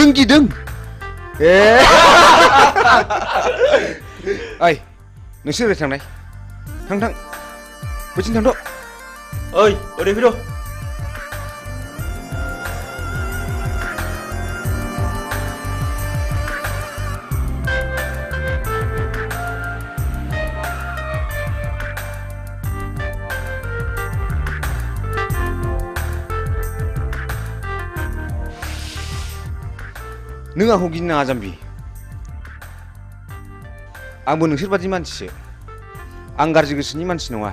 नों गिदों ओइ नोंसोर ओरै थांनाय थां बैथिं थांद' ओइ ओरै फैद' नों आंखौ गिनो नाङा जाम्बि आंबो नोंसोर बादि मानसिसो आं गाज्रि गोसोनि मानसि नङा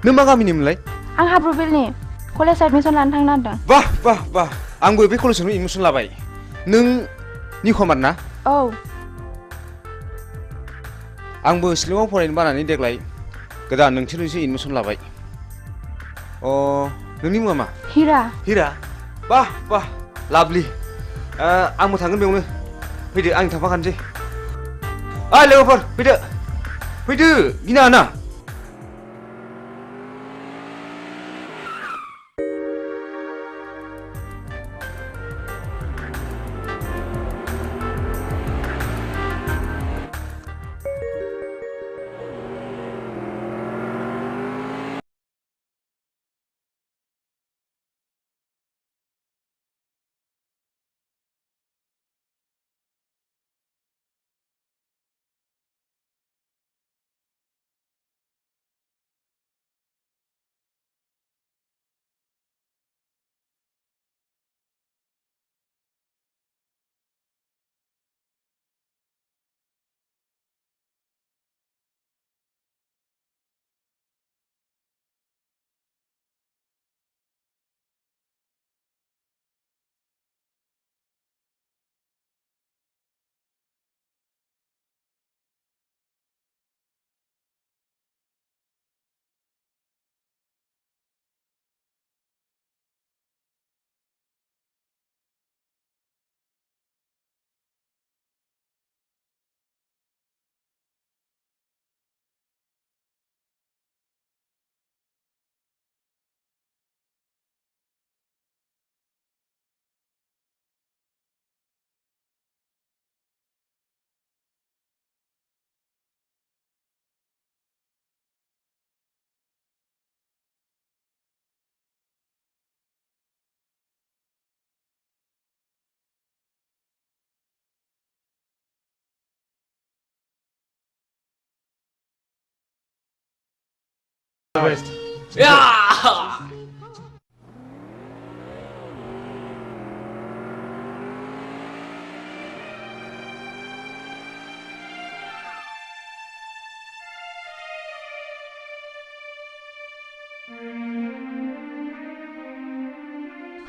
नों मा गामिनिमोनलाय आं हाब्रुबिलनि कलेज एडमिशन लानो थांनो नागिरदों बाह आंबो बे कलेजावनो एडमिशन लाबाय नों निखमार ना औ आंबो शिलंआव फरायनो बानानै देग्लाय गोदान नोंसोरजोंसो एडमिशन लाबाय नोंनि मुङा मा हिरा बाह लाभलि आंबो थांगोन बेयावनो फैदो आं थांफाखानोसै ओइ लोगोफोर फैदो गिनाङा ना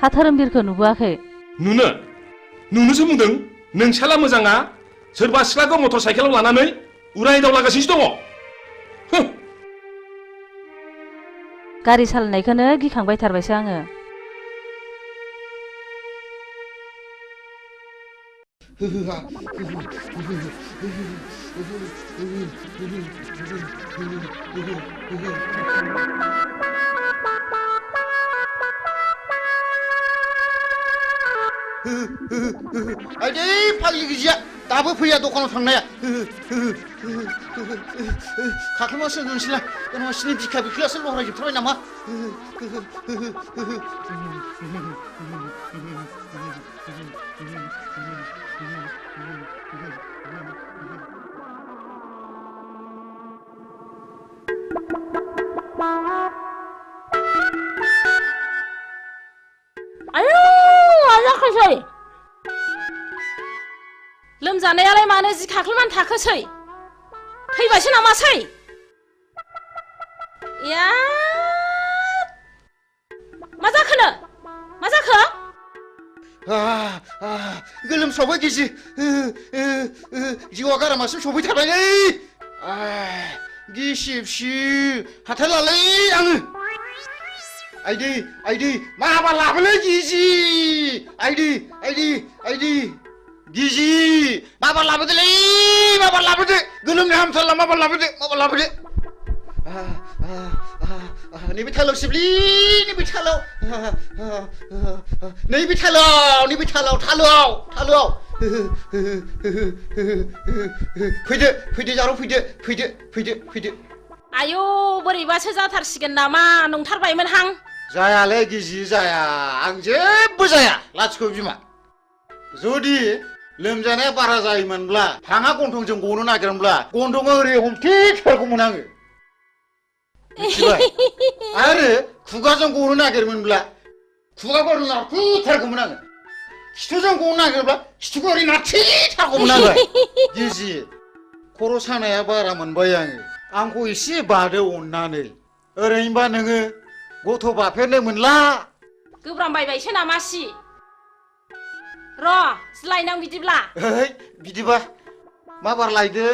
हा धोरोमबिरखौ नुबोआखै नुनोसो बुंदों नोंसाला मोजाङा सोरबा सिख्लाखौ मटर साइकेलाव लानानै उराय दावलागासिनो दङ गारि सालायनायखौनो गिखांबायथारबायसो आङो आइदै फाग्लि गिजिया दाबो फैया दखानाव थांनाया खाख्लुमासो नोंसोरलाय नोंसिनि बिखा बिख्लायासो लहरायजोबथारबाय नामा लोमजानायालाय मानो जि खाख्लुमनानै थाखोसै थैबायसो नामासै या मा जाखो गोलोमसावबाय गिजि जिउआ गारामासिम सफैथारबायलै गिसिबसि हाथारलालै आङो आइदै माबा लाबोलै गिजि आइदै गिजि माबा लाबोदोलै माबा लाबोदो गोलोमनो हामथारला माबा लाबोदो नैबे थालाव सिबलि नैबे थालाव नैबे थालाव नैबे थालाव थालाव फैदो जारौ फैदो आयौ बोरैबासो जाथारसिगोन नामा नंथारबायमोन हां जायालै गिजि जाया आं जेबो जाया लाथिख' बिमा जुदि लोमजानाया बारा जायोमोनब्ला हाङा गन्थंजों गनो नागिरमोनब्ला गन्थंआ ओरै हमथेथारगौमोन आङो मिथिबाय आरो खुगाजों गनो नागिरमोनब्ला खुगाखौ ओरै नारथेथारगौमोन आङो खिथुजों गनो नागिरब्ला खिथुखौ ओरै नारथेथारगौमोन आङो गिजि खर' सानाया बारा मोनबाय आंखौ एसे बादो अननानै ओरैनोबा नोङो गथ' बाफेरनो मोनला गोब्रामबायबायसो नामासि र' लायनां बिदिब्ला बिदिबा माबार लायदो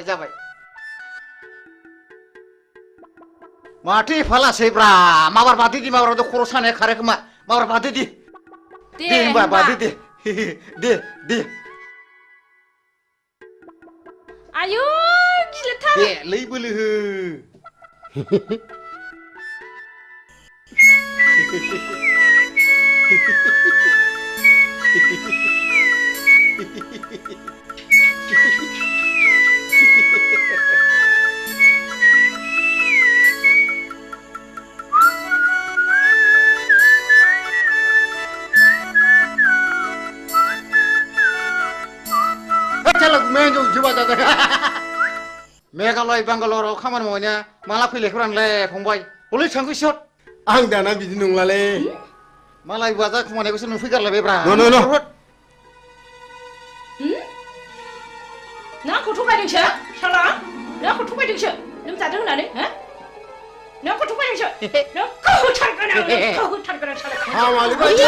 जाबाय माथो एफा लासैब्रा माबार बादो दि माबार खर' सानाया खारो खोमा माबार बादो दि दे होनबा बादो दे आयु गिलिरथार दे लै बोलो हो मेघालय बांगालराव खामानि मावनाया माला फैलायखौरांलाय फंबाय हलै थांखो सिहर आं दाना बिदि नंलालै मालाय बाजा खुमानायखौसो नुफैगारलायबायब्रा नों आंखौ थगायदोंसो साला नों आंखौ थगायदोंसो लोमजादों होननानै नों आंखौ थगायदोंसो नों होथारगोन आं साला हामालै बायदि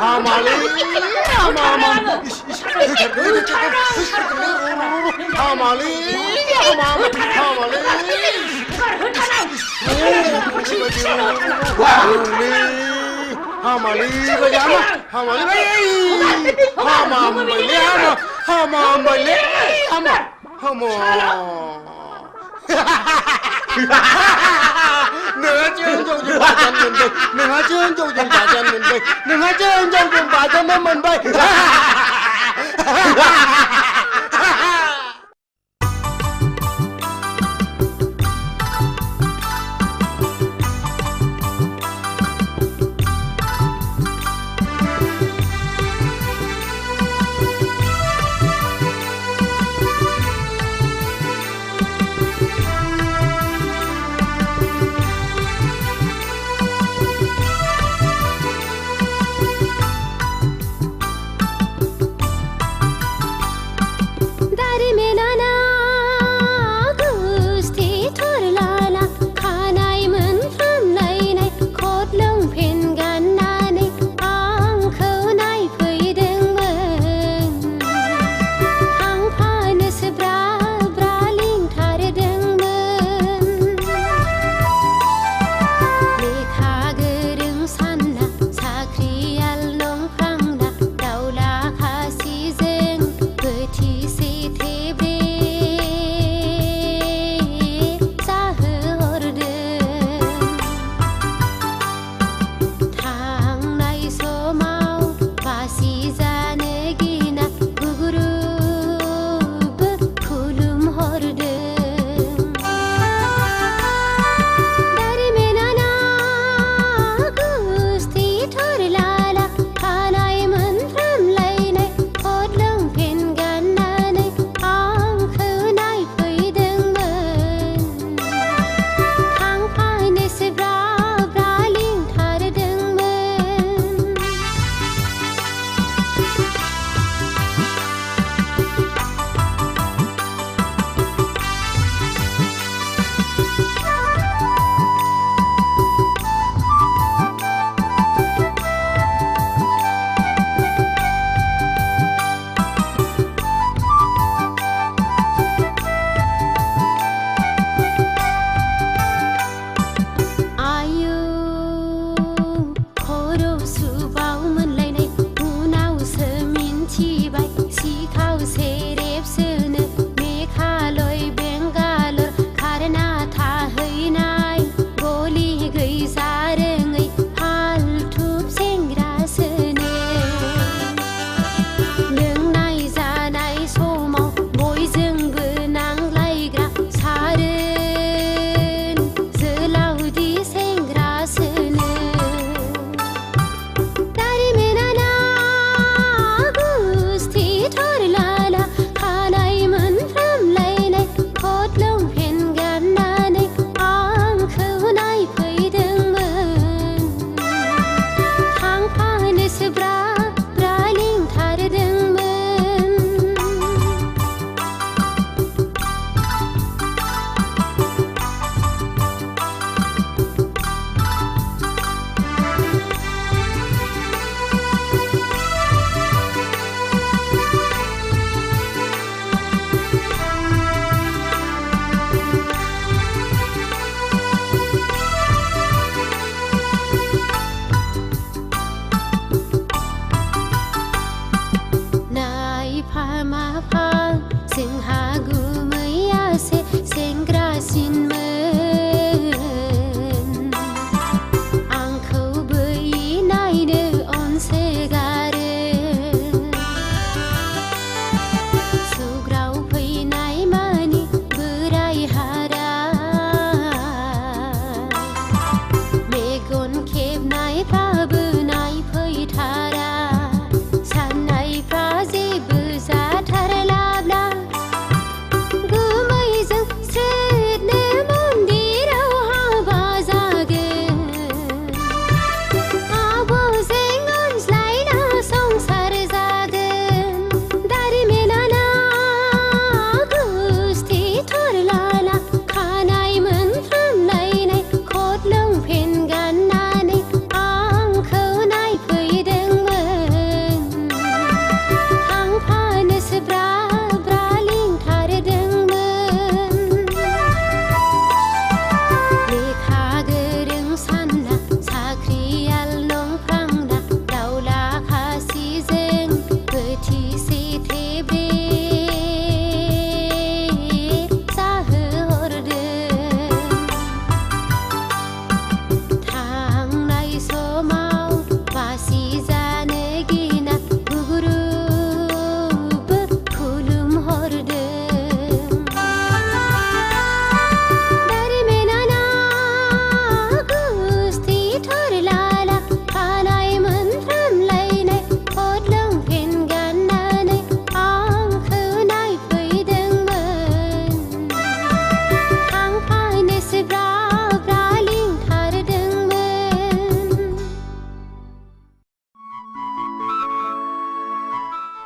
हामालै नोंहा जोंजों बाजानो मोनबाय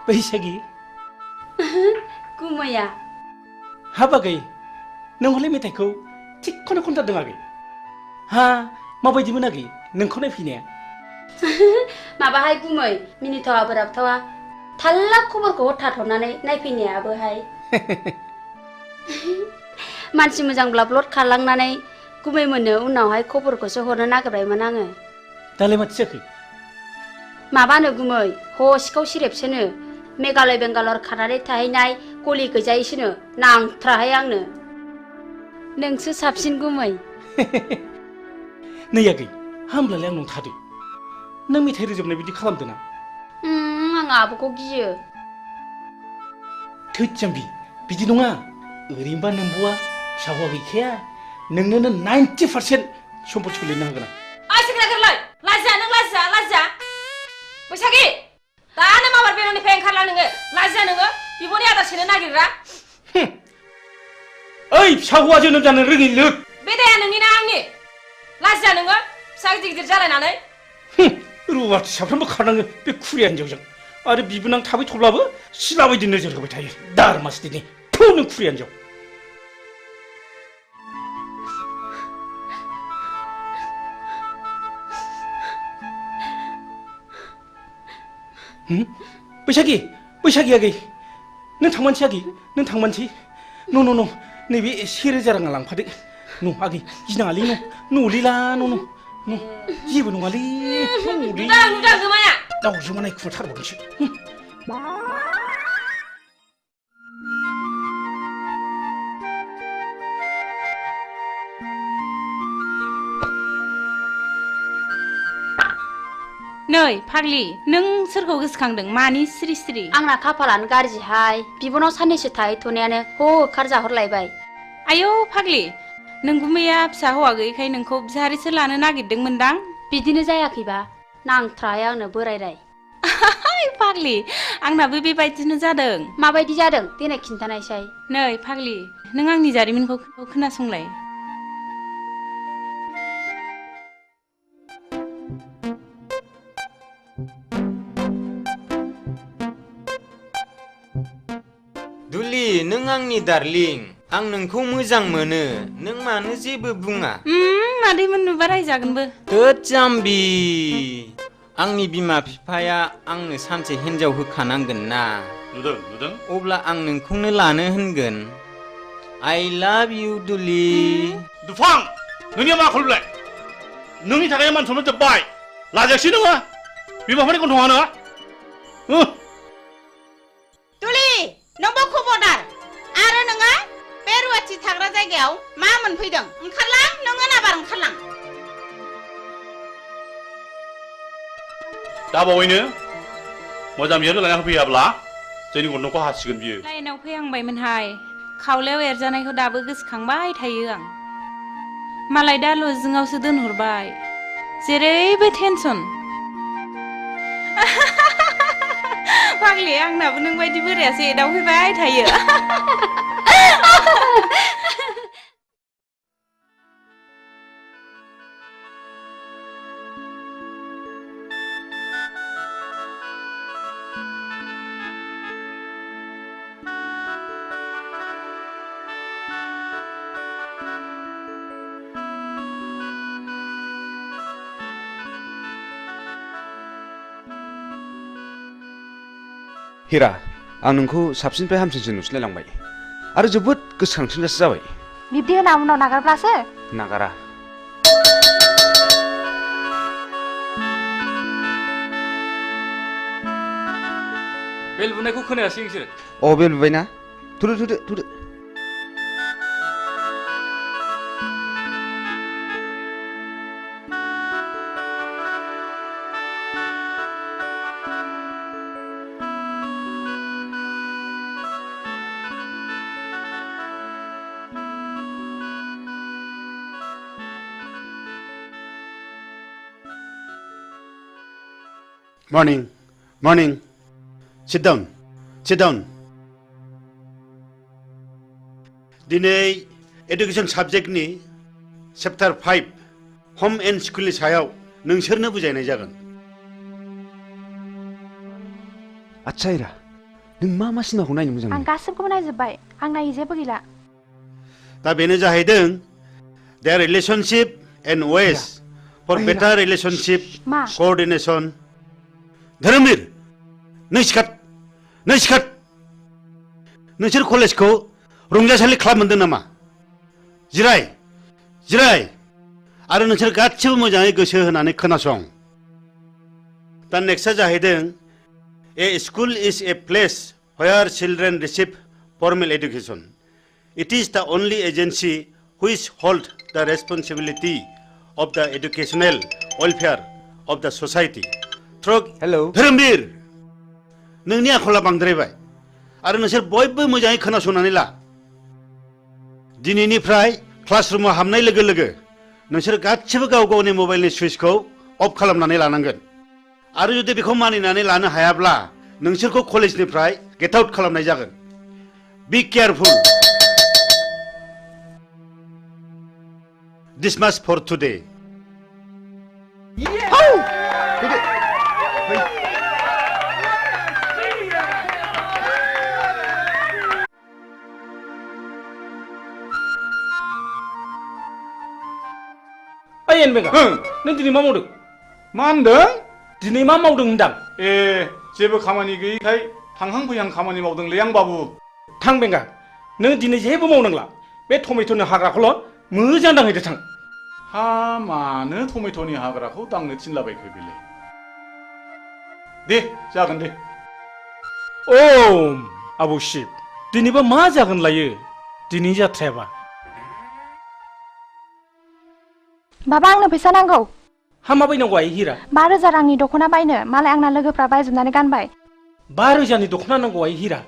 बैसागि गुमैया हाब आगै नों हले मेथाइखौ थिगखौनो खनथारदों आगै हा माबायदिमोन आगै नोंखौ नायफैनाया माबाहाय गुमै मिनिथावा बोराबथावा थाल्ला खबरखौ हरथाथ'नानै नायफैनायाबोहाय मानसि मोजांब्ला ब्लड खारलांनानै गुमै मोननो उनावहाय खबरखौसो हरनो नागिरबायमोन आङो दालाय माथो जाखो माबानो गुमै हसिखाव सिरेबसोनो मेघालय बेंगालर खानानै थाहैनाय गलि गैजायैसोनो नांथ्राहाय आंनो नोंसो साबसिन गुमै नै आगै हामब्लालाय आंनाव थादो नों मेथाइ रोजाबनाय बिदि खालामदो ना आं आब'खौ गियो थैद जाम्बि बिदि नङा ओरैनोबा नोंबुआ फिसा हौवा गैखाया नोंनोनो 90% सम्पथिखौ लिरनो हागोन ओइ सेंग्रा गोरलै लाजिया नों लाजिया लाजिया बैसागि दानो माबार बेननिफ्राय ओंखारला नोङो लाजिया नोङो बिब'नि आदार सेनो नागिरग्रा ओइ फिसा हौवा जोनोम जानो रोङि लोग बे दाया नोंनि ना आंनि लाजिया नोङो फिसा गिदिर गिदिर जालायनानै रुवाथि साफ्रोमबो खारनाङो बे खुरिया हिन्जावजों आरो बिबोनां थाबाय थब्लाबो सिला बायदि नोजोर होबाय थायो दारमासदिनि थु नों खुरिया हिन्जाव बैसागि बैसागि आगै नों थांमानसै आगै नों थांमानसै न' न' न' नैबे 1000 राङा लांफादो न' आगै गिनाङालै न'लिला न' जेबो नङालै नुदां गोमाया दाउजोमा नायखुमाथारबावदोंसो नै फाग्लि नों सोरखौ गोसोखांदों मानि सिरि सिरि आंना खाफालानो गाज्रिहाय बिबनाव साननैसो थाहैथ'नायानो होखार जाहरलायबाय आयौ फाग्लि नों गुमैया फिसा हौवा गैयैखाय नोंखौ बिहारिसो लानो नागिरदोंमोनदां बिदिनो जायाखैबा नांथ्राहाय आंनो बोरायराय फाग्लि आंनाबो बेबायदिनो जादों माबायदि जादों देनाय खिन्थानायसाय नै फाग्लि नों आंनि जारिमिनखौ खोनासंलाय दुलि नों आंनि डार्लिं आं नोंखौ मोजां मोनो नों मानो जेबो बुङा मादैमोन नुबा रायजागोनबो थोद जाम्बि आंनि बिमा बिफाया आंनो सानसे हिन्जाव होखानांगोन ना नुदों अब्ला आं नोंखौनो लानो होनगोन I love you दुलि दुफां नोंनिया मा खलबलाय नोंनि थाखाय मान सनमान जोब्बाय लाजायासै नोङो बिमा बिफानि गन्थङा नोङा दुलि नोंबो खबरदार आरो नोङो बे रुवाथि थाग्रा जायगायाव मा मोनफैदों ओंखारलां नोङो नाबार ओंखारलां दा बावैनो मोजां बिहामजो लाना होफैयाब्ला जोंनि गन्थंखौ हासिगोन बियो लाइनाव फैहांबायमोनहाय खावलायाव एरजानायखौ दाबो गोसोखांबाय थायो आं मालाय दा लजिंआवसो दोनहरबाय जेरैबो टेनसन फाग्लि आंनाबो नों बायदि बोरायासो एदावफैबाय थायो हिरा आं नोंखौ साबसिननिफ्राय हामसिनसो नुसिनलायलांबाय आरो जोबोद गोसोखांथिनजासो जाबाय बिब्दि होना उनाव नागारब्लासो नागारा बेल बुनायखौ खोनायासै नोंसोर बेल बुबायना थुदो Morning. Sit down. दिनै एडुकेशन साबजेक्टनि चैप्टार 5 होम एंड स्कुलनि सायाव नोंसोरनो बुजायनाय जागोन आच्छा हिरा नों मा सिनेमाखौ नायनो मोजां आं मोनो? गासिबखौबो नायजोब्बाय आं नायै जेबो गैला दा बेनो जाहैदों their relationship and ways for better relationship मा coordination. धोरोमबीर नों सिखात नोंसोर कलेजखौ रंजासालि क्लाब मोनदों नामा? जिराय आरो नोंसोर गासिबो मोजाङै गोसो होनानै खोनासं। दा नेक्स्टआ जाहैदों A school is a place where children receive formal education. It is the only agency which holds the responsibility of the educational welfare of the society. Hello. धोरोमबीर नोंनि आखला बांद्रायबाय आरो नोंसोर बयबो मोजाङै खोनासंनानै ला। दिनैनिफ्राय क्लासरुमाव हाबनाय लोगो लोगो नोंसोर गासिबो गाव गावनि मबाइलनि सुइचखौ अफ खालामनानै लानांगोन आरो जुदि बेखौ मानिनानै लानो हायाब्ला नोंसोरखौ कलेजनिफ्राय गेट आउट खालामनाय जागोन। बी केयारफुल। Dismiss for today. ओइ एनबेगा नों दिनै मा मावदों? मा होनदों? दिनै मा मावदों होनदां? जेबो खामानि गैयैखाय थांहां फैहां खामानि मावदोंलै आं बाबु। थां बेंगा नों दिनै जेबो मावनांला बे टमेट'नि हाग्राखौल' मोजां दांहैदो थां। हा मानो टमेट'नि हाग्राखौ दांनो थिनलाबायखो बेलाय? दे जागोन दे। आबौ शिब दिनैबा मा जागोन लायो दिनै जाथ्रायाबा? बाबा आंनो फैसा नांगौ। हा मा बायनांगौ आइ हिरा? 5,000 रांनि दख'ना बायनो मालाय आंना लोगोफ्रा बायजोबनानै गानबाय। 5,000नि दख'ना नांगौ आइ हिरा?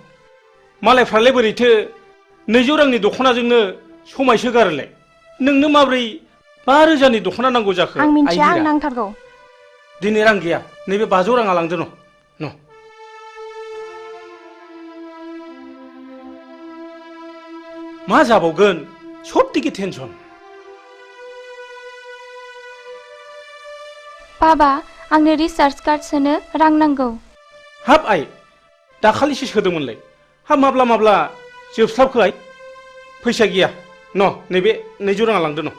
मालायफ्रालाय बोरैथो 200 रांनि दख'नाजोंनो समायसोगारोलाय? नोंनो माब्रै 5,000नि दख'ना नांगौ जाखो? आं मिन्थिया आं नांथारगौ। दिनै रां गैया नैबे 500 राङा लांदो न'। मा जाबावगोन सबदिके टेनसन। बाबा आंनो रिचार्ज कार्ड सोनो रां नांगौ। हाब आइ दाखालिसो सोदोंमोनलाय हाब माब्ला जोबस्लाबखो आइ? फैसा गैया न' नैबे 200 राङा लांदो न'।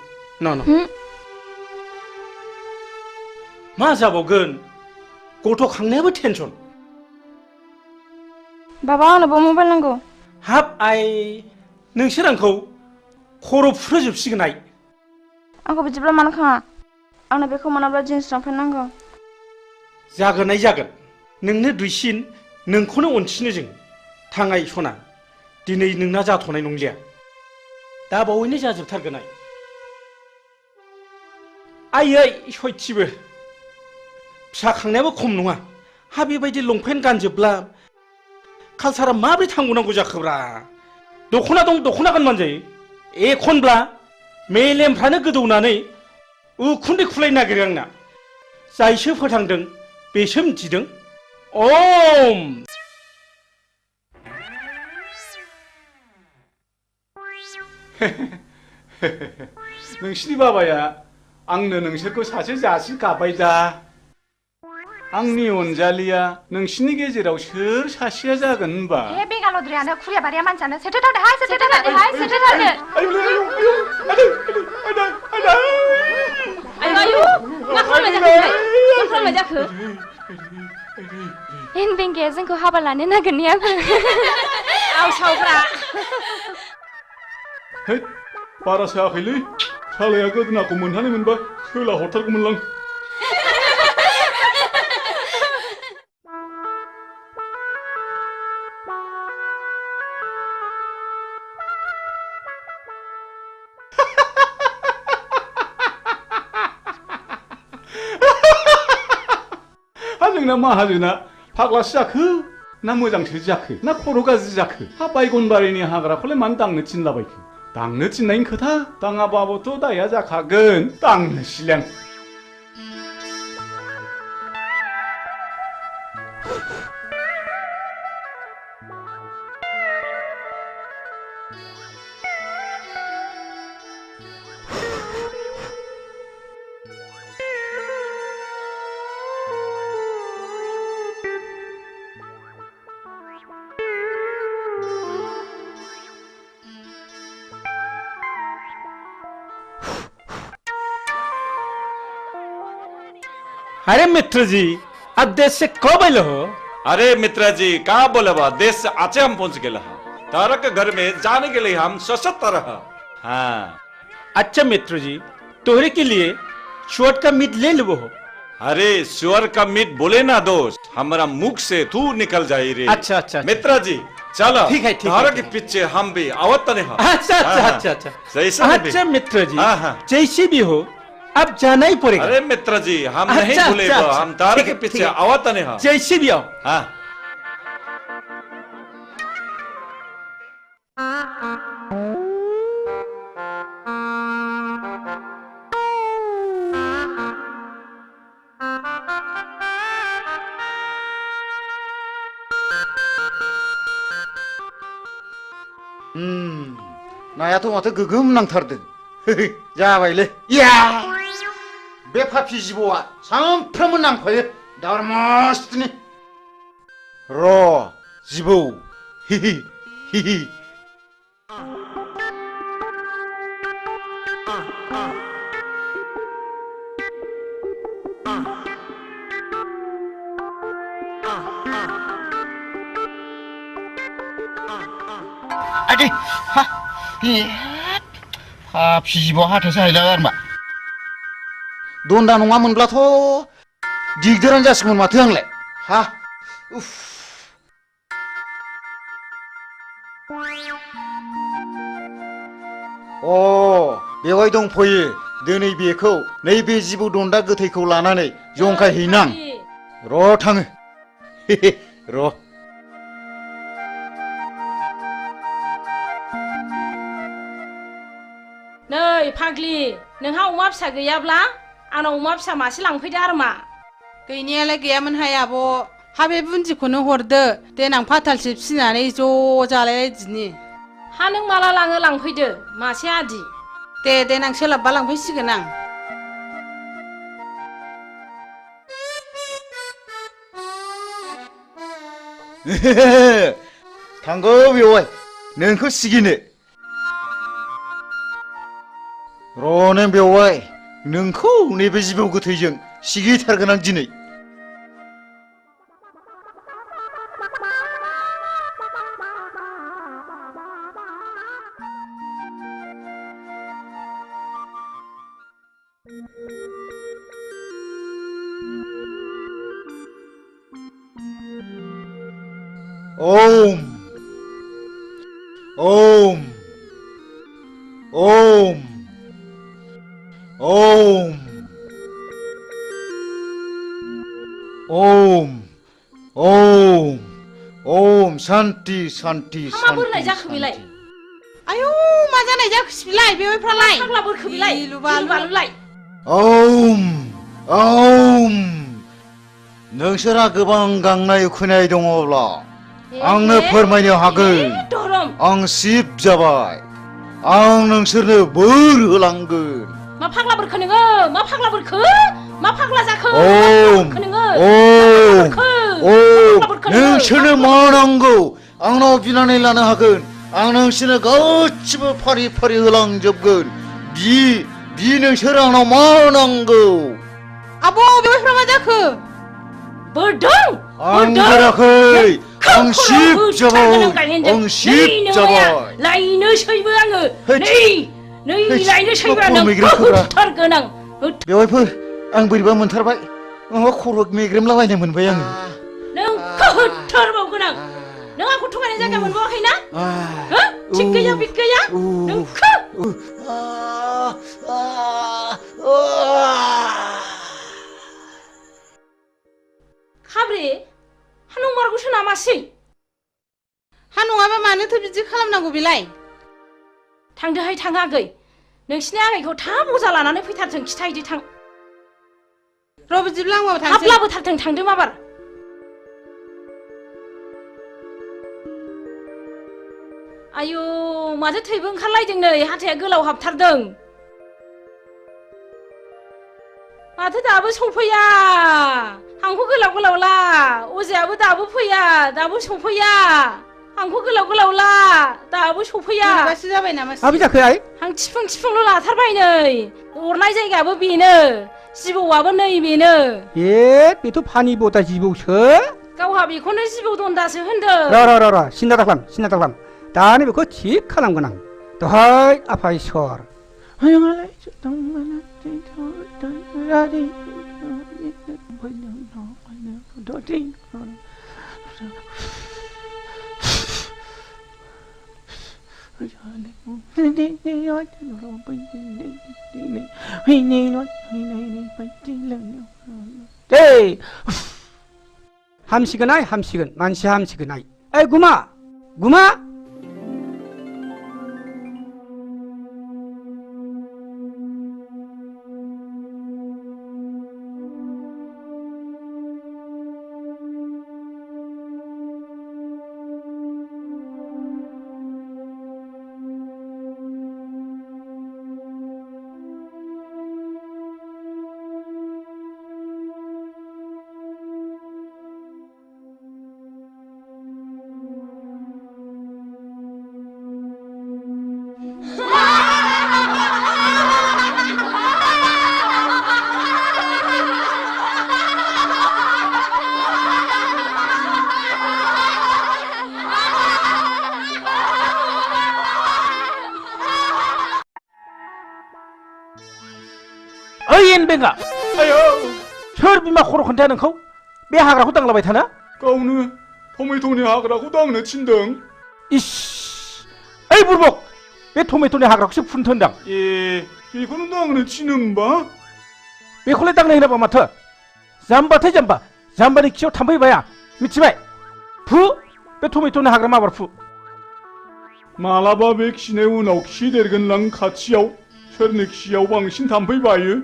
मा जाबावगोन गथ' खांनायाबो टेनसन। बाबा आंनोबो मबाइल नांगौ। हाब आइ नोंसोर आंखौ खर' फुरहोजोबसिगोन आइ। आंखौ बिदिब्ला मानो खाङा? आंनो बेखौ मोनाब्ला जिन्स लंपेन्ट नांगौ। जागोन आइ जागोन नोंनो दुइसिन नोंखौनो अनसिनो जों। थाङाय सना दिनै नोंना जाथ'नाय नंलिया दा बावैनो जाजोबथारगोन आइ। आइयै सयथिबो फिसा खांनायाबो खम नङा हा बेबायदि लंपेन्ट गानजोबब्ला कालसारा माबोरै थांबावनांगौ जाखोब्रा? दख'ना दं दख'ना गानबानो जायो एखनब्ला मेलेमफ्रानो गोदौनानै उखुन्दै खुलायनो नागिरो आंना। जायसो फोथांदों बेसो मिथिदों। नोंसिनि बाबाया आंनो नोंसोरखौ सासे जासि गाबाय दा। आंनि अनजालिया नोंसिनि गेजेराव सोर सासेया जागोन होनबा? हे बेगालद्रियानो खुरिया बारिया मानसियानो सेथोथारदोहाय सेथोथारदोहाय सेथोथारदो। आयु मा खालामनाय जाखो? बेंगाया जोंखौ हाबा लानो नागिरनायाबो आवसावग्रा। है बारा सायाखैलै सालाया गोदोनाखौ मोनहानै मोनबा सोला हरथारगौमोनलां। जोंना माहाजोना फाग्लासो जाखो ना मोजांसो जाखो ना खर' गाज्रि जाखो? हा बायगनबारिनि हाग्राखौलाय मानो दांनो थिनलाबायखो? दांनो थिननायनि खोथा दाङाबाबोथ' दाया जाखागोन दांनोसैलां। अरे मित्र जी आप देश से कब आए हो? अरे मित्र जी कहाँ बोले बा देश से आज हम पहुँच गए तारा के घर में जाने के लिए हम सशक्त रहा। हाँ अच्छा मित्र जी तोहरे के लिए शुअर का मीट ले लो। अरे शुअर का मीट बोले ना दोस्त हमारा मुख से तू निकल जाए रे। अच्छा अच्छा मित्र जी चलो ठीक है तारा के पीछे हम भी आवत नहीं। अच्छा अच्छा अच्छा अच्छा सही अच्छा मित्र जी जैसे भी हो अब जाना ही पड़ेगा। अरे मित्र जी हम नहीं भूले हम तारा के पीछे आवत नहीं। जैसे भी आओ। हाँ नायाथ' माथो गोगोम नांथारदों जाबायलै या बे फाफि जिबौआ सानफ्रोमबो नांफायो दावरामासनि र' जिबौ हिहि हिहि आदि हा फाफि जिबौ हाथायसो हायला आरमा दन्दा नङामोनब्लाथ' दिगदारानो जासिगौमोन माथो आंलाय हा उफ बेवहाय दंफैयो दिनै बेखौ नैबे जिबौ दन्दा गोथैखौ लानानै जंखायहैनां र' थाङो र' नै फाग्लि नोंहा अमा फिसा गैयाब्ला आंनाव अमा फिसा मासे लांफैदो आरोमा गैनायालाय गैयामोनहाय आब' हा बे बुन्दिखौनो हरदो देनां फाथालसे फिसिनानै ज' जालायलायदिनि हा नों माला लाङो लांफैदो मासे आदि दे देनां सोलाबबा लांफैसिगोन आं थांगौ बेवहाय नोंखौ सिगिनो र' नों बेवहाय नोंखौ नैबे जिबौ गोथैजों सिगिथारगोन आं दिनै ओम ओम ओम ओम ओम ओम ओम शांति शांति माबोरै जाखो बेलाय आयौ मा जानाय जाखोसै बेलाय बेवहायफ्रालाय फाग्ला बोरखो बेलाय लुबालुलाय ओम ओम नोंसोरा गोबां गांनाय उखैनाय दङब्ला आंनो फोरमायनो हागोन आं शिब जाबाय आं नोंसोरनो बोर होलांगोन मा फाग्ला बोरखो नोङो मा फाग्ला बोरखो मा फाग्ला जाखो ओम ओम ओम नोंसोरनो मा नांगौ आंनाव बिनानै लानो हागोन आं नोंसोरनो गासिबो फारि फारि होलांजोबगोन बि नोंसोर आंनाव मा नांगौ आब' बेवहायफ्रा मा जाखो बोरदों आं बोराखै आं शिब जाबाय आं शिब जाबाय लायनोसैबो आङो नै लायनोसैबो आं होथारगोन आं बेवहायफोर आं बोरैबा मोनथारबाय माबा खर' मेग्रेमलाबायनो मोनबाय आङो नोंखौ होथारबावगोन आं नों आंखौ थगायनाय जायगा मोनबावाखैना थिग गैया बिग गैया नोंखौ खाब्रे हा नंमारगौसो नामासै हा नङाबा मानोथो बिदि खालामनांगौ बेलाय थांदोहाय थां आगै नोंसिनि आगैखौ थाब अजा लानानै फैथारथों खिथाहैदो थां र' बिदिब्ला आंबो थांसै थाब लाबोथारथों थांदो माबार आयु माथो थैबो ओंखारलायदों नै हाथाया गोलाव हाबथारदों माथो दाबो सफैया हांखौ गोलाव गोलावला अजायाबो दाबो फैया दाबो सफैया आंखौ गोलाव गोलाव ला दाबो सफैया माबासो जाबाय नामा माबि जाखो आइ आं थिफुं थिफुंल' लाथारबाय नै अरनाय जायगायाबो बेनो जिबौआबो नै बेनो ए बेथ' फानि बता जिबौसो गावहा बेखौनो जिबौ दन्दासो होनदों र सिन्था दाख्लाम दानो बेखौ थिग खालामगोन आं दहाय आफा इसर हामसिगोन आइ हामसिगोन मानसिया हामसिगोन आइ ओइ गुमा बेंगा आयो सोर बिमा खर' खोन्थाया नोंखौ बे हाग्राखौ दांलाबाय थाना गावनो टमेट'नि हाग्राखौ दांनो थिनदों इस ओइ बुरबक बे टमेट'नि हाग्राखौसो फुननो होनदां ए बेखौनो दांनो थिनो होमबा बेखौलाय दांनो होनाबा माथो जाम्बाथाय जाम्बानि खियाव थाम्फै बाया मिथिबाय फु बे टमेट'नि हाग्रा माबार फु मालाबा बे खिनाय उनाव खि देरगोनलां खाथियाव सोरनि खियाव बांसिन थाम्फै बायो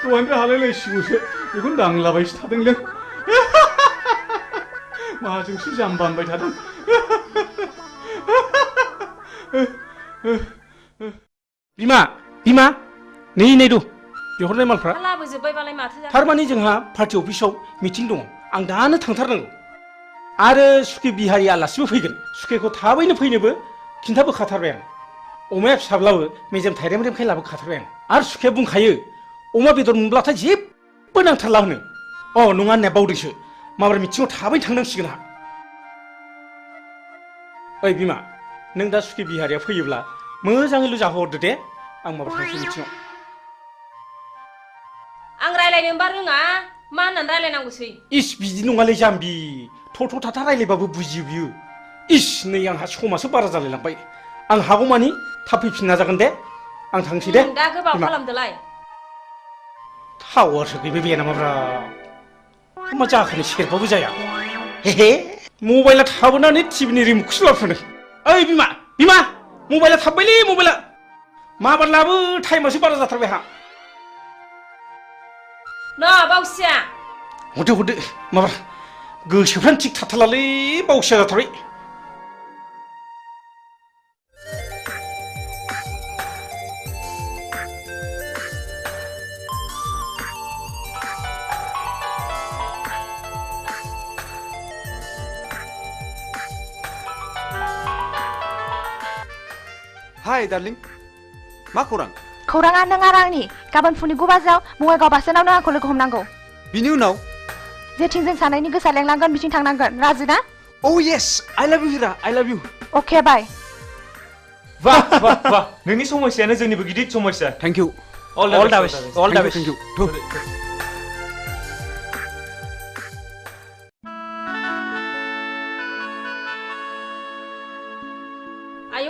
दहायनिफ्राय हालायलायसिगौसो बेखौनो दांलाबायसो थादोंलै माजोंसो जाम्बा होनबाय थादों बिमा नै दु बिहरनाय मालफ्रा लाबोजोब्बायबालाय माथो जाखो थारमाने जोंहा पार्टि अफिसाव मिटिं दङ आं दानो थांथारनांगौ आरो सुखे बिहारि आलासिबो फैगोन सुखेखौ थाबैनो फैनोबो खिन्थाबोखाथारबाय आं अमाया फिसाब्लाबो मेजेम थाइरेमरेमखाय लाबोखाथारबाय आं आरो सुखेया बुंखायो अमा बेदर मोनब्लाथाय जेबो नांथारला होनो अ नङा होननाया बावदोंसो माबार मिटिङाव थाबैनो थांनांसिगोन आंहा ओइ बिमा नों दा सुखे बिहारिया फैयोब्ला मोजाङैल' जाहोहरदो दे आं माबा थांसै मिटिङाव आं रायलायनोबा रोङा मा होननानै रायलायनांगौसै इस बिदि नङालै जाम्बि थ' थाथा रायलायबाबो बुजियो बियो इस नै आंहा समासो बारा जालायलांबाय आं हागौमानि थाब फैफिन नाजागोन दे आं थांसै दे दा गोबाव खालामदोलाय टावारसो गैबाय बे नामाब्रा मा जाखोनो सेरबाबो जाया हे मबाइला थाबोनानै टिभिनि रिमटखौसो लाबोफानो ओइ बिमा मबाइला थाबबायलै मबाइला माबार लाबो टाइमासो बारा जाथारबाय आंहा ना बावसिया हरदो माबा गोसोफ्रानो थिग थाथारलालै बावसिया जाथारबाय हाय डार्लिं मा खौरां खौराङा नों आरो आंनि गाबोन फुंनि 9 बाजियाव बङाइगाव बासस्टेन्डआव नों आंखौ लोगो हमनांगौ बिनि उनाव जेथिं जों सानैनि गोसोआ लेंलांगोन बिथिं थांनांगोन राजि ना Oh yes, I love you Hira, I love you. Okay, bye. वाह नोंनि समस्यानो जोंनिबो गिदिर समस्या Thank you. All the best. Thank you.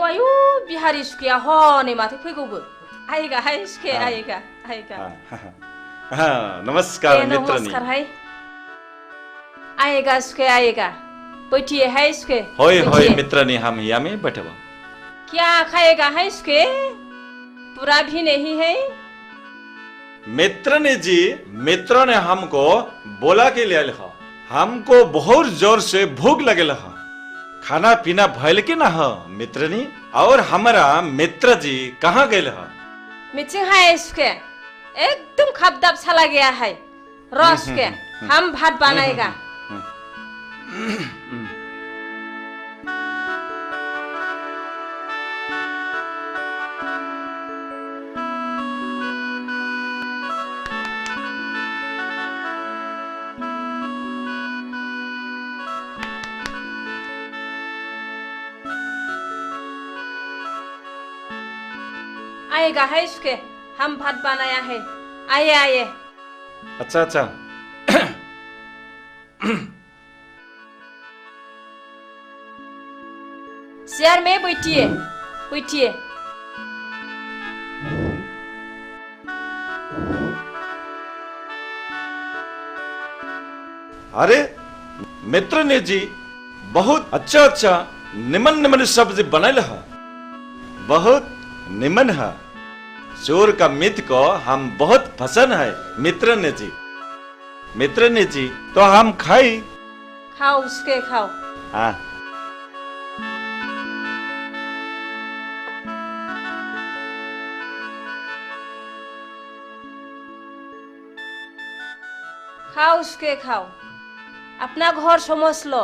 आयु बिहारि सुखेया हनै माथो फैगौबो आयगा हाय सुखे आयगा नमस्कार मित्रनी नमस्कार हाय आएगा सुखे आएगा बैठिए है सुखे होय मित्रनी हम यहाँ में बैठे हुए क्या खाएगा है सुखे पूरा भी नहीं है मित्रनी जी मित्र ने हमको बोला के लिए लिखा हमको बहुत जोर से भूख लगे लगा खाना पीना भइल कि ना ह मित्रनी और हमारा मित्र जी कहाँ गए ह मीटिंग है इसके एकदम खपदप चला गया है रस के हम भात बनाएगा आएगा है इसके हम भात बनाया है आइए आइए अच्छा अच्छा चेयर में बैठिए बैठिए अरे मित्र ने जी बहुत अच्छा अच्छा निमन निमन सब्जी बनाए ह बहुत निमन है चोर का मित्र को हम बहुत पसंद है मित्र ने जी तो हम खाई खाओ उसके खाओ हाँ खाओ उसके खाओ अपना घर समझ लो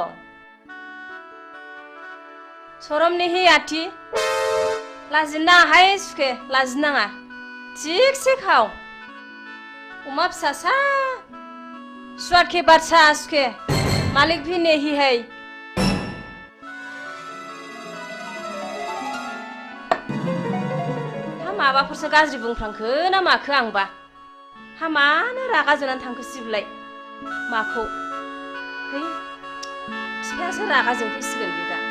शरम नहीं आती लाजना है इसके लाजना ठीक से खाओ उमा फिसासा स्वाद के बादशाह उसके मालिक भी नहीं है हम माबाफोरसो गाज्रि बुंफ्रांखो ना माखो आंबा हामानो रागा जोंनानै थांखो सिबलाय माखौ है बिफायासो रागा जोंफैसिगोन बे दा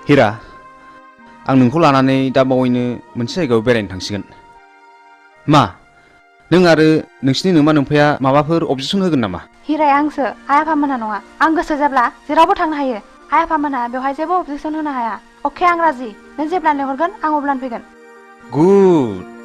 हिरा आं नोंखौ लानानै दा बावैनो मोनसे जायगायाव बेरायनो थांसिगोन मा नों आरो नोंसिनि नोमा नोम्फाया माबाफोर अबजेक्सन होगोन नामा हिराया आंसो आइ आफामोनहा नङा आं गोसो जाब्ला जेरावबो थांनो हायो आइ आफामोनहा बेवहाय जेबो अबजेक्सन होनो हाया अके आं राजि नों जेब्ला लेंहरगोन आं अब्लानो फैगोन गुड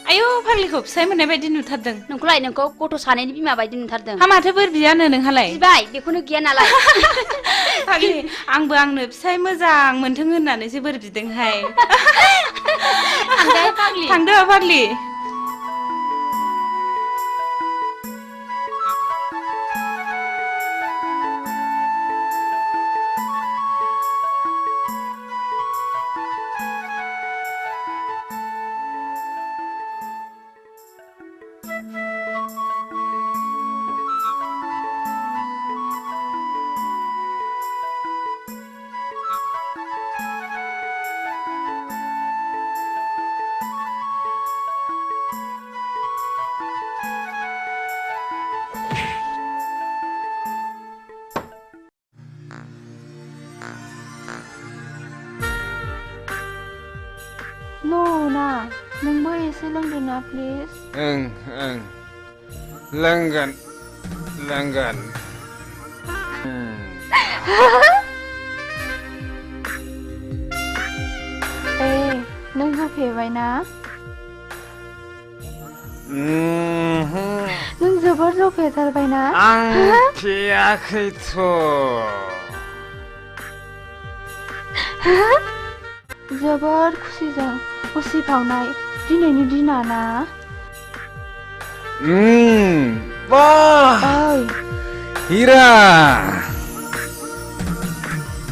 आयौ फाग्लिखौ फिसाय मोननाय बायदि नुथारदों नोंखौलाय नोंखौ गथ' सानैनि बिमा बायदि नुथारदों हा माथो बोर बियानो नोंहालाय बिबाय बेखौनो गिया नालाय फाग्लि आंबो आंनो फिसाय मोजां मोनथों होननानैसो बोर बिदोंहाय थांदो फाग्लि न'ना नोंबो एसे लोंदो ना प्लिज ओं लोंगोन नों जौ फेबायना नों जोबोर जौ फेथारबायना आं फेयाखैथ' जोबोर खुसिजों उसिफावनाय दिनैनि दिना ना बाह हिरा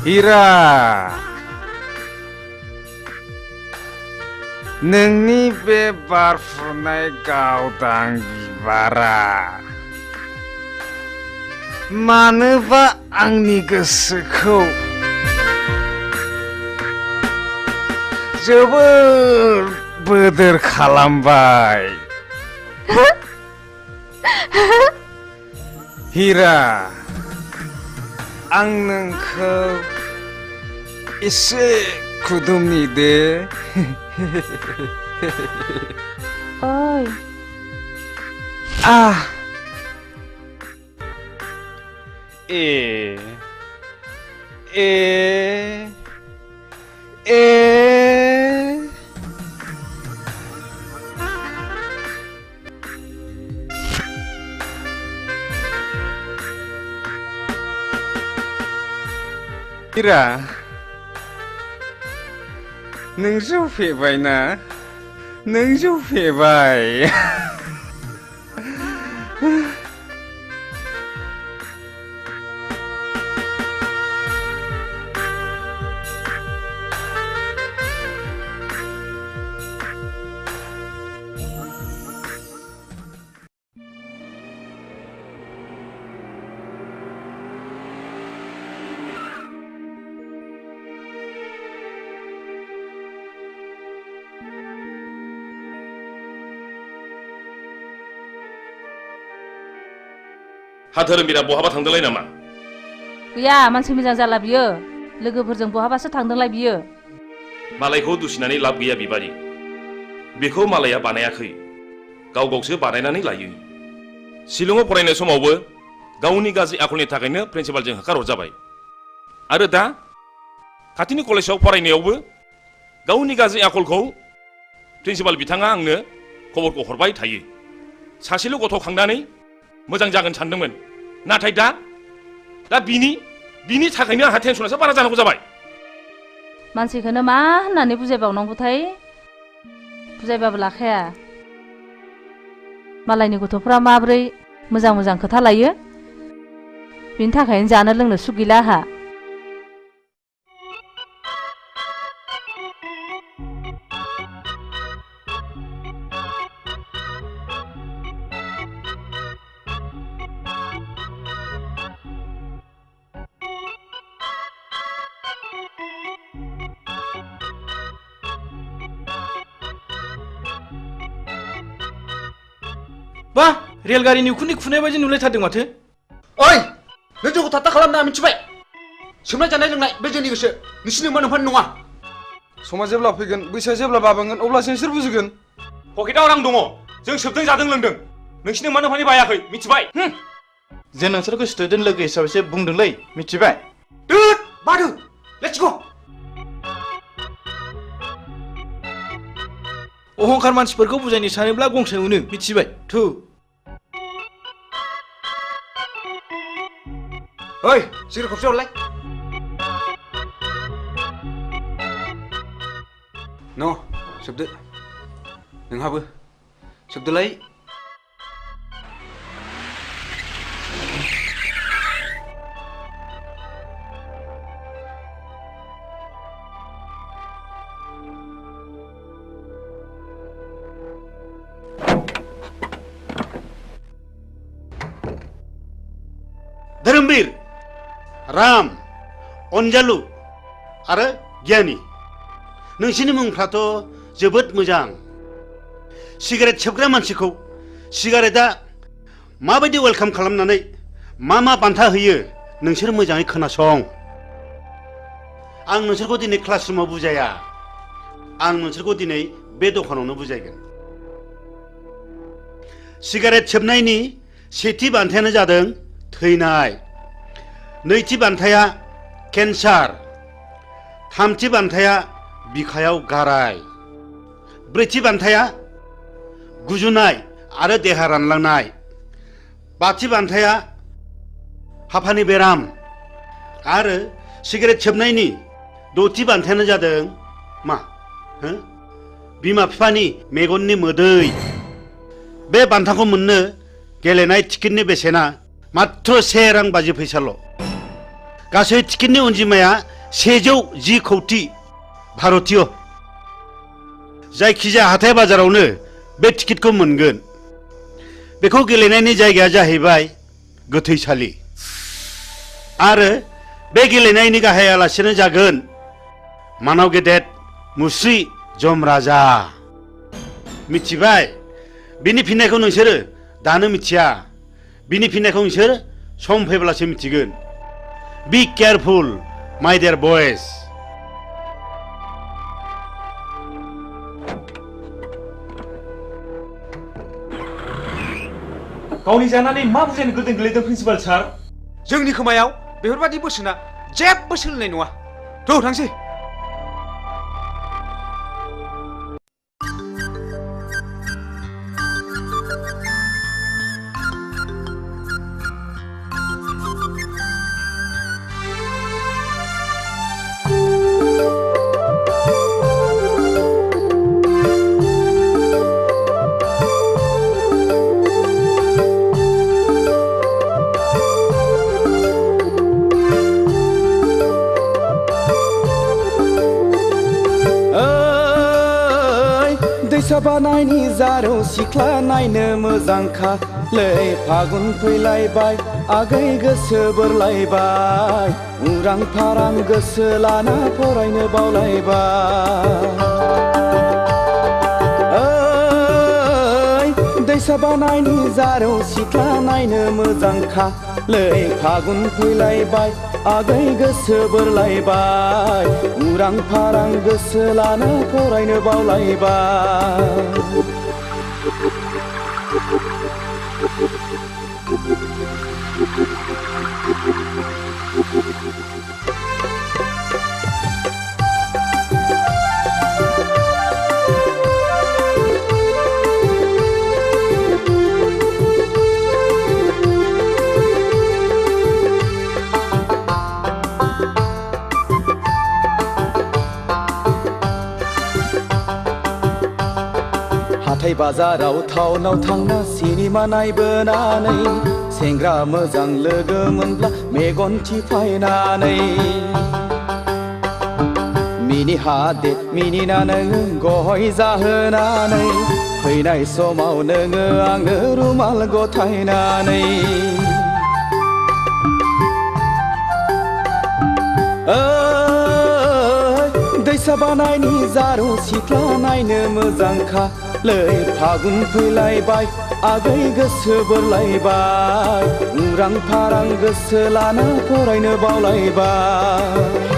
हिरा नोंनि बे बारफुनाय गावदां बिबारा मानोबा आंनि गोसोखौ जोबोर बोदोर खालामबाय हिरा आं नोंखौ एसे खुदुमनि दे ओइ हिरा नों जौ फेबायना नों जौ फेबाय हाधोरोमबिरा बहाबा थांदोंलाय नामा? गैया मानसि मोजां जाला बियो लोगोफोरजों बहाबासो थांदोंलाय बियो मालायखौ दुसिनानै लाब गैया बिबारि बेखौ मालाया बानायाखै गाव गावसो बानायनानै लायो शिलंआव फरायनाय समावबो गावनि गाज्रि आखलनि थाखायनो प्रिन्सिपालजों होखारहरजाबाय आरो दा खाथिनि कलेजाव फरायनायावबो गावनि गाज्रि आखलखौ प्रिन्सिपाल बिथाङा आंनो खबरखौ हरबाय थायो सासेल' गथ' खांनानै मोजां जागोन सानदोंमोन नाथाय दा बिनि थाखायनो आंहा टेनसनासो बारा जानांगौ जाबाय मानसिखौनो मा होननानै बुजायबावनांगौथाय बुजायबाबो लाखाया मालायनि गथ'फ्रा माब्रै मोजां मोजां खोथा लायो बिनि थाखायनो जानो लोंनो सुख गैला आहा बा रेलगारिनि उखुन्दै खुनाय बायदि नुलायथारदों माथो ओइ नों जोंखौ थात्ता खालामना मिथिबाय सोमनाय जानाय लोंनाय बे जोंनि गोसो नोंसिनि मोनफानि नङा समा जेब्ला फैगोन बैसोआ जेब्ला बाबेनगोन अब्लासो नोंसोर बुजिगोन पकेटाव रां दङ जों सोबदों जादों लोंदों नोंसिनि मोनफानि बायाखै मिथिबाय जों नोंसोरखौ स्टुडेन्ट लोगो हिसाबैसो बुंदोंलै मिथिबाय दुद बादु लेट्स गो अहंखार मानसिफोरखौ बुजायनो सानोब्ला गंसे उनो मिथिबाय थु ओइ सिगारेट खबसे हरलाय न सोबदो नोंहाबो सोबदोलाय धोरोमबीर राम अनजालु आरो गियानि नोंसिनि मुंफ्राथ' जोबोद मोजां सिगारेट सोबग्रा मानसिखौ सिगारेटआ माबायदि वेलकाम खालामनानै मा बान्था होयो नोंसोर मोजाङै खोनासं आं नोंसोरखौ दिनै क्लासरुमाव बुजाया आं नोंसोरखौ दिनै बे दखानावनो बुजायगोन सिगारेट सोबनायनि सेथि बान्थायानो जादों थैनाय नैथि बान्थाया केन्सार थामथि बान्थाया बिखायाव गाराय ब्रैथि बान्थाया गुजुनाय आरो देहा रानलांनाय। बाथि बान्थाया हापानि बेराम आरो सिगारेट सोबनायनि। दथि बान्थायानो जादों मा बिमा बिफानि मेगननि मोदै। बे बान्थाखौ मोननो गेलेनाय टिकेटनि बेसेना मात्र 1 रां 50 फैसाल'। गासै टिकेटनि अनजिमाया 110 कौटि भारतीय। जायखिजाया हाथाय बाजारावनो बे टिकेटखौ मोनगोन। बेखौ गेलेनायनि जायगाया जाहैबाय गोथैसालि आरो बे गेलेनायनि गाहाय आलासियानो जागोन मानाव गेदेर मुस्रि जमराजा। मिथिबाय? बिनि फिननायखौ नोंसोरो दानो मिथिया। बिनि फिननायखौ नोंसोर सम फैब्लासो मिथिगोन। बी केयारफुल माय डियार बयस। गावनि जानानै मा बुजायनो गोदों गोलैदों प्रिन्सिपाल सार? जोंनि खोमायाव बेफोरबादि बोसोना जेबो सोलिनाय नङा। थ' थांसै। बानायनि जारौ सिख्ला नायनो मोजांखालै फागुन फैलायबाय आगै गोसो बोरलायबाय उरां फारां गोसो लाना फरायनो बावलायबाय। दैसा बानायनि जारौ सिख्ला नायनो मोजांखालै फागुन फैलायबाय आगै गोसो बोरलायबाय उरां फारां गोसो लाना फरायनो बावलायबाय। हाथाय बाजाराव टाउनाव थांना सिनेमा नायबोनानै सेंग्रा मोजां लोगो मोनब्ला मेगन थिफायनानै मिनि हादे मिनिना नोङो गय जाहोनानै फैनाय समाव नोङो आंनो रुमाल गथायनानै दैसा बानायनि जारौ सिख्ला नायनो मोजांखालै फागुन फैलायबाय आगै गोसो बोरलायबाय उरां फारां गोसो लाना फरायनो बावलायबाय।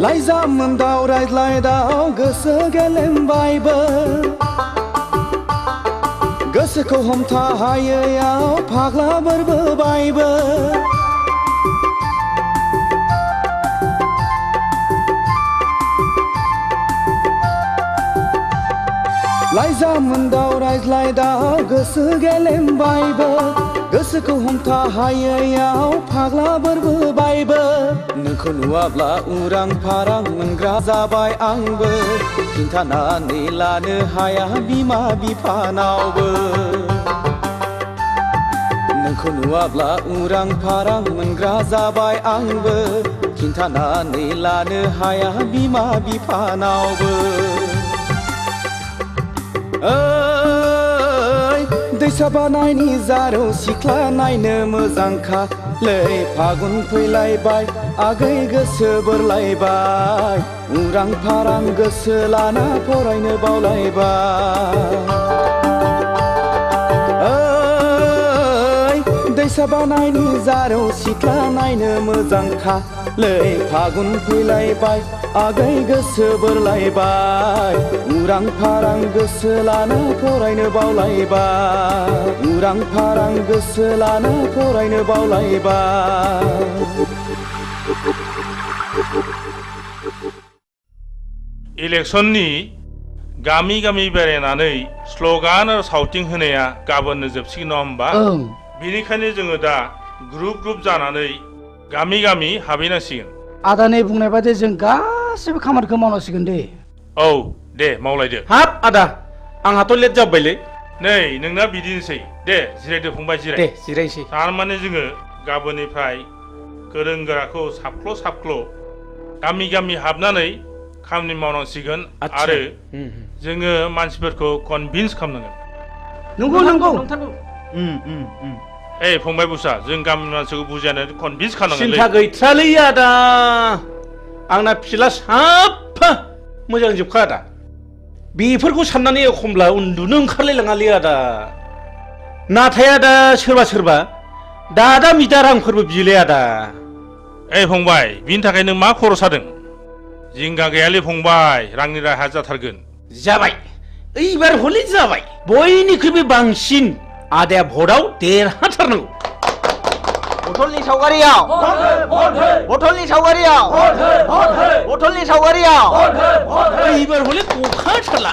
लाइजाम दाव रायज्लायदाव गोसो गेलेमबायबो गोसोखौ हमथा हायैयाव फाग्ला बोरबोबायबो लाइजाम दाव रायज्लायदाव गोसो गेलेमबायबो गोसोखौ हमथा हायैयाव फाग्ला बोरबोबायबो नोंखौ नुवाब्ला उरां फारां मोनग्रा जाबाय आंबो खिन्थानानै लानो हाया बिमा बिफानावबो नोंखौ नुवाब्ला उरां फारां मोनग्रा जाबाय आंबो खिन्थानानै लानो हाया बिमा बिफानावबो। दैसा बानायनि जारौ सिख्ला नायनो मोजांखालै फागुन फैलायबाय आगै गोसो बोरलायबाय उरां फारां गोसो लाना फरायनो बावलायबाय। दैसा बानायनि जारौ सिख्ला नायनो मोजांखा लै फागुन फैलायबाय आगै गोसो बोरलायबाय उरां फारां गोसो लाना फरायनो बावलायबाय उरां फारां गोसो लाना फरायनो बावलायबाय इलेक्सननि गामि गामि बेरायनानै स्लगान आरो सावथिं होनाया गाबोननो जोबसिगोन नङा होमबा बेनिखायनो जोङो दा ग्रुप ग्रुप जानानै गामि गामि हाबहैनांसिगोन आदानि बुंनाय बादि जों गासैबो खामानिखौ मावनांसिगोन दे औ दे मावलायदो हाब आदा आंहाथ' लेट जाबायलै नै नोंना बिदिनोसै दे जिरायदो फंबाय जिराय दे जिरायसै थारमाने जोङो गाबोननिफ्राय गोरों गोराखौ साफ्ल' साफ्ल' गामि गामि हाबनानै खामानि मावनांसिगोन आरो जोङो मानसिफोरखौ कनभिन्स खालामनांगोन नंगौ नंगौ ए फंबाय बुसा जों गामिनि मानसिखौ बुजायनानै कनभिन्स खालामनांगोन सिन्था गैथ्रालै आदा आंना फिला साफा मोजां जोबखा आदा बेफोरखौ साननानै एखमब्ला उन्दुनो ओंखारलायलाङालै आदा नाथाय आदा सोरबा सोरबा दादा मिदा रांफोरबो बियोलै आदा ए फंबाय बिनि थाखाय नों मा खर' सादों जिंगा गैयालै फंबाय रांनि राहा जाथारगोन जाबाय एबार हले जाबाय बयनिख्रुइबो बांसिन आदाया भटआव देरहाथारनांगौ बथलनि सावगारियाव बथलनि सावगारियाव बथलनि सावगारियाव एबार हले गखाथारला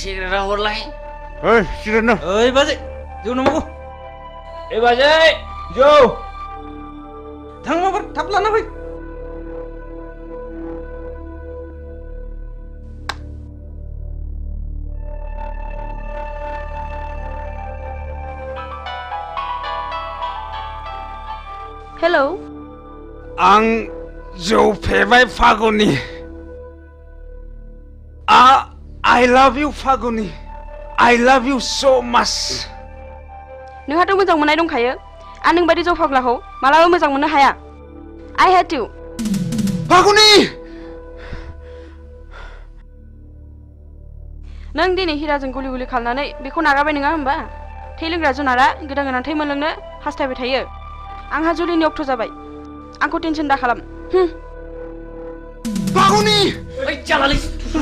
सिगारेट हरलाय सिगारेट ना ओइ बाजै जौ नांगौ ए बाजै जौ थां माबार थाब लाना फै हेलौ आं जौ फेबाय Phaguni I love you Phaguni I love you so much नोंहाथ' मोजां मोननाय दंखायो आं नोंबायदि जौ फाग्लाखौ मालाबा मोजां मोननो हाया I hate you फागुनि नों दिनै हिराजों गुलि गुलि खालामनानै बेखौ नागारबाय नङा होमबा थै लोंग्रा जुनारा गोदान गोदान थै मोनलोंनो हास्थायबाय थायो आंहा जुलिनि अक्ट' जाबाय आंखौ टेनसन दा खालाम फागुनि ओइ जालालै हाब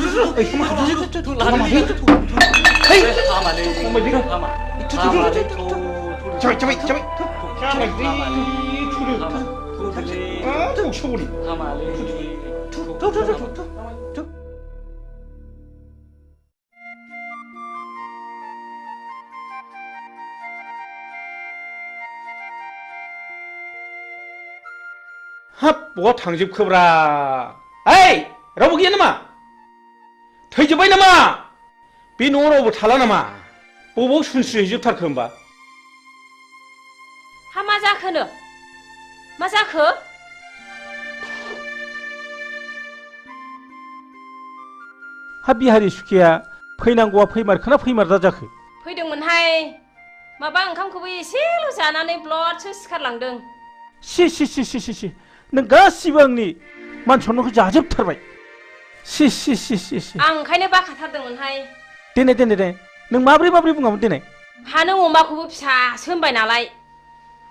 बहा थांजोबखोब्रा ओइ रावबो गैया नामा थैजोब्बाय नामा बे न'आव रावबो थाला नामा बबाव सुनस्रिहैजोबथारखो होमबा हा मा जाखोनो मा जाखो हा बिहारि सुखिया फैनांगौआ फैमारखोना फैमारदा जाखो फैदोंमोनहाय माबा ओंखामखौबो एसेल' जानानै ब्लडसो सिखारलांदों सि नों गासिबो आंनि मान सन्मानखौ जाजोबथारबाय सि आं ओंखायनो बाखाथारदोंमोनहाय देनाय नों माब्रै बुङामोन देनाय हा नों अमाखौबो फिसासो होनबाय नालाय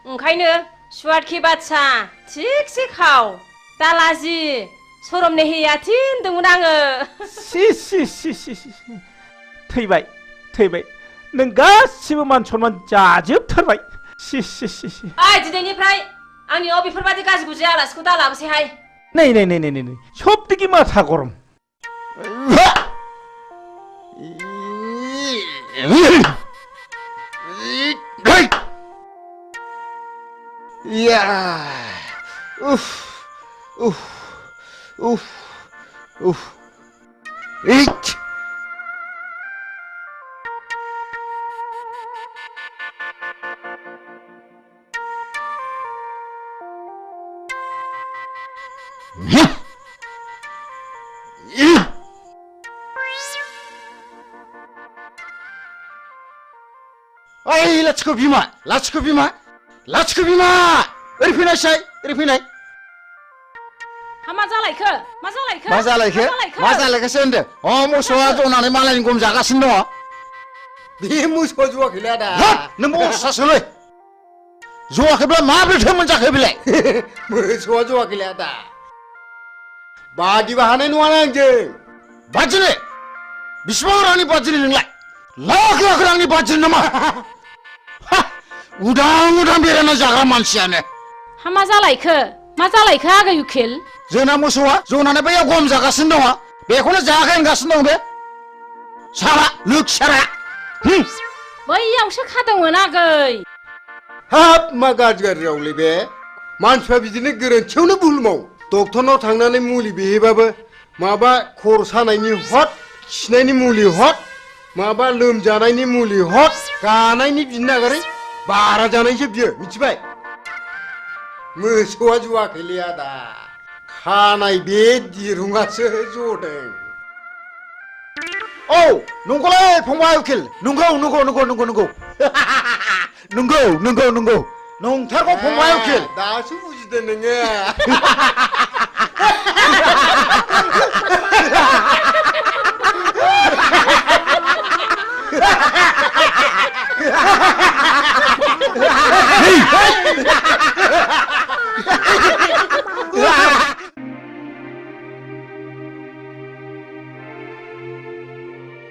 ओंखायनो सुवादखि बादसा थिगसे खाव दालाजि सरमने हैयाथि होनदोंमोन आङो सि थैबाय नों गासिबो मान सन्मान जाजोबथारबाय सि ओइ दिनैनिफ्राय आंनियाव बेफोरबादि गाज्रि गुज्रि आलासिखौ दा लाबोसैहाय नै सब दिगि माथा गरम ओइ लाथिख' बिमा लाथिख' बिमा लाथिख' बिमा ओरै फैनायसाय ओरै फैनाय हा मा जालायखो मा जालायखो मा जालायखोसो होनदों अ मोसौआ जनानै मालायनि गम जागासिनो दङ बे मोसौआ जवाखैलै आदा नों बसासोलै जवाखैब्ला माब्रैथो मोनजाखो बेलाय मोसौआ जवाखैलै आदा बादिबा हानाय नङा आंजों बादिनो बिसिबां रांनि बादिनो नोंलाय लाख लाख रांनि बादिनो नामा उदां उदां बेरायना जाग्रा मानसियानो हा मा जालायखो आगै उखिल जोंना मोसौआ जनानै बैयाव गम जागासिनो दङ बेखौनो जायाखै होनगासिनो दं बे सारा लोखसारा बैयावसो खादोंमोन आगै हाब मा गाज्रि बे मानसिफ्रा बिदिनो गोरोन्थियावनो भुल मावो डक्टरनाव थांनानै मुलि बिहैबाबो माबा खर' सानायनि हट खिनायनि मुलि हट माबा लोमजानायनि मुलि हट गानायनि बिनो नागारै बारा जानायसो बियो मिथिबाय मोसौआ जवाखैलै आदा खानाय बे दिरुङासो जदों औ नंगौलै फंबाय उकिल नंगौ नंगौ नंगौ नंगौ नंगौ नंगौ नंगौ नंगौ नंथारगौ फंबाय उकिल दासो बुजिदों नोङो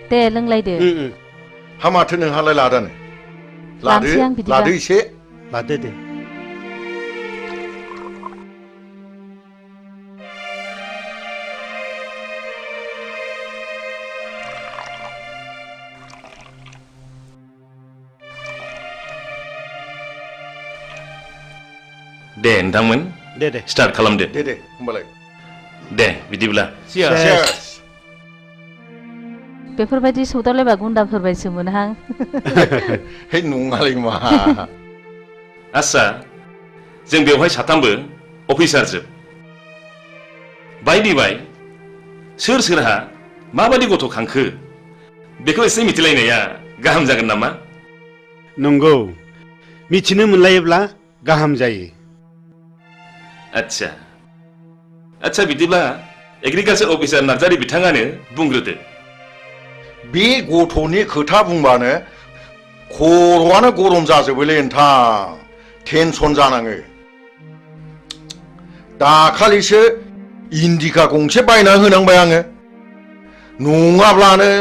दे लोंलायदो हा माथो नोंहालाय लादानो लानोसै आं बिदिबा लादो एसे लादो दे दे नोंथांमोन दे दे स्टार्ट खालामदो दे होमबालाय दे बिदिब्ला Cheers. बेफोरबायदि सौदावलायबा गुन्दाफोर बायदिसो मोनहां हे नङालै मा आस्सा जों बेवहाय साथामबो अफिसार जोब बाय सोर सोरहा माबायदि गथ' खांखो बेखौ एसे मिथिलायनाया गाहाम जागोन नामा नंगौ मिथिनो मोनलायोब्ला गाहाम जायो आच्छा बिदिब्ला एग्रिकालचार अफिसार नार्जारि बिथाङानो बुंग्रोदो बे गथ'नि खोथा बुंबानो खर'आनो गरम जाजोबोलै नोंथां टेनसन जानाङो दाखालिसो इन्डिका गंसे बायना होनांबाय आङो नङाब्लानो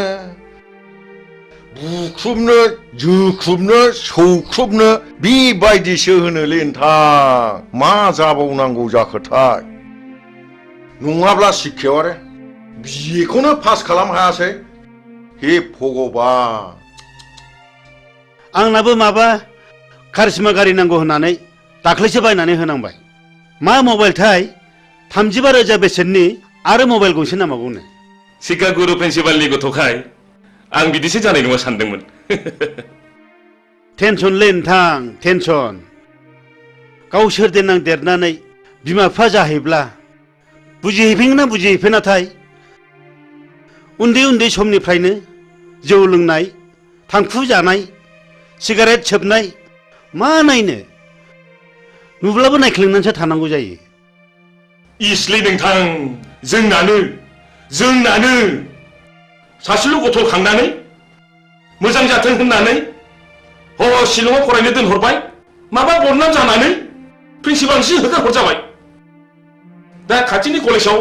बुख्रुबनो जोख्रुबनो सौख्रुबनो बेबायदिसो होनोलै नोंथां मा जाबावनांगौ जाखोथाय नङाब्ला शिक्षायाव आरो बिखौनो पास खालामनो हायासै हे भगबान आंनाबो माबा कारिश्मा गारि नांगौ होननानै दाख्लैसो बायनानै होनांबाय मा मबाइलथाय 35,000 बेसेननि आरो मबाइल गंसे नांबावगौनो शिक्षा गुरु प्रिन्सिपालनि गथ'खाय आं बिदिसो जानाय नङा सानदोंमोन टेनसनलै नोंथां टेनसन गावसोर देनां देरनानै बिमा बिफा जाहैब्ला बुजिहैफिनगोन ना बुजिहैफिनाथाय उन्दै उन्दै समनिफ्रायनो जौ लोंनाय थांखु जानाय सिगारेट सोबनाय मा नायनो नुब्लाबो नायख्लेंनानैसो थानांगौ जायो इसलै नोंथां जोंनानो सासेल' गथ' खांनानै मोजां जाथों होननानै शिलंआव फरायनो दोनहरबाय माबा बदनाम जानानै प्रिन्सिपालसो होखार हरजाबाय दा खाथिनि कलेजाव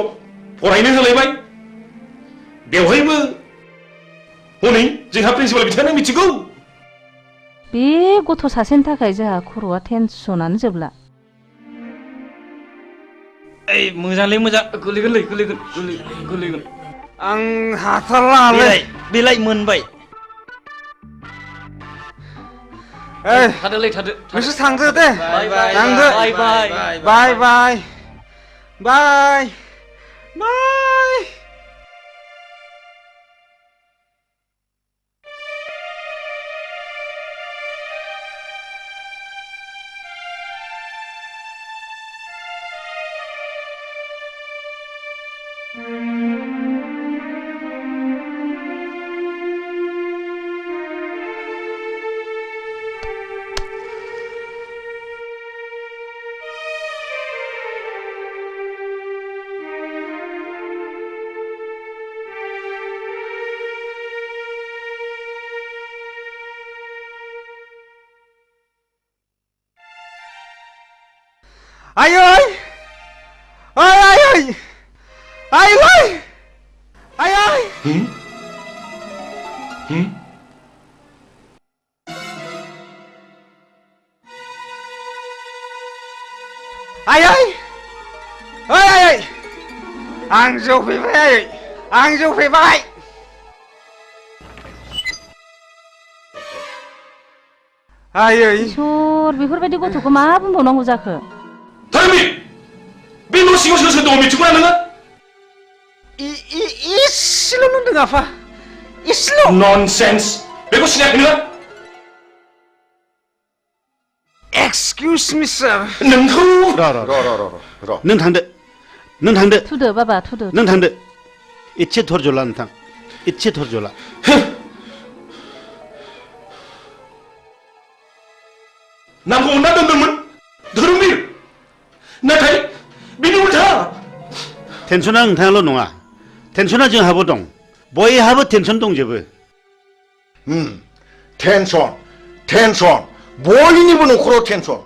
फरायनो होलायबाय बेवहायबो हनै जोंहा प्रिन्सिपाल बिथाङानो मिथिगौ बे गथ' सासेनि थाखाय जोंहा खर'आ टेनसनानो जोबला ओइ मोजांलै मोजां गोलैगोन आं हाथारलालै बेलाय मोनबाय थादोलै नोंसोर थांदो दे थांदो बाय Ai ơi! Ơi ai ơi! Ai ơi! Ai ơi! Ai ơi! Ơi ai ơi! Ang jauh pergi! Ang jauh pergi! Ai ơi! Sur, बेफोरबायदि गथ'खौ मा बुंबावनांगौ जाखो? 다름이 बे न' सिङाव सोर सोर दङ मिथिगौना नोङो? इसेल' नुदों आफा इसेल'। ननसेन्स बेखौ सिनायाखै नोङो? Excuse me sir। नोंखौ र' नों थांदो थुदो बाबा थुदो नों थांदो इसे धर्ज ला नोंथां इसे धर्ज ला नामखौ मोनना दोनदोंमोन धोरोमबीर नाथाय बिनि उल्था टेनसना नोंथाङाल' नङा टेनसना जोंहाबो दं बयहाबो टेनसन दंजोबो टेनसन बयनिबो न'खराव टेनसन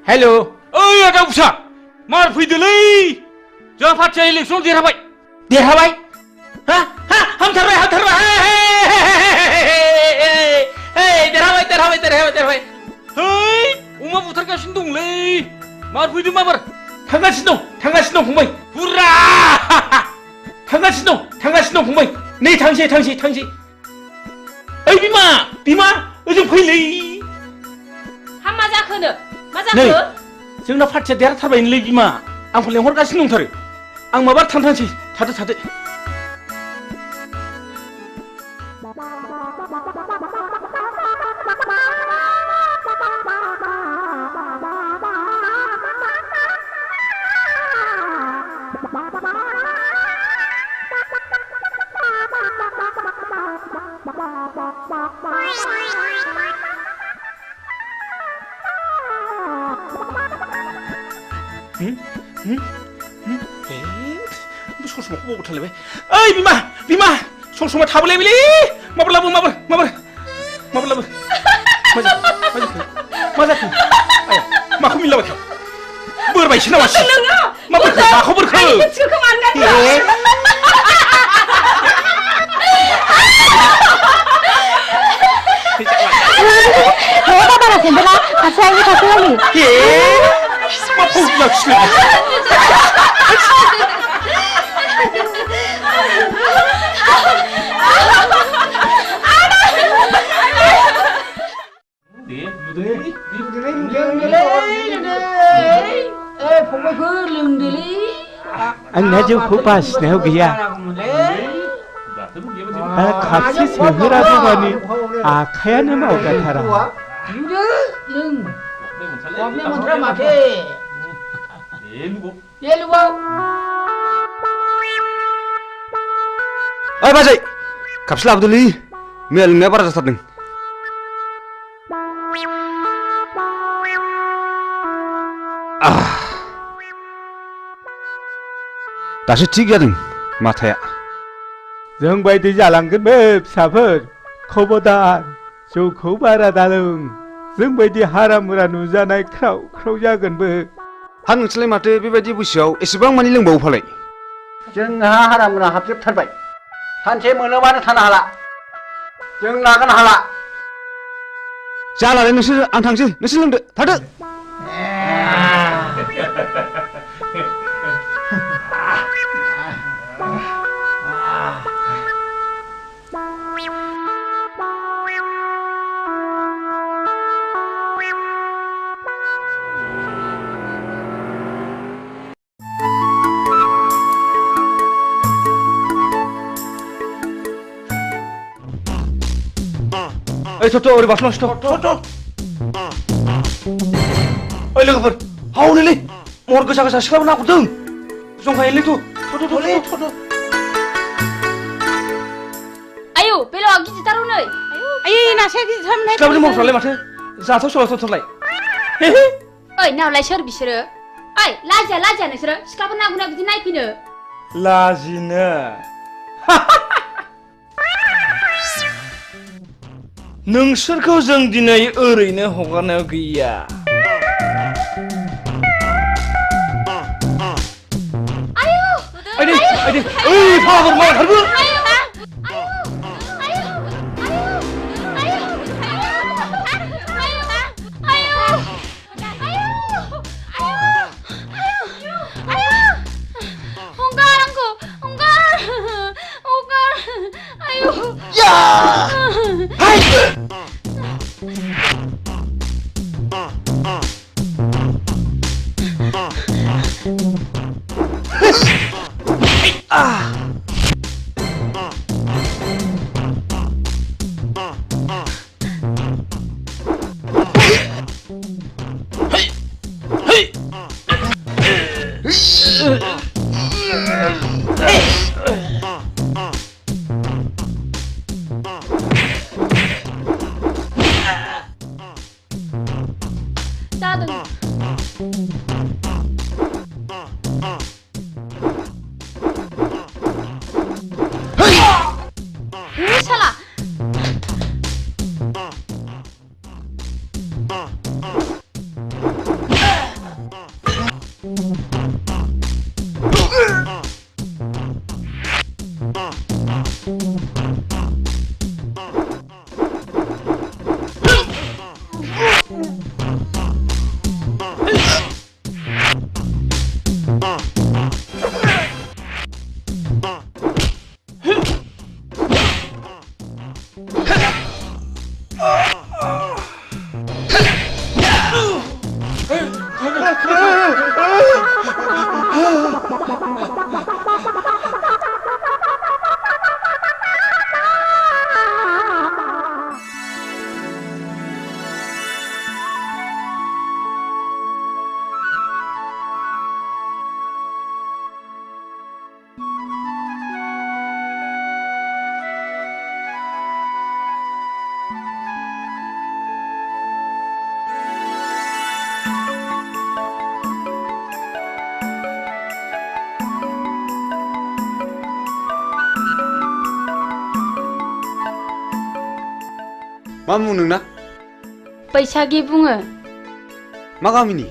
हेलो ओइ आदा उसा मार फैदोलै जोंहा पार्टिया इलेक्सन देरहाबाय हा हामथारबाय देरहाबाय है अमा बुथारगासिनो दंलै मार फैदों माबार थांगासिनो दं फंबाय हुर्रा थांगासिनो दं फंबाय नै थांसै ओइ बिमा ओजों फैलै हा मा जाखोनो नै जोंना पार्टिया देरहाथारबायलै बिमा आंखौ लेंहरगासिनो दंथारो आं माबा थांसै थादो ससमाखौ बावगारथारलायबाय ओइ बिमा ससमा थाबोलायबायलै माबार लाबो मा जाखो आया माखौ मिलाबाय बोरबायसो नामा माखौ बोरखो बारा सेन्देला खासे आंनि मा फावसो लाखिनो आंना जौखौ बासिनायाव गैया खापसे सोहोराबो मानि आखायानो मावगाथारा ओइ बाजै खापसे लाबोदोलै मैया लोंनाया बारा जाथारदों दासो थिग जादों माथाया जों बायदि जालांगोन बे फिसाफोर खबरदार जौखौ बारा दालों जों बायदि हारा-मुरा नुजानाय ख्राव जागोनबो हा नोंसोरलाय माथो बेबायदि बैसोआव एसेबां मानि लोंबावो फालाय जोंहा हारा-मुरा हाबजोबथारबाय सानसे मोनोबानो थानो हाला जों नागारनो हाला जालालै नोंसोर आं थांसै नोंसोर लोंदो थादो ओइ थ' ओरै बारस'नांसै थ'। ओइ लोगोफोर हावनोलै महर गोसा गोसा सिख्लाबो नाहरदों जंखायोलै थ'। आयौ बेलावा गिदिरथार हनै आयै नासाया गिदिरथारमोनहाय सिख्लाफोरनि महरफ्रालाय माथो जाथाव सलाथावथारलाय ओइ नावलाय सोर बिसोरो ओइ लाजिया नोंसोरो सिख्लाफोर ना गुना बिदि नायफैनो लाजिनो नोंसोरखौ जों दिनै ओरैनो हगारनायाव गैया आइदे ओइ फाग्ला मा ओंखारबो मा मुं नोंना? बैसागि बुङो। मा गामिनि?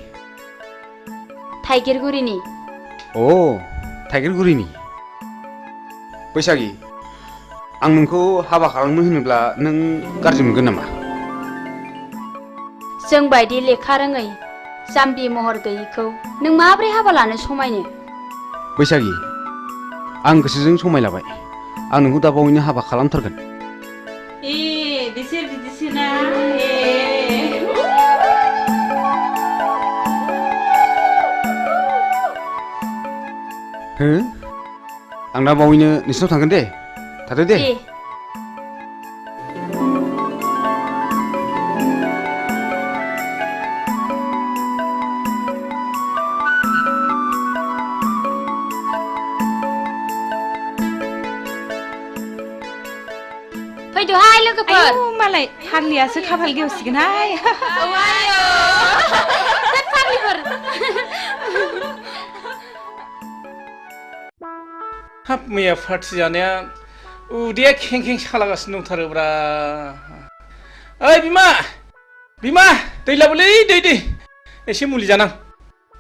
थाइगिरगुरिनि। अ थाइगिरगुरिनि। बैसागि आं नोंखौ हाबा खालामनो होनोब्ला नों गाज्रि मोनगोन नामा? जों बायदि लेखा रोङै जाम्बि महर गैयैखौ नों माब्रै हाबा लानो समायनो? बैसागि आं गोसोजों समायलाबाय आं नोंखौ दा बावैनो हाबा खालामथारगोन। बिसोर बिदिसोना हो आं दा बावैनो नोंसिनाव थांगोन दे थादो दे। फैदोहाय लोगोफोर मालाय फाग्लियासो खाफाल गेवसिगोनहाय फाग्लिफोर हाब मैया पार्टि जानाया उदैया खें सालागासिनो दंथारोब्रा। ओइ बिमा दै लाबोलै दै एसे मुलि जानां।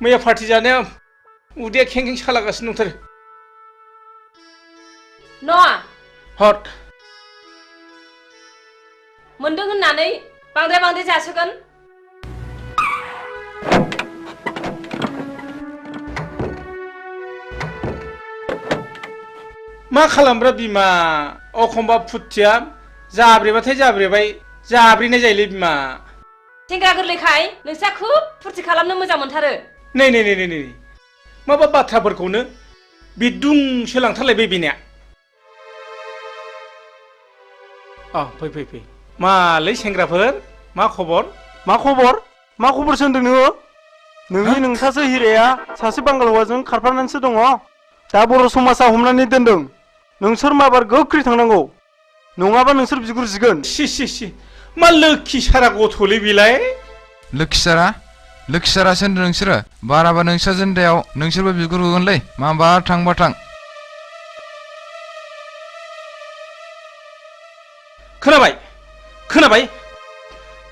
मैया पार्टि जानाया उदैया खें सालागासिनो दंथारो। न'आ हट मोनदों होननानै बांद्राय जासोगोन। मा खालामब्रा बिमा अखमबा फुथिया जाब्रेबाथाय जाब्रेबाय जाब्रेनाय जायोलै बिमा। सेंग्रा गोरलैखाय नोंस्रा खुब फुरथि खालामनो मोजां मोनथारो। नै माबा बाथ्राफोरखौनो बिदुंसो लांथारलायबाय बेनिया। फै मालै सेंग्राफोर मा खबर? मा खबरसो होनदों नोङो? नोंनि नोंसासो हिराया सासे बांगाल हौवाजों खारफानानैसो दङ। दा बर' समाजा हमनानै दोनदों। नोंसोर माबार गोख्रै थांनांगौ। नङाबा नोंसोर बिगुर जिगोन। सि मा लोखि सारा गथ'लै बेलाय? लोखि सारासो होनदों नोंसोरो? बाराबा नोंस्रा जेन्दायाव नोंसोरबो बिगुर गुगोनलै। माबा थांबा थां। खोनाबाय?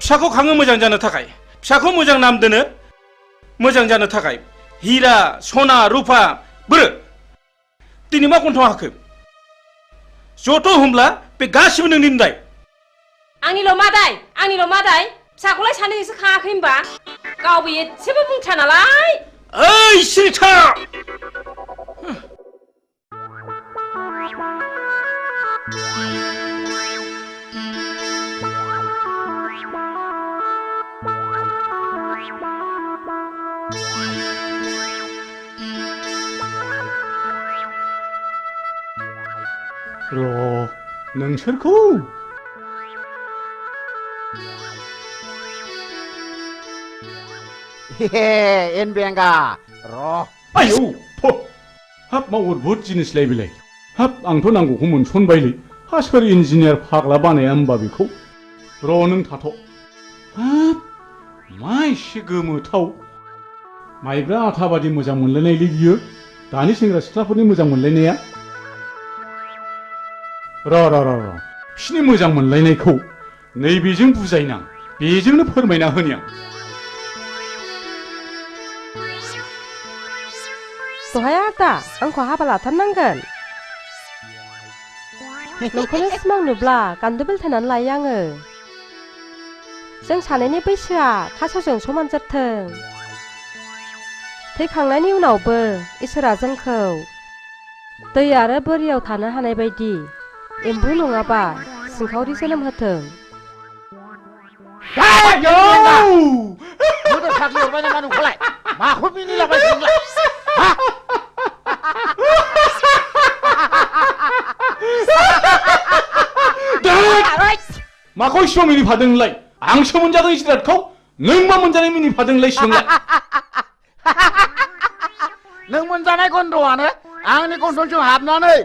फिसाखौ खाङो मोजां जानो थाखाय, फिसाखौ मोजां नाम दोनो मोजां जानो थाखाय। हिरा, सना, रुफा बोरो दिनै मा गन्थं हाखो? जथ' होमब्ला बे गासिबो नोंनि दाय। आंनिल' मा दाय? फिसाखौलाय सानैजोंसो खाङाखै होनबा? गावबो एसेबो बुंथ्रा नालाय। ओइ सिरिथा! नोंसोरखौ एन बेंगा आयौ हाब मा अद्भुत जिनिसलाय बेलाय। हाब आंथ' नांगौखौ मोनसनबायलै। हा सोर इन्जिनियार फाग्ला बानाया होमबा बेखौ? नों थाथ'। हाब मा एसे गोमोथाव। माइब्रा आथा बादि मोजां मोनलायनायलै बियो। दानि सेंग्रा सिख्लाफोरनि मोजां मोनलायनाया। बिसिनि मोजां मोनलायनायखौ नैबेजों बुजायनां, बेजोंनो फोरमायना होनि आं। दहाय आदा आंखौ हाबा लाथारनांगोन। नोंखौनो सिमां नुब्ला गान्दु बेलथायनानै लायो आङो। जों सानैनि बैसोआ थास'जों समान जाथों। थैखांनायनि उनावबो इसोरा जोंखौ दै आरो बोरियाव थानो हानाय बायदि एम्बु नङाबा सिंखावरि जोनोम होथों। मोदोम साग्लिहरबाय नामा नोंखौलाय? माखौ मिनिलाबाय नोंलाय? माखौ इसिबां मिनिफादों नोंलाय? आंसो मोनजादों जिरादखौ। नों मा मोनजानाय मिनिफादों सिगांलाय? नों मोनजानाय गन्धआनो आंनि गन्थंजों हाबनानै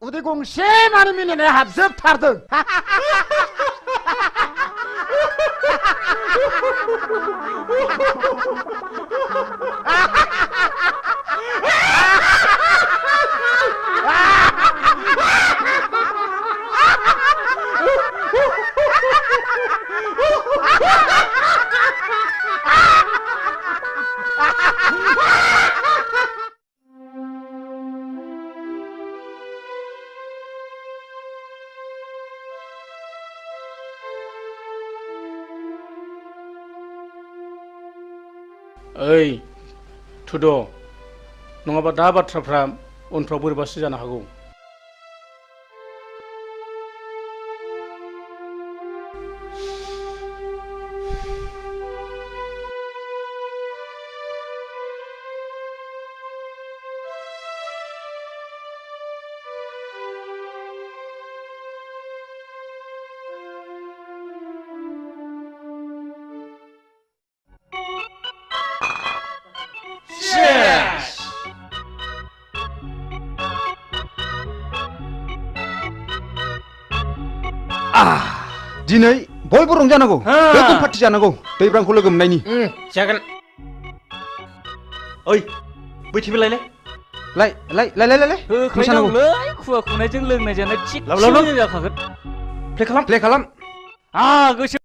उदै गंसे मानि मिनिनाया हाबजोबथारदों। ओइ थुद' नङाबा दा बाथ्राफ्रा उनफ्राव बोरैबासो जानो हागौ। दिनै बयबो रंजानांगौ। गोगोम पार्टि जानांगौ दैब्रांखौ लोगो मोननायनि। जागोन। ओइ बैथिबो लायलाय। होख्लायनांगौलै खुवा खुनायजों लोंनायजोंनो थिग जाखागोन। प्ले खालाम। गोसो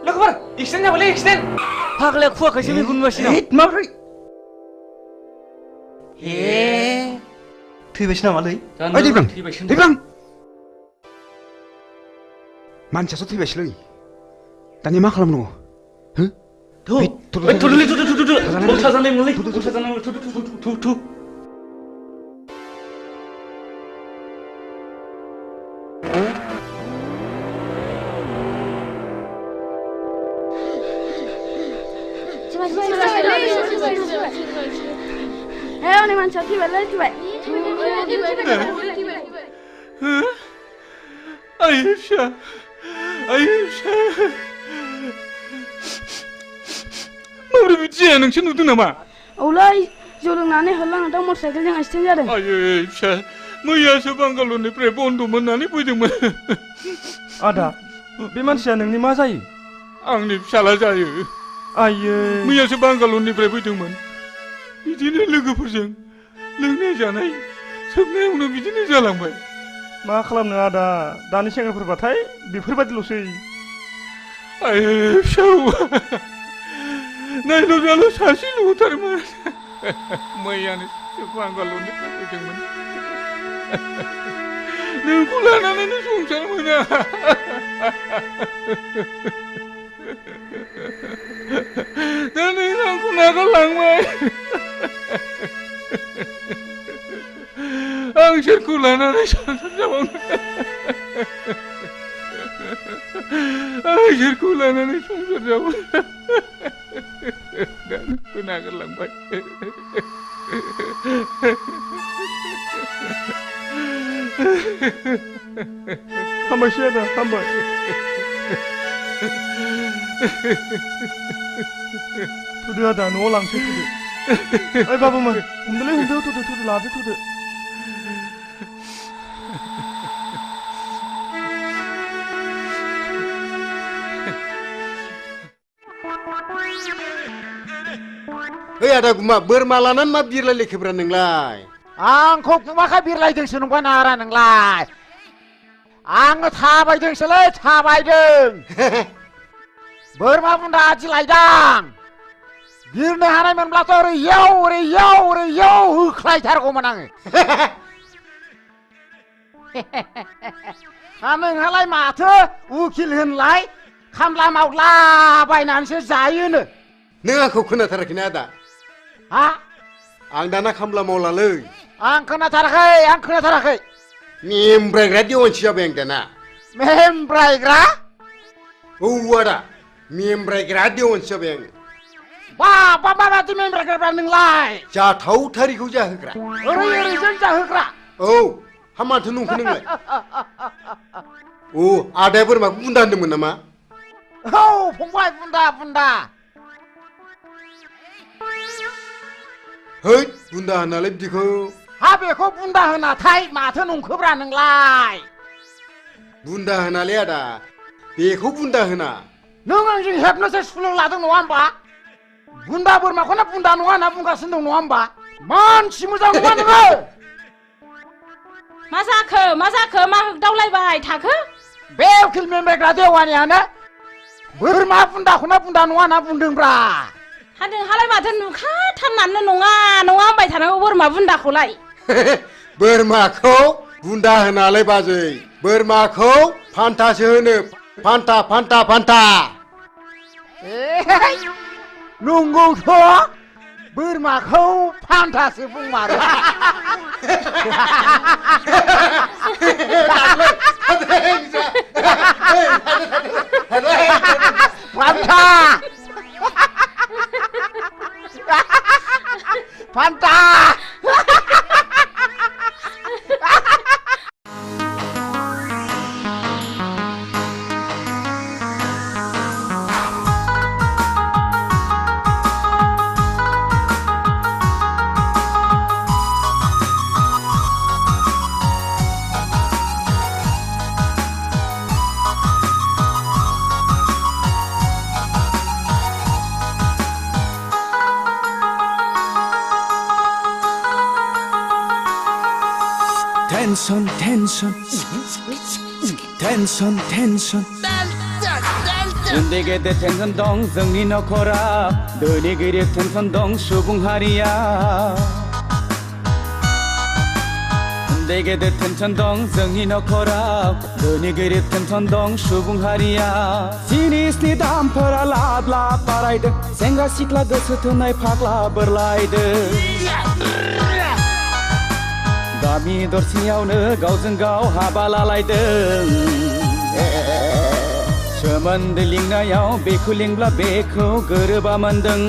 लोगोफोर एक्सिडेन्ट जाबायलै एक्सिडेन्ट फाग्लाया खुवाखैसो बेखौ नुगासिनो माब्रै ए थैबायसो नामालै थैबाय मानसियासो थैबायसोलै दानिया मा खालामनांगौ Hei, man chat tiba. Ayşe. Mabrı bütçeye nöngşen नुदों नामा? Olay, जलोंनानै होलांना मटरसाइकेलजों एक्सिडेन्ट जादों। Ayşe, मैयासो बांगालरनिफ्राय बन्द मोननानै फैदोंमोन। आदा, बे मानसिया नोंनि मा जायो? आंनि फिसाला जायो। आयै। मैयासो बांगालरनिफ्राय फैदोंमोन। बिदिनो लोगोफोरजों लोंनाय जानाय सोबनायावनो बिदिनो जालांबाय। मा खालामनो आदा, दानि सेंग्राफोरबाथाय बेफोरबायदिल'सै। आयै फिसौ, नायल' जाल' सासेल'थारमोन। मैयानो बांगालरनिफ्राय फैदोंमोन। नोंखौ लानानैनो संसार मोना। दा नों आंखौ नागारलांबाय। आं सोरखौ लानानै संसार जाबावनो? आं सोरखौ लानानै संसार जाबावनो? दा नोंखौ नागारलांबाय। हामबायसै आदा, हामबाय। थुदो आदा, न'आव लांसै थुदो। ओइ बाबुमोन, हमदोलै हमदो, थुदो लादो थुदो। ओइ आदा गुमा, बोरमा लानानै मा बिरलायलायखोब्रा नोंलाय? आंखौ गुमाखा बिरलायदोंसो नंगौ नारा नोंलाय? आङो थाबायदोंसोलै थाबायदों। बोरमा बुन्दा आदि लायदां। बिरनो हानायमोनब्लाथ' ओरैयाव होख्लायथारगौमोन आङो। नोंहालाय माथो उकिल होनलाय खामला मावला बायनानैसो जायोनो। नों आंखौ खोनाथाराखैना आदा? हा? आं दाना खामला मावलालै। आं खोनाथाराखै। मेमब्रायग्रा देवानसि जाबाय आं दाना। मेमब्रायग्रा? औ आदा, मेमब्रायग्रा देवानसि जाबाय आङो। माबादि मेमब्रायग्रा नोंलाय? जाथावथारिखौ जाहोग्रा। ओरैजों जाहोग्रा? औ, हा माथो नंखो नोंलाय? औ, आदाया बोरमाखौ बुन्दा होनदोंमोन नामा? औ फंबाय, बुन्दा। है, बुन्दा होनालै बिदिखौ। हा बेखौ बुन्दा होनाथाय माथो नंखोब्रा नोंलाय? बुन्दा होनालै आदा, बेखौ बुन्दा होना। नों आंजों हेबनोसो सुलुं लादों नङा होमबा? बुन्दा बोरमाखौनो बुन्दा नङा होनना बुंगासिनो दं नङा होमबा? मानसि मोजां नङा नोङो। मा जाखो मा होगदावलायबाय थाखो? बे उकिल मेमब्रायग्रा देवानियानो बोरमा बुन्दाखौनो बुन्दा नङा होनना बुंदोंब्रा। हा नोंहालाय माथो नुखाथारनानै नङा होनबाय थानांगौ बोरमा बुन्दाखौलाय? बोरमाखौ बुन्दा होनालै बाजै, बोरमाखौ फान्थासो होनो। फान्था। नंगौथ', बोरमाखौ फान्थासो बुंमारो। फान्था। 텐션 텐션 텐션 텐션 은대게 대 텐션 동 정리 넣거라 너네 그리 텐션 동 수긍하리야 은대게 대 텐션 동 정리 넣거라 너네 그리 텐션 동 수긍하리야 지니스니 담퍼라 라블라 빠라이드 생각 시클라 거스트나이 파글라 버라이드 गामि दरसेयावनो गावजों गाव हाबा लालायदों सोमोन्दो लिंनायाव बेखौ लिंब्ला बेखौ गोरोबा मोनदों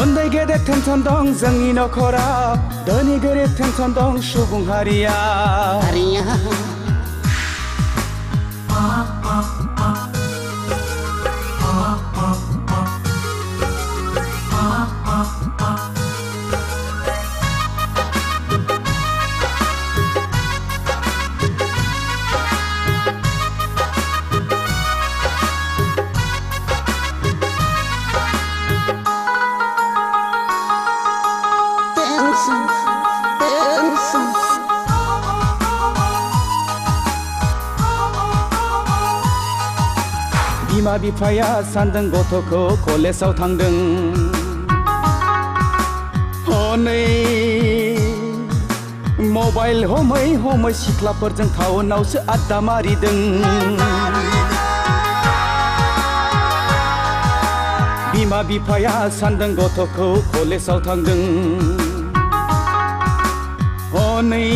उन्दै गेदेर टेनसन दं जोंनि नखराव धोनि गोरिब टेनसन दं सुबुं हारिया बिमा बिफाया सानदों गथ'खौ कलेजाव थांदों हनै मबाइल हमै हमै सिख्लाफोरजों टाउनावसो आड्डा मारिदों बिमा बिफाया सानदों गथ'खौ कलेजाव थांदों हनै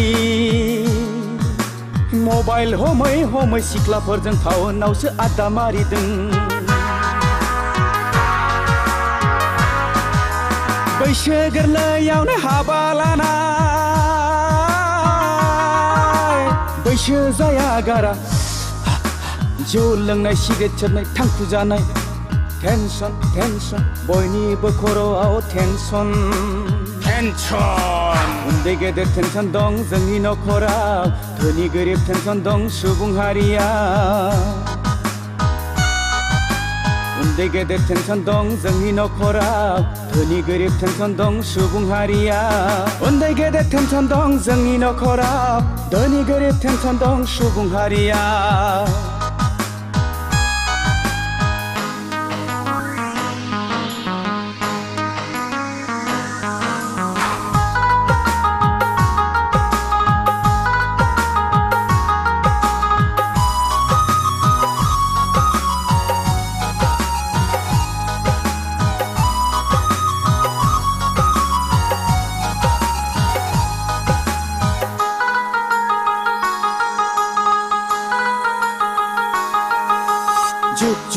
मबाइल हमै हमै सिख्लाफोरजों टाउनावसो आड्डा मारिदों बैसो गोरलैयावनो हाबा लानाय बैसो जाया गारा जौ लोंनाय सिगारेट सोबनाय थांखु जानाय टेनसन टेनसन बयनिबो खर'आव टेनसन उन्दै गेदेर टेनसन दं जोंनि नखराव धोनि गोरिब टेनसन दं सुबुं हारिया उन्दै गेदेर टेनसन दं जोंनि नखराव धोनि गोरिब टेनसन दं सुबुं हारिया उन्दै गेदेर टेनसन दं जोंनि नखराव धोनि गोरिब टेनसन दं सुबुं हारिया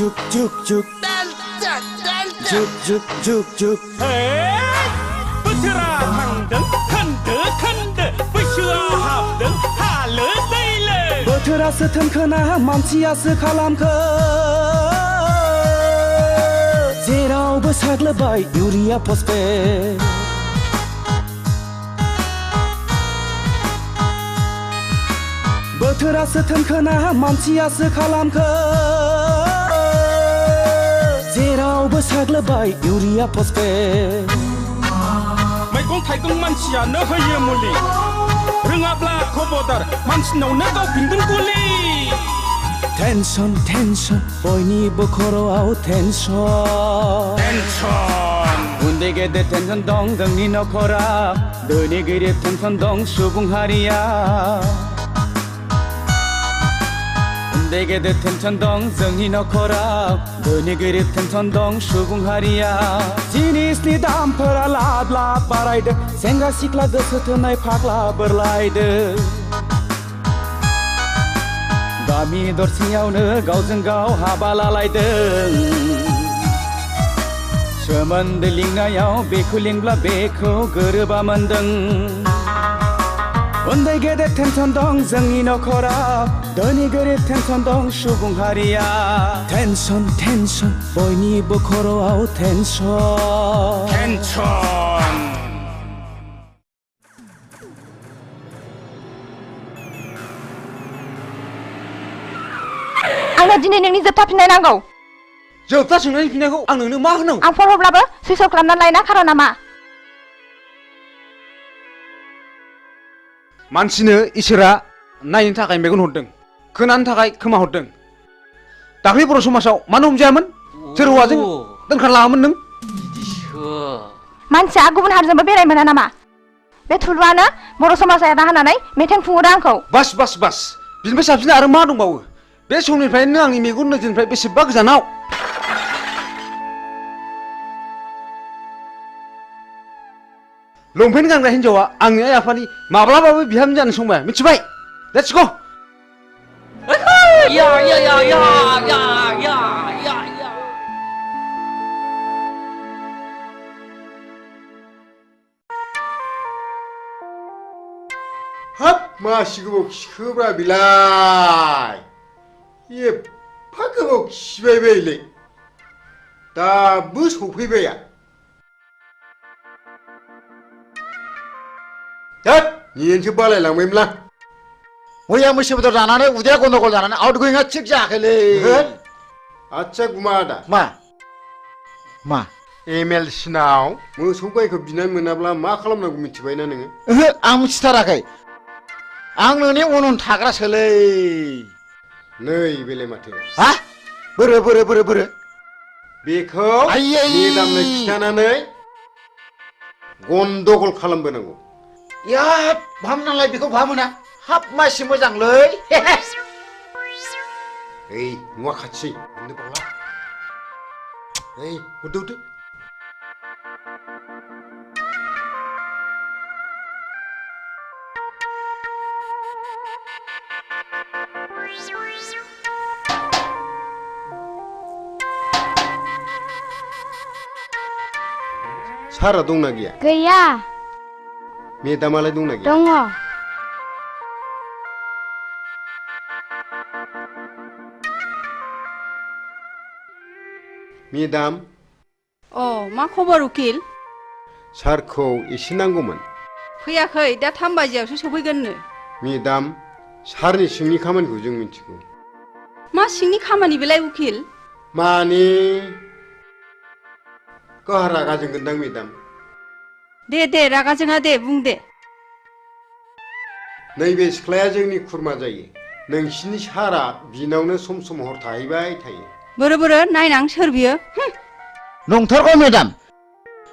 juk juk juk juk juk juk juk बोथोरा थांदों खोन्दो खोन्दो बैसोआ हाबदों हालो दैलो बोथोरासो थोनखोना मानसियासो खालामखो जेरावबो साग्लोबबाय इउरिया फस्फेट बोथोरासो थोनखोना मानसियासो खालामखो जेरावबो साग्लोबबाय इउरिया फस्फेट मैगं थाइगं मानसियानो होयो मुलि रोङाब्ला खबरदार मानसिनावनो गावफिनगोन गुलि टेनसन टेनसन बयनिबो खर'आव टेनसन टेनसन उन्दै गेदेर टेनसन दं जोंनि नखराव धोनि गोरिब टेनसन दं सुबुं हारिया उन्दै गेदेर टेनसन दं जोंनि नखराव धोनि गोरिब टेनसन दं सुबुं हारिया जिनिसनि दामफोरा लाब लाब बारायदों सेंग्रा सिख्ला गोसो थोनाय फाग्ला बोरलायदों गामि दरसेयावनो गावजों गाव हाबा लालायदों सोमोन्दो लिंनायाव बेखौ लिंब्ला बेखौ गोरोबा मोनदों उन्दै गेदेर टेनसन दं जोंनि नखराव धोनि गोरिब टेनसन दं सुबुं हारिया टेनसन टेनसन बयनिबो खर'आव टेनसन टेनसन आंनो दिनै नोंनि जोबथा फिननाय नांगौ जोबथा सोंनायनि फिननायखौ आं नोंनो मा होनांगौ आं फन हरब्लाबो सुइच अफ खालामनानै लायना खार'ना मा मानसिनो इसोरा नायनो थाखाय मेगन हरदों खोनानो थाखाय खोमा हरदों दाख्लै बर' समाजाव मानो हमजायामोन सोर हौवाजों दोनखारलाङामोन नों मानसिया गुबुन हारिजोंबो बेराय मोना नामा बे थुलुआनो बर' समाजा एना होनानै मेथाइ खुङोदा आंखौ बास बास बास बिनिफ्राय साबसिन आरो मा दंबावो बे समनिफ्रायनो आंनि मेगन नोजोरनिफ्राय बेसेबा गोजानाव लंपेन्ट गानग्रा हिन्जावा आंनि आइ आफानि माब्लाबाबो बिहामजो जानो संबाय मिथिबाय लेट्स गो या या या या या या या या हाब मासि गोबाव खिखोब्रा बिलाय एफा गोबाव खिबाय बायलै दाबो सफैबाया हाब नियेनसो बालायलांबायमोनलां मैया मैसो बेदर जानानै उदैया गन्दगल जानानै आउट गोयिंआ थिग जायाखैलै आच्छा गुमा आदा मा MLC नाव मोसौ गायखौ बिनानै मोनाब्ला मा खालामनांगौ मिथिबायना नोङो ओहो आं मिथिथाराखै आं नोंनि उन उन थाग्रासोलै नै बेलाय माथो हा बोरो बेखौ मेदामनो खिथानानै गन्दगल खालामबोनांगौ या भामनालाय बेखौ भामोना हाब मासि मोजांलै ओइ नुवा खाथि होननो बावला ओइ हरदो सारा दंना गैया गैया मेदामालाय दंना गैया दङ मेदाम मा खबर उकिल सारखौ एसे नांगौमोन फैयाखै दा 3 बाजियावसो सफैगोननो मेदाम सारनि सिंनि खामानिखौ जों मिथिगौ मा सिंनि खामानि बेलाय उकिल माने गावहा रागा जोंगोनदां मेदाम दे रागा जोङा दे बुं दे नैबे सिख्लाया जोंनि खुरमा जायो नोंसिनि सारा बिनावनो सम सम हर थाहैबाय थायो बोरो नायनां सोर बियो नंथारगौ मेदाम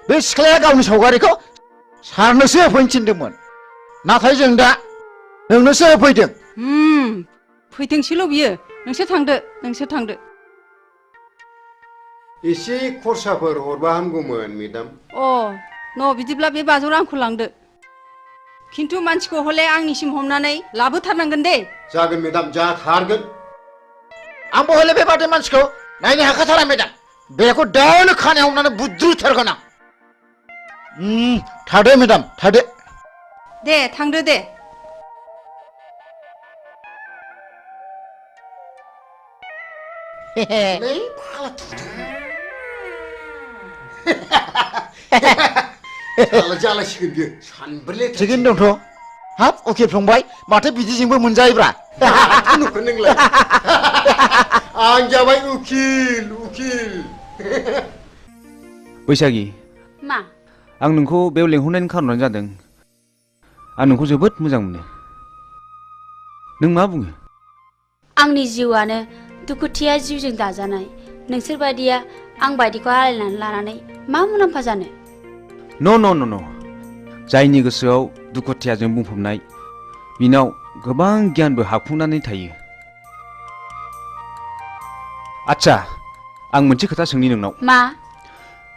बे सिख्लाया गावनि सावगारिखौ सारनोसो होफैनो थिनदोंमोन नाथाय जों दा नोंनोसो होफैदों फैथोंसैल' बियो नोंसोर थांदो एसे खरसाफोर हरबा हामगौमोन मेदाम बिदिब्ला बे 500 रांखौ लांदो खिन्थु मानसिखौ हले आंनिसिम हमनानै लाबोथारनांगोन दे जागोन मेदाम जाथारगोन आंबो हले बेबादि मानसिखौ नायनो हाखाथारा मेदाम बेखौ दानो खानायाव हमनानै बुद्रुथारगोन आं थादो मेदाम थादो दे थांदो दे जालायसिगोन बियो सानब्रै थिगैनो दंथ' हाब उकिल फंबाय माथो बिदिजोंबो मोनजायोब्रा नुखो नोंलाय आं जाबाय उकिल बैसागि मा आं नोंखौ बेयाव लेंहरनायनि खारनानो जादों आं नोंखौ जोबोद मोजां मोनो नों मा बुङो आंनि जिउआनो दुखुथिया जिउजों दाजानाय नोंसोर बायदिया आं बायदिखौ आलायनानै लानानै मा मुलाम्फा जानो न' जायनि गोसोआव दुखुथियाजों बुंफबनाय बिनाव गोबां गियानबो हाबफुंनानै थायो आच्छा आं मोनसे खोथा सोंनि नोंनाव मा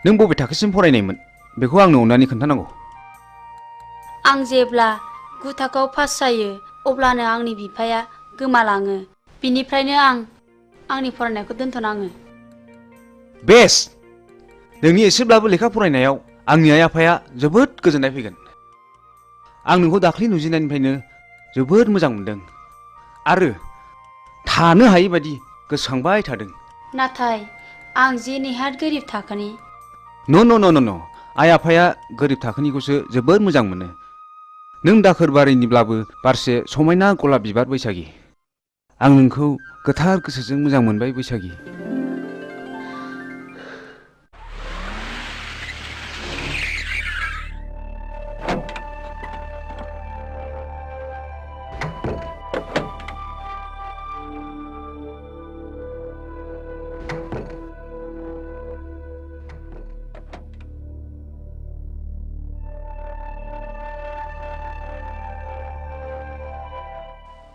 नों बबे थाखोसिम फरायनायमोन बेखौ आंनो अननानै खोन्थानांगौ आं जेब्ला 9 थाखोआव पास जायो अब्लानो आंनि बिफाया गोमालाङो बिनिफ्रायनो आं आंनि फरायनायखौ दोनथ'नाङो बेस नोंनि एसेब्लाबो लेखा फरायनायाव आंनि आइ आफाया जोबोद गोजोननाय फैगोन आं नोंखौ दाख्लै नुजेननायनिफ्रायनो जोबोद मोजां मोनदों आरो थानो हायै बायदि गोसोखांबाय थादों नाथाय आं जे नेहाद गोरिब थाखोनि न' आइ आफाया गोरिब थाखोनिखौसो जोबोद मोजां मोनो नों दाखोर बारिनिब्लाबो बारसे समायना गलाब बिबार बैसागि आं नोंखौ गोथार गोसोजों मोजां मोनबाय बैसागि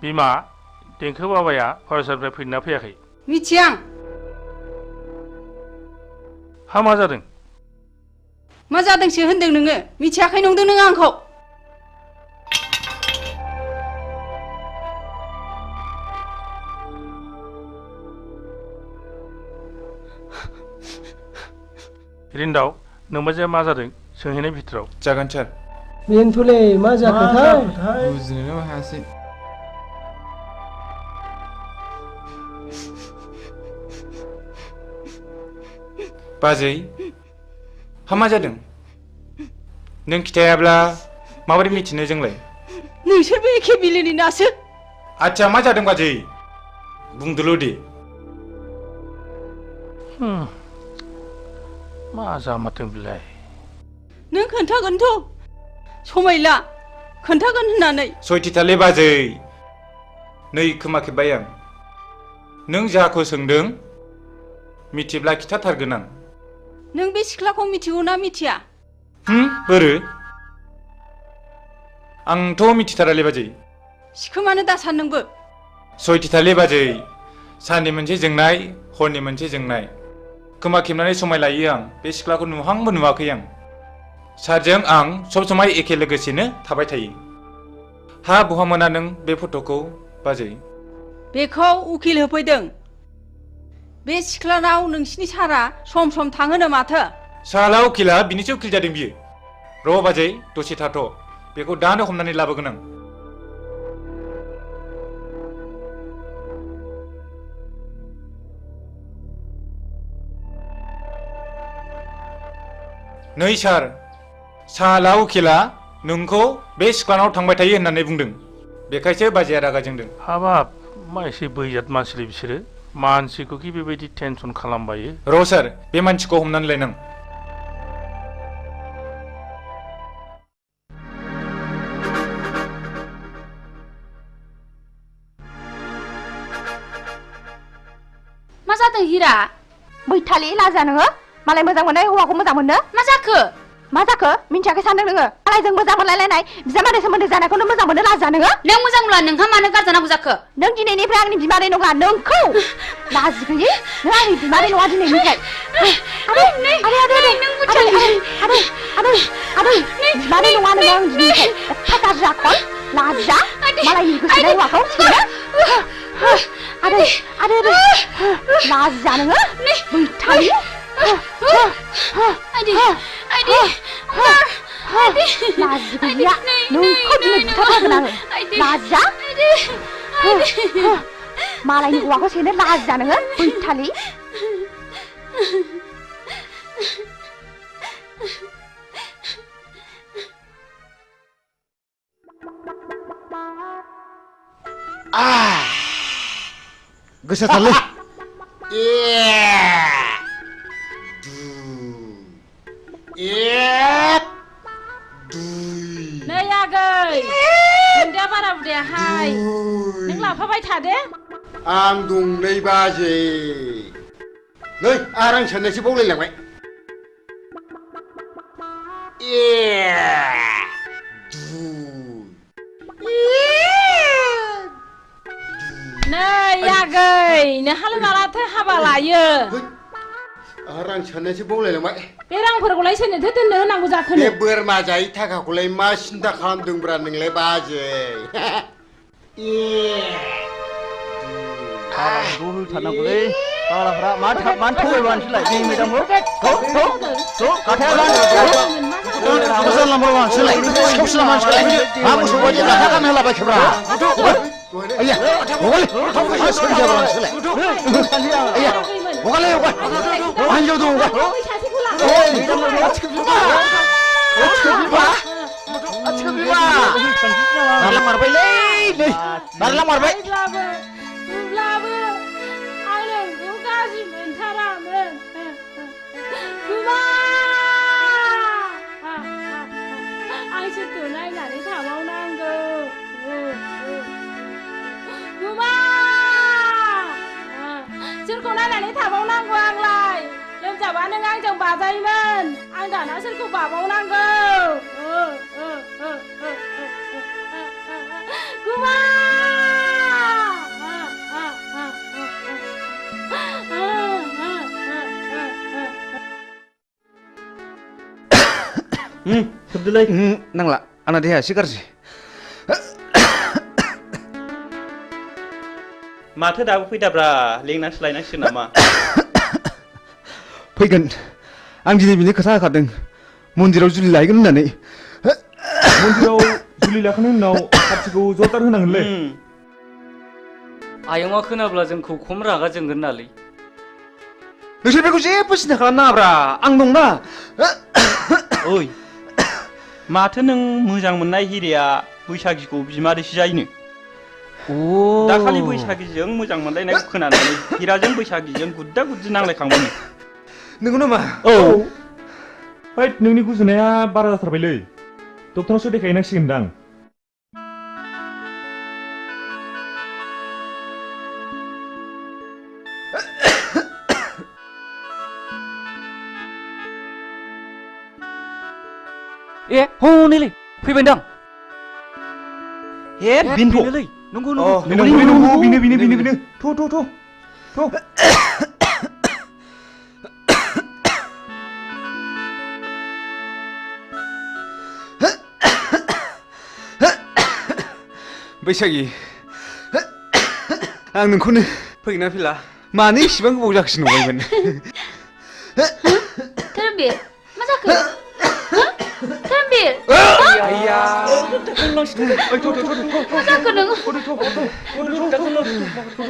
बिमा देंखो बाबाया फरायसालिनिफ्राय फैदोंना फैयाखै? मिथिया आं। हा मा जादों? मा जादोंसो होनदों नोङो? मिथियाखै नंदों नों आंखौ? रिन्दाव नोंबाजैया मा जादों सोंहैनाय भितराव। जागोन सार। बेनोथ'लै मा जाखोथाय? बुजिनोनो हायासै। बाजै हा मा जादों? नों खिथायाब्ला माबोरै मिथिनो जोंलाय? नोंसोरबो एखे बिलोनि नासो। आच्छा मा जादों बाजै? बुंदोल' दे। मा जामारदों बिलाय? नों खोन्थागोनथ' समायला खोन्थागोन होननानै। सयथिथालै बाजै नै खोमा खेबबाय आं। नों जाखौ सोंदों मिथिब्ला खिथाथारगोन आं। नों बे सिख्लाखौ मिथिगौ ना मिथिया? बोरो? आंथ' मिथिथारालै बाजै। सिखोमानो दासान नोंबो। सयथिथालै बाजै साननि मोनसे जोंनाय हरनि मोनसे जोंनाय। खोमा खेबनानै समाय लायो आं बे सिख्लाखौ नुहांबो नुवाखै आं। सारजों आं सब समाय एखे लोगोसेनो थाबाय थायो। हा बहा मोना नों बे फट'खौ बाजै? बेखौ उकिल होफैदों। बे सिख्लानाव नोंसिनि सारा सम सम थाङोनो माथो। साला उकिला बिनिसो उकिल जादों बियो। र' बाजै दसे थाथ' बेखौ दानो हमनानै लाबोगोन आं। नै सार साला उकिला नोंखौ बे सिख्लानाव थांबाय थायो होननानै बुंदों। बेखायसो बाजैया रागा जोंदों। हाबाब मा एसे बैजात मानसिलै बिसोरो। मानसिखौ कि बेबायदि टेनसन खालामबायो। र' सार बे मानसिखौ हमनानै लायनां। मा जादों हिरा? बैथालि लाजा नोङो? मालाय मोजां मोननाय हौवाखौ मोजां मोननो? मा जाखो? मा जाखो? मिन्थियाखै सानदों नोङो? मालायजों मोजां मोनलायलायनाय बिजामादै सोमोन्दो जानायखौनो मोजां मोननो लाजा नोङो? नों मोजां मोनब्ला नोंहा मानो गारजानांगौ जाखो? नों दिनैनिफ्राय आंनि बिमादै नङा नोंखौ लाजि गैयै नों आंनि बिमादै नङा दिनैनिफ्राय। बिमादै नङा नोङो आं दिनैनिफ्राय। एफा गाज्रि आखल लाजा मालायनि गोसोनाय हौवाखौ थिनो। लाजा नोङो बैथालि। लाजि गैया नोंखौ दिनै बुथारथारगोन आङो। लाजा मालायनि हौवाखौ सेनो लाजा नोङो बैथालि। गोसाथारलै। नै आगै गुन्दैया बारा बुरजायाहाय नों लाफाबाय थादे। आं दंलै बाजै। नै आरां साननायसो बावलायलांबाय। नै आगै नोंहालाय मालाथो हाबा लायो? आरां साननायसो बावलायलांबाय। बे रांफोरखौलाय सोरनोथो दोननो होनांगौ जाखो? बे बोरमा जायै थाखाखौलाय मा सिन्था खालामदोंब्रा नोंलाय बाजै? ज' होथारनांगौलै फाग्लाफ्रा मानो थगायबानोसैलाय जोंनि मेदामखौ? गाथाया जानला मोनला मानसिलाय सिखावसिला मानसिलाय मा मोसौ बायदि गाथा गान होलाबायखोब्रा? आइया हगालै हगालै हिन्जाव दं मारबायलै मारबाय। अब्लाबो आं नोंखौ गाज्रि मोनथारामोन। गुमा आं सोरखौ नायनानै थाबावनांगौ? गुमा सोरखौ नायनानै थाबावनांगौ आंलाय? लोमजाबा नों आंजों बाजायोमोन आं दाना सोरखौ बाबावनांगौ? गुमा सोबदोलाय नांला आंना देहाया एसे गाज्रि माथो दाबो फैदाब्रा लेंनानैसो लायनांसिगोन नामा फैगोन आं दिनै बिनि खोथा होखादों मन्दिराव जुलि लायगोन होननानै मन्दिराव जुलि लाखांनायनि उनाव पार्टिखौ जरदार होनांगोनलै आयंआ खोनाब्ला जोंखौ खम रागा जोंगोन नालै नोंसोर बेखौ जेबो सिन्था खालामनाङाब्रा आं दंना ओइ माथो नों मोजां मोननाय हिरेया बैसागिखौ बिमादैसो जायोनो दाखालि बैसागिजों मोजां मोनलायनायखौ खोनानानै हिराजों बैसागिजों गुद्दा गुद्दि नांलायखांबायनो नंगौ नामा औ हैद नोंनि गुजुनाया बारा जाथारबायलै डक्टरनावसो देखायनांसिगोनदां ए हनैलै फैबायदां हे बिनलै नंगौ बिनो थ' बैसागि आं नोंखौनो फैगोन ना फैला मानो इसिबां गोबाव जाखिनो नंबायमोन धोरोमबीर मा जाखो धोरोमबीर आइया मा जाखो नों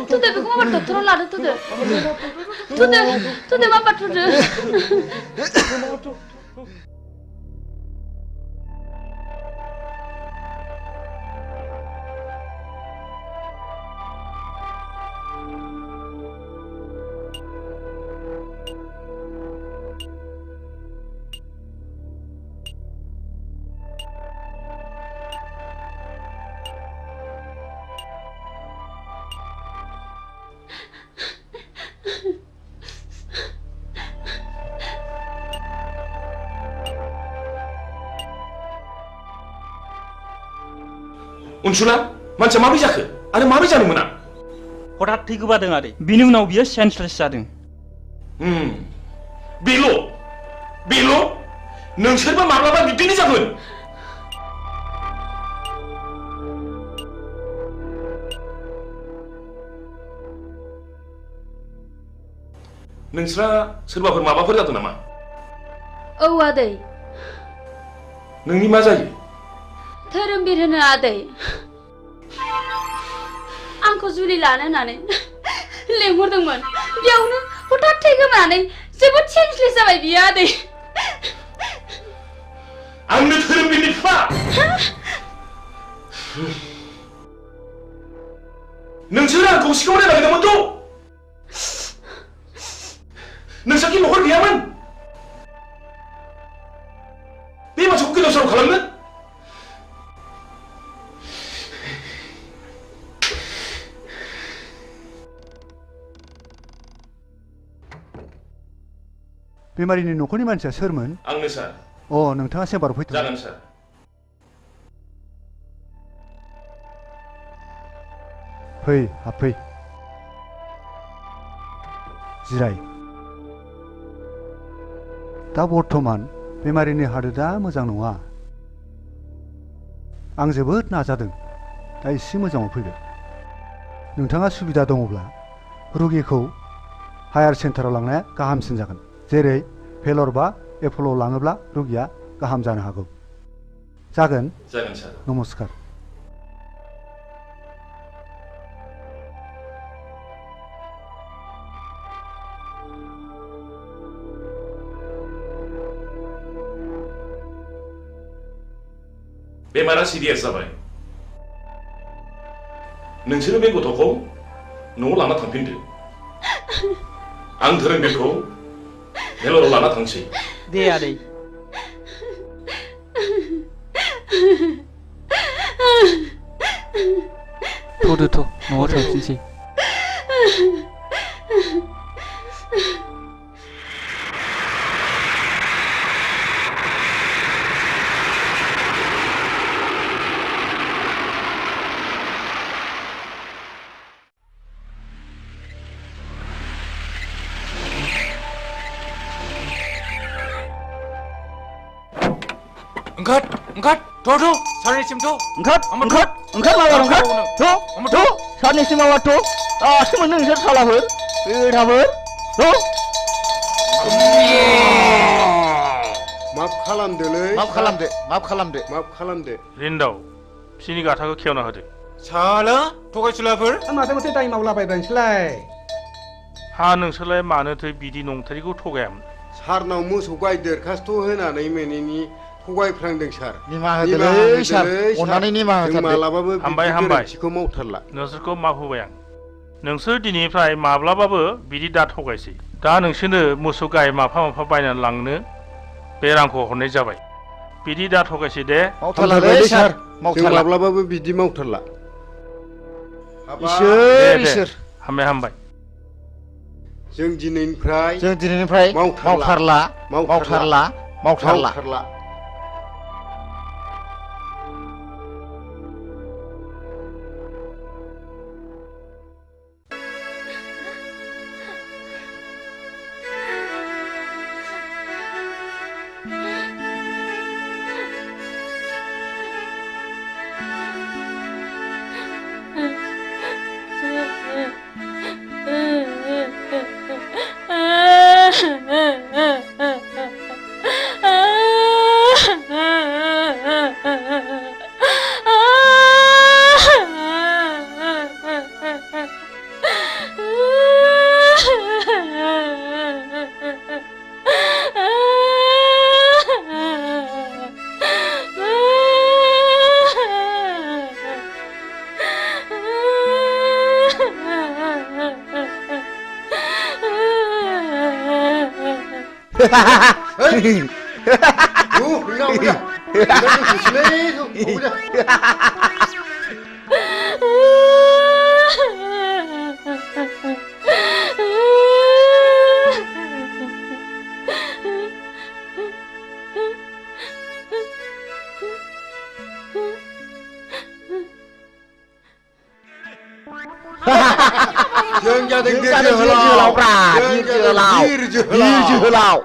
थुदो बेखौ माबा डक्टराव लादो थुदो माबा थुदो उनसुला मानसिया माबोरै जाखो आरो माबोरै जानो मोना हठात थै गोबादों आरो बिनि उनाव बियो सेन्सलेस जादों बेल' नोंसोरबा माब्लाबा बिब्दिनो जागोन नोंस्रा सोरबाफोर माबाफोर जादों नामा औ आदै नोंनि मा जायो धोरोमबीर होनो आदै आंखौ जुलि लानो होननानै लेंहरदोंमोन बेयावनो हठात थै गोमानानै जोबोद सेन्सलेस जाबाय बियो आदै आंनो धोरोमबीरनि बिफा नोंसोर आंखौ सिखाव नागिरदोंमोनथ' नोंसोरखि न'खर गैयामोन बे मानसिखौ गोदाव सोराव खालामनो बेमारिनि न'खरनि मानसिया सोरमोन आंनो सार नोंथाङा सेम्बाराव फैथ' जागोन सार फै हाबफै जिराय दा बर्थमान बेमारिनि हालोदा मोजां नङा आं जोबोद नाजादों दा एसे मोजाङाव फैबाय नोंथाङा सुबिदा दङब्ला रुगिखौ हायार सेन्टाराव लांनाया गाहामसिन जागोन जेरै भेलर बा एप'ल'आव लाङोब्ला रुगिया गाहाम जानो हागौ जागोन सार नमस्कार बेमारा सिरियास जाबाय नोंसोरो बे गथ'खौ न'आव लाना थांफिनदो आं धोरोमबीरखौ भेलराव लाना थांसै दे आदै थ'दो न'आव थांफिनसै Angkat, angkat, tuh, 사장님 tuh. Angkat, mabar angkat. Tuh, 사장님 mabar tuh. Semua neng salahur. Berapa? Tuh. माफ खालामदोलै माफ खालामदो माफ खालामदो रिन्दाव बिसिनि गाथाखौ खेवना होदो साला थगायसुलाफोर माथो माथो दाय मावलाबायबायनोसैलाय हा नोंसोरलाय मानोथो बिदि नंथारिखौ थगायामोन सारनाव मोसौ गाय दरखास्त होनानै मोनैनि थगायफ्लांदों सार निमाहा होदोलै सार अननानै निमाहा होथारदो मालाबाबो हामबाय गोरोन्थिखौ मावथारला नोंसोरखौ माफ होबाय आं नोंसोर दिनैनिफ्राय माब्लाबाबो बिदि दा थगायसै दा नोंसोरनो मोसौ गाय माफा माफा बायनानै लांनो बे रांखौ हरनाय जाबाय बिदि दा थगायसै दे मावथारलालै सार मावथारला माब्लाबाबो बिदि मावथारला इसोर हामबाय जों दिनैनिफ्राय मावथारला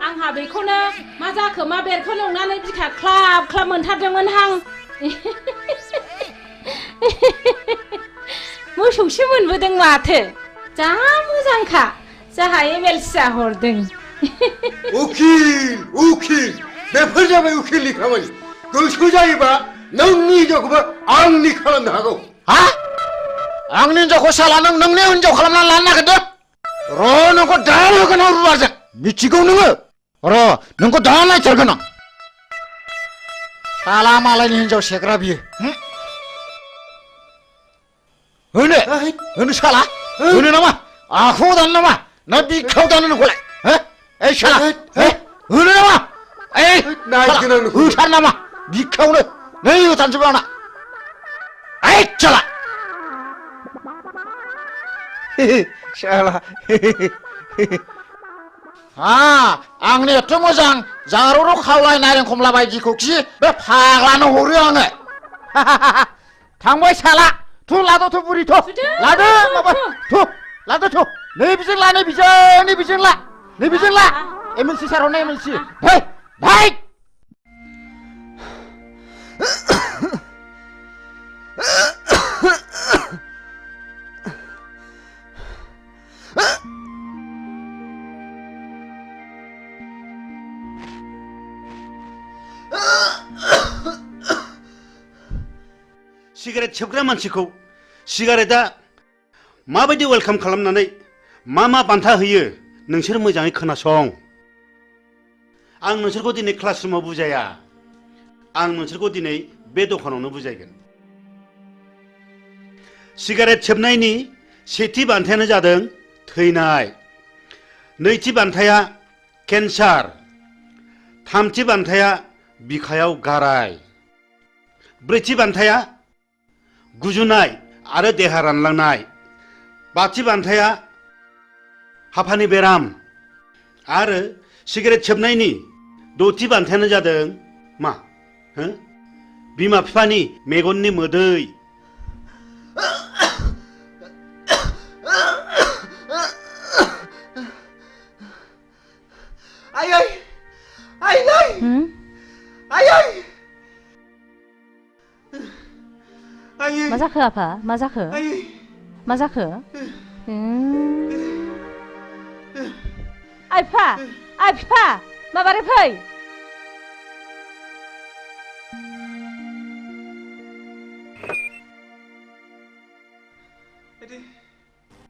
आंहा बेखौनो मा जाखो मा बेरखौ नंनानै बिखा ख्लाब ख्लाब मोनथारदोंमोन हां मोसौसो मोनबोदों माथो जा मोजांखा जाहा एमएलसिया हरदों उखिल बेफोर जाबाय उखिलनि खामानि गोसो जायोबा नोंनि हिनजावखौबो आंनि खालामनो हागौ हा आंनि हिनजावखौ साला नोंनि हिनजाव खालामनानै लानो नागिरदों र' नोंखौ दा होगोन आं रुवाजों मिथिगौ नोङो र' नोंखौ दा नायथारगोन आं साला मालायनि हिनजाव सेग्रा बियो होनो साला होनो नामा आखायाव दानो नामा ना बिखायाव दानो नोंखौलाय ओइ साला होनो नामा होथार नामा बिखायावनो नै होथारनोसै आंना ओइ साला आंनि एथ' मोजां जारौरौ खावलाय नारें खमला बायदिखौ खि बे फाग्लानो हरो आङो थांबाय साला थु लादो बुरि थु लादो माबा थु लादो थु नैबिजों ला नैबिजों ला एमएलसि सार हरनाय एमएलसि भाई सिगारेट सोबग्रा मानसिखौ सिगारेटआ माबायदि वेलकाम खालामनानै मा बान्था होयो नोंसोर मोजाङै खोनासं आं नोंसोरखौ दिनै क्लासरुमाव बुजाया आं नोंसोरखौ दिनै बे दखानावनो बुजायगोन सिगारेट सोबनायनि सेथि बान्थायानो जादों थैनाय नैथि बान्थाया केन्सार थामथि बान्थाया बिखायाव गाराय ब्रैथि बान्थाया गुजुनाय आरो देहा रानलांनाय बाथि बान्थाया हापानि बेराम आरो सिगारेट सोबनायनि दथि बान्थायानो जादों मा बिमा बिफानि मेगननि मोदै जाखो आफा मा जाखो मा जाखो आइ बिफा माबारै फै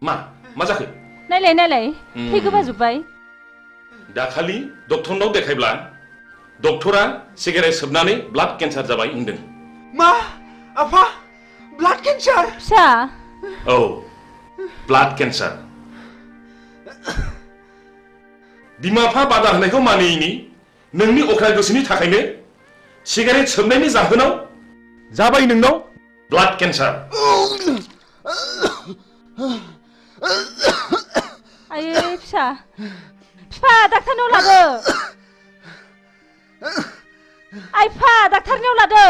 मा जाखो नायलाय थै गोबाजोब्बाय दाखालि डक्टरनाव देखायब्ला डक्टरा सिगारेट सोबनानै ब्लाड केन्सार जाबाय होनदों मा आफा ब्लाड केन्सार फिसा औ ब्लाड केन्सार बिमा बिफा बादा होनायखौ मानियैनि नोंनि अख्रा गोसोनि थाखायनो सिगारेट सोबनायनि जाहोनाव जाबाय नोंनाव ब्लाड केन्सार आयै फिसा डाक्टारनाव लादो आइ बिफा डाक्टारनाव लादो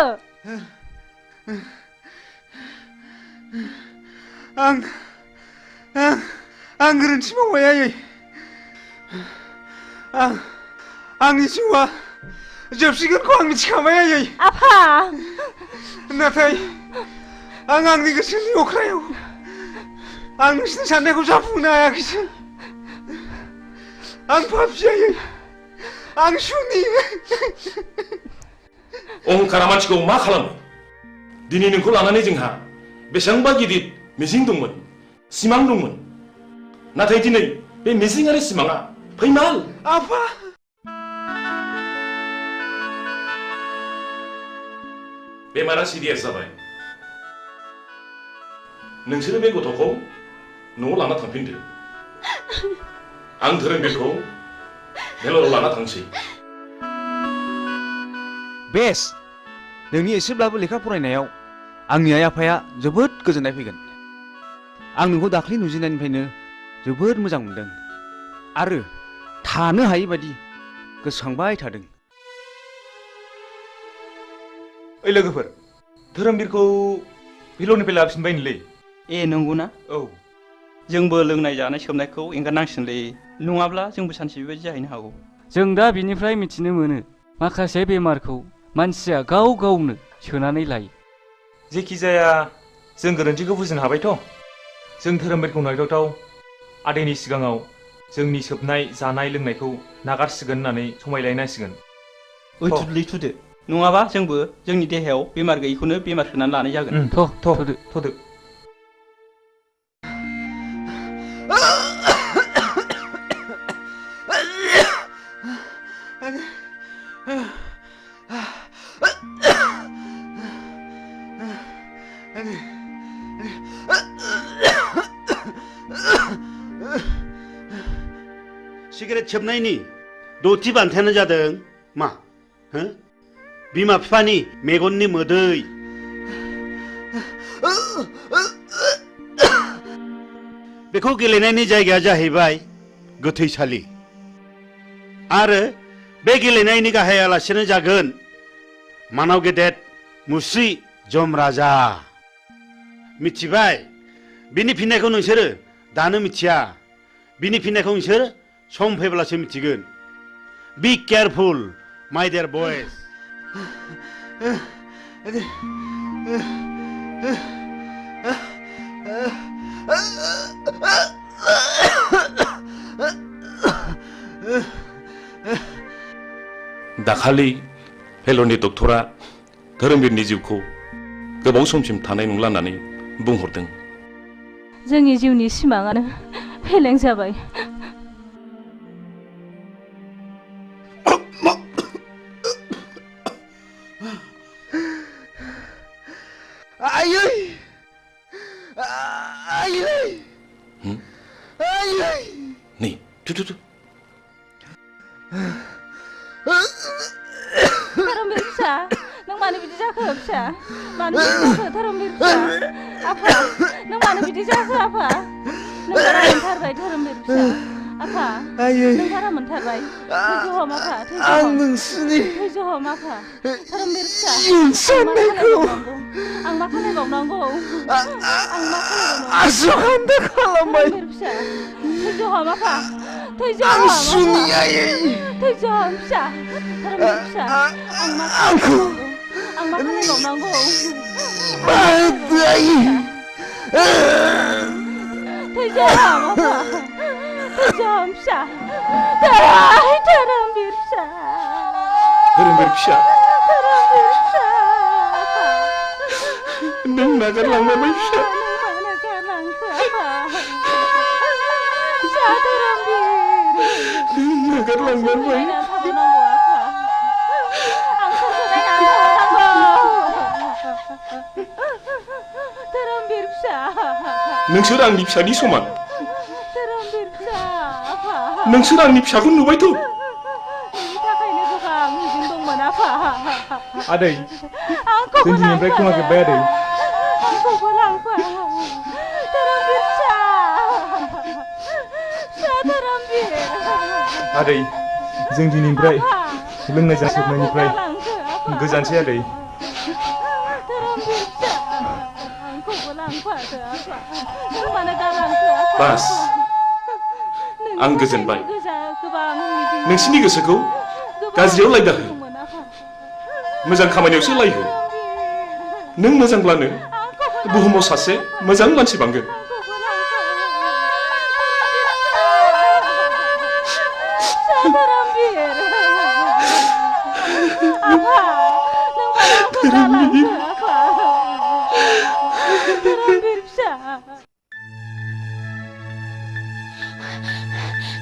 आं गोरोन्थि मावबाय आयै आंनि जिउआ जोबसिगोनखौ आं मिथिखाबाय आयै आफा नाथाय आं आंनि गोसोनि अख्रायाव आं नोंसिनि साननायखौ जाफुंनो हायाखैसै आं पापि आयै आं सुनि अहंकारा मानसिखौ मा खालामो दिनै नोंखौ लानानै जोंहा बेसेबांबा गिदिर मिजिं दंमोन सिमां दंमोन नाथाय दिनै बे मिजिं आरो सिमाङा फैमाल आफा बेमारा सिरियास जाबाय नोंसोरो बे गथ'खौ न'आव लाना थांफिनदो आं धोरोमबीरखौ मेलराव लाना थांसै बेस नोंनि एसेब्लाबो लेखा फरायनायाव आंनि आइ आफाया जोबोद गोजोननाय फैगोन आं नोंखौ दाख्लि नुजेननायनिफ्रायनो जोबोद मोजां मोनदों आरो थानो हायै बायदि गोसोखांबाय थादों ओइ लोगोफोर धोरोमबीरखौ भिलरनिफ्राय लाबोफिनबायनोलै ए नंगौना औ जोंबो लोंनाय जानाय सोबनायखौ एंगारनांसिगोनलै नङाब्ला जोंबो सानसे बेबायदि जाहैनो हागौ जों दा बिनिफ्राय मिथिनो मोनो माखासे बेमारखौ मानसिया गाव गावनो सोनानै लायो जेखि जाया जों गोरोन्थिखौ बुजिनो हाबायथ' जों धोरोमबीरखौ नायथावथाव आदैनि सिगाङाव जोंनि सोबनाय जानाय लोंनायखौ नागारसिगोन होननानै समायलायनांसिगोन थुदो नङाबा जोंबो जोंनि देहायाव बेमार गैयैखौनो बेमार सोनानै लानाय जागोन थ'दो सिगारेट सोबनायनि दथि बान्थायानो जादों मा बिमा बिफानि मेगननि मोदै बेखौ गेलेनायनि जायगाया जाहैबाय गोथैसालि आरो बे गेलेनायनि गाहाय आलासियानो जागोन मानाव गेदेर मुस्रि जम राजा मिथिबाय बिनि फिननायखौ नोंसोरो दानो मिथिया बिनि फिननायखौ नोंसोर सम फैब्लासो मिथिगोन बी केयारफुल माय डियर बयज दाखालि फेलरनि डक्टरा धोरोमबीरनि जिउखौ गोबाव समसिम थानाय नंला होननानै बुंहरदों जोंनि जिउनि सिमाङानो फेलें जाबाय आयै आयै आयै नै थु धोरोमबीर फिसा नों मानो बिदि जाखो फिसा मानो बिदि जाखो धोरोमबीर फिसा आफा नों मानो बिदि जाखो आफा नों बारा मोनथारबाय धोरोमबीर फिसा आफा नों बारा मोनथारबाय थैज' हम आफा आं नोंसिनि थैज' हम आफा धोरोमबीर फिसा आं मा खालायबावनांगौ आसुखान्दा खालामबाय धोरोमबीर फिसा थैज' हम आफा थैज' आं हम सुनि आयै थैज' हम फिसा धोरोमबीर फिसा आं मा खालायबावनांगौ आं मा खालामबावनांगौ थैजाम आफा थैजाम फिसा धोरोमबीर फिसा धोरोमबीर फिसा धोरोमबीर फिसा नों नागारलांबाय फिसा नागारलांखो आफा फिसा धोरोमबीर नागारलांबाय थाबावनांगौ आफा आं सोरखौ नायनानै थाबावनांगौ धोरोमबीर फिसा नोंसोर आंनि फिसानि समान धोरोमबीर फिसा आफा नोंसोर आंनि फिसाखौ नुबायथ' बेनि थाखायनो गोबां मिजिं दंमोन आफा आदै आंखौबो जों दिनैनिफ्राय खोमाजोब्बाय आदै आंखौबो लांफा धोरोमबीर फिसा फिसा धोरोमबीर आदै जों दिनैनिफ्राय लोंनाय जासोबनायनिफ्राय गोजानसै आदै धोरोमबीर फिसा आंखौबो लांफादो आफा नों मानो गालांखो आफा बास आं गोजोनबाय गोबां मिजिं नोंसिनि गोसोखौ गाज्रियाव लायदाहो मोजां खामानियावसो लायहो नों मोजांब्लानो बुहुमाव सासे मोजां मानसि बांगोन धोरोमबीर आफा नों मानो आंखौ गालांखो आफा धोरोमबीर फिसा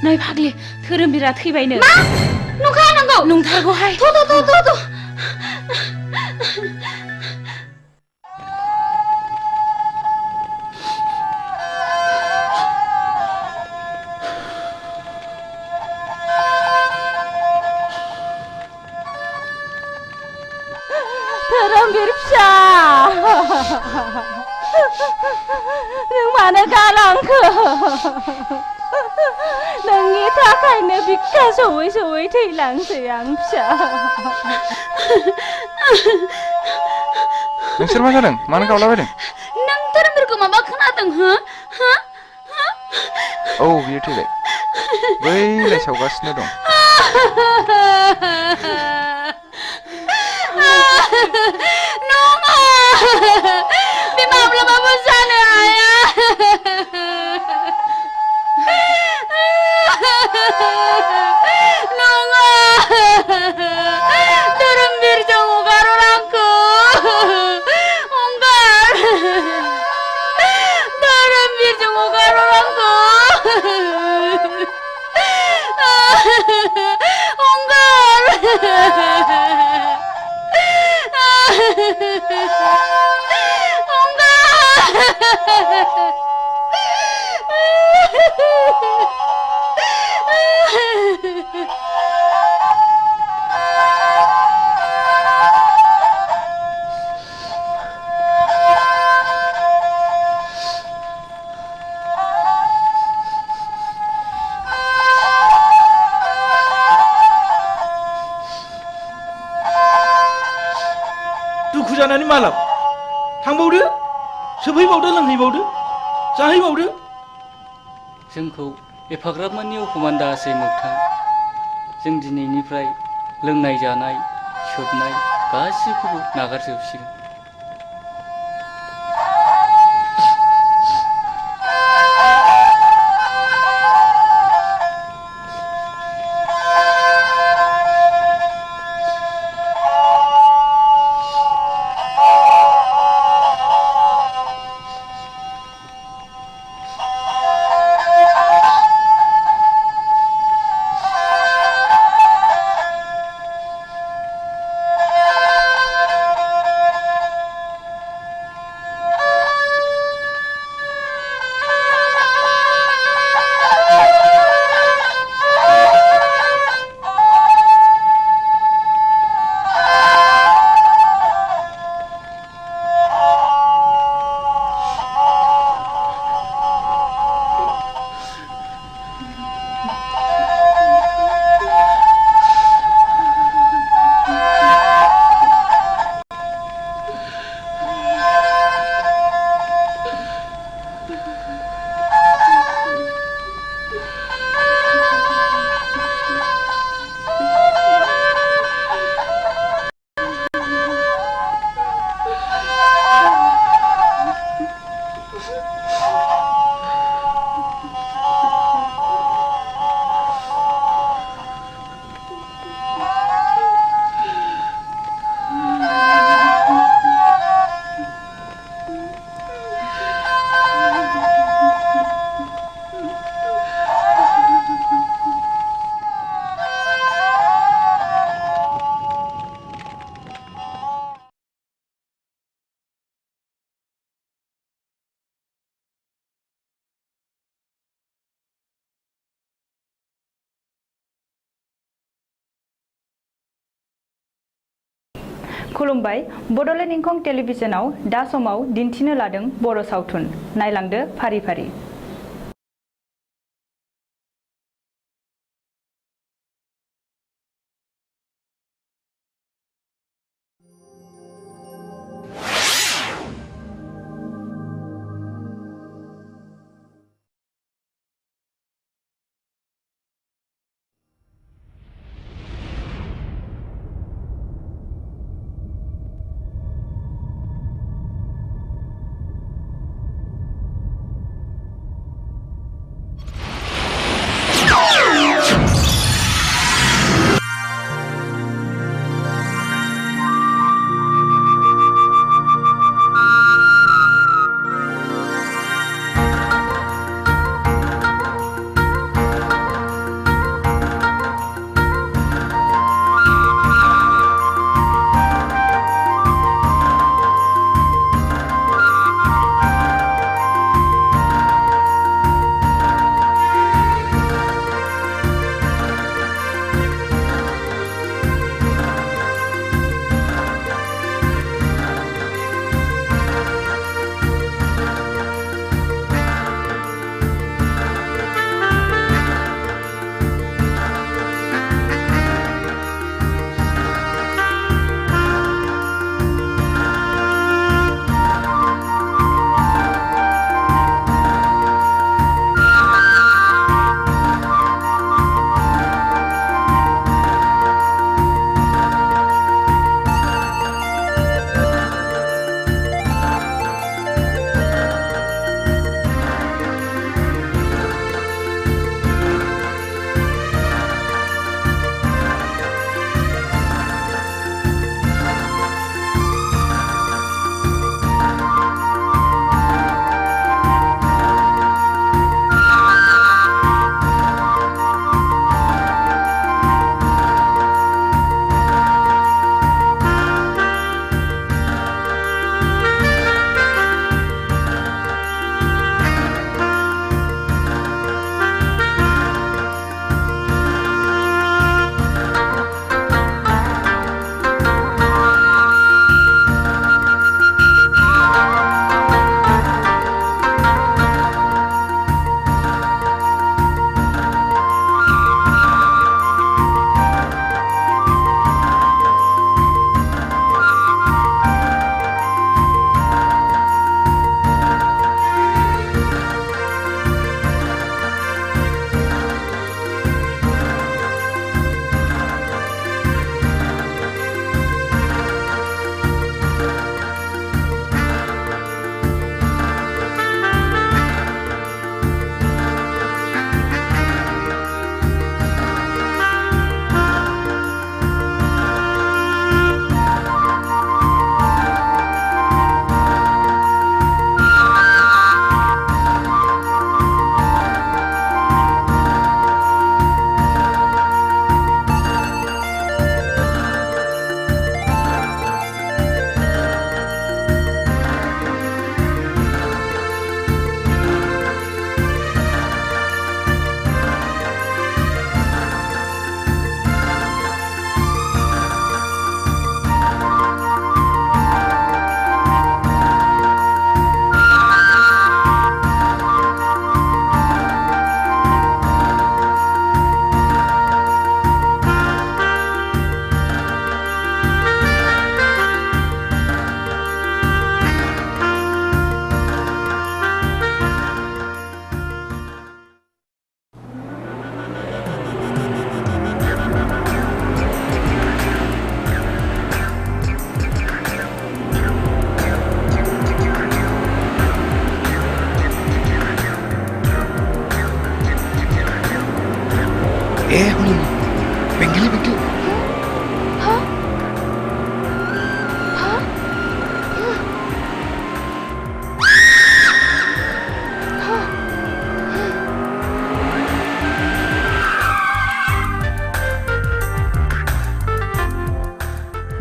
नै फाग्लि धोरोमबीरा थैबायनो मा नंखा नांगौ नंथारगौहाय थ धोरोमबीर फिसा नों मानो गालांखो नोंनि थाखायनो बिखा सौयै सौयै थैलांसै आं फिसा नोंसोर मा जादों मानो गावलाबायदों नों धोरोमबीरखौ माबा खोनादों हो औ बियो थैबाय बैलाय सावगासिनो दं नङा बे माब्लाबाबो जानो हाया नङा धोरोमबीरजों हगार आंखौ हगार धोरोमबीरजों हगार आंखौ दुखु जानानै मालाब थांबावदो सोबहैबावदो लोंहैबावदो जाहैबावदो जोंखौ एफाग्राब मानि अफमान दासै मोगथां जों दिनैनिफ्राय लोंनाय जानाय सोबनाय गासिखौबो नागारजोबसिगोन खुलुमबाय बड'लेण्ड इंखं टेलिभिजनाव दा समाव दिन्थिनो लादों बर' सावथुन नायलांदो फारि फारि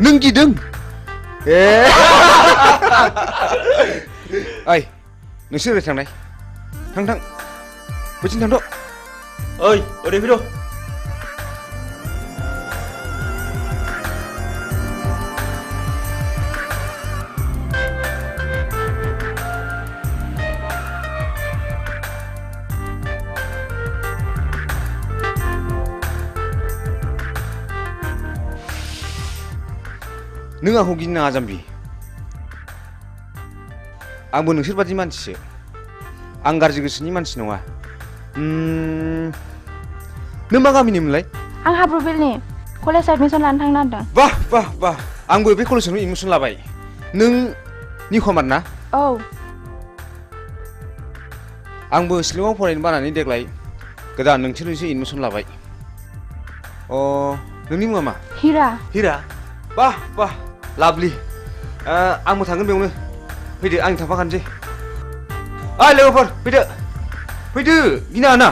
नों गिदों ए ओइ नोंसोर ओरै थांनाय थां थां बैथिं थांद' ओइ ओरै फैद' नों आंखौ गिनो नाङा जाम्बि आंबो नोंसोर बादि मानसिसो आं गाज्रि गोसोनि मानसि नङा नों मा गामिनिमोनलाय आं हाब्रुबिलनि कलेज एडमिसन लानो थांनो नागिरदों बाह बाह बाह आंबो बे कलेजावनो एडमिसन लाबाय नों निखमार ना औ आंबो शिलंआव फरायनो बानानै देग्लाय गोदान नोंसोरनिसो एडमिसन लाबाय नोंनि मुङा मा हिरा हिरा बाह बाह लाभलि आंबो थांगोन बेयावनो फैदो आं थांफाखानोसै ओइ लोगोफोर फैदो फैदो गिनाङा ना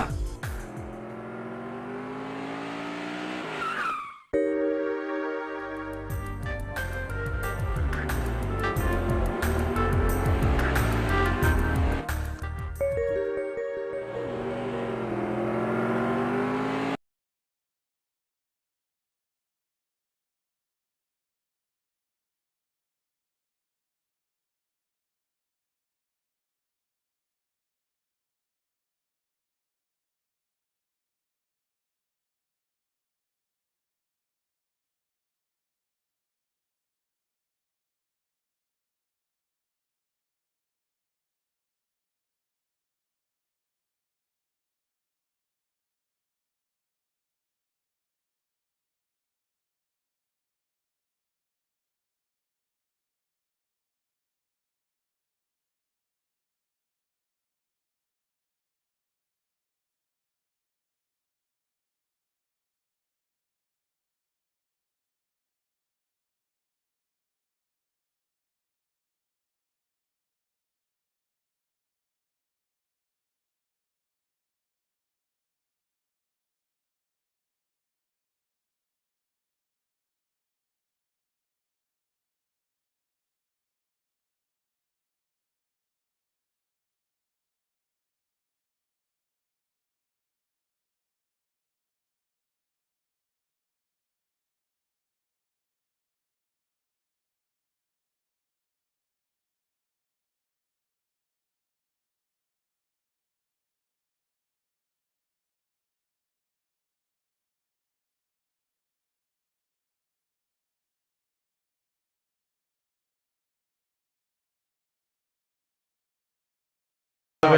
हा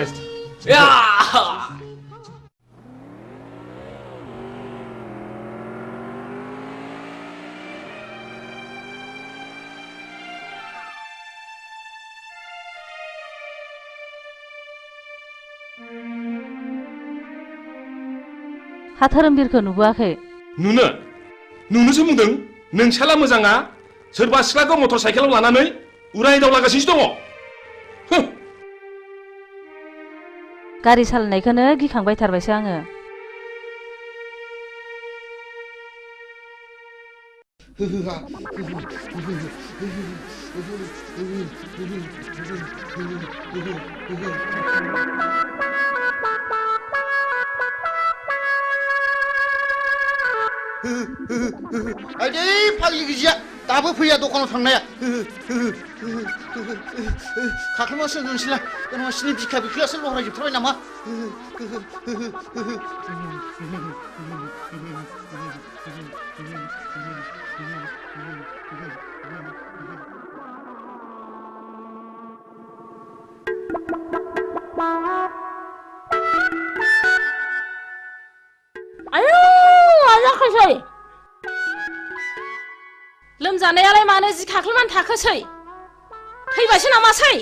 धोरोमबिरखौ नुबोआखै नुनोसो बुंदों नोंसाला मोजाङा सोरबा सिख्लाखौ मटर साइकेलाव लानानै उराय दावलागासिनो दङ गारि सालायनायखौनो गिखांबाय थारबायसो आङो आइदै फाग्लि गिजिया दाबो फैया दखानाव थांनाया खाख्लुमासो नोंसोरलाय नोंसिनि बिखा बिख्लायासो लहरायजोबथारबाय नामा आयौ आजाखैसै लोमजानायालाय मानो जि खाख्लुमान थाखोसै थैबायसो नामासै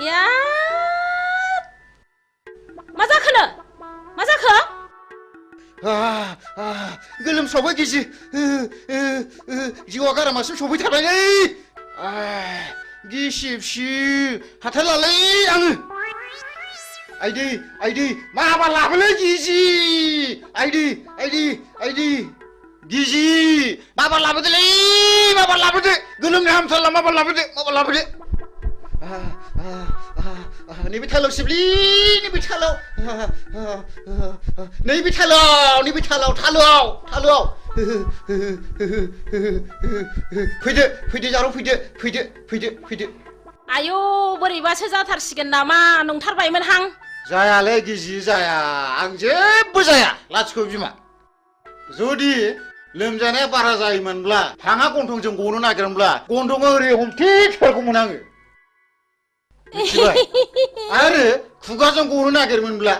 या मा जाखोनो मा जाखो गोलोमसावबाय गिजि जिउआ गारामासिम सफैथारबायलै गिसिबसि हाथारलालै आङो आइदै माबा लाबोलै गिजि आइदै गिजि माबा लाबोदोलै माबा लाबोदो गोलोमनो हामथारला माबा लाबोदो नैबे थालाव सिबलि नैबे थालाव फैदो जारौ फैदो आयौ बोरैबासो जाथारसिगोन नामा नंथारबायमोन हां जायालै गिजि जाया आं जेबो जाया लाथिख' बिमा जुदि लोमजानाया बारा जायोमोनब्ला हाङा गन्थंजों गनो नागिरोमोनब्ला गन्थंआ ओरै हमथेथारगौमोन आङो मिथिबाय आरो खुगाजों गनो नागिरोमोनब्ला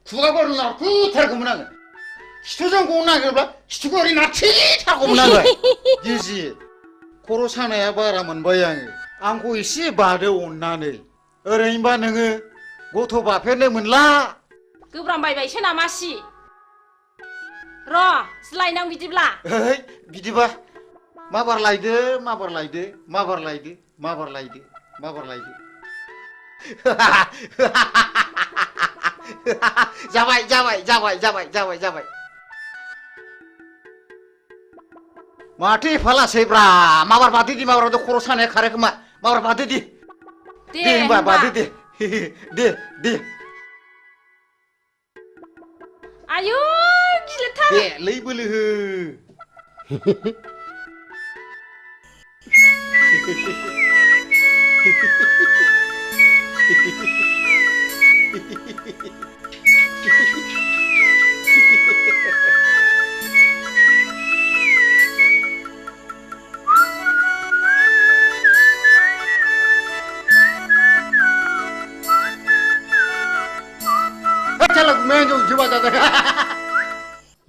खुगाखौ ओरै नारथेथारगौमोन आङो खिथुजों गनो नागिरोब्ला खिथुखौ ओरै नारथेथारगौमोन आङो गिजि खर' सानाया बारा मोनबाय आंखौ एसे बादो अननानै ओरैनोबा नोङो गथ' बाफेरनो मोनला गोब्रामबायबायसो नामासि र' लायनां बिदिब्ला बिदिबा माबार लायदो जाबाय माथो एफालासैब्रा माबार बादो दि माबार खर' सानाया खारो खोमा माबार बादो दि दे होमबा बादो दे आयु गिलिरथार दे लै बोलो हो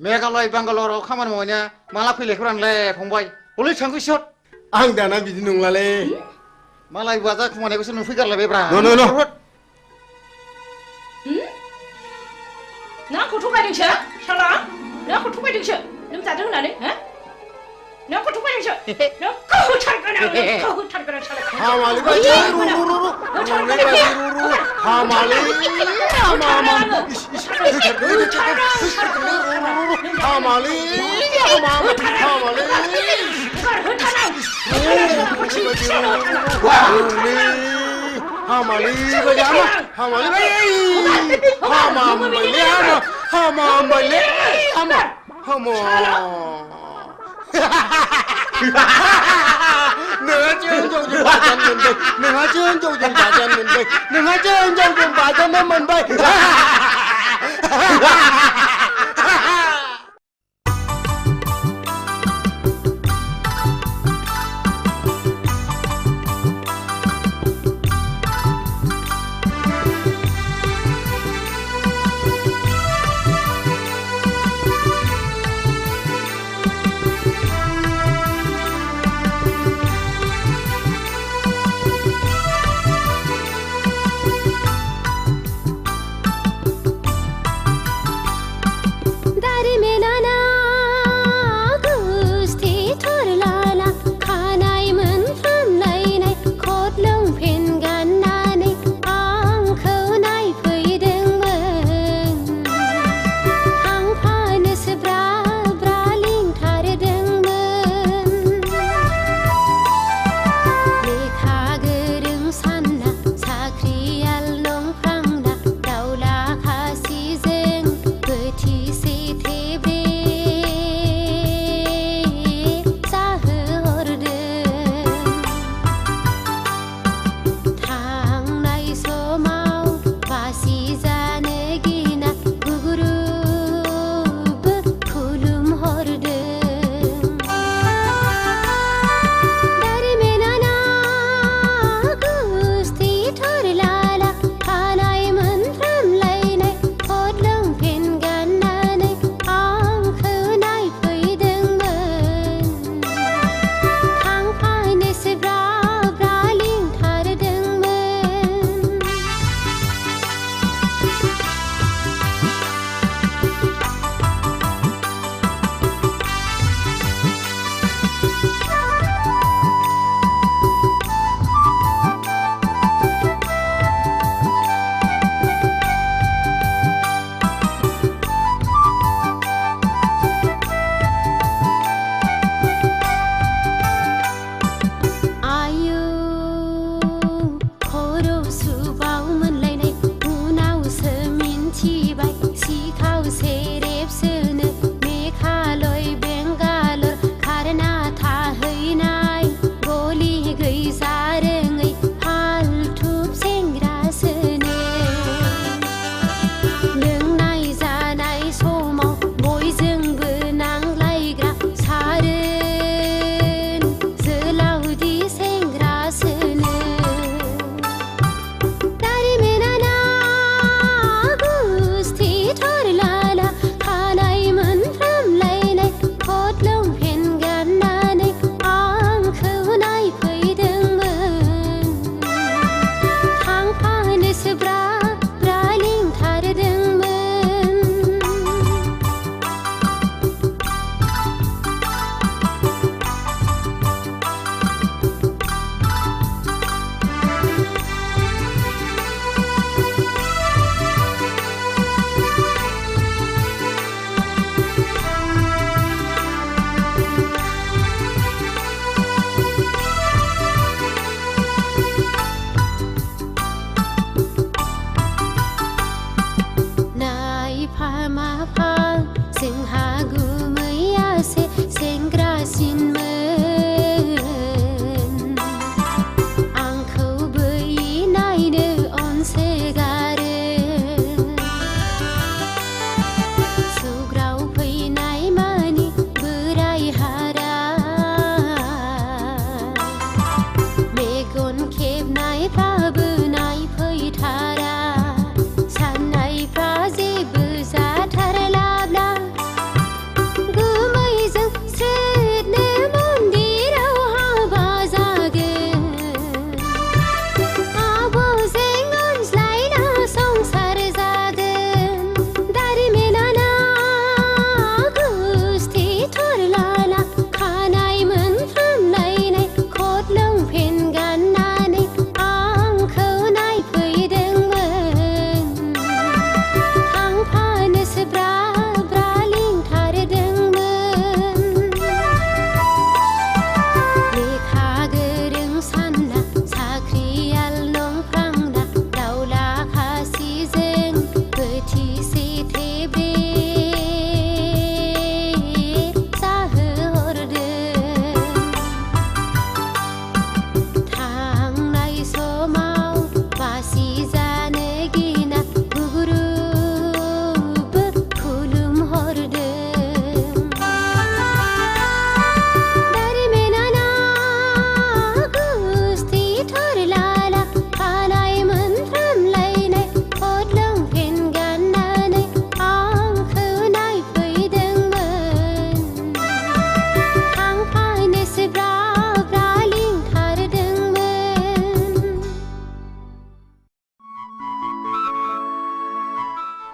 मेघालय बांगालराव खामानि मावनाया माला फैलायखौ रानलाय फंबाय हलै थांखो सिहर आं दाना बिदि नंलालै मालाय बाजा खुमानायखौसो नुफैगारलायबायब्रा नों आंखौ थगायदोंसो साला नों आंखौ थगायदोंसो लोमजादों होननानै नों आंखौ थगायदोंसो नोंखौ होथारगोन आं साला हामालै बायदि हामालै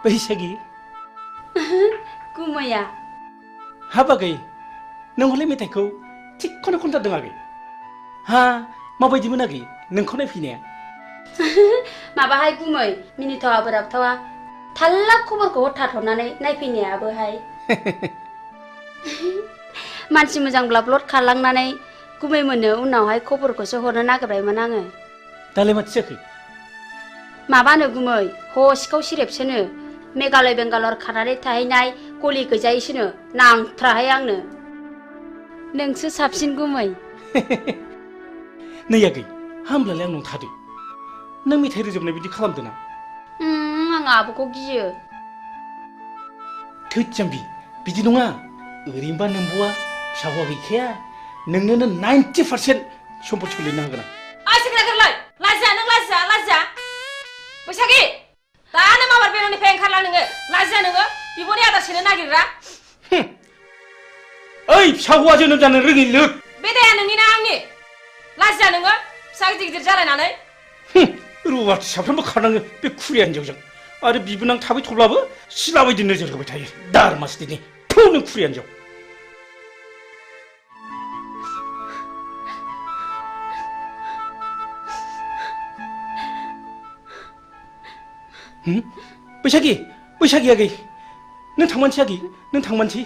बैसागि गुमैया हाब आगै नों हले मेथाइखौ थिगखौनो खनथारदों आगै हा माबायदिमोन आगै नोंखौ नायफैनाया माबाहाय गुमै मिनिथावा बोराबथावा थाल्ला खबरखौ हरथाथ'नानै नायफैनायाबोहाय मानसि मोजांब्ला ब्लड खारलांनानै गुमै मोननो उनावहाय खबरखौसो हरनो नागिरबायमोन आङो दालाय माथो जाखो माबानो गुमै हसिखाव सिरेबसोनो मेघालय बेंगालर खानानै थाहैनाय गलि गैजायैसोनो नांथ्राहाय आंनो नोंसो साबसिन गुमै नै आगै हामब्लालाय आंनाव थादो नों मेथाइ रोजाबनाय बिदि खालामदों ना आं आब'खौ गियो थोद जाम्बि बिदि नङा ओरैनोबा नोंब'आ फिसा हौवा गैखाया नोंनोनो 90% सम्पथिखौ लिरनो हागोन आं सेक्रेटारिलाय लाजिया नों लाजिया लाजिया बैसागि दानो माबार बेरानिफ्राय ओंखारला नोङो लाजिया नोङो बिब'नि आदार सेनो नागिरग्रा ओइ फिसा हौवा जोनोम जानो रोङि लोग बे दाया नोंनि ना आंनि लाजिया नोङो फिसा गिदिर गिदिर जालायनानै रुवाथि साफ्रोमबो खारनाङो बे खुरिया हिन्जावजों आरो बिबोनां थाबाय थब्लाबो सिला बायदि नोजोर होबाय थायो दारमासदिनि थौ नों खुरिया हिन्जाव बैसागि बैसागि आगै नों थांमानसै आगै नों थांमानसै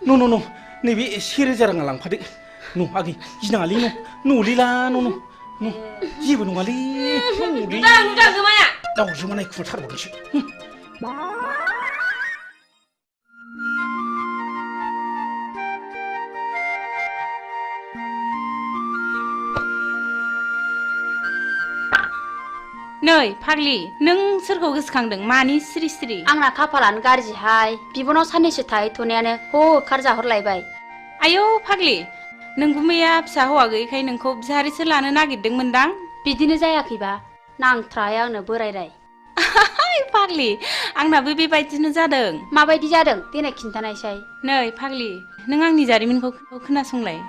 न' न' न' नैबे 1000 राङा लांफादो न' आगै गिनाङालै न'लिला न' जेबो नङालै नुदों गोमाया दाउजोमा नायखुमाथारबावदोंसो नै फाग्लि नों सोरखौ गोसोखांदों मानि सिरि सिरि आंना खाफालानो गाज्रिहाय बिबनाव साननैसो थाहैथ'नायानो होखार जाहरलायबाय आयौ फाग्लि नों गुमैया फिसा हौवा गैयैखाय नोंखौ बिहारिसो लानो नागिरदोंमोनदां बिदिनो जायाखैबा नांथ्राहाय आंनो बोरायराय फाग्लि आंनाबो बेबायदिनो जादों माबायदि जादों देनाय खिन्थानायसाय नै फाग्लि नों आंनि जारिमिनखौ खोनासंलाय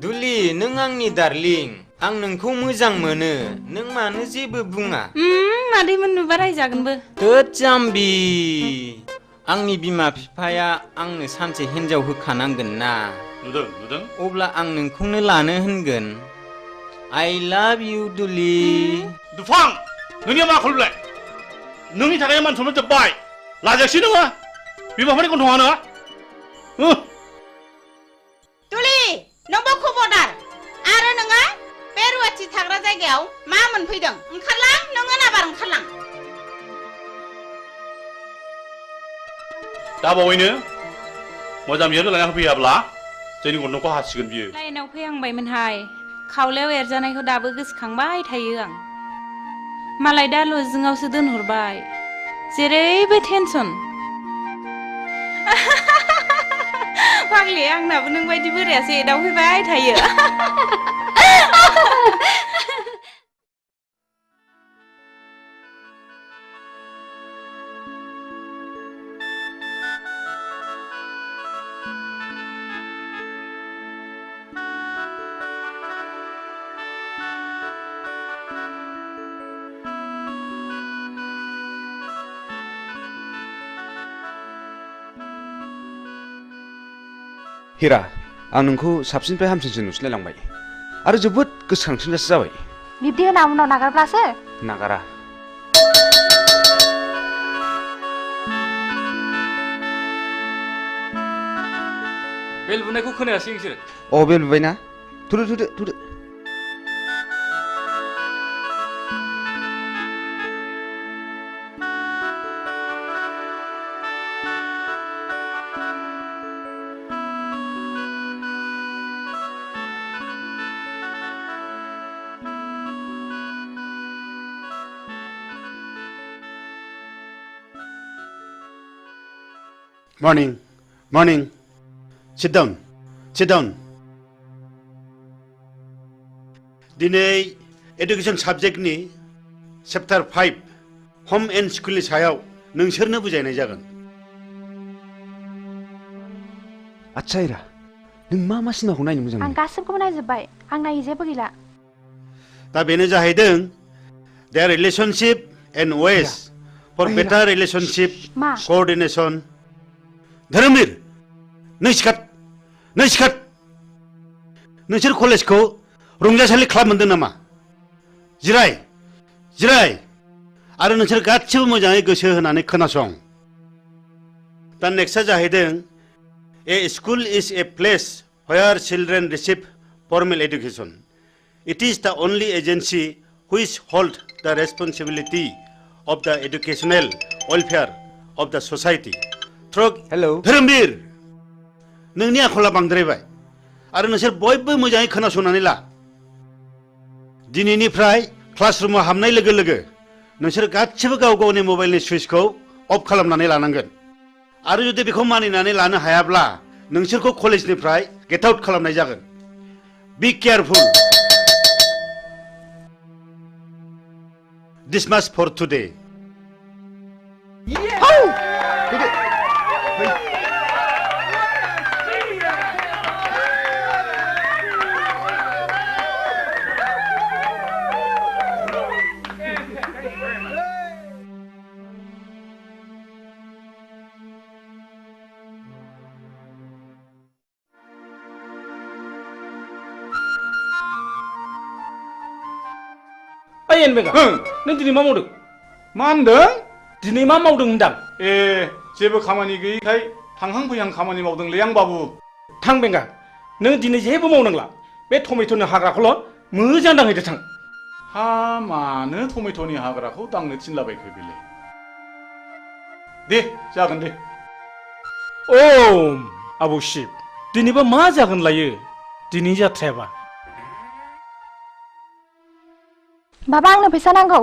दुलि नों आंनि डार्लिं आं नोंखौ मोजां मोनो नों मानो जेबो बुङा मादैमोन नुबा रायजागोनबो थोद जाम्बि आंनि बिमा बिफाया आंनो सानसे हिन्जाव होखानांगोन ना नुदों अब्ला आं नोंखौनो लानो होनगोन I love you दुलि दुफां नोंनिया मा खालामलाय नोंनि थाखाय मान सनमान जोब्बाय लाजायासै नोङो बिमाफोरनि गन्थङा नोङा दुलि नोंबो खबरदार आरो नोङो बे रुवाथि थाग्रा जायगायाव मा मोनफैदों ओंखारलां नोङो नाबार ओंखारलां दा बावैनो मोजां बिहामजो लाना होफैयाब्ला जोंनि गन्थंखौ हासिगोन बियो लाइनाव फैहांबायमोनहाय खावलायाव एरजानायखौ दाबो गोसोखांबाय थायो आं मालाय दा लजिंआवसो दोनहरबाय जेरैबो टेनसन फाग्लि आंनाबो नों बायदि बोरायासो एदावफैबाय थायो हिरा आं नोंखौ साबसिननिफ्राय हामसिनसो नुसिनलायलांबाय आरो जोबोद गोसोखांसिनग्रासो जाबाय बिब्दि होना उनाव नागारब्लासो नागारा बेल बुनायखौ खोनायासै नोंसोर बेल बुबायना थुदो Morning. Sit down. दिनै एडुकेशन साबजेक्टनि चैप्टार 5 होम एंड स्कुलनि सायाव नोंसोरनो बुजायनाय जागोन। आच्छा हिरा नों मा सिनेमाखौ नायनो मोजां आं मोनो? गासिबखौबो नायजोब्बाय आं नायै जेबो गैला दा बेनो जाहैदों their relationship and ways for better relationship मा coordination. धोरोमबीर नै सिखार नोंसोर कलेजखौ रंजासालि क्लाब मोनदों नामा? जिराय आरो नोंसोर गासिबो मोजाङै गोसो होनानै खोनासं। दा नेक्स्टआ जाहैदों A school is a place where children receive formal education. It is the only agency which holds the responsibility of the educational welfare of the society. Hello. धोरोमबीर नोंनि आखला बांद्रायबाय आरो नोंसोर बयबो मोजाङै खोनासंनानै ला। दिनैनिफ्राय क्लासरुमाव हाबनाय लोगो लोगो नोंसोर गासिबो गाव गावनि मबाइलनि सुइचखौ अफ खालामनानै लानांगोन आरो जुदि बेखौ मानिनानै लानो हायाब्ला नोंसोरखौ कलेजनिफ्राय गेट आउट खालामनाय जागोन। बी केयारफुल। Dismiss for today. एनबेगा नों दिनै मा मावदों? मा होनदों? दिनै मा मावदों होनदां? जेबो खामानि गैयैखाय थांहां फैहां खामानि मावदोंलै आं बाबु। थां बेंगा नों दिनै जेबो मावनांला बे टमेट'नि हाग्राखौल' मोजां दांहैदो थां। हा मानो टमेट'नि हाग्राखौ दांनो थिनलाबायखो बेलाय? दे जागोन दे। आबौ शिब दिनैबा मा जागोन लायो दिनै जाथ्रायाबा? बाबा आंनो फैसा नांगौ।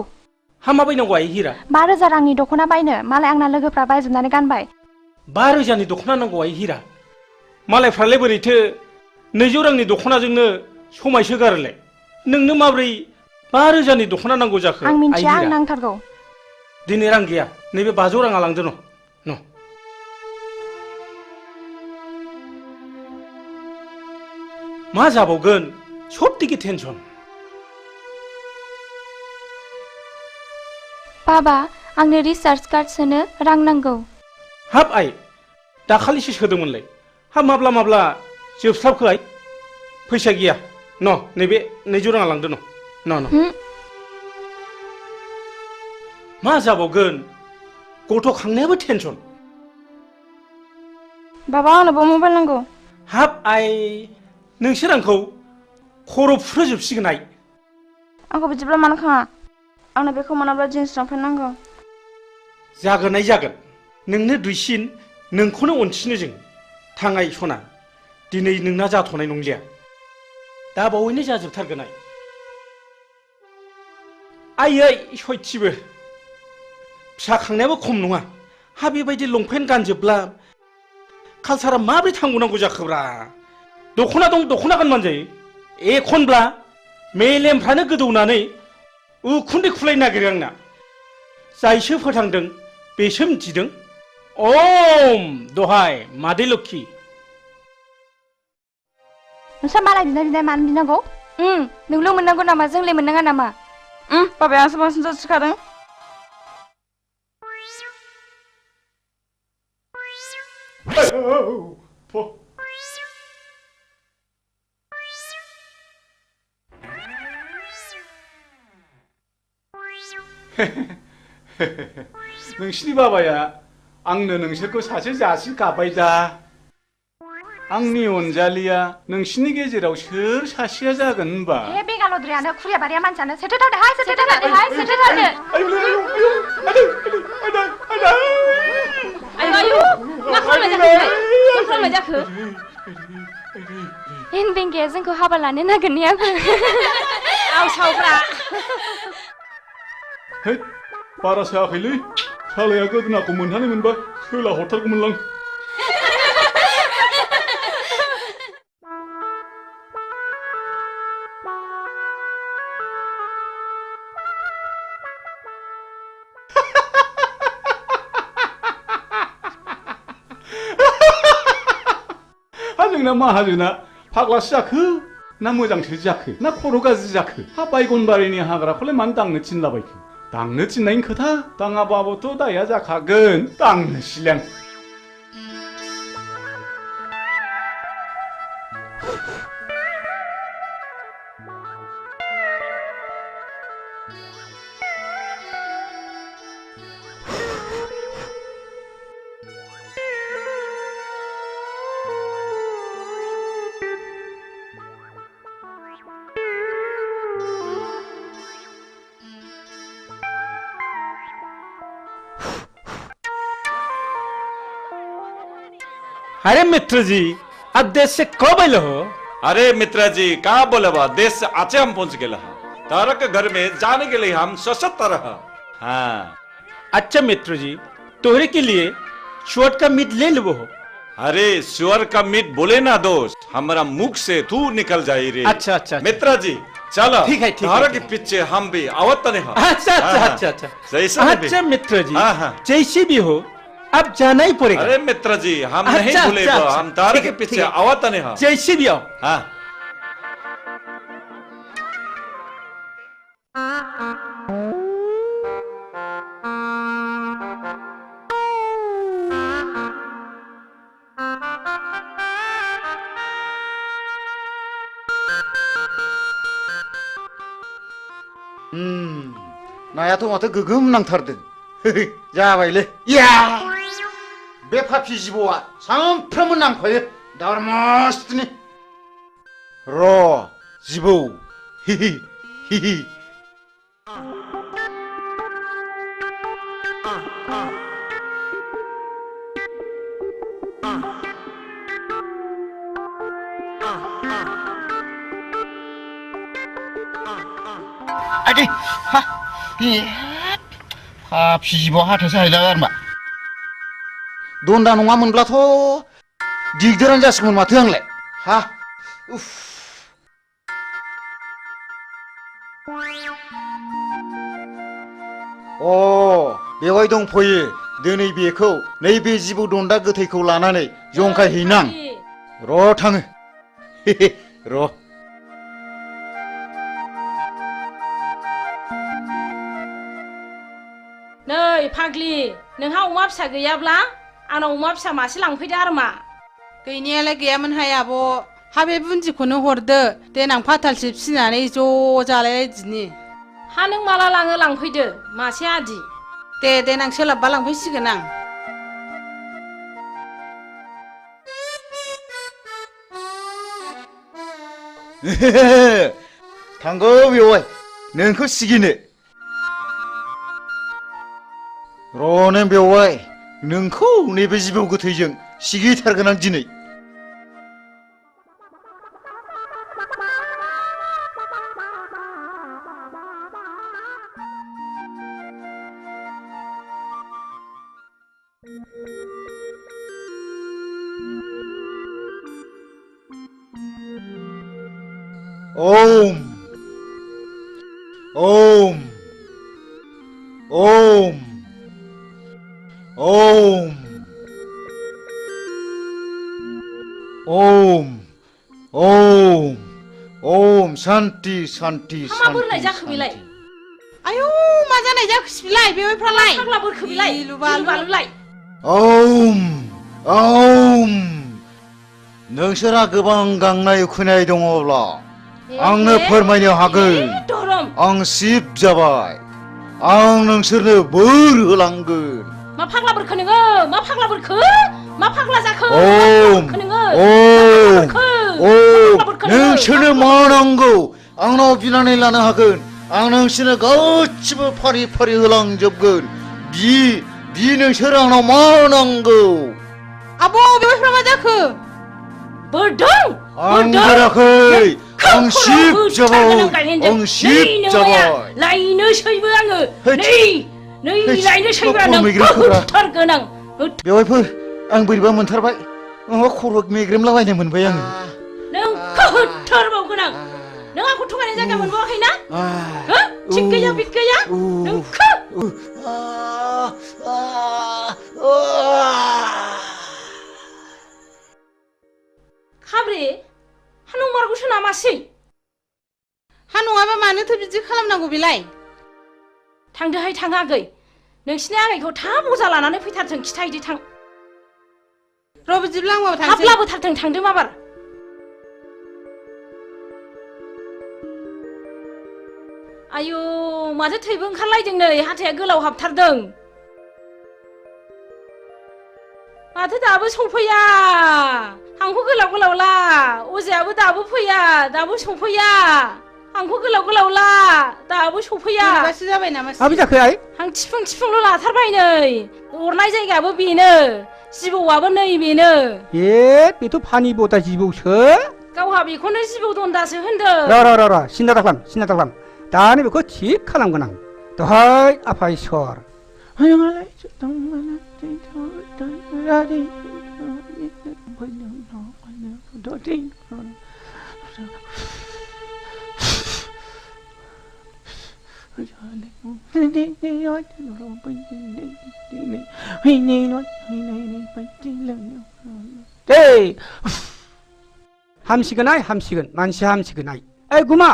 हा मा बायनांगौ आइ हिरा? 5,000 रांनि दख'ना बायनो मालाय आंना लोगोफ्रा बायजोबनानै गानबाय। 5,000नि दख'ना नांगौ आइ हिरा? मालायफ्रालाय बोरैथो 200 रांनि दख'नाजोंनो समायसोगारोलाय? नोंनो माब्रै 5,000नि दख'ना नांगौ जाखो? आं मिन्थिया आं नांथारगौ। दिनै रां गैया नैबे 500 राङा लांदो न'। मा जाबावगोन सबथिके टेनसन। बाबा आंनो रिचार्ज कार्ड सोनो रां नांगौ। हाब आइ दाखालिसो सोदोंमोनलाय हाब माब्ला जोबस्लाबखो आइ? फैसा गैया न' नैबे 200 राङा लांदो न'। मा जाबावगोन गथ' खांनायाबो टेनसन। बाबा आंनोबो मबाइल नांगौ। हाब आइ नोंसोर आंखौ खर' फुरहोजोबसिगोन आइ। आंखौ बिदिब्ला मानो खाङा? आंनो बेखौ मोनाब्ला जिन्स लंपेन्ट नांगौ। जागोन आइ जागोन नोंनो दुइसिन नोंखौनो अनसिनो जों। थाङाइ सना दिनै नोंना जाथ'नाय नंलिया दा बावैनो जाजोबथारगोन आइ। आइयै सयथिबो फिसा खांनायाबो खम नङा। हा बेबायदि लंपेन्ट गानजोबब्ला कालसारा माबोरै थांबावनांगौ जाखोब्रा? दख'ना दं दख'ना गानबानो जायो। एखनब्ला मेलेमफ्रानो गोदौनानै उखुन्दै खुलायनो नागिरो आंना। जायसो फोथांदों बेसो मिथिदों। दहाय मादै लोक्षि। नोंस्रा मालाय बिनाय मानो बिनांगौ? नोंल' मोननांगौ नामा जोंलाय मोननाङा नामा? बाबाया आंसो बांसिन जासिखादों। नोंसिनि बाबाया आंनो नोंसोरखौ सासे जासि गाबाय दा। आंनि अनजालिया नोंसिनि गेजेराव सोर सासेया जागोन होनबा? बेगालद्रायानो खुरिया बारिया मानसियानो सेथोथारदोहाय सेथोथारदो। मा खालामनाय जाखो? बेंगाया जोंखौ हाबा लानो नागिरनायाबो आवसावब्रा। बारा सायाखैलै सालाया गोदोनाखौ मोनहानाय मोनबा सोला हरथारगौमोनलां। जोंना माहाजोना फाग्लासो जाखो ना मोजांसो जाखो ना खर' गाज्रि जाखो हा बायगनबारिनि हाग्राखौलाय मानो दांनो थिनलाबायखो दांनो थिननायनि खोथा दाङाबाबोथ' दाया जाखागोन दांनोसैलां अरे मित्र जी अब देश से कब आइल हो? अरे मित्र जी का बोलबा देश से आचे हम पहुंच गए तारा के घर में जाने के लिए हम सशक्त रहा। हाँ अच्छा मित्र जी तोहरे के लिए शुअर का मीट ले लो। अरे शुअर का मीट बोले ना दोस्त हमारा मुख से तू निकल जाए रे। अच्छा अच्छा मित्र जी चलो ठीक है तारा के पीछे हम भी आवत नहीं। अच्छा अच्छा अच्छा अच्छा जैसा अच्छा मित्र जी जैसे भी हो अब जाना ही पड़ेगा। अरे मित्र जी हम नहीं भूले हम तारा के पीछे आवत नहीं। जैसे भी आओ। हाँ नायाथ' माथो गोगोम नांथारदों जाबायलै या बे फाफि जिबौआ सानफ्रोमबो नांफायो दारमासनि र' जिबौ हिहि हिहि आदि हा फाफि जिबौ हाथासो हायला आरमा दन्दा नङामोनब्लाथ' दिगदारानो जासिगौमोन माथो आंलाय हा उफ बेवहाय दंफैयो दिनै बेखौ नैबे जिबौ दन्दा गोथैखौ लानानै जंखायहैनां र' थाङो र' नै फाग्लि नोंहा अमा फिसा गैयाब्ला आंनाव अमा फिसा मासे लांफैदो आरो मा गैनायालाय गैयामोनहाय आब' हा बे बुन्दिखौनो हरदो देनां फाथालसे फिसिनानै ज' जालायलायदिनि हा नों माला लाङो लांफैदो मासे आदि दे देनां सोलाबबा लांफैसिगोन आं थांगौ बेवहाय नोंखौ सिगिनो र' नों बेवहाय नोंखौ नैबे जिबौ गोथैजों सिगिथारगोन आं दिनै ओम ओम ओम ओम ओम ओम ओम शान्ति शान्ति मा बोरलाय जाखो बेलाय आयौ मा जानाय जाखोसै बिलाय बेवहायफ्रालाय फाग्ला बोरखो बिलाय लुबालुलाय ओम ओम नोंसोरा गोबां गांनाय उखैनाय दङब्ला आंनो फोरमायनो हागोन आं शिब जाबाय आं नोंसोरनो बोर होलांगोन मा फाग्ला बोरखो नोङो मा फाग्ला बोरखो मा फाग्ला जाखो ओम ओम ओम नोंसोरनो मा नांगौ आंनाव बिनानै लानो हागोन आं नोंसोरनो गासिबो फारि फारि होलांजोबगोन बि नोंसोर आंनाव मा नांगौ आब' बेवहायफ्रा मा जाखो बोरदों आं बोराखै आं शिब जाबाय आं शिब जाबाय लायनोसैबो आङो नै लायनोसैबो नों होथारगोन आं बेवहायफोर आं बोरैबा मोनथारबाय माबा खर' मेग्रेमलाबायनो मोनबाय आङो नों होथारबावगोन आं नों आंखौ थगायनाय जायगा मोनबावाखै ना थिग गैया बिग गैया नोंखौ माथो खालामनांगौ बेलाय थांदोहाय थां आगै नोंसिनि आगैखौ थाब अजा लानानै फैथारथों खिथाहैदो थां र' बिदिब्ला आंबो थांसै थाब लाबोथारथों थांदो माबार आयु माथो थैबो ओंखारलायदों नै हाथाया गोलाव हाबथारदों माथो दाबो सफैया हांखो गोलाव गोलाव ला अजायाबो दाबो फैया दाबो सफैया हांखो गोलाव गोलाव ला दाबो सफैया माबासो जाबाय नामा माबि जाखो आइ हां थिफुं थिफुंल' लाथारबाय नै अरनाय जायगायाबो बेनो जिबौआबो नै बेनो बेथ' फानि बता जिबौसो गावहा बेखौनो जिबौ दन्दासो होनदों र' सिन्था दाखालाम दानो बेखौ थिग खालामगोन आं दहाय आफा इसर हामसिगोन आइ हामसिगोन मानसि हामसिगोन आइ ओइ गुमा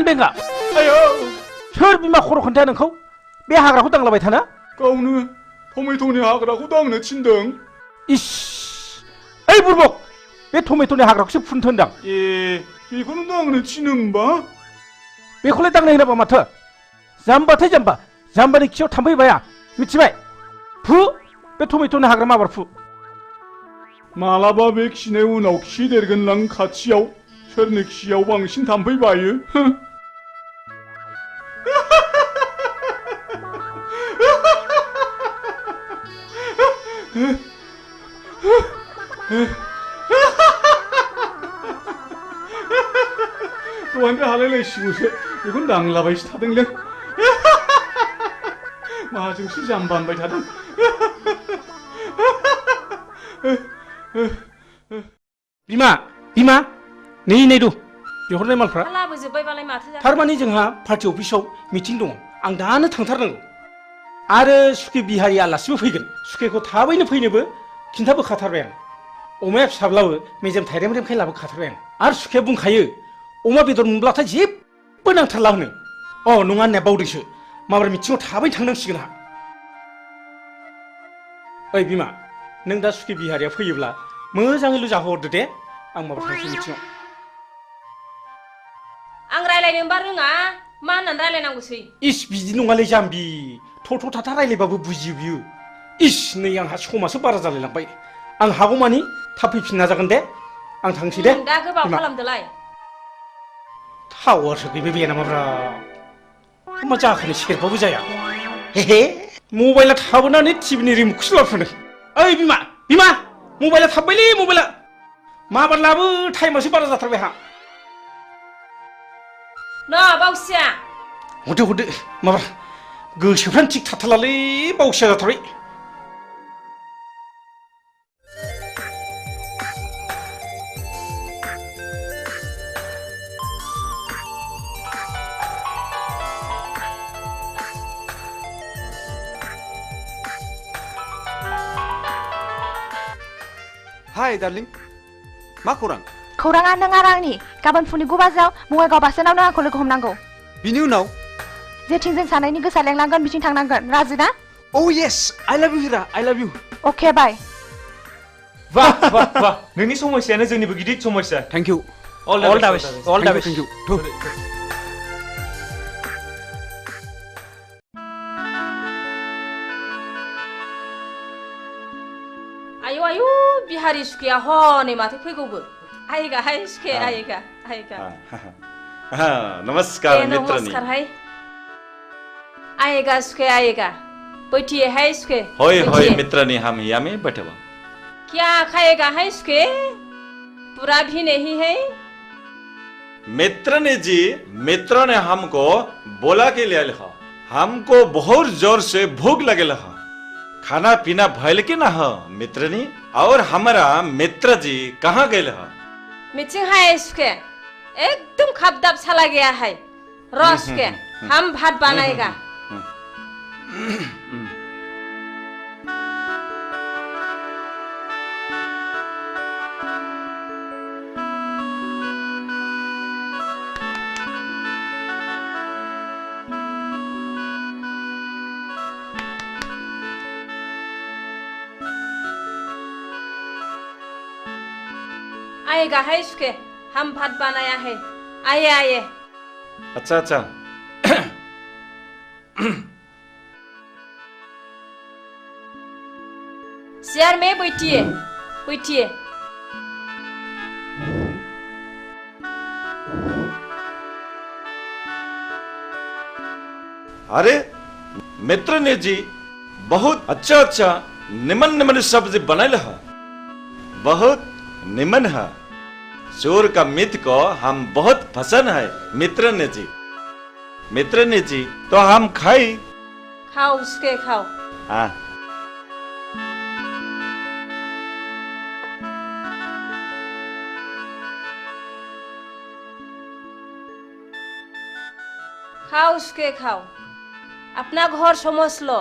बेंगा आयो सोर बिमा खर' खोन्थाया नोंखौ बे हाग्राखौ दांलाबाय थाना गावनो टमेट'नि हाग्राखौ दांनो थिनदों इस ओइ बुरबक बे टमेट'नि हाग्राखौसो फुननो होनदां बेखौनो दांनो थिनो होमबा बेखौलाय दांनो होनाबा माथो जाम्बाथाय जाम्बानि खियाव थाम्फै बाया मिथिबाय फु बे टमेट'नि हाग्रा माबार फु मालाबा बे खिनाय उनाव खि देरगोनलां खाथियाव सोरनि खियाव बांसिन थाम्फै बायो दहायनिफ्राय हालायलायसिगौसो बेखौनो दांलाबायसो थादोंलै माजोंसो जाम्बा होनबाय थादों बिमा नै दु बिहरनाय मालफ्रा लाबोजोब्बायबालाय माथो जाखो थारमाने जोंहा पार्टि अफिसाव मिटिं दङ आं दानो थांथारनांगौ आरो सुखे बिहारि आलासिबो फैगोन सुखेखौ थाबैनो फैनोबो खिन्थाबोखाथारबाय आं अमाया फिसाब्लाबो मेजेम थाइरेमरेमखाय लाबोखाथारबाय आं आरो सुखेया बुंखायो अमा बेदर मोनब्लाथाय जेबो नांथारला होनो नङा होननाया बावदोंसो माबार मिटिङाव थाबैनो थांनांसिगोन आंहा ओइ बिमा नों दा सुखे बिहारिया फैयोब्ला मोजाङैल' जाहोहरदो दे आं माबा थांसै मिटिङाव आं रायलायनोबा रोङा मा होननानै रायलायनांगौसै इस बिदि नङालै जाम्बि थथ' थाथा रायलायबाबो बुजियो बियो इस नै आंहा समासो बारा जालायलांबाय आं हागौमानि थाब फैफिन नाजागोन दे आं थांसै दे दा गोबाव खालामदोलाय टावारसो गैबाय बे नामाब्रा मा जाखोनो सेरबाबो जाया हे मबाइला थाबोनानै टिभिनि रिमटखौसो लाबोफिनदों ओइ बिमा मबाइला थाबबायलै मबाइला माबार लाबो टाइमासो बारा जाथारबाय आंहा ना बावसिया हरदो माबा गोसोफ्रानो थिग थाथारलालै बावसिया जाथारबाय हाय डार्लिं मा खौरां खौराङा नों आरो आंनि गाबोन फुंनि 9 बाजियाव बङाइगाव बासस्टेन्डआवनो आंखौ लोगो हमनांगौ बिनि उनाव जेथिं जों सानैनि गोसोआ लेंलांगोन बिथिं थांनांगोन राजि ना Oh yes I love you Hira I love you अके बाय वाह नोंनि समस्यानो जोंनिबो गिदिर समस्या thank you All the best thank you आयु बिहारी सुखेया हनै माथो फैगौबो आयगा हाय सुखे आयगा आयगा नमस्कार मित्रनी नमस्कार हाय आएगा सुखे आएगा बैठिए है सुखे होय होय मित्रनी हम यहाँ में बैठे हुआ क्या खाएगा है सुखे पूरा भी नहीं है मित्रनी जी मित्र ने हमको बोला के लिए हमको बहुत जोर से भूख लगे खाना पीना भयल के ना हो मित्रनी और हमारा मित्र जी कहाँ गए मिचिंग है सुखे एकदम खबदब चला गया है रस के हम भात बनाएगा आएगा है सुखे हम भात बनाया है आइए आइए अच्छा अच्छा चेयर में बैठिए बैठिए अरे मित्र ने जी बहुत अच्छा अच्छा निमन निमन सब्जी बनाए बहुत निमन है चोर का मित को हम बहुत पसंद है मित्र ने जी तो हम खाई खाओ उसके खाओ हाँ खाओ उसके खाओ अपना घर समझ लो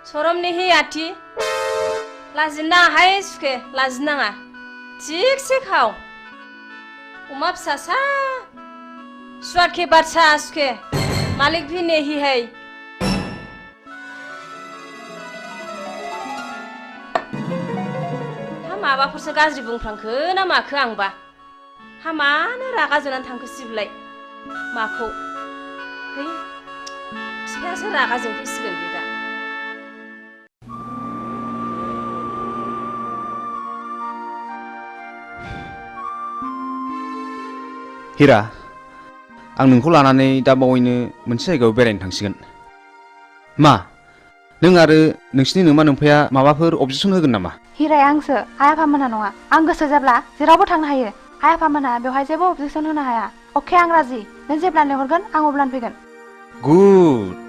शरम नहीं आती लाजिना है सुखे लाजिनाङा ठीक से खाओ उमा फिसासा स्वाद के बादशाह सुखे मालिक भी नहीं है हा माबाफोरसो गाज्रि बुंफ्रांखो ना माखो आंबा हा मानो रागा जोंनानै थांखो सिबलाय माखौ है फिफायासो रागा जोंफैसिगोन बे दा हिरा आं नोंखौ लानानै दा बावैनो मोनसे जायगायाव बेरायनो थांसिगोन मा नों आरो नोंसिनि नोमा नोमफाया माबाफोर अबजेक्सन होगोन नामा हिराया आंसो आइ आफामोनहा नङा आं गोसो जाब्ला जेरावबो थांनो हायो आइ आफामोनहा बेवहाय जेबो अबजेक्सन होनो हाया अके आं राजि नों जेब्ला लेंहरगोन आं अब्लानो फैगोन गुड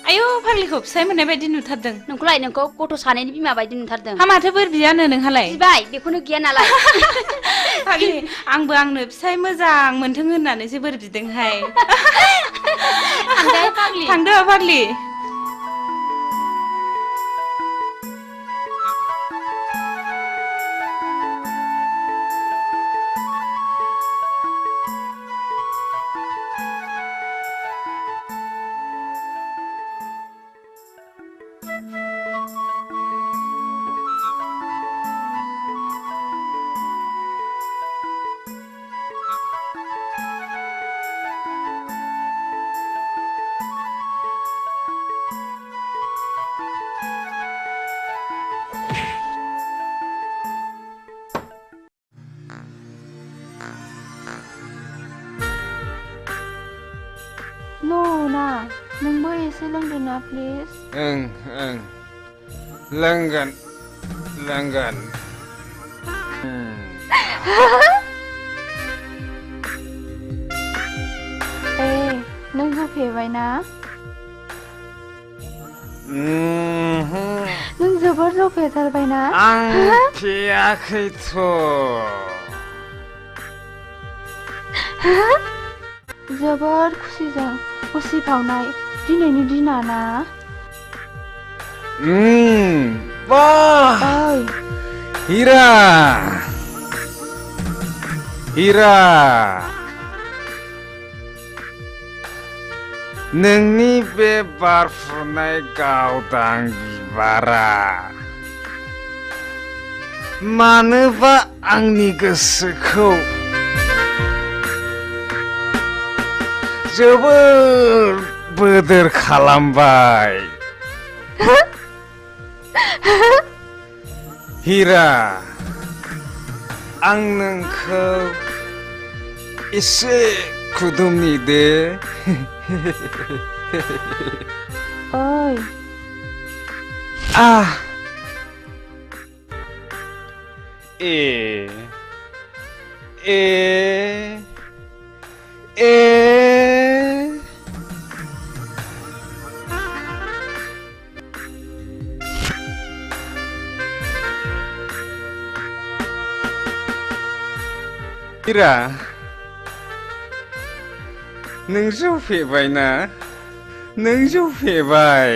आयौ फाग्लिखौ फिसाय मोननाय बायदि नुथारदों नोंखौलाय नोंखौ गथ' सानैनि बिमा बायदि नुथारदों हा माथो बोर बियानो नोंहालाय बिबाय बेखौनो गिया नालाय फाग्लि आंबो आंनो फिसाय मोजां मोनथों होननानैसो बोर बिदोंहाय थांदो फाग्लि एसे लोंदो ना प्लिज ओं ओं लोंगोन लोंगोन ए नों जौ फेबाय ना नों जोबोर जौ फेथारबाय ना आं फेयाखैथ' जोबोर खुसिजों उसिफावनाय दिनैनि दिना ना वाह हीरा हीरा नोंनि बे बारफुनाय गावदां बिबारा मानोबा आंनि गोसोखौ जोबोर बोदोर खालामबाय हीरा आं नोंखौ एसे खुदुमनि दे ओइ ए ए ए हीरा नों जौ फेबाय ना नों जौ फेबाय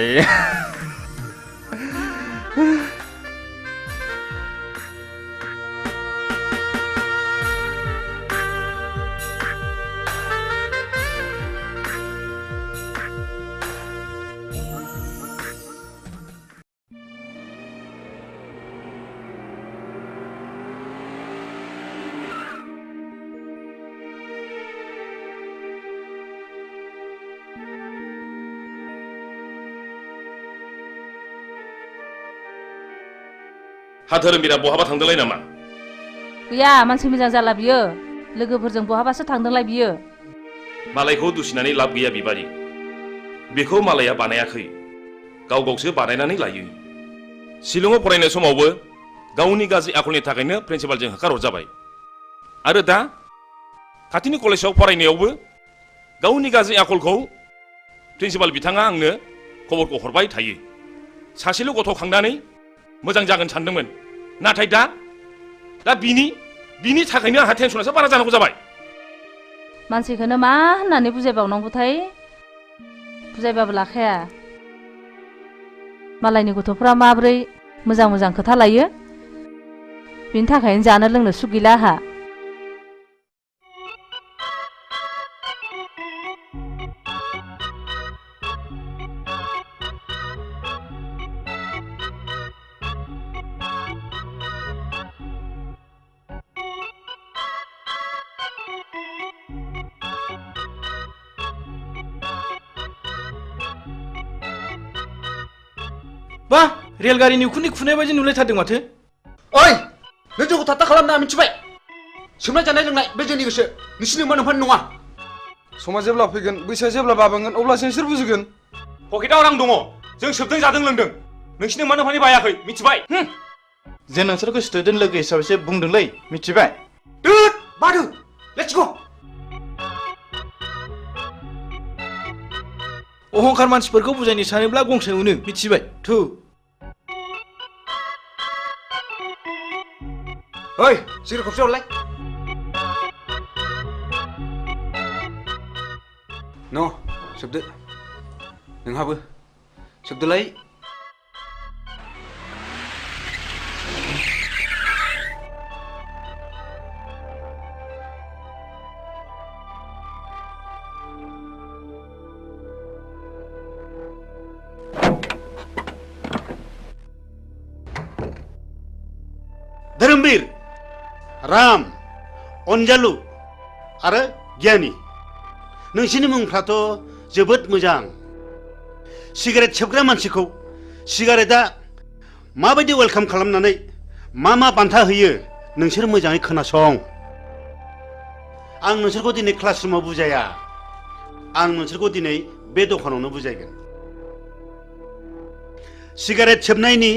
हा धोरोमबीरा बहाबा थांदोंलाय नामा गैया मानसि मोजां जाला बियो लोगोफोरजों बहाबासो थांदोंलाय बियो मालायखौ दुसिनानै लाब गैया बिबारि बेखौ मालाया बानायाखै गाव गावसो बानायनानै लायो शिलंआव फरायनाय समावबो गावनि गाज्रि आखलनि थाखायनो प्रिन्सिपालजों होखारहरजाबाय आरो दा खाथिनि कलेजाव फरायनायावबो गावनि गाज्रि आखलखौ प्रिन्सिपाल बिथाङा आंनो खबरखौ हरबाय थायो सासेल' गथ' खांनानै मोजां जागोन सानदोंमोन नाथाय दा बिनि थाखायनो आंहा टेनसनासो बारा जानांगौ जाबाय मानसिखौनो मा होननानै बुजायबावनांगौथाय बुजायबाबो लाखाया मालायनि गथ'फ्रा माब्रै मोजां मोजां खोथा लायो बिनि थाखायनो जानो लोंनो सुख गैला आहा बा रेलगारिनि उखुन्दै खुनाय बायदि नुलायथारदों माथो ओइ नों जोंखौ थात्ता खालामना मिथिबाय सोमनाय जानाय लोंनाय बे जोंनि गोसो नोंसिनि मोनफानि नङा समा जेब्ला फैगोन बैसोआ जेब्ला बाबोगोन अब्लासो नोंसोर बुजिगोन पकेटाव रां दङ जों सोबदों जादों लोंदों नोंसिनि मोनफानि बायाखै मिथिबाय जों नोंसोरखौ स्टुडेन्ट लोगो हिसाबैसो बुंदोंलै मिथिबाय दुद बादु लेट्स गो अहंखार मानसिफोरखौ बुजायनो सानोब्ला गंसे उनो मिथिबाय थु ओइ सिगारेट खबसे हरलाय न' सोबदो नोंहाबो सोबदोलाय धोरोमबीर राम अनजालु आरो गियानि नोंसिनि मुंफ्राथ' जोबोद मोजां सिगारेट सोबग्रा मानसिखौ सिगारेटआ माबायदि वेलकाम खालामनानै मा बान्था होयो नोंसोर मोजाङै खोनासं आं नोंसोरखौ दिनै क्लासरुमाव बुजाया आं नोंसोरखौ दिनै बे दखानावनो बुजायगोन सिगारेट सोबनायनि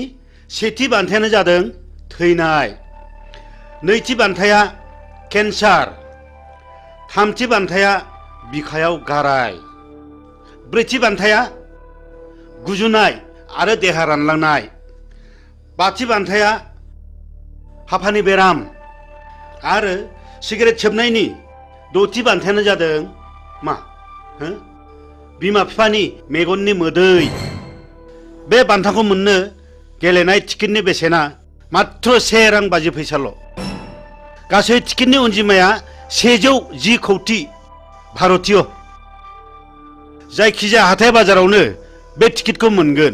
सेथि बान्थायानो जादों थैनाय, नैथि बान्थाया केन्सार, थामथि बान्थाया बिखायाव गाराय, ब्रैथि बान्थाया गुजुनाय आरो देहा रानलांनाय, बाथि बान्थाया हापानि बेराम आरो सिगारेट सोबनायनि दथि बान्थायानो जादों मा बिमा बिफानि मेगननि मोदै। बे बान्थाखौ मोननो गेलेनाय टिकेटनि बेसेना मात्र 1 रां 50 फैसाल'। गासै टिकेटनि अनजिमाया 110 कौटि भारतीय। जायखिजाया हाथाय बाजारावनो बे टिकेटखौ मोनगोन।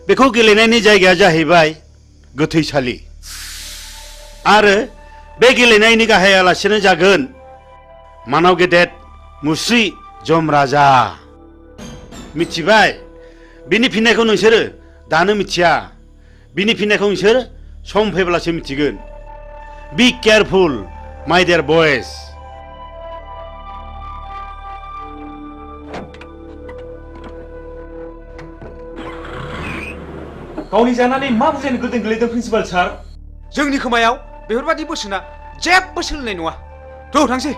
बेखौ गेलेनायनि जायगाया जाहैबाय गोथैसालि आरो बे गेलेनायनि गाहाय आलासियानो जागोन मानाव गेदेर मुस्रि जमराजा। मिथिबाय? बिनि फिननायखौ नोंसोरो दानो मिथिया, बिनि फिननायखौ नोंसोर सम फैब्लासो मिथिगोन। बी केयारफुल माय डियर बयज। गावनि जानानै मा बुजायनो गोदों गोलैदों प्रिन्सिपाल सार? जोंनि खोमायाव बेफोरबादि बोसोना जेबो सोलिनाय नङा। थ' थांसै।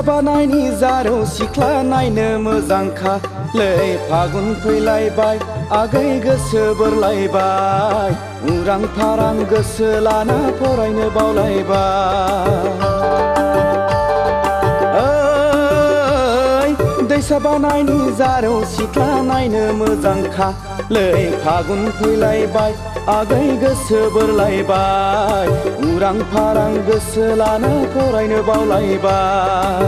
बानायनि जारौ सिख्ला नायनो मोजांखा लै फागुन फैलायबाय आगै गोसो बोरलायबाय उरां फारां गोसो लाना फरायनो बावलायबाय दैसा बानायनि जारौ सिख्ला नायनो मोजांखा लै फागुन फैलायबाय आगै गोसो बोरलायबाय उरां फारां गोसो लाना फरायनो बावलायबाय।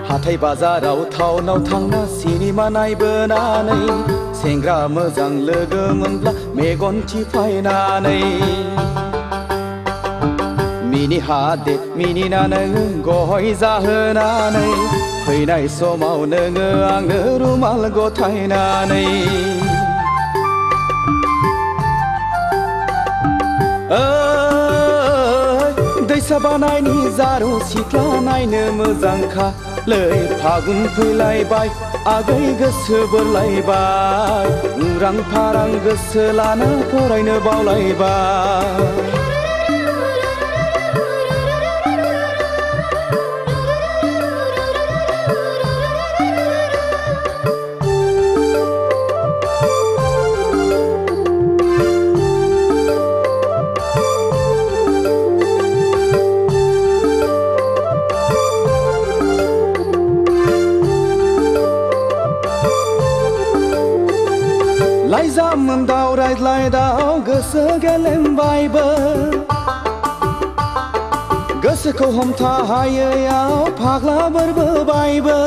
हाथाय बाजाराव टाउनाव थांना सिनेमा नायबोनानै सेंग्रा मोजां लोगो मोनब्ला मेगन थिफायनानै मिनि हादे मिनिना नोङो गय जाहोनानै फैनाय समाव नोङो आंनो रुमाल गथायनानै दैसा बानायनि जारौ सिख्ला नायनो मोजांखा लै फागुन फैलायबाय आगै गोसो बोरलायबाय उरां फारां गोसो लाना फरायनो बावलायबाय। लाइजाम दाव रायज्लायदाव गोसो गेलेमबायबो गोसोखौ हमथा हायैयाव फाग्ला बोरबोबायबो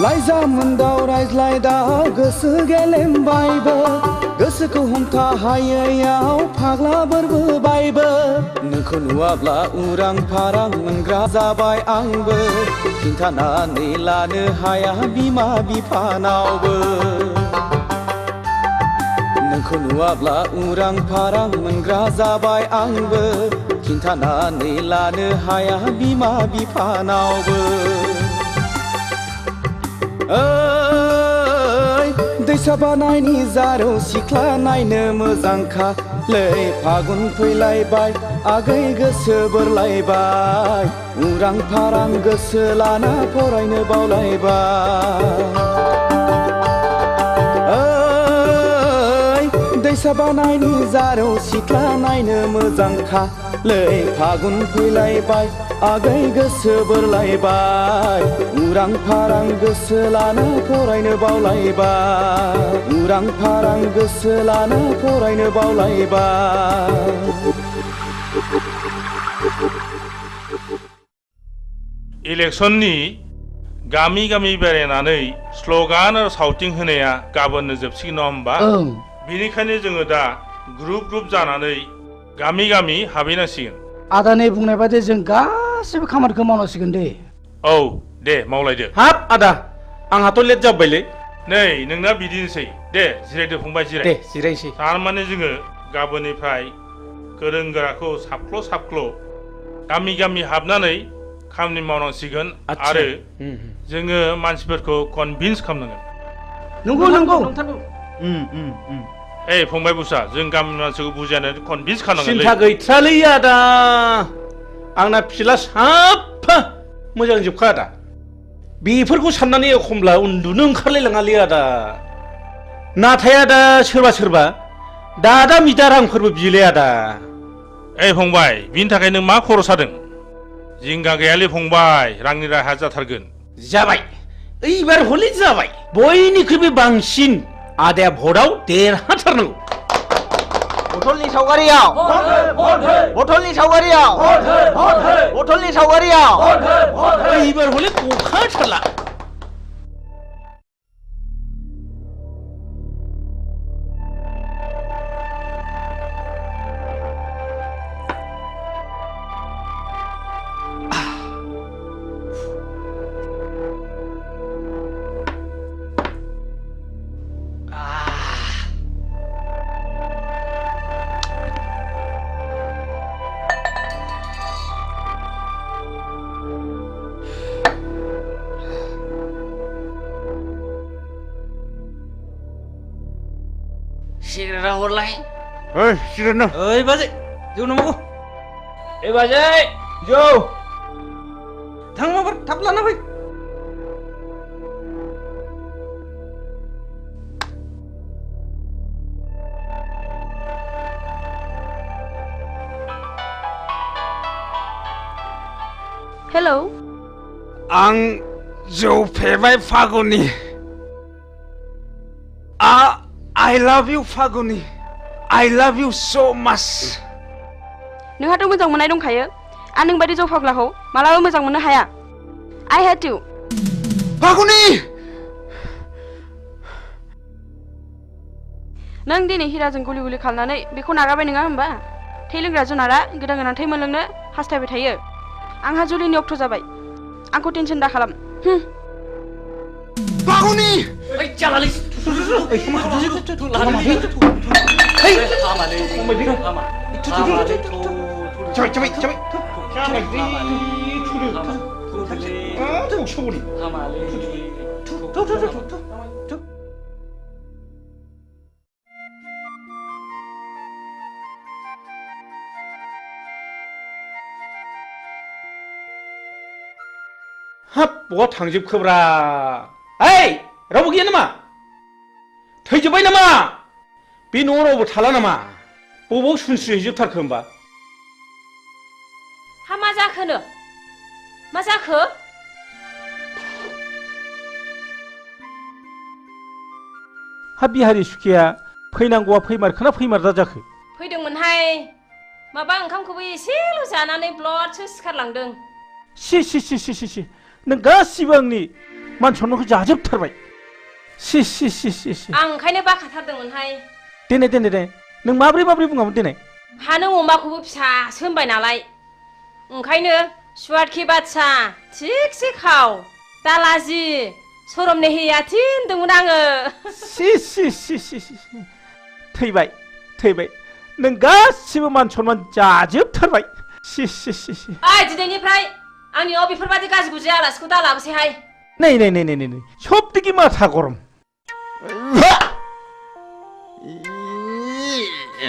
लाइजाम दाव रायज्लायदाव गोसो गेलेमबायबो गोसोखौ हमथा हायैयाव फाग्ला बोरबोबायबो नोंखौ नुवाब्ला उरां फारां मोनग्रा जाबाय आंबो खिन्थानानै लानो हाया बिमा बिफानावबो नोंखौ नुवाब्ला उरां फारां मोनग्रा जाबाय आंबो खिन्थानानै लानो हाया बिमा बिफानावबो दैसा बानायनि जारौ सिख्ला नायनो मोजांखा लै फागुन फैलायबाय आगै गोसो बोरलायबाय उरां फारां गोसो लाना फरायनो बावलायबाय दैसा बानायनि जारौ सिख्ला नायनो मोजांखा लै फागुन फैलायबाय आगै गोसो बोरलायबाय उरां फारां गोसो लाना फरायनो बावलायबाय उरां फारां गोसो लाना फरायनो बावलायबाय इलेक्सननि गामि गामि बेरायनानै स्लगान आरो सावथिं होनाया गाबोननो जोबसिगोन नङा होमबा बेनिखायनो जोङो दा ग्रुप ग्रुप जानानै गामि गामि हाबहैनांसिगोन आदानि बुंनाय बायदि जों गासिबो खामानिखौ मावनांसिगोन दे औ दे मावलायदो हाब आदा आंहाथ' लेट जाबायलै नै नोंना बिदिनोसै दे जिरायदो फंबाय जिराय दे जिरायसै थारमाने जोङो गाबोननिफ्राय गोरों गोराखौ साफ्ल' गामि गामि हाबनानै खामानि मावनांसिगोन आरो जोङो मानसिफोरखौ कनभिन्स खालामनांगोन नंगौ ए फंबाय बुसा जों गामिनि मानसिखौ बुजायनानै कनभिन्स खालामनांगोन सिन्था गैथ्रालै आदा आंना फिला साफा मोजां जोबखा आदा बेफोरखौ साननानै एखमब्ला उन्दुनो ओंखारलायलाङालै आदा नाथाय आदा सोरबा दादा मिदा रांफोरबो बियोलै आदा ए फंबाय बिनि थाखाय नों मा खर' सादों जिंगा गैयालै फंबाय रांनि राहा जाथारगोन जाबाय एबार हले जाबाय बयनिख्रुइबो बांसिन आदाया भटआव देरहाथारनांगौ बथलनि सावगारियाव बथलनि सावगारियाव बथलनि सावगारियाव एबार हले गखाथारला सिगारेटा हरलाय ओइ सिगारेट ना ओइ बाजै जौ नांगौ ए बाजै जौ थां माबार थाब लाना फै हेलौ आं जौ फेबाय Phaguni I love you Phaguni I love you so much नोंहाथ' मोजां मोननाय दंखायो आं नोंबायदि जौ फाग्लाखौ मालाबा मोजां मोननो हाया I hate you फागुनि नों दिनै हिराजों गुलि गुलि खालामनानै बेखौ नागारबाय नङा होमबा थै लोंग्रा जुनारा गोदान गोदान थै मोनलोंनो हास्थायबाय थायो आंहा जुलिनि अक्ट' जाबाय आंखौ टेनसन दा खालाम फागुनि ओइ जालालै हाब बहा थांजोबखोब्रा ओइ रावबो गैया नामा थैजोब्बाय नामा बे न'आव रावबो थाला नामा बबाव सुनस्रिहैजोबथारखो होमबा हा मा जाखोनो मा जाखो हा बिहारि सुखिया फैनांगौआ फैमारखोना फैमारदा जाखो फैदोंमोनहाय माबा ओंखामखौबो एसेल' जानानै ब्लडसो सिखारलांदों सि नों गासिबो आंनि मान सन्मानखौ जाजोबथारबाय सि आं ओंखायनो बाखाथारदोंमोनहाय देनाय नों माब्रै बुङामोन देनाय हा नों अमाखौबो फिसासो होनबाय नालाय ओंखायनो सुवादखि बादसा थिगसे खाव दालाजि सरमने हैयाथि होनदोंमोन आङो सि थैबाय नों गासिबो मान सन्मान जाजोबथारबाय सि ओइ दिनैनिफ्राय आंनि न'आव बेफोरबायदि गाज्रि गुज्रि आलासिखौ दा लाबोसैहाय नै सबदिखि माथा गरम ओइ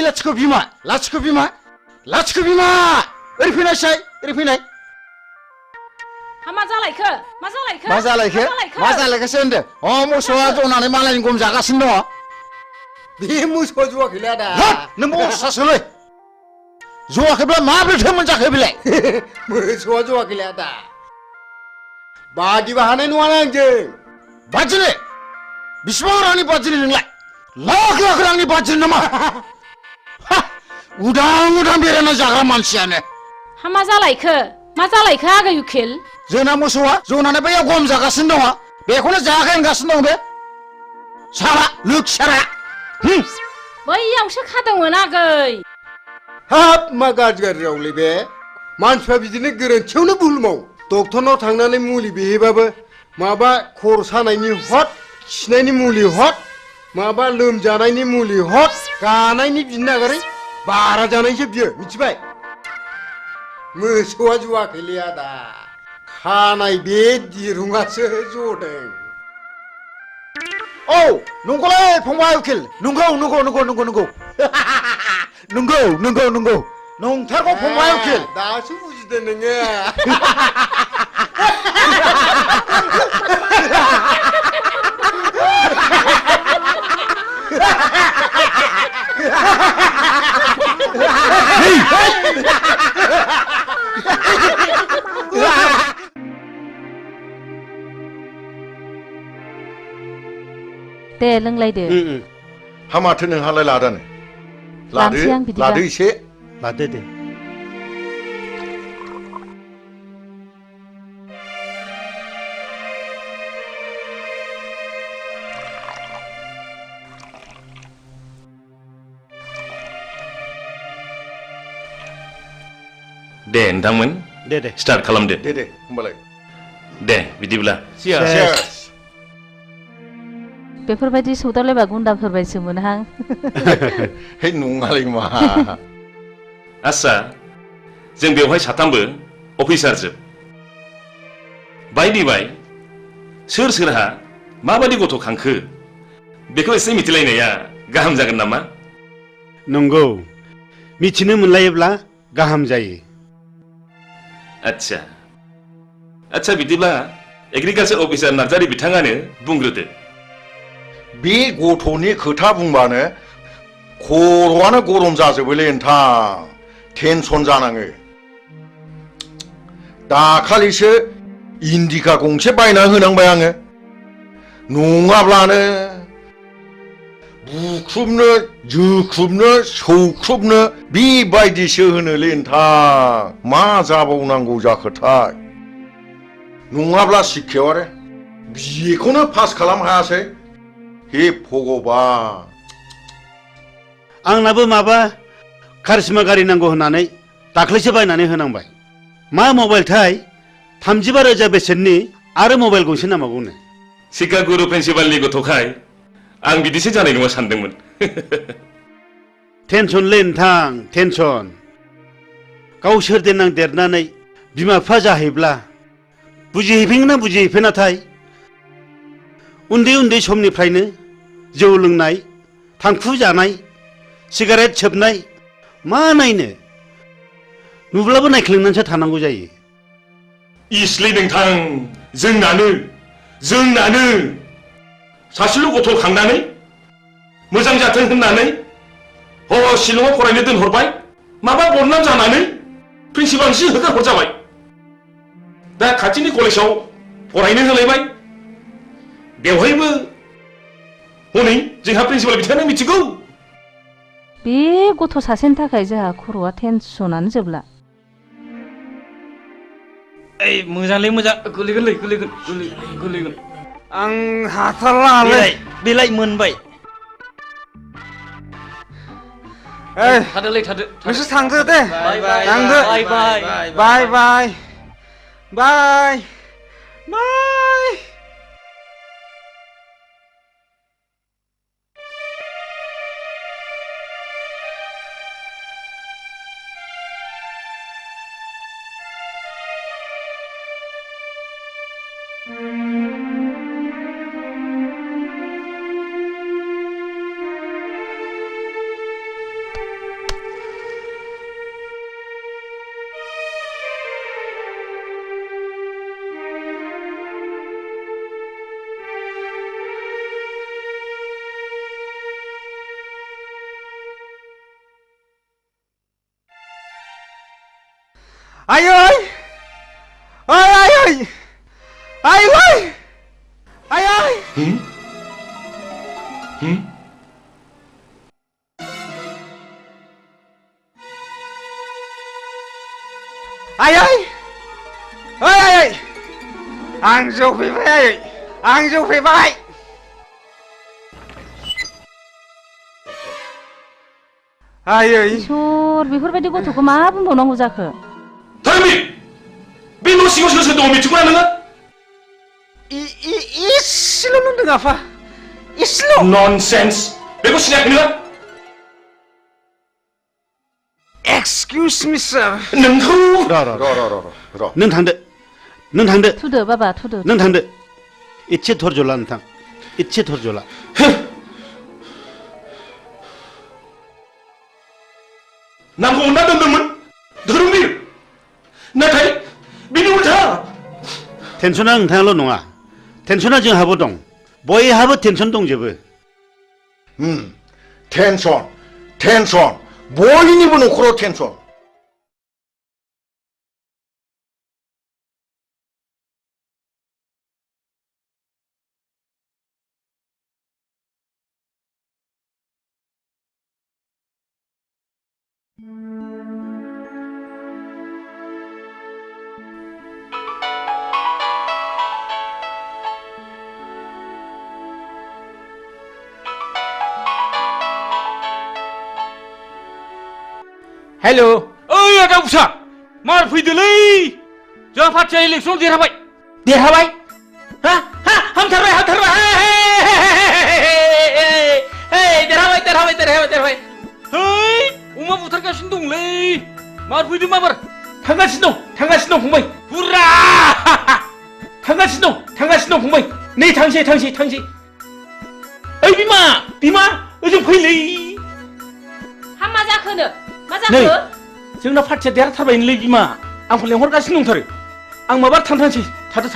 लाथिख' बिमा लाथिख' बिमा लाथिख' बिमा ओरै फैनायसाय ओरै फैनाय मा जालायखो मा जालायखो मा जालायखो मा जालायखोसो होनदों मोसौआ जनानै मालायनि गम जागासिनो दङ बे मोसौआ जवाखैलै आदा नों बसासोलै जवाखैब्ला माब्रैथो मोनजाखो बेलाय मोसौआ जवाखैलै आदा बादिबा हानाय नङाना आंजों बादिनो बिसिबां रांनि बादिनो नोंलाय लाख लाख रांनि बादिनो नामा उदां उदां बेरायना जाग्रा मानसियानो मा जालायखो आगै उखिल जोंना मोसौआ जनानै बैयाव गम जागासिनो दङ बेखौनो जायाखै होनगासिनो दं बे सारा लोखसारा बैयावसो खादोंमोन आगै हाब मा गाज्रि रावलै बे मानसिफ्रा बिदिनो गोरोन्थियावनो भुल मावो डक्टरनाव थांनानै मुलि बिहैबाबो माबा खर' सानायनि हट खिनायनि मुलि हट माबा लोमजानायनि मुलि हट गानायनि बिनो नागारै बारा जानायसो बियो मिथिबाय मोसौआ जवाखैलै आदा खानाय बे दिरुङासो जदों औ नंगौलै फंबाय उकिल नंगौ नंगौ नंगौ नंगौ नंगौ नंगौ नंगौ नंगौ नंथारगौ फंबाय उकिल दासो बुजिदों नोङो दे लोंलायदो हामाथो नोंहालाय लादानो लानोसै आं बिदिबा लादो एसे लादो दे दे नोंथांमोन दे दे स्टार्ट खालामदो दे होमबालाय दे बिदिब्ला बेफोरबायदि सौदावलायबा गुन्दाफोर बायसो मोनहां हे नङालै मा आस्सा जों बेवहाय साथामबो अफिसार जोब बायदि बाय सोर सोरहा माबायदि गथ' खांखो बेखौ एसे मिथिलायनाया गाहाम जागोन नामा नंगौ मिथिनो मोनलायोब्ला गाहाम जायो आच्छा बिदिब्ला एग्रिकालचार अफिसार नार्जारि बिथाङानो बुंग्रोदो बे गथ'नि खोथा बुंबानो खर'आनो गरम जाजोबोलै नोंथां टेनसन जानाङो दाखालिसो इन्डिका गंसे बायना होनांबाय आङो नङाब्लानो बुख्रुबनो जोख्रुबनो सौख्रुबनो बेबायदिसो होनोलै नोंथां मा जाबावनांगौ जाखोथाय नङाब्ला शिक्षायाव आरो बेखौनो पास खालाम हायासै हे भगबान आंनाबो माबा कारिश्मा गारि नांगौ होननानै दाख्लैसो बायनानै होनांबाय मा मबाइलथाय 35,000 बेसेननि आरो मबाइल गंसे नांबावगौनो शिक्षा गुरु प्रिन्सिपालनि गथ'खाय आं बिदिसो जानाय नङा सानदोंमोन टेनसनलै नोंथां टेनसन गावसोर देनां देरनानै बिमा बिफा जाहैब्ला बुजिहैफिनना बुजिहैफिनाथाय उन्दै उन्दै समनिफ्रायनो जौ लोंनाय थांखु जानाय सिगारेट सोबनाय मा नायनो नुब्लाबो नायख्लेंनानैसो थानांगौ जायो इसलै नोंथां जोंनानो सासेल' गथ' खांनानै मोजां जाथों होननानै शिलंआव फरायनो दोनहरबाय माबा बदनाम जानानै प्रिन्सिपालसो होखार हरजाबाय दा खाथिनि कलेजाव फरायनो होलायबाय बेवहायबो हनै जोंहा प्रिन्सिपाल बिथाङानो मिथिगौ बे गथ' सासेनि थाखाय जोंहा खर'आ टेनसनानो जोबला ओइ मोजांलै मोजां गोलैगोन आं हाथारलालै बेलाय मोनबाय थादोलै थादो नोंसोर थांदो दे थांदो बाय बाय बाय Ai ơi! Ơi ai ơi! Ai ơi! Ai ơi! Ai ơi! Ơi ai ơi! Ang Dâu Phi Vai! Ang Dâu Phi Vai! Ai ơi! इसोर बेफोरबायदि गथ'खौ मा बुंबावनांगौ जाखो? थारमी बे न' सिङाव सोर सोर दङ मिथिगौना नोङो? इसेल' नुदों आफा इसेल'। ननसेन्स बेखौ सिनायाखै नोङो? एक्सकिउज मि सार। नोंखौ र' नों थांदो थुदो बाबा थुदो नों थांदो इसे धर्ज ला नोंथां इसे धर्ज ला नामखौ अनना दोनदोंमोन धोरोमबीर नाथाय बिनि उल्था टेनसना नोंथाङाल' नङा टेनसना जोंहाबो दं बयहाबो टेनसन दंजोबो टेनसन बयनिबो न'खराव टेनसन हेलो ओइ आदा उसा मार फैदोलै जोंहा पार्टिया इलेक्सन देरहाबाय हा हामथारबाय देरहाबाय है अमा बुथारगासिनो दंलै मार फैदों माबार थांगासिनो दं फंबाय हुर्रा थांगासिनो दं फंबाय नै थांसै ओइ बिमा ओजों फैलै हा मा जाखोनो मा नै जाखो जोंना पार्टिया देरहाथारबायलै बिमा आंखौ लेंहरगासिनो दंथारो आं माबा थांसै थादो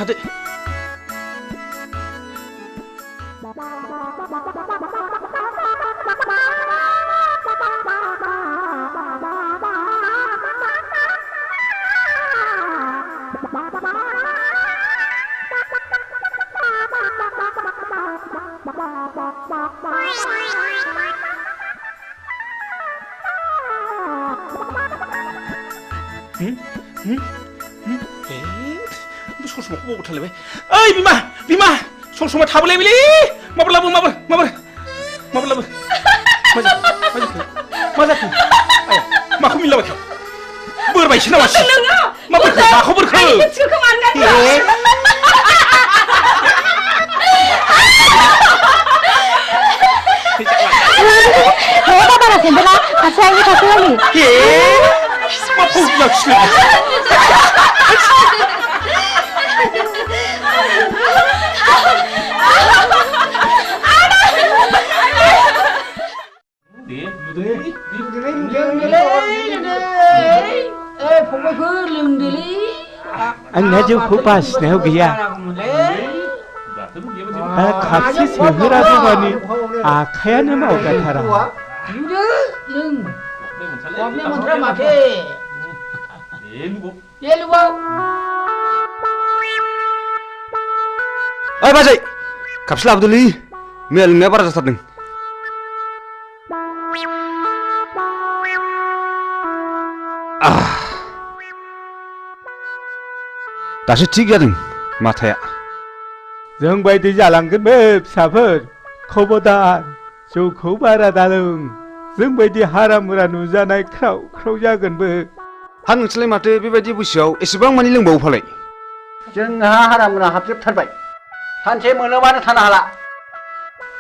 ससमाखौ बावगार थालायबाय ओइ बिमा ससमा थाबोलायबायलै माबार लाबो मा जाखो माखौ मिलाबाय बोरबायसो नामा माखौ बोरखो बारा सेम्बेला खासे आंनि मा फौजियाखिसै आंना जौखौ बासिनायाव गैया खापसे सोहोराबो मानि आखायानो मावगाथारा ओइ बाजै खापसे लाबोदोलै मैया लोंनाया बारा जाथारदों दासो थिग जादों माथाया जों बायदि जालांगोन बे फिसाफोर खबरदार जौखौ बारा दालों जोंबायदि हारा मुरा नुजानाय ख्राव ख्राव जागोनबो। हा नोंसोरलाय माथो बेबायदि बैसोआव एसेबां मानि लोंबावो फालाय? जोंहा हारा मुरा हाबजोबथारबाय। सानसे मोनोबानो थानो हाला।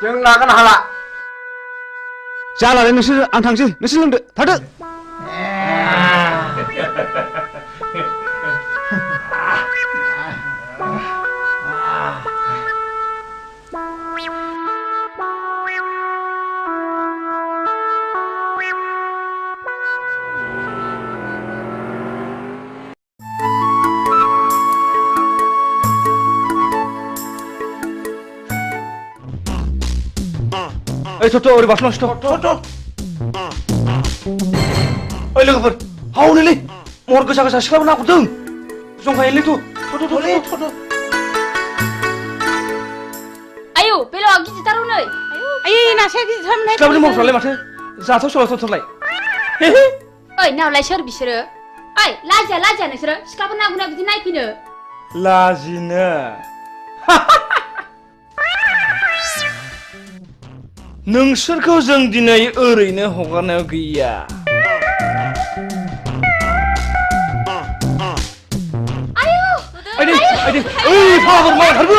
जों लागोन हाला। जालालै नोंसोर, आं थांसै, नोंसोर लोंदो, थादो। ओइ थ'थ' ओरै बारस'नांसै थ'थ'। ओइ लोगोफोर, हावनोलै महर गोसा गोसा सिख्लाबो नाहरदों। जंखायोलै थ'थ'। आयौ बेलावा गिदिरथार हनै। आयै नासाया गिदिरथारमोनहाय। सिख्लाफोरनि महरफ्रालाय माथो जाथाव सोलाथावथारलाय। ओइ नावलाय सोर बिसोरो? ओइ लाजिया नोंसोरो सिख्लाफोर ना गुना बिदि नायफैनो? लाजिनो नोंसोरखौ जों दिनै ओरैनो हगारनायाव गैया। आयदै ओइ फाग्ला मा ओंखारबो।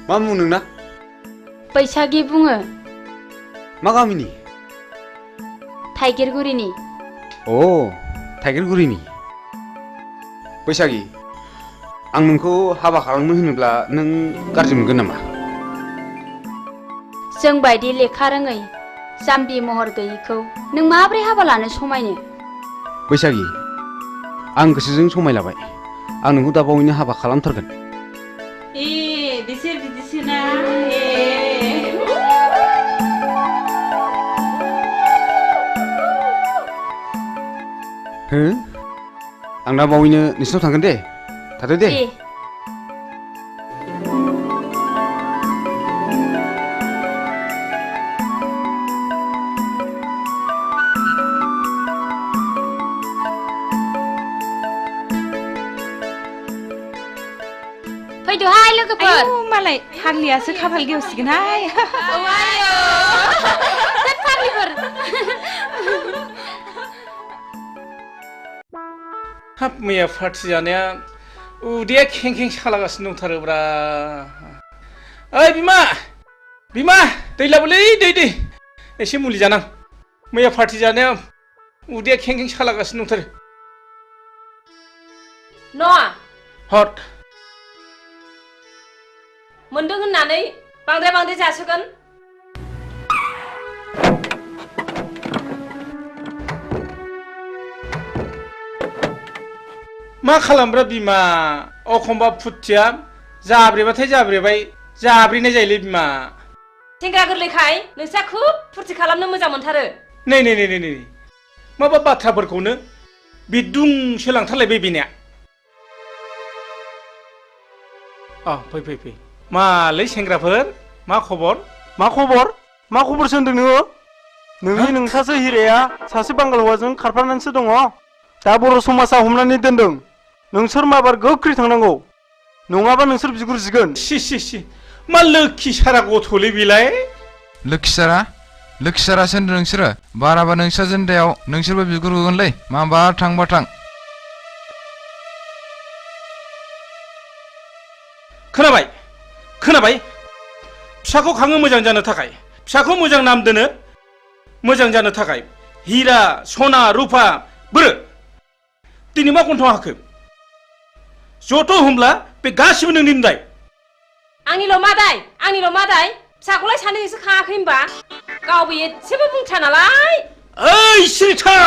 मा मुं नोंना? बैसागि बुङो। मा गामिनि? थाइगिरगुरिनि। अ थाइगिरगुरिनि। बैसागि, आं नोंखौ हाबा खालामनो होनोब्ला नों गाज्रि मोनगोन नामा? जों बायदि लेखा रोङै जाम्बि महर गैयैखौ नों माब्रै हाबा लानो समायनो? बैसागि, आं गोसोजों समायलाबाय। आं नोंखौ दा बावैनो हाबा खालामथारगोन। बिसोर बिदिसोना। हो? आं दा बावैनो नोंसिनाव थांगोन दे। थादो दे। फैदोहाय लोगोफोर। मालाय फाग्लियासो खाफाल गेवसिगोनहाय। फाग्लिफोर। हाब मैया पार्टि जानाया उदैया खें खें सालागासिनो दंथारोब्रा। ओइ बिमा बिमा दै लाबोलै दै एसे मुलि जानां मैया पार्टि जानाया उदैया खें खें सालागासिनो दंथारो न'आ हट मोनदों होननानै बांद्राय जासोगोन मा खालामब्रा बिमा अखमबा फुथिया जाब्रेबाथाय जाब्रेबाय जाब्रेनाय जायोलै बिमा सेंग्रा गोरलैखाय नोंस्रा खुब फुरथि खालामनो मोजां मोनथारो नै माबा बाथ्राफोरखौनो बिदुंसो लांथारलायबाय बेनिया फै मालै सेंग्राफोर मा खबर मा खबर सोंदों नोङो नोंनि नोंसासो हिराया सासे बांगाल हौवाजों खारफानानैसो दङ दा बर' समाजा हमनानै दोनदों नोंसोर माबार गोख्रै थांनांगौ नङाबा नोंसोर बिगुर जिगोन सि मा लोखि सारा गथ'लै बेलाय लोखि सारासो होनदों नोंसोरो बाराबा नोंस्रा जेन्दायाव नोंसोरबो बिगुर होगोनलै माबा थांबा थां खोनाबाय फिसाखौ खाङो मोजां जानो थाखाय फिसाखौ मोजां नाम दोनो मोजां जानो थाखाय हिरा सना रुफा बोरो दिनै मा गन्थं हाखो जथ' होमब्ला बे गासिबो नोंनि दाय आंनिल' मादाय फिसाखौलाय सानैजोंसो खाङाखै होनबा गावबो एसेबो बुंथ्रा नालाय ओइ सिरिथा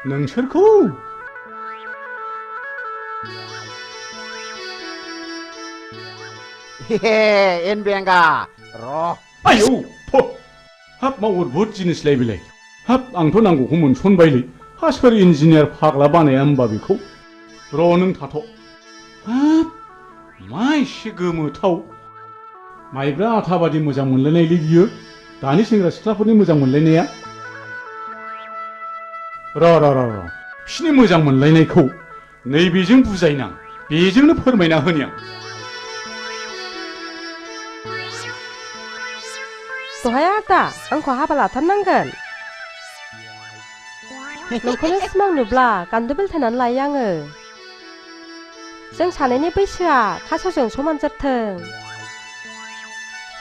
नोंसोरखौ एनबेंगा आयौ हाब मा अद्भुत जिनिसलाय बेलाय हाब आंथ' नांगौखौ मोनसनबायलै हा सोर इन्जिनियार फाग्ला बानाया होमबा बेखौ नों थाथ' हाब मा एसे गोमोथाव माइब्रा आथा बादि मोजां मोनलायनायलै बियो दानि सेंग्रा सिख्लाफोरनि मोजां मोनलायनाया बिसिनि मोजां मोनलायनायखौ नैबेजों बुजायनां बेजोंनो फोरमायना होनि आं दहाय आदा आंखौ हाबा लाथारनांगोन नोंखौनो सिमां नुब्ला गान्दो बेलथायनानै लायो आङो जों सानैनि बैसोआ खासेवजों समान जाथों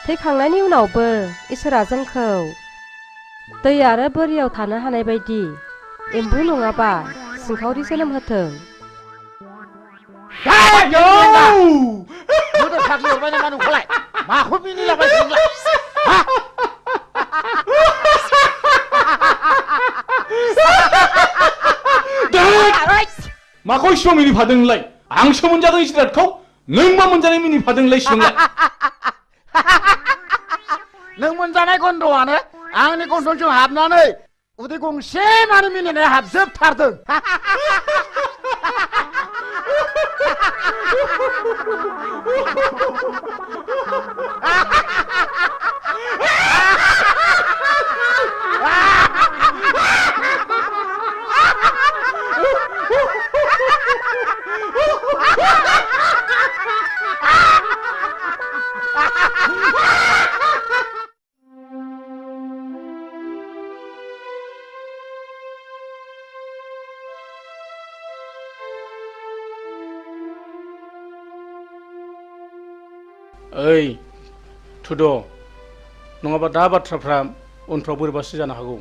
थैखांनायनि उनावबो इसोरा जोंखौ दै आरो बोरियाव थानो हानाय बायदि एम्बु नङाबा सिंखावरि जोनोम होथों माखौ मिनिलाबाय माखौ इसिबां मिनिफादोंलाय आंसो मोनजादों जिरादखौ नों मा मोनजानाय मिनिफादोंलाय सिबांलाय नों मोनजानाय गन्धआनो आंनि गन्थंजों हाबनानै उदै गंसे मानि मिनिनाया हाबजोबथारदों ओइ थुद' नङाबा दा बाथ्राफ्रा उनफ्राव बोरैबासो जानो हागौ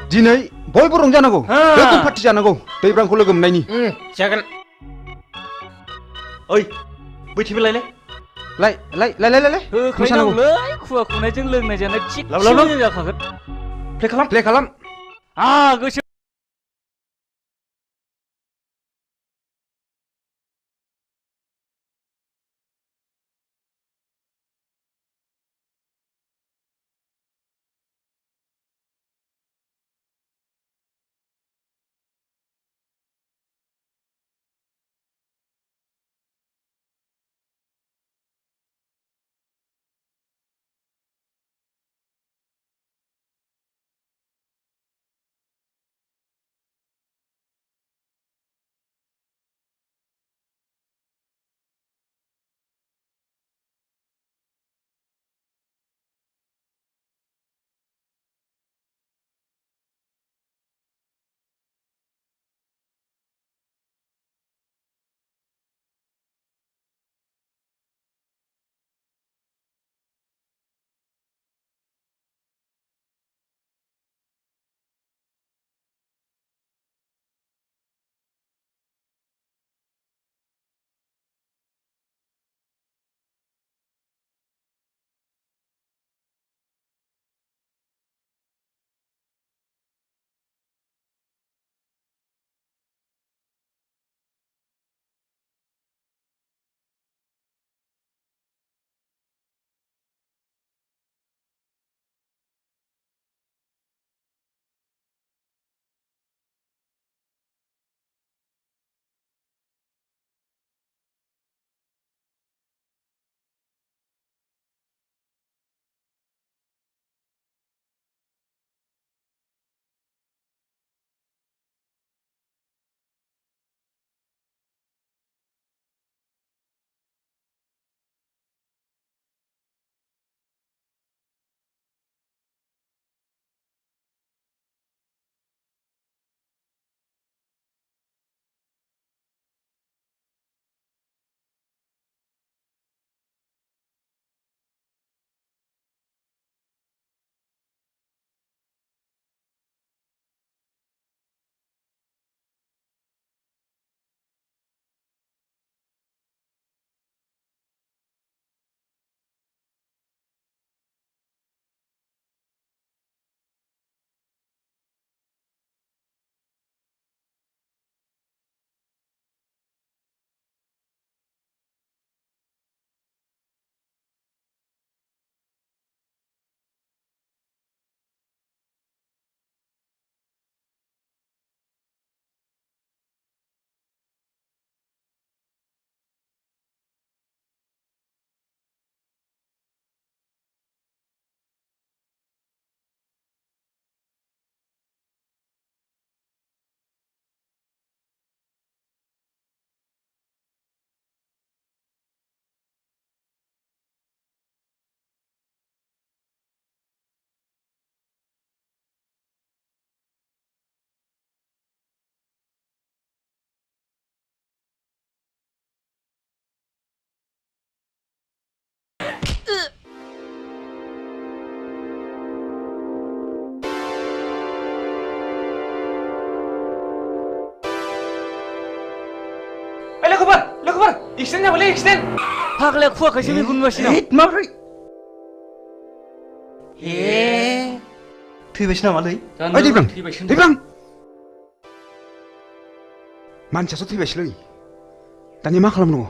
दिनै बयबो रंजानांगौ गोगोम पार्टि जानांगौ दैब्रांखौ लोगो मोननायनि जागोन ओइ बैथिबो लायलाय होख्रायनांगौलै खुवा खुनायजों लोंनाय जानाय थिग जाखागोन प्ले खालाम गोसो लोगोफोर एक्सिडेन्ट जाबायलै एक्सिडेन्ट फाग्लाया खुवाखैसो मेगन नुगासिनो माब्रै ए थैबायसो नामालै ओइ दैब्रां मानसियासो थैबायसोलै दानिया मा खालामनांगौ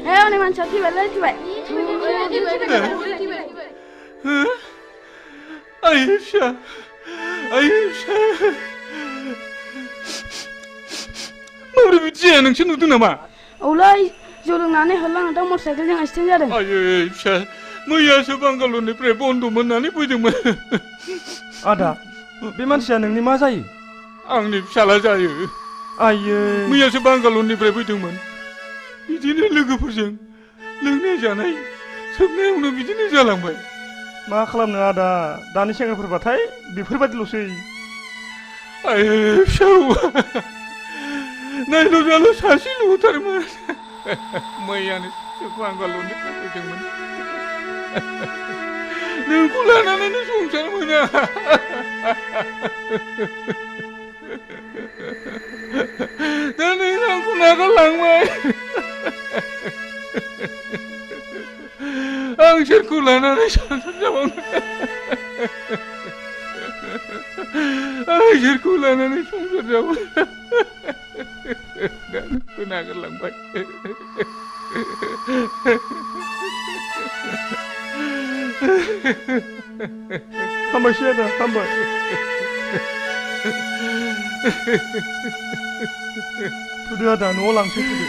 Hei, manusia tiba lagi tiba. Ayşe. Mabrur bidiya nोंसोर नुदों नामा? औलै जौ लोंनानै होलांदों मटरसाइकेलजों एक्सिडेन्ट जादों। Ayşe, मैयासो बांगालरनिफ्राय बन्द मोननानै फैदोंमोन। आदा बे मानसिया नोंनि मा जायो? आंनि फिसाला जायो। आयै मैयासो बांगालरनिफ्राय फैदोंमोन। बिदिनो लोगोफोरजों लोंनाय जानाय सोबनायावनो बिदिनो जालांबाय। मा खालामनो आदा दानि सेंग्राफोरबाथाय बेफोरबायदिल'सै। आयै फिसौ नायल' जाल' सासेल'थारमोन। मैयानो बांगालरनिफ्राय फैदोंमोन। नोंखौ लानानैनो संसार मोना। दा नों आंखौ नागारलांबाय। आं सोरखौ लानानै संसार जाबावनो? आं सोरखौ लानानै संसार जाबावनो? दा नोंखौ नागारलांबाय। हामबायसै आदा हामबाय। थुदो आदा न'आव लांसै थुदो।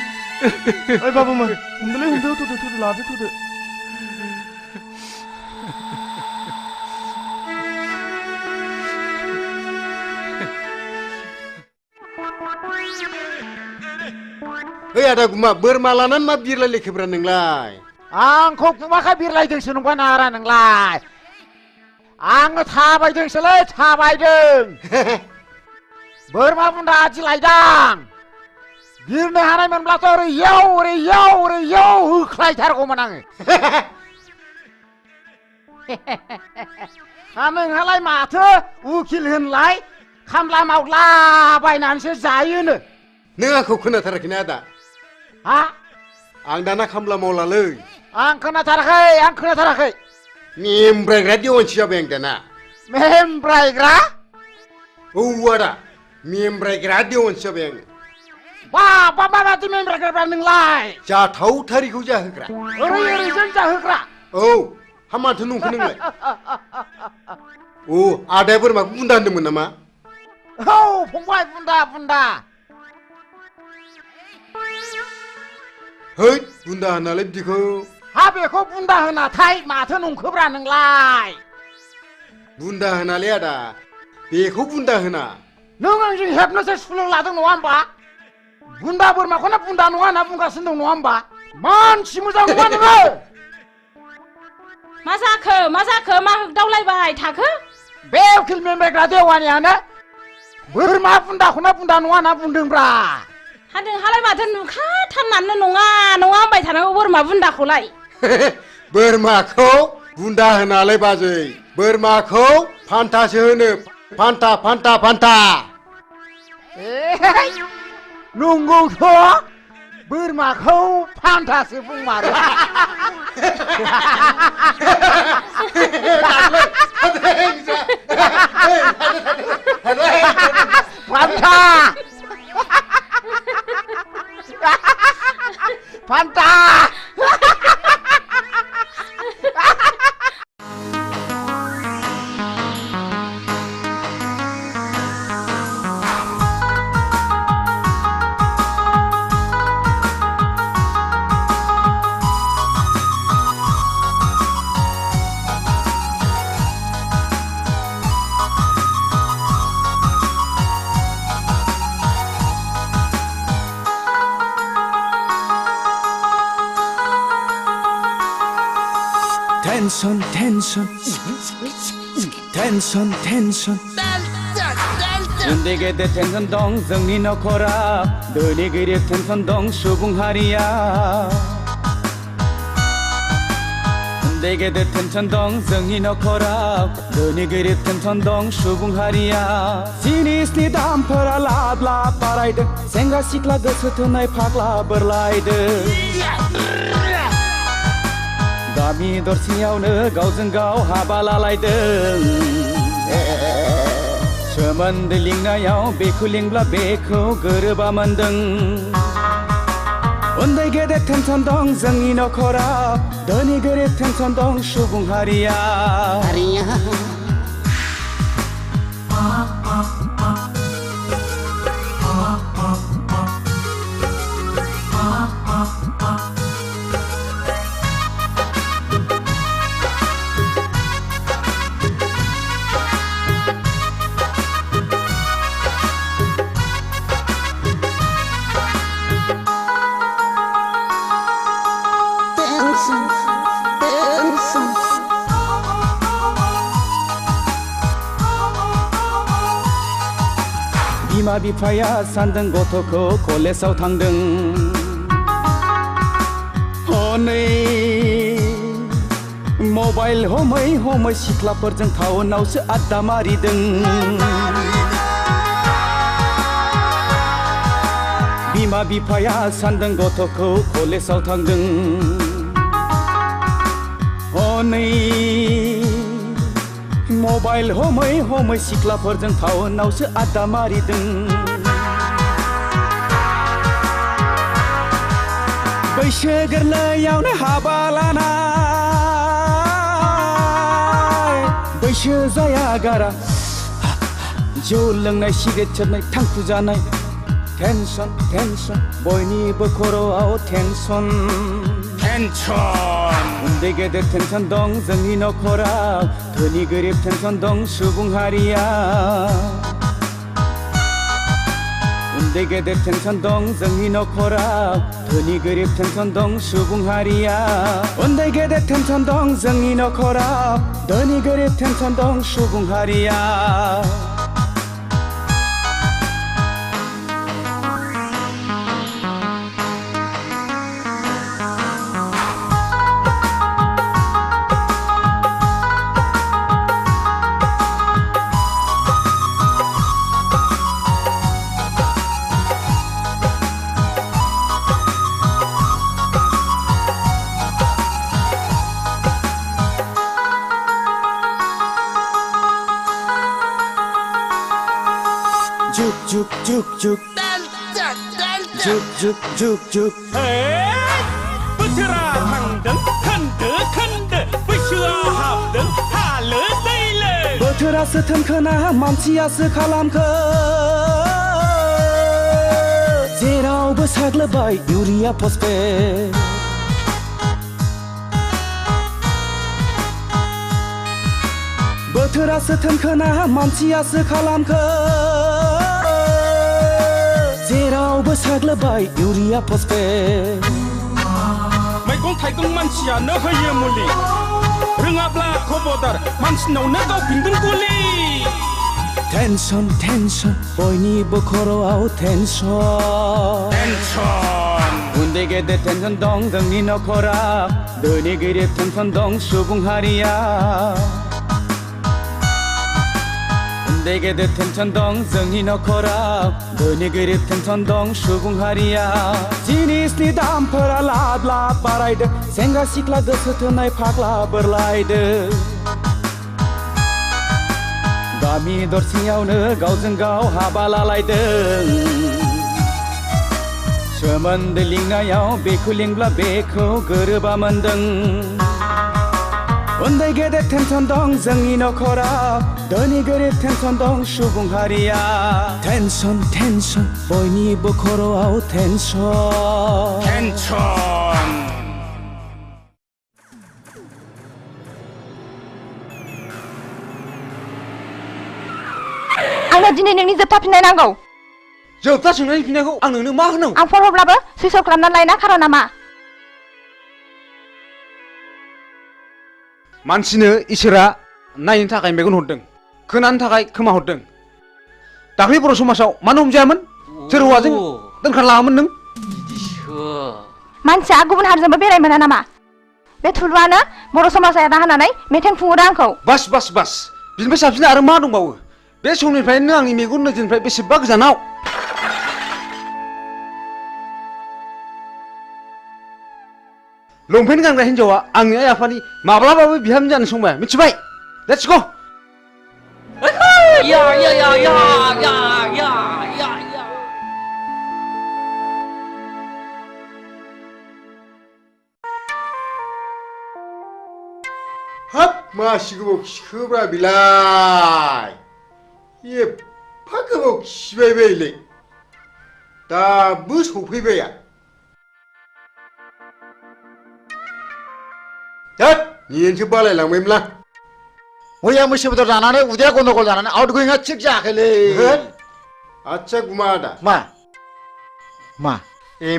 ओइ बाबुमोन हमदोलै हमदो थुदो लादो थुदो। ओइ आदा गुमा बोरमा लानानै मा बिरलायलेखोब्रा नोंलाय? आंखौ गुमाखा बिरलायदोंसो नंगौ नारा नोंलाय? आङो थाबायदोंसोलै थाबायदों। बोरमा बुन्दा आदि लायदां। बिरनो हानायमोनब्लाथ' ओरैयाव होख्लायथारगौमोन आङो। नोंहालाय माथो उकिल होनलाय खामला मावला बायनानैसो जायोनो। नों आंखौ खोनाथाराखैना आदा? हा? आं दाना खामला मावलालै। आं खोनाथाराखै। मेमब्रायग्रा देवानसि जाबाय आं दाना। मेमब्रायग्रा? औ आदा मेमब्रायग्रा देवानसि जाबाय आङो। बाबा माबादि मेमब्रायग्रा नोंलाय? जाथावथारिखौ जाहोग्रा। ओरैजों जाहोग्रा? औ हामाथो नंखो नोंलाय? औ आदाया बोरमाखौ बुन्दा होनदोंमोन नामा? औ फंबाय बुन्दा। है बुन्दा होनालाय बिदिखौ। हा बेखौ बुन्दा होनाथाय माथो नंखोब्रा नोंलाय? बुन्दा होनालै आदा बेखौ बुन्दा होना। नों आंजों हेबनोसो सुलु लादों नङा होमबा? बुन्दा बोरमाखौनो बुन्दा नङा होनना बुंगासिनो दं नङा होमबा? मानसि मोजां नङा नोङो। मा जाखो मा होगदावलायबाय थाखो? बे उकिल मेमब्रायग्रा देवानियानो बोरमा बुन्दाखौनो बुन्दा नङा होनना बुंदोंब्रा। नोंहालाय माथो नुखाथारनानै नङा होनबाय थानांगौ बोरमा बुन्दाखौलाय? बोरमाखौ बुन्दा होनालाय बाजै बोरमाखौ फान्थासो होनो। फान्था। नंगौथ' बोरमाखौ फान्थासो बुंमारो। फान्था। Tension. उन्दै गेदेर टेनसन दं जोंनि नखरा धोनि गोरिब टेनसन दं सुबुं हारिया उन्दै गेदेर टेनसन दं जोंनि नखराव धोनि गोरिब टेनसन दं सुबुं हारिया जिनिसनि दामफोरा लाब लाब बारायदों सेंग्रा सिख्ला गोसो थोनाय फाग्ला बोरलायदों गामि दरसेयावनो गावजों गाव हाबा लालायदों सोमोन्दो लिंनायाव बेखौ लिंब्ला बेखौ गोरोबा मोनदों उन्दै गेदेर टेनसन दं जोंनि नखराव धोनि गोरिब टेनसन दं सुबुं हारिया बिमा बिफाया सानदों गथ'खौ कलेजाव थांदों हनै मबाइल हमै हमै सिख्लाफोरजों टाउनावसो आड्डा मारिदों बिमा बिफाया सानदों गथ'खौ कलेजाव थांदों हनै मबाइल हमै हमै सिख्लाफोरजों टाउनावसो आड्डा मारिदों बैसो गोरलैयावनो हाबा लानाय बैसो जाया गारा जौ लोंनाय सिगारेट सोबनाय थांखु जानाय टेनसन टेनसन बयनिबो खर'आव टेनसन उन्दै गेदेर टेनसन दं जोंनि नखराव धोनि गोरिब टेनसन दं सुबुं हारिया उन्दै गेदेर टेनसन दं जोंनि नखराव धोनि गोरिब टेनसन दं सुबुं हारिया उन्दै गेदेर टेनसन दं जोंनि नखराव धोनि गोरिब टेनसन दं सुबुं हारिया juk juk juk juk juk juk juk बोथोरा थांदों खोन्दो खोन्दो बैसोआव हाबदों हालो दैलो बोथोरासो थोनखोना मानसियासो खालामखो जेरावबो साग्लोबबाय इउरिया फसफेट बोथोरासो थोनखोना मानसियासो खालामखो जेरावबो साग्लोबबाय इउरिया फसफेट मैगं थाइगं मानसियानो होयो मुलि रोङाब्ला खबरदार मानसिनावनो गावफिनगोन गुलि टेनसन टेनसन बयनिबो खर'आव टेनसन उन्दै गेदेर टेनसन दं जोंनि नखराव धोनि गोरिब टेनसन दं सुबुं हारिया उन्दै गेदेर टेनसन दं जोंनि नखराव धोनि गोरिब टेनसन दं सुबुं हारिया जिनिसनि दामफोरा लाब लाब बारायदों सेंग्रा सिख्ला गोसो थोनाय फाग्ला बोरलायदों गामि दरसेयावनो गावजों गाव हाबा लालायदों सोमोन्दो लिंनायाव बेखौ लिंब्ला बेखौ गोरोबा मोनदों उन्दै गेदेर टेनसन दं जोंनि नखराव धोनि गोरिब टेनसन दं सुबुं हारिया टेनसन टेनसन बयनिबो खर'आव टेनसन आंनो दिनै नोंनि जोबथा फिननाय नांगौ जोबथा सोंनायनि फिननायखौ आं नोंनो मा होनांगौ आं फन हरब्लाबो सुइच अफ खालामनानै लायना खारना मा मानसिनो इसोरा नायनो थाखाय मेगन हरदों खोनानो थाखाय खोमा हरदों दाख्लै बर' समाजाव मानो हमजायामोन सोर हौवाजों दोनखारलाङामोन नों मानसिया गुबुन हारिजोंबो बेराय मोना नामा बे थुलुआनो बर' समाजा एना होनानै मेथाइ खुङोदा आंखौ बास बास बास बिनिफ्राय साबसिन आरो मा दंबावो बे समनिफ्रायनो आंनि मेगन नोजोरनिफ्राय बेसेबा गोजानाव लंपेन्ट गानग्रा हिन्जावा आंनि आइ आफानि माब्लाबाबो बिहामजो जानो संबाय मिथिबाय लेट्स गो या या या या या या या या हाब मासि गोबाव खिखोब्रा बिलाय एफा गोबाव खिबाय बायलै दाबो सफैबाया होद नियेनसो बालायलांबायमोनला मैया मैसो बेदर जानानै उदैया गन्दगल जानानै आउट गोयिंआ थिग जायाखैलै आच्छा गुमा आदा मा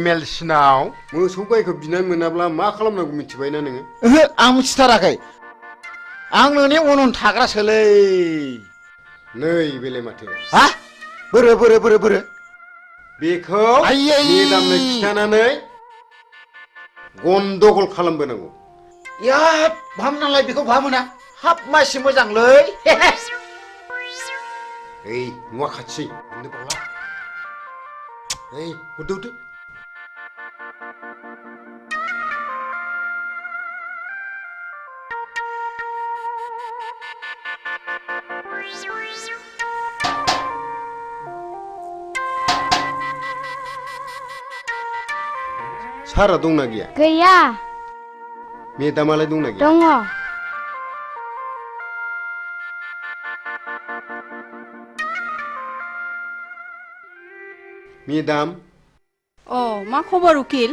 MLC नाव मोसौ गायखौ बिनानै मोनाब्ला मा खालामनांगौ मिथिबायना नोङो ओहो आं मिथिथाराखै आं नोंनि उन उन थाग्रासोलै नै बेलाय माथो हा बोरो बेखौ मेदामनो खिथानानै गन्दगल खालामबोनांगौ या भामनालाय बेखौ भामोना हाब मासि मोजांलै ओइ नुवा खाथि मोननो बावला ओइ हरदो सारा दंना गैया गैया मेदामालाय दंना गैया दङ मेदाम मा खबर उकिल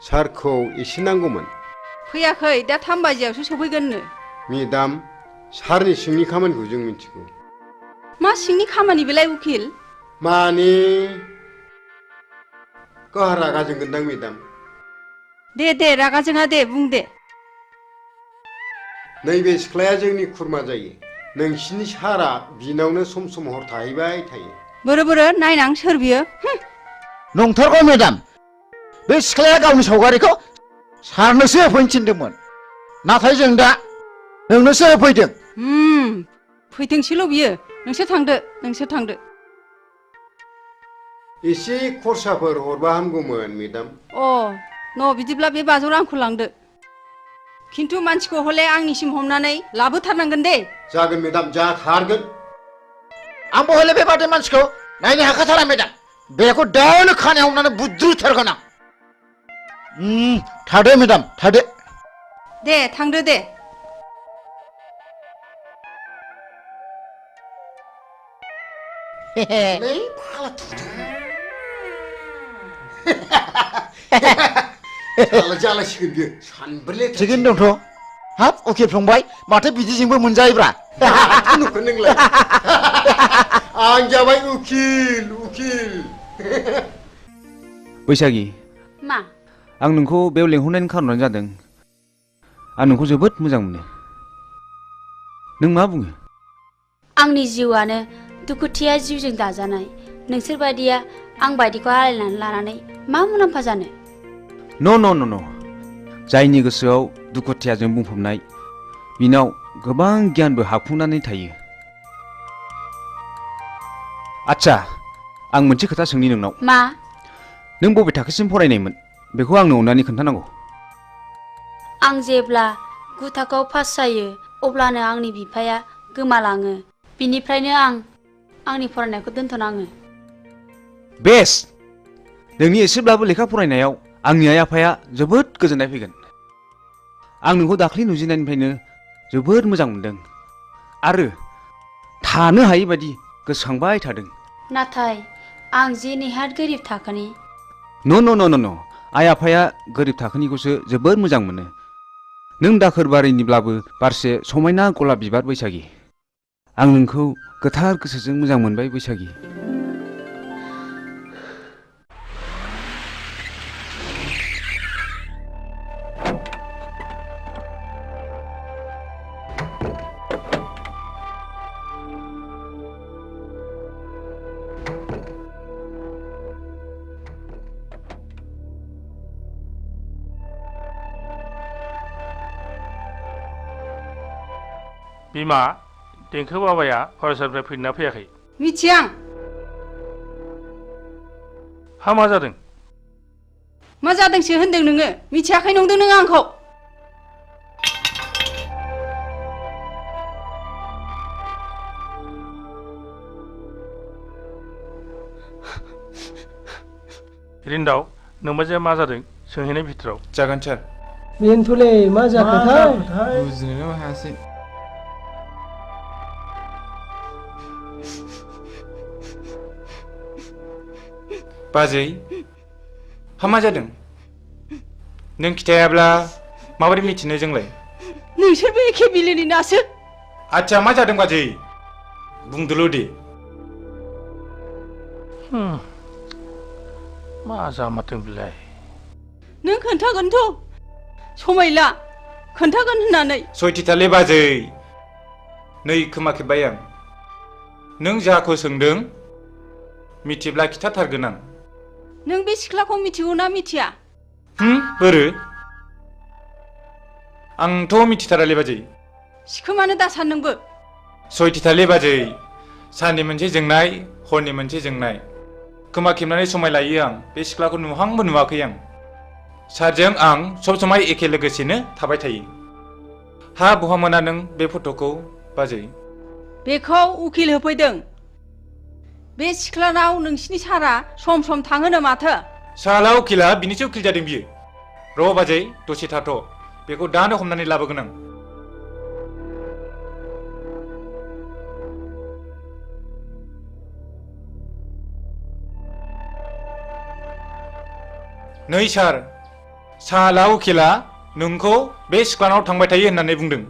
सारखौ एसे नांगौमोन फैयाखै दा 3 बाजियावसो सफैगोननो मेदाम सारनि सिंनि खामानिखौ जों मिथिगौ मा सिंनि खामानि बेलाय उकिल माने गाहा रागा जोंगोनदां मेदाम दे रागा जोङा दे बुं दे नैबे सिख्लाया जोंनि खुरमा जायो नोंसिनि सारा बिनावनो सम सम हर थाहैबाय थायो बोरो नायनां सोर बियो नंथारगौ मेदाम बे सिख्लाया गावनि सावगारिखौ सारनोसो होफैनो थिनदोंमोन नाथाय जों दा नोंनोसो होफैदों फैथोंसैल' बियो नोंसोर थांदो एसे खरसाफोर हरबा हामगौमोन मेदाम बिदिब्ला बे बाजौ रांखौ लांदो खिन्थु मानसिखौ हले आंनिसिम हमनानै लाबोथारनांगोन दे जागोन मेदाम जाथारगोन आंबो हले बेबादि मानसिखौ नायनो हाखाथारा मेदाम बेखौ दानो खानायाव हमनानै बुद्रुथारगोन आं थादो मेदाम थादो दे थांदो दे जालासिगोन बियो सानब्रै थिगैनो दंथ' हाब उकिल फंबाय माथो बिदिजोंबो मोनजायोब्रा नुखो नोंलाय आं जाबाय उकिल बैसागि मा आं नोंखौ बेयाव लेंहरनायनि खारनानो जादों आं नोंखौ जोबोद मोजां मोनो नों मा बुङो आंनि जिउआनो दुखुथिया जिउजों दाजानाय नोंसोर बायदिया आं बायदिखौ आलायनानै लानानै मा मुलाम्फा जानो न' जायनि गोसोआव दुखुथियाजों बुंफबनाय बिनाव गोबां गियानबो हाबफुंनानै थायो आच्छा आं मोनसे खोथा सोंनि नोंनाव मा नों बबे थाखोसिम फरायनायमोन बेखौ आंनो अननानै खोन्थानांगौ आं जेब्ला 9 थाखोआव पास जायो अब्लानो आंनि बिफाया गोमालाङो बिनिफ्रायनो आं आंनि फरायनायखौ दोनथ'नाङो बेस्ट नोंनि एसेब्लाबो लेखा फरायनायाव आंनि आइ आफाया जोबोद गोजोननाय फैगोन आं नोंखौ दाख्लै नुजेननायनिफ्रायनो जोबोद मोजां मोनदों आरो थानो हायै बायदि गोसोखांबाय थादों नाथाय आं जे नेहाद गोरिब थाखोनि न' आइ आफाया गोरिब थाखोनिखौसो जोबोद मोजां मोनो नों दाखोर बारिनिब्लाबो बारसे समायना गलाब बिबार बैसागि आं नोंखौ गोथार गोसोजों मोजां मोनबाय बैसागि बिमा देंखो बाबाया फरायसालिनिफ्राय फैदोंना फैयाखै? मिथिया आं। हा मा जादों? मा जादोंसो होनदों नोङो? मिथियाखै नंदों नों आंखौ? रिन्दाव नोंबाजैया मा जादों सोंहैनाय भितराव। जागोन सार। बेनोथ'लै मा जाखोथाय? बुजिनोनो हायासै। बाजै हा मा जादों? नों खिथायाब्ला माबोरै मिथिनो जोंलाय? नोंसोरबो एखे बिलोनि नासो। आच्छा मा जादों बाजै? बुंदोल' दे। मा जामारदों बिलाय? नों खोन्थागोनथ' समायला खोन्थागोन होननानै। सयथिथालै बाजै नै खोमा खेबबाय आं। नों जाखौ सोंदों मिथिब्ला खिथाथारगोन आं। नों बे सिख्लाखौ मिथिगौ ना मिथिया? बोरो? आंथ' मिथिथारालै बाजै। सिखोमानो दासान नोंबो। सयथिथालै बाजै साननि मोनसे जोंनाय हरनि मोनसे जोंनाय। खोमा खेबनानै समाय लायो आं बे सिख्लाखौ नुहांबो नुवाखै आं। सारजों आं सब समाय एखे लोगोसेनो थाबाय थायो। हा बहा मोना नों बे फट'खौ बाजै? बेखौ उकिल होफैदों। बे सिख्लानाव नोंसिनि सारा सम सम थाङोनो माथो। साला उकिला बिनिसो उकिल जादों बियो। र' बाजै दसे थाथ' बेखौ दानो हमनानै लाबोगोन आं। नै सार साला उकिला नोंखौ बे सिख्लानाव थांबाय थायो होननानै बुंदों।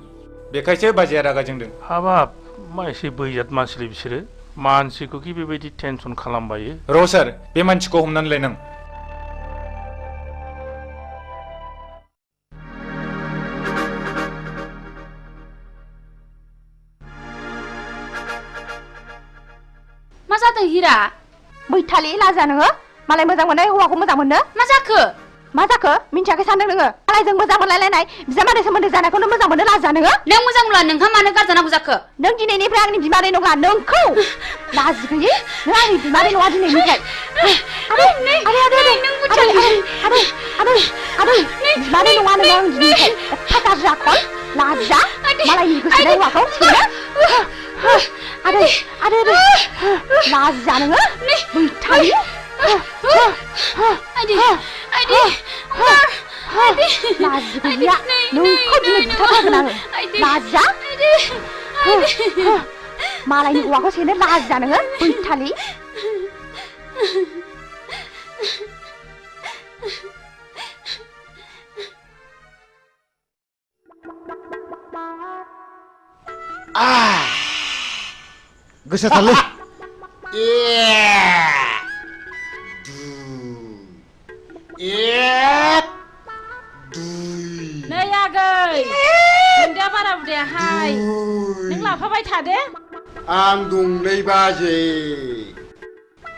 बेखायसो बाजैया रागा जोंदों। हाबाब मा एसे बैजात मानसिलै बिसोरो मानसिखौ कि बेबायदि टेनसन खालामबायो। र' सार बे मानसिखौ हमनानै लायनां। मा जादों हिरा? बैथालि लाजा नोङो मालाय मोजां मोननाय हौवाखौ मोजां मोननो? मा जाखो? मा जाखो मिन्थियाखै सानदों नोङो? मालायजों मोजां मोनलायलायनाय बिजामादै सोमोन्दो जानायखौनो मोजां मोननो लाजा नोङो? नों मोजां मोनला नोंहा मानो गारजानांगौ जाखो? नों दिनैनिफ्राय आंनि बिमादै नङा नोंखौ लाजि गैयै नों आंनि बिमादै नङा दिनैनिफ्राय। आदै बिमादै नङा नोङो आं दिनैनिफ्राय। एफा गाज्रि आखल लाजा मालायनि गोसोनाय हौवाखौ सेनो। आदै लाजा नोङो बैथालि। लाजि गैया नोंखौ दिनै बुथारथारगोन आङो। लाजा मालायनि हौवाखौ सेनो लाजा नोङो बैथालि। गोसाथारलै। नै आगै नोंदा बारा बुदायाहाय नों लाफाबाय थादे। आं दंलै बाजै।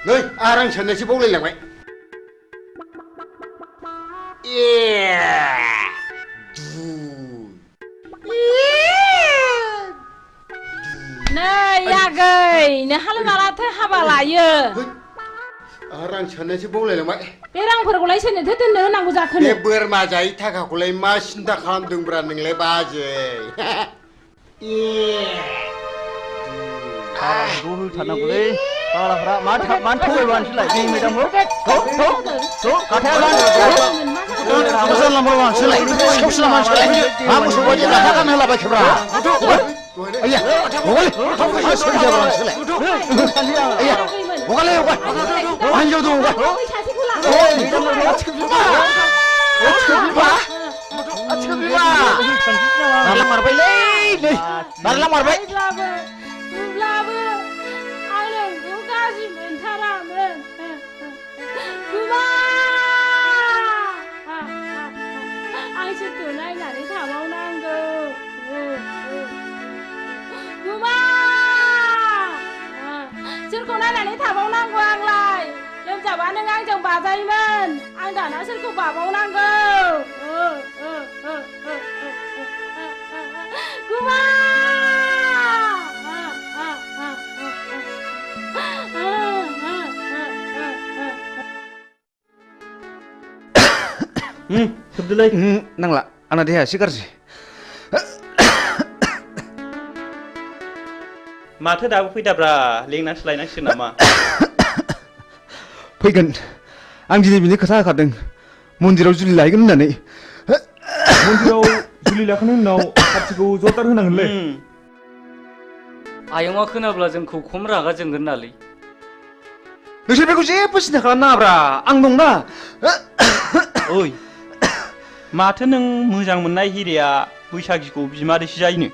नै आरां साननायसो बावलायलांबाय। नै आगै नोंहालाय मालाथो हाबा लायो? आरां साननायसो बावलायलांबाय। बे रांफोरखौलाय सोरनोथो दोननो होनांगौ जाखो? बे बोरमा जायै थाखाखौलाय मा सिन्था खालामदोंब्रा नोंलाय बाजै? हाबाखौ होथारनांगौलै फाग्लाफ्रा मानो थगायबा नोंसोरलाय जोंनि मेदामखौ? बुब्लाबो आं नोंखौ गाज्रि मोनथारामोन। गुमा आं सोरखौ नायनानै थाबावनांगौ? गुमा सोरखौ नायनानै थाबावनांगौ आंलाय? लोमजाबा नों आंजों बाजायोमोन आं दाना सोरखौ बाबावनांगौ? गुमा सोबदोलाय नांला आंना देहाया एसे गाज्रि माथो दाबो फैदाब्रा लेंनासो लायनांसिगोन नामा फैगोन आं दिनै बिनि खोथा होखादों मन्दिराव जुलि लायगोन होननानै मन्दिराव जुलि लाखांनायनि उनाव पार्टिखौ जरदार होनांगोनलै आयंआ खोनाब्ला जोंखौ खम रागा जोंगोन नालै नोंसोर बेखौ जेबो सिन्था खालामनाङाब्रा आं दंना ओइ माथो नों मोजां मोननाय हिरेया बैसागिखौ बिमादैसो जायोनो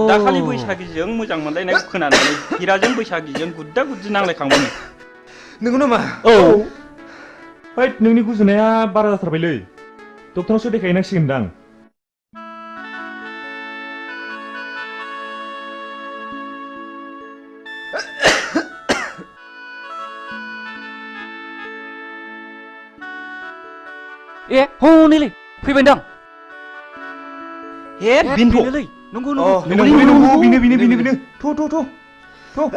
दाखालि बैसागिजों मोजां मोनलायनायखौ खोनानानै हिराजों बैसागिजों गुद्दा गुद्दि नांलायखांबायनो नंगौ नामा औ हैद नोंनि गुजुनाया बारा जाथारबायलै डक्टरनावसो देखायनांसिगोनदां ए हनैलै फैबायदां ए बिनलै नंगौ बिनो थ'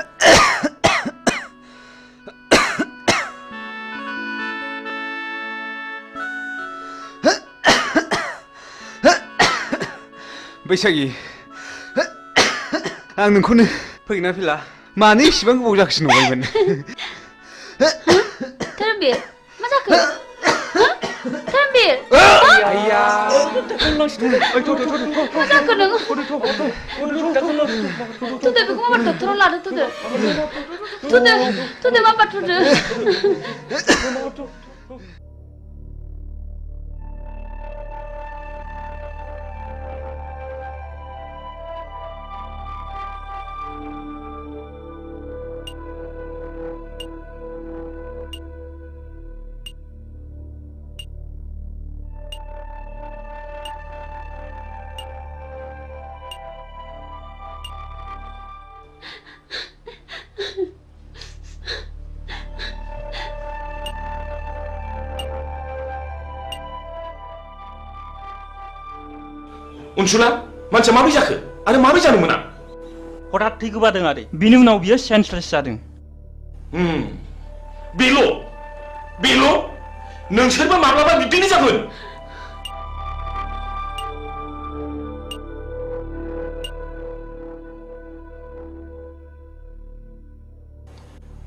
बैसागि आं नोंखौनो फैगोन ना फैला मानो इसेबां गोबाव जाखोसो नंबायमोन धोरोमबीर मा जाखो धोरोमबीर आइया मा जाखो नोङो थुदो बेखौ माबा डक्टराव लादो थुदो माबा थुदो उनसुला मानसिया माबोरै जाखो आरो माबोरै जानो मोना हठात थै गोबादों आदै बिनि उनाव बियो सेन्सलेस जादों बेल' नोंसोरबो माब्लाबा बिदिनो जागोन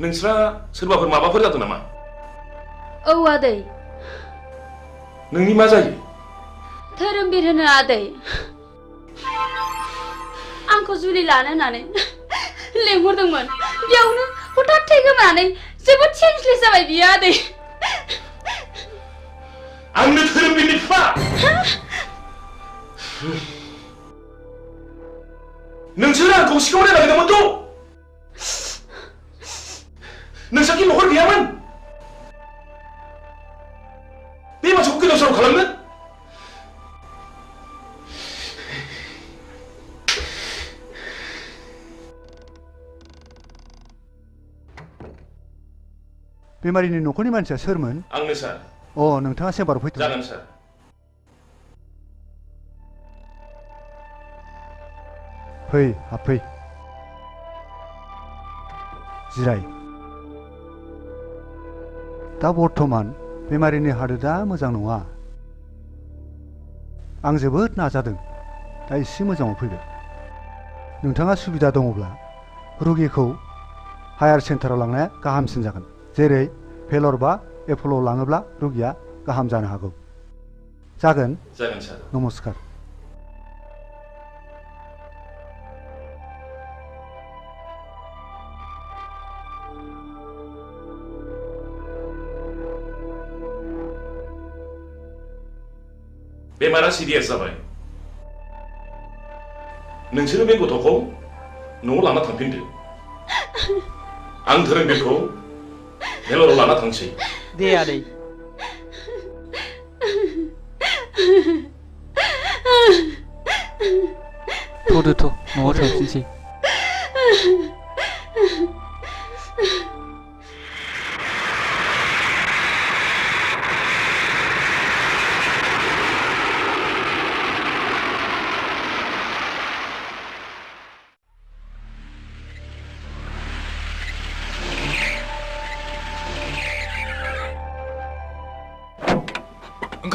नोंस्रा सोरबाफोर माबाफोर जादों नामा औ आदै नोंनि मा जायो धोरोमबीर होनो आदै आंखौ जुलि लानो होननानै लेंहरदोंमोन बेयावनो हठात थै गोमानानै जोबोद सेन्सलेस जाबाय बियो आदै आंनो धोरोमबीरनि बिफा नोंसोर आंखौ सिखावनो नागिरदोंमोनथ' नोंसाखि न'खर गैयामोन बे मानसिखौ गोदाव सोराव खालामनो बेमारिनि न'खरनि मानसिया सोरमोन आंनो सार अ नोंथाङा सेम्बाराव फैथ' जागोन सार फै हाबफै जिराय दा बर्थमान बेमारिनि हालोदा मोजां नङा आं जोबोद नाजादों दा एसे मोजाङाव फैबाय नोंथाङा सुबिदा दङब्ला रुगिखौ हायार सेन्टाराव लांनाया गाहामसिन जागोन जेरै भेलर बा एप'ल'आव लाङोब्ला रुगिया गाहाम जानो हागौ जागोन सार नमस्कार बेमारा सिरियास जाबाय नोंसोरो बे गथ'खौ न'आव लाना थांफिनदो आं धोरोमबीरखौ भेलराव लाना थांसै दे आदै थ'दो न'आव थांफिनसै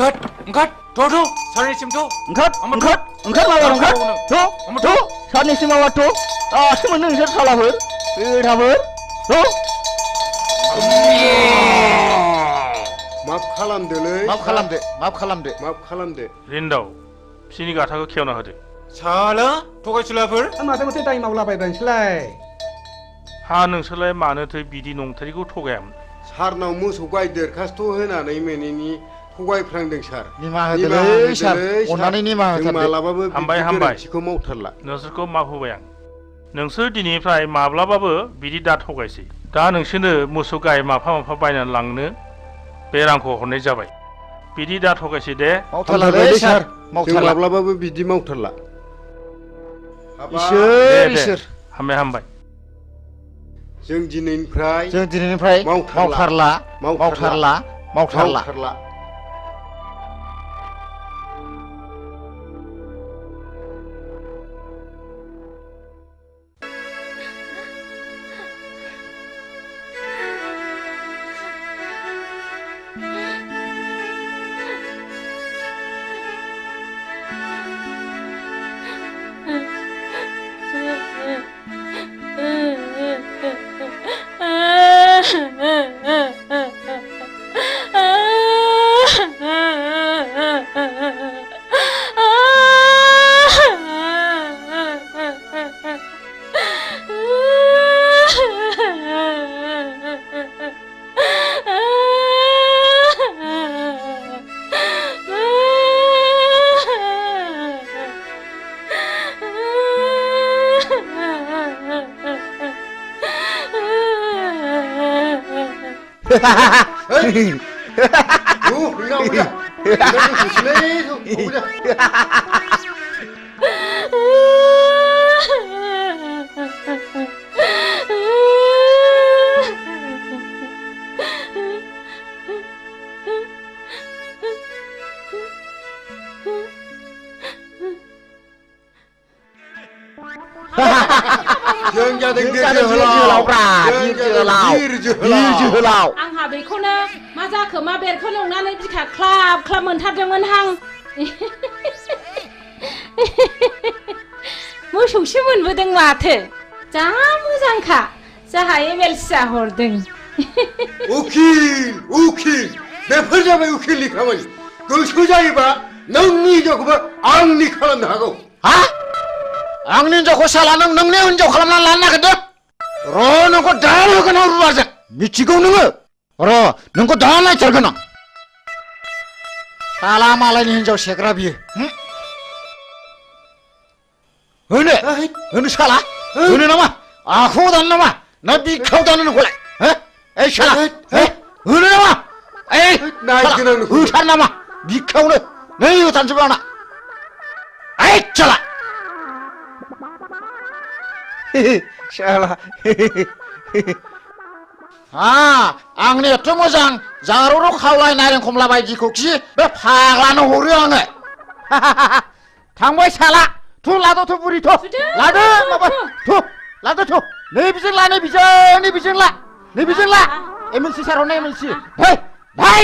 थ' सानैसिम थ' सानैसिम माबा थ' दासो मोनो नोंसोर सालाफोर बेराफोर थ' माफ खालामदोलै माफ खालामदो रिन्दाव बिसिनि गाथाखौ खेवना होदो साला थगायसुलाफोर माथो माथो दाय मावलाबायबाय नोंसोरलाय हा नोंसोरलाय मानोथो बिदि नंथारिखौ थगायामोन सारनाव मोसौ गाय दरखास्त' होनानै मोनैनि थगायफ्रांदों सार निमाहा होदोलै सार अननानै निमाहा जों मालाबाबो हामबाय गोरोन्थिखौ मावथारला नोंसोरखौ माफ होबाय आं नोंसोर दिनैनिफ्राय माब्लाबाबो बिदि दा थगायसै दा नोंसोरनो मोसौ गाय माफा माफा बायनानै लांनो बे रांखौ हरनाय जाबाय बिदि दा थगायसै दे मावथारलालै सार जों माब्लाबाबो बिदि मावथारला इसोर हामबाय जों दिनैनिफ्राय मावथारला जों जादों जोहोलाव आंहा बेखौनो मा जाखो मा बेरखौ एवनानै बिखा ख्लाब ख्लाब मोनथारदोंमोन हां मोसौसो मोनबोदों माथो जा मोजांखा जाहा एमएलसिया हरदों उखिल बेफोर जाबाय उखिलनि खामानि गोसो जायोबा नोंनि हिनजावखौबो आंनि खालामनो हागौ हा आंनि हिनजावखौ साला नोंनि हिनजाव खालामनानै लानो नागिरदों र' नोंखौ दा होगोन आं रुवाजों मिथिगौ नोङो र' नोंखौ दा नायथारगोन आं साला मालायनि हिनजाव सेग्रा बियो होनो साला होनो नामा आखायाव दानो नामा ना बिखायाव दानो नोंखौलाय ओइ साला होनो नामा होथार नामा बिखायावनो नै होथारनोसै आंना ओइ साला साला आंनि एथ' मोजां जारौ खावलाय नारें खमला बायदिखौ खि बे फाग्लानो हरो आङो थांबाय साला थु लादो थु बुरि थु लादो माबा थु लादो थु नैबिजों ला नैबिजों ला एमएलसि सार हरनाय एमएलसि भाई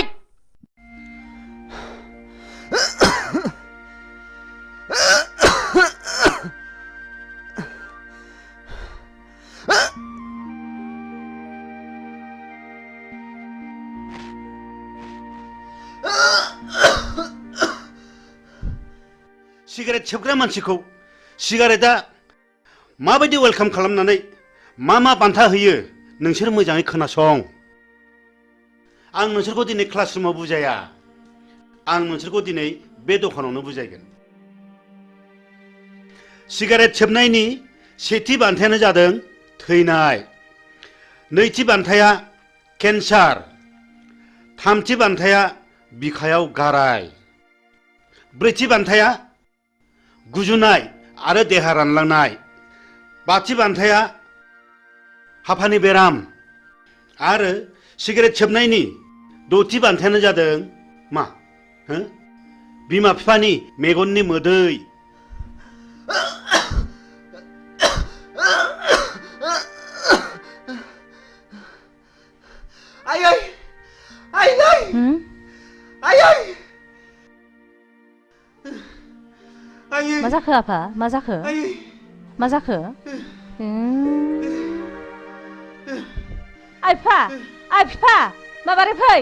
सिगारेट सोबग्रा मानसिखौ सिगारेटआ माबायदि वेलकाम खालामनानै मा बान्था होयो नोंसोर मोजाङै खोनासं आं नोंसोरखौ दिनै क्लासरुमाव बुजाया आं नोंसोरखौ दिनै बे दखानावनो बुजायगोन सिगारेट सोबनायनि सेथि बान्थायानो जादों थैनाय नैथि बान्थाया केन्सार थामथि बान्थाया बिखायाव गाराय ब्रैथि बान्थाया गुजुनाय आरो देहा रानलांनाय बाथि बान्थाया हापानि बेराम आरो सिगारेट सोबनायनि द'थि बान्थायानो जादों मा बिमा बिफानि मेगननि मोदै मा जाखो आफा मा जाखो मा जाखो आइ बिफा माबारै फै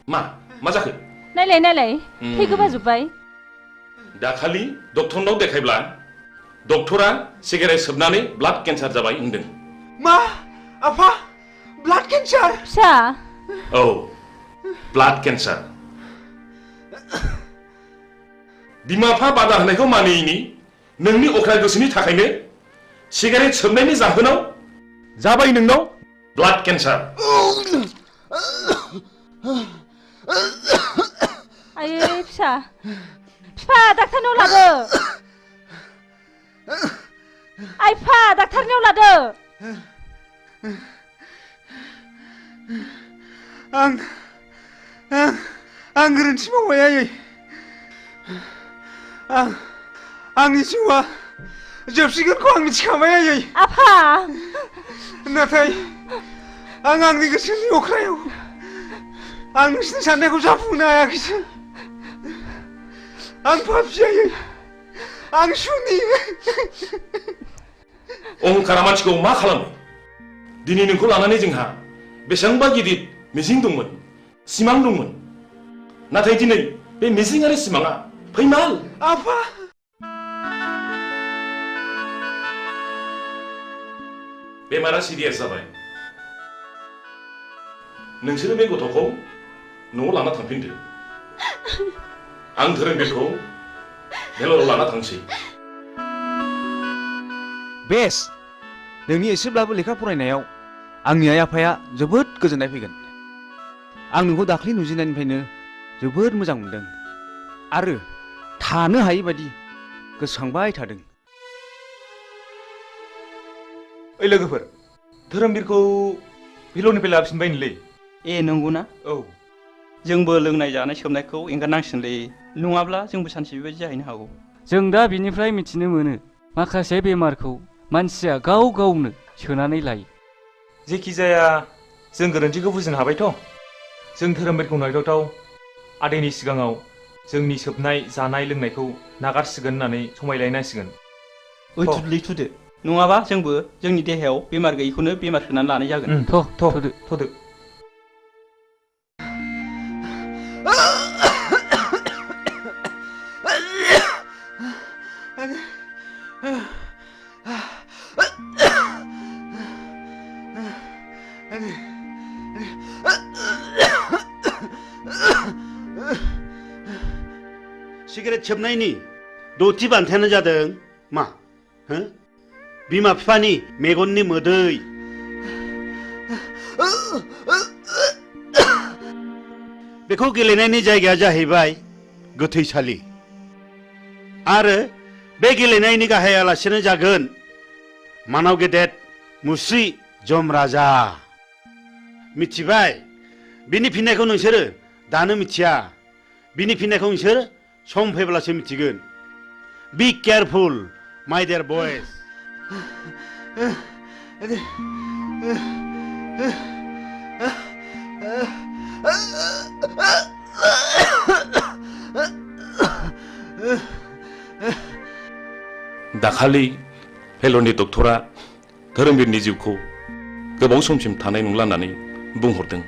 मा जाखो नायलाय थै गोबाजोब्बाय दाखालि डक्टरनाव देखायब्ला डक्टरा सिगारेट सोबनानै ब्लाड केन्सार जाबाय होनदों मा आफा ब्लाड केन्सार फिसा औ ब्लाड केन्सार बिमा बिफा बादा होनायखौ मानियैनि नोंनि अख्रा गोसोनि थाखायनो सिगारेट सोबनायनि जाहोनाव जाबाय नोंनाव ब्लाड केन्सार आयै फिसा डाक्टारनाव लादो आइ फिफा डाक्टारनियाव लादो आं गोरोन्थि मावबाय आयै आंनि जिउआ जोबसिगोनखौ आं मिथिखाबाय आयै आफा नाथाय आं आंनि गोसोनि अख्रायाव आं नोंसिनि साननायखौ जाफुंनो हायाखैसै आं पापि आयै आं सुनि अहंकारा मानसिखौ मा खालामो दिनै नोंखौ लानानै जोंहा बेसेबांबा गिदिर मिजिं दंमोन सिमां दंमोन नाथाय दिनै बे मिजिं आरो सिमाङा फैमाल आफा बेमारा सिरियास जाबाय नोंसोरो बे गथ'खौ न'आव लाना थांफिनदो आं धोरोमबीरखौ भेलराव लाना थांसै बेस नोंनि एसेब्लाबो लेखा फरायनायाव आंनि आइ आफाया जोबोद गोजोननाय फैगोन आं नोंखौ दाख्लि नुजेननायनिफ्रायनो जोबोद मोजां मोनदों आरो थानो हायै बायदि गोसोखांबाय थादों ओइ लोगोफोर धोरोमबीरखौ भेलरनिफ्राय लाबोफिनबायनोलै ए नंगौना औ जोंबो लोंनाय जानाय सोबनायखौ एंगारनांसिगोनलै नङाब्ला जोंबो सानसे बेबायदि जाहैनो हागौ जों दा बिनिफ्राय मिथिनो मोनो माखासे बेमारखौ मानसिया गाव गावनो सोनानै लायो जेखि जाया जों गोरोन्थिखौ बुजिनो हाबायथ' जों धोरोमबीरखौ नायथावथाव आदैनि सिगाङाव जोंनि सोबनाय जानाय लोंनायखौ नागारसिगोन होननानै समायलायनांसिगोन थुदो नङाबा जोंबो जोंनि देहायाव बेमार गैयैखौनो बेमार सोनानै लानाय जागोन थ'दो सिगारेट सोबनायनि दथि बान्थायानो जादों मा बिमा बिफानि मेगननि मोदै बेखौ गेलेनायनि जायगाया जाहैबाय गोथैसालि आरो बे गेलेनायनि गाहाय आलासियानो जागोन मानाव गेदेर मुस्रि जम राजा मिथिबाय बिनि फिननायखौ नोंसोरो दानो मिथिया बिनि फिननायखौ नोंसोर सम फैब्लासो मिथिगोन बी केयारफुल माय डियर बयज दाखालि भेलरनि डक्टरा धोरोमबीरनि जिउखौ गोबाव समसिम थानाय नंला होननानै बुंहरदों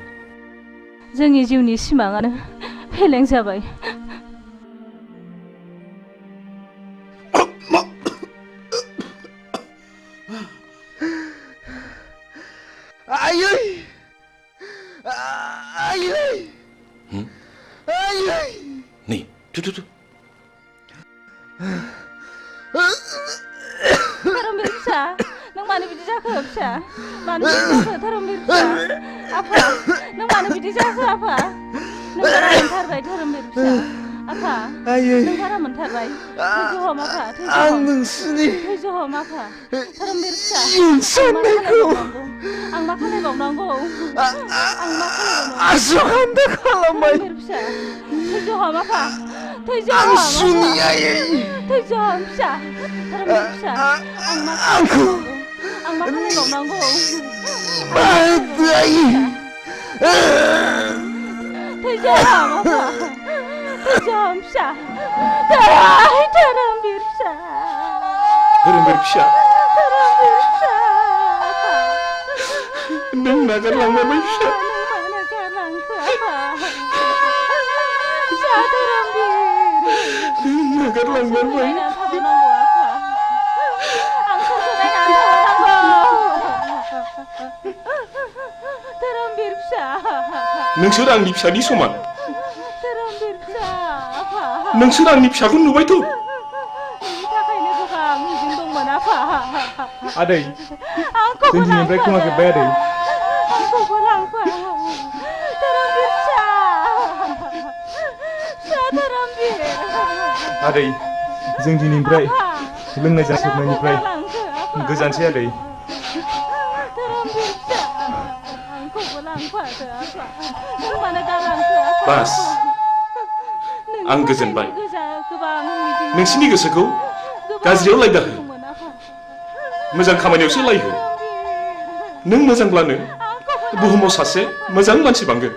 जोंनि जिउनि सिमाङानो फेलें जाबाय आयै आयै आयै नै थु धोरोमबीर फिसा नों मानो बिदि जाखो फिसा मानो बिदि जाखो धोरोमबीर फिसा आफा नों मानो बिदि जाखो आफा नों बारा मोनथारबाय धोरोमबीर फिसा आफा नों बारा मोनथारबाय थैज' हम आफा आं नोंसिनि थैज' हम आफा धोरोमबीर फिसा साननायखौ आं मा खालामबावनांगौ आसुखान्दा खालामबाय धोरोमबीर फिसा थैज' हम आफा थैज' आं हम सुनि आयै थैज' हम फिसा धोरोमबीर फिसा आं मा खालामबावनांगौ आं मा खालामबावनांगौ थैजाम आफा थैजाम फिसा धोरोमबीर फिसा धोरोमबीर फिसा धोरोमबीर फिसा नों नागारलांबाय फिसा मानो गारलांखो आफा फिसा धोरोमबीर नागारलांबाय थाबावनांगौ आफा आं सोरखौ नायनानै थाबावनांगौ धोरोमबीर फिसा नोंसोर आंनि फिसानि समान धोरोमबीर फिसा आफा नोंसोर आंनि फिसाखौ नुबायथ' नोंनि थाखायनो गोबां मिजिं दंमोन आफा आदै आंखौबो जों दिनैनिफ्राय खोमाजोब्बाय आदै आंखौबो लांफा धोरोमबीर फिसा फिसा धोरोमबीर आदै जों दिनैनिफ्राय लोंनाय जासोबनायनिफ्राय गोजानसै आदै धोरोमबीर फिसा आंखौबो लांफादो आफा नों मानो गालांखो आफा बास आं गोजोनबाय नोंसिनि गोसोखौ गाज्रियाव लायदाहो मोजां खामानियावसो लायहो नों मोजांब्लानो बुहुमाव सासे मोजां मानसि बांगोन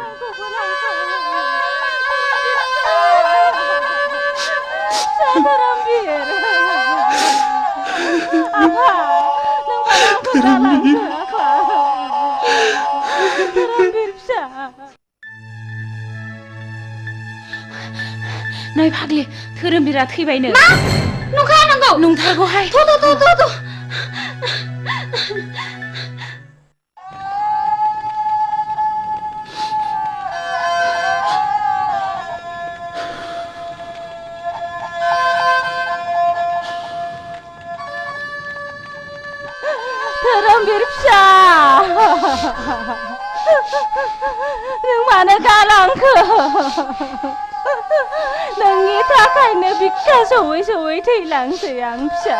नै फाग्लि धोरोमबीरा थैबायनो मा नंखाया नंगौ नंथारगौहाय थ' धोरोमबीर फिसा नों मानो गालांखो नोंनि थाखायनो बिखा सौयै सौयै थैलांसै आं फिसा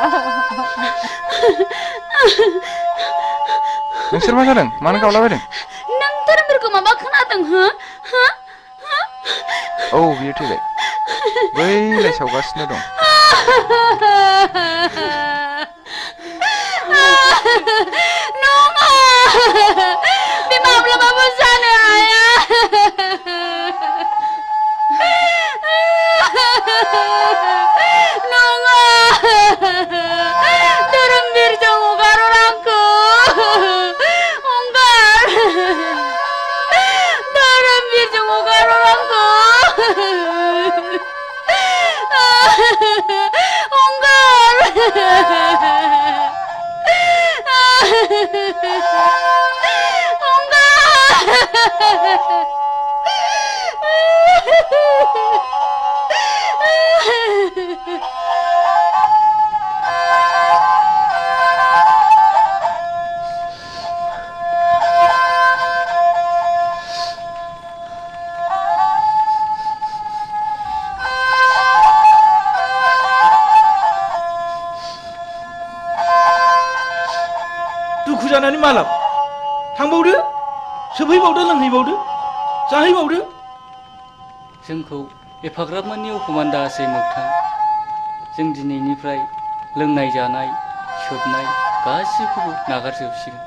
नोंसोर मा जादों मानो गावलाबायदों नों धोरोमबीरखौ माबा खोनादों हो औ बियो थैबाय बैलाय सावगासिनो दं नङा बे माब्लाबाबो जानो हाया नङा धोरोमबीरजों हगार आंखौ हगार धोरोमबीरजों हगार आंखौ दुखु जानानै मा लाब थांबावदो सोबहैबावदो लोंहैबावदो जाहैबावदो जोंखौ एफाग्राब मानि अफमान दासै मोगथां जों दिनैनिफ्राय लोंनाय जानाय सोबनाय गासिखौबो नागारजोबसिगोन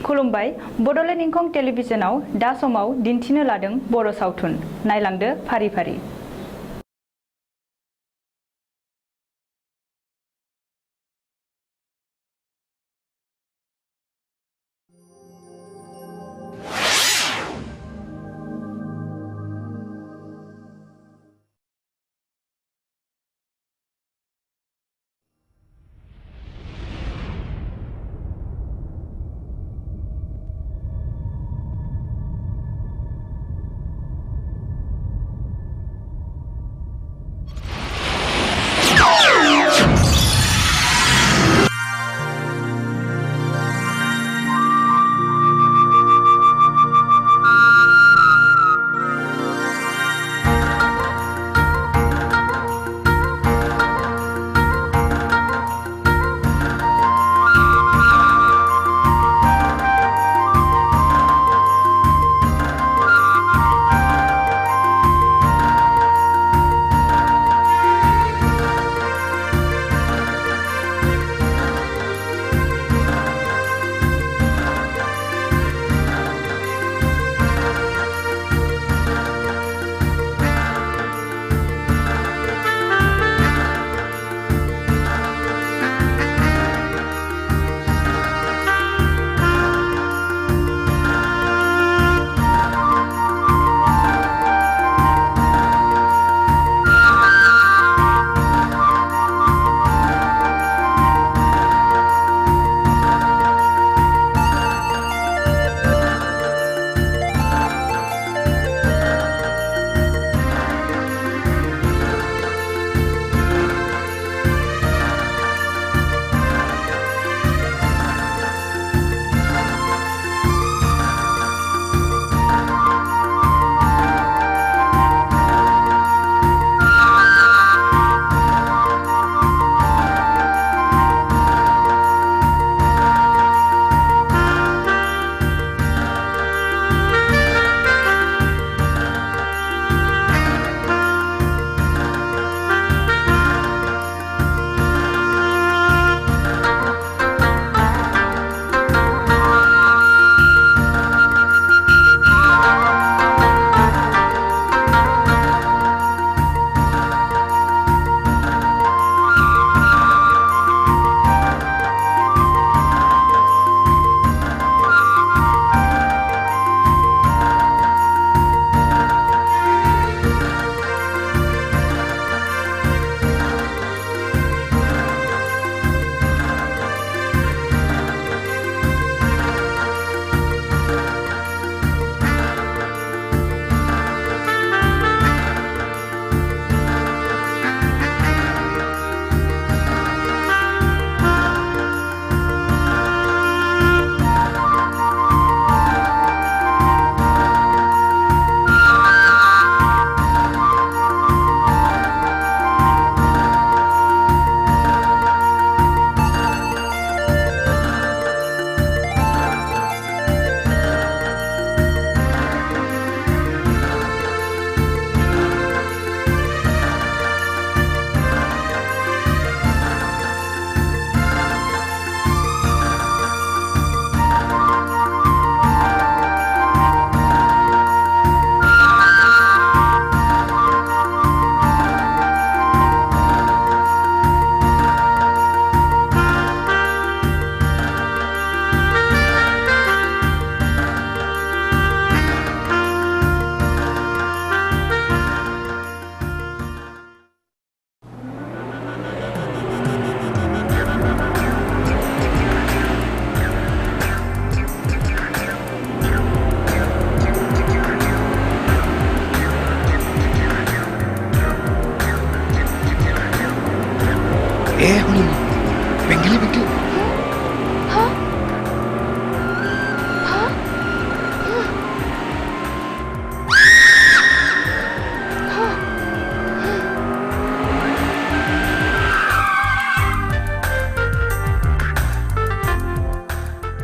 खुलुमबाय बड'लेण्ड इंखं टेलिभिजनाव दा समाव दिन्थिनो लादों बर' सावथुन नायलांदो फारि फारि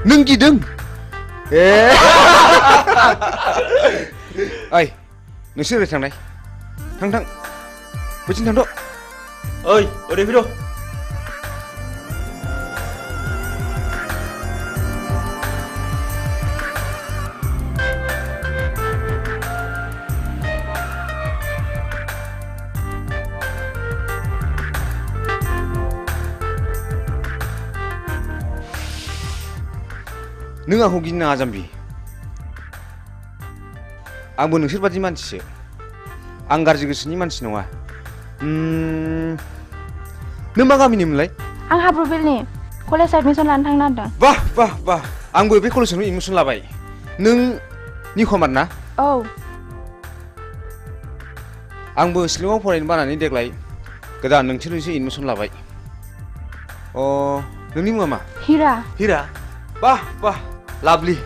नों गिदों ओइ नोंसोर ओरै थांनाय थां थां बैथिं थांद' ओइ ओरै फैद' नों आंखौ गिनो नाङा जाम्बि आंबो नोंसोर बादि मानसिसो आं गाज्रि गोसोनि मानसि नङा नों मा गामिनिमोनलाय आं हाब्रुबिलनि कलेज एडमिशन लानो थांनो नागिरदों बाह बाह बाह आंबो बे कलेजावनो एडमिशन लाबाय नों निखमार ना औ आंबो शिलंआव फरायनो बानानै देग्लाय गोदान नोंसोरजोंसो एडमिशन लाबाय नोंनि मुङा मा हिरा हिरा बाह बाह लाभलि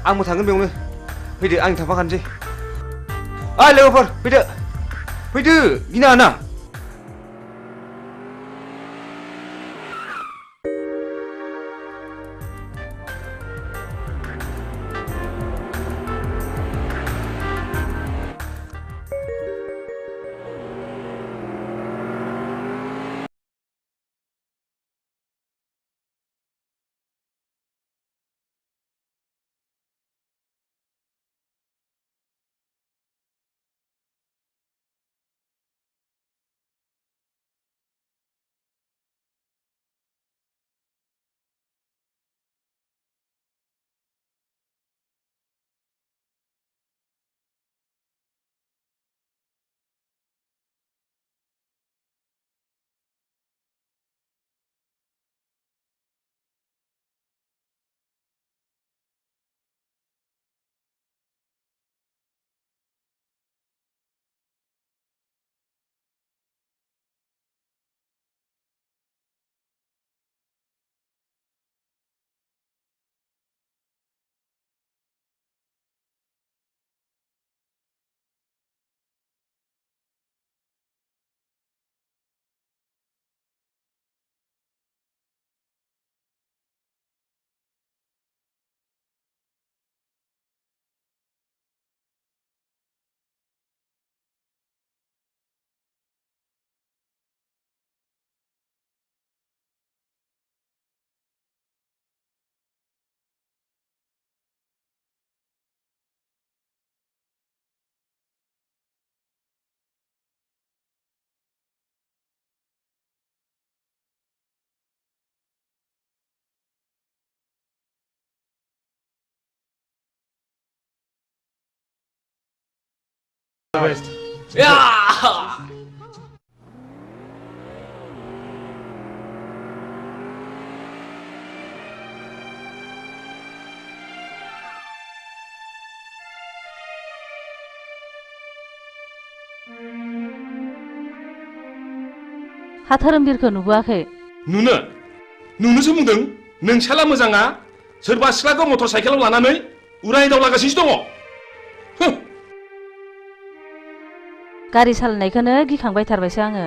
आंबो थांगोन बेयावनो फैदो आं थांफाखानोसै ओइ लोगोफोर फैदो फैदो गिनाङा ना हा धोरोमबिरखौ नुबोआखै नुनोसो बुंदों नोंसाला मोजाङा सोरबा सिख्लाखौ मटर साइकेलाव लानानै उराय दावलागासिनो दङ गारि सालायनायखौनो गिखांबाय थारबायसो आङो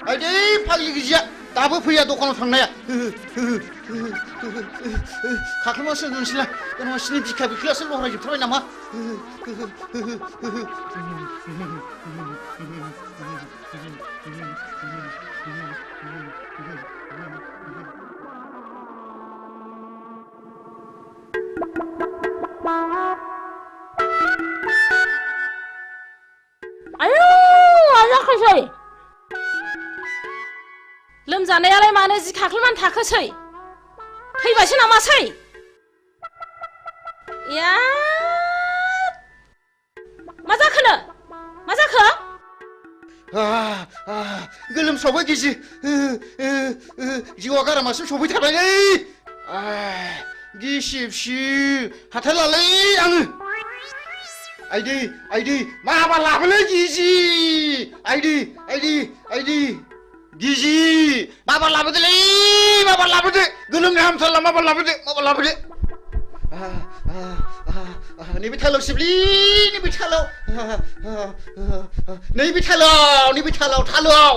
आइदै फाग्लि गिजिया दाबो फैया दखानाव थांनाया खाख्लुमासो नोंसोरलाय नोंसिनि बिखा बिख्लायासो लहरायजोबथारबाय नामा लोमजानायालाय मानो जि खाख्लुमान थाखोसै थैबायसो नामासै या मा जाखोनो मा जाखो गोलोमसावबाय गिजि जिउआ गारामासिम सफैथारबायलै गिसिबसि हाथारलालै आङो आइदै माबा लाबोलै गिजि आइदै गिजि माबा लाबोदोलै माबा लाबोदो गोलोमनो हामथारला माबा लाबोदो नैबे थालाव सिबलि नैबे थालाव थालुआव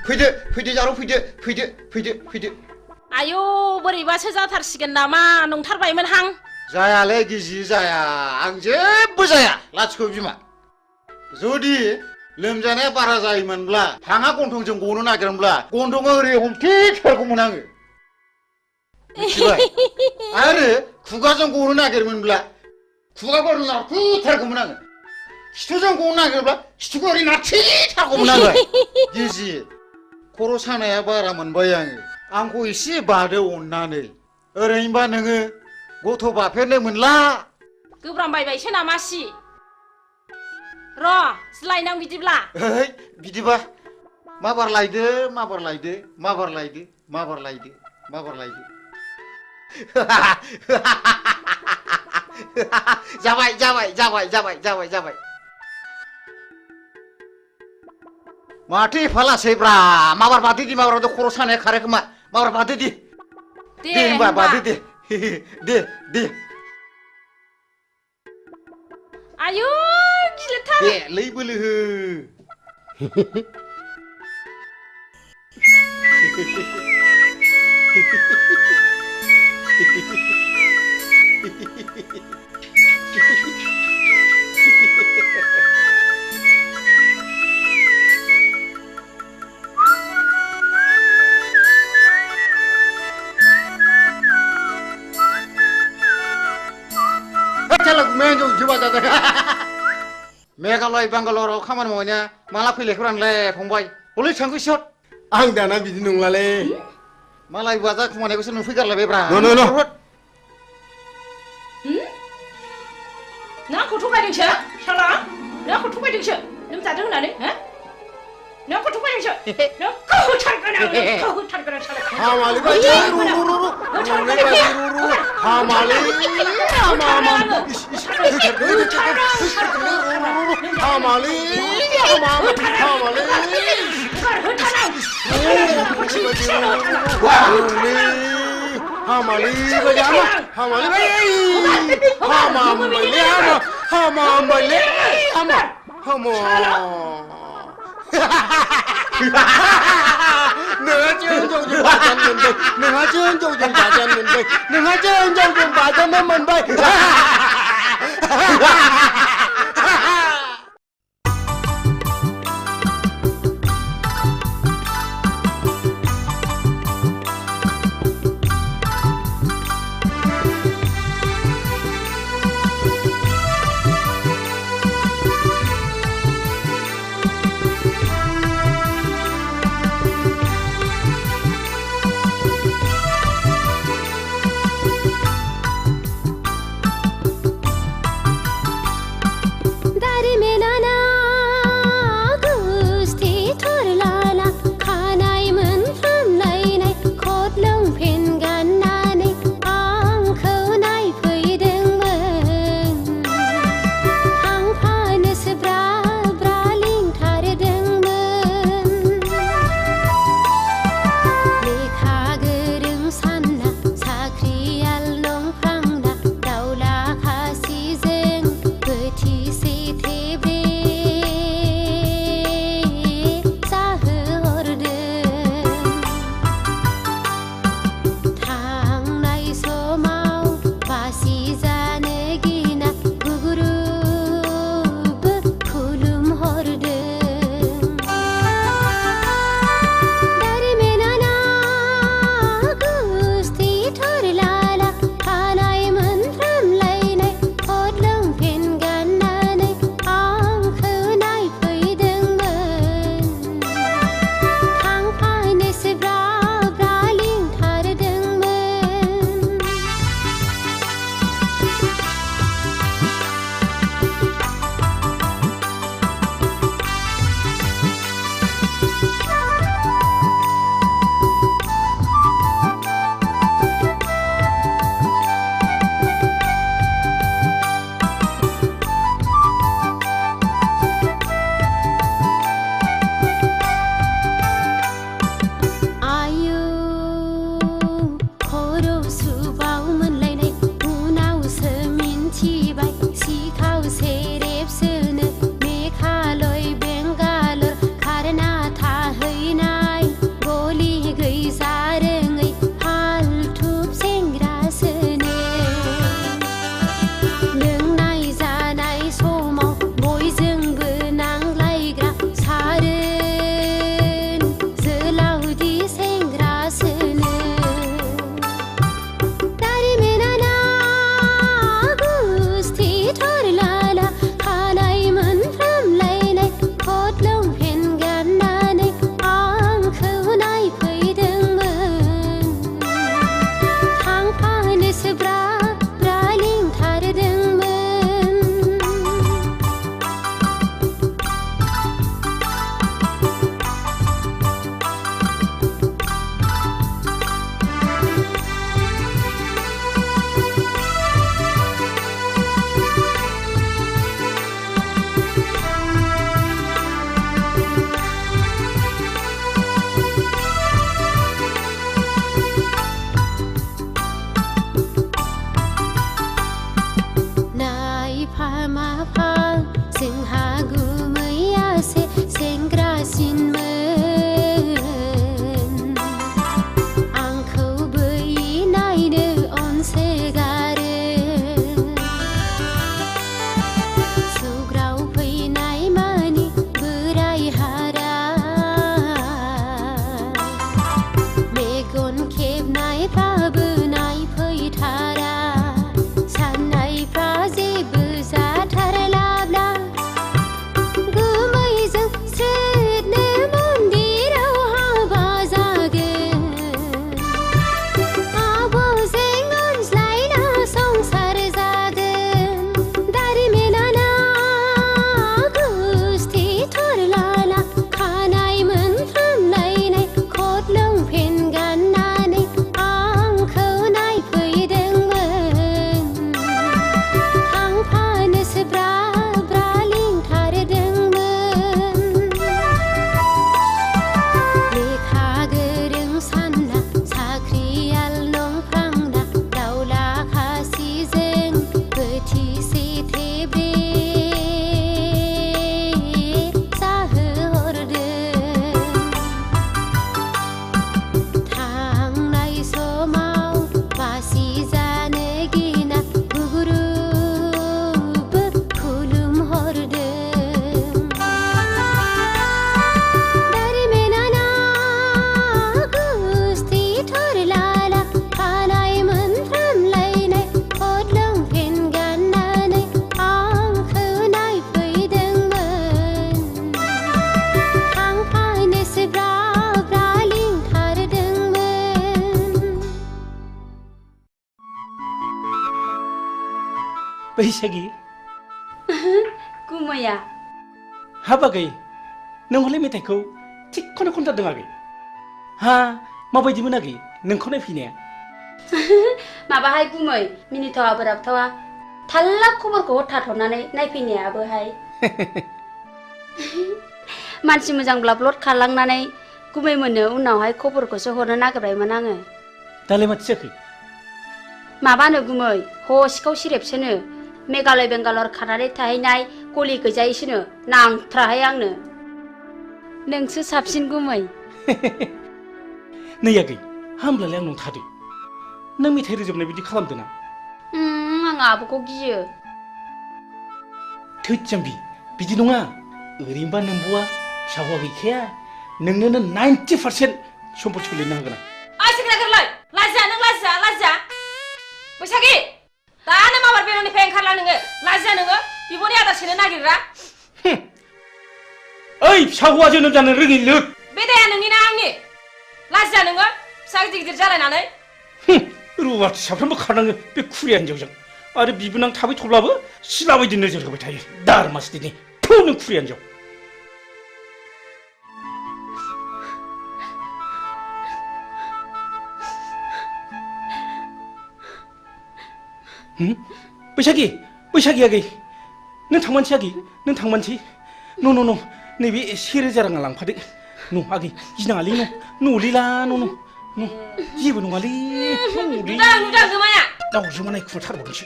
फैदो जारौ फैदो आयौ बोरैबासो जाथारसिगोन नामा नंथारबायमोनहां जायालै गिजि जाया आं जेबो जाया लाथिख' बिमा जुदि लोमजानाया बारा जायोमोनब्ला हाङा गन्थंजों गनो नागिरोमोनब्ला गन्थंआ ओरै हमथेथारगौमोन आङो मिथिबाय आरो खुगाजों गनो नागिरोमोनब्ला खुगाखौ ओरै नारथेथारगौमोन आङो खिथुजों गनो नागिरोब्ला खिथुखौ ओरै नारथेथारगौमोन आङो गिजि खर' सानाया बारा मोनबाय आंखौ एसे बादो अननानै ओरैनोबा नोङो गथ' बाफेरनो मोनला गोब्रामबायबायसो नामासि र' लायनां बिदिब्ला बिदिबा माबार लायदो जाबाय माथो एफा लासैब्रा माबार बादो दि माबार खर' सानाया खारो खोमा माबार बादो दि दे होनबा बादो दे आयु गिलिरथार दे लै बोलो हो मेघालय बांगालराव खामानि मावनाया माला फैलायखौरानलै फंबाय हलै थांखो सट आं दाना बिदि नंलालै मालाय बाजा खुमानायखौसो नुफैगारलायबायब्रा न' नों आंखौ थगायदोंसो शाला नों आंखौ थगायदोंसो लोमजादों होननानै नों आंखौ थगायदोंसो नों होथारगोन आं शाला हामालै बायदि हामालै नोंहा जोंजों बाजानो मोनबाय फां जोंहा गुमैयासो सेंग्रासिनमोन आंखौ बै नायनो अनसोगारो सौग्राव फैनाय मानि बोराय हारा मेगन खेबनायफ्राबो नायफैथारा साननायफ्रा जेबो जाथारलाब्ला गुमैजों सोरनो मन्दिराव हाबा जागोन आब'जों अनज्लायना संसार जागोन दारिमिनाना गुस्थि थरलाला खानाय मोनफ्रामलायनाय खट लंपेन गाननानै आंखौ नायफैदोंमोन थांफानोसो ब्रा ब्रा लिंथारदोंमोन लेखा गोरों सानना साख्रियाल नंफ्रांना दाउला खासिजों बोथिसे थेब्रे जाहोहरदों थांनाय समाव बासि जानो गिना गुगुरुबो खुलुमहरदों दारिमिनाना गुस्थि थरलाला खानाय मोनफ्रामलायनाय खट लंपेन गाननानै आंखौ नायफैदोंमोन थांफानोसो ब्रा ब्रा लिंथारदोंमोन बैसागि गुमैया हाब आगै नों हले मेथाइखौ थिगखौनो खनथारदों आगै हा माबायदिमोन आगै नोंखौ नायफैनाया माबाहाय गुमै मिनिथावा बोराबथावा थाल्ला खबरखौ हरथाथ'नानै नायफैनायाबोहाय मानसि मोजांब्ला ब्लद खारलांनानै गुमै मोननो उनावहाय खबरखौसो हरनो नागिरबायमोन आङो दालाय माथो जाखो माबानो गुमै ह सिखाव सिरेबसोनो मेघालय बेंगालर खानानै थाहैनाय गलि गैजायैसोनो नांथ्राहाय आंनो नोंसो साबसिन गुमै नै आगै हामब्लालाय आंनाव थादो नों मेथाइ रोजाबनाय बिदि खालामदों ना आं आब'खौ गियो थैद जाम्बि बिदि नङा ओरैनोबा नोंब'आ फिसा हौवा गैखाया नोंनोनो 90% सम्पथिखौ लिरनो हागोन आं ओइ सेंग्रा गोरलै लाजिया नों लाजिया लाजिया बैसागि दानो माबार बेलनिफ्राय ओंखारला नोङो लाजिया नोङो बिब'नि आदार सेनो नागिरग्रा ओइ फिसा हौवा जोनोम जानो रोङि लोग बे दाया नोंनि ना आंनि लाजिया नोङो फिसा गिदिर गिदिर जालायनानै रुवाथि साफ्रोमबो खारनाङो बे खुरिया हिन्जावजों आरो बिबोनां थाबाय थब्लाबो सिला बायदि नोजोर होबाय थायो दारमासदिनि थु नों खुरिया हिन्जाव बैसागि बैसागि आगै नों थांमानसै आगै नों थांमानसै न' न' न' नैबे 1000 राङा लांफादो न' आगै गिनाङालै न'लिला न' जेबो नङालै नुदां गोमाया दावजोमानाय खुरथारबावनोसै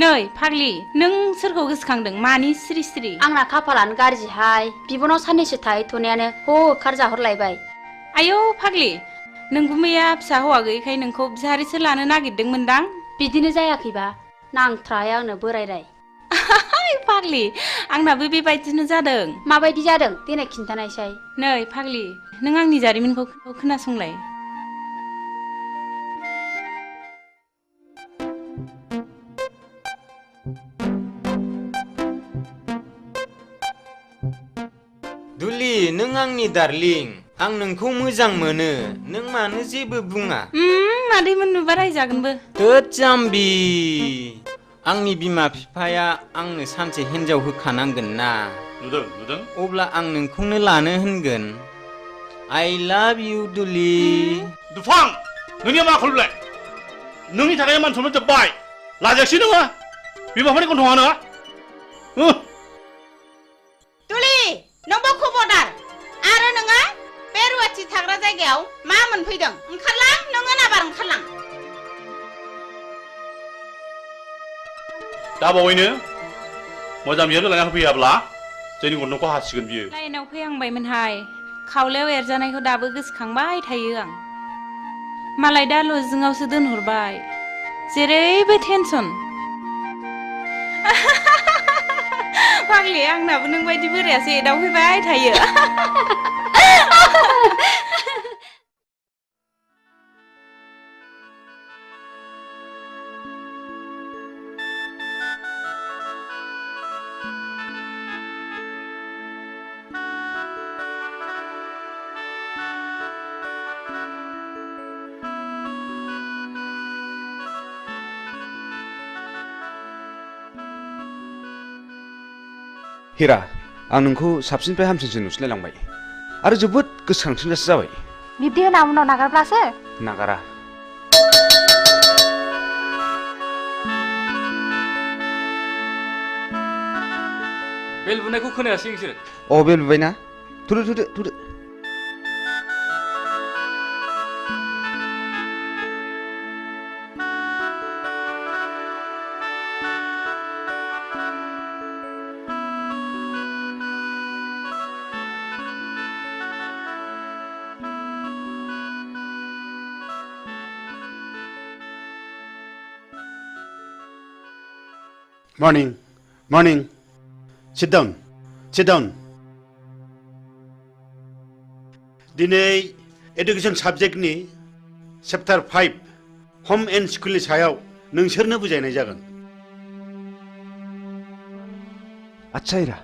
नै फाग्लि नों सोरखौ गोसोखांदों मानि सिरि सिरि आंना खाफालानो गाज्रिहाय बिबनाव साननैसो थाहैथ'नायानो होखार जाहरलायबाय आयौ फाग्लि नों गुमैया फिसा हौवा गैयैखाय नोंखौ बिहारिसो लानो नागिरदोंमोनदां बिदिनो जायाखैबा नांथ्राहाय आंनो बोरायराय फाग्लि आंनाबो बेबायदिनो जादों माबायदि जादों देनाय खिन्थानायसाय नै फाग्लि नों आंनि जारिमिनखौ खोनासंलाय दुलि नों आंनि डार्लिं आं नोंखौ मोजां मोनो नों मानो जेबो बुङा मादैमोन नुबा रायजागोनबो थोद जाम्बि आंनि बिमा बिफाया आंनो सानसे हिन्जाव होखानांगोन ना नुदों अब्ला आं नोंखौनो लानो होनगोन I love you दुलि दुफां नोंनिया मा खलबलाय नोंनि थाखाय मान सनमान जोब्बाय लाजायासै नोङो बिमाफोरनि गन्थङा नोङो दुलि नोंबो खबरदार आरो नोङो बे रुवाथि थाग्रा जायगायाव मा मोनफैदों ओंखारलां नोङो नाबार ओंखारलां दा बावैनो मोजां बिहामजो लायना होफैयाब्ला जोंनि गन्थंखौ हासिगोन बियो लाइनाव फैहांबायमोनहाय खावलायाव एरजानायखौ दाबो गोसोखांबाय थायो आं मालाय दा लजिंआवसो दोनहरबाय जेरैबो टेनसन फाग्लि आंनाबो नों बायदि बोरायासो एदावफैबाय थायो हिरा आं नोंखौ साबसिननिफ्राय हामसिनसो नुसिनलायलांबाय आरो जोबोद गोसोखांथिंगासो जाबाय बिब्दि होना उनाव नागारब्लासो नागारा बेल बुनायखौ खोनायासै नोंसोर अ बेल बुबायना थुदो थुदो थुदो Morning, morning. Sit down, sit down. दिनै एडुकेशन साबजेक्टनि चैप्टार 5 हम एन्ड स्कुलनि सायाव नोंसोरनो बुजायनाय जागोन आच्छा हिरा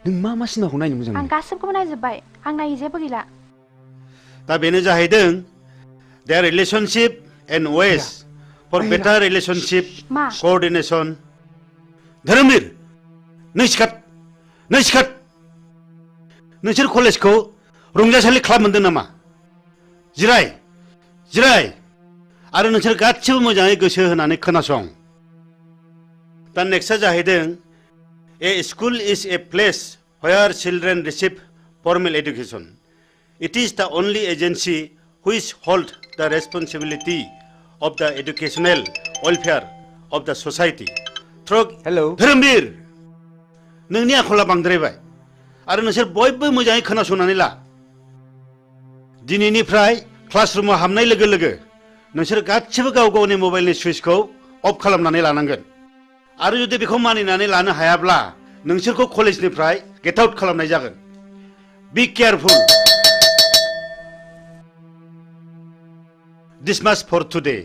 नों मा सिनेमाखौ नायनो मोजां आं गासिबखौबो नायजोब्बाय आं नायै जेबो गैला दा बेनो जाहैदों their relationship and ways for better relationship coordination धोरोमबीर नों सिखात नोंसोर कलेजखौ रंजासालि खालाम मोनदों नामा जिराय आरो नोंसोर गासिबो मोजाङै गोसो होनानै खोनासं दा नेक्स्टआ जाहैदों a school is a place where children receive formal education it is the only agency which holds the responsibility of the educational welfare of the society hello Dharambir नोंनि आखला बांद्रायबाय आरो नोंसोर बयबो मोजाङै खोनासंनानै ला दिनैनिफ्राय क्लासरुमाव हाबनाय लोगो लोगो नोंसोर गासिबो गाव गावनि मबाइलनि सुइचखौ अफ खालामनानै लानांगोन आरो जुदि बेखौ मानिनानै लानो हायाब्ला नोंसोरखौ कलेजनिफ्राय गेट आउट खालामनाय जागोन बी केयारफुल दिस माच फर टुडे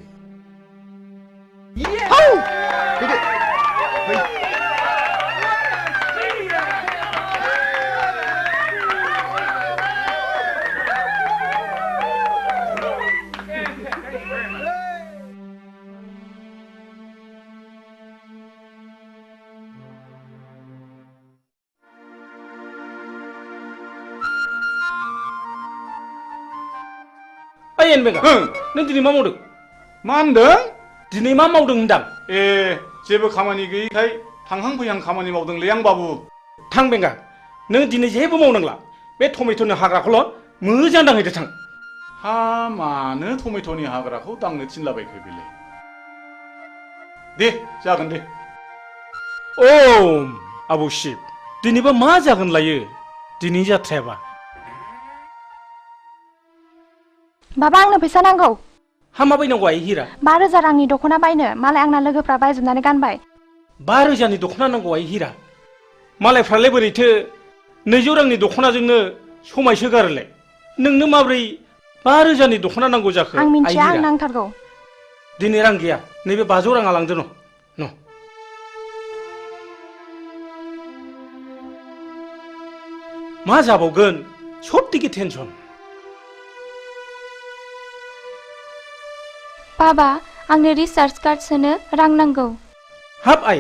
एनबेगा नों दिनै मा मावदों मा होनदों दिनै मा मावदों होनदां ए जेबो खामानि गैयैखाय थांहां फैहां खामानि मावदोंलै आं बाबु थां बेंगा नों दिनै जेबो मावनांला बे टमेट'नि हाग्राखौल' मोजां दांहैदो थां हा मानो टमेट'नि हाग्राखौ दांनो थिनलाबायखो बेलाय दे जागोन दे औ आबौ शिब दिनैबा मा जागोन लायो दिनै जाथ्रायाबा बाबा आंनो फैसा नांगौ हा मा बायनांगौ आइ हिरा 5,000 रांनि दख'ना बायनो मालाय आंना लोगोफ्रा बायजोबनानै गानबाय 5,000 नि दख'ना नांगौ आइ हिरा मालायफ्रालाय बोरैथो 200 रांनि दख'नाजोंनो समायसोगारोलाय नोंनो माब्रै 5,000 नि दख'ना नांगौ जाखो आं मिन्थिया आं नांथारगौ दिनै रां गैया नैबे 500 राङा लांदो न मा जाबावगोन सबथिके टेनसन बाबा आंनो रिचार्ज कार्ड सोनो रां नांगौ हाब आइ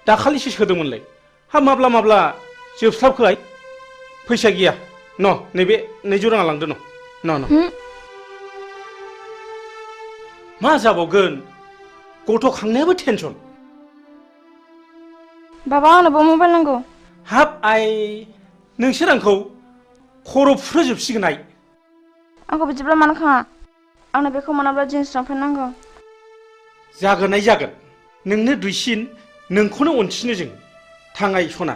दाखालिसो सोदोंमोनलाय हाब माब्ला जोबस्लाबखो आइ फैसा गैया न नैबे 200 राङा लांदो न मा जाबावगोन गथ' खांनायाबो टेनसन बाबा आंनोबो मबाइल नांगौ हाब आइ नोंसोर आंखौ खर' फुरजोबसिगोनहाय आंखौ बिदिब्ला मानो खाङा आंनो बेखौ मोनाब्ला जिन्स लंपेन्ट नांगौ जागोनहाय जागोन नोंनो दुइसिन नोंखौनो अनसिनो जों थाङाय सना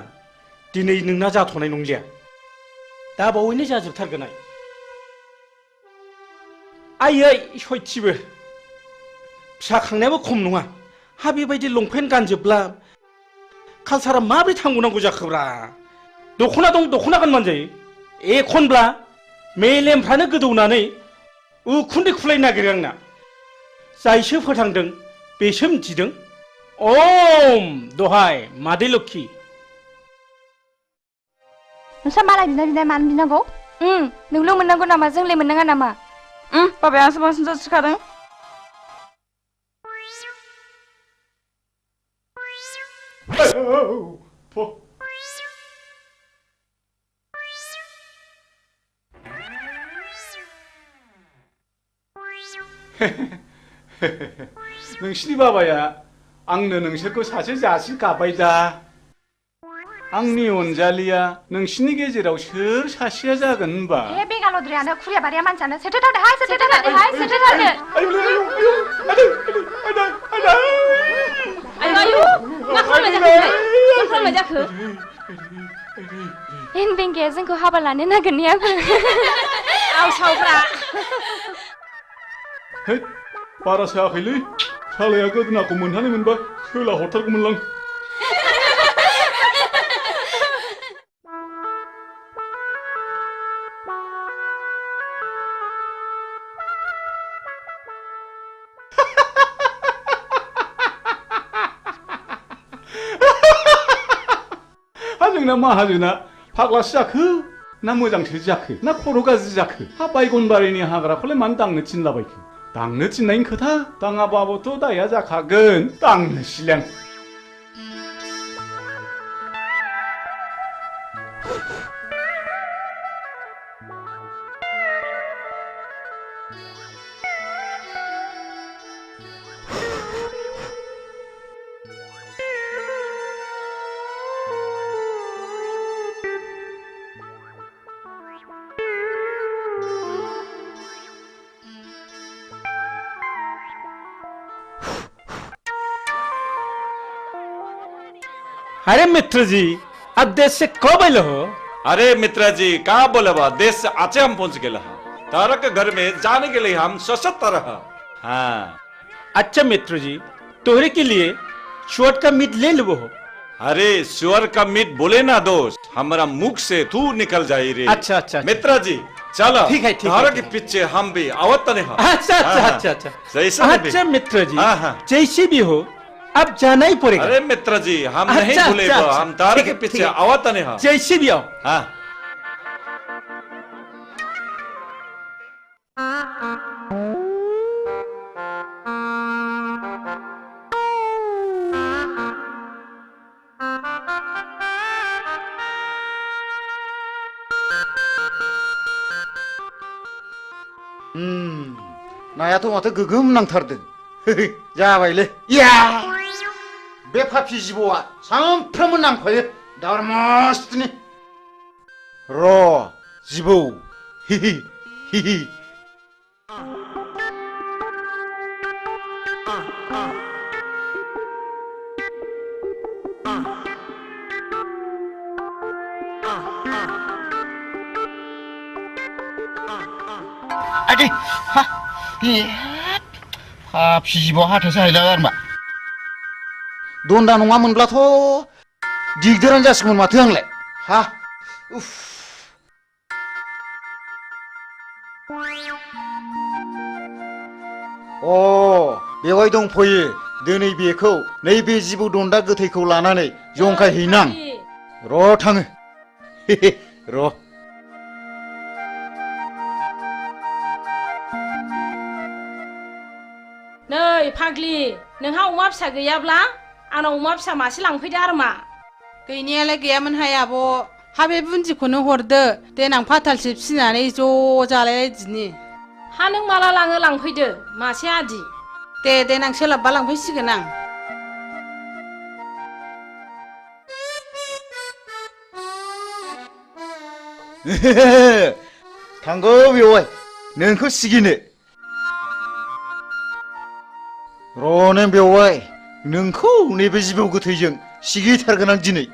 दिनै नोंना जाथ'नाय नंलिया दा बावैनो जाजोबथारगोनहाय आयै सयथिबो फिसा खांनायाबो खम नङा हा बेबायदि लंपेन्ट गानजोबब्ला कालसारा माबोरै थांबावनांगौ जाखोब्रा दख'ना दं दख'ना गानबानो जायो एखनब्ला मेलेमफ्रानो गोदौनानै उखुन्दै खुलायनो नागिरो आंना जायसो फोथांदों बेसो मिथिदों ओम दहाय मादै लोक्षि नोंस्रा मालाय बिनाय मानो बिनांगौ नोंल' मोननांगौ नामा जोंलाय मोननाङा नामा बाबाया आंसो बांसिन जासिखादों नोंसिनि बाबाया आंनो नोंसोरखौ सासे जासि गाबाय दा आंनि अनजालिया नोंसिनि गेजेराव सोर सासेया जागोन होनबा हे बेगालद्रायानो खुरियाबारिया मानसियानो सेथोथारदोहाय सेथोथारदोहाय सेथोथारदो आयु मा खालामनाय जाखो हेन बेंगाया जोंखौ हाबा लानो नागिरनायाबो आवसावफ्रा है बारा सायाखैलै सालाया गोदोनाखौ मोनहानो मोनबा सोला हरथारगौमोनलां जोंना माहाजोना फाग्लासो जाखो ना मोजांसो जाखो ना खर' गाज्रि जाखो हा बायगनबारिनि हाग्राखौलाय मानो दांनो थिनलाबायखो दांनो थिननायनि खोथा दाङाबाबोथ' दाया जाखागोन दांनोसैलां अरे मित्र जी अब देश से कब आए हो अरे मित्र जी कहाँ बोले बा देश से आचे हम पहुंच गए तारा के घर में जाने के लिए हम सशक्त रहा हाँ अच्छा मित्र जी तोहरे के लिए शुअर का मीट ले लो अरे शुअर का मीट बोले ना दोस्त हमारा मुख से तू निकल जाए रे अच्छा अच्छा मित्र जी चलो ठीक है तारा के पीछे हम भी आवत नहीं अच्छा अच्छा अच्छा अच्छा अच्छा मित्र जी जैसे भी हो अब जाना ही पड़ेगा अरे मित्र जी हम नहीं भूलेगा हम तारे के पीछे आवत नहीं जैसे भी आओ हाँ नायाथ' माथो गोगोम नांथारदों जाबायलै या बे फाफि जिबौआ सानफ्रोमबो नांफायो दारमासनि र' जिबौ हिहि हिहि आदि हा फाफि जिबौआ हाथायसो हायला आरमा दन्दा नङामोनब्लाथ' दिगदारानो जासिगौमोन माथो आंलाय हा उफ बेवहाय दंफैयो दिनै बेखौ नैबे जिबौ दन्दा गोथैखौ लानानै जंखायहैनां र' थाङो र' नै फाग्लि नोंहा अमा फिसा गैयाब्ला आंनाव अमा फिसा मासे लांफैदो आरो मा गैनायालाय गैयामोनहाय आब' हा बे बुन्दिखौनो हरदो देनां फाथालसे फिसिनानै ज' जालायलायदिनि हा नों माला लाङो लांफैदो मासे आदि दे देनां सोलाबबा लांफैसिगोन आं थांगौ बेवाय नोंखौ सिगिनो र' नों बेवाय नोंखौ नैबे जिबौ गोथैजों सिगिथारगोन आं दिनै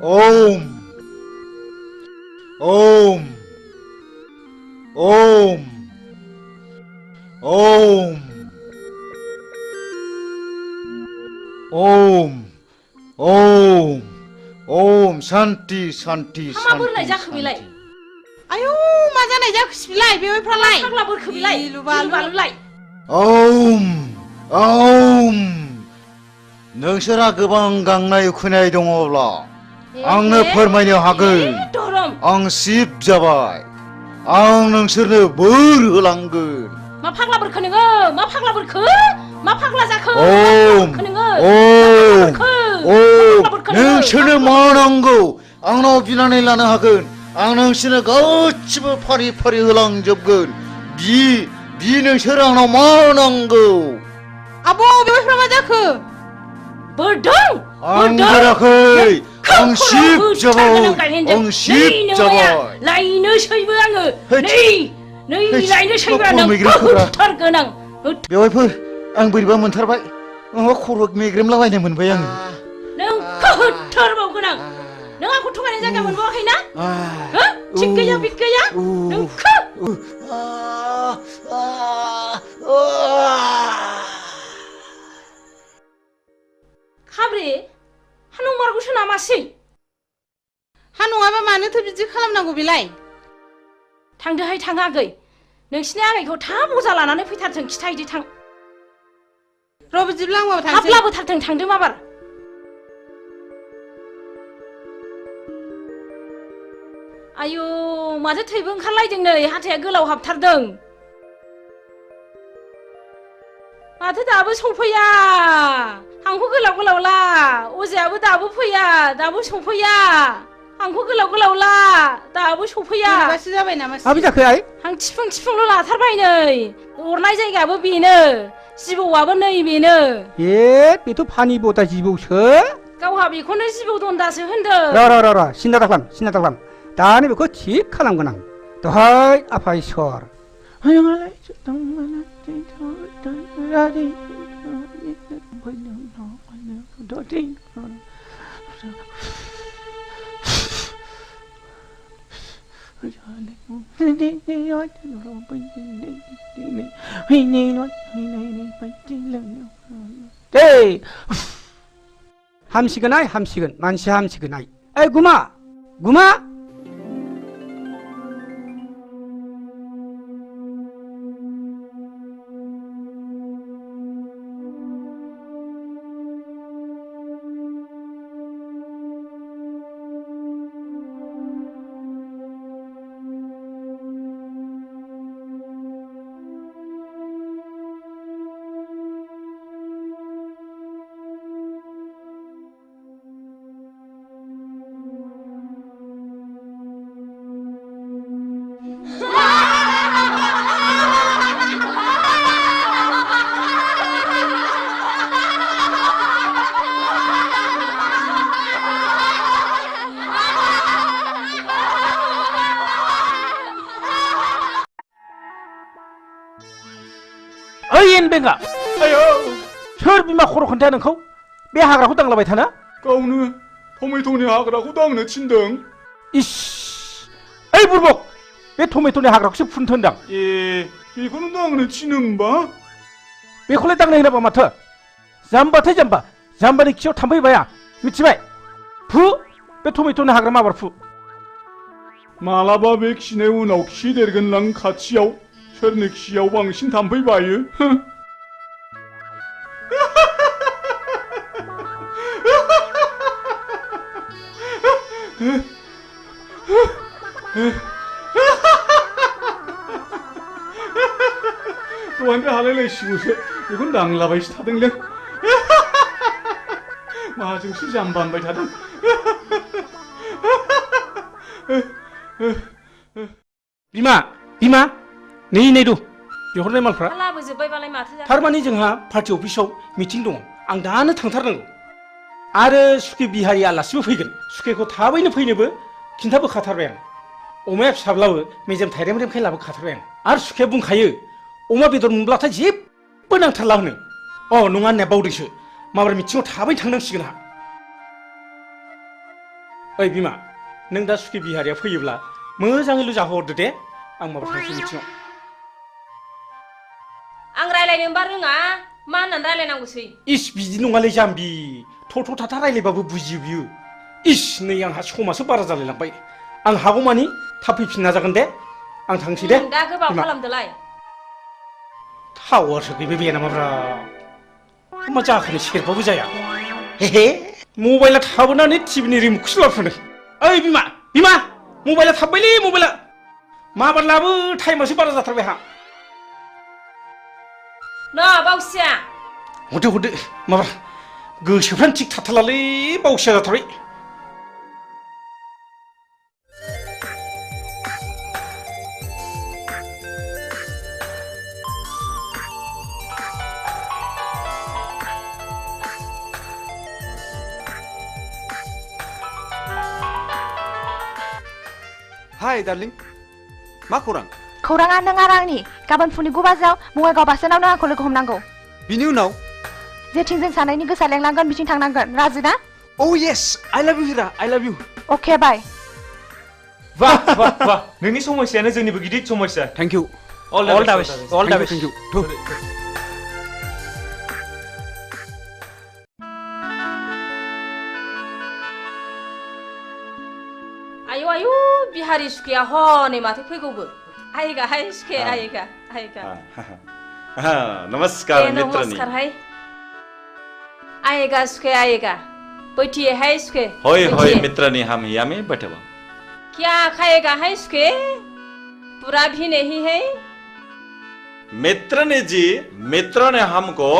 ओम ओम ओम ओम ओम ओम ओम शान्ति शान्ति मा बोरलाय जाखो बेलाय आयौ मा जानाय जाखोसै बेलाय बेवाइफ्रालाय फाग्ला बोरखो बेलाय लुबालुलाय ओम ओम नोंसोरा गोबां गांनाय उखैनाय दङब्ला आंनो फोरमायनो हागोन आं शिब जाबाय आं नोंसोरनो बोर होलांगोन मा फाग्ला बोरखो नोङो मा फाग्ला बोरखो मा फाग्ला जाखो ओम ओम ओम नोंसोरनो मा नांगौ आंनाव बिनानै लानो हागोन आं नोंसोरनो गासिबो फारि फारि होलांजोबगोन बि नोंसोर आंनाव मा नांगौ आब' बेवाइफ्रा मा जाखो बोरदों आं बोराखै आं शिब जाबाय आं शिब जाबाय लायनोसैबो आङो नै लायनोसैबो नोंखौ होथारगोन आं बेवाइफोर आं बोरैबा मोनथारबाय माबा खर' मेग्रेमलाबायनाय मोनबाय आङो नोंखौ होथारबावगोन आं नों आंखौ थगायनाय जायगा मोनबावाखैना थिग गैया बिग गैया नोंखौ खाब्रे हा नंमारगौसो नामासै हा नङाबा मानोथो बिदि खालामनांगौ बेलाय थांदोहाय थाङागै नोंसिनि आगैखौ थाब अजा लानानै फैथारथों खिथाहैदो थां र' बिदिब्ला आंबो थांसै थाब लाबोथारथों थांदो माबार आयु माथो थैबो ओंखारलायदों नै हाथाया गोलाव हाबथारदों माथो दाबो सफैया हांखो गोलाव गोलावला अजायाबो दाबो फैया दाबो सफैया हांखो गोलाव गोलावला दाबो सफैया माबासो जाबाय नामा माबि जाखो आइ हां थिफुं थिफुंल' लाथारबाय नै अरनाय जायगायाबो बेनो जिबौआबो नै बेनो बेथ' फानि बता जिबौसो गावहा बेखौनो जिबौ दन्दासो होनदों र' सिन्था दाखालाम दानो बेखौ थिग खालामगोन आं दहाय आफा इसर हामसिगोन आइ हामसिगोन मानसिया हामसिगोन आइ ओइ गुमा बेंगा आयो सोर बिमा खर' खोन्थाया नोंखौ बे हाग्राखौ दांलाबाय थाना गावनो टमेट'नि हाग्राखौ दांनो थिनदों इस ओइ बुरबक बे टमेट'नि हाग्राखौसो फुनथो होनदां बेखौनो दांनो थिनो होमबा बेखौलाय दांनो होनाबा माथो जाम्बानि खियाव थाम्फै बाया मिथिबाय फु बे टमेट'नि हाग्रा माबार फु मालाबा बे खिनाय उनाव खि देरगोनलां खाथियाव सोरनि खियाव बांसिन थाम्फै बायो दहायनिफ्राय हालायलायसिगौसो बेखौनो दांलाबायसो थादोंलै माजोंसो जाम्बा होनबाय थादों बिमा बिमा नै नै दु बिहरनाय मालफ्रा लाबोजोब्बायबालाय माथो जाखो? थारमाने जोंहा पार्टी अफिसाव मिटिं दङ आं दानो थांथारनांगौ आरो सुखे बिहारि आलासिबो फैगोन सुखेखौ थाबैनो फैनोबो खिन्थाबोखाथारबाय आं अमाया फिसाब्लाबो मेजेम थाइरेम रेमखाय लाबोखाथारबाय आं आरो सुखेया बुंखायो अमा बेदर मोनब्लाथाय जेबो नांथारला होनो अ नङा होननाया बावदोंसो माबार मिटिङाव थाबैनो थांनांसिगोन आंहा ओइ बिमा नों दा सुखे बिहारिया फैयोब्ला मोजाङैल' जाहोहरदो दे आं माबा थांसै मिटिङाव आं रायलायनोबा रोङा मा होननानै रायलायनांगौसै इस बिदि नङालै जाम्बि थ' थाथा रायलायबाबो बुजियो बियो इस नै आंहा समासो बारा जालायलांबाय आं हागौमानि थाब फैफिन नाजागोन दे आं थांसै दे दा गोबाव खालामदोलाय टावारसो गैबाय बे नामाब्रा मा जाखोनो सेरबाबो जाया हे मबाइला थाबोनानै टिभिनि रिमटखौसो लाबोफादों ओइ बिमा बिमा मबाइला थाबबायलै मबाइला माबार लाबो टाइमासो बारा जाथारबाय आंहा न बावसिया हरदो माबा गोसोफ्रानो थिग थाथारलालै बावसिया जाथारबाय हाय डार्लिं मा खौरां खौराङा नों आरो आंनि गाबोन फुंनि 9 बाजियाव बङाइगाव बास स्टेन्डआव नों आंखौ लोगो हमनांगौ बिनि उनाव जेथिं जों सानैनि गोसोआ लेंलांगोन बिथिं थांनांगोन राजि ना औ येस आइ लाभ इउ हिरा आइ लाभ इउ अके बाय वाह वाह वाह नोंनि समस्यानो जोंनिबो गिदिर समस्या थैंक यू ऑल द बेस्ट थैंक यू आयु बिहारि सुखेया हनै माथो फैगौबो आइगा हाय सुखे आइगा नमस्कार मित्रनी नमस्कार हाय आएगा सुखे आएगा बैठिए है सुखे होय होय मित्रनी हम यहाँ में बैठे हुआ क्या खाएगा है सुखे पूरा भी नहीं है मित्रनी जी मित्र ने हमको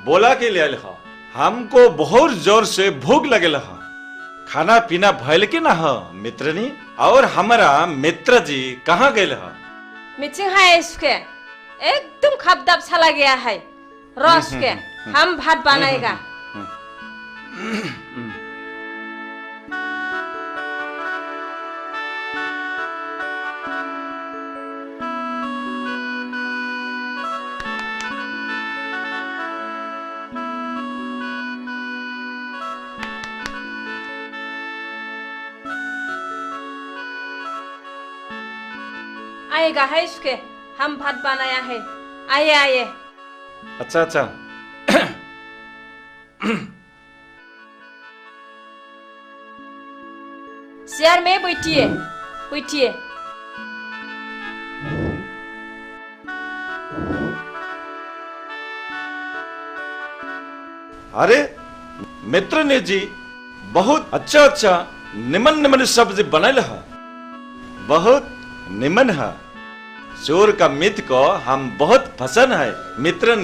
बोला के लिए लिखा हमको बहुत जोर से भूख लगे लहा खाना पीना भयल के ना हो मित्रनी और हमारा मित्र जी कहाँ गए लहा मीटिंग है सुखे एकदम खपदाप चला गया है रस के हम भात बनाएगा आएगा है सुखे हम भात बनाया है आइए आइए अच्छा अच्छा चेयर में बैठिए बैठिए अरे मित्र ने जी बहुत अच्छा अच्छा निमन निमन सब्जी बनाए लहा बहुत निमन है चोर का मित को हम बहुत पसंद है मित्र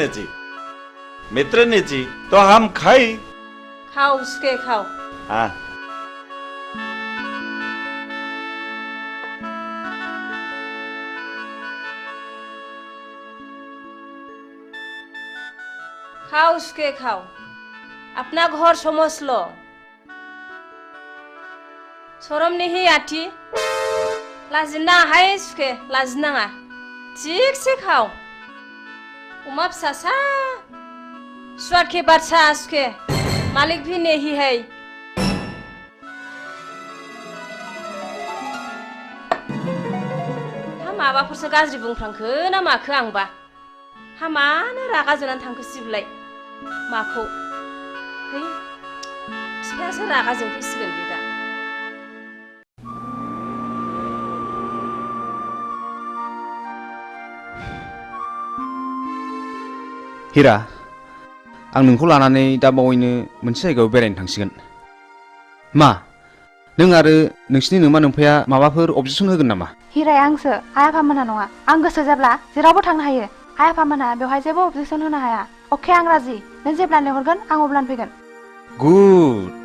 ने जी तो हम खाई खाओ उसके खाओ हाँ खाओ उसके खाओ अपना घर समझ लो शरम नहीं आती लाजिना है सुखे लाजिनाङा ठीक से खाओ उमा फिसासा स्वाद के बादशाह सुखे मालिक भी नहीं है हा माबाफोरसो गाज्रि बुंफ्रांखो ना माखो आंबा हा मानो रागा जोंनानै थांखो सिबलाय माखौ है बिफायासो रागा जोंफैसिगोन बे दा हिरा आं नोंखौ लानानै दा बावैनो मोनसे जायगायाव बेरायनो थांसिगोन मा नों आरो नोंसिनि नोमा नोम्फाया माबाफोर अबजेक्सन होगोन नामा हिराया आंसो आइ आफामोनहा नङा आं गोसो जाब्ला जेरावबो थांनो हायो आइ आफामोनहा बेवहाय जेबो अबजेक्सन होनो हाया अके आं राजि नों जेब्ला लेंहरगोन आं अब्लानो फैगोन गुड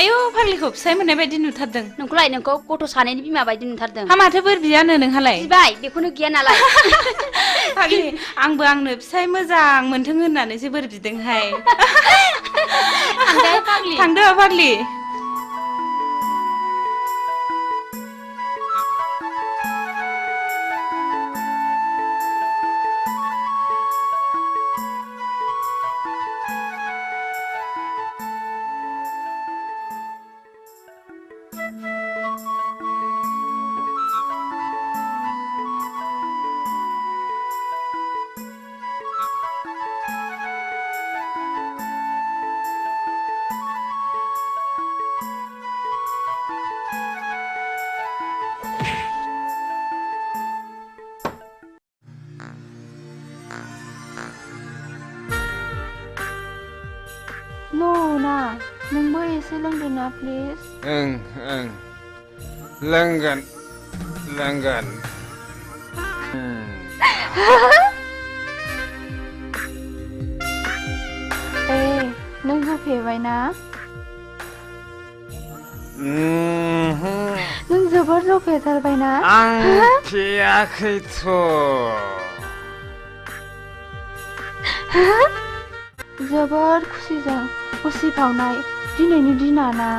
आयौ फाग्लिखौ फिसाय मोननाय बायदि नुथारदों नोंखौलाय नोंखौ गथ' सानैनि बिमा बायदि नुथारदों हा माथो बोर बियानो नोंहालाय बिबाय बेखौनो गिया नालाय फाग्लि आंबो आंनो फिसाय मोजां मोनथों होननानैसो बोर बिदोंहाय थांदो फाग्लि ना नोंबो एसे लोंदो ना प्लिज ओं लोंगोन नों होफेरबाय ना नों जोबोर जौफेरथारबाय ना आं फेयाखैथ' जोबोर खुसिजों उसिफावनाय दिनैनि दिना ना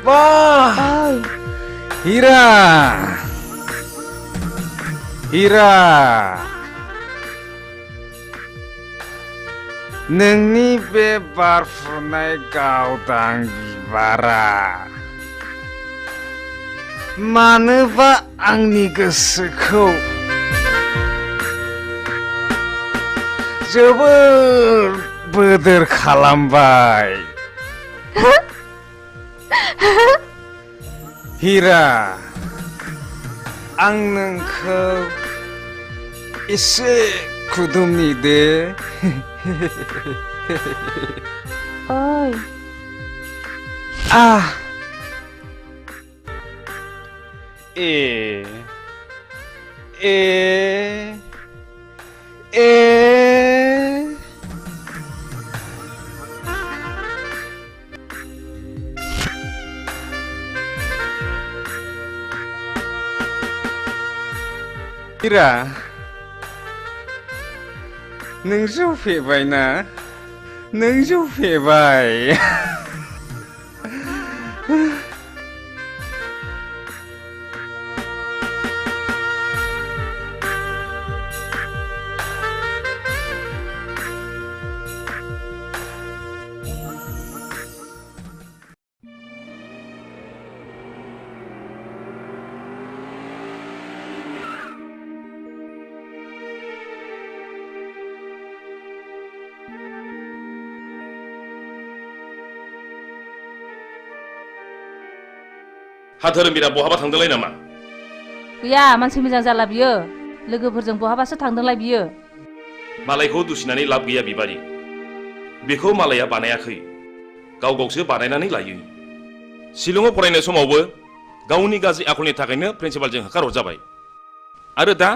बाह हिरा नोंनि बे बारफुनाय गावदां बिबारा मानोबा आंनि गोसोखौ जोबोर बोदोर खालामबाय हिरा आं नोंखौ एसे खुदुमनि दे ओइ हिरा नों जौफेबाय ना नों जौफेबाय हा धोरोमबिरा बहाबा थांदोंलाय नामा गैया मानसि मोजां जाला बियो लोगोफोरजों बहाबासो थांदोंलाय बियो मालायखौ दुसिनानै लाब गैया बिबारि बेखौ मालाया बानायाखै गावसो बानायनानै लायो शिलंआव फरायनाय समावबो गावनि गाज्रि आखलनि थाखायनो प्रिन्सिपालजों होखारहरजाबाय आरो दा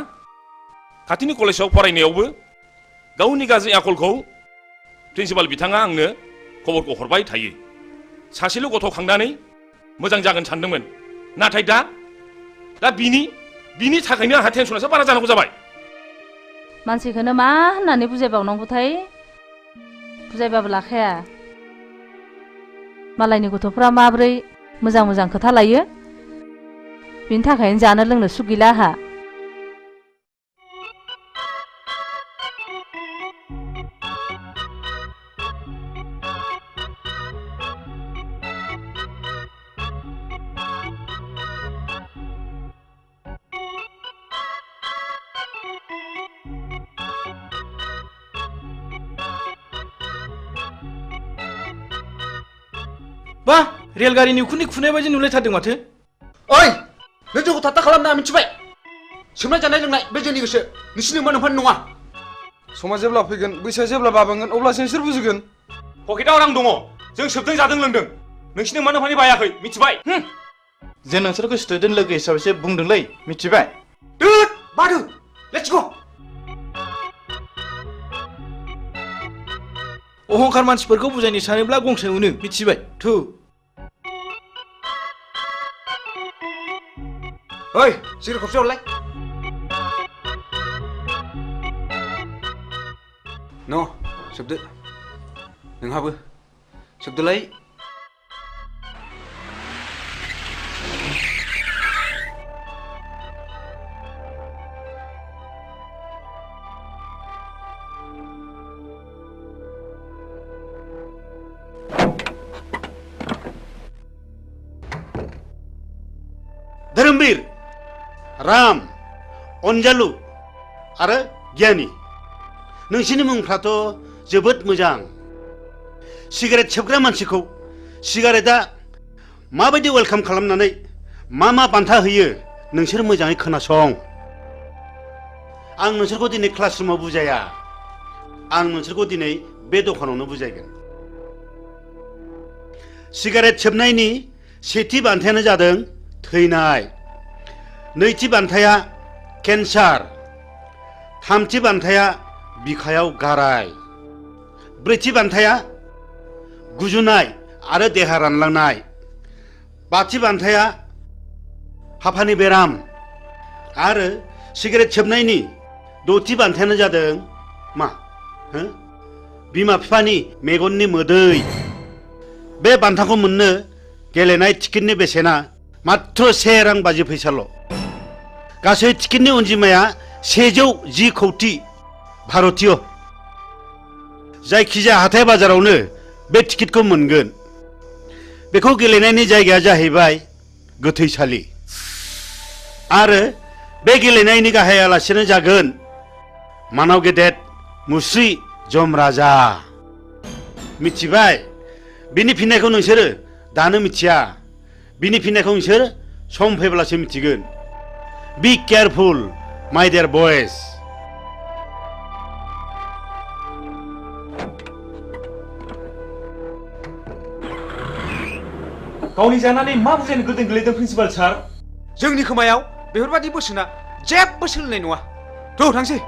खाथिनि कलेजाव फरायनायावबो गावनि गाज्रि आखलखौ प्रिन्सिपाल बिथाङा आंनो खबरखौ हरबाय थायो सासेल' गथ' खांनानै मोजां जागोन सानदोंमोन नाथाय दा बिनि थाखायनो आंहा टेनसनासो बारा जानांगौ जाबाय मानसिखौनो मा होननानै बुजायबावनांगौथाय बुजायबाबो लाखाया मालायनि गथ'फ्रा माब्रै मोजां खोथा लायो बिनि थाखायनो जानो लोंनो सुख गैला आहा बा रेलगारिनि उखुन्दै खुनाय बायदि नुलायथारदों माथो ओइ नों जोंखौ थाट्टा खालामना मिथिबाय सोमनाय जानाय लोंनाय बे जोंनि गोसो नोंसिनि मोनफानि नङा समा जेब्ला फैगोन बैसोआ जेब्ला बाबेंगोन अब्लासो नोंसोर बुजिगोन पकेटाव रां दङ जों सोबदों जादों लोंदों नोंसिनि मोनफानि बायाखै मिथिबाय जों नोंसोरखौ स्टुडेन्ट लोगो हिसाबैसो बुंदोंलै मिथिबाय बादु लेट्स गो अहंखार मानसिफोरखौ बुजायनो सानोब्ला गंसे मोनो मिथिबाय थु ओइ सिगारेट खबसे हरलाय न सोबदो नोंहाबो सोबदोलाय धोरोमबीर राम अनजालु आरो गियानि नोंसिनि मुंफ्राथ' जोबोद मोजां सिगारेट सोबग्रा मानसिखौ सिगारेटआ माबायदि वेलकाम खालामनानै मा बान्था होयो नोंसोर मोजाङै खोनासं आं नोंसोरखौ दिनै क्लासरुमाव बुजाया आं नोंसोरखौ दिनै बे दखानावनो बुजायगोन सिगारेट सोबनायनि सेथि बान्थायानो जादों थैनाय नैथि बान्थाया केन्सार थामथि बान्थाया बिखायाव गाराय ब्रैथि बान्थाया गुजुनाय आरो देहा रानलांनाय बाथि बान्थाया हापानि बेराम आरो सिगारेट सोबनायनि दथि बान्थायानो जादों मा बिमा बिफानि मेगननि मोदै बे बान्थाखौ मोननो गेलेनाय टिकेटनि बेसेना मात्र 1 रां 50 फैसाल' गासै टिकेटनि अनजिमाया 110 कौटि भारतीय जायखिजाया हाथाय बाजारावनो बे टिकेटखौ मोनगोन बेखौ गेलेनायनि जायगाया जाहैबाय गोथैसालि आरो बे गेलेनायनि गाहाय आलासियानो जागोन मानाव गेदेर मुस्रि जमराजा मिथिबाय बिनि फिननायखौ नोंसोरो दानो मिथिया बिनि फिननायखौ नोंसोर सम फैब्लासो मिथिगोन बी केयारफुल माय डियर बयज गावनि जानानै मा बुजायनो गोदों गोलैदों प्रिन्सिपाल सार जोंनि खोमायाव बेफोरबादि बोसोना जेबो सोलिनाय नङा थ' थांसै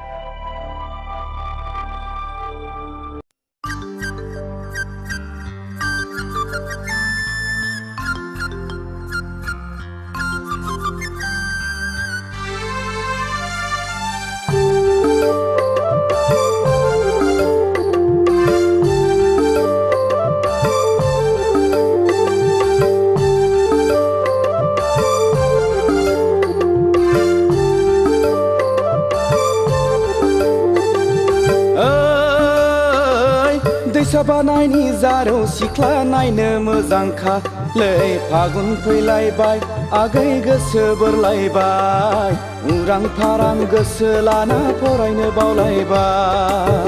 बानायनि जारौ सिख्ला नायनो मोजांखा लै फागुन फैलायबाय आगै गोसो बोरलायबाय उरां फारां गोसो लाना फरायनो बावलायबाय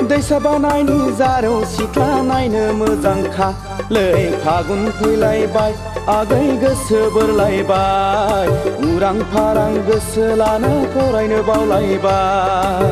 दैसा बानायनि जारौ सिख्ला नायनो मोजांखा लै फागुन फैलायबाय आगै गोसो बोरलायबाय उरां फारां गोसो लाना फरायनो बावलायबाय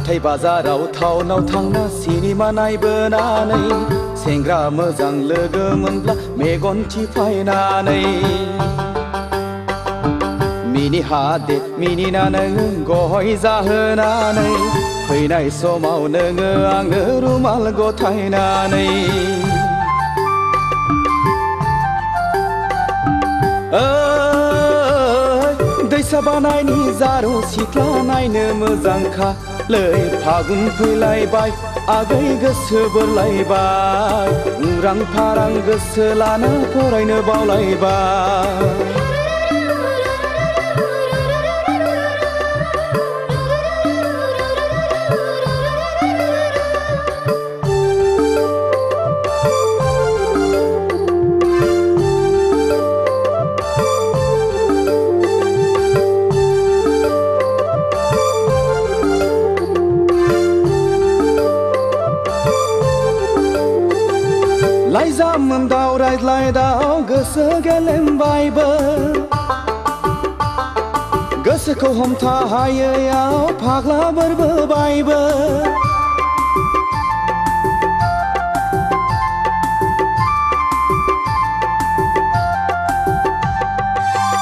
हाथाय बाजाराव टाउनाव थांना सिनेमा नायबोनानै सेंग्रा मोजां लोगो मोनब्ला मेगन थिफायनानै मिनि हादे मिनिना नों गय जाहोनानै फैनाय समाव नोङो आंनो रुमाल गथायनानै दैसा बानायनि जारौ सिख्ला नायनो मोजांखा लै फागुन फैलायबाय आगै गोसो बोरलायबाय उरां फारां गोसो लाना फरायनो बावलायबाय गोसो गेलेमबायबो गोसोखौ हमथा हायैयाव फाग्ला बोरबोबायबो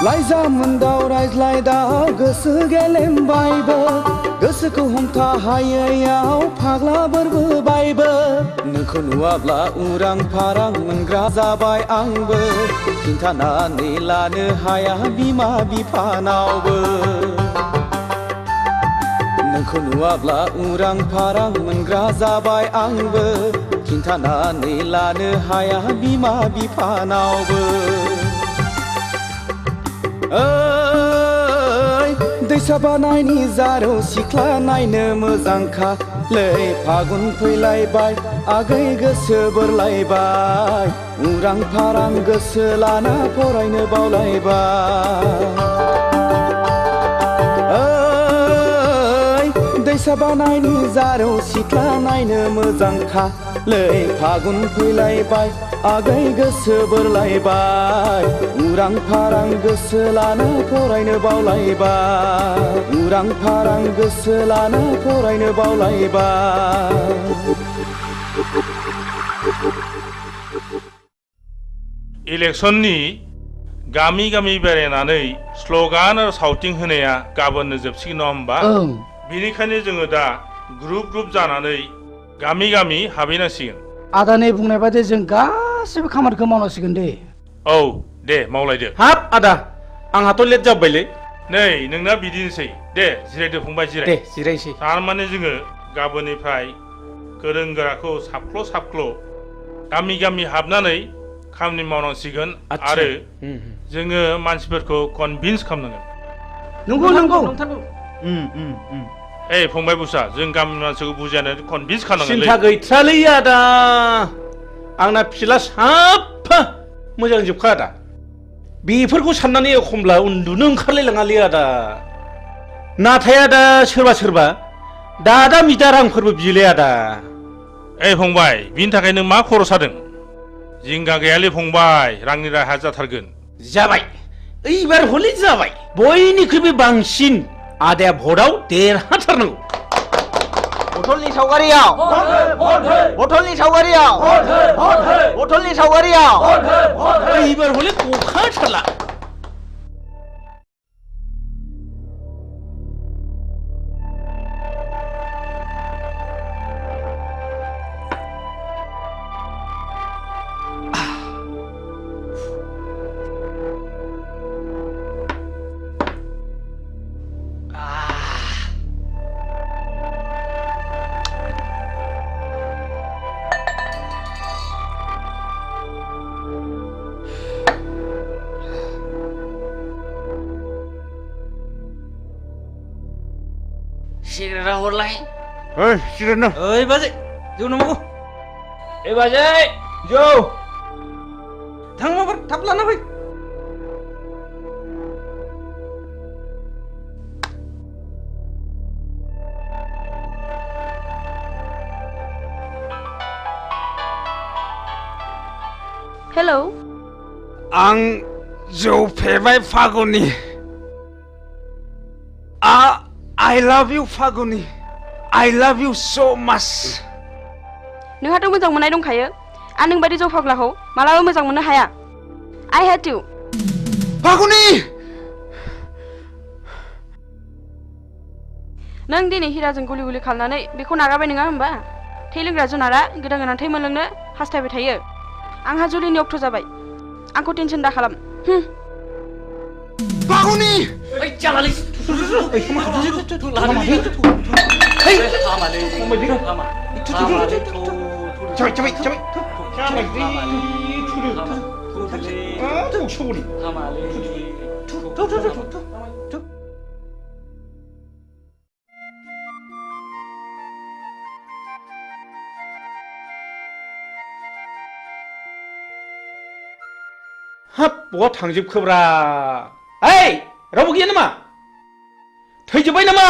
लाइजामोन्दाव रायज्लायदा गोसो गेलेमबायबो गोसोखौ हमथा हायैयाव फाग्ला बोरबोबायबो नोंखौ नुवाब्ला उरां फारां मोनग्रा जाबाय आंबो खिन्थानानै लानो हाया बिमा बिफानावबो नोंखौ नुवाब्ला उरां फारां मोनग्रा जाबाय आंबो खिन्थानानै लानो हाया बिमा बिफानावबो दैसा बानायनि जारौ सिख्ला नायनो मोजांखालै फागुन फैलायबाय आगै गोसो बोरलायबाय उरां फारां गोसो लाना फरायनो बावलायबाय दैसा बानायनि जारौ सिख्ला नायनो मोजांखालै फागुन फैलायबाय आगै गोसो बोरलायबाय उरां फारां गोसो लाना फरायनो बावलायबाय उरां फारां गोसो लाना फरायनो बावलायबाय इलेक्सननि गामि गामि बेरायनानै स्लगान आरो सावथिं होनाया गाबोननो जोबसिगोन नङा होमबा बेनिखायनो जोङो दा ग्रुप ग्रुप जानानै गामि गामि हाबहैनांसिगोन आदानि बुंनाय बायदि जों गासिबो खामानिखौ मावनांसिगोन दे औ दे मावलायदो हाब आदा आंहाथ' लेट जाबायलै नै नोंना बिदिनोसै दे जिरायदो फंबाय जिराय दे जिरायसै थारमाने जोङो गाबोननिफ्राय गोरों गोराखौ साबख्ल' साबख्ल' गामि गामि हाबनानै खामानि मावनांसिगोन आरो जोङो मानसिफोरखौ कनभिन्स खालामनांगोन नंगौ नंगौ नंथारगौ ए फंबाय बुसा जों गामिनि मानसिखौ बुजायनानै कनभिन्स खालामनांगोन सिन्था गैथ्रालै आदा आंना फिला साफा मोजां जोबखा आदा बेफोरखौ साननानै एखमब्ला उन्दुनो ओंखारलायलाङालै आदा नाथाय आदा सोरबा सोरबा दादा मिदा रांफोरबो बियोलै आदा ए फंबाय बिनि थाखाय नों मा खर' सादों जिंगा गैयालै फंबाय रांनि राहा जाथारगोन जाबाय ओइबार हले जाबाय बयनिख्रुइबो बांसिन आदाया भटआव देरहाथारनांगौ बथलनि सावगारियाव बथलनि सावगारियाव बथलनि सावगारियाव ओइबार हले गखाथारला सिगारेट हरलाय सिगारेट न ओइ बाजै जौ नांगौ ए बाजै जौ थां माबार थाब लाना फै हेलौ आं जौ फेबाय Phaguni I love you Phaguni I love you so much नोंहाथ' मोजां मोननाय दंखायो आं नों बायदि जौ फाग्लाखौ मालाबा मोजां मोननो हाया I hate you फागुनि नों दिनै हिराजों गुलि गुलि खालामनानै बेखौ नागारबाय नङा होमबा थै लोंग्रा जुनारा गोदान गोदान थै मोनलोंनो हास्थायबाय थायो आंहा जुलिनि अक्ट' जाबाय आंखौ टेनसन दा खालाम फागुनि ओइ जालालै हाब बहा थांजोबखोब्रा ओइ रावबो गैया नामा थैजोब्बाय नामा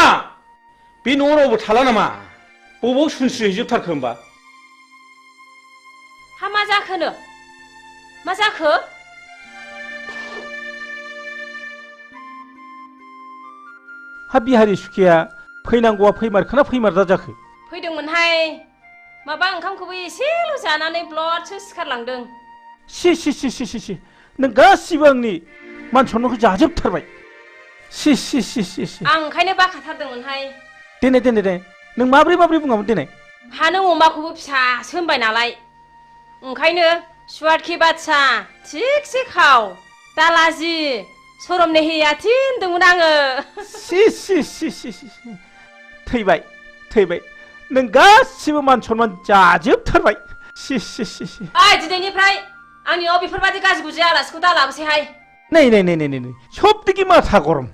बे न'आव रावबो थाला नामा बबाव सुनस्रिहैजोबथारखो होमबा हा मा जाखोनो मा जाखो हा बिहारि सुखिया फैनांगौआ फैमारखोना फैमारदा जाखो फैदोंमोनहाय माबा ओंखामखौबो एसेल' जानानै ब्लडसो सिखारलांदों सि नों गासिबो आंनि मान सन्मानखौ जाजोबथारबाय सि आं ओंखायनो बाखाथारदोंमोनहाय देनाय नों माब्रै बुङामोन देनाय हा नों अमाखौबो फिसासो होनबाय नालाय ओंखायनो सुवादखि बादसा थिगसे खाव दालाजि सरमने हैयाथि होनदोंमोन आङो सि थैबाय नों गासिबो मान सन्मान जाजोबथारबाय सि ओइ दिनैनिफ्राय आंनियाव बेफोरबादि गाज्रि गुज्रि आलासिखौ दा लाबोसैहाय नै सबदिके माथा गरम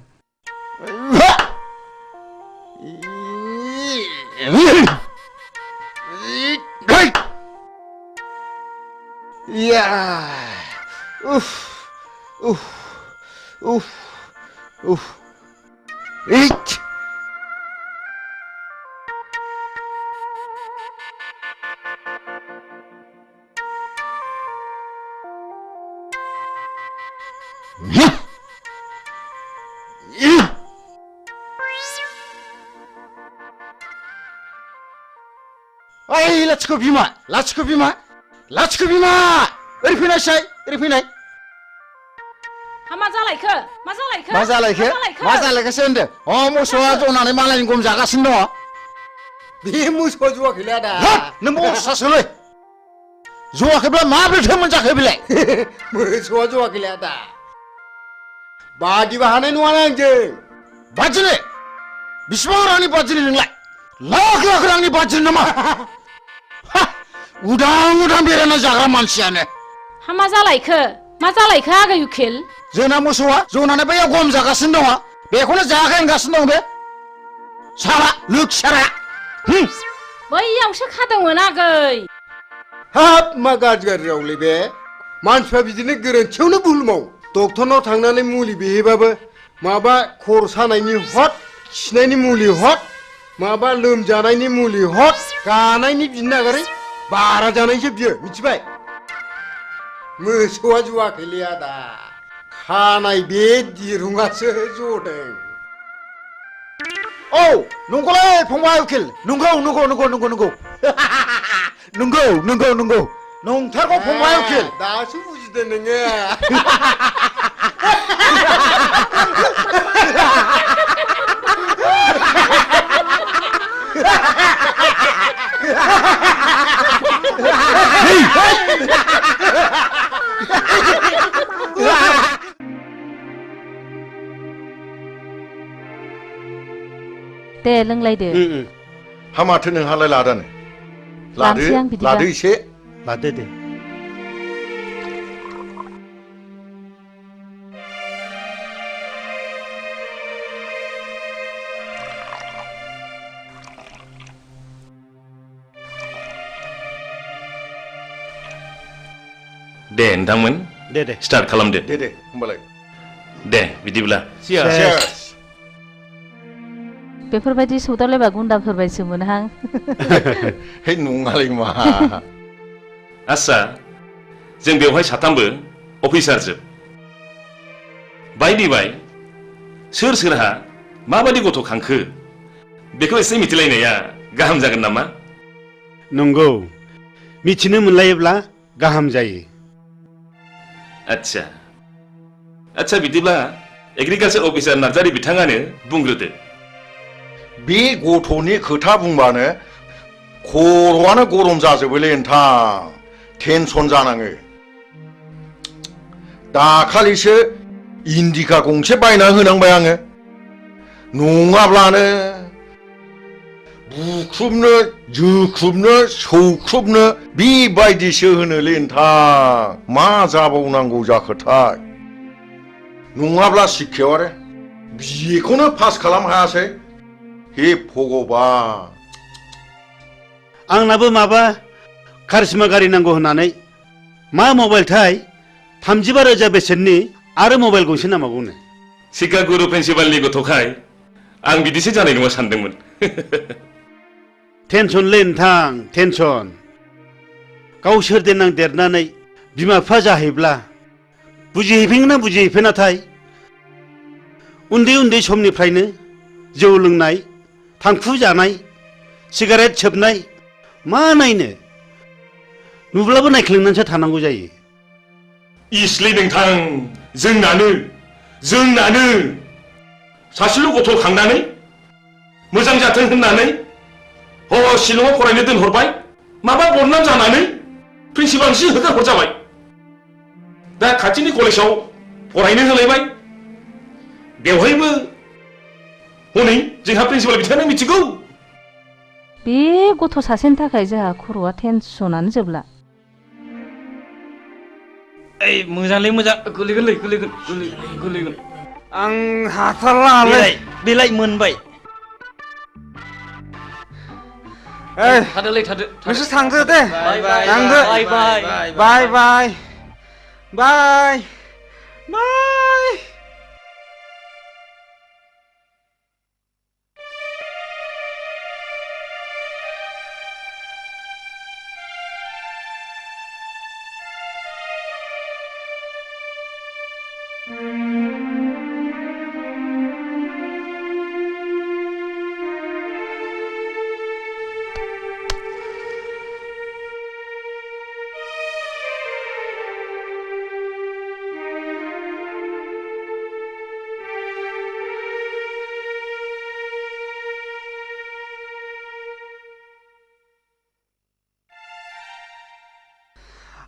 ओइ लाथिख' बिमा ओरै फैनाय मा जालायखोसो होनदों मोसौआ जनानै मालायनि गम जागासिनो दङ बे मोसौआ जवाखैलै आदा नों बसासोलै जवाखैब्ला माब्रैथो मोनजाखो बेलाय मोसौआ जवाखैलै आदा बादिबा हानाय नङाना आंजों बादिनो बिसिबां रांनि बादिनो नोंलाय लाख रांनि बादिनो नामा उदां बेरायना जाग्रा मानसियानो मा जालायखो आगै उखिल जोंना मोसौआ जनानै बैयाव गम जागासिनो दङ बेखौनो जायाखै होनगासिनो दं बे साला लोखसारा बैयावसो खादोंमोन आगै हाब मा गाज्रि रावलै बे मानसिफ्रा बिदिनो गोरोन्थियावनो भुल मावो डक्टरनाव थांनानै मुलि बिहैबाबो माबा खर' सानायनि हट खिनायनि मुलि हट माबा लोमजानायनि मुलि हट गानायनि बिनो नागारै बारा जानायसो बियो मिथिबाय मोसौआ जवाखैलै आदा खानाय बे दिरुङासो जदों औ नंगौलै फंबाय उखिल नंगौ नंथारगौ फंबाय उखिल दासो बुजिदों नोङो दे लोंलायदो हामाथो नोंहालाय लादानो लादो एसे लादो दे दे नोंथांमोन दे स्टार्ट खालामदो दे होमबालाय दे बिदिब्ला बेफोरबायदि सौदावलायबा गुन्दाफोरबायसो मोनहां हे नङालै मा आस्सा जों बेवहाय साथामबो अफिसार जोब बाय सोरहा माबायदि गथ' खांखो बेखौ एसे मिथिलायनाया गाहाम जागोन नामा नंगौ मिथिनो मोनलायोब्ला गाहाम जायो आच्छा बिदिब्ला एग्रिकालचार अफिसार नार्जारी बिथाङानो बुंग्रोदो बे गथ'नि खोथा बुंबानो खर'आनो गरम जाजोबोलै नोंथां टेनसन जानाङो दाखालिसो इन्डिका गंसे बायना होनांबाय आङो नङाब्लानो बुख्रुबनो जोख्रुबनो सौख्रुबनो बेबायदिसो होनोलै नोंथां मा जाबावनांगौ जाखोथाय नङाब्ला शिक्षायाव आरो बिखौनो पास खालाम हायासै हे भगबान आंनाबो माबा कारिश्मा गारि नांगौ होननानै मा मबाइलथाय 35,000 बेसेननि आरो मबाइल गंसे नांबावगौनो शिक्षा गुरु प्रिन्सिपालनि गथ'खाय आं बिदिसो जानाय नङा सानदोंमोन टेनसनलै नोंथां टेनसन गावसोर देनां देरनानै बिमा बिफा जाहैब्ला बुजिहैफिनगोन ना बुजिहैफिनाथाय उन्दै समनिफ्रायनो जौ लोंनाय थांखु जानाय सिगारेट सोबनाय मा नायनो नुब्लाबो नायख्लेंनानैसो थानांगौ जायो इसलै नोंथां जोंनानो सासेल' गथ' खांनानै मोजां जाथों होननानै शिलंआव फरायनो दोनहरबाय माबा बदनाम जानानै प्रिन्सिपालसिम होखार हरजाबाय दा खाथिनि कलेजाव फरायनो होलायबाय बेवहायबो हनै जोंहा प्रिन्सिपाल बिथाङानो मिथिगौ बे गथ' सासेनि थाखाय जोंहा खर'आ टेनसनानो जोबला ओइ मोजांलै मोजां गोलैगोन आं हाथारलालै बेलाय मोनबाय थादोलै नोंसोर थांदो दे थांदो बाय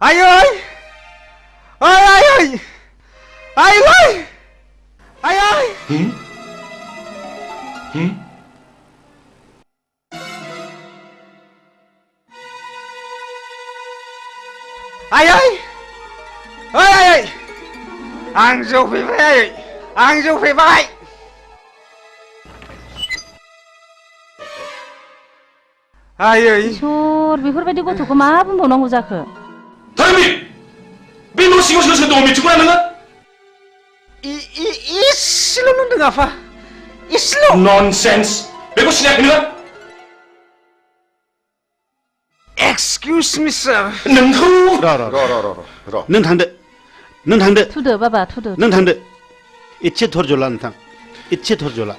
Ai ơi! Ai ơi! Ai ơi! Ai ơi! Ai ơi! Ơi! Ang jauh pergi! Ang jauh pergi! Ai ơi! इसोर बेफोरबायदि गथ'खौ मा बुंबावनांगौ जाखो थारैनो बे न' सिङाव सोर सोर दङ मिथिगौना नोङो इसेल' नुदों आफा इसेल' ननसेन्स बेखौ सिनायाखै नोङो एक्सकिउज मि सार नोंखौ र' नों थांदो थुदो बाबा थुदो नों थांदो इसे धर्ज ला नोंथां इसे धर्ज ला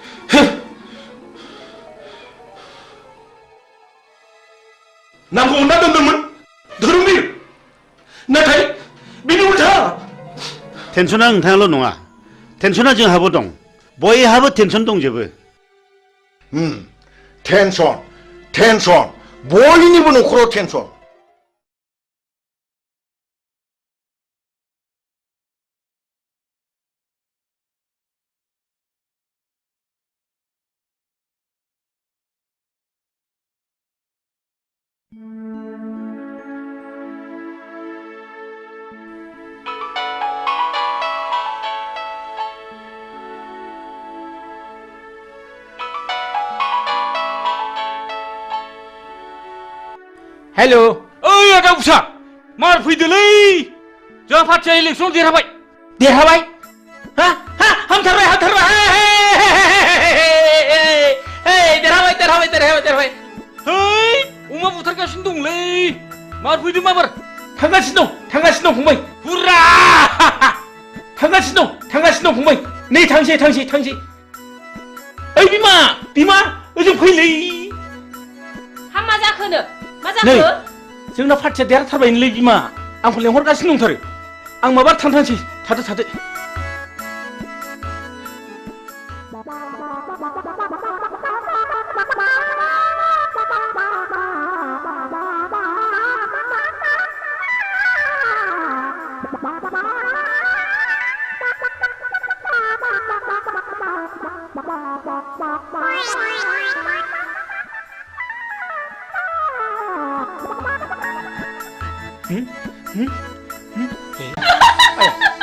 नामखौ अनना दोनदोंमोन धोरोमबीर नाथाय बिनि उल्था टेनसना नोंथाङाल' नङा टेनसना जोंहाबो दं बयहाबो टेनसन दंजोबो टेनसन बयनिबो न'खराव टेनसन हेलो ओइ आदा उसा मार फैदोलै जोंहा पार्टिया इलेक्सन देरहाबाय हा हामथारबाय देरहाबाय है अमा बुथारगासिनो दंलै मार फैदों माबार थांगासिनो दं फंबाय हुर्रा थांगासिनो दं फंबाय नै थांसै ओइ बिमा ओजों फैलै मा जाखोनो मा जाखो नै जोंना पार्टिया देरहाथारबायलै बिमा आंखौ लेंहरगासिनो दंथारो आं माबा थांसै थादो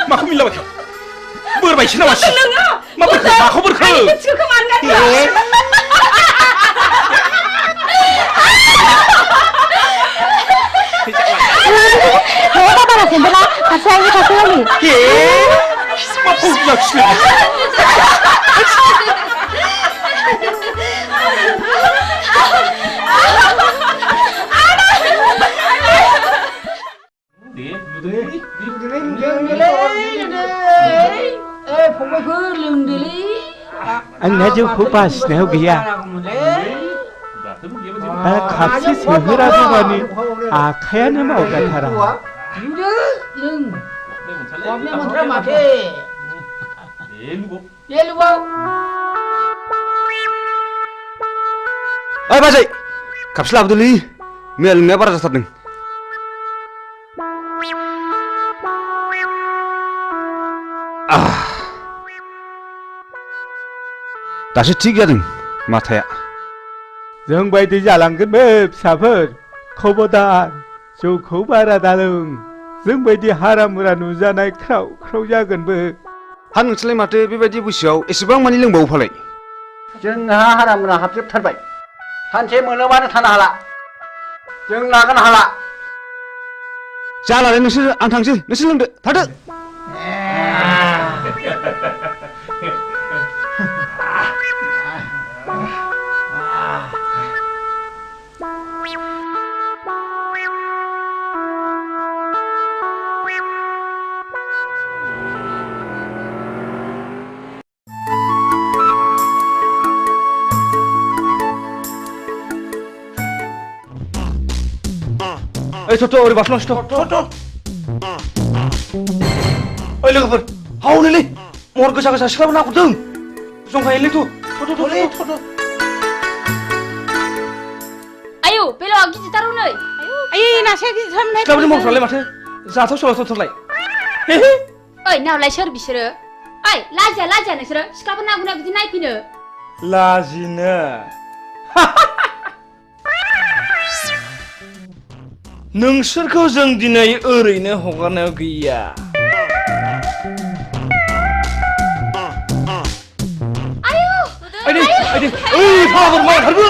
माखौ मिलाबायखो बोरबायसो नामासि माखौ बोरखो बारा सेम्बला खासे आंनि खासे आंनि मा फौजाखिनो फंबायफोर लोंदोलै आंना जौखौ बासिनायाव गैया खापसे सोहोराबो माने आखायानो मावगाथारा ओइ बाजै खापसे लाबोदोलै मैया लोंनाया बारा जाथारदों दासो थिग जादों माथाया जों बायदि जालांगोनबो फिसाफोर खबरदार जौखौ बारा दालों जों बायदि हारा मुरा नुजानाय ख्राव ख्राव जागोनबो हा नोंसोरलाय माथो बेबायदि बैसोआव एसेबां मानि लोंबावो फालाय जोंहा हारा मुरा हाबजोबथारबाय सानसे मोनोबानो थानो हाला जों लागोन हाला जालालै नोंसोर आं थांसै नोंसोर लोंदो थादो ओइ थ'थ' ओरै बारस'लांसै थ'थ' ओइ लोगोफोर हावनोलै महर गोसा गोसा सिख्लाबो नाहरदों जंखायोलै थ'थ' आयौ बेलावा गिदिरथार नै आयै नासाया गिदिरथारमोनहाय सिख्लाफोरनि महरफ्रालाय माथो जाथाव सोलाथावथारलाय ओइ नावलाय सोर बिसोरो ओइ लाजिया नोंसोरो सिख्लाफोर ना गुना बिदि नायफैनो लाजिनो नोंसोरखौ जों दिनै ओरैनो हगारनायाव गैया आइदै ओइ फाग्ला मार खारबो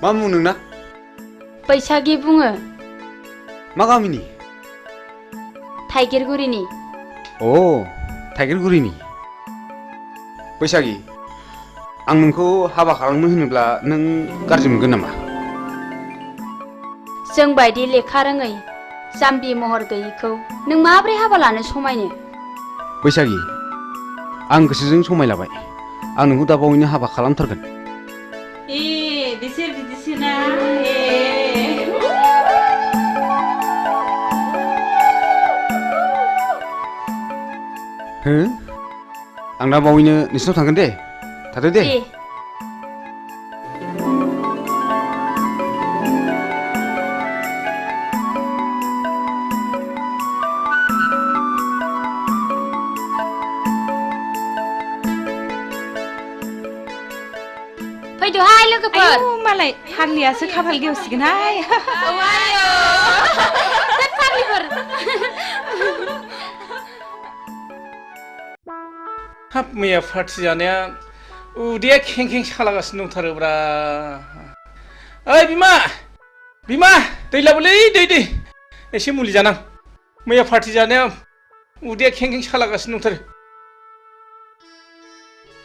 मा मुं नोंना? बैसागि बुङो। मा गामिनि? थाइगिरगुरिनि। अ थाइगिरगुरिनि। बैसागि आं नोंखौ हाबा खालामनो होनोब्ला नों गाज्रि मोनगोन नामा? जों बायदि लेखा रोङै जाम्बि महर गैयैखौ नों माब्रै हाबा लानो समायनो? बैसागि आं गोसोजों समायलाबाय आं नोंखौ दा बावैनो हाबा खालामथारगोन। बिसोर बिदिसोना हो आं दा बावैनो नोंसिनाव थांगोन दे थादो दे। मालाय फाग्लियासो खाफाल गेवसिगोनहाय फाग्लिफोर हाब मैया पार्टि जानाया उदैया खें खें सालागासिनो दंथारोब्रा ओइ बिमा बिमा दै लाबोलै दै एसे मुलि जानां मैया पार्टि जानाया उदैया खें खें सालागासिनो दंथारो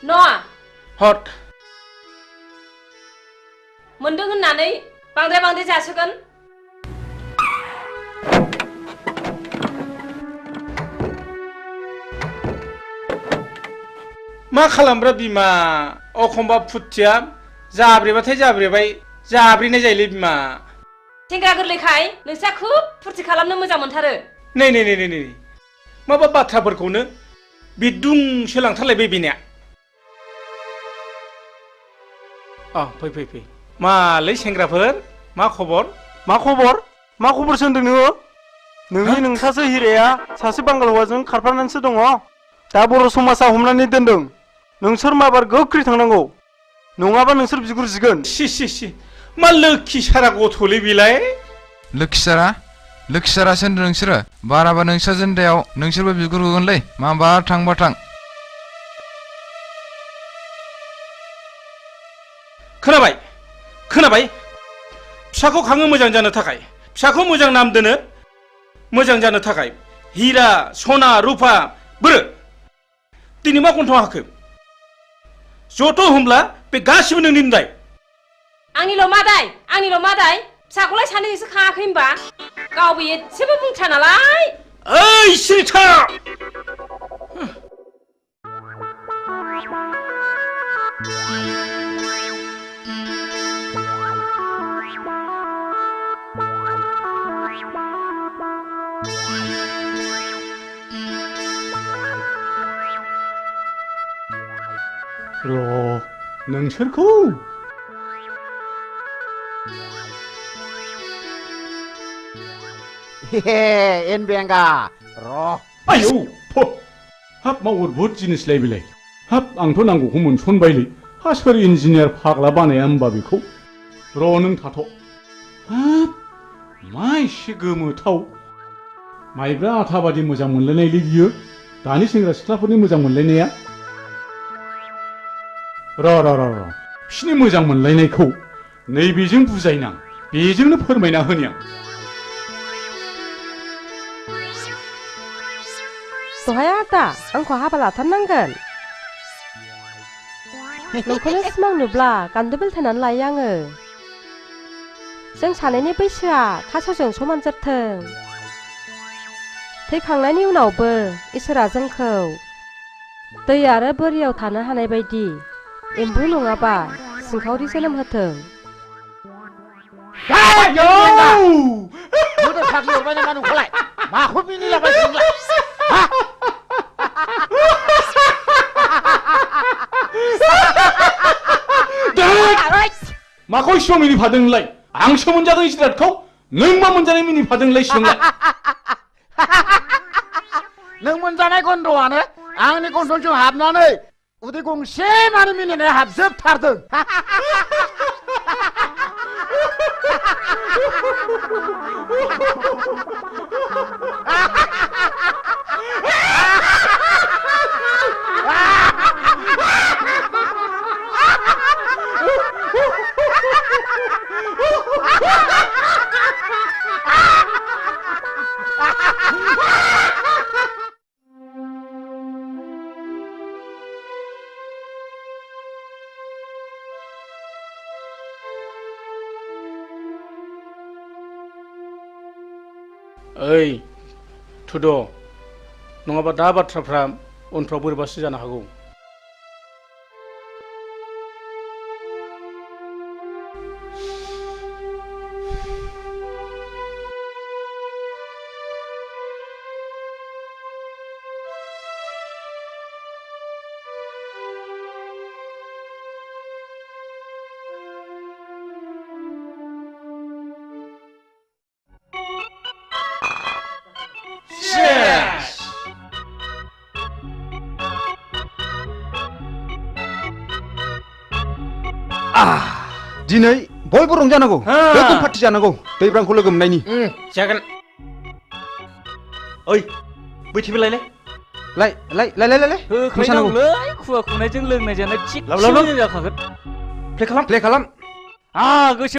न'आ हट मोनदों होननानै बांद्राय जासोगोन मा खालामब्रा बिमा अखमबा फुथिया जाब्रेबाथाय जाब्रेबाय जाब्रेनाय जायोलै बिमा सेंग्रा गोरलैखाय नोंस्रा खुब फुरथि खालामनो मोजां मोनथारो नै माबा बाथ्राफोरखौनो बिदुंसो लांथारलायबाय बेनिया फै मालै सेंग्राफोर मा खबर मा खबर सोंदों नोङो नोंनि नोंसासो हिराया सासे बांगाल हौवाजों खारफानानैसो दङ दा बर' समाजा हमनानै दोनदों नोंसोर माबार गोख्रै थांनांगौ नङाबा नोंसोर बिगुर जिगोन सि मा लोखि सारा गथ'लै बेलाय लोखि सारासो होनदों नोंसोरो बाराबा नोंसा जेन्दायाव नोंसोरबो बिगुर होगोनलै माबा थांबा थां खोनाबाय फिसाखौ खाङो मोजां जानो थाखाय फिसाखौ मोजां नाम दोनो मोजां जानो थाखाय हिरा सना रुपा बोरो दिनै मा गन्थं हाखो जथ' होमब्ला बे गासिबो नोंनि दाय आंनिल' मादाय फिसाखौलाय सानैजोंसो खाङाखै होनबा गावबो एसेबो बुंथ्रा नालाय ओइ सिरिथा नोंसोरखौ एनबेंगा आयौ हाब मा अद्भुत जिनिसलाय बेलाय हाब आंथ' नांगौखौ मोनसनबायलै हा सोर इन्जिनियार फाग्ला बानाया होमबा बेखौ नों थाथ' हाब मा एसे गोमोथाव माइब्रा आथा बादि मोजां मोनलायनायलै बियो दानि सेंग्रा सिख्लाफोरनि मोजां मोनलायनाया बिसिनि मोजां मोनलायनायखौ नैबेजों बुजायनां बेजोंनो फोरमायना होनि आं दहाय आदा आंखौ हाबा लाथारनांगोन नोंखौनो सिमां नुब्ला गान्दो बेलथायनानै लायो आङो जों सानैनि बैसोआ थास'जों समान जाथों थैखांनायनि उनावबो इसोरा जोंखौ दै आरो बोरियाव थानो हानाय बायदि एम्बु नङाबा सिंखावरि जोनोम होथों फाग्लि हरबाय नामा नोंखौलाय माखौ मिनिलाबाय नोंलाय माखौ इसिबां मिनिफादों नोंलाय आंसो मोनजादों जिरादखौ नों मा मोनजानाय मिनिफादोंलाय सिगांलाय नों मोनजानाय गन्धआनो आंनि गन्थंजों हाबनानै उदै गंसे मानि मिनिनाया हाबजोबथारदों ओइ थुद' नङाबा दा बाथ्राफ्रा उनफ्राव बोरैबासो जानो हागौ दिनै बयबो रंजानांगौ गोगोम पार्टि जानांगौ दैब्रांखौ लोगो मोननायनि जागोन ओइ बैथिबो लायलाय लाय होखायनांगौलै खुवा खुनायजों लोंनाय जानाय थिग जाखागोन प्ले खालाम गोसो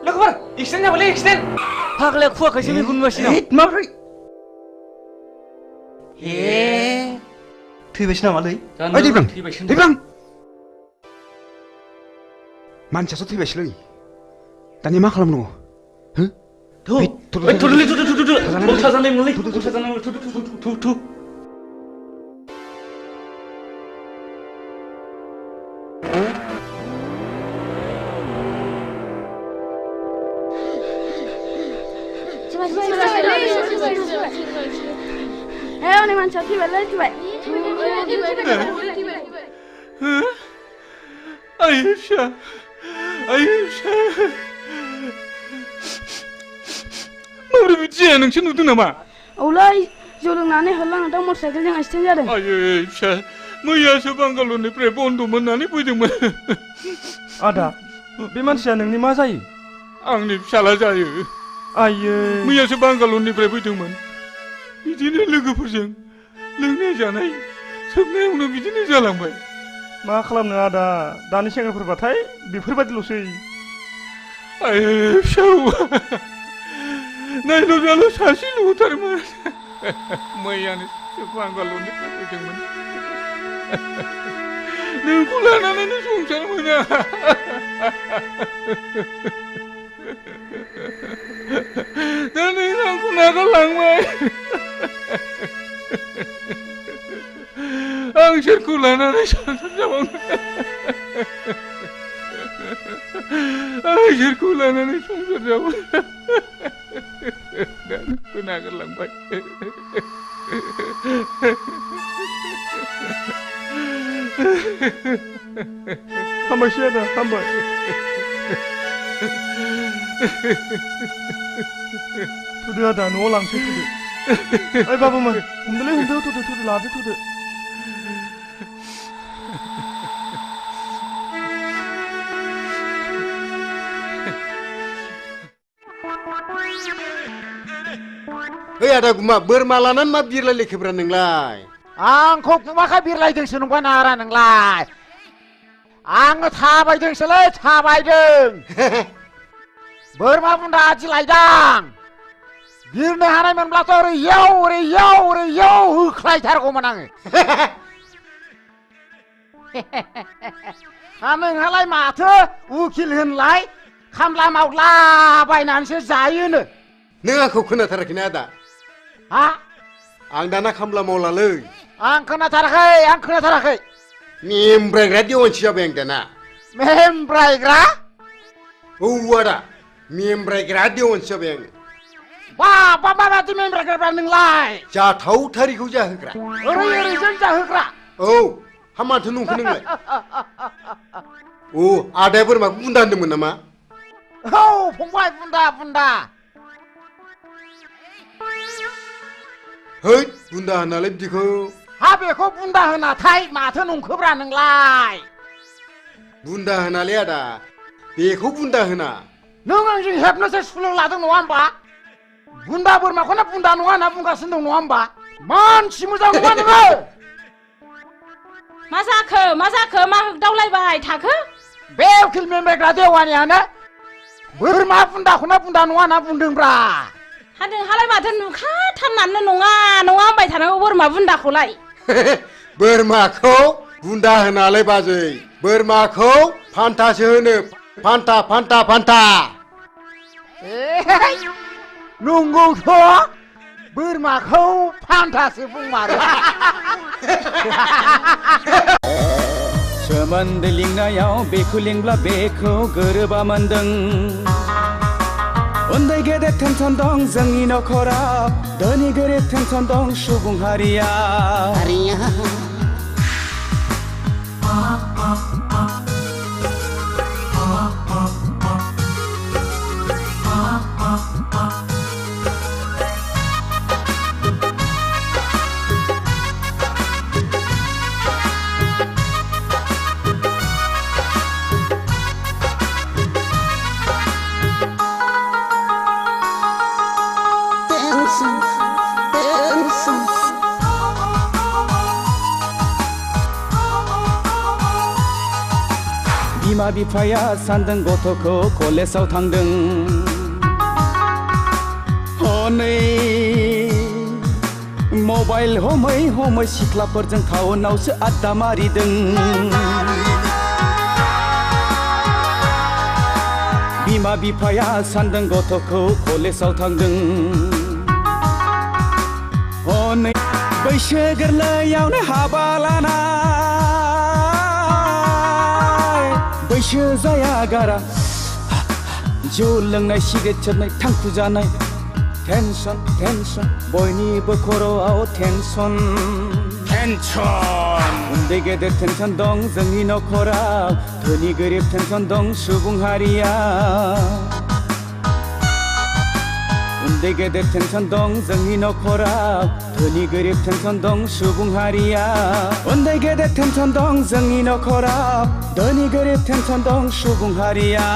लोगोफोर एक्सिडेन्ट जाबायलै एक्सिडेन्ट फाग्लाया खुवाखायसो मेगन नुवासै माब्रै थैबायसो नामालै दैब्रां मानसियासो थैबायसोलै दानिया मा खालामनांगौ माबोरै बिदि जाया नोंसोर नुदों नामा? औलै जौ लोंनानै होलांदों मटरसाइकेलजों एक्सिडेन्ट जादों। आयै फिसा मैयासो बांगालरनिफ्राय बन्द मोननानै फैदोंमोन। आदा बे मानसिया नोंनि मा जायो? आंनि फिसाला जायो। आयै मैयासो बांगालरनिफ्राय फैदोंमोन। बिदिनो लोगोफोरजों लोंनाय जानाय सोबनायावनो बिदिनो जालांबाय। मा खालामनो आदा दानि सेंग्राफोरबाथाय बेफोरबायदिल'सै आय फिसौ नायल' सासे लुथारमोन मैयानो बांगालरनि फैदोंमोन नोंखौ लानानैनो संसार मोना दा नै आंखौ नागारलांबाय आं सोरखौ लानानै संसार जाबावनो आं सोरखौ लानानै संसार जाबावनो दा नोंखौ नागारलांबाय हामबायसै आदा हामबाय थुदो आदा न'आव लांसै थुदो ओइ बाबुमोन हमदोलै हमदो थुदो लादो थुदो ओइ आदा गुमा बोरमा लानानै मा बिरलायलेखोब्रा नोंलाय आंखौ गुमाखा बिरलायदोंसो नंगौ नारा नोंलाय आङो थाबायदोंसोलै थाबायदों बोरमा बुन्दा आदि लायदां बिरनो हानायमोनब्लाथ' ओरैयाव होख्लायथारगौमोन आङो नोंहालाय माथो उकिल होनलाय खामला मावला बायनानैसो जायोनो नों आंखौ खोनाथाराखैना आदा हा आं दाना खामला मावलालै आं खोनाथाराखै मेमब्रायग्रा देवानसि जाबाय आं दाना मेमब्रायग्रा औ आदा मेमब्रायग्रा देवानसि जाबाय आङो बाबा माबादि मेमब्रायग्रा नोंलाय जाथावथारिखौ जाहोग्रा ओरैजों जाहोग्रा औ हामाथो नंखो नोंलाय औ आदाया बोरमाखौ बुन्दा होनदोंमोन नामा औ फंबाय बुन्दा है बुन्दा होनालाय बिदिखौ हा बेखौ बुन्दा होनाथाय माथो नंखोब्रा नोंलाय बुन्दा होनालै आदा बेखौ बुन्दा होना नों आंजों हेबनोसो सुलु लादों नङा होमबा बुन्दा बोरमाखौनो बुन्दा नङा होनना बुंगासिनो दं नङा होमबा मानसि मोजां नङा नोङो मा जाखो मा होगदावलायबाय थाखो बे उकिल मेमब्रायग्रा देवानियानो बोरमा बुन्दाखौनो बुन्दा नङा होनना बुंदोंब्रा नोंहालाय माथो नुखाथारनानै नङा होनबाय थानांगौ बोरमा बुन्दाखौलाय बोरमाखौ बुन्दा होनालाय बाजै बोरमाखौ फान्थासो होनो फान्था नंगौथ' बोरमाखौ फान्थासो बुंमारो सोमोन्दो लिंनायाव बेखौ लिंब्ला बेखौ गोरोबा मोनदों उन्दै गेदेर टेनसन दं जोंनि नखराव धोनि गोरिब टेनसन दं सुबुं हारिया बिमा बिफाया सानदों गथ'खौ कलेजाव थांदों हनै मबाइल हमै सिख्लाफोरजों टाउनावसो आड्डा मारिदों बिमा बिफाया सानदों गथ'खौ कलेजाव थांदों हनै बैसो गोरलैयावनो हाबा लाना बैसो जाया गारा जौ लोंनाय सिगारेट सोबनाय थांखु जानाय टेनसन बयनिबो खर'आव टेनसन उन्दै गेदेर टेनसन दं जोंनि नखराव धोनि गोरिब टेनसन दं सुबुं हारिया उन्दै गेदेर टेनसन दं जोंनि नखराव धोनि गोरिब टेनसन दं सुबुं हारिया उन्दै गेदेर टेनसन दं जोंनि नखराव धोनि गोरिब टेनसन दं सुबुं हारिया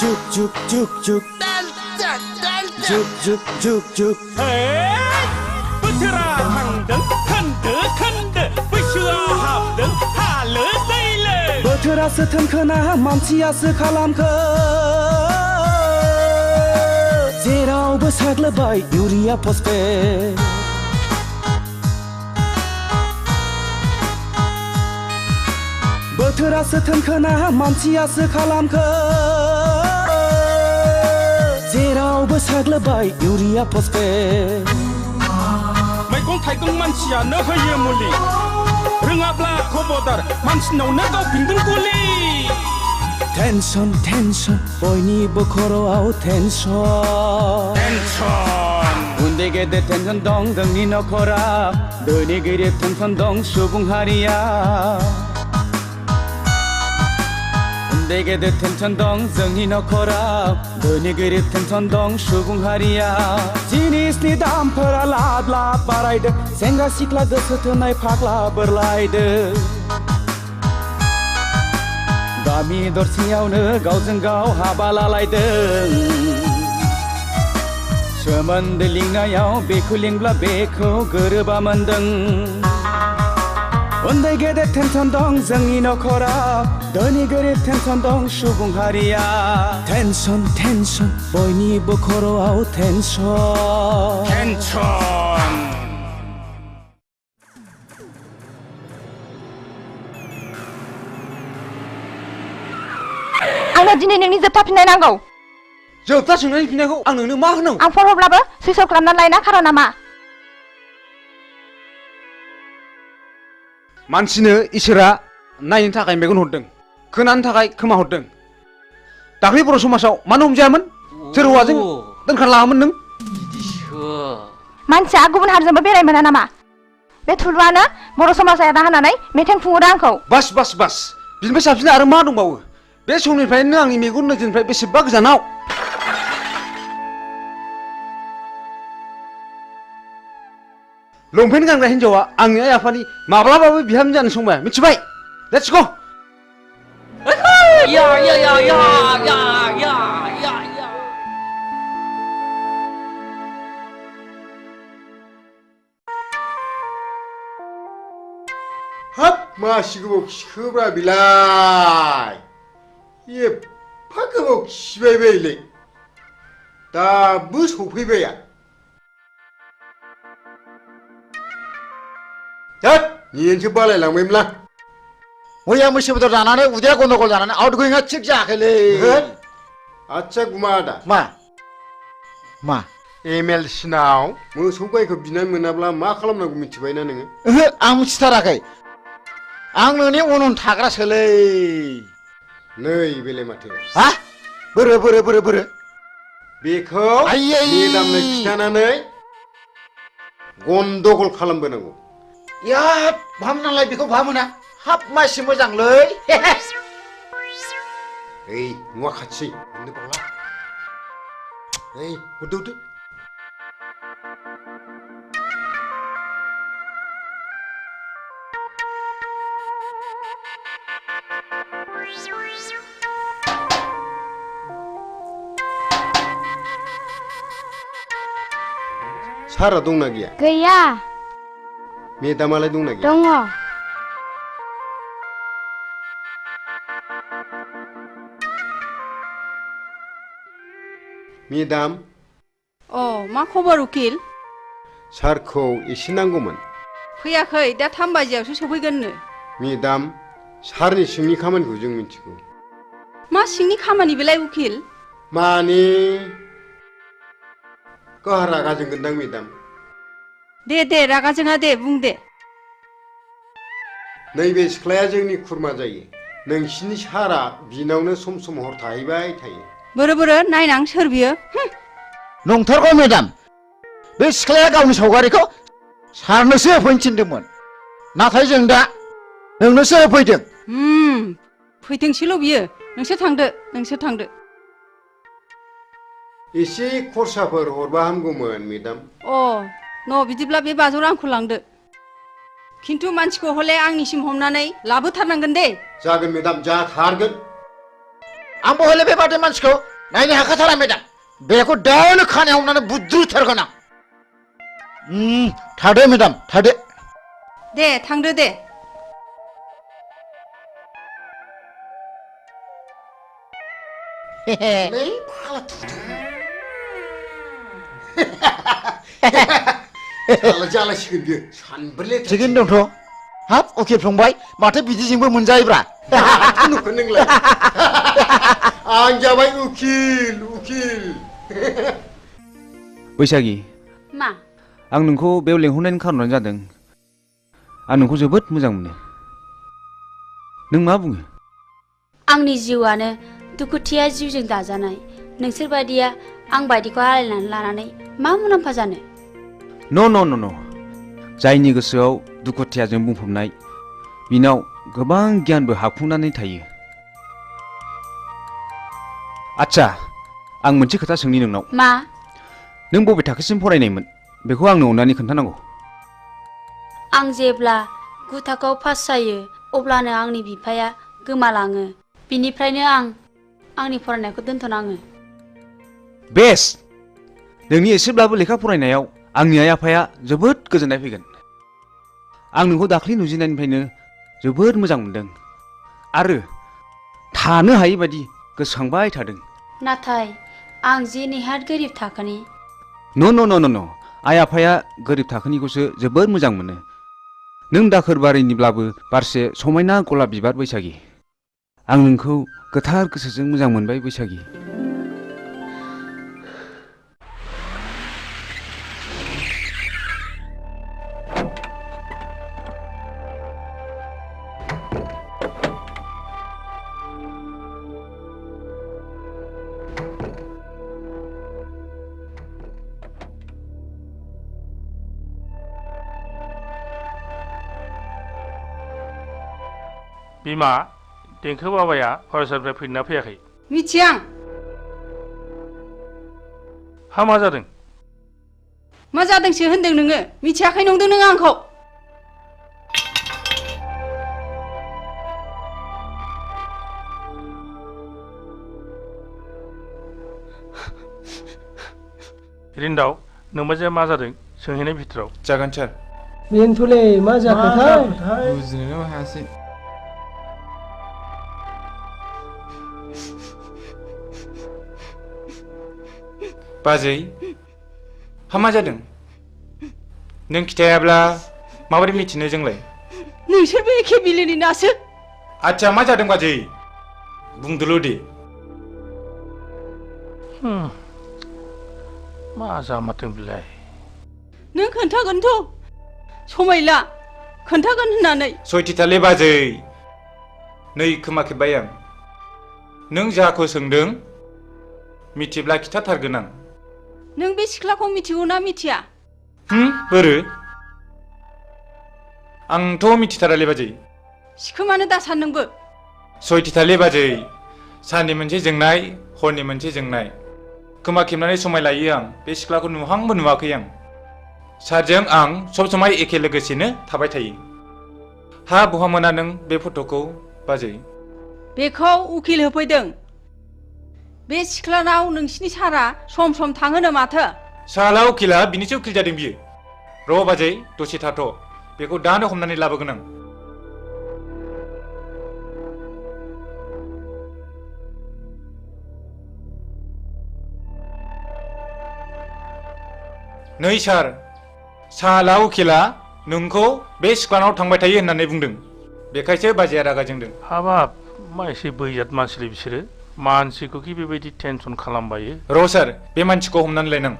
जुग जुग जुग जुग जुग जुग जुग जुग बोथोरा थांदों खोन्दो खोन्दो बैसोआ हाबदों हालो दैलो बोथोरासो थोनखोना मानसियासो खालामखो जेरावबो साग्लोबबाय इउरिया फसफेट बोथोरासो थोनखोना मानसियासो खालामखो जेरावबो साग्लोबबाय इउरिया फसफेट मैगं थाइगं मानसियानो होयो मुलि रोङाब्ला खबरदार मानसिनावनो गावफिनगोन गुलि टेनसन टेनसन बयनिबो खर'आव टेनसन टेनसन उन्दै गेदेर टेनसन दं जोंनि नखराव धोनि गरिब टेनसन दं सुबुं हारिया उन्दै गेदेर टेनसन दं जोंनि नखराव धोनि गरिब टेनसन दं सुबुं हारिया जिनिसनि दामफोरा लाब लाब बारायदों सेंग्रा सिख्ला गोसो थोनाय फाग्ला बोरलायदों गामि दरसेयावनो गावजों गाव हाबा लालायदों सोमोन्दो लिंनायाव बेखौ लिंब्ला बेखौ गोरोबा मोनदों उन्दै गेदेर टेनसन दं जोंनि नखराव धोनि गरिब टेनसन दं सुबुं हारिया टेनसन टेनसन बयनिबो खर'आव टेनसन टेनसन आंनो दिनै नोंनि जोबथा फिननाय नांगौ जोबथा सोंनायनि फिननायखौ आं नोंनो मा होनांगौ आं फन हरब्लाबो सुइस अफ खालामनानै लायना खारना मा मानसिनो इसोरा नायनो थाखाय मेगन हरदों खोनानो थाखाय खोमा हरदों दाख्लै बर' समाजाव मानो हमजायामोन सोर हौवाजों दोनखार लाङामोन नों मानसिया गुबुन हारिजोंबो बेराय मोना नामा बे थुलुआनो बर' समाजा एरना होनानै मेथाइ खुङोदा आंखौ बास बास बास बिनिफ्राय साबसिन आरो मा दंबावो बे समनिफ्रायनो आंनि मेगन नोजोरनिफ्राय बेसेबा गोजानाव लंपेन्ट गानग्रा हिन्जावा आंनि आइ आफानि माब्लाबाबो बिहामजो जानो संबाय मिथिबाय लेट्स गो या या या या या या या या हाब मासि गोबाव खिखोब्रा बिलाय एफा गोबाव खिबाय बायलै दाबो सफैबाया होद नियेनसो बालायलांबायमोनलां मैया मैसो बेदर जानानै उदैया गन्दगल जानानै आउट गोयिंआ थिग जायाखैलै आच्छा गुमा आदा मा एमएल सिनाव मोसौ गायखौ बिनानै मोनाब्ला मा खालामनांगौ मिथिबायना नोङो ओहो आं मिथिथाराखै आं नोंनि उन उन थाग्रासोलै नै बेलाय माथो हा बोरो बोरो बोरो बोरो बेखौ मेदामनो खिथानानै गन्दगल खालामबोनांगौ याद भामनालाय बेखौ भामोना हाब मासि मोजांलै ओइ नुवा खाथि मोननो बावला ओइ हरदो हरदो सारा दंना गैया गैया मेदामालाय दंना गैया दङ मेदाम अ मा खबर उकिल सारखौ एसे नांगौमोन फैयाखै दा 3 बाजियावसो सफैगोननो मेदाम सारनि सिंनि खामानिखौ जों मिथिगौ मा सिंनि खामानि बेलाय उकिल माने गावहा रागा जोंगोनदां मेदाम दे रागा जोङा दे बुं दे नैबे सिख्लाया जोंनि खुरमा जायो नोंसिनि सारा बिनावनो सम सम हर थाहैबाय थायो बोरो नायनां सोर बियो नंथारगौ मेदाम बे सिख्लाया गावनि सावगारिखौ सारनोसो होफैनो थिनदोंमोन नाथाय जों दा नोंनोसो होफैदों फैथोंसैल' बियो नोंसोर थांदो एसे खरसाफोर हरबा हामगौमोन मेदाम न बिदिब्ला बे बाजौ रांखौ लांदो खिन्थु मानसिखौ हले आंनिसिम हमनानै लाबोथारनांगोन दे जागोन मेदाम जाथारगोन आंबो हले बेबादि मानसिखौ नायनो हाखाथारा मेदाम बेखौ दानो खानायाव हमनानै बुद्रुथारगोन आं थादो मेदाम थादो दे थांदो दे जालासिगोन बियो सानब्रैले थिगैनो दंथ' हाब उकिल फंबाय माथो बिदिजोंबो मोनजायोब्रा नुखो नोंलाय आं जाबाय उकिल उकिल बैसागि मा आं नोंखौ बेयाव लेंहरनायनि खारनानो जादों आं नोंखौ जोबोद मोजां मोनो नों मा बुङो आंनि जिउआनो दुखुथिया जिउजों दाजानाय नोंसोर बायदिया आं बायदिखौ आलायनानै लानानै मा मुलाम्फा जानो न' जायनि गोसोआव दुखुथियाजों बुंफबनाय बिनाव गोबां गियानबो हाबफुंनानै थायो आच्छा आं मोनसे खोथा सोंनि नोंनाव मा नों बबे थाखोसिम फरायनायमोन बेखौ आंनो अननानै खोन्थानांगौ आं जेब्ला 9 थाखोआव पास जायो अब्लानो आंनि बिफाया गोमालाङो बिनिफ्रायनो आं आंनि फरायनायखौ दोनथ'नाङो बेस नोंनि एसेब्लाबो लेखा फरायनायाव आंनि आइ आफाया जोबोद गोजोननाय फैगोन आं नोंखौ दाख्लि नुजेननायनिफ्रायनो जोबोद मोजां मोनदों आरो थानो हायै बायदि गोसोखांबाय थादों नाथाय आं जे नेहाद गोरिब थाखोनि न' आइ आफाया गोरिब थाखोनिखौसो जोबोद मोजां मोनो नों दाखोर बारिनिब्लाबो बारसे समायना गलाब बिबार बैसागि आं नोंखौ गोथार गोसोजों मोजां मोनबाय बैसागि बिमा देंखो बाबाया फरायसालिनिफ्राय फैदोंना फैयाखै मिथिया हा मा जादों मा जादोंसो होनदों नोङो मिथियाखै नंदों नों आंखौ रिन्दाव नोंबो मा जादों सोंहैनाय भितराव जागोन सार बेनोथ'लै मा जाखोथाय बुजिनोनो हायासै बाजै हा मा जादों नों खिथायाब्ला माबोरै मिथिनो जोंलाय नोंसोरबो एखे बिलोनि नासो आच्छा मा जादों बाजै बुंदोल' दे मा जामारदों बिलाय नों खोन्थागोनथ' समायला खोन्थागोन होननानै सयथिथालै बाजै नै खोमा खेबबाय आं नों जाखौ सोंदों मिथिब्ला खिथाथारगोन आं नों बे सिख्लाखौ मिथिगौ ना मिथिया बोरो आंथ' मिथिथारालै बाजै सिखोमानो दासान नोंबो सयथिथालै बाजै साननि मोनसे जोंनाय हरनि मोनसे जोंनाय खोमा खेबनानै समाय लायो आं बे सिख्लाखौ नुहांबो नुवाखै आं सारजों आं सब समाय एखे लोगोसेनो थाबाय थायो हा बहा मोना नों बे फट'खौ बाजै बेखौ उकिल होफैदों बे सिख्लानाव नोंसिनि सारा सम सम थाङोनो माथो साला उकिला बिनिसो उकिल जादों बियो र' बाजै दसे थाथ' बेखौ दानो हमनानै लाबोगोन आं नै सार साला उकिला नोंखौ बे सिख्लानाव थांबाय थायो होननानै बुंदों बेखायसो बाजैया रागा जोंदों हाबाब मा एसे बैजात मानसिलै बिसोरो मानसिखौ कि बेबायदि टेनसन खालामबायो र' सार बे मानसिखौ हमनानै लायनां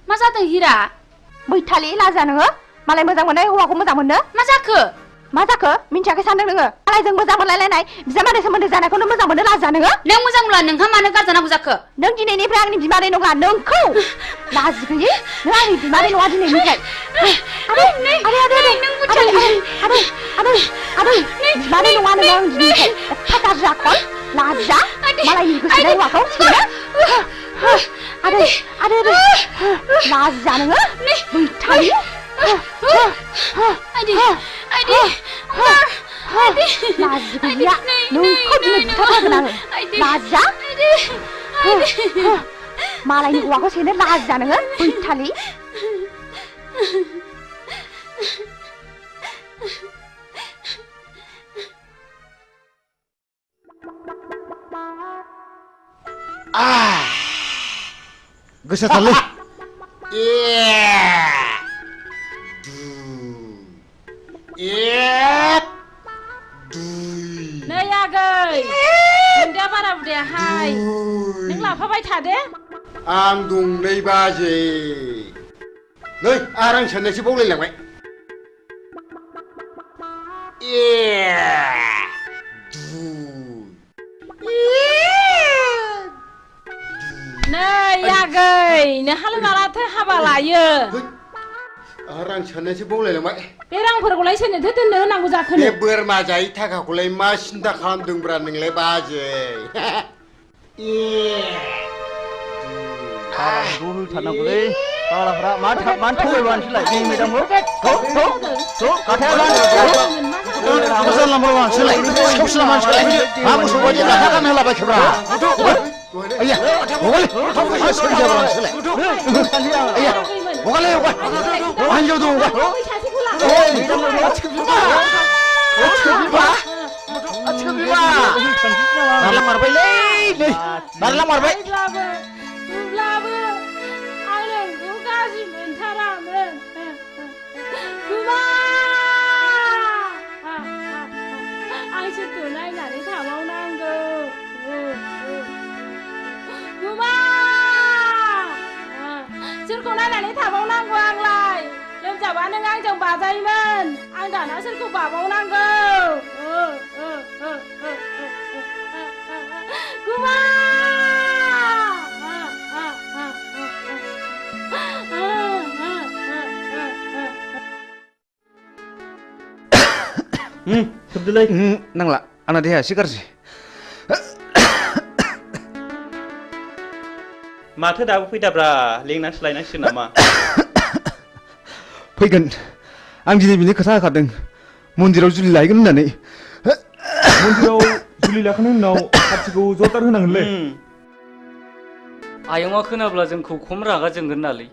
मा जादों हिरा बैथालि लाजा नोङो मालाय मोजां मोननाय हौवाखौ मोजां मोननो मा जाखो मिन्थियाखै सानदों नोङो मालायजों मोजां मोनलायलायनाय बिजामादै सोमोन्दो जानायखौनो मोजां मोननो लाजा नोङो नों मोजां मोनला नोंहा मानो गारजानांगौ जाखो नों दिनैनिफ्राय आंनि बिमादै नङा नोंखौ लाजि गैयै नों आंनि बिमादै नङा दिनैनिफ्राय आदै बिमादै नङा नोङो आं दिनैनिफ्राय एफा गाज्रि आखल लाजा मालायनि गोसोनाय हौवाखौ आदै आदै आदै लाजिया नोङो बैथालि लाजिगौ गैया नोंखौ दिनै बुथारथारगोन आङो लाजिया मालायनि हौवाखौ सेनो लाजिया नोङो बैथालि गोसाथारलै नै आगै गुन्दैया बारा बुरजायाहाय नों लाफाबाय थादे आं दं नै बाजै नै आरां साननायसो बावलायलांबाय नै आगै नोंहालाय मालाथो हाबा लायो आरां साननायसो बावलायलांबाय बे रांफोरखौलाय सोरनोथो दोननो होनांगौ जाखो बे बोरमा जायै थाखाखौलाय मा सिन्था खालामदोंब्रा नोंलाय बाजै होथारनांगौलै बालाफ्रा मानो थगायबानोसैलाय जोंनि मेदामखौ जानला मोनला मानसिलाय सिखावसोला मानसिलाय मा मोसौ बायदि लाखा गान होलाबायखोब्रा आइया हगाले मानसिलाय आइया हगाले हगा हिन्जाव दं हगा मारबायलै नै बारला मारबाय अब्लाबो आं नोंखौ गाज्रि मोनथारामोन गुमा आं सोरखौ नायनानै थाबावनांगौ गुमा सोरखौ नायनानै थाबावनांगौ आंलाय लोमजाबा नों आंजों बाजायोमोन आं दाना सोरखौ बाबावनांगौ गुमा सोबदोलाय नांला आंना देहाया एसे गाज्रि माथो दाबो फैदाब्रा लेंनानैसो लायनांसिगोन नामा फैगोन आं दिनै बिनि खोथा होखादों मन्दिराव जुलि लायगोन होननानै मन्दिराव जुलि लाखांनायनि उनाव पार्टिखौ जरदार होनांगोनलै आयंआ खोनाब्ला जोंखौ खम रागा जोंगोन नालै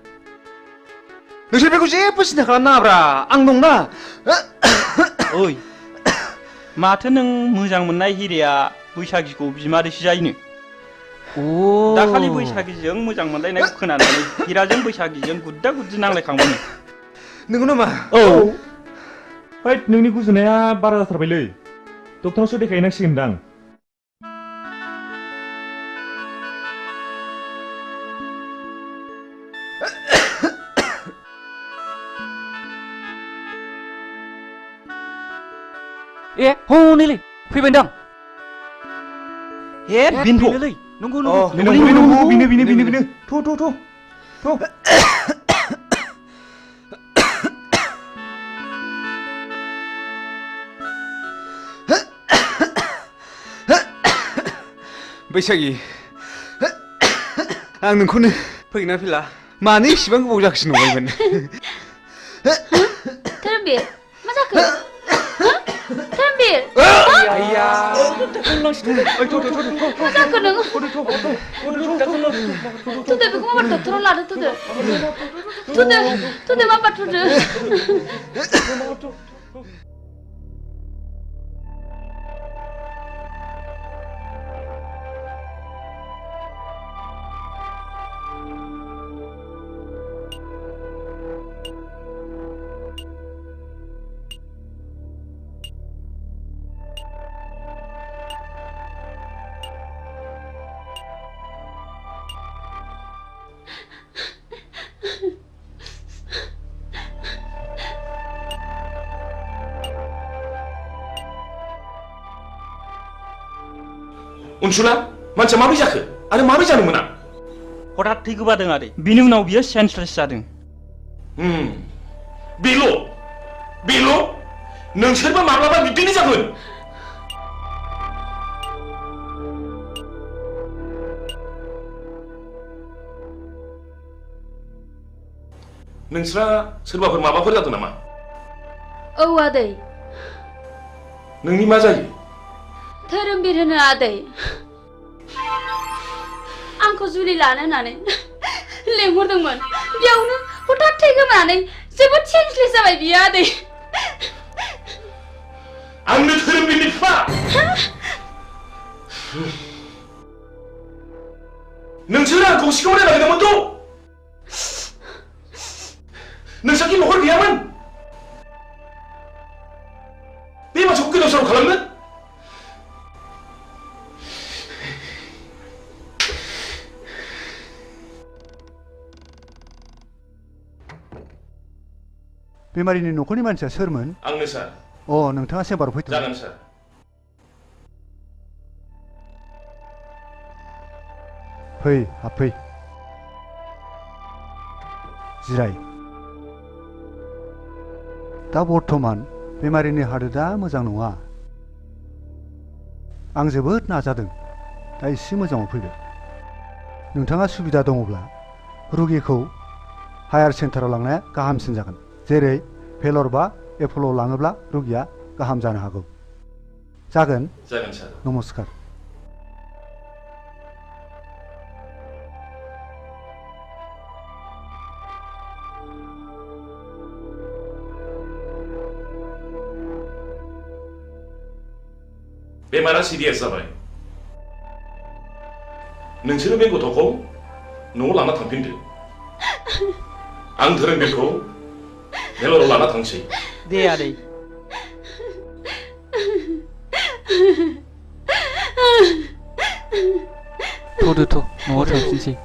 नोंसोर बेखौ जेबो सिन्था खालामनाङाब्रा आं दंना ओइ माथो नों मोजां मोननाय हिरेया बैसागिखौ बिमादैसो जायोनो दाखालि बैसागिजों मोजां मोनलायनायखौ खोनानानै हिराजों बैसागिजों गुद्दा गुद्दि नांलायखांबाय नंगौ नामा औ हैद नोंनि गुजुनाया बारा जाथारबायलै डक्टरनावसो देखायनांसिगोनदां ए हनैलै फैबायदां ए बेनोलै नंगौ बिनो थ' बैसागि आं नोंखौनो फैगोन ना फैला मानो इसेबां गोबाव जाखोसो नंबायमोन धोरोमबीर मा जाखो धोरोमबीर आइया मा जाखो नों थुदो बेखौ माबा डक्टराव लादो थुदो माबा थुदो उनसुला मानसिया माबोरै जाखो आरो माबोरै जानो मोना हठात थै गोबादों आरो बिनि उनाव बियो सेन्सलेस जादों बेल' नोंसोरबो माब्लाबा बिदिनो जागोन नोंस्रा सोरबाफोर माबाफोर जादों नामा? औ आदै। नोंनि मा जायो? धोरोमबीर होनो आदै। आंखौ जुलि लानो होननानै लेंहरदोंमोन। बेयावनो हठात थै गोमानानै जोबोद सेन्सलेस जाबाय बियो आदै। आंनो धोरोमबीरनि बिफा। नोंसोर आंखौ सिखावनो नागिरदोंमोनथ'? नोंसाखि न'खर गैयामोन? बे मानसिखौ गोदाव सोराव खालामनो? बेमारिनि न'खरनि मानसिया सोरमोन? आंनो सार। अ नोंथाङा चेम्बाराव फैथ'। जागोन सार। फै हाबफै। जिराय। दा बर्थमान बेमारिनि हालोदा मोजां नङा। आं जोबोद नाजादों। दा एसे मोजाङाव फैबाय। नोंथाङा सुबिदा दङब्ला रुगिखौ हायार सेन्टाराव लांनाया गाहामसिन जागोन। जेरै भेलर बा एप'ल'आव लाङोब्ला रुगिया गाहाम जानो हागौ। जागोन? जागोन सार। नमस्कार। बेमारा सिरियास जाबाय। नोंसोरो बे गथ'खौ न'आव लाना थांफिनदो। आं धोरोमबीरखौ भेलराव लाना थांसै। दे आदै। थ'दो न'आव थांफिनसै।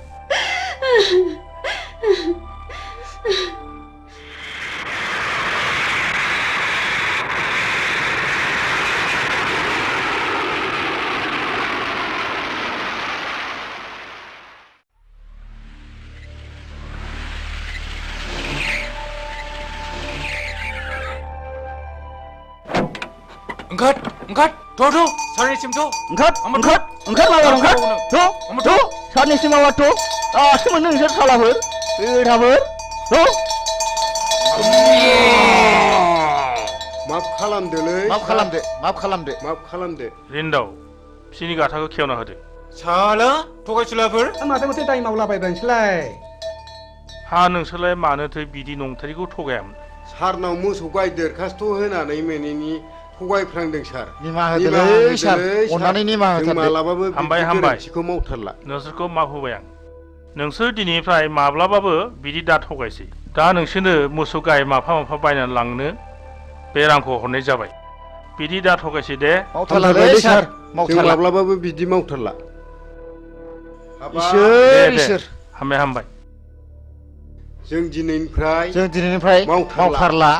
Angkat, tuh, sarnisim tuh. Angkat, lawan angkat. Tuh, sarnisim awak tuh. Semen nोंसोर सालाफोर, गोथाफोर, tuh. माफ खालामदोलै। माफ खालामदो। रिन्दाव, बिसिनि गाथाखौ खेवना होदो। साला थगायसुलाफोर। माथो माथो दाय मावलाबायबायनोसैलाय। हा नोंसोरलाय मानोथो बिदि नंथारिखौ थगायामोन? सारनाव मोसौ गाय दरखास्त' होनानै मोनैनि थगायफ्रांदों सार। निमाहा होदोलै सार, अन्नानै निमाहा होथारदो। जों मालाबाबो हामबाय गोरोन्थिखौ मावथारला। नोंसोरखौ माफ होबाय आं। नोंसोर दिनैनिफ्राय माब्लाबाबो बिदि दा थगायसै। दा नोंसोरनो मोसौ गाय माफा बायनानै लांनो बे रांखौ हरनाय जाबाय। बिदि दा थगायसै दे। मावथारलालै सार, जों माब्लाबाबो बिदि मावथारला। इसोर। हामबाय। जों दिनैनिफ्राय मावथारला।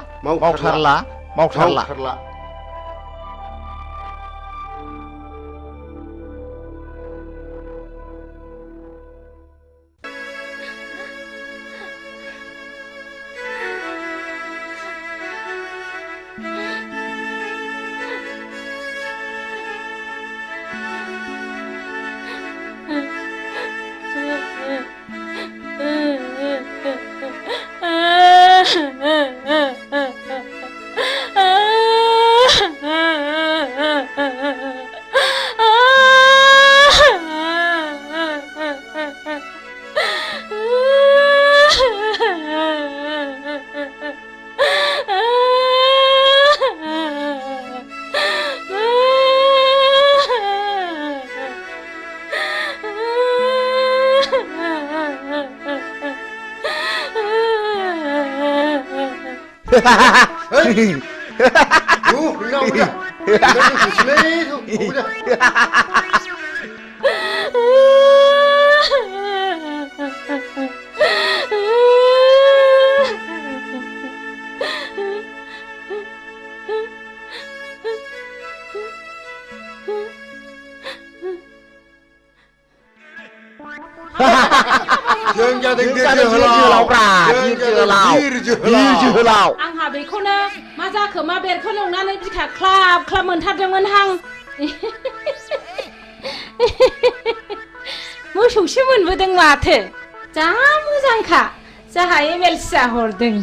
जों जादों जोहोलाव। आंहा बेखौनो मा जाखो मा बेरखौ एवनानै बिखा ख्लाब मोनथारदोंमोन हां। मोसौसो मोनबोदों माथो। जा मोजांखा जाहा एमएलसिया हरदों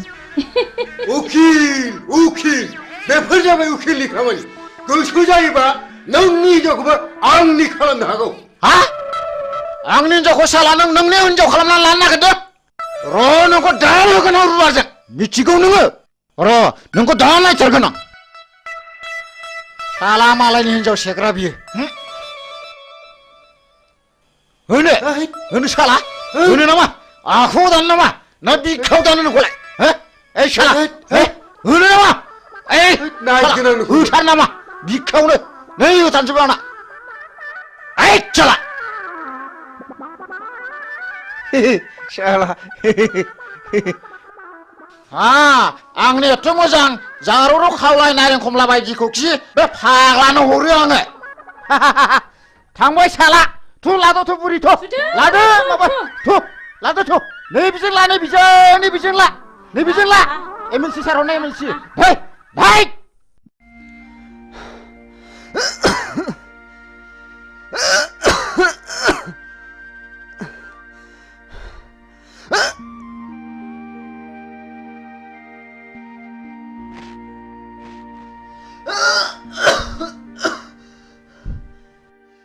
उखिल बेफोर जाबाय उखिलनि खामानि गोसो जायोबा नोंनि हिनजावखौबो आंनि खालामनो हागौ हा आंनि हिनजावखौ साला नोंनि हिनजाव खालामनानै लानो नागिरदों र' नोंखौ दा होगोन आं रुवाजों मिथिगौ नोङो र' नोंखौ दा नायथारगोन आं साला मालायनि हिनजाव सेग्रा बियो होनो साला होनो नामा आखौ दानो नामा ना बिखायाव दानो नोंखौलाय ए साला होनो नामा होथार नामा बिखायावनो नै होथारनोसै आंना साला साला आंनि एथ' मोजां जारौ खावलाय नारें खमला बायदिखौ खि बे फाग्लानो हरो आङो थांबाय साला थु लादो थु बुरि थु लादो माबा थु लादो थु नैबिजों ला नैबिजों ला एमएलसि सार हरनाय एमएलसि भाई भाई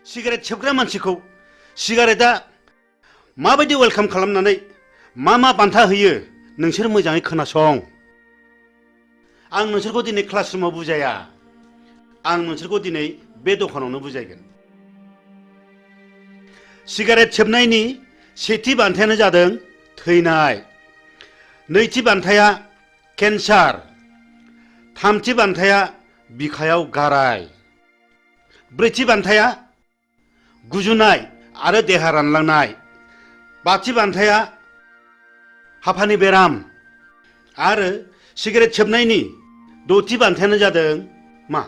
सिगारेट सोबग्रा मानसिखौ सिगारेटआ माबायदि वेलकाम खालामनानै मा बान्था होयो नोंसोर मोजाङै खोनासं आं नोंसोरखौ दिनै क्लासरुमाव बुजाया आं नोंसोरखौ दिनै बे दखानावनो बुजायगोन सिगारेट सोबनायनि सेथि बान्थायानो जादों थैनाय नैथि बान्थाया केन्सार थामथि बान्थाया बिखायाव गाराय ब्रैथि बान्थाया गुजुनाय आरो देहा रानलांनाय बाथि बान्थाया हापानि बेराम आरो सिगारेट सोबनायनि दथि बान्थायानो जादों मा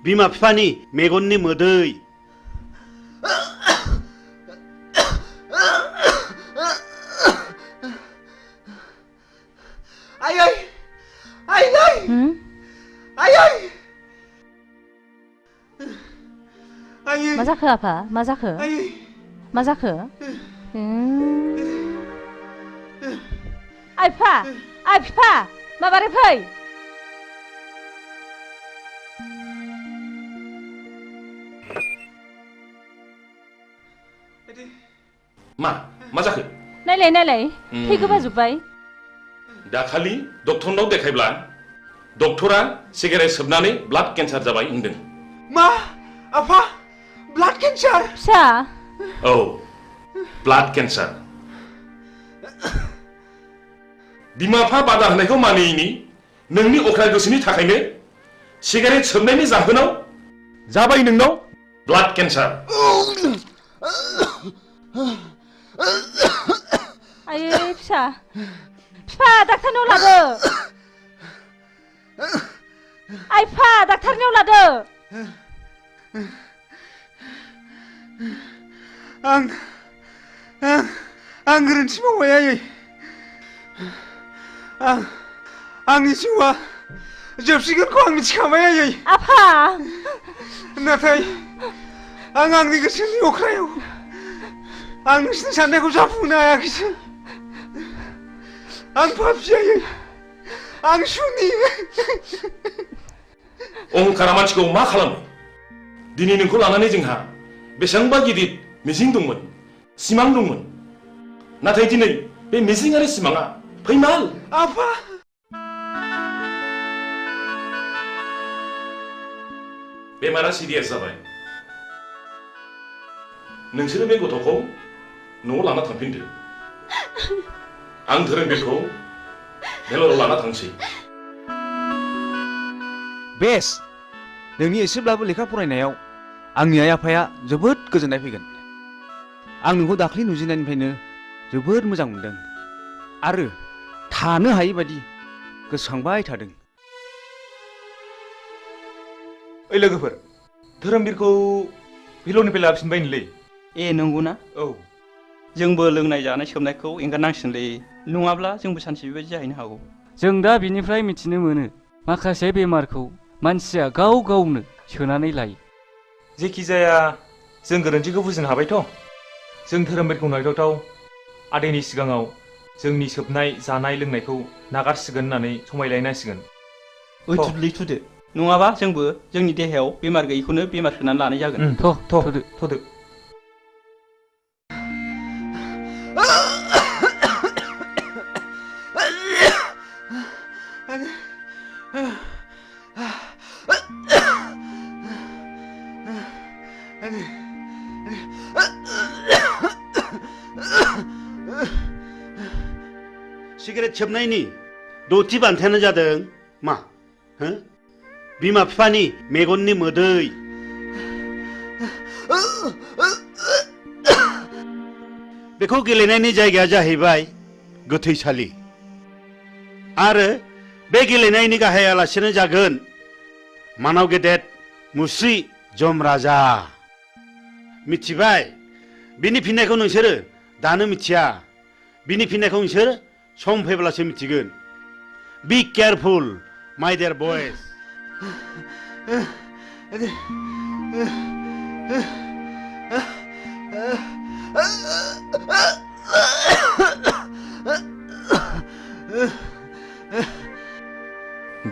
बिमा बिफानि मेगननि मोदै मा जाखो आफा मा जाखो मा जाखो आइफा आइ बिफा माबारै फै मा जाखो नायलाय थै गोबाजोब्बाय दाखालि डक्टरनाव देखायब्ला डक्टरा सिगारेट सोबनानै ब्लाड केन्सार जाबाय होनदों मा आफा ब्लाड केन्सार फिसा औ ब्लाड केन्सार बिमा बिफा बादा होनायखौ मानियैनि नोंनि अख्रा गोसोनि थाखायनो सिगारेट सोबनायनि जाहोनाव जाबाय नोंनाव ब्लाड केन्सार आयै फिसा फिफा डाक्टारनाव लादो आइफा डाक्टारनाव लादो आं गोरोन्थि मावबाय आयै आंनि जिउआ जोबसिगोनखौ आं मिथिखाबाय आयै आफा नाथाय आंनि गोसोनि अख्रायाव आं नोंसिनि साननायखौ जाफुंनो हायाखैसै आं पापि आयै आं सुनि अहंकारा मानसिखौ मा खालामो दिनै नोंखौ लानानै जोंहा बेसेबांबा गिदिर मिजिं दंमोन सिमां दंमोन नाथाय दिनै बे मिजिं आरो सिमाङा फैमाल आफा बेमारा सिरियास जाबाय नोंसोरो बे गथ'खौ न'आव लाना थांफिनदो आं धोरोमबीरखौ भेलराव लाना थांसै बेस नोंनि एसेब्लाबो लेखा फरायनायाव आंनि आइ आफाया जोबोद गोजोननाय फैगोन आं नोंखौ दाख्लि नुजेननायनिफ्रायनो जोबोद मोजां मोनदों आरो थानो हायै बायदि गोसोखांबाय थादों ओइ लोगोफोर धोरोमबीरखौ भेलरनिफ्राय लाबोफिनबायनोलै ए नंगौना औ जोंबो लोंनाय जानाय सोबनायखौ एंगारनांसिगोनलै नङाब्ला जोंबो सानसे बेबायदि जाहैनो हागौ जों दा बिनिफ्राय मिथिनो मोनो माखासे बेमारखौ मानसिया गाव गावनो सोनानै लायो जेखि जाया जों गोरोन्थिखौ बुजिनो हाबायथ' जों धोरोमबीरखौ नायदावथाव आदैनि सिगाङाव जोंनि सोबनाय जानाय लोंनायखौ नागारसिगोन होननानै समायलायनांसिगोन। ओइ थुदलै थुदो, नङाबा जोंबो जोंनि देहायाव बेमार गैयैखौनो बेमार सोनानै लानाय जागोन। थ'दो। सिगारेट सोबनायनि दथि बान्थायानो जादों मा? बिमा बिफानि मेगननि मोदै। बेखौ गेलेनायनि जायगाया जाहैबाय गोथैसालि आरो बे गेलेनायनि गाहायालासेनो जागोन मानाव गेदेर मुस्रि जम राजा। मिथिबाय? बिनि फिननायखौ नोंसोरो दानो मिथिया, बिनि फिननायखौ नोंसोर सम फैब्लासो मिथिगोन। बी केयारफुल माय डियर बयज।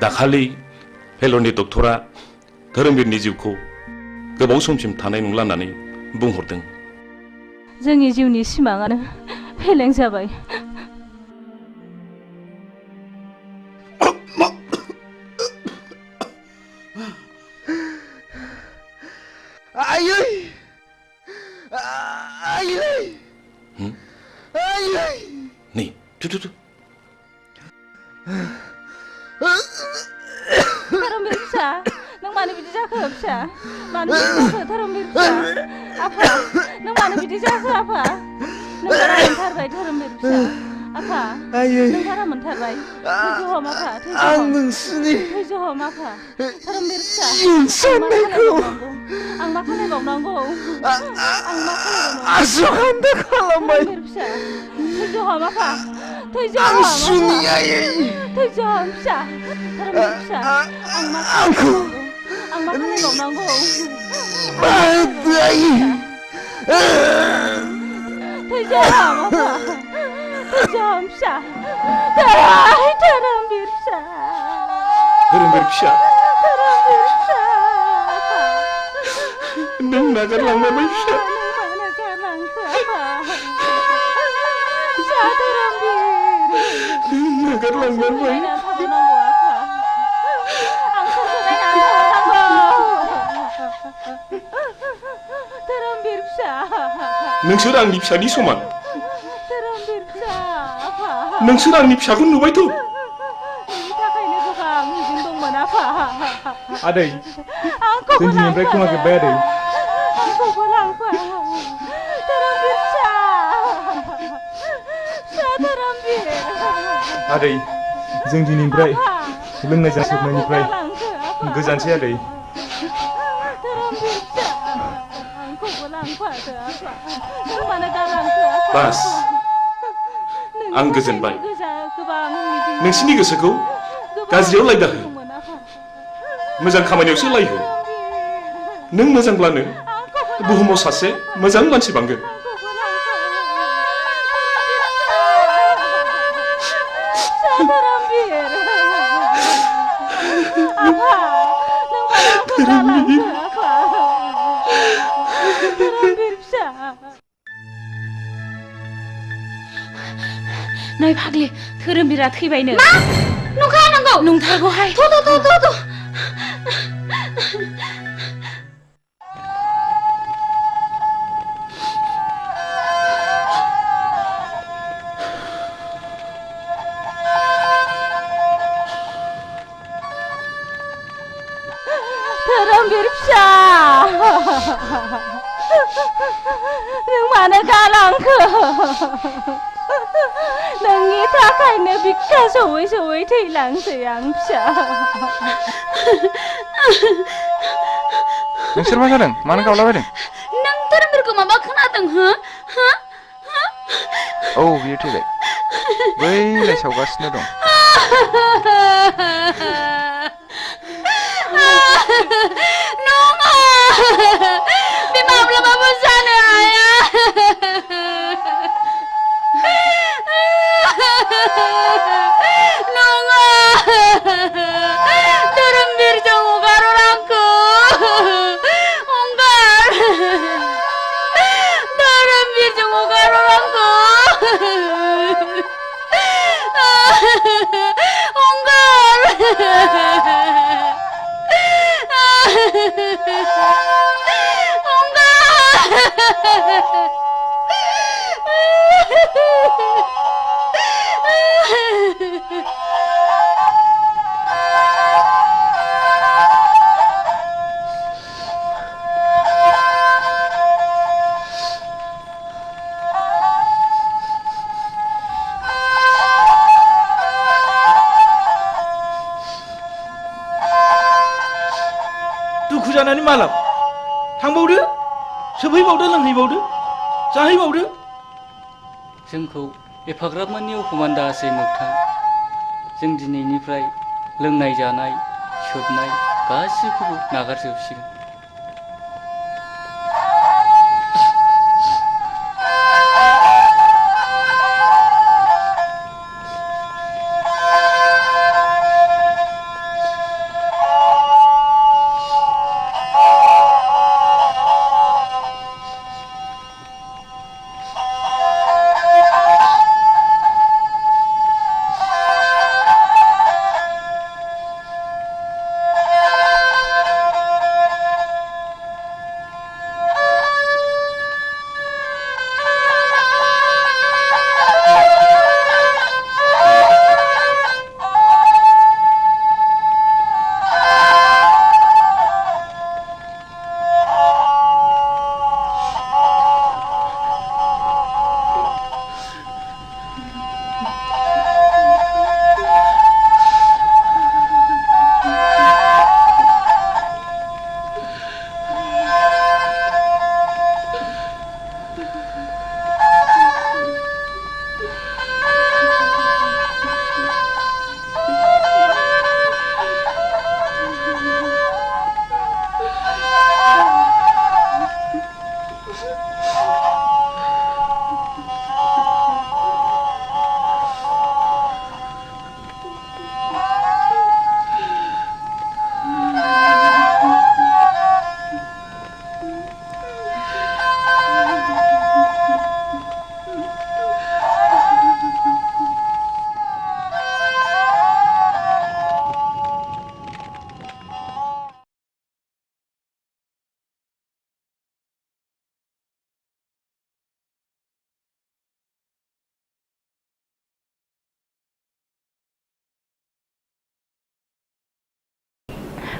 दाखालि फेल'नि डक्टरा धोरोमबीरनि जिउखौ गोबाव समसिम थानाय नंला होननानै बुंहरदों। जोंनि जिउनि सिमाङानो फेलें जाबाय। नै थु धोरोमबीर फिसा, नों मानो बिदि जाखो फिसा? मानो बिदि जाखो धोरोमबीर फिसा? आफा, नों मानो बिदि जाखो आफा? नों बारा मोनथारबाय धोरोमबीर फिसा। आफा, नों बारा मोनथारबाय। थैज' हम आफा, थैज' हम। थैज' हम आफा। धोरोमबीर फिसा, आं मा खालायबावनांगौ? आसुखान्दा खालामबाय। धोरोमबीर फिसा, थैज' हम आफा, थैज' हम आफा। थैज' हम फिसा, धोरोमबीर फिसा, आं मा खालायबावनांगौ? थैज' हम आफा, थैज' हम फिसा, धोरोमबीर फिसा। धोरोमबीर फिसा, नों नागारलांबाय फिसा। नागारलांबाय। धोरोमबीर फिसा, नोंसोर आंनि फिसानि समान। धोरोमबीर फिसा, नोंसोर आंनि फिसाखौ नुबायथ'। बिनि थाखायनो गोबां मिजिं दंमोन आफा। आदै, जों दिनैनिफ्राय खोमाजोब्बाय आदै। आंखौबो लांफा, धोरोमबीर फिसा, फिसा धोरोमबीर। आदै, जों दिनैनिफ्राय लोंनाय जासोबनायनिफ्राय गोजानसै आदै। धोरोमबीर फिसा, आंखौबो लांफादो आफा। नों मानो गालांखो आफा? बास, आं गोजोनबाय। नोंसिनि गोसोखौ गाज्रियाव लायदाहो, मोजां खामानियावसो लायहो। नों मोजांब्लानो बुहुमाव सासे मोजां मानसि बांगोन। धोरोमबीर, आफा, नों मानो आंखौ गालांखो आफा? धोरोमबीर फिसा। नै फाग्लि, धोरोमबीरा थैबायनो। मा? नंखाया नंगौ? नंथारगौहाय। थ' धोरोमबीर फिसा, नों मानो गालांखो? नोंनि थाखायनो बिखा सौयै सौयै थैलांसै आं फिसा। नोंसोर मा जादों? मानो गावलाबायदों? नों धोरोमबीरखौ माबा खोनादों हो? औ, बियो थैबाय। बैलाय सावगासिनो दं। नङा, बे माब्लाबाबो जानो हाया। दुखु जानानै मालाब थांबावदो सोफैबावदो लोंहैबावदो जाहैबावदो जोंखौ एफाग्राब मानि अफमान दासै मोगथां जों दिनैनिफ्राय लोंनाय जानाय सोबनाय गासिखौबो नागारजोबसिगोन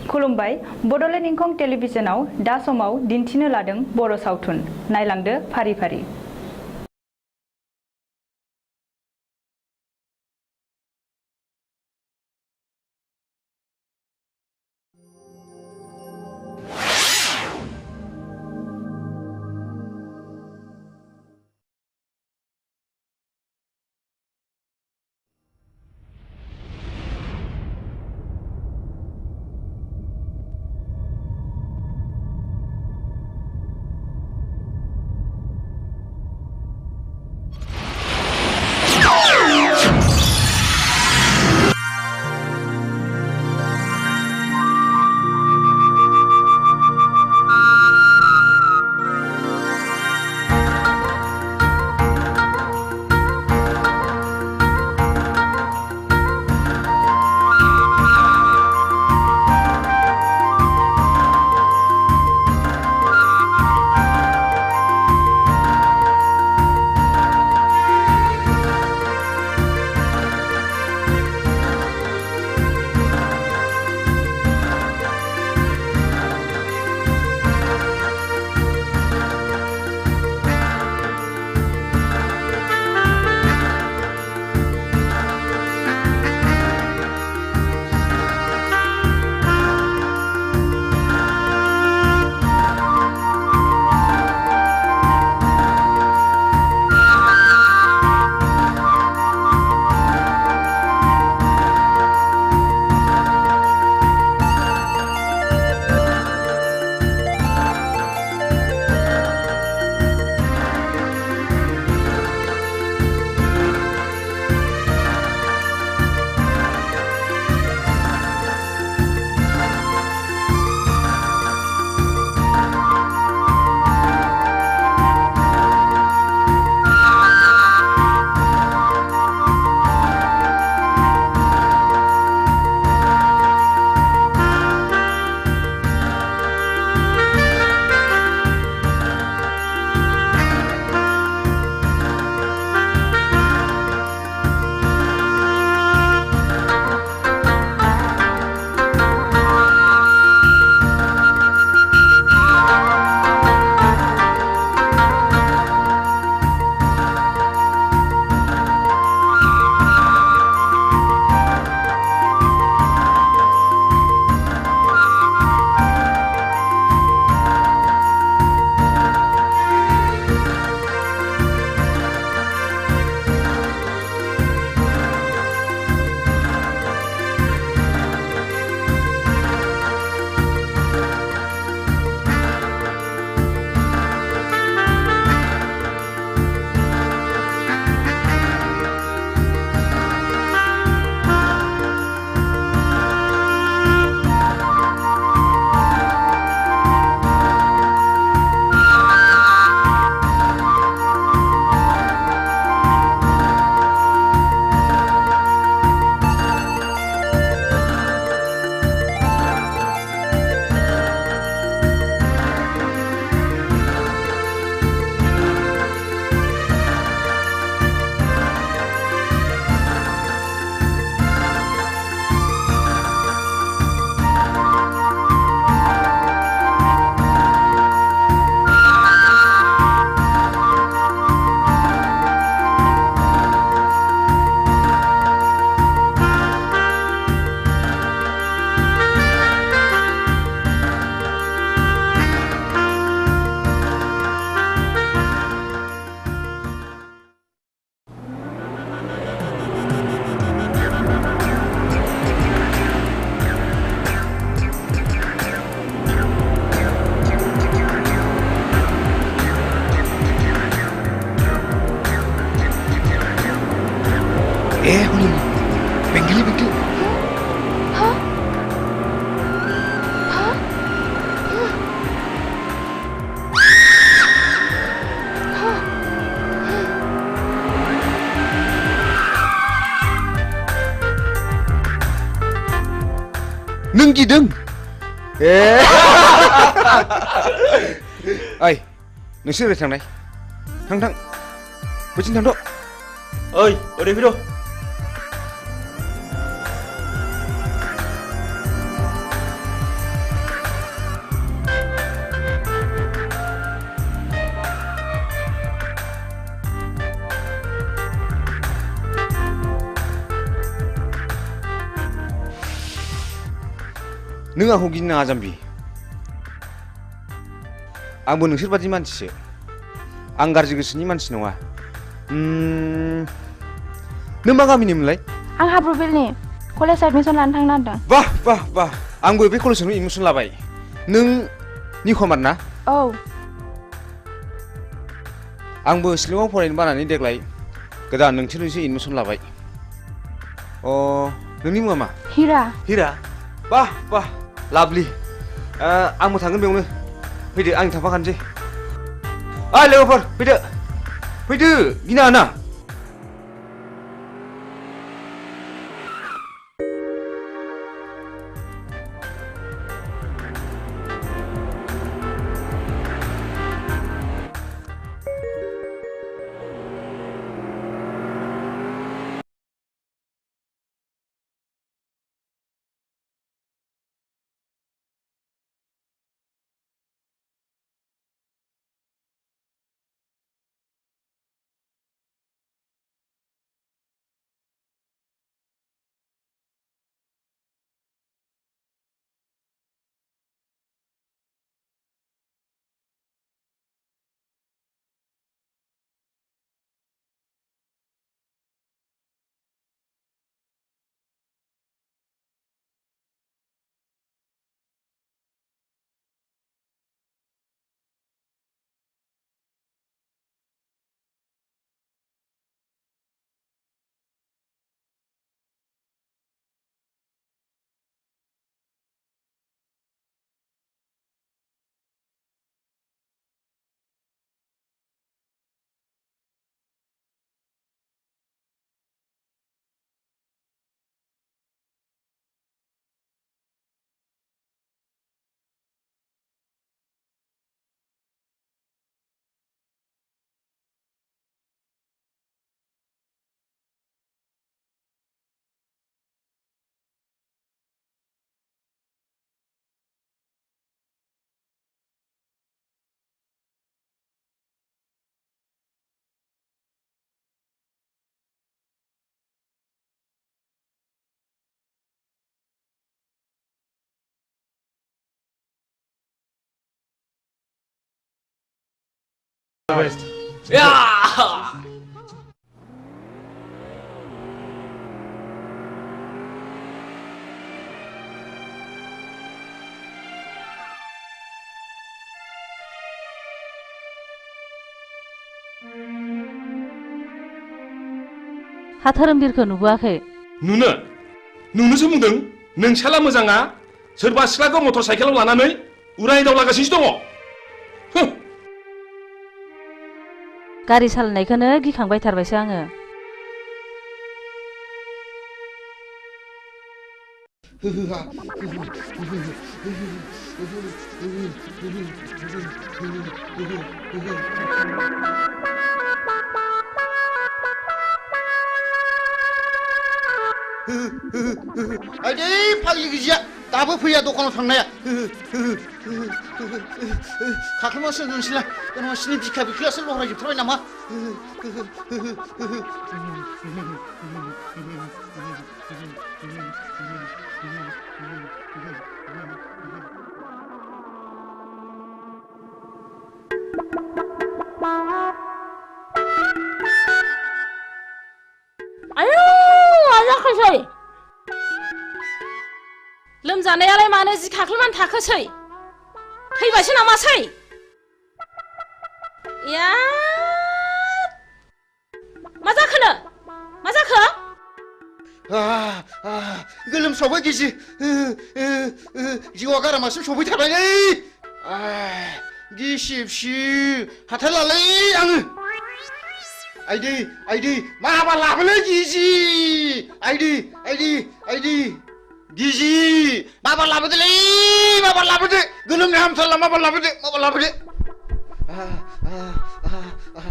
खुलुमबाय बड'लेण्ड इंखं टेलिभिजनाव दा समाव दिन्थिनो लादों बर' सावथुन नायलांदो फारि फारि हनै बेंगलि बेंगलि नों गिदों ओइ नोंसोर ओरै थांनाय थां बैथिं थांथ' ओइ ओरै फैद' नों आंखौ गिनो नाङा जाम्बि आंबो नोंसोर बादि मानसिसो आं गाज्रि गोसोनि मानसि नङा नों मा गामिनिमोनलाय आं हाब्रुबिलनि कलेज एडमिशन लानो थांनो नागिरदों बाह बाह बाह आंबो बे कलेजावनो एडमिशन लाबाय नों निखमार ना औ आंबो शिलंआव फरायनो बानानै देग्लाय गोदान नोंसोरनिसो एडमिशन लाबाय अ नोंनि मुङा मा हिरा हिरा बाह बाह लाभलि आंबो थांगोन बेयावनो फैदो आं थांफाखानोसै ओइ लोगोफोर फैदो गिनाङा ना हा धोरोमबिरखौ नुबोआखै नुनोसो बुंदों नोंसाला मोजाङा सोरबा सिख्लाखौ मटर साइकेलाव लानानै उराय दावलागासिनो दङ गारि सालायनायखौनो गिखांबाय थारबायसो आङो आइदै फाग्लि गिजिया दाबो फैया दखानाव थांनाया खाख्लुमासो नोंसोरलाय नोंसिनि बिखा बिख्लायासो लहरायजोबथारबाय नामा आयौ आजाखोसै लोमजानायालाय मानो जि खाख्लुमान थाखोसै थैबायसो नामासै या मा जाखो गोलोमसावबाय गिजि जिउआ गारामासिम सफै थाबायलै गिसिबसि हाथारलालै आङो आइदै माबा लाबोलै गिजि आइदै गिजि माबा लाबोदोलै माबा लाबोदो गोलोमनो हामथारला माबा लाबोदो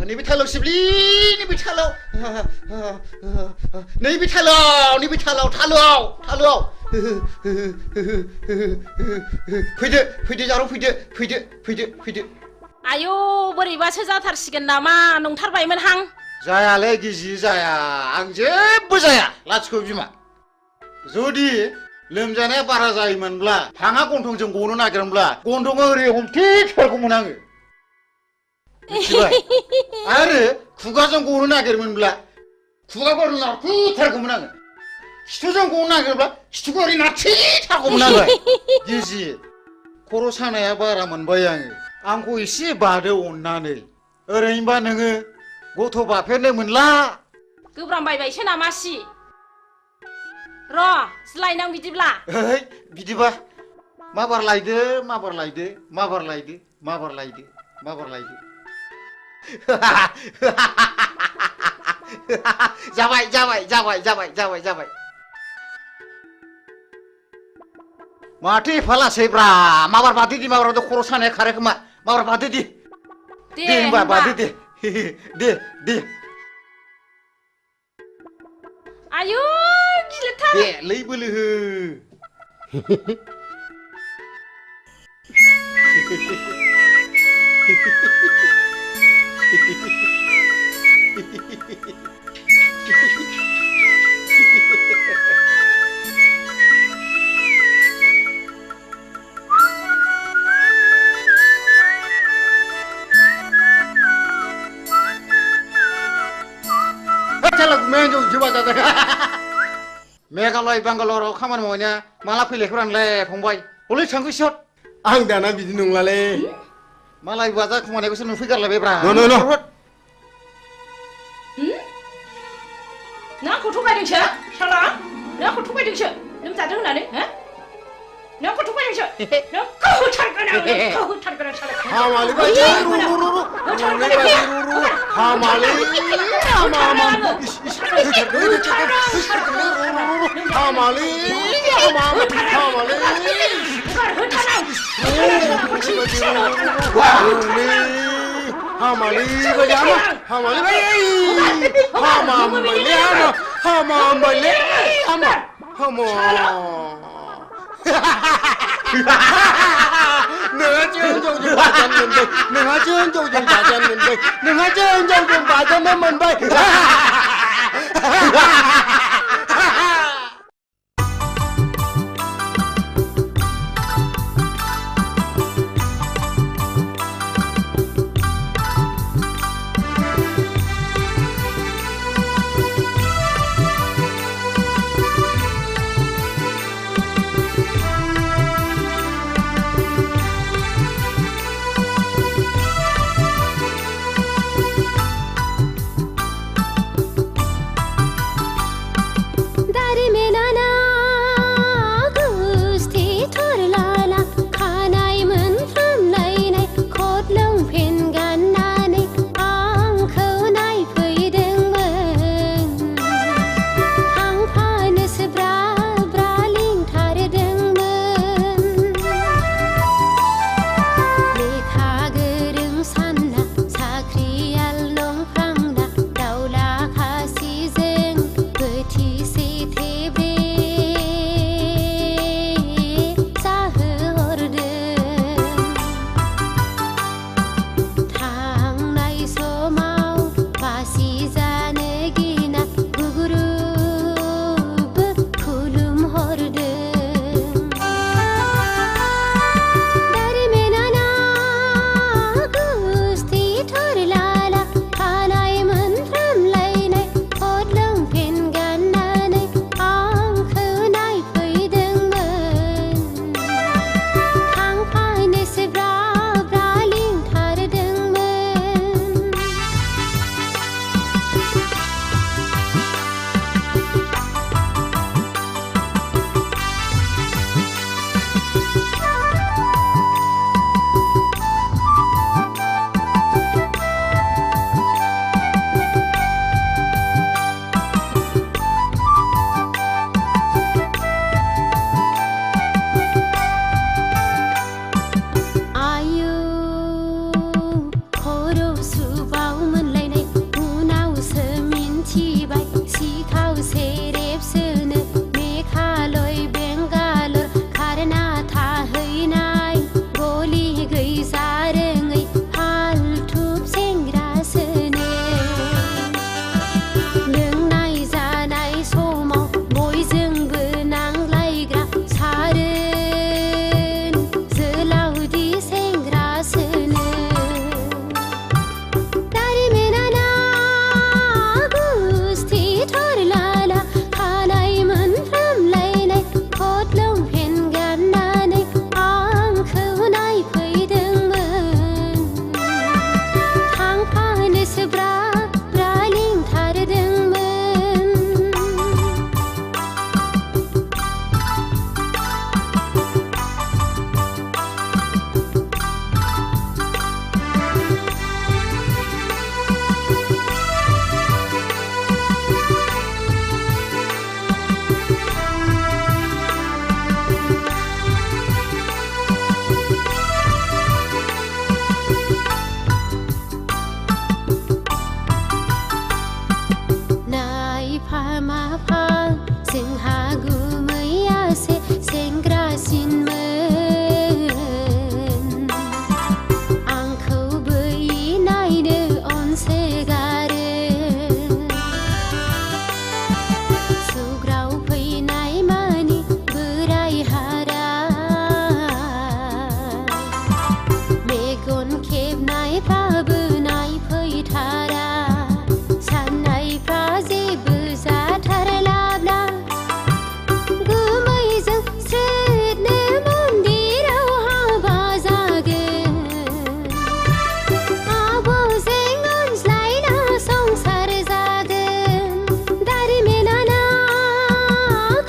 नैबे थालाव सिबलि नैबे थालाव थालुआव फैदो जारौ फैदो आयौ बोरैबासो जाथारसिगोन नामा नंथारबायमोन हां जायालै गिजि जाया आं जेबो जाया लाथिख' बिमा जुदि लोमजानाया बारा जायोमोनब्ला हाङा गन्थंजों गनो नागिरमोनब्ला गन्थंआ ओरै हमथेथारगौमोन आङो मिथिबाय आरो खुगाजों गनो नागिरमोनब्ला खुगाखौ ओरै नारथेथारगौमोन आङो खिथुजों गनो नागिरब्ला खिथुखौ ओरै नारथेथारगौमोन आङो गिजि खर' सानाया बारा मोनबाय आंखौ एसे बादो अननानै ओरैनोबा नोङो गथ' बाफेरनो मोनला गोब्रामबायबायसो नामासि र' लायनां बिदिब्ला बिदिबा माबार लायदो जाबाय माथो एफा लासैब्रा माबार बादो दि माबार खर' सानाया खारो खोमा माबार बादो दि दे होनबा बादो दे आयु गिलिरथार दे लै बोलो हो मेघालय बांगालराव खामानि मावनाया माला फैलायखौरानलाय फंबाय हलै थांखो सट आं दाना बिदि नंलालै मालाय बाजा खुमानायखौसो नुफैगारलायबायब्रा नों आंखौ थगायदोंसो साला नों आंखौ थगायदोंसो लोमजादों होननानै नों आंखौ थगायदोंसो नों होथारगोन साला हामालै बायदि हामालै नोंहा जोंजों बाजानो मोनबाय फा मा फा जोंहा गुमैयासो सेंग्रासिनमोन आंखौबो नायनो अनसोगारो सौग्राव फैनाय मानि बोराय हारा मेगन खेबनायफ्राबो नायफैथारा साननायफ्रा जेबो जाथारलाब्ला गुमैजों स्रोदनो मन्दिराव हाबा जागोन आब'जों अनज्लायना संसार जागोन दारिमिनाना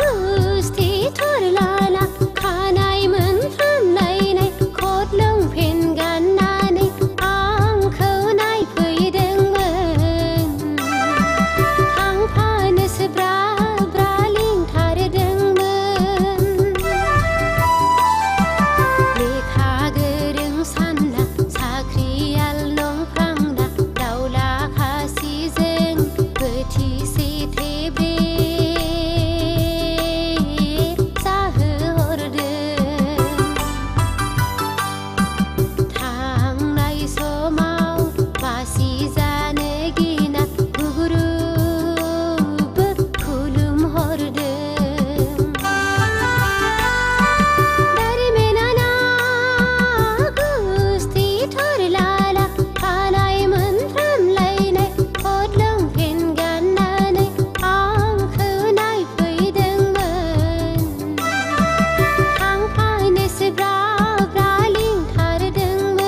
गुस्थि थरलाला खानाय मोनफ्रामलायनाय खट लंपेन गाननानै आंखौ नायफैदोंमोन थांफानोसो ब्रा ब्रा लिंथारदोंमोन लेखा गोरों सानना साख्रियाल नंफ्रांना दाउला खासिजों बोथिसे थेब्रे जाहोहरदों थांनाय समाव बासि जानो गिना गुगुरुबो खुलुमहरदों दारिमिनाना गुस्थि थरलाला खानाय मोनफ्रामलायनाय खट लंपेन गाननानै आंखौ नायफैदोंमोन थांफानोसो ब्रा ब्रा लिंथारदोंमोन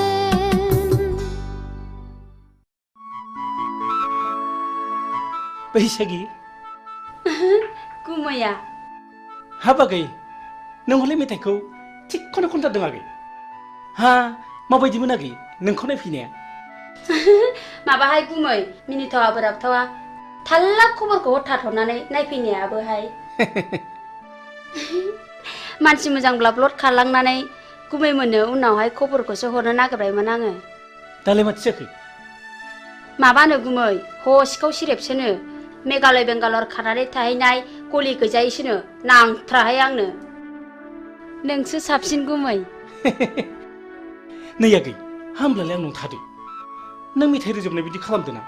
बैसागि गुमैया हाबागै नों हले मेथाइखौ थिगखौनो खनथारदों आगै हा माबायदिमोन आगै नोंखौ नायफैनाया माबाहाय गुमै मिनिथावा बोराबथावा थाल्ला खबरखौ हरथाथ'नानै नायफैनायाबोहाय मानसि मोजांब्ला ब्लद खारलांनानै गुमैमोननो उनावहाय खबरखौसो हरनो नागिरबायमोन आङो दालाय माथो जाखो माबानो गुमै ह सिखाव सिरेबसोनो मेघालय बेंगालर खानानै थाहैनाय गलि गैजायैसोनो नांथ्राहाय आंनो नोंसो साबसिन गुमै नै आगै हामब्लालाय आंनाव थादो नों मेथाइ रोजाबनाय बिदि खालामदों ना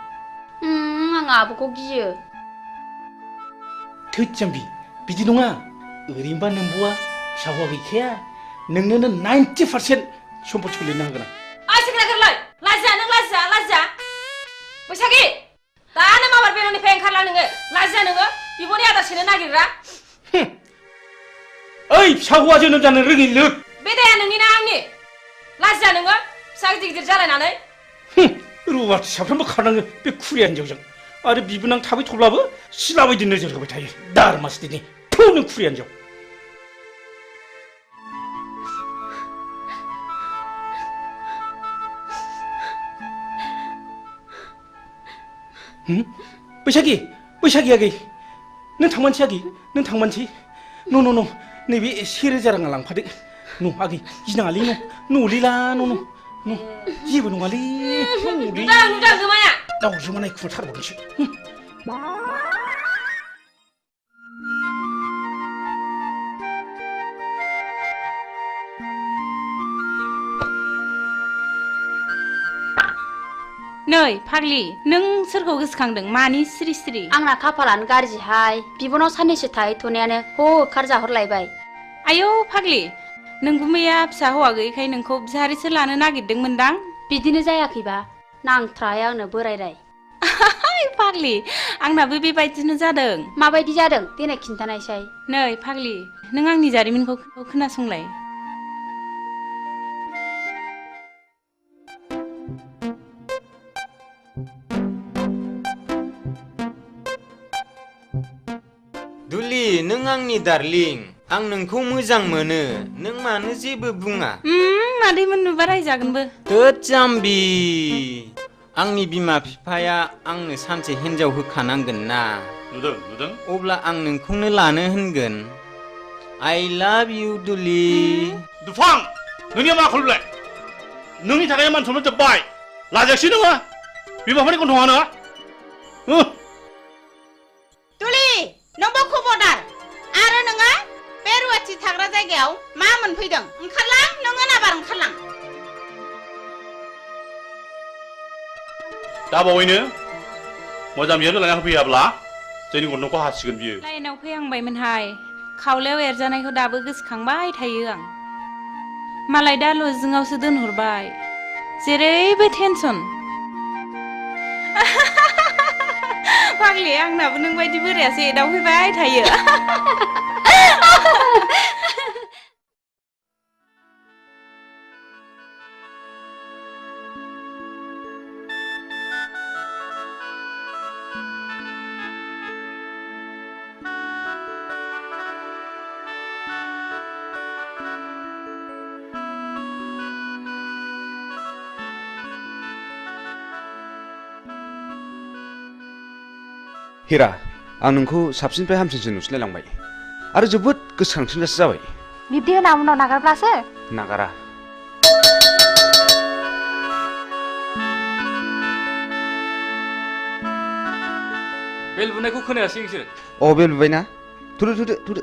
आं आब'खौ गियो थोद जाम्बि बिदि नङा ओरैनोबा नोंब'आ फिसा हौवा गैखाया नोंनोनो 90% सम्पति लिरनो हागोन आं सेंग्राफोरलाय लाजिया नों लाजिया बैसागि दानो माबार बेननिफ्राय ओंखारला नोङो लाजिया नोङो बिब'नि आदार सेनो नागिरग्रा ओइ फिसा हौवा जोनोम जानो रोङि लोग बे दाया नोंनि ना आंनि लाजिया नोङो फिसा गिदिर गिदिर जालायनानै रुवाथि साफ्रोमबो खारनाङो बे खुरिया हिन्जावजों आरो बिबोनां थाबाय थब्लाबो सिला बायदि नोजोर होबाय थायो दारमासथिनि थौ नों खुरिया हिन्जाव बैसागि आगै नों थांमानसै आगै नों थांमानसै न' नैबे 1000 राङा लांफादो न' आगै गिनाङालै न'लिला न' जेबो नङालै नुदों गोमाया दाउजोमा नायखुमाथारबावदोंसो नै फाग्लि नों सोरखौ गोसोखांदों मानि सिरि सिरि आंना खाफालानो गाज्रिहाय बिबनाव साननैसो थाहैथ'नायानो होखार जाहरलायबाय आयौ फाग्लि नों गुमैया फिसा हौवा गैयैखाय नोंखौ बिहारिसो लानो नागिरदोंमोनदां बिदिनो जायाखैबा नांथ्राहाय आंनो बोरायराय फाग्लि आंनाबो बेबायदिनो जादों माबायदि जादों देनाय खिन्थानायसाय नै फाग्लि नों आंनि जारिमिनखौ खोनासंलाय दुलि नों आंनि डार्लिं आं नोंखौ मोजां मोनो नों मानो जेबो बुङा मादैमोन नुबा रायजागोनबो थोद जाम्बि आंनि बिमा बिफाया आंनो सानसे हिन्जाव होखानांगोन ना नुदों अब्ला आं नोंखौनो लानो होनगोन I love you दुलि दुफां नोंनिया मा खलबलाय नोंनि थाखाय मान सनमान जोब्बाय लाजायासै नोङो बिमाफोरनि गन्थङा नोङो नोंबो खबरदार आरो नोङो बे रुवाथि थाग्रा जायगायाव मा मोनफैदों ओंखारलां नोङो नाबार ओंखारलां दा बावैनो मोजां बियावनो लायना होफैयाब्ला जोंनि गन्थंखौ हासिगोन बियो लाइनाव फैहांबायमोनहाय खावलायाव एरजानायखौ दाबो गोसोखांबाय थायो आं मालाय दा लजिंआवसो दोनहरबाय जेरैबो टेनसन फाग्लि आंनाबो नों बायदि बोरायासो एदावफैबाय थायो हिरा आं नोंखौ साबसिननिफ्राय हामसिनसो नुसिनलायलांबाय आरो जोबोद गोसोखांसिनगासो जाबाय बिब्दि होना उनाव नागारब्लासो नागारा बेल बुनायखौ खोनायासै नोंसोर अ बेल बुबायना थुदो थुदो थुदो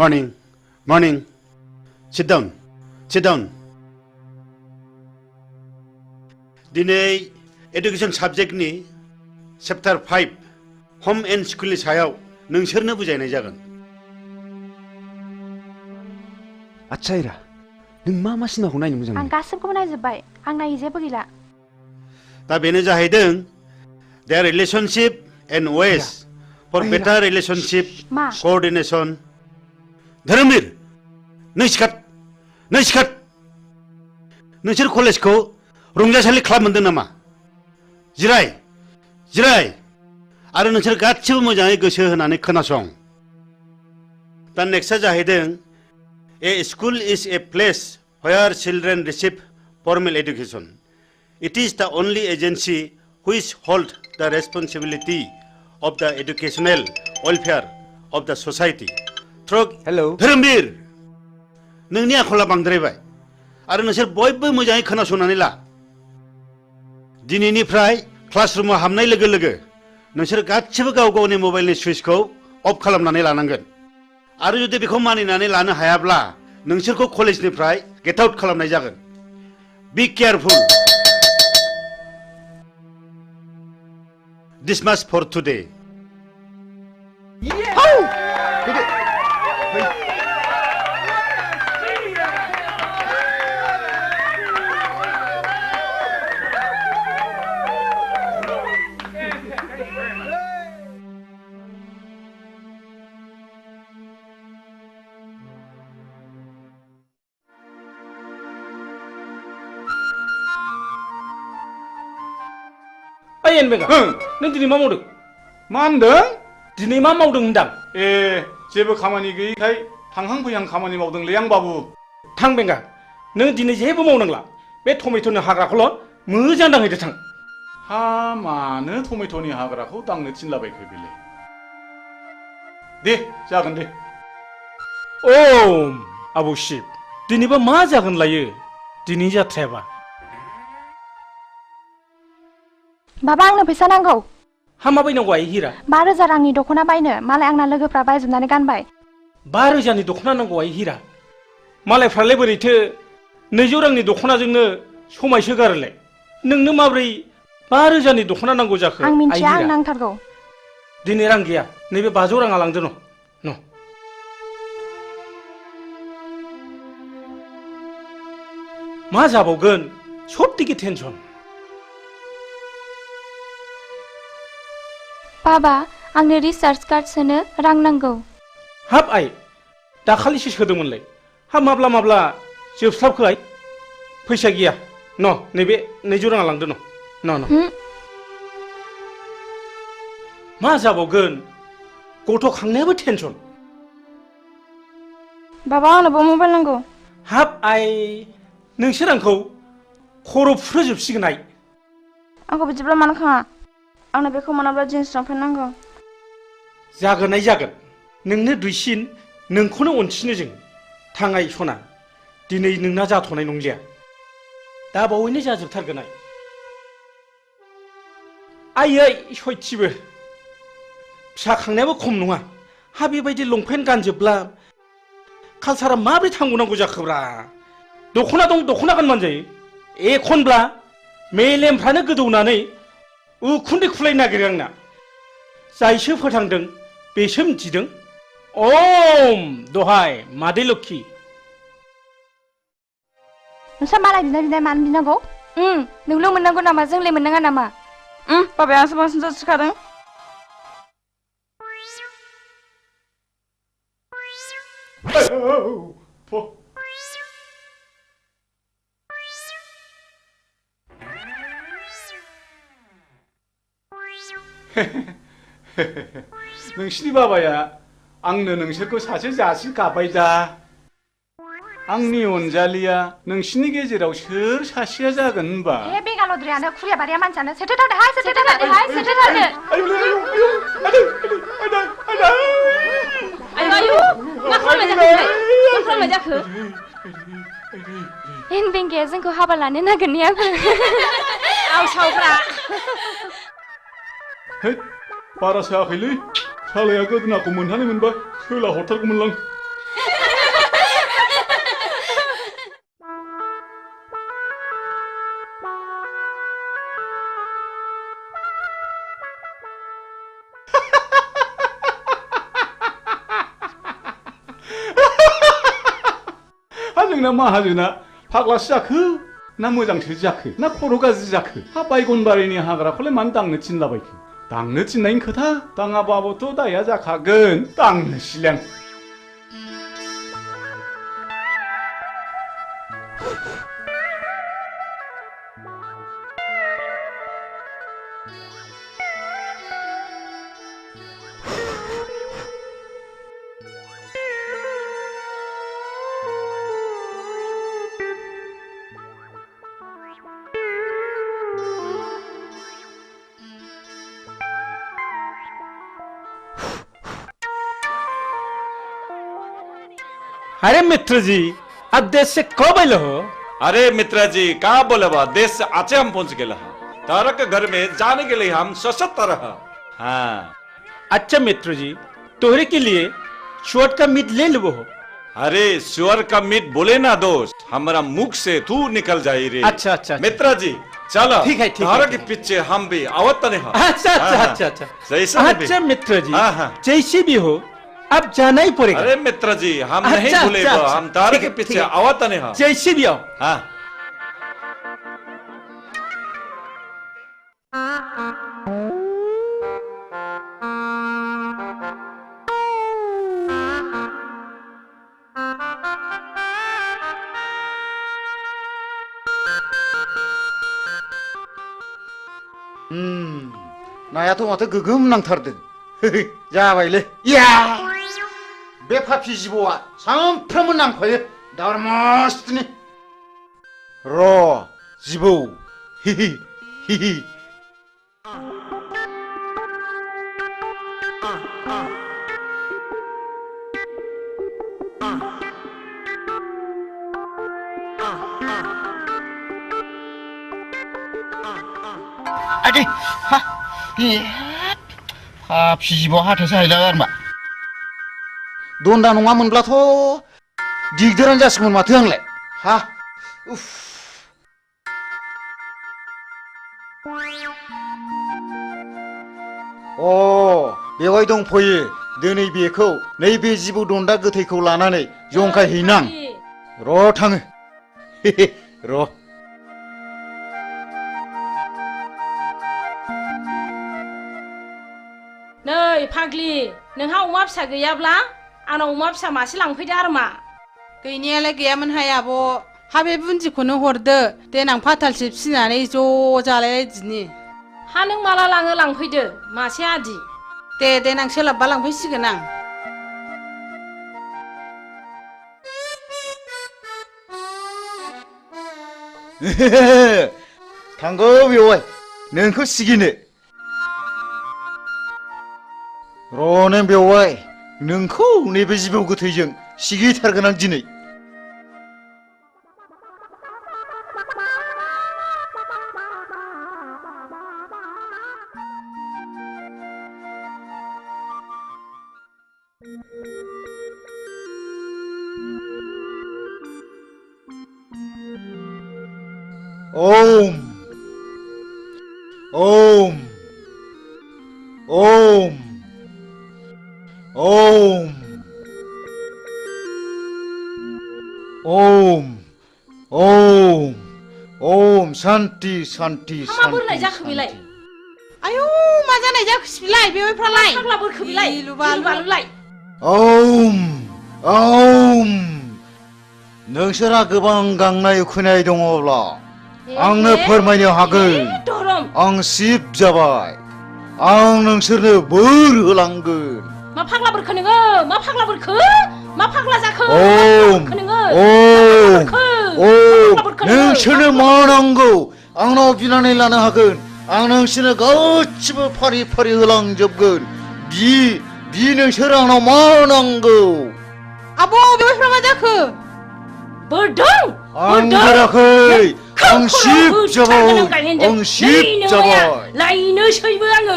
Morning, morning. Sit down, sit down. दिनै एडुकेशन साबजेक्टनि चैप्टार 5 होम एंड स्कुलनि सायाव नोंसोरनो बुजायनाय जागोन आच्छा हिरा नों मा सिनेमाखौ नायनो मोजां आं गासिबखौबो नायजोब्बाय आं नायै जेबो गैला दा बेनो जाहैदों their relationship and ways for better relationship coordination धोरोमबीर नों सिखार नोंसोर कलेजखौ रंजासालि क्लाब मोनदों नामा जिराय आरो नोंसोर गासिबो मोजाङै गोसो होनानै खोनासं दा नेक्स्टआ जाहैदों a school is a place where children receive formal education it is the only agency which holds the responsibility of the educational welfare of the society hello Dharambir नोंनि आखला बांद्रायबाय आरो नोंसोर बयबो मोजाङै खोनासंनानै ला दिनैनिफ्राय क्लासरुमाव हाबनाय लोगो लोगो नोंसोर गासिबो गाव गावनि मबाइलनि सुइचखौ अफ खालामनानै लानांगोन आरो जुदि बेखौ मानिनानै लानो हायाब्ला नोंसोरखौ कलेजनिफ्राय गेट आउट खालामनाय जागोन बी केयारफुल डिसमास फर टुडे एनबेगा नों दिनै मा मावदों मा होनदों दिनै मा मावदों होनदां ए जेबो खामानि गैयैखाय थांहां फैहां खामानि मावदोंलै आं बाबु थां बेंगा नों दिनै जेबो मावनांला बे टमेट'नि हाग्राखौल' मोजां दांहैदो थां हा मानो टमेट'नि हाग्राखौ दांनो थिनलाबायखो बेलाय दे जागोन दे ओम आबौ शिब दिनैबा मा जागोन लायो दिनै जाथ्रायाबा बाबा आंनो फैसा नांगौ हा मा बायनांगौ आइ हिरा 5,000 रांनि दख'ना बायनो मालाय आंना लोगोफ्रा बायजोबनानै गानबाय 5,000नि दख'ना नांगौ आइ हिरा मालायफ्रालाय बोरैथो 200 रांनि दख'नाजोंनो समायसो गारोलाय नोंनो माब्रै 5,000नि दख'ना नांगौ जाखो आं मिन्थिया आं नांथारगौ दिनै रां गैया नैबे 500 राङा लांदो न मा जाबावगोन सबथिके टेनसन बाबा आंनो रिचार्ज कार्ड सोनो रां नांगौ हाब आइ दाखालिसो सोदोंमोनलाय हाब माब्ला जोबस्लाबखो आइ फैसा गैया न नैबे 200 राङा लांदो न मा जाबावगोन गथ' खांनायाबो टेनसन बाबा आंनोबो मबाइल नांगौ हाब आइ नोंसोर आंखौ खर' फुरजोबसिगोनहाय आंखौ बिदिब्ला मानो खाङा आंनो बेखौ मोनाब्ला जिन्स लंपेन्ट नांगौ जागोननाय जागोन नोंनो दुइसिन नोंखौनो अनसिनो जों थाङाय सना दिनै नोंना जाथ'नाय नंलिया दा बावैनो जाजोबथारगोनाय आयै सयथिबो फिसा खांनायाबो खम नङा हा बेबायदि लंपेन्ट गानजोबब्ला कालसारा माबोरै थांगौनांगौ जाखोब्रा दख'ना दं दख'ना गानबानो जायो एखनब्ला मेलेमफ्रानो गोदौनानै उखुन्दै खुलायनो नागिरो आंना जायसो फोथांदों बेसो मिथिदों ओम दहाय मादै लोक्षि नोंस्रा मालाय बिनाय मानो बिनांगौ नोंल' मोननांगौ नामा जोंलाय मोननाङा नामा बाबाया आंसो बांसिन जासिखादों नोंसिनि बाबाया आंनो नोंसोरखौ सासे जासिगाबाय दा आंनि अनजालिया नोंसिनि गेजेराव सोर सासेया जागोन होनबा ए बेगालद्रायानो खुरिया बारिया मानसियानो सेथेथारदोहाय सेथेथारदोहाय सेथेथारदो आयु मा खालामनाय जाखो एन बेंगाया जोंखौ हाबा लानो नागिरनायाबो आवसावग्रा है बारा सायाखैलै सालाया गोदोनाखौ मोनहानो मोनबा सोला हरथारगौमोनलां जोंना माहाजोना फाग्लासो जाखो ना मोजांसो जाखो ना खर' गाज्रि जाखो हा बायगनबारिनि हाग्राखौलाय मानो दांनो थिनलाबायखो दांनो थिननायनि खोथा दाङाबाबोथ' दाया जाखागोन दांनोसैलां अरे मित्र जी अब देश से कब आए हो अरे मित्र जी कहाँ बोले बा देश से आचे हम पहुंच गए तारा के घर में जाने के लिए हम सशक्त रहा हाँ अच्छा मित्र जी तोहरे के लिए शुअर का मीट ले लो अरे शुअर का मीट बोले ना दोस्त हमारा मुख से तू निकल जाए रे अच्छा अच्छा मित्र जी चलो ठीक है तारा के पीछे हम भी आवत नहीं अच्छा अच्छा अच्छा अच्छा जैसा अच्छा मित्र जी जैसे भी हो अब जाना ही पड़ेगा अरे मित्र जी हम नहीं भूलेगा हम तारे के पीछे आवत नहीं जैसे भी आओ हाँ नायाथ' माथो गोगोम नांथारदों जाबायलै या बे फाफि जिबौआ सानफ्रोमबो नांफायो दारमासनि र' जिबौ हिहि हिहि आदि हा फाफि जिबौआ हाथायसो हायला आरमा दन्दा नङामोनब्लाथ' दिगदारानो जासिगौमोन माथो आंलाय हा उफ बेवहाय दंफैयो दिनै बेखौ नैबे जिबौ दन्दा गोथैखौ लानानै जंखायहैनां र' थाङो र' नै फाग्लि नोंहा अमा फिसा गैयाब्ला आंनाव अमा फिसा मासे लांफैदो आरोमा गैनायालाय गैयामोनहाय आब' हा बे बुन्दिखौनो हरदो देनां फाथालसे फिसिनानै ज' जालायलायदिनि हा नों माला लाङो लांफैदो मासे आदि दे देनां सोलाबबा लांफैसिगोन आं थांगौ बेवाय नोंखौ सिगिनो र' नों बेवाय नोंखौ नैबे जिबौ गोथैजों सिगिथारगोन आं दिनै ओम ओम ओम ओम ओम ओम ओम शान्ति शान्ति मा बोरनाय जाखो बेलाय आयौ मा जानाय जाखोसै बेलाय बेवाइफ्रालाय फाग्ला बोरखो बेलाय लुबालुलाय ओम ओम नोंसोरा गोबां गांनाय उखैनाय दङब्ला आंनो फोरमायनो हागोन आं शिब जाबाय आं नोंसोरनो बोर होलांगोन मा फाग्ला बोरखो नोङो मा फाग्ला बोरखो मा फाग्ला जाखो ओम ओम ओम नोंसोरनो मा नांगौ आंनाव बिनानै लानो हागोन आं नोंसोरनो गासिबो फारि फारि होलांजोबगोन बि नोंसोर आंनाव मा नांगौ आब' बेवाइफ्रा मा जाखो बोरदों आं बोराखै आं शिब जाबाय आं शिब जाबाय लायनोसैबो आङो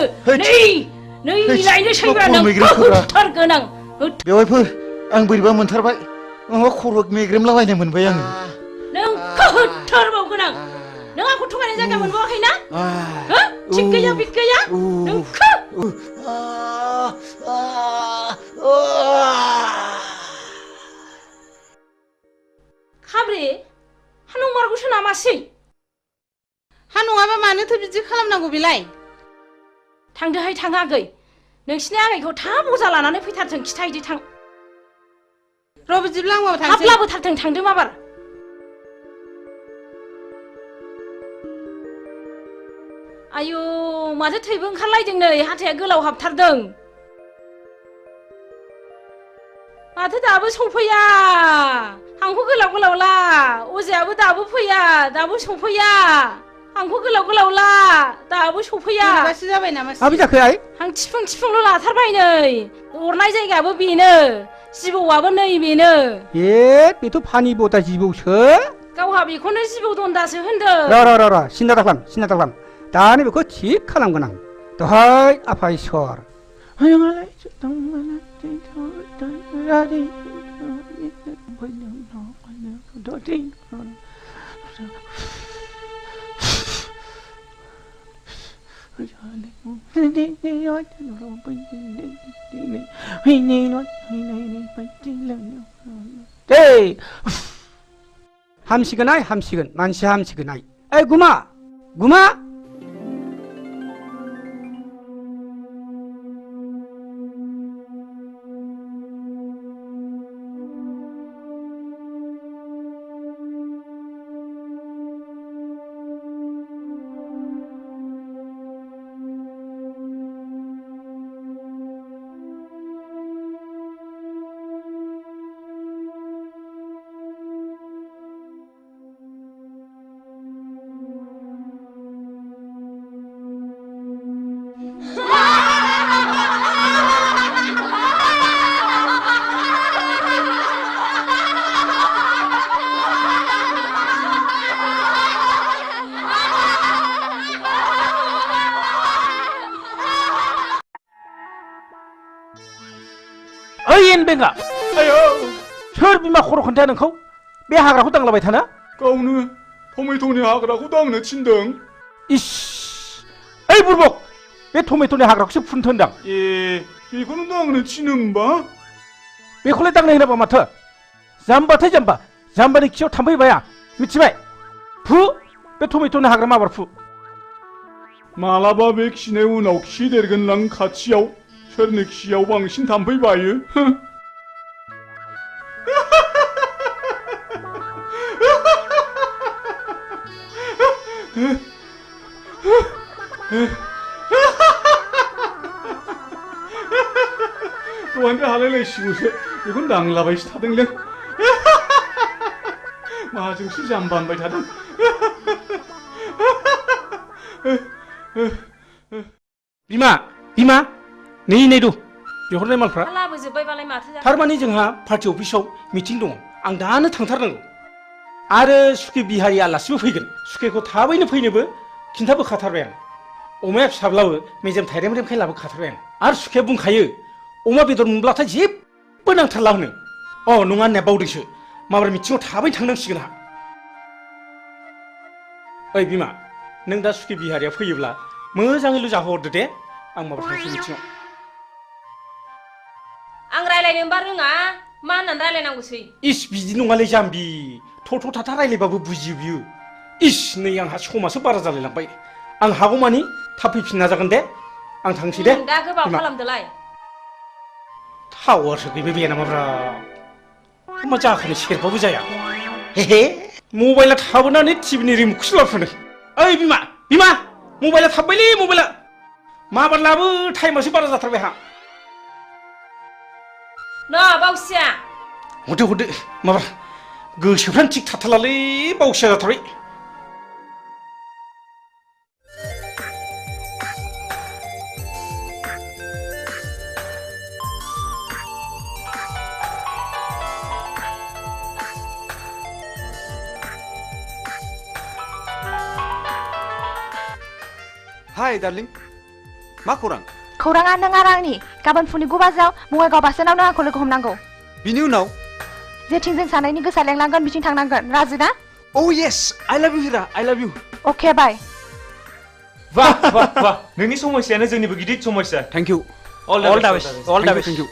नै लायनोसैबो नों होथारगोन आं बेवाइफोर आं बोरैबा मोनथारबाय माबा खर' मेग्रेमलाबायनो मोनबाय आङो नोंखौ होथारबावगोन आं नों आंखौ थगायनाय जायगा मोनबावाखैना थिग गैया बिद गैया नोंखौ खाब्रे हा नंमारगौसो नामासै हा नङाबा मानोथो बिदि खालामनांगौ बेलाय थांदोहाय थाङागै नोंसिनि आगैखौ थाब अजा लानानै फैथारथों खिथाहैदो थां र' बिदिब्ला आंबो थांसै थाब लाबोथारथों थांदो माबार आयु माथो थैबो ओंखारलायदों नै हाथाया गोलाव हाबथारदों माथो दाबो सफैया आंखौ गोलाव गोलाव ला अजायाबो दाबो फैया दाबो सफैया आंखौ गोलाव गोलाव ला दाबो सफैया माबासो जाबाय नामा माबि जाखो आइ आं थिफुंल' लाथारबाय नै अरनाय जायगायाबो बेनो जिबौआबो नै बेनो बेथ' फानि बता जिबौसो गावहा बेखौनो जिबौ दन्दासो होनदों र सिन्था दाखालाम दानो बेखौ थिग खालामगोन आं दहाय आफा इसर हामसिगोन आइ हामसिगोन मानसिया हामसिगोन आइ ओइ गुमा ओइ एनबेंगा आयो सोर बिमा खर' खोन्थाया नोंखौ बे हाग्राखौ दांलाबाय थाना गावनो टमेट'नि हाग्राखौ दांनो थिनदों इस ओइ बुरबक बे टमेट'नि हाग्राखौसो फुनथो होनदां बेखौनो दांनो थिनो होमबा बेखौलाय दांनो होनाबा माथो जाम्बाथाय जाम्बानि खियाव थाम्फै बाया मिथिबाय फु बे टमेट'नि हाग्रा माबार फु मालाबा बे खिनाय उनाव खि देरगोनलां खाथियाव सोरनि खियाव बांसिन थाम्फै बायो दहायनिफ्राय हालायलायसिगौसो बेखौनो दांलाबायसो थादोंलै माजोंसो जाम्बा होनबाय थादों बिमा बिमा नै दु बिहरनाय मालफ्रा लाबोजोब्बायबालाय माथो जाखो? थारमाने जोंहा पार्टी अफिसाव मिटिं दङ आं दानो थांथारनांगौ आरो सुखे बिहारि आलासिबो फैगोन सुखेखौ थाबैनो फैनोबो खिन्थाबोखाथारबाय आं अमाया फिसाब्लाबो मेजेम थाइरेमरेमखाय लाबोखाथारबाय आं आरो सुखेया बुंखायो अमा बेदर मोनब्लाथाय जेबो नांथारला होनो अ नङा होननाया बावदोंसो माब्रै मिटिङाव थाबैनो थांनांसिगोन आंहा ओइ बिमा नों दा सुखे बिहारिया फैयोब्ला मोजाङैल' जाहोहरदो दे आं माबा थांसै मिटिङाव आं रायलायनोबा रोङा मा होननानै रायलायनांगौसै इस बिदि नङालै जाम्बि थ' थाथा रायलायबाबो बुजियो बियो इस नै आंहा समासो बारा जालायलांबाय आं हागौमानि थाब फैफिन नाजागोन दे आं थांसै दे दा गोबाव खालामदोलाय टावारसो गैबाय बाया नामाब्रा मा जाखोनो सेरबाबो जाया हे मबाइला थाबोनानै टिभिनि रिमटखौसो लाबोफानो ओइ बिमा बिमा मबाइला थाबबायलै मबाइला माबार लाबो टाइमासो बारा जाथारबाय आंहा न बावसिया हरदो माबा गोसोफ्रानो थिग थाथारलालै बावसिया जाथारबाय हाय डार्लिं मा खौरां खौराङा नों आरो आंनि गाबोन फुंनि 9 बाजियाव बङाइगाव बासस्टेन्डआवनो आंखौ लोगो हमनांगौ बिनि उनाव जेथिं जों सानैनि गोसोआ लेंलांगोन बिथिं थांनांगोन राजि ना अ येस आइ लाभ इउ हिरा आइ लाभ इउ अके बाय वाह वाह वाह नोंनि समस्यानो जोंनिबो गिदिर समस्या थैंक यू ऑल द बेस्ट थैंक यू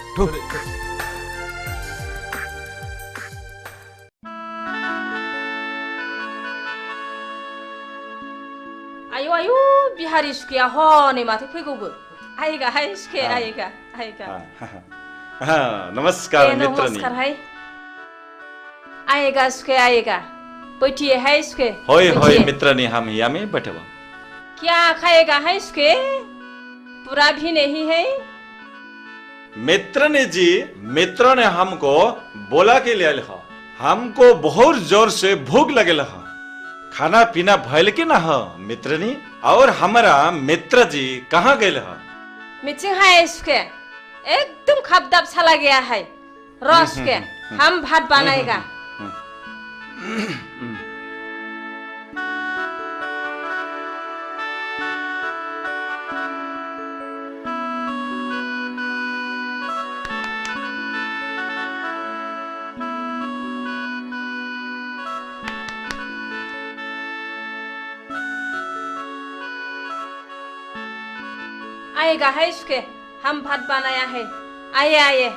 आयु आयु बिहारि सुखेया हनै माथो फैगौबो आइगा हाय सुखे आइगा नमस्कार मित्रनी नमस्कार हाय आएगा सुखे आएगा बैठिए है सुखे होय होय मित्रनी हम यहाँ में बैठे हुआ क्या खाएगा है सुखे पूरा भी नहीं है मित्रनी जी मित्र ने हमको बोला के लिए हमको बहुत जोर से भूख लगे खाना पीना भयल के ना हो मित्रनी और हमारा मित्र जी कहाँ गए मीटिंग है सुखे एकदम खपदप चला गया है रस के हम भात बनाएगा आएगा है सुखे हम भात बनाया है आइए आइए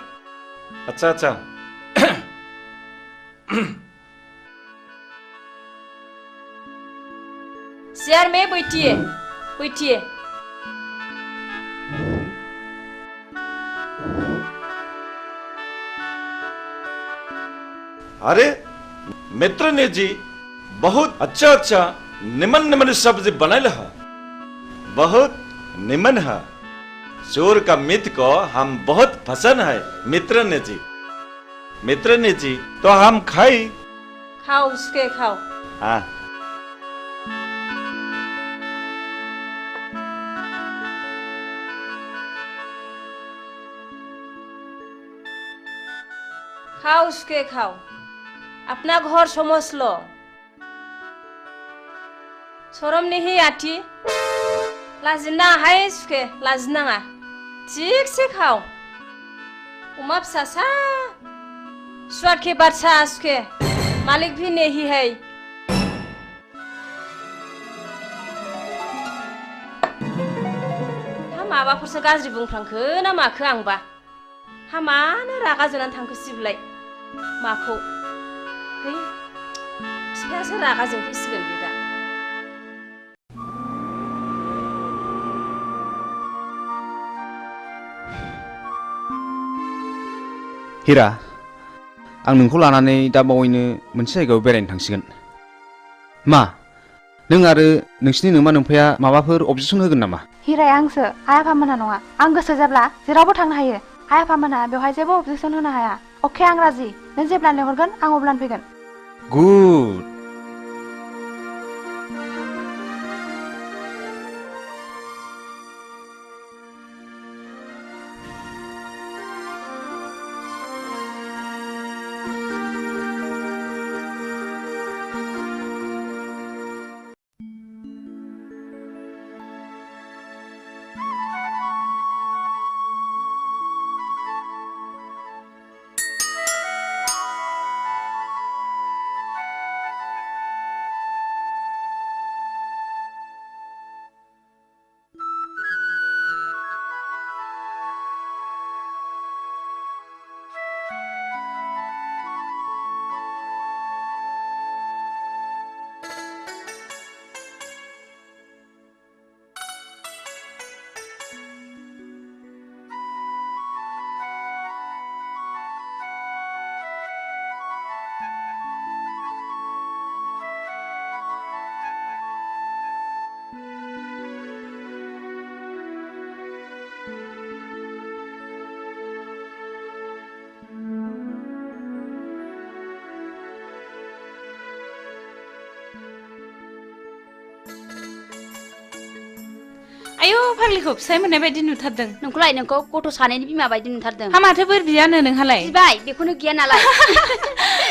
अच्छा अच्छा चेयर में बैठिए बैठिए अरे मित्र ने जी बहुत अच्छा निमन सब्जी बनाए बहुत निमन है चोर का मित्र को हम बहुत पसंद है मित्र ने जी तो हम खाई खाओ उसके खाओ हाँ खाओ उसके खाओ अपना घर समझ लो शरम नहीं आती लाजिना है सुखे लाजिनाङा ठीक से खाओ उमा फिसासा स्वाद के बादशाह सुखे मालिक भी नहीं है हा माबाफोरसो गाज्रि बुंफ्लांखो ना माखो आंबा हा मानो रागा जोंनानै थांखो सिबलाय माखौ है बिफायासो रागा जोंफैसिगोन बे दा हिरा आं नोंखौ लानानै दा बावैनो मोनसे जायगायाव बेरायनो थांसिगोन मा नों आरो नोंसिनि नोमा नोमफाया माबाफोर अबजेक्सन होगोन नामा हिराया आंसो आइ आफामोनहा नङा आं गोसो जाब्ला जेरावबो थांनो हायो आइ आफामोनहा बेवहाय जेबो अबजेक्सन होनो हाया अके आं राजि नों जेब्लानो लेंहरगोन आं अब्लानो फैगोन गुड आयौ फाग्लिखौ फिसाय मोननाय बायदि नुथारदों नोंखौलाय नोंखौ गथ' सानैनि बिमा बायदि नुथारदों हा माथो बोर बियानो नोंहालाय बिबाय बेखौनो गिया नालाय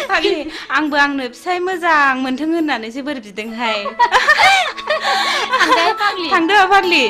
फाग्लि आंबो आंनो फिसाय मोजां मोनथों होननानैसो बोर बिदोंहाय थांदो फाग्लि थांदो फाग्लि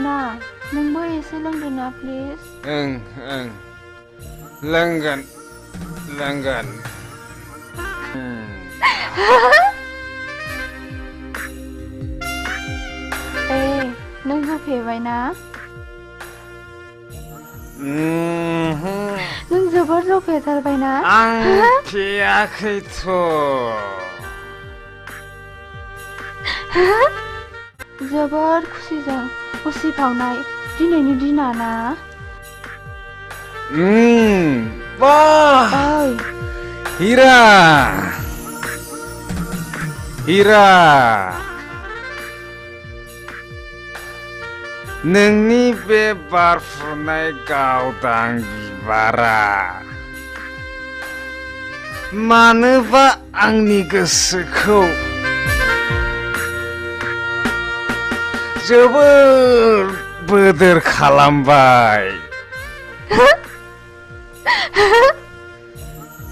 ना नोंबो एसे लोंदो ना प्लिज ओं लोंगोन नों होफेरबाय ना नों जोबोर जौ फेथारबाय ना आं फेयाखैथ' जोबोर खुसिजों उसिफावनाय दिनैनि दिना ना बाह हिरा नोंनि बे बारफुनाय गावदां बिबारा मानोबा आंनि गोसोखौ जोबोर बोदोर खालामबाय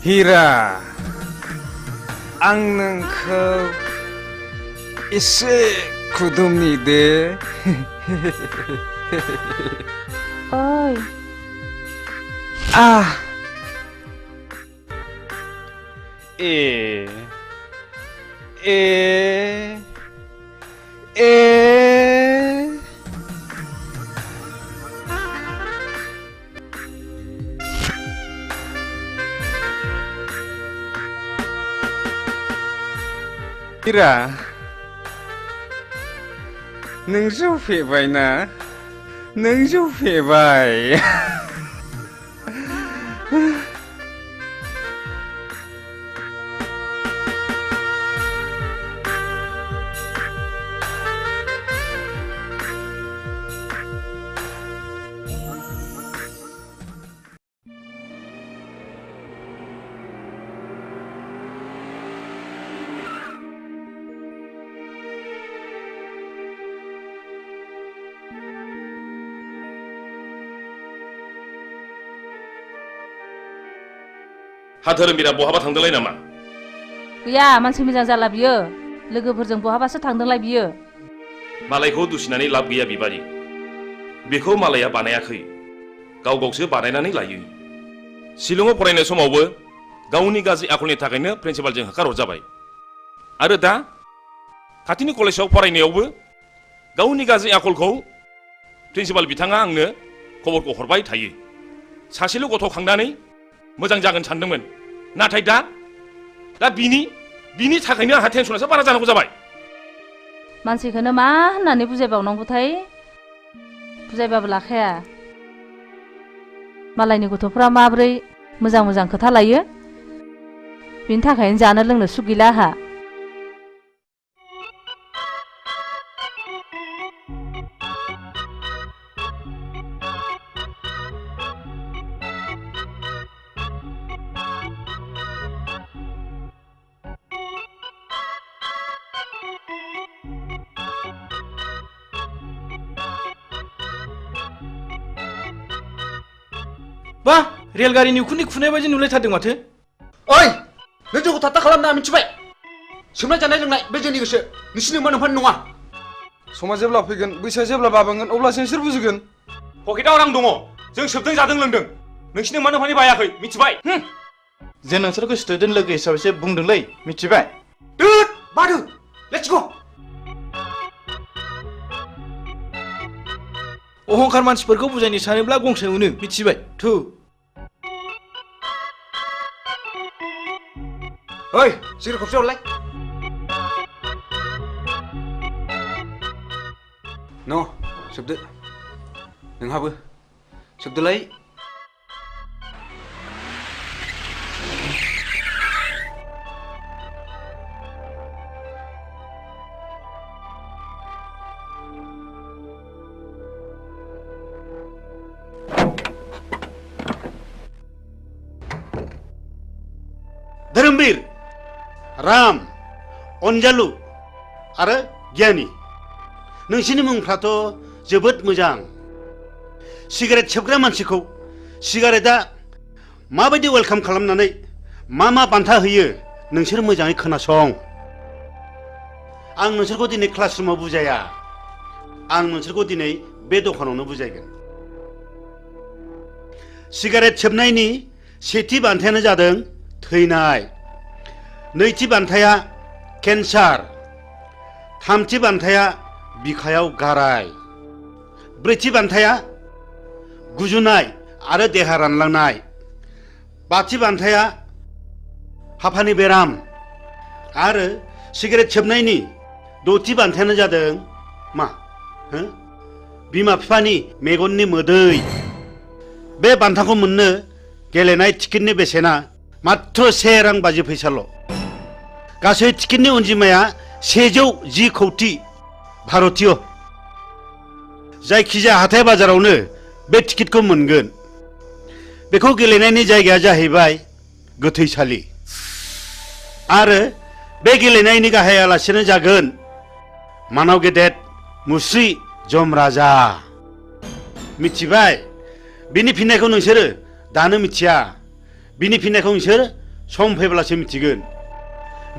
हिरा आं नोंखौ एसे खुदुमनि दे ओइ हिरा नों जौ फेबाय ना नों जौ फेबाय हा धोरोमबिरा बहाबा थांदोंलाय नामा गैया मानसि मोजां जाला बियो लोगोफोरजों बहाबासो थांदोंलाय बियो मालायखौ दुसिनानै लाब गैया बिबारि बेखौ मालाया बानायाखै गावसो बानायनानै लायो शिलंआव फरायनाय समावबो गावनि गाज्रि आखलनि थाखायनो प्रिन्सिपालजों होखारहरजाबाय आरो दा खाथिनि कलेजाव फरायनायावबो गावनि गाज्रि आखलखौ प्रिन्सिपाल बिथाङा आंनो खबरखौ हरबाय थायो सासेल' गथ' खांनानै मोजां जागोन सानदोंमोन नाथाय दा बिनि थाखायनो आंहा टेनसनासो बारा जानांगौ जाबाय मानसिखौनो मा होननानै बुजायबावनांगौथाय बुजायबाबो लाखाया मालायनि गथ'फ्रा माब्रै मोजां मोजां खोथा लायो बिनि थाखायनो जानो लोंनो सुख गैला आहा बा रेलगारिनि उखुन्दै खुनाय बायदि नुलायथारदों माथो ओइ नों जोंखौ थाथा खालामना मिथिबाय सोमनाय जानाय लोंनाय बे जोंनि गोसो नोंसिनि मोनफानि नङा समा जेब्ला फैगोन बैसोआ जेब्ला बाबेनगोन अब्लासो नोंसोर बुजिगोन पकेटाव रां दङ जों सोबदों जादों लोंदों नोंसिनि मोनफानि बायाखै मिथिबाय जों नोंसोरखौ स्टुडेन्ट लोगो हिसाबैसो बुंदोंलै मिथिबाय बादो लेट्स गो अहंखार मानसिफोरखौ बुजायनो सानोब्ला गंसे मोनो मिथिबाय थु ओइ सिगारेट खबसे हरलाय न' सोबदो नोंहाबो सोबदोलाय धोरोमबीर राम अनजालु आरो गियानि नोंसिनि मुंफ्राथ' जोबोद मोजां सिगारेट सोबग्रा मानसिखौ सिगारेटआ माबायदि वेलकाम खालामनानै मा बान्था होयो नोंसोर मोजाङै खोनासं आं नोंसोरखौ दिनै क्लासरुमाव बुजाया आं नोंसोरखौ दिनै बे दखानावनो बुजायगोन सिगारेट सोबनायनि सेथि बान्थायानो जादों थैनाय नैथि बान्थाया केन्सार थामथि बान्थाया बिखायाव गाराय ब्रैथि बान्थाया गुजुनाय आरो देहा रानलांनाय बाथि बान्थाया हापानि बेराम आरो सिगारेट सोबनायनि दथि बान्थायानो जादों मा बिमा बिफानि मेगननि मोदै बे बान्थाखौ मोननो गेलेनाय टिकेटनि बेसेना मात्र 1 रां 50 फैसाल' गासै टिकेटनि अनजिमाया 110 कौटि भारतीय जायखिजाया हाथाय बाजारावनो बे टिकेटखौ मोनगोन बेखौ गेलेनायनि जायगाया जाहैबाय गोथैसालि आरो बे गेलेनायनि गाहाय आलासियानो जागोन मानाव गेदेर मुस्रि जमराजा मिथिबाय बिनि फिननायखौ नोंसोरो दानो मिथिया बिनि फिननायखौ नोंसोर सम फैब्लासो मिथिगोन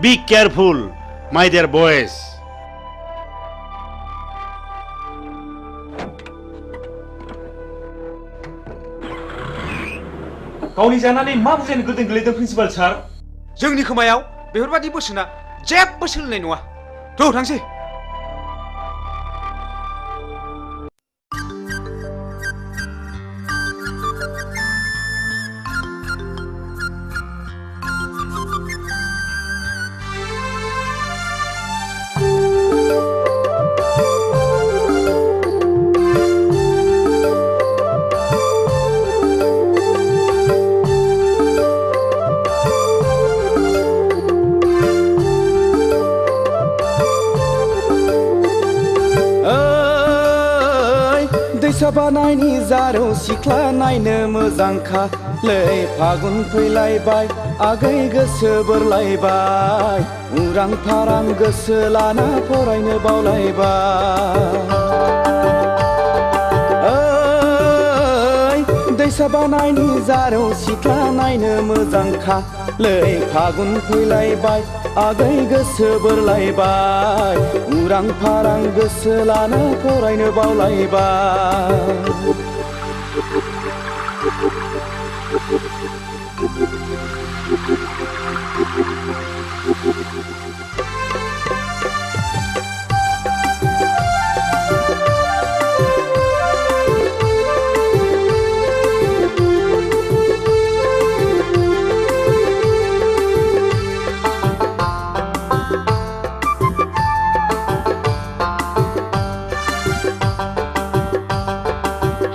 बी केयारफुल माय डियर बयज गावनि जानानै मा बुजायनो गोदों गोलैदों प्रिन्सिपाल सार जोंनि खोमायाव बेफोरबादि बोसोना जेबो सोलिनाय नङा थ' थांसै बानायनि जारौ सिख्ला नायनो मोजांखा लै फागुन फैलायबाय आगै गोसो बोरलायबाय उरां फारां गोसो लाना फरायनो बावलायबाय दैसा बानायनि जारौ सिख्ला नायनो मोजांखा लै फागुन फैलायबाय आगै गोसो बोरलायबाय उरां फारां गोसो लाना फरायनो बावलायबाय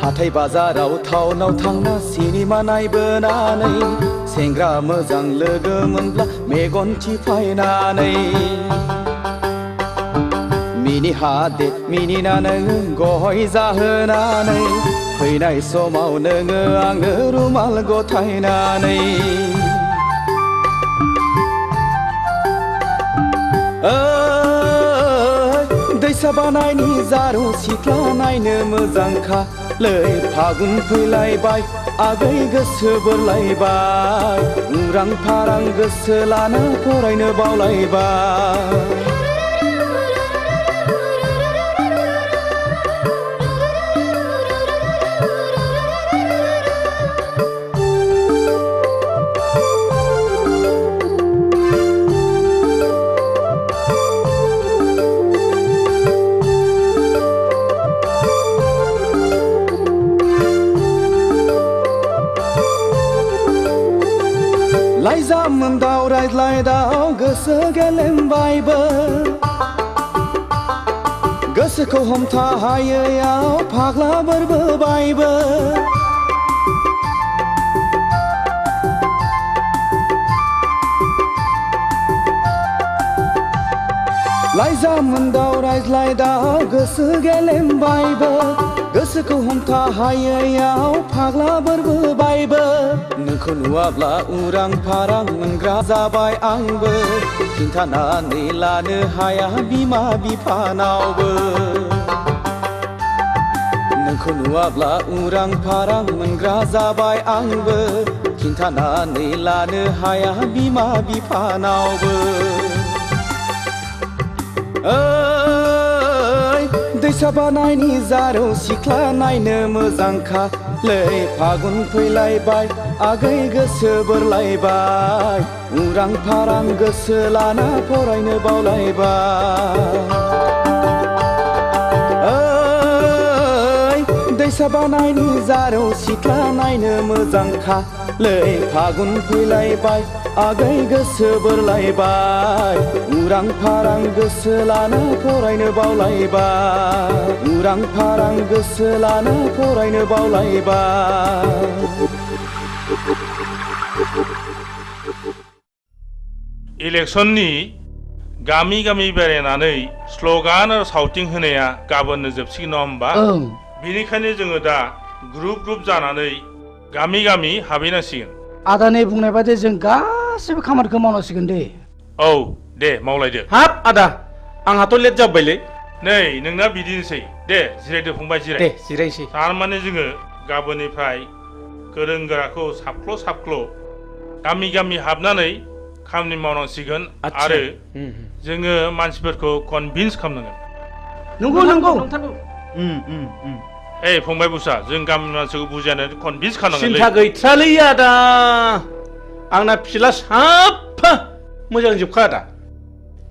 हाथाय बाजाराव टाउनाव थांना सिनेमा नायबोनानै सेंग्रा मोजां लोगो मोनब्ला मेगन थिफायनानै मिनि हादे मिनिना नोङो गय जाहोनानै फैनाय समाव नोङो आंनो रुमाल गथायनानै दैसा बानायनि जारौ सिख्ला नायनो मोजांखा लै फागुन फैलायबाय आगै गोसो बोरलायबाय उरां फारां गोसो लाना फरायनो बावलायबाय मोन्दाव रायज्लायदाव गोसो गेलेमबायबो गोसोखौ हमथा हायैयाव फाग्ला बोरबोबायबो लाइजा मोन्दाव रायज्लायदाव गोसो गेलेमबायबो गोसोखौ हमथा हायैयाव फाग्ला बोरबोबायबो नोंखौ नुवाब्ला उरां फारां मोनग्रा जाबाय आंबो खिन्थानानै लानो हाया बिमा बिफानावबो नोंखौ नुवाब्ला उरां फारां मोनग्रा जाबाय आंबो खिन्थानानै लानो हाया बिमा बिफानावबो दैसा बानायनि जारौ सिख्ला नायनो मोजांखालै फागुन फैलायबाय आगै गोसो बोरलायबाय उरां फारां गोसो लाना फरायनो बावलायबाय दैसा बानायनि जारौ सिख्ला नायनो मोजांखालै फागुन फैलायबाय आगै गोसो बोरलायबाय उरां फारां गोसो लाना फरायनो बावलायबाय उरां फारां गोसो लाना फरायनो बावलायबाय इलेक्सननि गामि गामि बेरायनानै स्लगान आरो साउटिं होनाया गाबोननो जोबसिगोन नङा होमबा बेनिखायनो जोङो दा ग्रुप ग्रुप जानानै गामि गामि हाबहैनांसिगोन आदानि बुंनाय बायदि जों गासिबो खामानिखौ मावनांसिगोन दे औ दे मावलायदो हाब आदा आंहाथ' लेट जाबायलै नै नोंना बिदिनोसै दे जिरायदो फंबाय जिराय दे जिरायसै थारमाने जोङो गाबोननिफ्राय गोरों गोराखौ साबख्ल' साबख्ल' गामि गामि हाबनानै खामानि मावनांसिगोन आरो जोङो मानसिफोरखौ कनभिन्स खालामनांगोन नंगौ नंगौ ए फंबाय बुसा जों गामिनि मानसिखौ बुजायनानै कनभिन्स खालामनांगोन सिन्था गैथ्रालै आदा आंना फिला साफा मोजां जोबखा आदा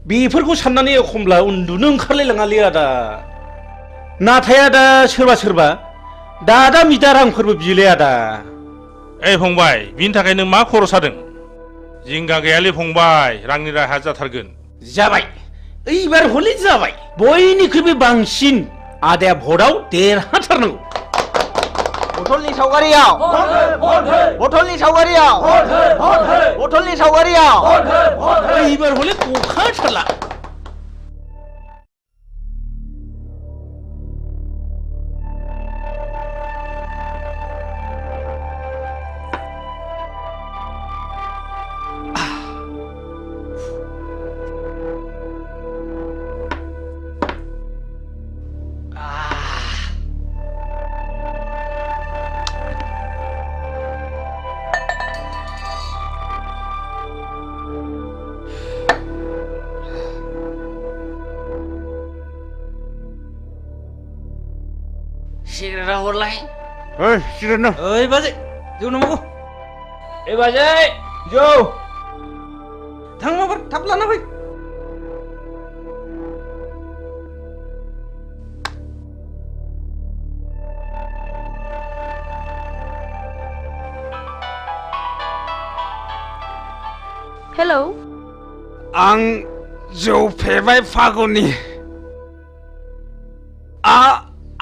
बेफोरखौ साननानै एखमब्ला उन्दुनो ओंखारलायलाङालै आदा नाथाय आदा सोरबा सोरबा दादा मिदा रांफोरबो बियोलै आदा ए फंबाय बिनि थाखाय नों मा खर' सादों जिंगा गैयालै फंबाय रांनि राहा जाथारगोन जाबाय एबार हले जाबाय बयनिख्रुइबो बांसिन आदाया भटआव देरहाथारनांगौ बथलनि सावगारियाव बथलनि सावगारियाव बथलनि सावगारियाव एबार हले गखाथारला सिगारेटा हरलाय ओइ सिगारेट न ओइ बाजै जौ नांगौ ए बाजै जौ थां माबार थाब लाना फै हेलौ आं जौ फेबाय Phaguni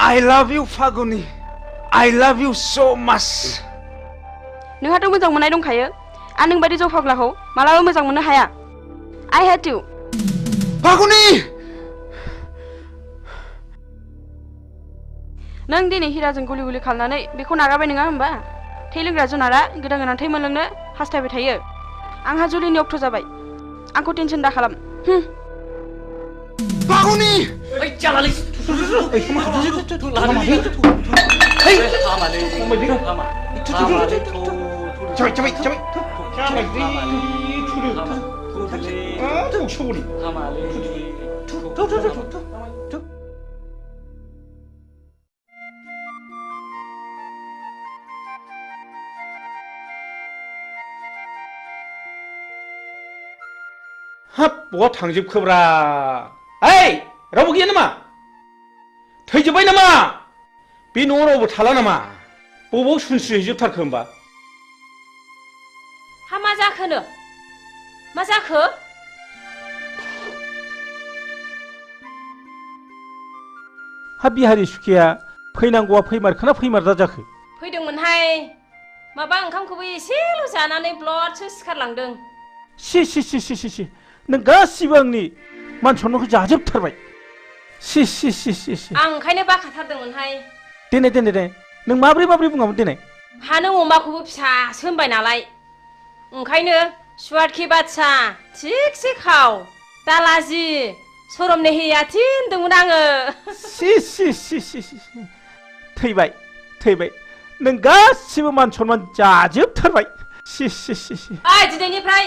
I love you Phaguni I love you so much नोंहाथ' मोजां मोननाय दंखायो आं नोंबायदि जौ फाग्लाखौ मालाबा मोजां मोननो हाया I hate you फागुनि नों दिनै हिराजों गुलि गुलि खालामनानै बेखौ नागारबाय नङा होमबा थै लोंग्रा जुनारा गोदान गोदान थै मोनलोंनो हास्थायबाय थायो आंहा जुलिनि अक्ट' जाबाय आंखौ टेनसन दा खालाम फागुनि ओइ जालालै हाब बहा थांजोबखोब्रा ओइ रावबो गैया नामा थैजोब्बाय नामा बे न'आव रावबो थाला नामा बबाव सुनस्रि हैजोबथारखो होमबा हा मा जाखोनो मा जाखो हा बिहारि सुखिया फैनांगौआ फैमारखोना फैमारदा जाखो फैदोंमोनहाय माबा ओंखामखौबो एसेल' जानानै ब्लडसो सिखारलांदों सि नों गासिबो आंनि मान सन्मानखौ जाजोबथारबाय सि आं ओंखायनो बाखाथारदोंमोनहाय देनाय नों माब्रै बुङामोन देनाय हा नों अमाखौबो फिसासो होनबाय नालाय ओंखायनो सुवादखि बादसा थिगसे खाव दालाजि सरमने हैयाथि होनदोंमोन आङो सि थैबाय नों गासिबो मान सन्मान जाजोबथारबाय सि ओइ दिनैनिफ्राय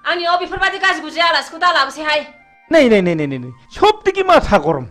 आंनियाव बेफोरबादि गाज्रि गुज्रि आलासिखौ दा लाबोसैहाय नै सबदिके माथा गरम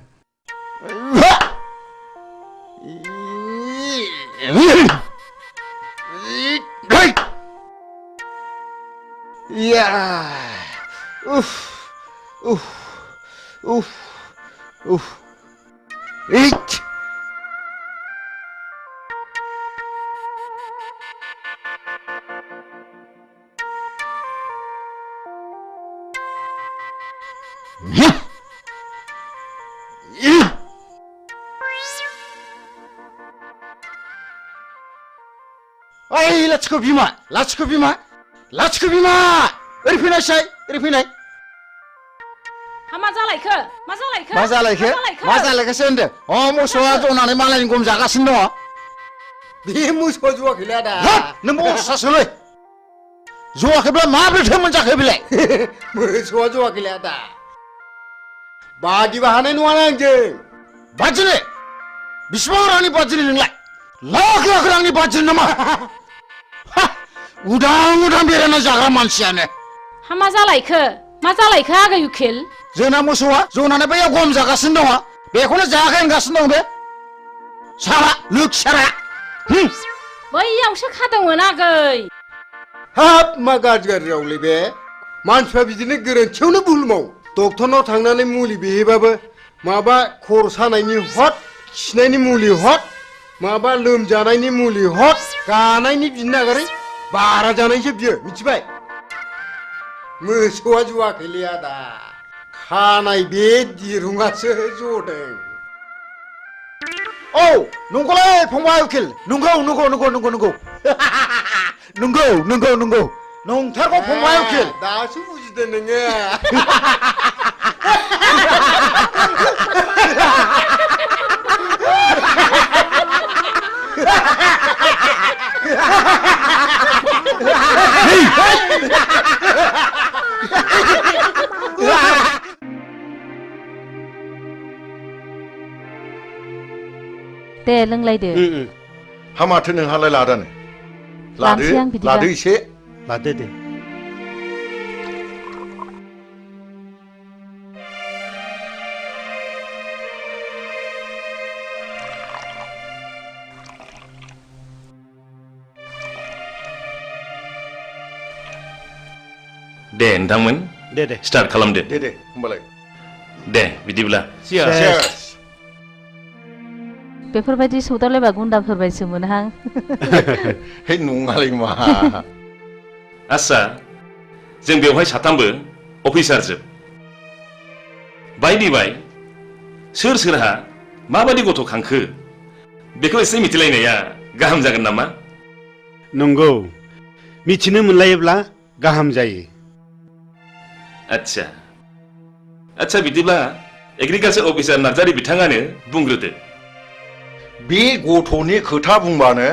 ओइ लाथिख' बिमा ओरै फैनाय मा जालायखोसो होनदो मोसौआ जनानै मालायनि गम जागासिनो दङ बे मोसौआ जवाखैलै आदा नों बसासोलै जवाखैब्ला माब्रैथो मोनजाखो बेलाय मोसौआ जवाखैलै आदा बादिबा हानाय नङाना आंजों बादिनो बिसिबां रांनि बादिनो नोंलाय लाख रांनि बादिनो नामा उदां बेरायना जाग्रा मानसियानो मा जालायखो आगै उखिल जोंना मोसौआ जनानै बैयाव गम जागासिनो दङ बेखौनो जायाखै होनगासिनो दं बे सारा लोखसारा बैयावसो खादोंमोन आगै हाब मा गाज्रि रावलै बे मानसिफ्रा बिदिनो गोरोन्थियावनो भुल मावो डक्टरनाव थांनानै मुलि बिहैबाबो माबा खर' सानायनि हट खिनायनि मुलि हट माबा लोमजानायनि मुलि हट गानायनि बिनो नागारै बारा जानायसो बियो मिथिबाय मोसौआ जवाखैलै आदा खानाय बे दिरुङासो जदों औ नंगौलै फंबाय उकिल नंगौ नंथारगौ फंबाय उकिल दासो बुजिदों नोङो दे लोंलायदो हामाथो नोंहालाय लादानो लादो एसे लादो दे दे नोंथांमोन दे स्टार्ट खालामदो दे होमबालाय दे बिदिब्ला बेफोरबायदि सौदावलायबा गुन्दाफोरबायसो मोनहां हे नङालै मा आस्सा जों बेवहाय साथामबो अफिसार जोब बाय सोरहा माबादि गथ' खांखो बेखौ एसे मिथिलायनाया गाहाम जागोन नामा नंगौ मिथिनो मोनलायोब्ला गाहाम जायो आच्छा बिदिब्ला एग्रिकालचार अफिसार नार्जारी बिथाङानो बुंग्रोदो बे गथ'नि खोथा बुंबानो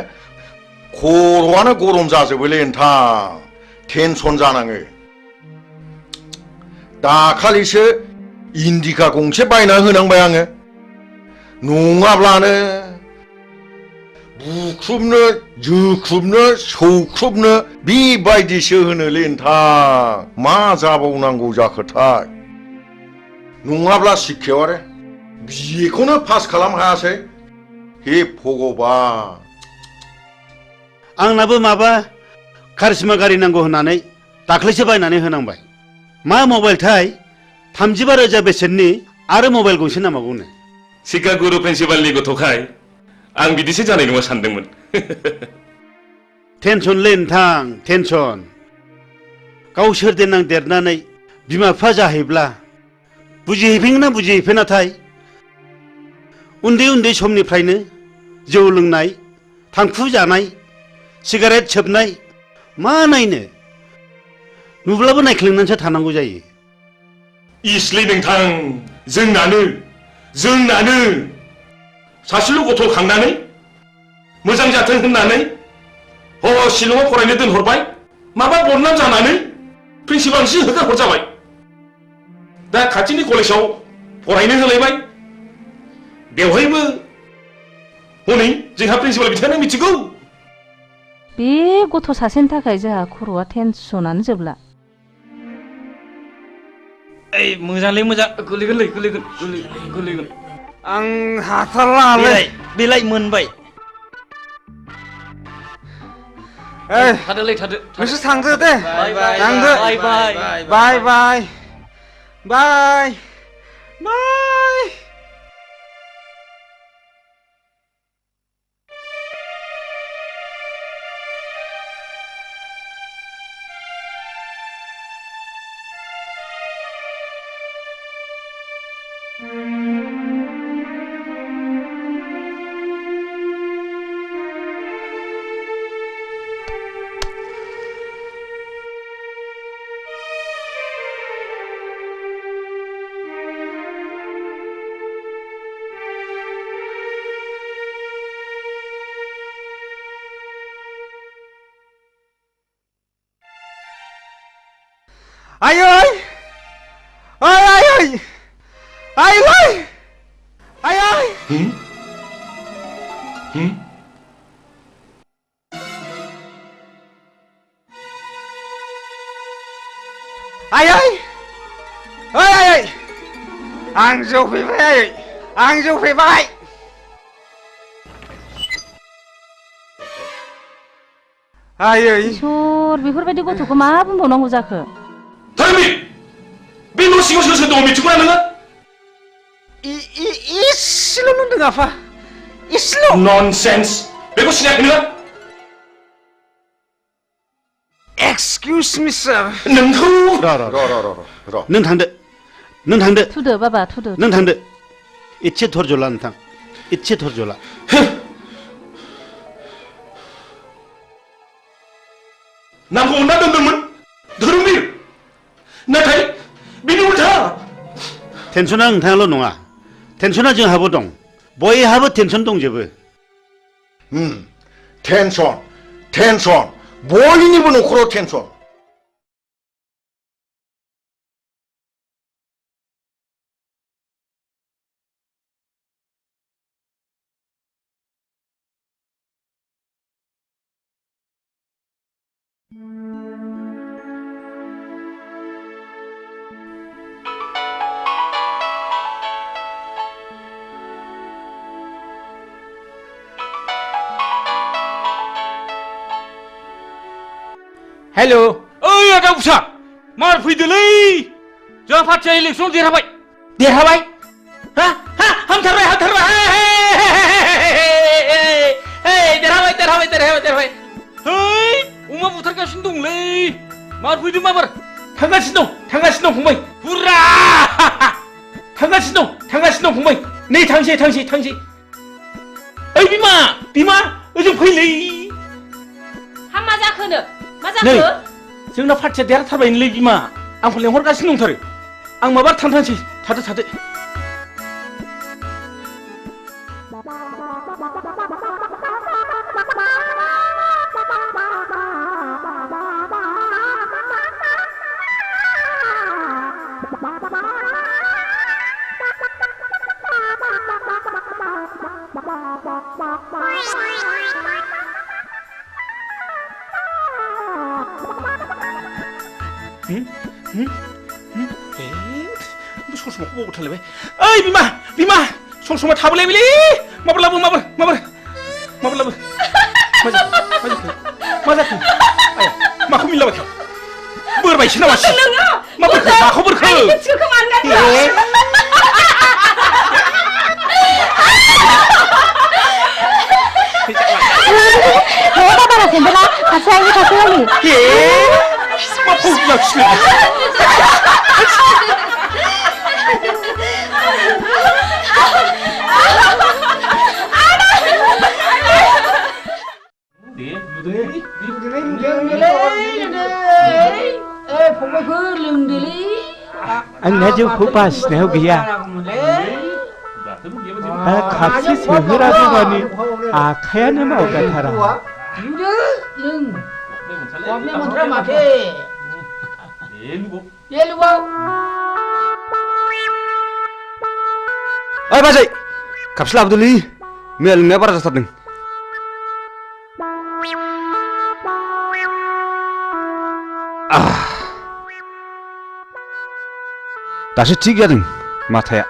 खर'आनो गरम जाजोबोलै नोंथां टेनसन जानाङो दाखालिसो इन्डिका गंसे बायना होनांबाय आङो नङाब्लानो बुख्रुबनो जोख्रुबनो सौख्रुबनो बेबायदिसो होनोलै नोंथां मा जाबावनांगौ जाखोथाय नङाब्ला शिक्षायाव आरो बिखौनो पास खालामनो हायासै हे भगबान आंनाबो माबा कारिश्मा गारि नांगौ होननानै दाख्लैसो बायनानै होनांबाय मा मबाइलथाय 35,000 बेसेननि आरो मबाइल गंसे नांबावगौनो शिक्षा गुरु प्रिन्सिपालनि गथ'खाय आं बिदिसो जानाय नङा सानदोंमोन टेनसनलै नोंथां टेनसन गावसोर देनां देरनानै बिमा बिफा जाहैब्ला बुजिहैफिन ना बुजिहैफिनाथाय उन्दै उन्दै समनिफ्रायनो जौ लोंनाय थांखु जानाय सिगारेट सोबनाय मा नायनो नुब्लाबो नायख्लेंनानैसो थानांगौ जायो इसलै नोंथां जोंनानो सासेल' गथ' खांनानै मोजां जाथों होननानै शिलंआव फरायनो दोनहरबाय माबा बदनाम जानानै प्रिन्सिपालसिम होखारहरजाबाय दा खाथिनि कलेजाव फरायनो होलायबाय बेवहायबो हनै जोंहा प्रिन्सिपाल बिथाङानो मिथिगौ बे गथ' सासेनि थाखाय जोंहा खर'आ टेनसनानो जोबला ओइ मोजांलै मोजां गोलैगोन आं हाथारलालै बेलाय मोनबाय थादो नोंसोर थांदो दे थांदो बाय आं जौ फैबाय इसोर बेफोरबायदि गथ'खौ मा बुंबावनांगौ जाखो बे न' सिङाव सोर दङ मिथिगौना नोङो इसेल' नुदों आफा इसेल' ननसेन्स बेखौ सिनायाखै नोङो एक्सकिउज मि सार नोंखौ र' नों थांदो थुदो बाबा थुदो नों थांदो इसे धर्ज ला नोंथां इसे धर्ज ला नामखौ अनना दोनदोंमोन धोरोमबीर नाथाय बिनि उल्था टेनसना नोंथाङाल' नङा टेनसना जोंहाबो दं बयहाबो टेनसन दंजोबो टेनसन बयनिबो न'खराव टेनसन हेलो ओइ आदा उसा मार फैदोलै जोंहा पार्टिया इलेक्सन देरहाबाय हामथारबाय देरहाबाय है अमा बुथारगासिनो दंलै मार फैदों माबार थांगासिनो दं फंबाय हुर्रा थांगासिनो दं फंबाय नै थांसै ओइ बिमा ओजों फैलै मा जाखोनो नै जोंना पार्टिया देरहाथारबायनोलै बिमा आंखौ लेंहरगासिनो दंथारो आं माबा थांसै थादो ससमाखौ बावथारलायबाय ओइ बिमा ससमा थाबोलायबायलै माबार लाबो मा जाखो आया माखौ मिलाबायखो बोरबायसो नामा माखौ बोरखो आंना जौखौ बासिनायाव गैया खापसे सोहोरागौ मानि आखायानो मावगाथारा ओइ बाजै खापसे लाबोदोलै मैया लोंनाया बारा जाथारदों दासो थिग जादों माथाया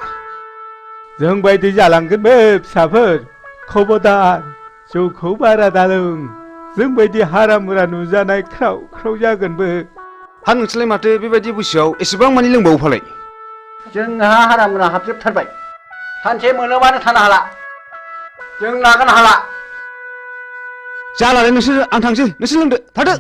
जों बायदि जालांगोन बे फिसाफोर खबरदार जौखौ बारा दालों जों बायदि हारा मुरा नुजानाय ख्राव ख्राव जागोनबो हा नोंसोरलाय माथो बेबायदि बैसोआव एसेबां मानि लोंबावो फालाय जोंहा हारा मुरा हाबजोबथारबाय सानसे मोनोबानो थानो हाला जों लागोन हाला जालालै नोंसोर आं थांसै नोंसोर लोंदो थादो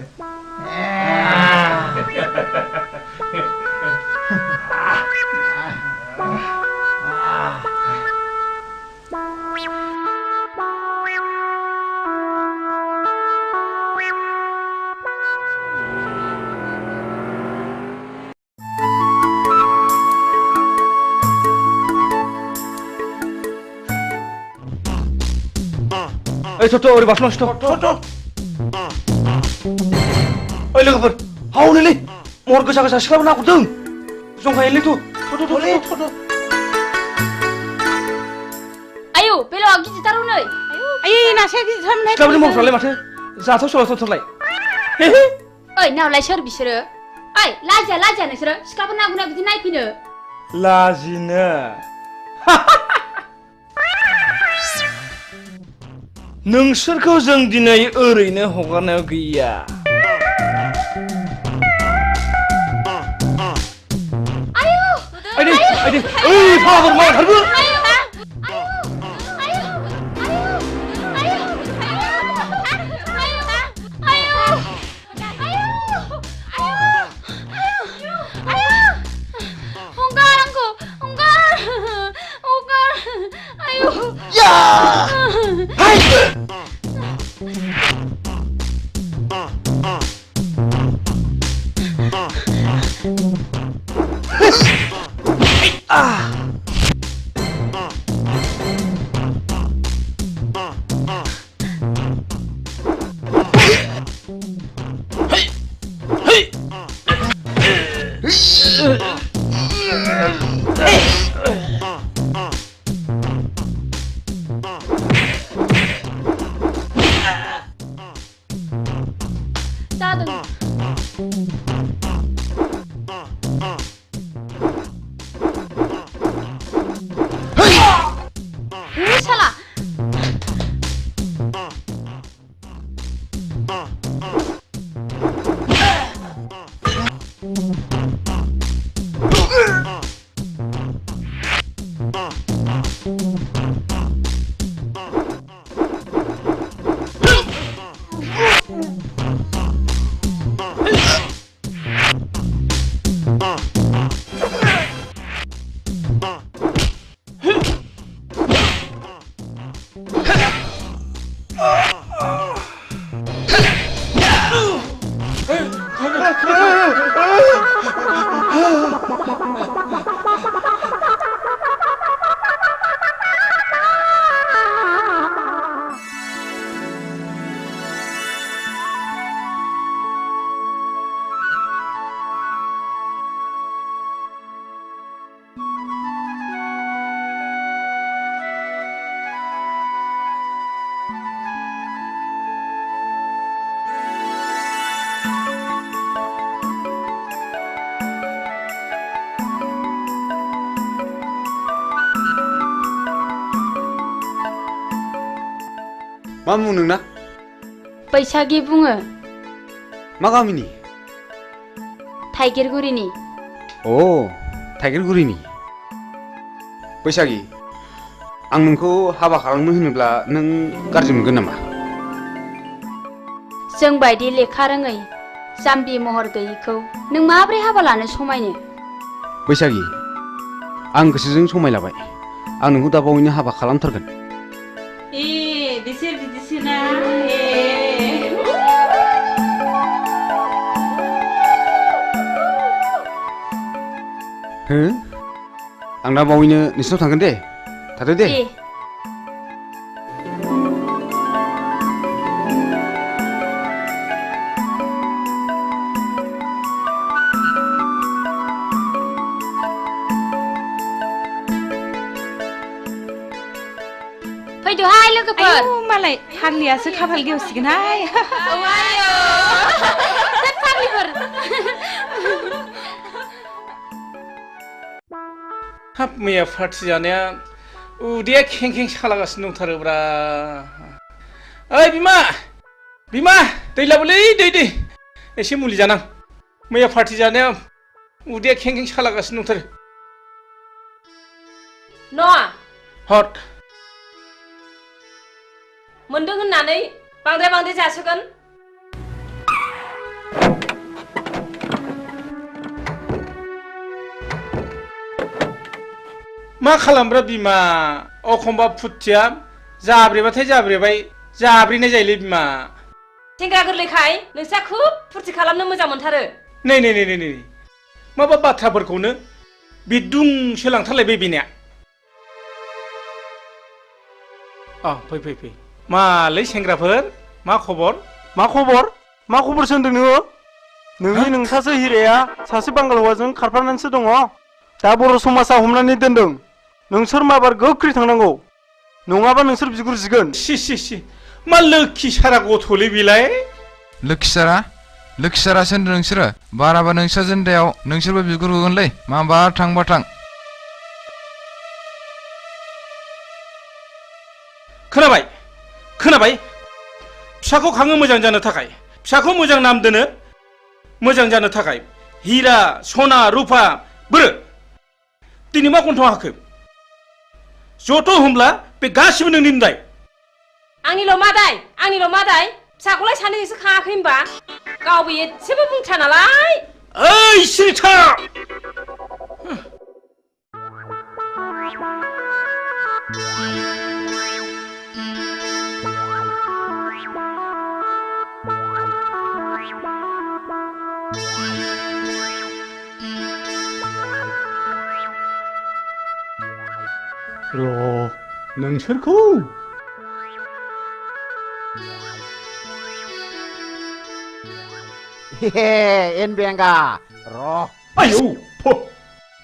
ओइ थ' ओरै बारस'लांसै थ' ओइ लोगोफोर हावनोलै महर गोसा गोसा सिख्लाबो नाहरदों जंखायोलै थ' आयौ बेलावा गिदिरथार नै आयै नासेया गिदिरथारमोनहाय सिख्लाफोरनि महरफ्रालाय माथो जाथाव सलाथावथारलाय ओइ नावलाय सोर बिसोरो ओइ लाजिया नोंसोरो सिख्लाफोर नागुना बिदि नायफैनो लाजिनो नोंसोरखौ जों दिनै ओरैनो हगारनायाव गैया आइदै ओइ फाग्ला मा ओंखारबो मा मुं नोंना? बैसागि बुङो। मा गामिनि? थाइगिरगुरिनि। अ थाइगिरगुरिनि। बैसागि आं नोंखौ हाबा खालामनो होनोब्ला नों गाज्रि मोनगोन नामा? जों बायदि लेखा रोङै जाम्बि महर गैयिखौ नों माब्रै हाबा लानो समायनो? बैसागि आं गोसोजों समाय लाबाय आं नोंखौ दा बावैनो हाबा खालामथारगोन बिसोर बिदिसोना हो आं दा बावैनो नोंसिनाव थांगोन दे थादो दे फैदोहाय लोगोफोर मालाय फाग्लियासो खाफाल गेवसिगोनहाय फाग्लिफोर हाब मैया पार्टि जानाया उदैया खें खें सालागासिनो दंथारोब्रा ओइ बिमा दै लाबोलै दै एसे मुलि जानां मैया पार्टि जानाया उदैया खें खें सालागासिनो दंथारो न'आ हट मोनदों होननानै बांद्राय जासोगोन मा खालामब्रा बिमा अखमबा फुथिया जाब्रेबाथाय जाब्रेबाय जाब्रेनाय जायोलै बिमा सेंग्रा गोरलैखाय नोंस्रा खुब फुरथि खालामनो मोजां मोनथारो नै माबा बाथ्राफोरखौनो बिदुंसो लांथारलायबाय बेनिया फै मालै सेंग्राफोर मा खबर सोंदों नोङो नोंनि नोंसासो हिराया सासे बांगाल हौवाजों खारफानानैसो दङ दा बर' समाजा हमनानै दोनदों नोंसोर माबार गोख्रै थांनांगौ नङाबा नोंसोर बिगुर जिगोन सि मा लोखि सारा गथ'लै बेलाय लोखि सारासो होनदों नोंसोरो बाराबा नोंस्रा जेन्दायाव नोंसोरबो बिगुर गुगोनलै माबा थांबा थां खोनाबाय फिसाखौ खाङो मोजां जानो थाखाय फिसाखौ मोजां नाम दोनो मोजां जानो थाखाय हिरा सना रुपा बोरो दिनै मा गन्थं हाखो जथ' होमब्ला बे गासिबो नोंनि दाय आंनिल' मा दाय फिसाखौलाय सानैसो खाङाखै होनबा गावबो एसेबो बुंथ्रा नालाय ओइ सिरिथा नोंसोरखौ एन बेंगा आयौ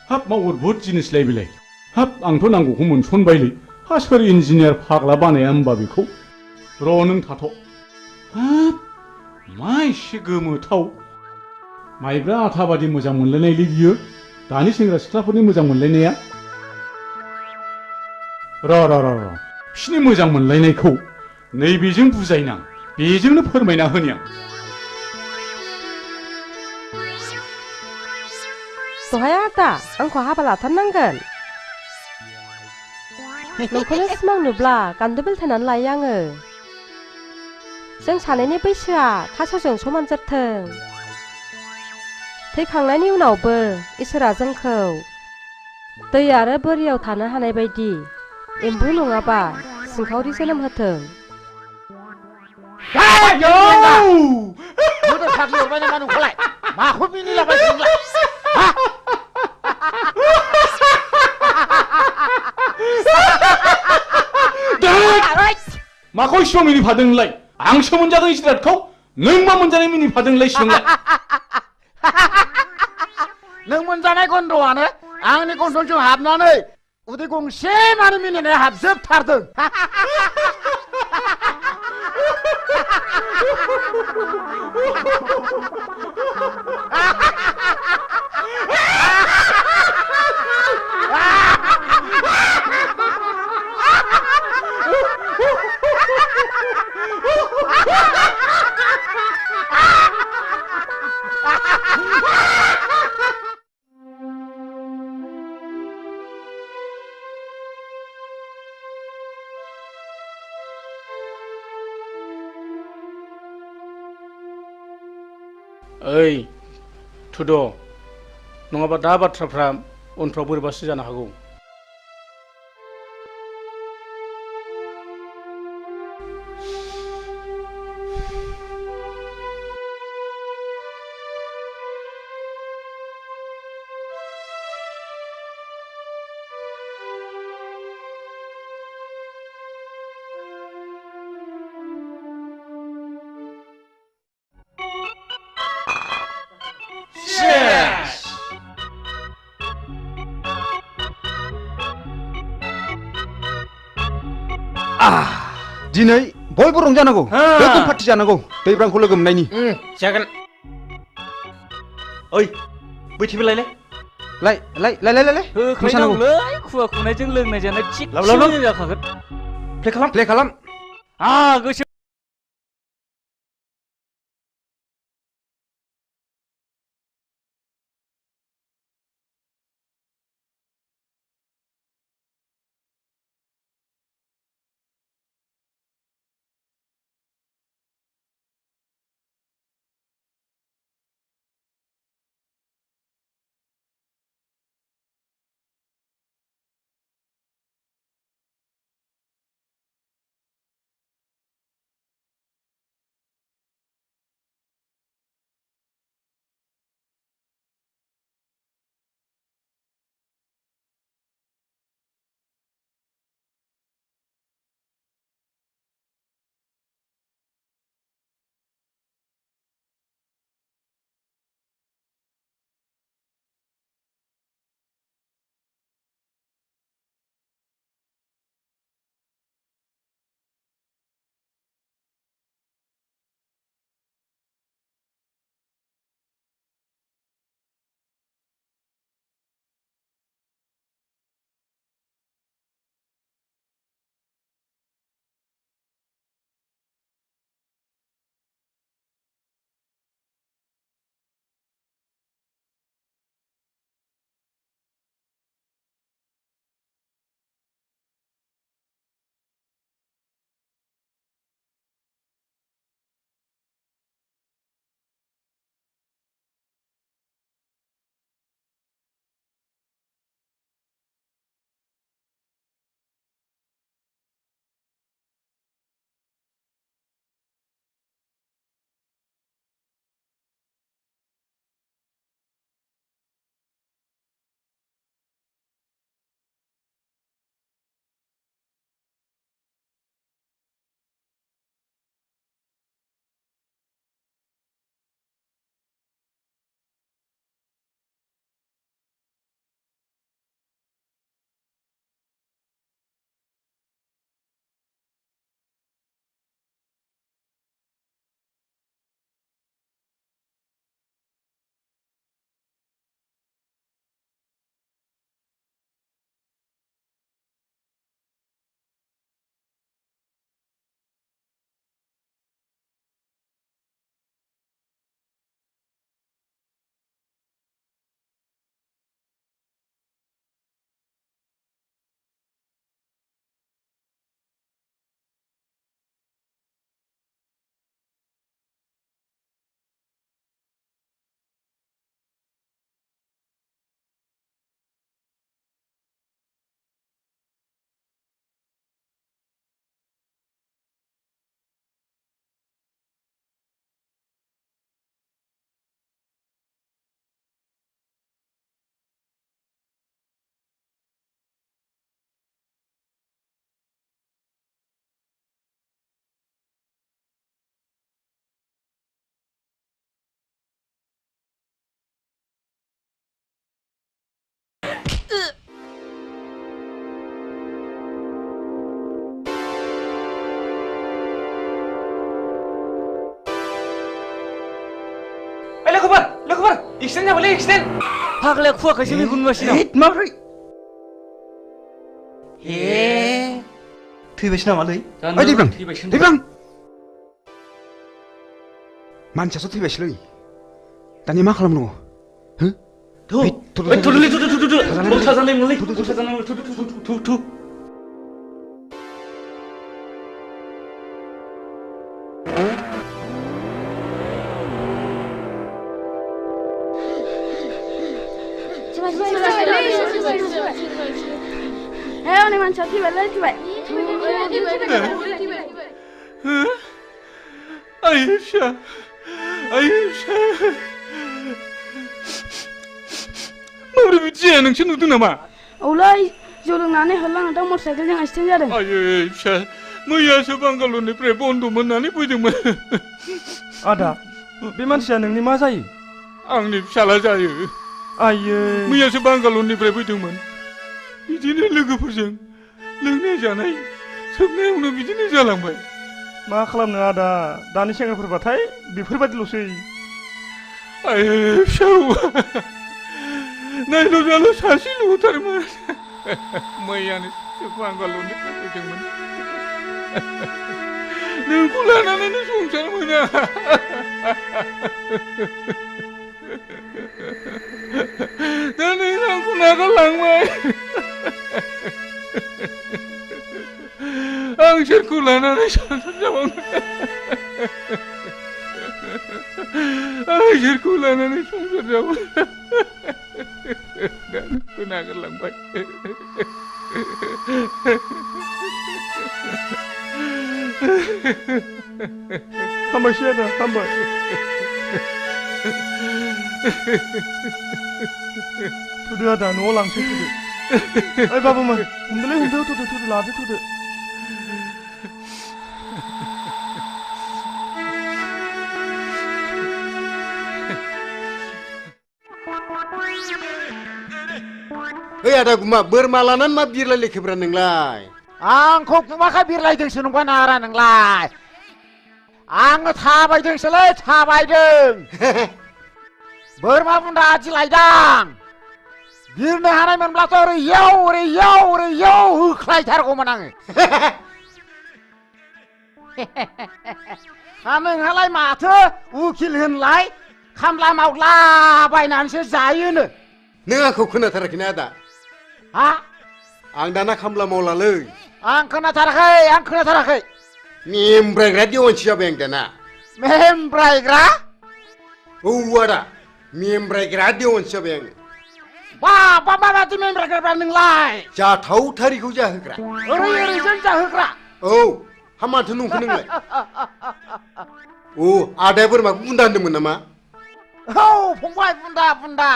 हाब मा अद्भुत जिनिसलाय बेलाय हाब आंथ' नांगौखौ मोनसनबायलै हा सोर इन्जिनियार फाग्ला बानाया होमबा बेखौ नों थाथ' हाब मा एसे गोमोथाव माइब्रा आथा बादि मोजां मोनलायनायलै बियो दानि सेंग्रा सिख्लाफोरनि मोजां मोनलायनाया बिसिनि मोजां मोनलायनायखौ नैबेजों बुजायनां बेजोंनो फोरमायना होनि आं दहाय आदा आंखौ हाबा लाथारनांगोन नोंखौनो सिमां नुब्ला गान्दो बेलथायनानै लायो आङो जों सानैनि बैसोआ थास'जों समान जाथों थैखांनायनि उनावबो इसोरा जोंखौ दै आरो बोरियाव थानो हानाय बायदि एम्बु नङाबा सिंखावरि जोनोम होथों माखौ मिनिलाबाय माखौ इसिबां मिनिफादों नोंलाय आंसो मोनजादों जिरादखौ नों मा मोनजानाय मिनिफादों सिबांलाय नों मोनजानाय गन्धआनो आंनि गन्थंजों हाबनानै उदै गंसे मानो मिनिनाया हाबजोबथारदों ओइ थुद' नङाबा दा बाथ्राफ्रा उनफ्राव बोरैबासो जानो हागौ। दिनै बयबो रंजानांगौ गोगोम पार्टि जानांगौ दैब्रांखौ लोगो मोननायनि जागोन ओइ बैथिबो लायलाय लाय होखायनांगौलै खुवा खुनायजों लोंनाय जानाय लाव थिगसे जाखागोन प्ले खालाम गोसो लोगोफोर एक्सिडेन्ट जाबायलै एक्सिडेन्ट फाग्लाया खुवाखायसो मेगन नुवासै माब्रै थैबायसो नामालै दैब्रां मानसियासो थैबायसोलै दानिया मा खालामनांगौ हनै मानसिया थैबायलै थैबाय आयै फिसा माबोरै बिदि जाया नोंसोर नुदों नामा? औलै जौ लोंनानै होलांदों मटर साइकेलजों एक्सिडेन्ट जादों आयै फिसा मैयासो बांगालरनिफ्राय बन्द मोननानै फैदोंमोन आदा बे मानसिया नोंनि मा जायो? आंनि फिसाला जायो आयै मैयासो बांगालरनिफ्राय फैदोंमोन बिदिनो लोगोफोरजों लोंनाय जानाय सोबनायावनो बिदिनो जालांबाय मा खालामनो आदा दानि सेंग्राफोरबाथाय बेफोरबायदिल'सै आयै फिसौ नायल' जाल' सासेल'थारमोन मैयानो बांगालरनिफ्राय फैदोंमोन नोंखौ लानानैनो संसार मोना दा नों आंखौ नागारलांबाय आं सोरखौ लानानै संसार जाबावनो आं सोरखौ लानानै संसार जाबावनो दा नोंखौ नागारलांबाय हामबायसै आदा हामबाय थुदो आदा न'आव लांसै थुदो ओइ बाबुमोन हमदोलै हमदो थुदो लादो थुदो ओइ आदा गुमा बोरमा लानानै मा बिरलायलेखोब्रा नोंलाय आंखौ गुमाखा बिरलायदोंसो नंगौ नारा नोंलाय आङो थाबायदोंसोलै थाबायदों बोरमा बुन्दा आदि लायदां बिरनो हानायमोनब्लाथ' ओरै याव होख्लायथारगौमोन आङो नोंहालाय माथो उकिल होनलाय खामला मावला बायनानैसो जायोनो नों आंखौ खोनाथाराखैना आदा हा आं दाना खामला मावलालै आं खोनाथाराखै मेमब्रायग्रा देवानसि जाबाय आं दाना मेमब्रायग्रा औ आदा मेमब्रायग्रा देवानसि जाबाय आङो माबादि मेमब्रायग्रा नोंलाय जाथावथारिखौ जाहोग्रा ओरैजों जाहोग्रा औ हा माथो नंखो नोंलाय औ आदाया बोरमाखौ बुन्दा होनदोंमोन नामा औ फंबाय बुन्दा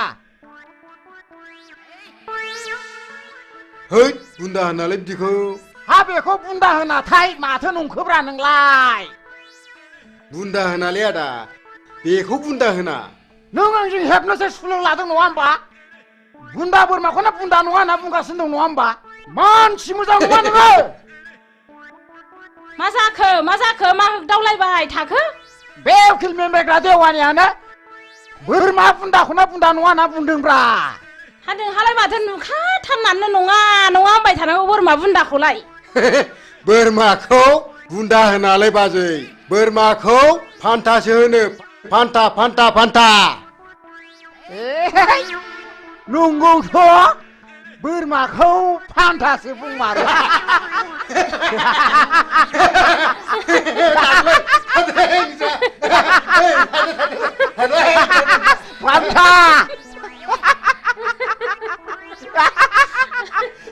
है बुन्दा होनालाय बिदिखौ हा बेखौ बुन्दा होनाथाय माथो नंखोब्रा नोंलाय बुन्दा होनालै आदा बेखौ बुन्दा होना नों आंजों हेबनोसो सुलुं लादों नङा होमबा बुन्दा बोरमाखौनो बुन्दा नङा होनना बुंगासिनो दं नङा होमबा मानसि मोजां नङा नोङो मा जाखो मा होगदावलायबाय थाखो बे उकिल मेमब्रायग्रा देवानियानो बोरमा बुन्दाखौनो बुन्दा नङा होनना बुंदोंब्रा नोंहालाय माथो नुखाथारनानै नङा होनबाय थानांगौ बोरमा बुन्दाखौलाय बोरमाखौ बुन्दा होनालाय बाजै बोरमाखौ फान्थासो होनो फान्था नंगौथ' बोरमाखौ फान्थासो बुंमारो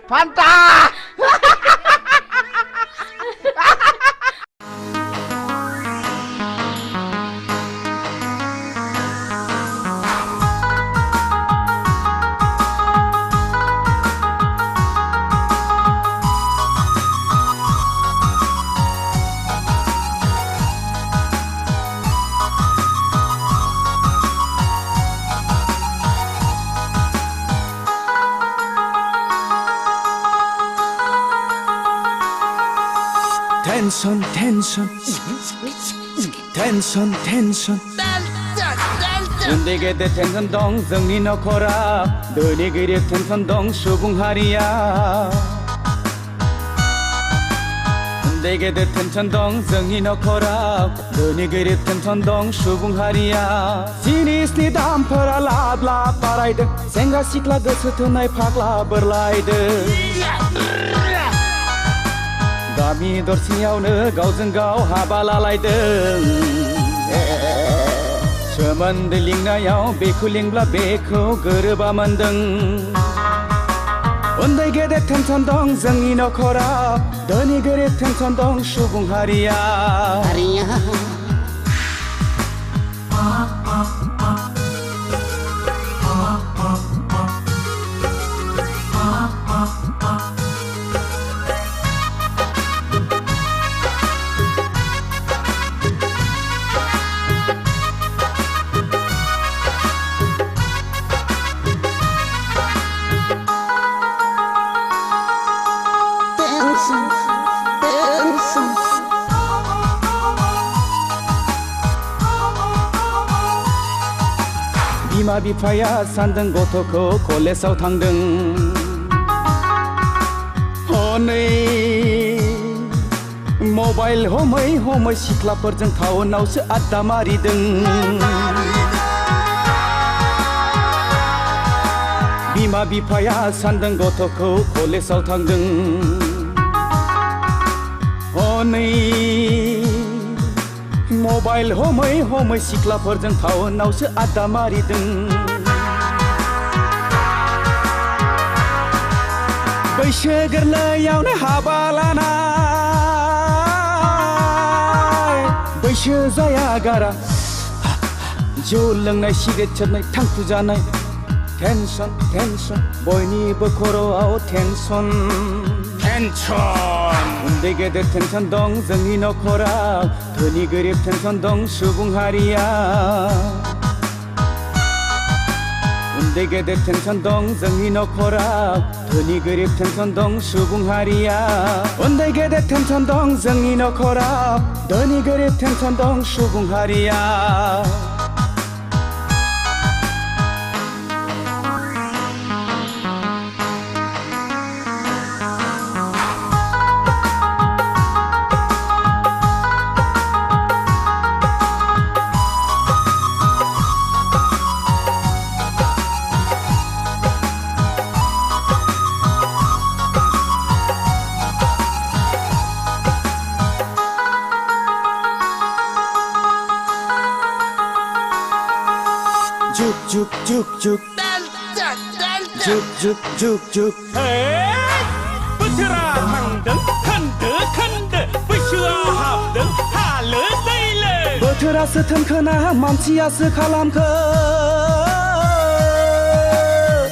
फान्था tension उन्दै गेदेर टेनसन दं जोंनि नखराव धोनि गिरिब टेनसन दं सुबुं हारिया उन्दै गेदेर टेनसन दं जोंनि नखराव धोनि गिरिब टेनसन दं सुबुं हारिया जिनिसनि दामफोरा लाब बारायदों सेंग्रा सिख्ला गोसो थोनाय फाग्ला बोरलायदों गामि दरसेयावनो गावजों गाव हाबा लालायदों सोमोन्दो लिंनायाव बेखौ लिंब्ला बेखौ गोरोबा मोनदों उन्दै गेदेर टेनसन दं जोंनि नखराव धोनि गोरिब टेनसन दं सुबुं हारिया बिमा बिफाया सानदों गथ'खौ कलेजाव थांदों हनै मबाइल हमै हमै सिख्लाफोरजों टाउनावसो आड्डा मारिदों बिमा बिफाया सानदों गथ'खौ कलेजाव थांदों हनै मबाइल हमै हमै सिख्लाफोरजों टाउनावसो आड्डा मारिदों बैसो गोरलैयावनो हाबा लानाय बैसो जाया गारा जौ लोंनाय सिगारेट सोबनाय थांखु जानाय टेनसन टेनसन बयनिबो खर'आव टेनसन उन्दै गेदेर टेनसन दं जोंनि नखराव धोनि गोरिब टेनसन दं सुबुं हारिया उन्दै गेदेर टेनसन दं जोंनि नखराव धोनि गोरिब टेनसन दं सुबुं हारिया उन्दै गेदेर टेनसन दं जोंनि नखराव धोनि गोरिब टेनसन दं सुबुं हारिया juk juk juk juk juk juk juk बोथोरा थांदों खोन्दो खोन्दो बैसोआव हाबदों हालो दैलो बोथोरासो थोनखोना मानसियासो खालामखो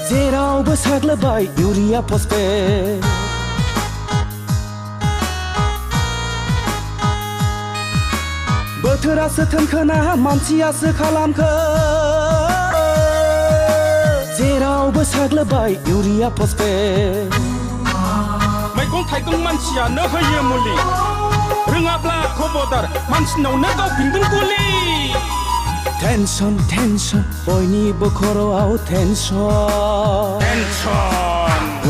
जेरावबो साग्लोबबाय इउरिया फस्फेट बोथोरासो थोनखोना मानसियासो खालामखो जेरावबो साग्लोबबाय इउरिया फस्फेट मैगं थाइगं मानसियानो होयो मुलि रोङाब्ला खबरदार मानसिनावनो गावफिनगोन गुलि टेनसन टेनसन बयनिबो खर'आव टेनसन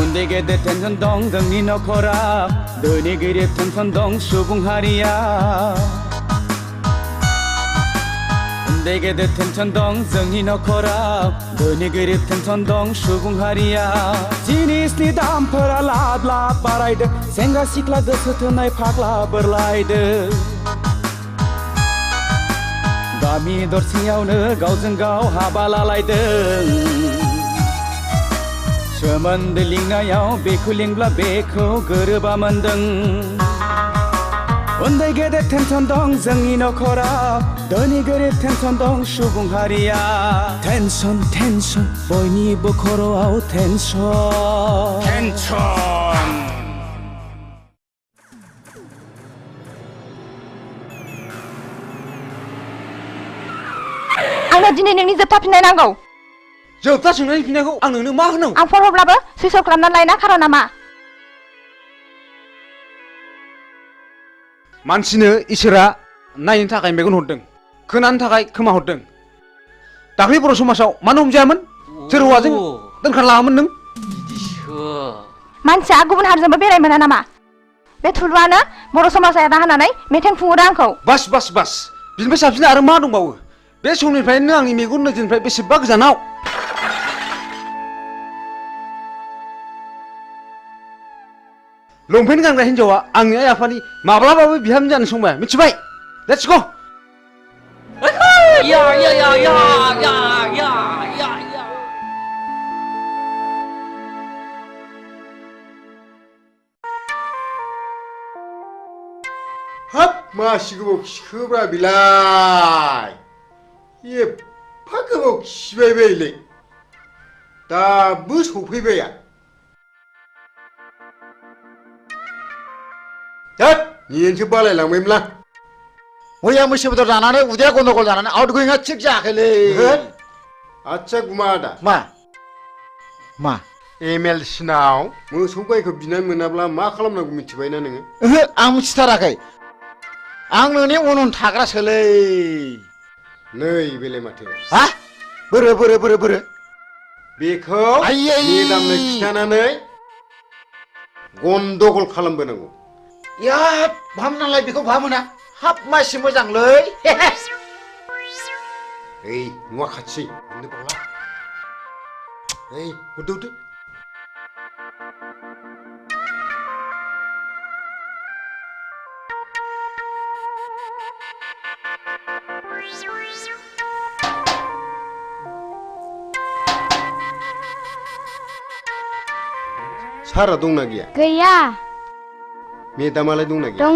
उन्दै गेदेर टेनसन दं जोंनि नखराव धोनि गोरिब टेनसन दं सुबुं हारिया उन्दै गेदेर टेनसन दं जोंनि नखराव धोनि गोरिब टेनसन दं सुबुं हारिया जिनिसनि दामफोरा लाब लाब बारायदों सेंग्रा सिख्ला गोसो थोनाय फाग्ला बोरलायदो गामि दरसेयावनो गावजों गाव हाबा लालायदों सोमोन्दो लिंनायाव बेखौ लिंब्ला बेखौ गोरोबा मोनदों उन्दै गेदेर टेनसन दं जोंनि नखराव धोनि गोरिब टेनसन दं सुबुं हारिया टेनसन टेनसन बयनिबो खर'आव टेनसन आंनो दिनै नोंनि जोबथा फिननाय नांगौ जोबथा सोंनायनि फिननायखौ आं नोंनो मा होनांगौ आं फन हरब्लाबो सुइच अफ खालामना लायना खार'ना मा मानसिनो इसोरा नायनो थाखाय मेगन हरदों खोनानो थाखाय खोमा हरदों दाख्लै बर' समाजाव मानो हमजायामोन सोर हौवाजों दोनखार लाङामोन नों मानसिया गुबुन हारिजोंबो बेराय मोना नामा बे थुलुआनो बर' समाजा एदा होनानै मेथाइ खुङोदा आंखौ बास बास बास बिनिफ्राय साबसिन आरो मा दंबावो बे समनिफ्रायनो आंनि मेगन नोजोरनिफ्राय बेसेबा गोजानाव लंपेन्ट गानग्रा हिन्जावा आंनि आइ आफानि माब्लाबाबो बिहामजो जानो संबाय मिथिबाय लेट्स गो हाब मासि गोबाव खिखोब्रा बिलाय एफा गोबाव खिबाय बायलै दाबो सफैबाया हाब नियेनसो बालायलांबायमोनलां मैया मैसो बेदर जानानै उदैया गन्दगल जानानै आउट गोयिंआ थिग जायाखैलै आच्छा गुमा आदा मा MLC नाव मोसौ गायखौ बिनाय मोनाब्ला मा खालामनांगौ मिथिबायना नोङो ओहो आं मिथिथाराखै आं नोंनि उन उन थाग्रासोलै नै बेलाय माथो हा बोरो बेखौ मेदामनो खिथानानै गन्दगल खालामबोनांगौ याद भामनालाय बेखौ भामोना हाब मासि मोजांलै ओइ नुवा खाथि मोननो बावला ओइ हरदो सारा दंना गैया गैया मेदामालाय दंना गैया दङ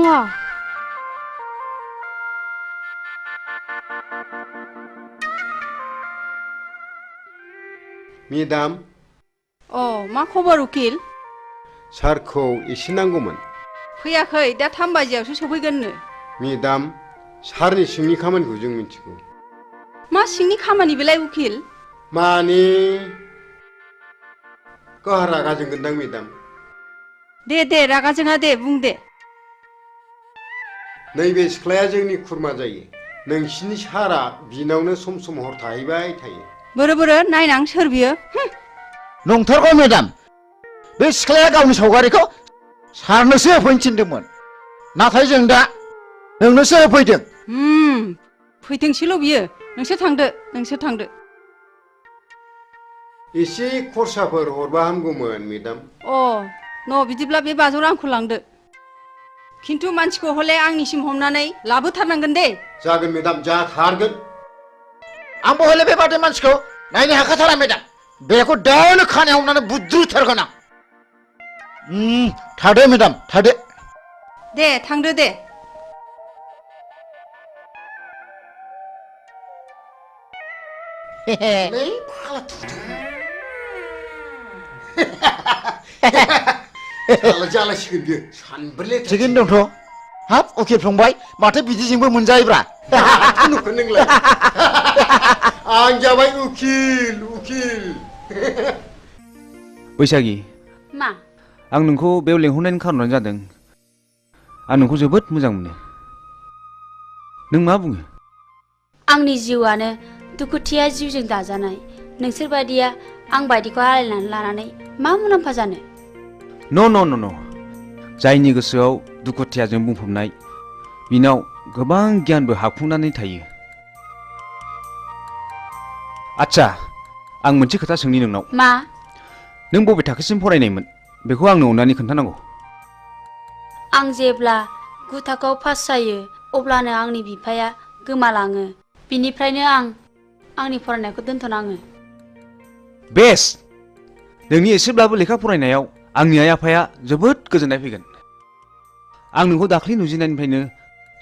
मेदाम मा खबर उकिल सारखौ एसे नांगौमोन फैयाखै दा 3 बाजियावसो सफैगोननो मेदाम सारनि सिंनि खामानिखौ जों मिथिगौ मा सिंनि खामानि बेलाय उकिल माने गावहा रागा जोंगोनदां मेदाम दे रागा जोङा दे बुं दे नैबे सिख्लाया जोंनि खुरमा जायो नोंसिनि सारा बिनावनो सम सम हर थाहैबाय थायो बोरो नायनां सोर बियो नंथारगौ मेदाम बे सिख्लाया गावनि सावगारिखौ सारनोसो होफैनो थिनदोंमोन नाथाय जों दा नोंनोसो होफैदों फैथोंसैल' बियो नोंसोर थांदो एसे खरसाफोर हरबा हामगौमोन मेदाम बिदिब्ला बे 500 रांखौ लांदो खिन्थु मानसिखौ हले आंनिसिम हमनानै लाबोथारनांगोन दे जागोन मेदाम जाथारगोन आंबो हले बेबादि मानसिखौ नायनो हाखाथारा मेदाम बेखौ दानो खानायाव हमनानै बुद्रुथारगोन आं थादो मेदाम थादो दे थांदो दे जालासिगोन बियो सानब्रै थिगैनो दंथ' हाब उकिल फंबाय माथो बिदिजोंबो मोनजायोब्रा नुखो नोंलाय आं जाबाय उकिल बैसागि मा आं नोंखौ बेयाव लेंहरनायनि खारनानो जादों आं नोंखौ जोबोद मोजां मोनो नों मा बुङो आंनि जिउआनो दुखुथिया जिउजों दाजानाय नोंसोर बायदिया आं बायदिखौ आलायनानै लानानै मा मुलाम्फा जानो न' जायनि गोसोआव दुखुथियाजों बुंफबनाय बिनाव गोबां गियानबो हाबफुंनानै थायो आच्छा आं मोनसे खोथा सोंनि नोंनाव मा नों बबे थाखोसिम फरायनायमोन बेखौ आंनो अननानै खोन्थानांगौ आं जेब्ला 9 थाखोआव पास जायो अब्लानो आंनि बिफाया गोमालाङो बिनिफ्रायनो आं आंनि फरायनायखौ दोनथ'नाङो बेस नोंनि एसेब्लाबो लेखा फरायनायाव आंनि आइ आफाया जोबोद गोजोननाय फैगोन आं नोंखौ दाख्लै नुजेननायनिफ्रायनो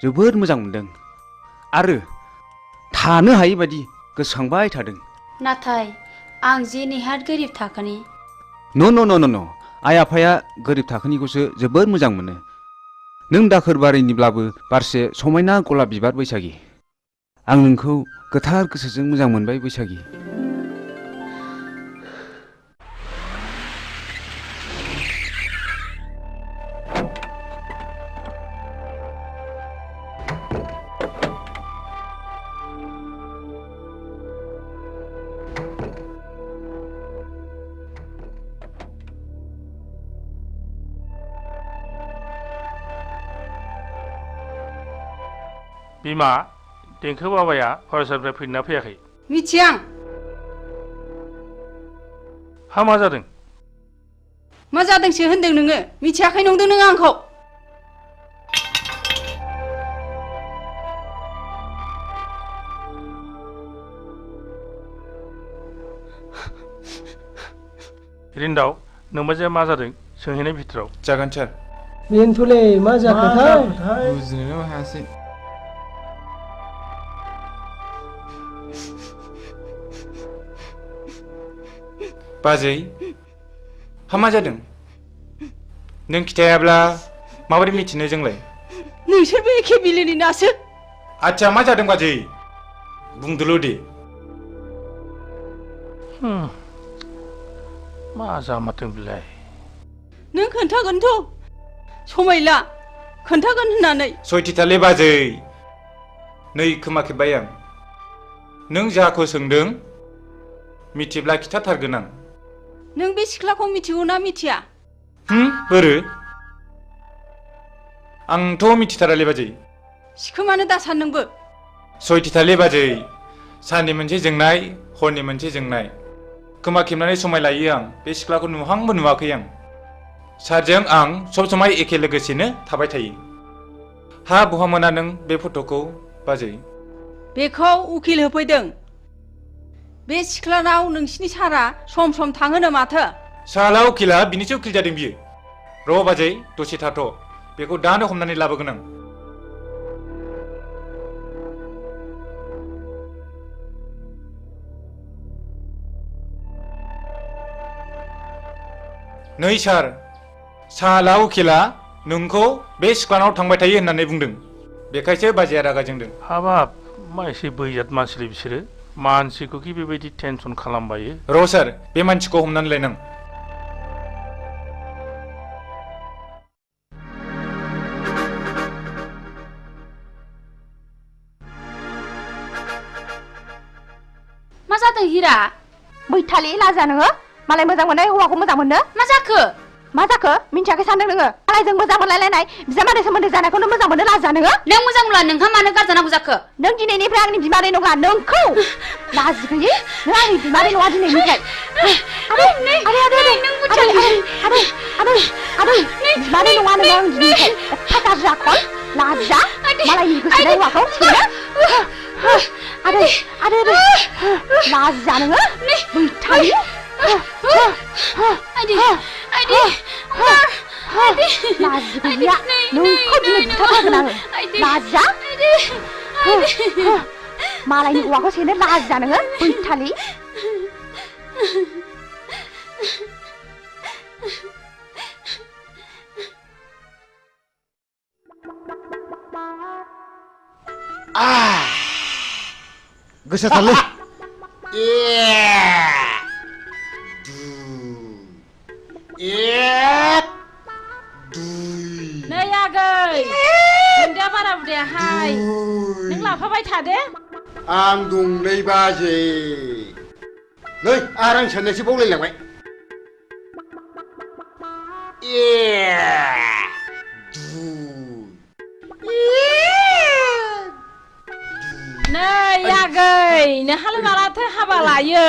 जोबोद मोजां मोनदों आरो थानो हायै बायदि गोसोखांबाय थादों नाथाय आं जे नेहाद गोरिब थाखोनि न' आइ आफाया गोरिब थाखोनिखौसो जोबोद मोजां मोनो नों दाखोर बारिनिब्लाबो बारसे समायना गलाब बिबार बैसागि आं नोंखौ गोथार गोसोजों मोजां मोनबाय बैसागि बिमा देंखो बाबाया फरायसालिनिफ्राय फैदोंना फैयाखै मिथियां मा जादों मा जादोंसो होनदों नोङो मिथियाखै नंदों नों आंखौ रिन्दाव नोंबा जे मा जादों सोंहैनाय भितराव जागोन सार बेनोथ'लै मा जाखोथाय बुजिनोनो हायासै बाजै हा मा जादों नों खिथायाब्ला माबोरै मिथिनो जोंलाय नोंसोरबो एखे बिलोनि नासो आच्छा मा जादों बाजै बुंदोल' दे मा जामारदों बिलाय नों खोन्थागोनथ' समायला खोन्थागोन होननानै सयथिथालै बाजै नै खोमा खेबबाय आं नों जाखौ सोंदों मिथिब्ला खिथाथारगोन आं नों बे सिख्लाखौ मिथिगौ ना मिथिया बोरो आंथ' मिथिथारालै बाजै सिखोमानो दासान नोंबो सयथिथालै बाजै साननि मोनसे जोंनाय हरनि मोनसे जोंनाय खोमा खेबनानै समाय लायो आं बे सिख्लाखौ नुहांबो नुवाखै आं सारजों आं सब समाय एखे लोगोसेनो थाबाय थायो हा बहा मोना नों बे फट'खौ बाजै बेखौ उकिल होफैदों बे सिख्लानाव नोंसिनि सारा सम सम थाङोनो माथो साला उकिला बिनिसो उकिल जादों बियो र' बाजै दसे थाथ' बेखौ दानो हमनानै लाबोगोन आं नै सार साला उकिला नोंखौ बे सिख्लानाव थांबाय थायो होननानै बुंदों बेखायसो बाजैया रागा जोंदों हाबाब मा एसे बैजात मानसिलै बिसोरो मानसिखौ कि बेबायदि टेनसन खालामबायो र' सार बे मानसिखौ हमनानै लायनां मा जादों हिरा बैथालि लाजा नोङो मालाय मोजां मोननाय हौवाखौ मोजां मोननो मा जाखो मिन्थियाखै सानदों नोङो मालायजों मोजां मोनलायलायनाय बिजामादै सोमोन्दो जानायखौनो मोजां मोननो लाजा नोङो नों मोजां मोनला नोंहा मानो गारजानांगौ जाखो नों दिनैनिफ्राय आंनि बिमादै नङा नोंखौ लाजि गैयै नों आंनि बिमादै नङा दिनैनिफ्राय आदै बिमादै नङा नोङो आं दिनैनिफ्राय एफा गाज्रि आखल लाजिया मालायनि गोसोनाय हौवाखौ सेनो आदै लाजिया नोङो बैथालि लाजि गैया नोंखौ दिनै बुथारथारगोन आङो लाजिया मालायनि हौवाखौ सेनो लाजिया नोङो बैथालि गोसोथारलै नै आगै दुन्दिया बारा बुदायाहाय नों लाफाबाय थादे आं दं नै बाजै नै आरो आं साननायसो बावलायलांबाय नै आगै नोंहालाय मालाथो हाबा लायो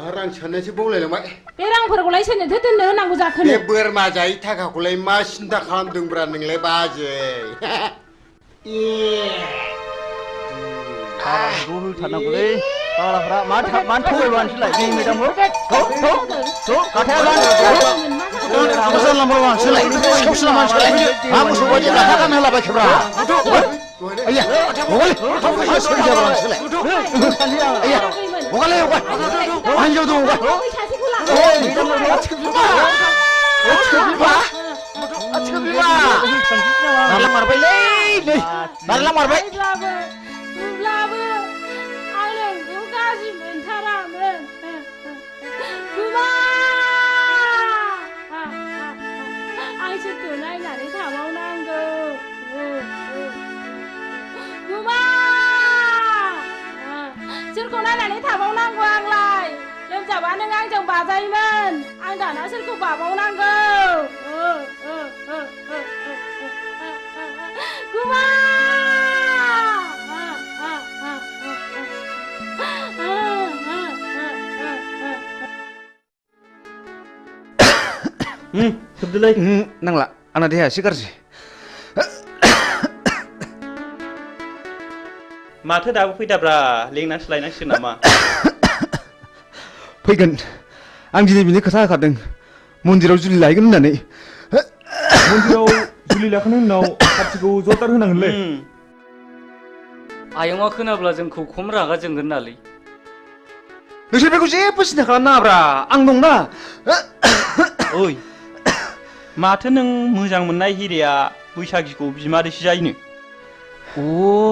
आरो आं साननायसो बावलायलांबाय बे रांफोरखौलाय सोरनोथो दोननो होनांगौ जाखो बे बोरमा जायै थाखाखौलाय मा सिन्था खालामदोंब्रा नोंलाय बाजै हाबाखौ होथारनांगौलै फाग्लाफ्रा मानो थगायबानोसैलाय जोंनि मेदामखौ गाथाया जानला मोनला मानसिलाय सिखावसोला मानसिलाय मा मोसौ बायदि गाथा गान होलाबायखोब्रा आइया हगालै सोरजिया मानसिलाय आइया हगालै हगाय हिन्जाव दं मारबायलै नै मारबाय अब्लाबो आं नोंखौ गाज्रि मोनथारामोन गुमा आं सोरखौ नायनानै थाबावनांगौ गुमा सोरखौ नायनानै थाबावनांगौ आंलाय लोमजाबा नों आंजों बाजायोमोन आं दाना सोरखौ बाबावनांगौ गुमा सोबदोलै नांला आंना देहाया एसे गाज्रि माथो दाबो फैदाब्रा लेंनानैसो लायनांसिगोन नामा फैगोन आं दिनै बिनि खोथा होखादों मन्दिराव जुलि लायगोन होननानै मन्दिराव जुलि लाखांनायनि उनाव खाथिखौ जथार होनांगोनलै आयंआ खोनाब्ला जोंखौ खम रागा जोंगोन नालै नोंसोर बेखौ जेबो सिन्था खालामनाङाब्रा आं दंना ओइ माथो नों मोजां मोननाय हिरेया बैसागिखौ बिमादैसो जायोनो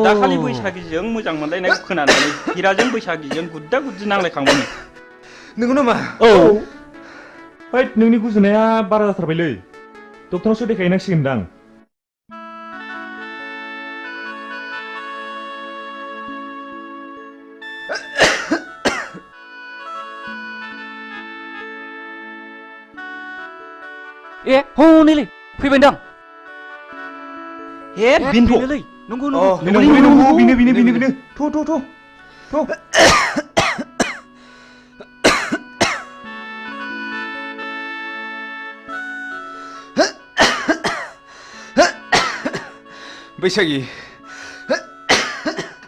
दाखालि बैसागिजों मोजां मोनलायनायखौ खोनानानै हिराजों बैसागिजों गुद्दा गुद्दि नांलायखांबायनो नंगौ नामा औ हैद नोंनि गुजुनाया बारा जाथारबायलै डक्टरनावसो देखायनांसिगोनदां ए हनैलै फैबायदां ए बेनोलै नंगौ बिनो थ' बैसागि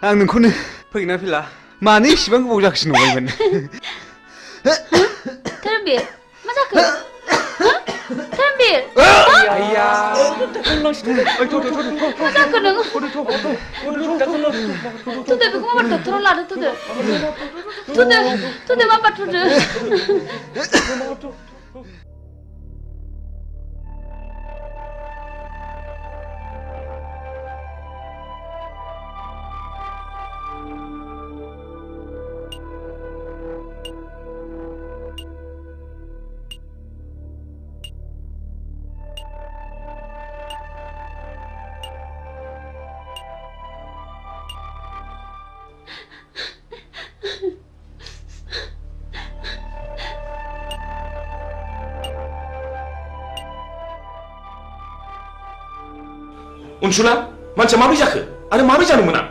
आं नोंखौनो फैगोना फैला मानो इसिबां गोबाव जाखोसो नंबायमोन धोरोमबीर मा जाखो धोरोमबीर आइया मा जाखो नों थुदो बेखौ माबा डक्टराव लादो थुदो माबा थुदो उनसुला मानसिया माबोरै जाखो आरो माबोरै जानो मोना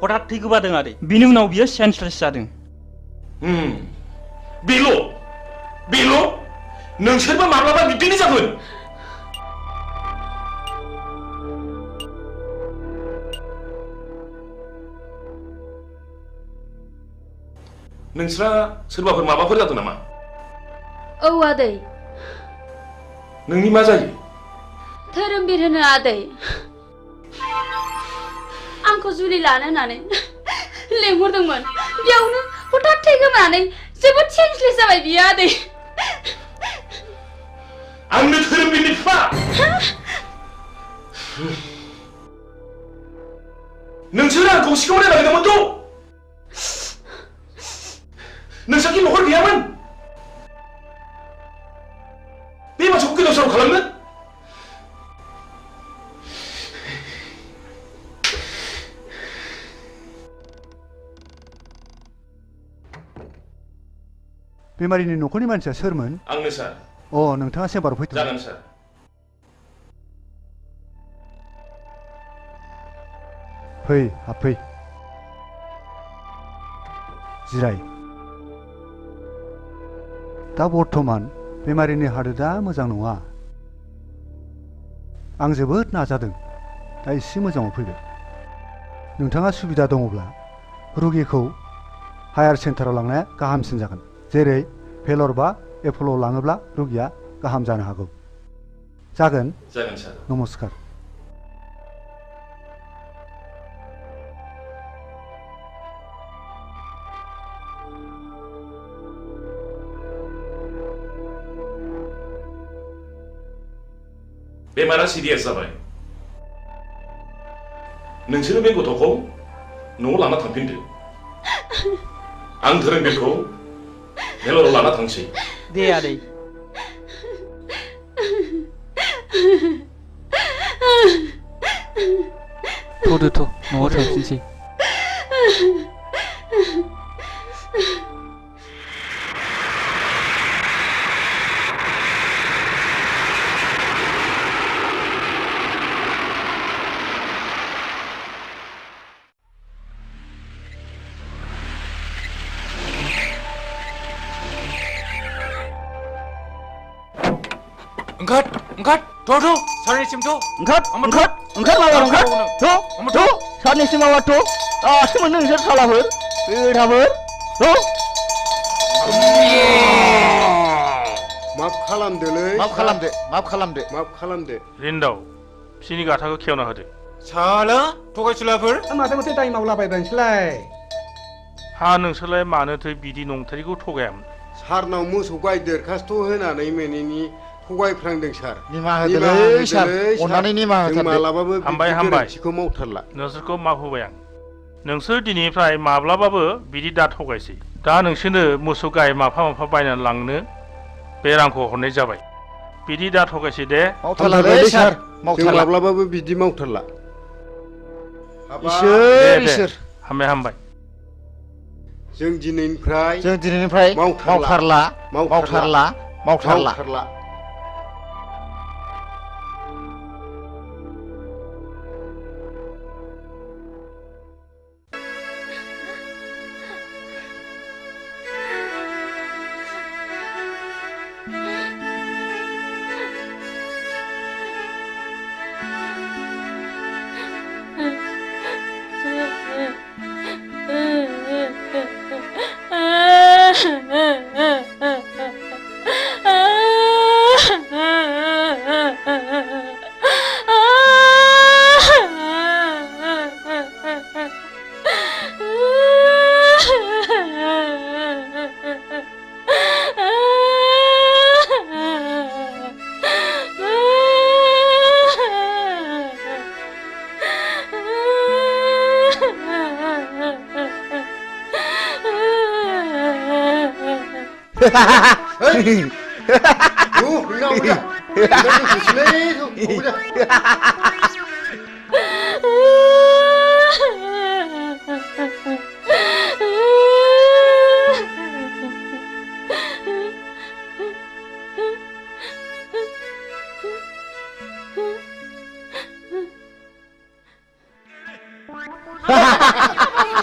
हठात थै गोबादों आरो बिनि उनाव बियो सेन्सलेस जादों बेल' नोंसोरबो माब्लाबा बिदिनो जागोन नोंस्रा सोरबाफोर माबाफोर जादों नामा औ आदै नोंनि मा जायो धोरोमबीर होनो आदै आंखौ जुलि लानो होननानै लेंहरदोंमोन बेयावनो हठात थै गोमानानै जोबोद सेन्सलेस जाबाय बियो आदै आंनो धोरोमबीरनि बिफा नोंसोर आंखौ सिखाव नायलाबायदोंमोनथ' नोंसाखि न'खर गैयामोन बे मानसिखौ गोदाव सोराव खालामनो बेमारिनि न'खरनि मानसिया सोरमोन आंनो सार अ नोंथाङा सेम्बाराव फैथ' जागोन सार फै हाबफै जिराय दा बर्थमान बेमारिनि हालोदा मोजां नङा आं जोबोद नाजादों दा एसे मोजाङाव फैबाय नोंथाङा सुबिदा दङब्ला रुगिखौ हायार सेन्टाराव लांनाया गाहामसिन जागोन जेरै भेलर बा एप'ल'आव लाङोब्ला रुगिया गाहाम जानो हागौ जागोन सार नमस्कार बेमारा सिरियास जाबाय नोंसोरो बे गथ'खौ न'आव लाना थांफिनदो आं धोरोमबीरखौ भेलराव लाना थांसै दे आदै थ'दो न'आव थांफिनसै ओंखार थ' सारनिसिम थ' ओंखार माबा थ' सारनिसिम माबा थ' दासो मोनदों नोंसोर सालाफोर बेथाफोर थ' खालामदोलै माफ खालामदो माफ खालामदो माफ खालामदो रिन्दाव बिसिनि गाथाखौ खेवना होदो साला थगायसुलाफोर माथो माथो दाय मावलाबायबाय नोंसोरलाय हा नोंसोरलाय मानोथो बिदि नंथारिखौ थगायामोन सारनाव मोसौ गाय दरखास्त' होनानै मोनैनि थगायफ्रांदों सार निमाहा होदोलै सार अननानै निमाहा होथारदो मालाबाबो हामबाय बिदि हामबाय गोरोन्थिखौ मावथारला नोंसोरखौ माफ होबाय आं नोंसोर दिनैनिफ्राय माब्लाबाबो बिदि दा थगायसै दा नोंसोरनो मोसौ गाय माफा माफा बायनानै लांनो बे रांखौ हरनाय जाबाय बिदि दा थगायसै दे मावथारलालै सार जों माब्लाबाबो बिदि मावथारला इसोर इसोर हामबाय हामबाय जों दिनैनिफ्राय मावथारला मावथारला मावथारला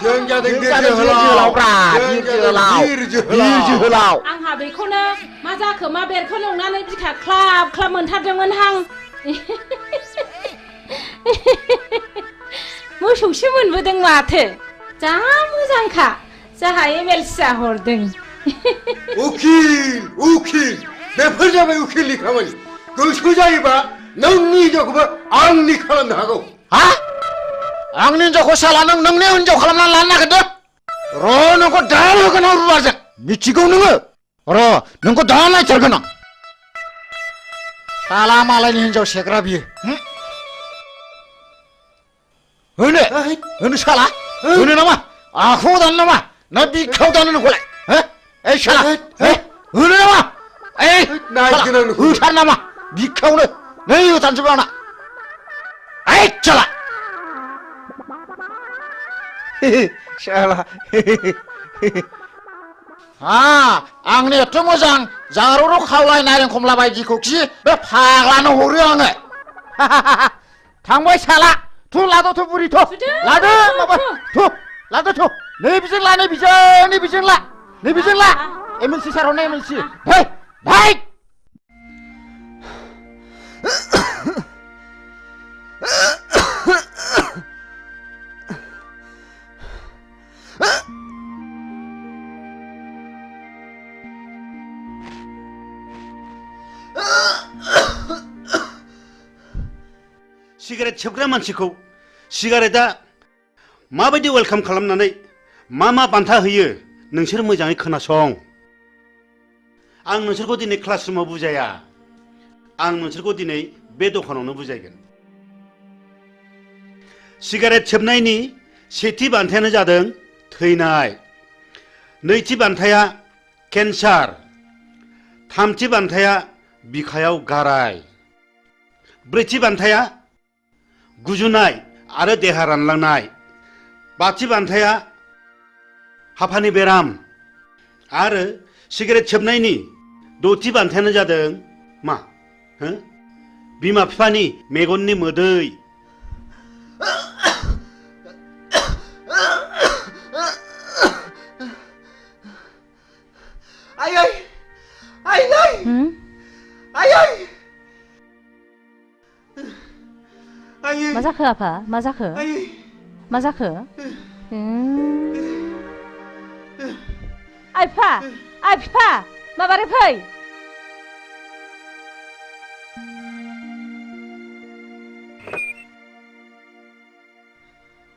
जों जादों जोहोलाव आंहा बेखौनो मा जाखो मा बेरखौ नुनानै बिखा ख्लाब ख्लाब मोनथारदोंमोन आं मोसौसो मोनबोदों माथो जा मोजांखा जाहा एमएलसिया हरदों उखिल बेफोर जाबाय उखिलनि खामानि गोसो जायोबा नोंनि हिनजावखौबो आंनि खालामनो हागौ हा आंनि हिनजावखौ साला नोंनि हिनजाव खालामनानै लानो नागिरदों र' नोंखौ दा होगोन आं रुवाजों मिथिगौ नोङो र' नोंखौ दा नायथारगोन आं साला मालायनि हिनजाव सेग्रा बियो होनो साला होनो नामा आखायाव दानो नामा ना बिखायाव दानो नोंखौलाय ओइ साला होनो नामा होथार नामा बिखायावनो नै होथारनोसै आंना ओइ साला साला आंनि एथ' मोजां जारौ खावलाय नारें खमला बायदिखौ खि बे फाग्लानो हरो आङो थांबाय साला थु लादोथ' बुरि थ' लादो माबा थु लादो थ' नैबिजों ला नैबिजों ला एमएलसि सार हरनाय एमएलसि भाई सिगारेट सोबग्रा मानसिखौ सिगारेटआ माबायदि वेलकाम खालामनानै मा बान्था होयो नोंसोर मोजाङै खोनासं आं नोंसोरखौ दिनै क्लासरुमाव बुजाया आं नोंसोरखौ दिनै बे दखानावनो बुजायगोन सिगारेट सोबनायनि सेथि बान्थायानो जादों थैनाय नैथि बान्थाया केन्सार थामथि बान्थाया बिखायाव गाराय ब्रैथि बान्थाया गुजुनाय आरो देहा रानलांनाय बाथि बान्थाया हापानि बेराम आरो सिगारेट सोबनायनि द'थि बान्थायानो जादों मा बिमा बिफानि मेगननि मोदै मा जाखो आफा मा जाखो मा जाखो आइ बिफा माबारै फै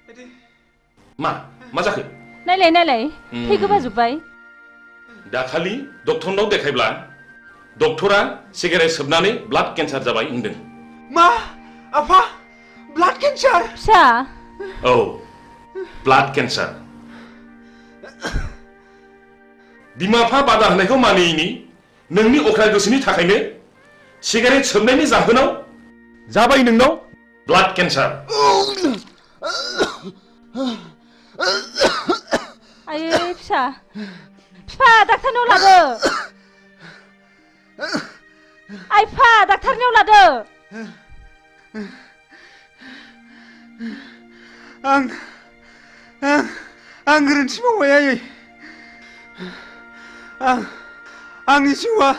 मा जाखो नायलाय थै गोबाजोब्बाय दाखालि डक्टरनाव देखायब्ला डक्टरा सिगारेट सोबनानै ब्लाड केन्सार जाबाय होनदों मा आफा ब्लाड केन्सार फिसा औ ब्लाड केन्सार बिमा बिफा बादा होनायखौ मानियैनि नोंनि अख्रा गोसोनि थाखायनो सिगारेट सोबनायनि जाहोनाव जाबाय नोंनाव ब्लाड केन्सार आयै फिसा फिफा डाक्टारनाव लादो आइ फा डाक्टारनाव लादो आं गोरोन्थि मावबाय आयै आंनि जिउआ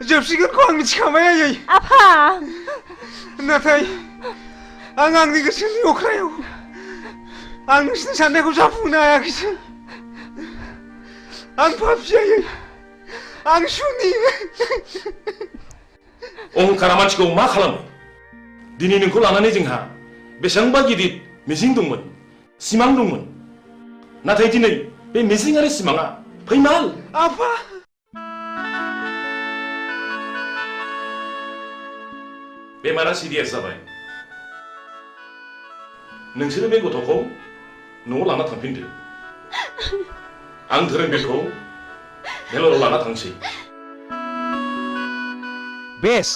जोबसिगोनखौ आं मिथिखाबाय आयै आफा नाथाय आं आंनि गोसोनि अख्रायाव आं नोंसिनि साननायखौ जाफुंहोनो हायाखैसै आं पापि आयै आं सुनि अहंकारा मानसिखौ मा खालामो दिनै नोंखौ लानानै जोंहा बेसेबांबा गिदिर मिजिं दंमोन सिमां दंमोन नाथाय दिनै बे मिजिं आरो सिमाङा फैमाल आफा बेमारा सिरियास जाबाय नोंसोरो बे गथ'खौ न'आव लाना थांफिनदो आं धोरोमबिरखौ भेलराव लाना थांसै बेस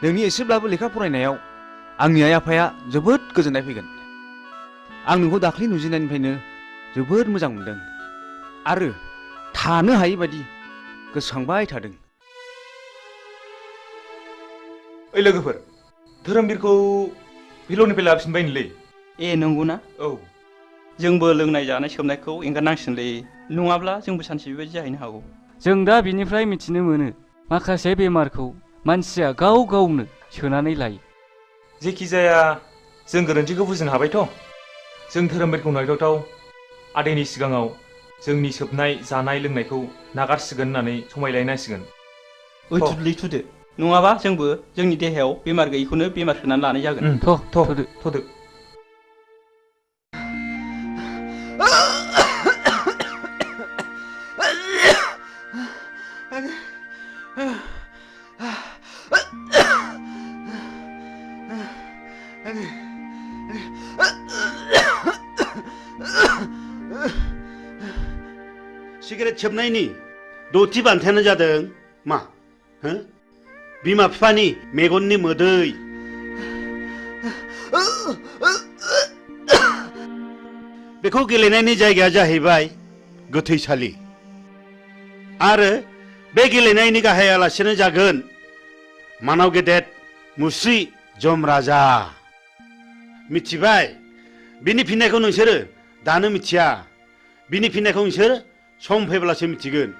नोंनि एसेब्लाबो लेखा फरायनायाव आंनि आइ आफाया जोबोद गोजोननाय फैगोन आं नोंखौ दाख्लि नुजेननायनिफ्रायनो जोबोद मोजां मोनदों आरो थानो हायै बायदि गोसोखांबाय थादों ओइ लोगोफोर धोरोमबिरखौ भेलरनिफ्राय लाबोफिनबायनोलै ए नंगौना औ जोंबो लोंनाय जानाय सोबनायखौ एंगारनांसिगोनलै नङाब्ला जोंबो सानसे बेबायदि जाहैनो हागौ जों दा बिनिफ्राय मिथिनो मोनो माखासे बेमारखौ मानसिया गाव गावनो सोनानै लायो जेखि जाया जों गोरोन्थिखौ बुजिनो हाबायथ' जों धोरोमबिरखौ नायदावथाव आदैनि सिगाङाव जोंनि सोबनाय जानाय लोंनायखौ नागारसिगोन होननानै समायलायनांसिगोन ओइ थुदलै थुदो नङाबा जोंबो जोंनि देहायाव बेमार गैयैखौनो बेमार सोनानै लानाय जागोन थ'दो सिगारेट सोबनायनि दथि बान्थायानो जादों मा बिमा बिफानि मेगननि मोदै बेखौ गेलेनायनि जायगाया जाहैबाय गोथैसालि आरो बे गेलेनायनि गाहाय आलासियानो जागोन मानाव गेदेर मुस्रि जमराजा मिथिबाय बिनि फिननायखौ नोंसोरो दानो मिथिया बिनि फिननायखौ नोंसोर सम फैब्लासो मिथिगोन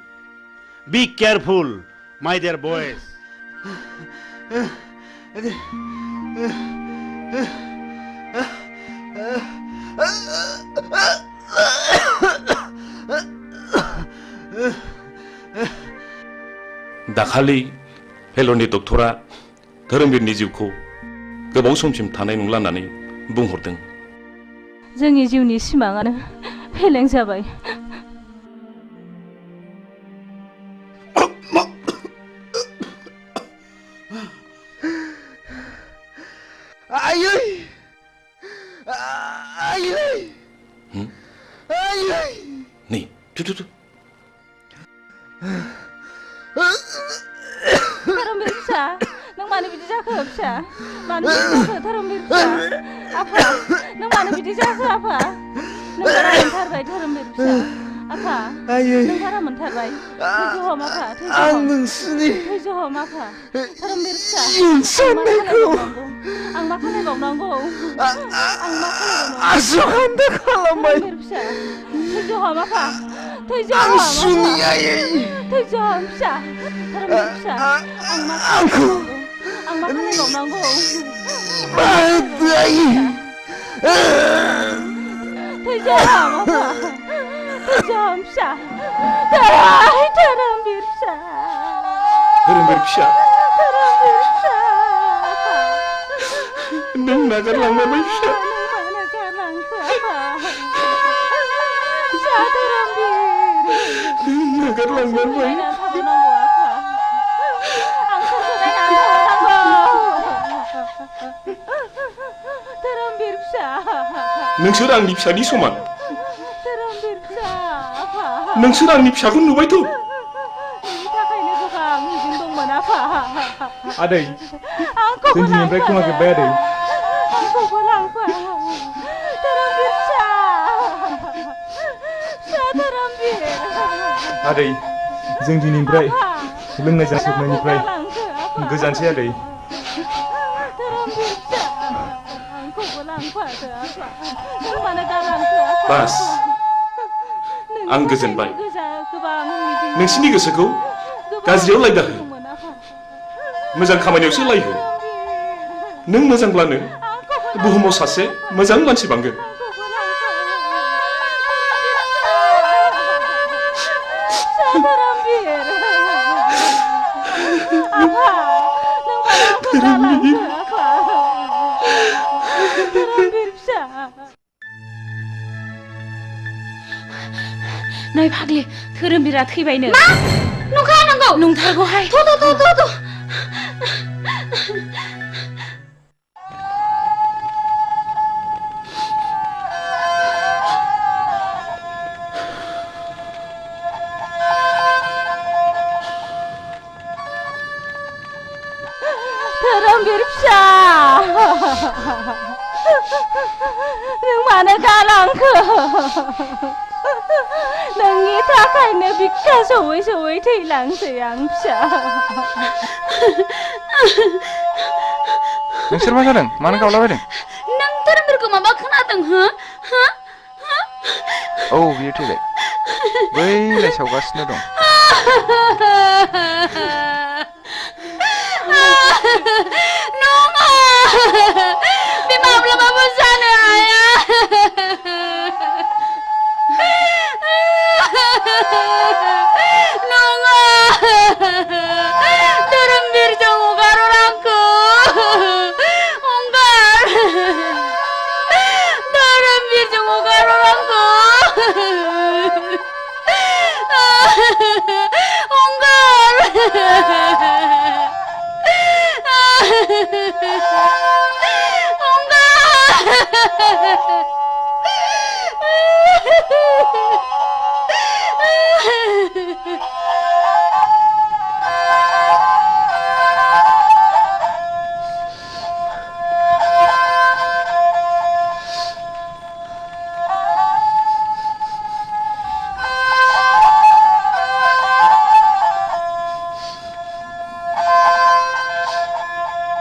बी केयारफुल माय डियर बयज दाखालि भेलरनि डक्टरा धोरोमबिरनि जिउखौ गोबाव समसिम थानाय नंला होननानै बुंहरदों जोंनि जिउनि सिमाङानो फेलें जाबाय आयै आयै आयै नै थु धोरोमबिर फिसा नों मानो बिदि जाखो फिसा मानो बिदि जाखो धोरोमबिर फिसा आफा नों मानो बिदि जाखो आफा नों बारा मोनथारबाय धोरोमबिर फिसा आफा नों बारा मोनथारबाय थैज' हम आफा आं नोंसिनि थैज' हम आफा धोरोमबिर फिसा आं मा खालायबावनांगौ आं मा खालायबावनांगौ आसुखान्दा खालामबाय धोरोमबिर फिसा थैज' हम आफा थैज' हम थैज' हम फिसा धोरोमबिर फिसा आं मा खालायबावनांगौ थैज' हम आफा थैज' हम फिसा धोरोमबिर फिसा धोरोमबिर फिसा धोरोमबिर फिसा नों नागारलांबाय फिसा नों मानो गारलांखो होगारलांगोन बै नायनानै थाबावनांगौ आफा आं सोरखौ नायनानै थाबावनांगौ धोरोमबीर फिसा नोंसोर आंनि फिसानि समान धोरोमबीर फिसा आफा नोंसोर आंनि फिसाखौ नुबायथ' बेनि थाखायनो गोबां मिजिं दंमोन आफा आदै आंखौबो जों दिनैनिफ्राय खोमाजोब्बाय आदै आंखौबो लांफा धोरोमबीर फिसा धोरोमबीर आदै जों दिनैनिफ्राय लोंनाय जासोबनायनिफ्राय गोजानसै आदै धोरोमबीर फिसा आंखौबो लांफादो आफा नों मानो गालांखो आफा बास आं गोजोनबाय नोंसिनि गोसोखौ गाज्रियाव लायदाहो मोजां खामानियावसो लायहो नों मोजांब्लानो बुहुमाव सासे मोजां मानसि बांगोन धोरोमबीर आफा नों मानो आंखौ गालांखो आफा धोरोमबीर फिसा नै फाग्लि धोरोमबीरा थैबायनो मा नंखा नंगौ नंथारगौहाय थ' धोरोमबीर फिसा नों मानो गालांखो नोंनि थाखायनो बिखा सौयै सौयै थैलांसै आं फिसा नोंसोर मा जादों मानो गावलाबायदों नों धोरोमबीरखौ माबा खोनादों हो औ बियो थैबाय बैलाय सावगासिनो दं नङा बे माब्लाबाबो जानो हाया नङा धोरोमबीरजों हगार आंखौ हगार धोरोमबीरजों हगार आंखौ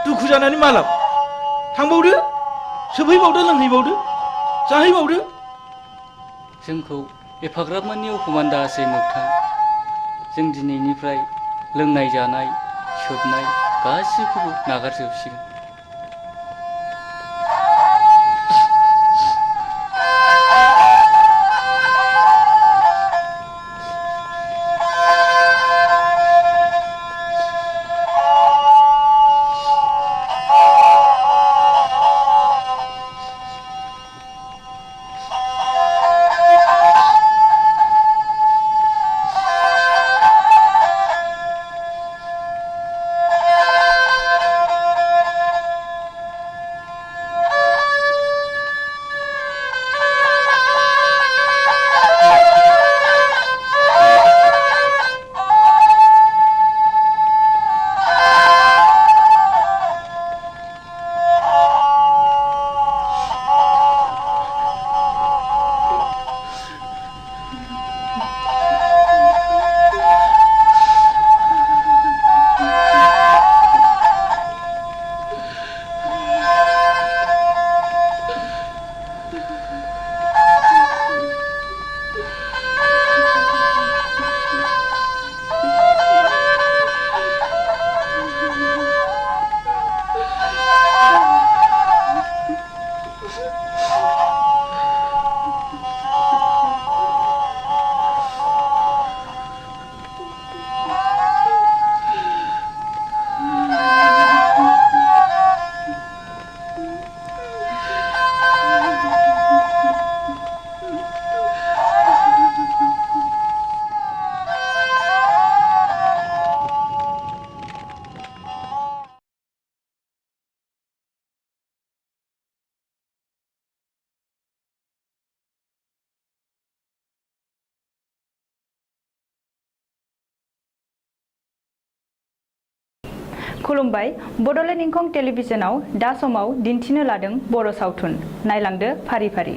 दुखु जानानै मालाब थांबावदो सोबहैबावदो लोंहैबावदो जाहैबावदो जोंखौ एफाग्राब मानि अफमान दासै मोगथां जों दिनैनिफ्राय लोंनाय जानाय सोबनाय गासिखौबो नागारजोबसिगोन खुलुमबाय बड'लेण्ड इंखं टेलिभिजनाव दा समाव दिन्थिनो लादों बर' सावथुन नायलांदो फारि फारि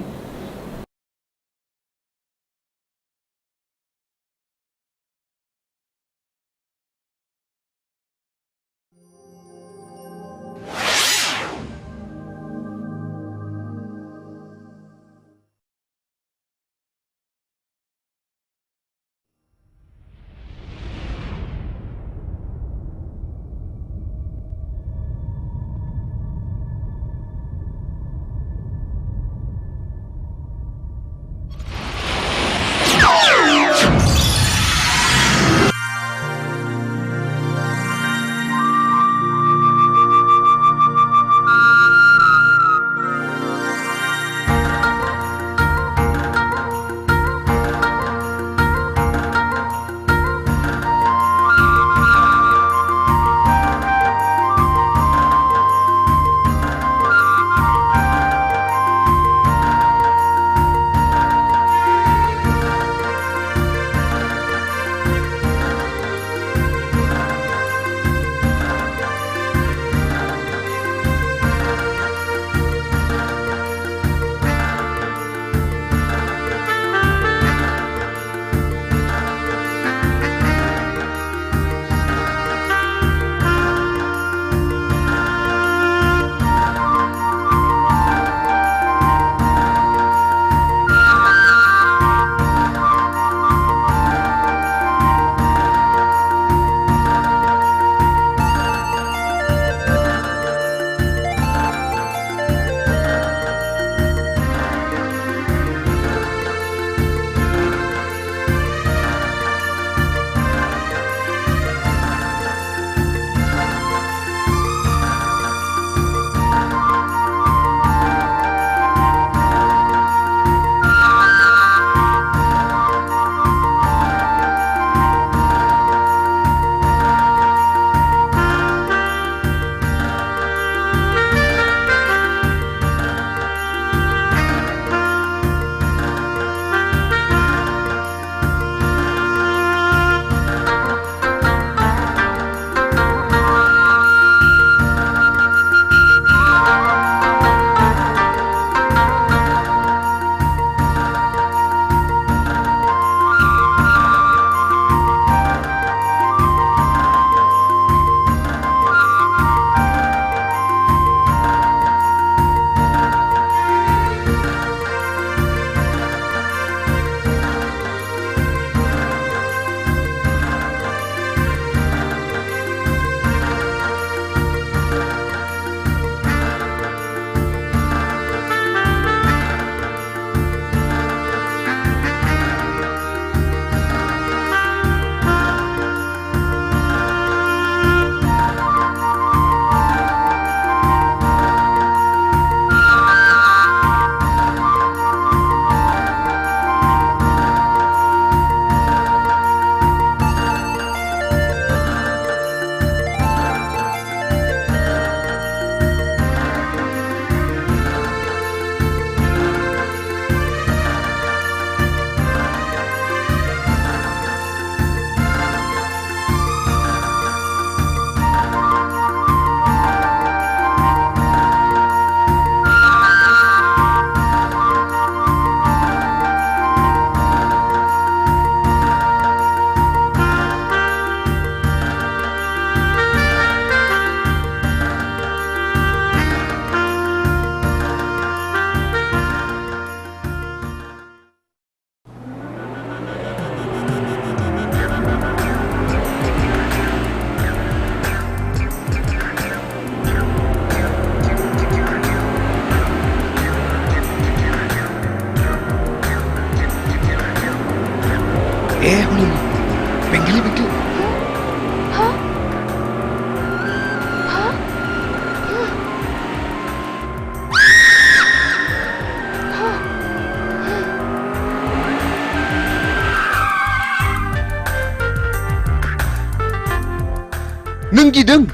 Neng gideng.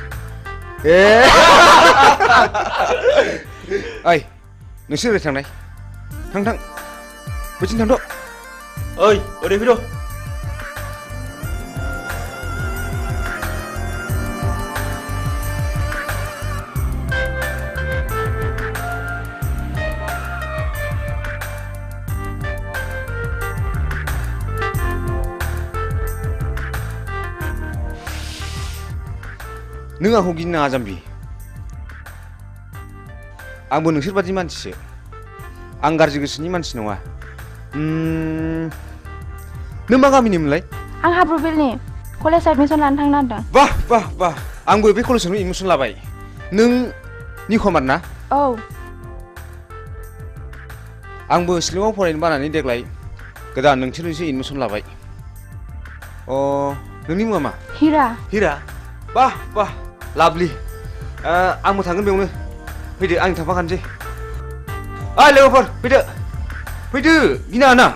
Oइ नोंसोर ओरै थांनाय थां थां बैथिं थांद' ओइ ओरै फैद' नों आंखौ गिनो नाङा जाम्बि आंबो नोंसोर बादि मानसिसो आं गाज्रि गोसोनि मानसि नङा नों मा गामिनिमोनलाय आं हाब्रुबिलनि कलेज एडमिसन लानो थांनो नागिरदों बाह बाह बाह आंबो बे कलेजावनो एडमिसन लाबाय नों निखमार ना औ आंबो शिलंआव फरायनो बानानै देग्लाय गोदान नोंसोरनिसो एडमिसन लाबाय नोंनि मुङा मा हिरा हिरा बाह बाह लाभलि आंबो थांगोन बेयावनो फैदो आं थांफाखानोसै ओइ लोगोफोर फैदो फैदो गिनाङा ना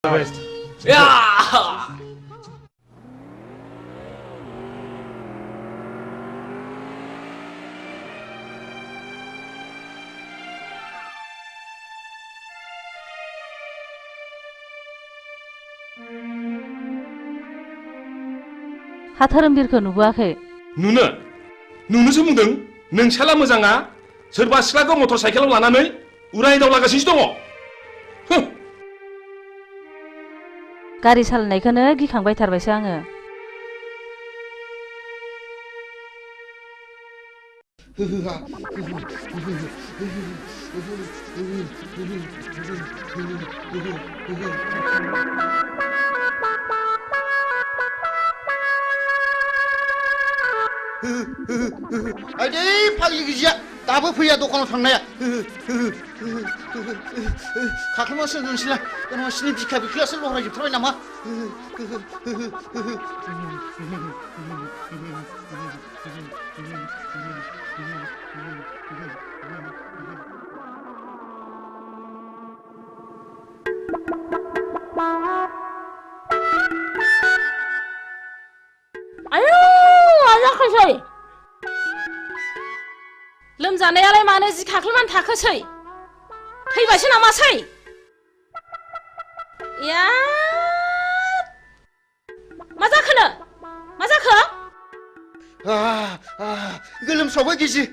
हा धोरोमबिरखौ नुबोआखै नुनोसो बुंदों नोंसाला मोजाङा सोरबा सिख्लाखौ मटर साइकेलाव लानानै उराय दावलागासिनो दङ गारि सालायनायखौनो गिखांबाय थारबायसो आङो आइदै फाग्लि गिजिया दाबो फैया दखानाव थांनाया खाख्लुमासो नोंसोरलाय नोंसिनि बिखा बिख्लायासो लहरायजोबथारबाय नामा आयौ आजाखैसै लोमजानायालाय मानो जि खाख्लुमान थाखोसै थैबायसो नामासै या मा जाखोनो मा जाखो गोलोमसावबाय गिजि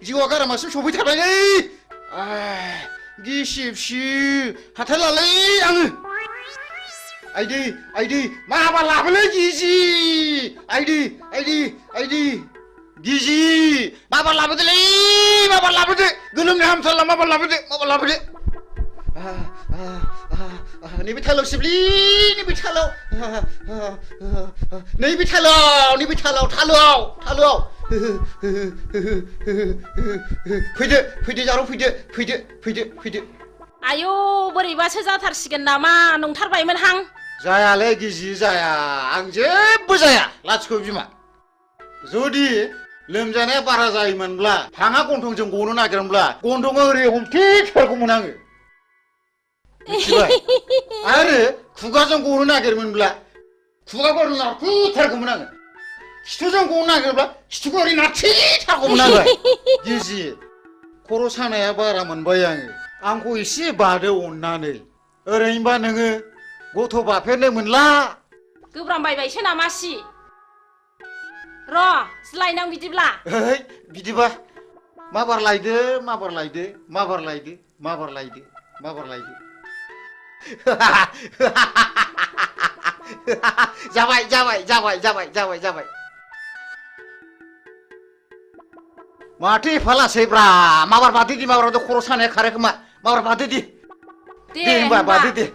जिउआ गारामासिम सफैथारबायलै गिसिबसि हाथारलालै आङो आइदै माबा लाबोलै गिजि आइदै गिजि माबा लाबोदोलै माबा लाबोदो गोलोमनो हामथारला माबा लाबोदो नैबे थालाव सिबलि नैबे थालाव थालोआव फैदो जारौ फैदो आयौ बोरैबासो जाथारसिगोन नामा नंथारबायमोन हां जायालै गिजि जाया आं जेबो जाया लाथिख' बिमा जुदि लोमजानाया बारा जायोमोनब्ला हाङा गन्थंजों गनो नागिरोमोनब्ला गन्थंआ ओरै हमथेथारगौमोन आङो मिथिबाय आरो खुगाजों गनो नागिरोमोनब्ला खुगाखौ ओरै नारथेथारगौमोन आङो खिथुजों गनो नागिरोब्ला खिथुखौ ओरै नारथेथारगौमोन आङो गिजि खर' सानाया बारा मोनबाय आंखौ एसे बादो अननानै ओरैनोबा नोङो गथ' बाफेरनो मोनला गोब्रामबायबायसो नामासि र' लायनां बिदिब्ला बिदिबा माबार लायदो जाबाय माथो एफालासैब्रा माबार बादो दि माबार खर' सानाया खारो खोमा माबार बादो दि दे होनबा बादो दे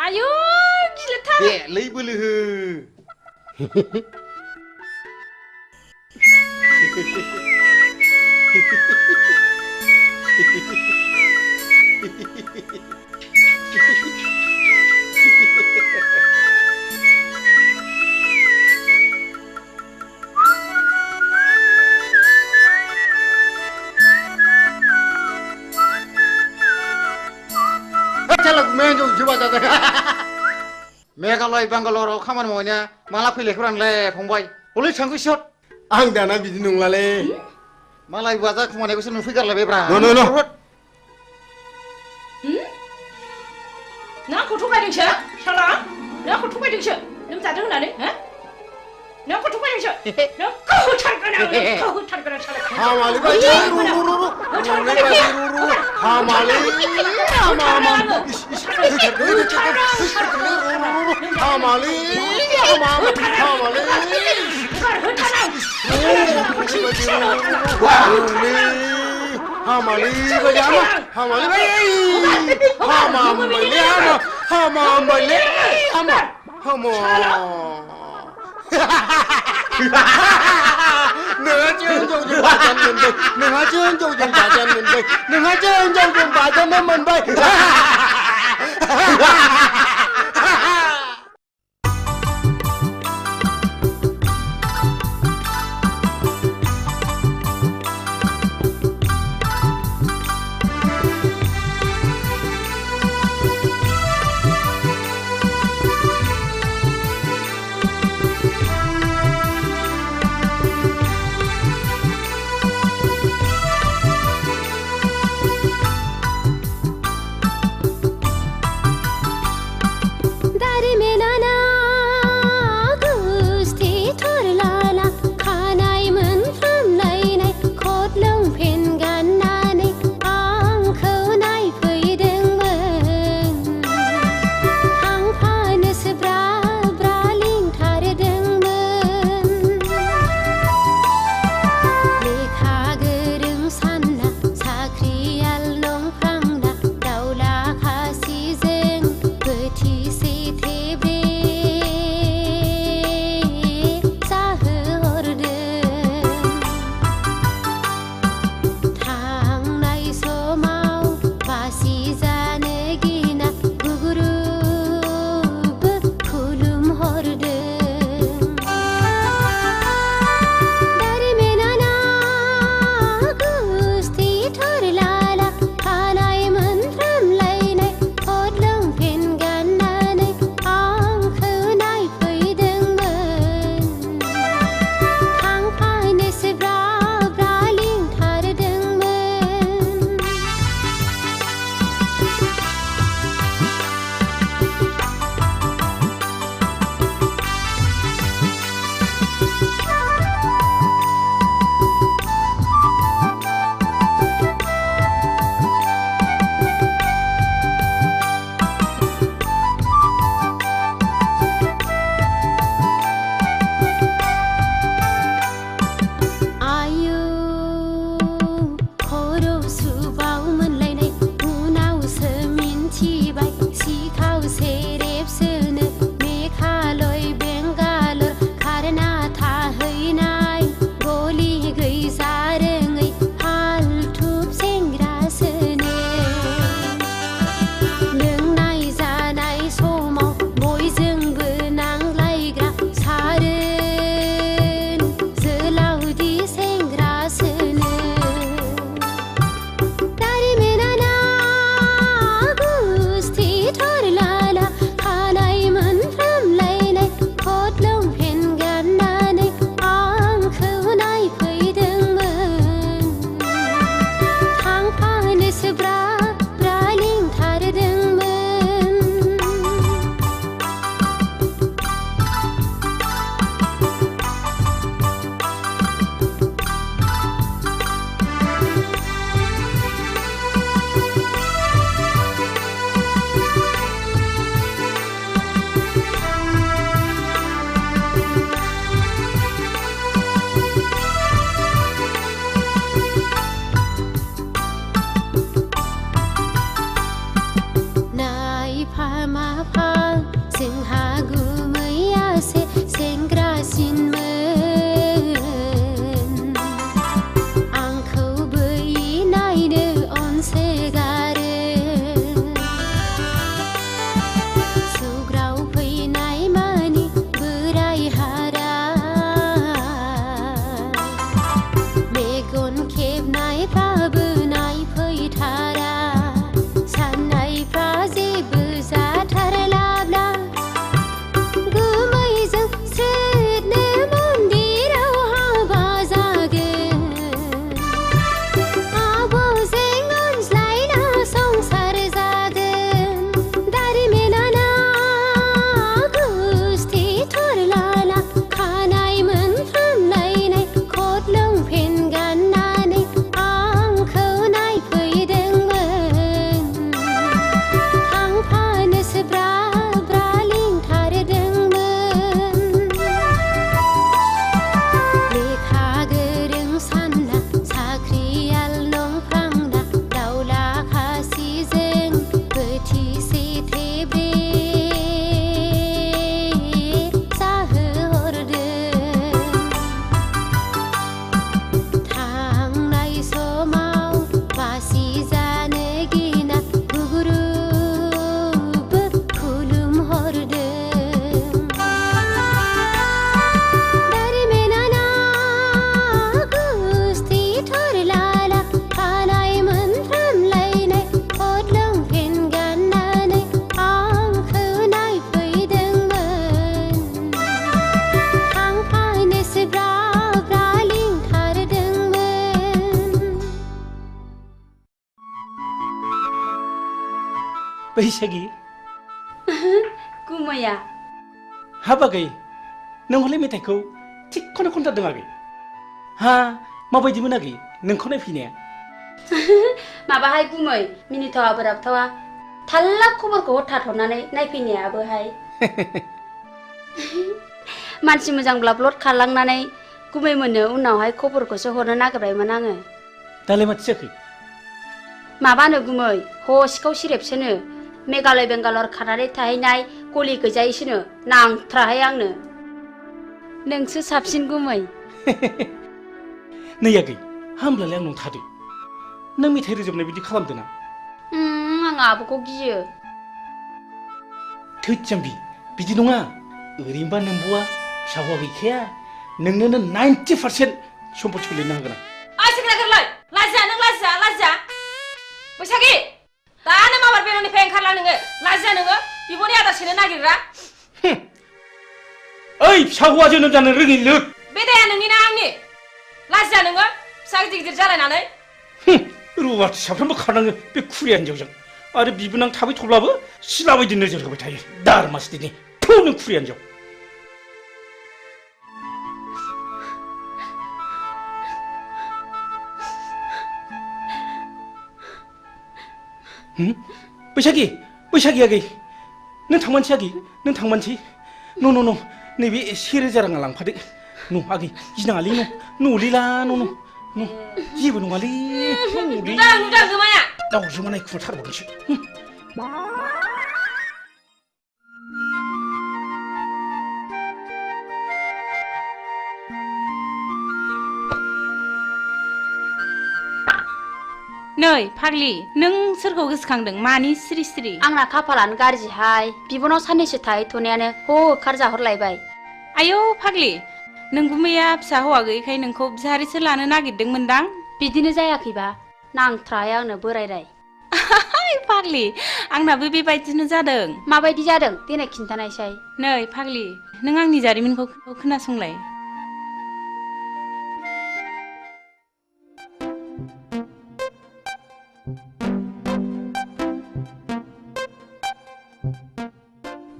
आयु गिलिरथार दे लै बोलो हो मेघालय बांगालराव खामानि मावनाया माला फैलायखौ आंलाय फंबाय हलै थांखो सिहर आं दाना बिदि नंलालै मालाय बाजार खुमानायखौसो नुफैगारलायबायब्रा नों आंखौ थगायदोंसो साला नों आंखौ थगायदोंसो लोमजादों होननानै नों आंखौ थगायदोंसो नों होथारगोन आं साला हामालै बायदि हामालै बैसागि गुमैया हाब आगै नों हले मेथाइखौ थिगखौनो खनथारदों आगै हा माबायदिमोन आगै नोंखौ नायफैनाया माबाहाय गुमै मिनिथावा बोराबथावा थाल्ला खबरखौ हरथाथ'नानै नायफैनायाबोहाय मानसि मोजांब्ला ब्लड खारलांनानै गुमै मोननो उनावहाय खबरखौसो हरनो नागिरबायमोन आङो दालाय माथो जाखो माबानो गुमै हसिखाव सिरेबसोनो मेघालय बेंगालर खानानै थाहैनाय गलि गैजायैसोनो नांथ्राहाय आंनो नोंसो साबसिन गुमै नै आगै हामब्लालाय आंनाव थादो नों मेथाइ रोजाबनाय बिदि खालामदो ना आं आब'खौ गियो थोद जाम्बि बिदि नङा ओरैनोबा नोंब'आ फिसा हौवा गैखाया नोंनोनो 90% सम्पथिखौ लिरनो हागोन आं सेक्रेटारिलाय लाजिया नों लाजिया लाजिया बैसागि दानो माबार बेरानिफ्राय ओंखारला नोङो लाजिया नोङो बिब'नि आदार सेनो नागिरग्रा ओइ फिसा हौवा जोनोम जानो रोङि लोग बे दाया नोंनि ना आंनि लाजिया नोङो फिसा गिदिर गिदिर जालायनानै रुवाथि साफ्रोमबो खारनाङो बे खुरिया हिन्जावजों आरो बिबोनां थाबाय थब्लाबो सिला बायदि नोजोर होबाय थायो दारमासदिनि थौ नों खुरिया हिन्जाव बैसागि बैसागि आगै नों थांमानसै आगै नों थांमानसै न' न' न' नैबे 1000 राङा लांफादो न' आगै गिनाङालै न'लिला न' जेबो नङालै नुदां गोमाया दाउजोमानाय खुरथारबावदोंसो नै फाग्लि नों सोरखौ गोसोखांदों मानि सिरि सिरि आंना खाफालानो गाज्रिहाय बिबनाव साननैसो थाहैथ'नायानो होखार जाहरलायबाय आयौ फाग्लि नों गुमैया फिसा हौवा गैयैखाय नोंखौ बिहारिसो लानो नागिरदोंमोनदां बिदिनो जायाखैबा नांथ्राहाय आंनो बोरायराय फाग्लि आंनाबो बेबायदिनो जादों माबायदि जादों देनाय खिन्थानायसाय नै फाग्लि नों आंनि जारिमिनखौ खोनासंलाय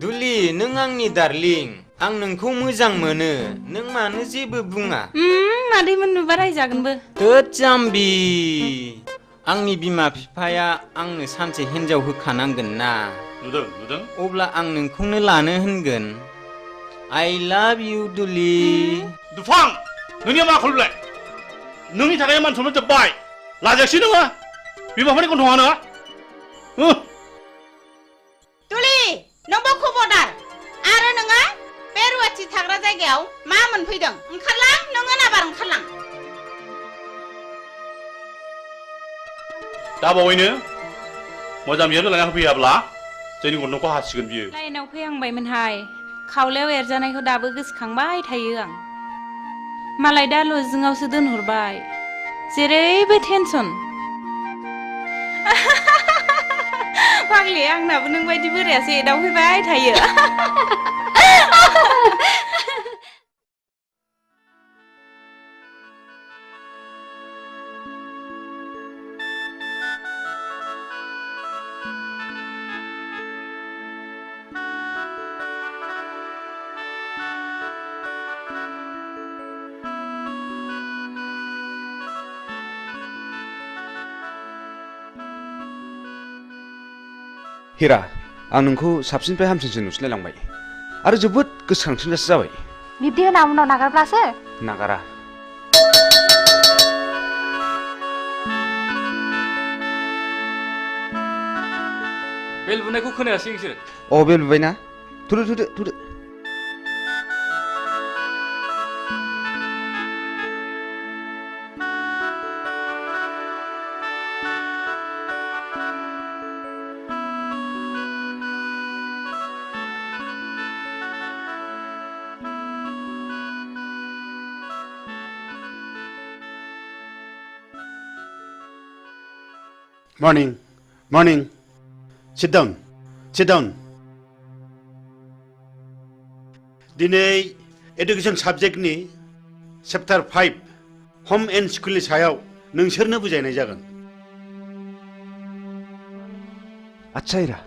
दुलि नों आंनि डार्लिं आं नोंखौ मोजां मोनो नों मानो जेबो बुङा मादैमोन नुबा रायजागोनबो थोद जाम्बि आंनि बिमा बिफाया आंनो सानसे हिन्जाव होखानांगोन ना नुदों अब्ला आं नोंखौनो लानो होनगोन I love you दुलि दुफां नोंनिया मा खालामलाय नोंनि थाखाय मान सनमान जोब्बाय लाजायासै नोङो बिमाफोरनि गन्थङा नोङा दुलि नोंबो खबरदार आरो नोङो बे रुवाथि थाग्रा जायगायाव मा मोनफैदों ओंखारलां नोङो नाबार ओंखारलां दा बावैनो मोजां बियानो लायना होफैयाब्ला जोंनि गन्थंखौ हासिगोन बियो लाइनाव फैहांबायमोनहाय खावलायाव एरजानायखौ दाबो गोसोखांबाय थायो आं मालाय दा लजिंआवसो दोनहरबाय जेरैबो टेनसन फाग्लि आंनाबो नों बायदि बोरायासो एदावफैबाय थायो हिरा आं नोंखौ साबसिननिफ्राय हामसिनसो नुसिनलायलांबाय आरो जोबोद गोसोखांसिनगासो जाबाय बिब्दि होना उनाव नागारब्लासो नागारा बेल बुनायखौ खोनायासै नोंसोर बेल बुबायना थुदो Morning. Sit down. दिनै एडुकेशन साबजेक्टनि चैप्टार 5 होम एंड स्कुलनि सायाव नोंसोरनो बुजायनाय जागोन आच्छा हिरा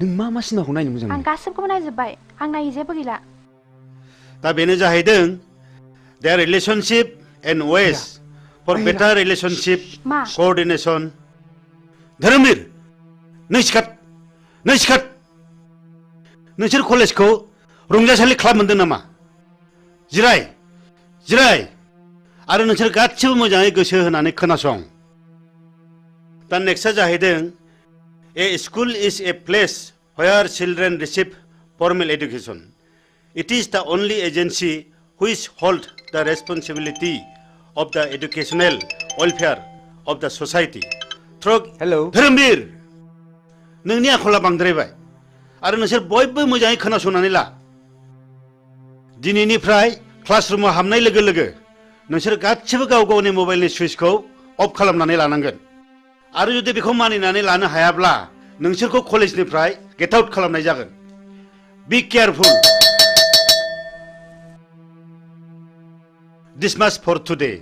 नों मा सिनेमाखौ नायनो मोजां आं मोनो? गासिबखौबो नायजोब्बाय आं नायै जेबो गैला दा बेनो जाहैदों their relationship and ways for better relationship मा coordination. धोरोमबीर नै सिखार नोंसोर कलेजखौ रंजासालि क्लाब मोनदों नामा? जिराय आरो नोंसोर गासिबो मोजाङै गोसो होनानै खोनासं। दा नेक्स्टआ जाहैदों A school is a place where children receive formal education. It is the only agency which holds the responsibility of the educational welfare of the society. Hello. धोरोमबीर नोंनि आखला बांद्रायबाय आरो नोंसोर बयबो मोजाङै खोनासंनानै ला। दिनैनिफ्राय क्लासरुमाव हाबनाय लोगो लोगो नोंसोर गासिबो गाव गावनि मबाइलनि सुइचखौ अफ खालामनानै लानांगोन आरो जुदि बेखौ मानिनानै लानो हायाब्ला नोंसोरखौ कलेजनिफ्राय गेट आउट खालामनाय जागोन। बी केयारफुल। Dismiss for today.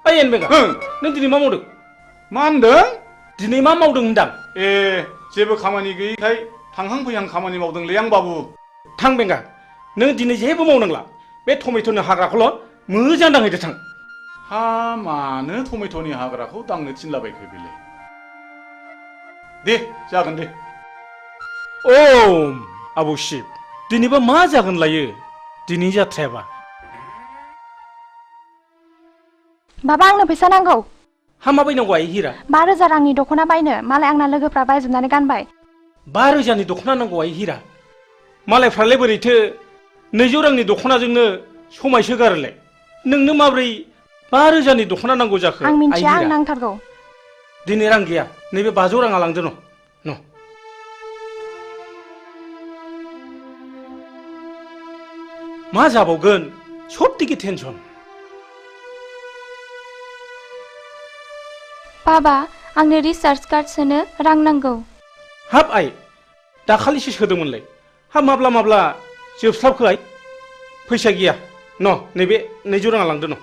ओइ एनबेगा नों दिनै मा मावदों? मा होनदों? दिनै मा मावदों होनदां? जेबो खामानि गैयैखाय थांहां फैहां खामानि मावदोंलै आं बाबु। थां बेंगा नों दिनै जेबो मावनांला बे टमेट'नि हाग्राखौल' मोजां दांहैदो थां। हा मानो टमेट'नि हाग्राखौ दांनो थिनलाबायखो बेलाय? दे जागोन दे। आबौ शिब दिनैबा मा जागोन लायो दिनै जाथ्रायाबा? बाबा आंनो फैसा नांगौ। हा मा बायनांगौ आइ हिरा? 5,000 रांनि दख'ना बायनो मालाय आंना लोगोफ्रा बायजोबनानै गानबाय। 5,000नि दख'ना नांगौ आइ हिरा? मालायफ्रालाय बोरैथो 200 रांनि दख'नाजोंनो समायसोगारोलाय? नोंनो माब्रै 5,000नि दख'ना नांगौ जाखो? आं मिन्थिया आं नांथारगौ। दिनै रां गैया नैबे 500 राङा लांदो न'। मा जाबावगोन सबथिके टेनसन। बाबा आंनो रिचार्ज कार्ड सोनो रां नांगौ। हाब आइ दाखालिसो सोदोंमोनलाय हाब माब्ला जोबस्लाबखो आइ? फैसा गैया न' नैबे 200 राङा लांदो न'।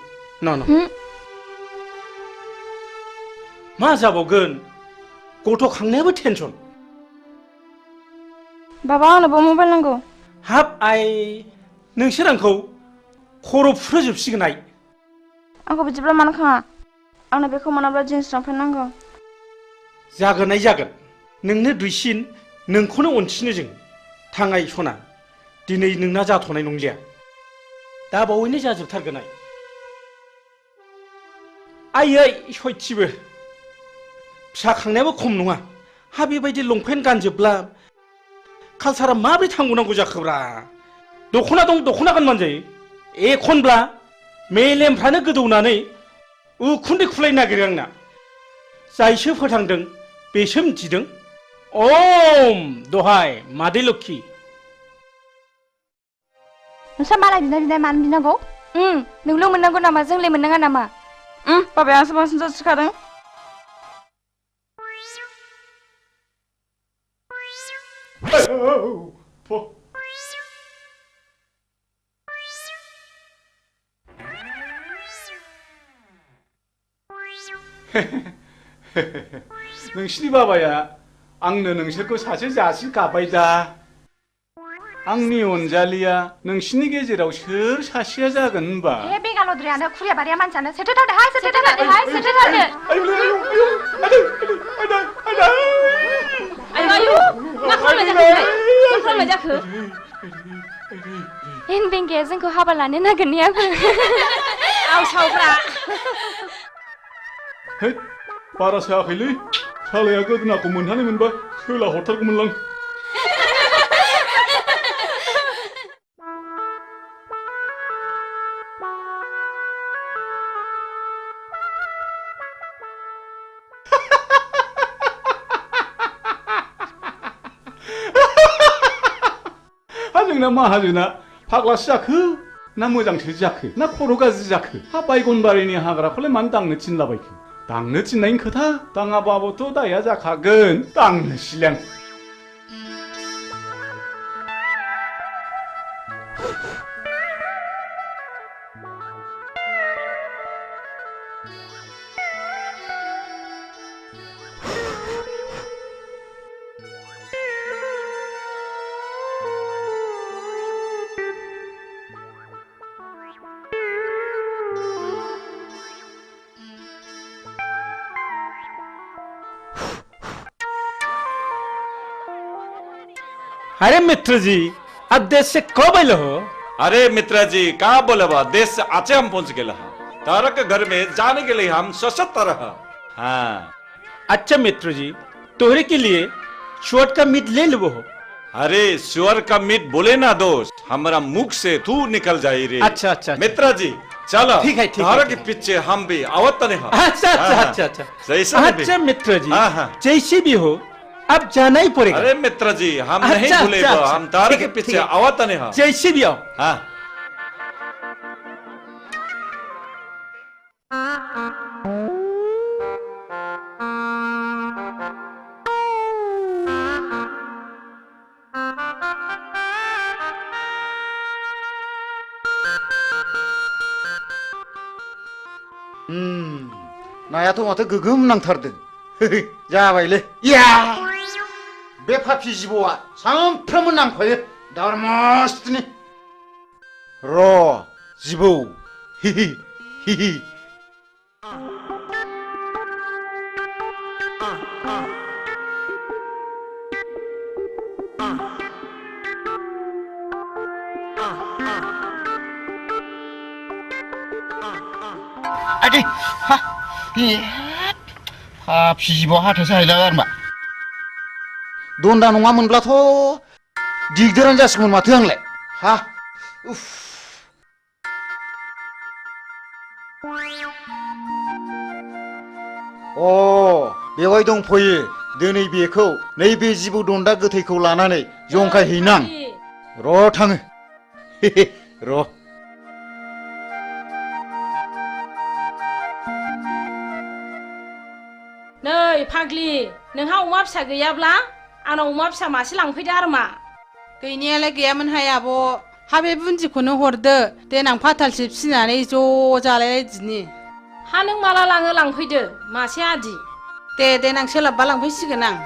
मा जाबावगोन गथ' खांनायाबो टेनसन। बाबा आंनोबो मबाइल नांगौ। हाब आइ नोंसोर आंखौ खर' फुरहोजोबसिगोन आइ। आंखौ बिदिब्ला मानो खाङा? आंनो बेखौ मोनाब्ला जिन्स लंपेन्ट नांगौ। जागोन आइ जागोन नोंनो दुइसिन नोंखौनो अनसिनो जों। थाङाय सना दिनै नोंना जाथ'नाय नंलिया दा बावैनो जाजोबथारगोन आइ। आइयै सयथिबो फिसा खांनायाबो खम नङा। हा बेबायदि लंपेन्ट गानजोबब्ला कालसारा माब्रै थांबावनांगौ जाखोब्रा? दख'ना दं दख'ना गानबानो जायो। एखनब्ला मेलेमफ्रानो गोदौनानै उखुन्दै खुलायनो नागिरो आंना। जायसो फोथांदों बेसो मिथिदों। दहाय मादै लोक्षि। नोंस्रा मालाय बिनाय मानो बिनांगौ? नोंल' मोननांगौ नामा जोंलाय मोननाङा नामा? बाबाया आंसो बांसिन जासिखादों। नोंसिनि बाबाया आंनो नोंसोरखौ सासे जासि गाबाय दा। आंनि अनजालिया नोंसिनि गेजेराव सोर सासेया जागोन होनबा? बेगालद्रायानो खुरिया बारिया मानसियानो सेथोथारदोहाय सेथोथारदो। मा खालामनाय जाखो? बेंगाया जोंखौ हाबा लानो नागिरनायाबो आवसावब्रा। बारा सायाखैलै सालाया गोदोनाखौ मोनहानाय मोनबा सोला हरथारगौमोनलां। जोंना माहाजोना फाग्लासो जाखो ना मोजांसो जाखो ना खर' गाज्रि जाखो हा बायगनबारिनि हाग्राखौलाय मानो दांनो थिनलाबायखो दांनो थिननायनि खोथा दाङाबाबोथ' दाया जाखागोन दांनोसैलां अरे मित्र जी अब देश से कब आइल हो? अरे मित्र जी कहाँ बोले बा देश से आचे हम पहुंच गए तारा के घर में जाने के लिए हम सशक्त रहा। हाँ अच्छा मित्र जी तोहरे के लिए शुअर का मीट ले लो। अरे शुअर का मीट बोले ना दोस्त हमारा मुख से तू निकल जाए रे। अच्छा अच्छा मित्र जी चलो ठीक है तारा के पीछे हम भी आवत नहीं। अच्छा अच्छा अच्छा अच्छा अच्छा मित्र जी हाँ जैसे भी हो अब जाना ही पड़ेगा। अरे मित्र जी हम नहीं भूले हम तारा के पीछे आवत नहीं। जैसे भी आओ। हाँ नायाथ' माथो गोगोम नांथारदों जाबायलै या बे फाफि जिबौआ सानफ्रामबो नांफायो दारमासनि र' जिबौ हिहि हिहि आदि हा फाफि जिबौ हाथासो हायला आरोमा दन्दा नङामोनब्लाथ' दिगदारानो जासिगौमोन माथो आंलाय हा उफ बेवहाय दंफैयो दिनै बेखौ नैबे जिबौ दन्दा गोथैखौ लानानै जंखायहैनां र' थाङो र' नै फाग्लि नोंहा अमा फिसा गैयाब्ला आंनाव अमा फिसा मासे लांफैदो आरो मा गैनायालाय गैयामोनहाय आब' हा बे बुन्दिखौनो हरदो देनां फाथालसे फिसिनानै ज' जालायलायदिनि हा नों माला लाङो लांफैदो मासे आदि दे देनां सोलाबबा लांफैसिगोन आं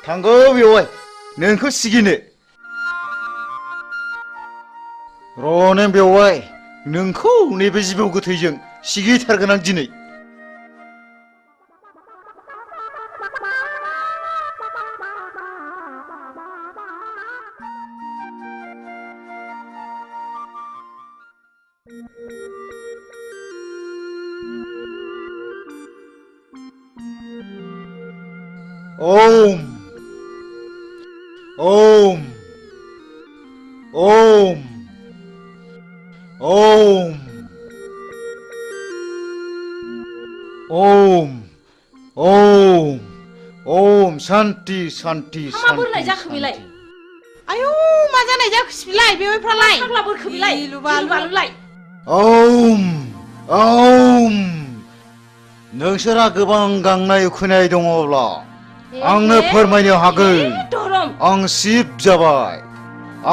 थांगौ बेवहाय नोंखौ सिगिनो र' नों बेवहाय नोंखौ नैबे जिबौ गोथैजों सिगिथारगोन आं दिनै ओम ओम ओम ओम ओम ओम ओम शान्ति शान्ति माबोरै जाखो बेलाय आयौ मा जानाय जाखोसै बिलाय बेवहायफ्रालाय फाग्ला बोरखो बिलाय लुबालुलाय ओम ओम नोंसोरा गोबां गांनाय उखैनाय दङब्ला आंनो फोरमायनो हागोन आं शिब जाबाय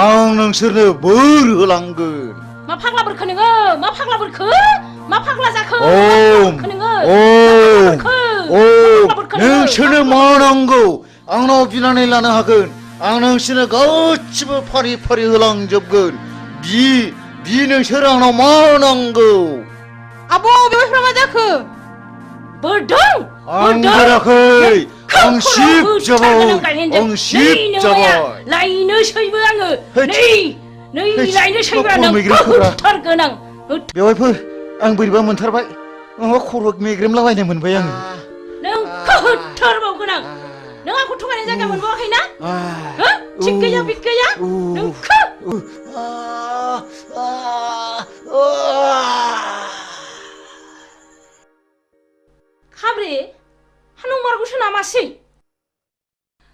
आं नोंसोरनो बोर होलांगोन मा फाग्ला बोरखो नोङो मा फाग्ला बोरखो मा फाग्ला जाखो ओम ओम ओम नोंसोरनो मा नांगौ आंनाव बिनानै लानो हागोन आं नोंसोरनो गासिबो फारि फारि होलांजोबगोन बि नोंसोर आंनाव मा नांगौ आब' बेवहायफ्रा मा जाखो बोरदों आं बोराखै आं शिब जाबाय आं शिब जाबाय लायनोसैबो आङो नै लायनोसैब्रा नों होथारगोन आं बेवहायफोर आं बोरैबा मोनथारबाय माबा खर' मेग्रेमलाबायनो मोनबाय आङो नों होथारबावगोन आं नों आंखौ थगायनाय जायगा मोनबावाखै ना थिग गैया बिग गैया नोंखौ हिरारि हा नंमारगौसो नामासै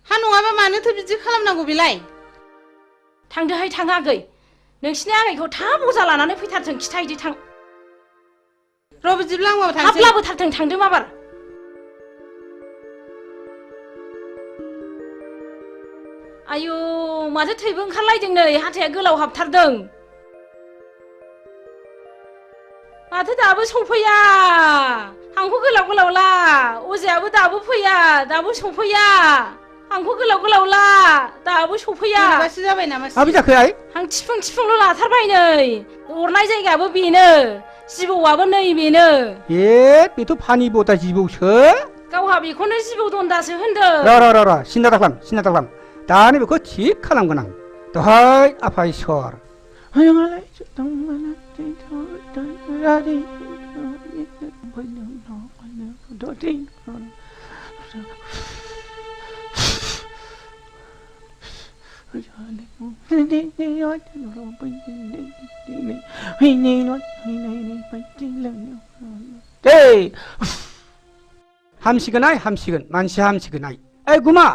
हा नङाबा मानोथो बिदि खालामनांगौ बेलाय थांदोहाय थां आगै नोंसिनि आगैखौ थाब अजा लानानै फैथारथों खिथाहैदो थां र' बिदिब्ला आंबो थांसै थाब लाबोथारथों थांदो माबार आयु माथो थैबो ओंखारलायदों नै हाथाया गोलाव हाबथारदों माथो दाबो सफैया हांखो गोलाव गोलाव ला अजायाबो दाबो फैया दाबो सफैया हांखो गोलाव गोलाव ला दाबो सफैया माबासो जाबाय नामा माबि जाखो आइ हां थिफुं थिफुंल' लाथारबाय नै अरनाय जायगायाबो बेनो जिबौआबो नै बेनो बेथ' फानि बता जिबौसो गावहा बेखौनो जिबौ दन्दासो होनदों र' सिन्था दाखालाम दानो बेखौ थिग खालामगोन आं दहाय आफा इसर हामसिगोन आइ हामसिगोन मानसि हामसिगोन आइ ओइ गुमा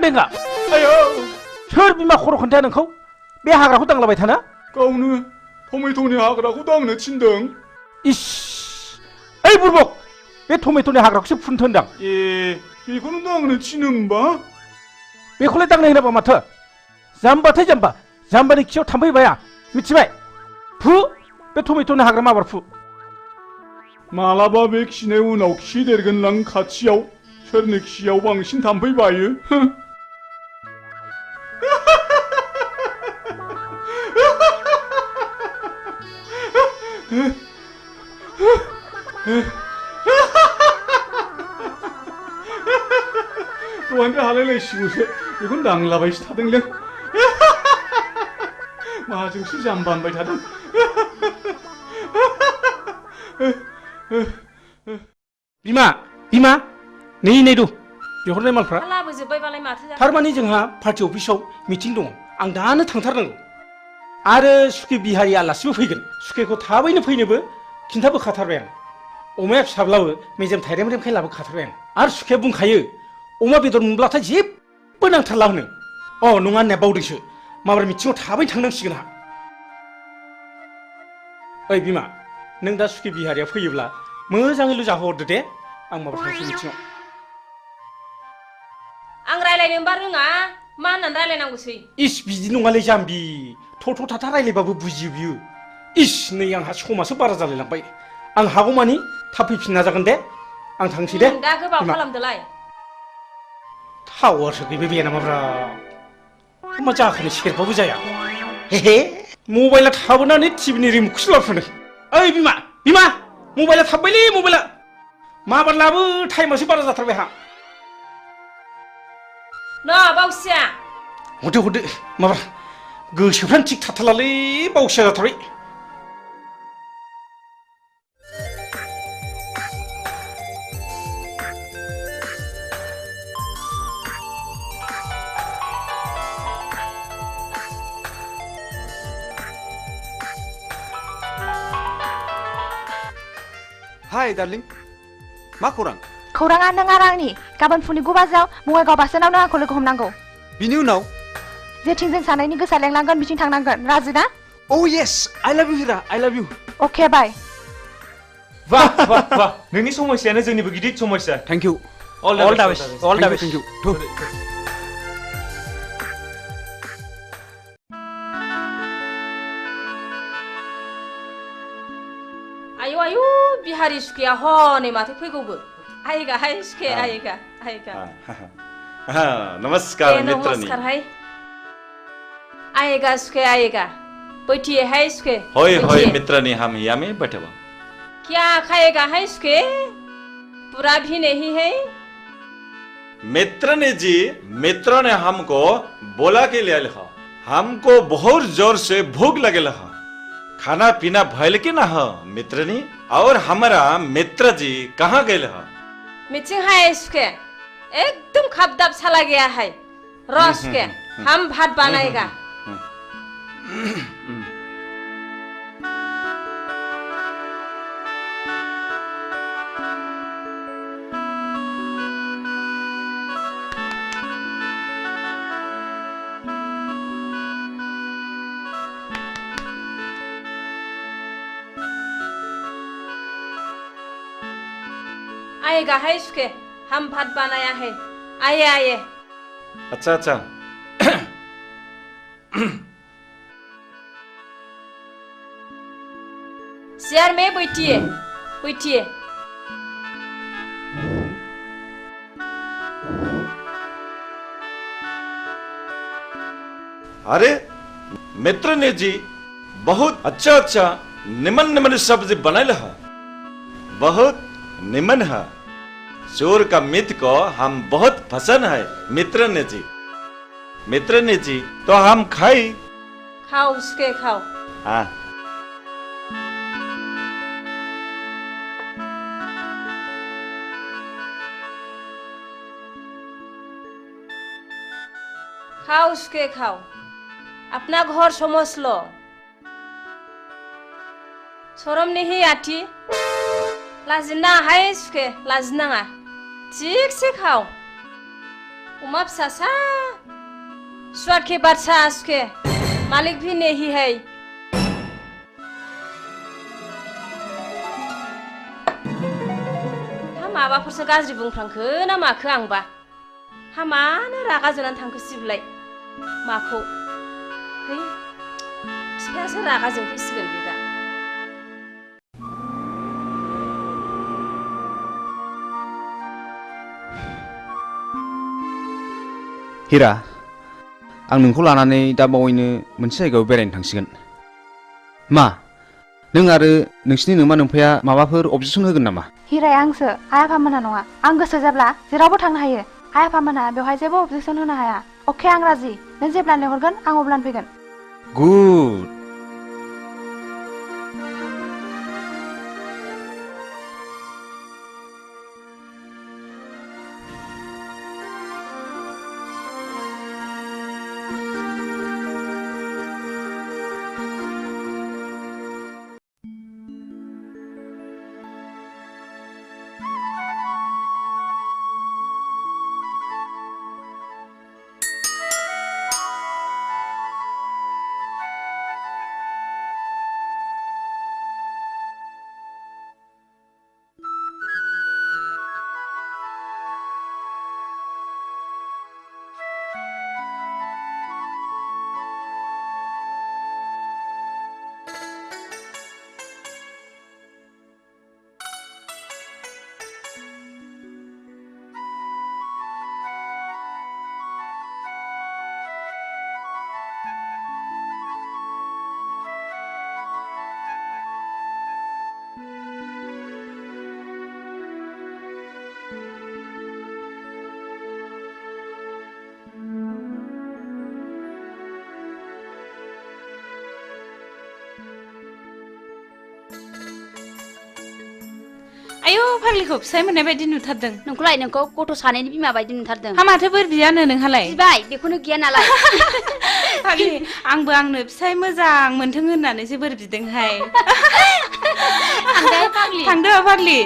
बेंगा आयो सोर बिमा खर' खोन्थाया नोंखौ बे हाग्राखौ दांलाबाय थानो गावनो टमेट'नि हाग्राखौ दांनो थिनदों इस ओइ बुरबक बे टमेट'नि हाग्राखौसो फुननो होनदां बेखौनो दांनो थिनो होमबा बेखौलाय दांनो होनाबा माथो जाम्बाथाय जाम्बानि खियाव थाम्फै बाया मिथिबाय फु बे टमेट'नि हाग्रा माबार फु मालाबा बे खिनाय उनाव खि देरगोनलां खाथियाव सोरनि खियाव बांसिन थाम्फै बायो दहायनिफ्राय हालायलायसिगौसो बेखौनो दांलाबायसो थादोंलै माजोंसो जाम्बा होनबाय थादों बिमा नै दु बिहरनाय मालफ्रा लाबोजोब्बायबालाय माथो जाखो थारमाने जोंहा पार्टि अफिसाव मिटिं दङ आं दानो थांथारनांगौ आरो सुखे बिहारि आलासिबो फैगोन सुखेखौ थाबैनो फैनोबो खिन्थाबोखाथारबाय आं अमाया फिसाब्लाबो मेजेम थाइरेमरेमखाय लाबोखाथारबाय आं आरो सुखेया बुंखायो अमा बेदर मोनब्लाथाय जेबो नांथारला होनो नङा होननाया बावदोंसो माबार मिटिङाव थाबैनो थांनांसिगोन आंहा ओइ बिमा नों दा सुखे बिहारिया फैयोब्ला मोजाङैल' जाहोहरदो दे आं माबा थांसै मिटिङाव आं रायलायनोबा रोङा मा होननानै रायलायनांगौसै इस बिदि नङालै जाम्बि थ' थाथा रायलायबाबो बुजियो बियो इस नै आंहा समासो बारा जालायलांबाय आं हागौमानि थाब फैफिन नाजागोन दे आं थांसै दे दा गोबाव खालामदोलाय टावारसो गैबाय बे नामाब्रा मा जाखोनो सेरबाबो जाया हे मबाइला थाबोनानै टिभिनि रिमटखौसो लाबोफिनदों ओइ बिमा मबाइला थाबबायलै मबाइला माबार लाबो टाइमासो बारा जाथारबाय आंहा बावसिया हरदो माबा गोसोफ्रानो थिग थाथारलालै बावसिया जाथारबाय हाय डार्लिं मा खौरां खौराङा नों आरो आंनि गाबोन फुंनि 9 बाजियाव बङाइगाव बासस्टेन्डआवनो आंखौ लोगो हमनांगौ बिनि उनाव जेथिं जों सानैनि गोसोआ लेंलांगोन बिथिं थांनांगोन राजि ना येस आइ लाभ इउ हिरा आइ लाभ इउ अके बाय वाह नोंनि समस्यानो जोंनिबो गिदिर समस्या थैंक यू ऑल द बेस्ट थैंक यू आयु आयु बिहारि सुखेया हनै माथो फैगौबो आयगा हाय सुखे आयगा नमस्कार मित्रनी नमस्कार हाय आएगा सुखे आएगा बैठिए है सुखे होय होय मित्रनी हम यहाँ में बैठे हुआ क्या खाएगा है सुखे पूरा भी नहीं है मित्रनी जी मित्र ने हमको बोला के लिए लिखा हमको बहुत जोर से भूख लगे लहा खाना पीना भयल के ना हो मित्रनी और हमारा मित्र जी कहाँ गए लहा मिचिंग है सुखे एकदम खबदब चला गया है रस के हम भात बनाएगा आएगा है सुखे हम भात बनाया है आइए आइए अच्छा अच्छा चेयर में बैठिए बैठिए अरे मित्र ने जी बहुत अच्छा अच्छा निमन निमन सब्जी बनाए लहा बहुत निमन है चोर का मित को हम बहुत पसंद है मित्र ने जी तो हम खाई खाओ उसके खाओ हाँ खाओ उसके खाओ अपना घर समझ लो शरम नहीं आती लाजिना है सुखे लाजिनाङा ठीक से खाओ उमा फिसासा स्वाद के बादशाह सुखे मालिक भी नहीं है हा माबाफोरसो गाज्रि बुंफ्रांखो ना माखो आंबा हा मानो रागा जोंनानै थांखो सिबलाय माखौ है फिफायासो रागा जोंफैसिगोन बे दा हिरा आं नोंखौ लानानै दा बावैनो मोनसे जायगायाव बेरायनो थांसिगोन मा नों आरो नोंसिनि नोमा नोमफाया माबाफोर अबजेक्सन होगोन नामा हिराया आंसो आइ आफामोना नङा आं गोसो जाब्ला जेरावबो थांनो हायो आइ आफामोना बेवहाय जेबो अबजेक्सन होनो हाया अके आं राजि नों जेब्ला लेंहरगोन आं अब्लानो फैगोन गुड आयौ फाग्लिखौ फिसाय मोननाय बायदि नुथारदों नोंखौलाय नोंखौ गथ' सानैनि बिमा बायदि नुथारदों हा माथो बोर बियानो नोंहालाय बिबाय बेखौनो गिया नालाय फाग्लि आंबो आंनो फिसाय मोजां मोनथों होननानैसो बोर बिदोंहाय थांदो फाग्लि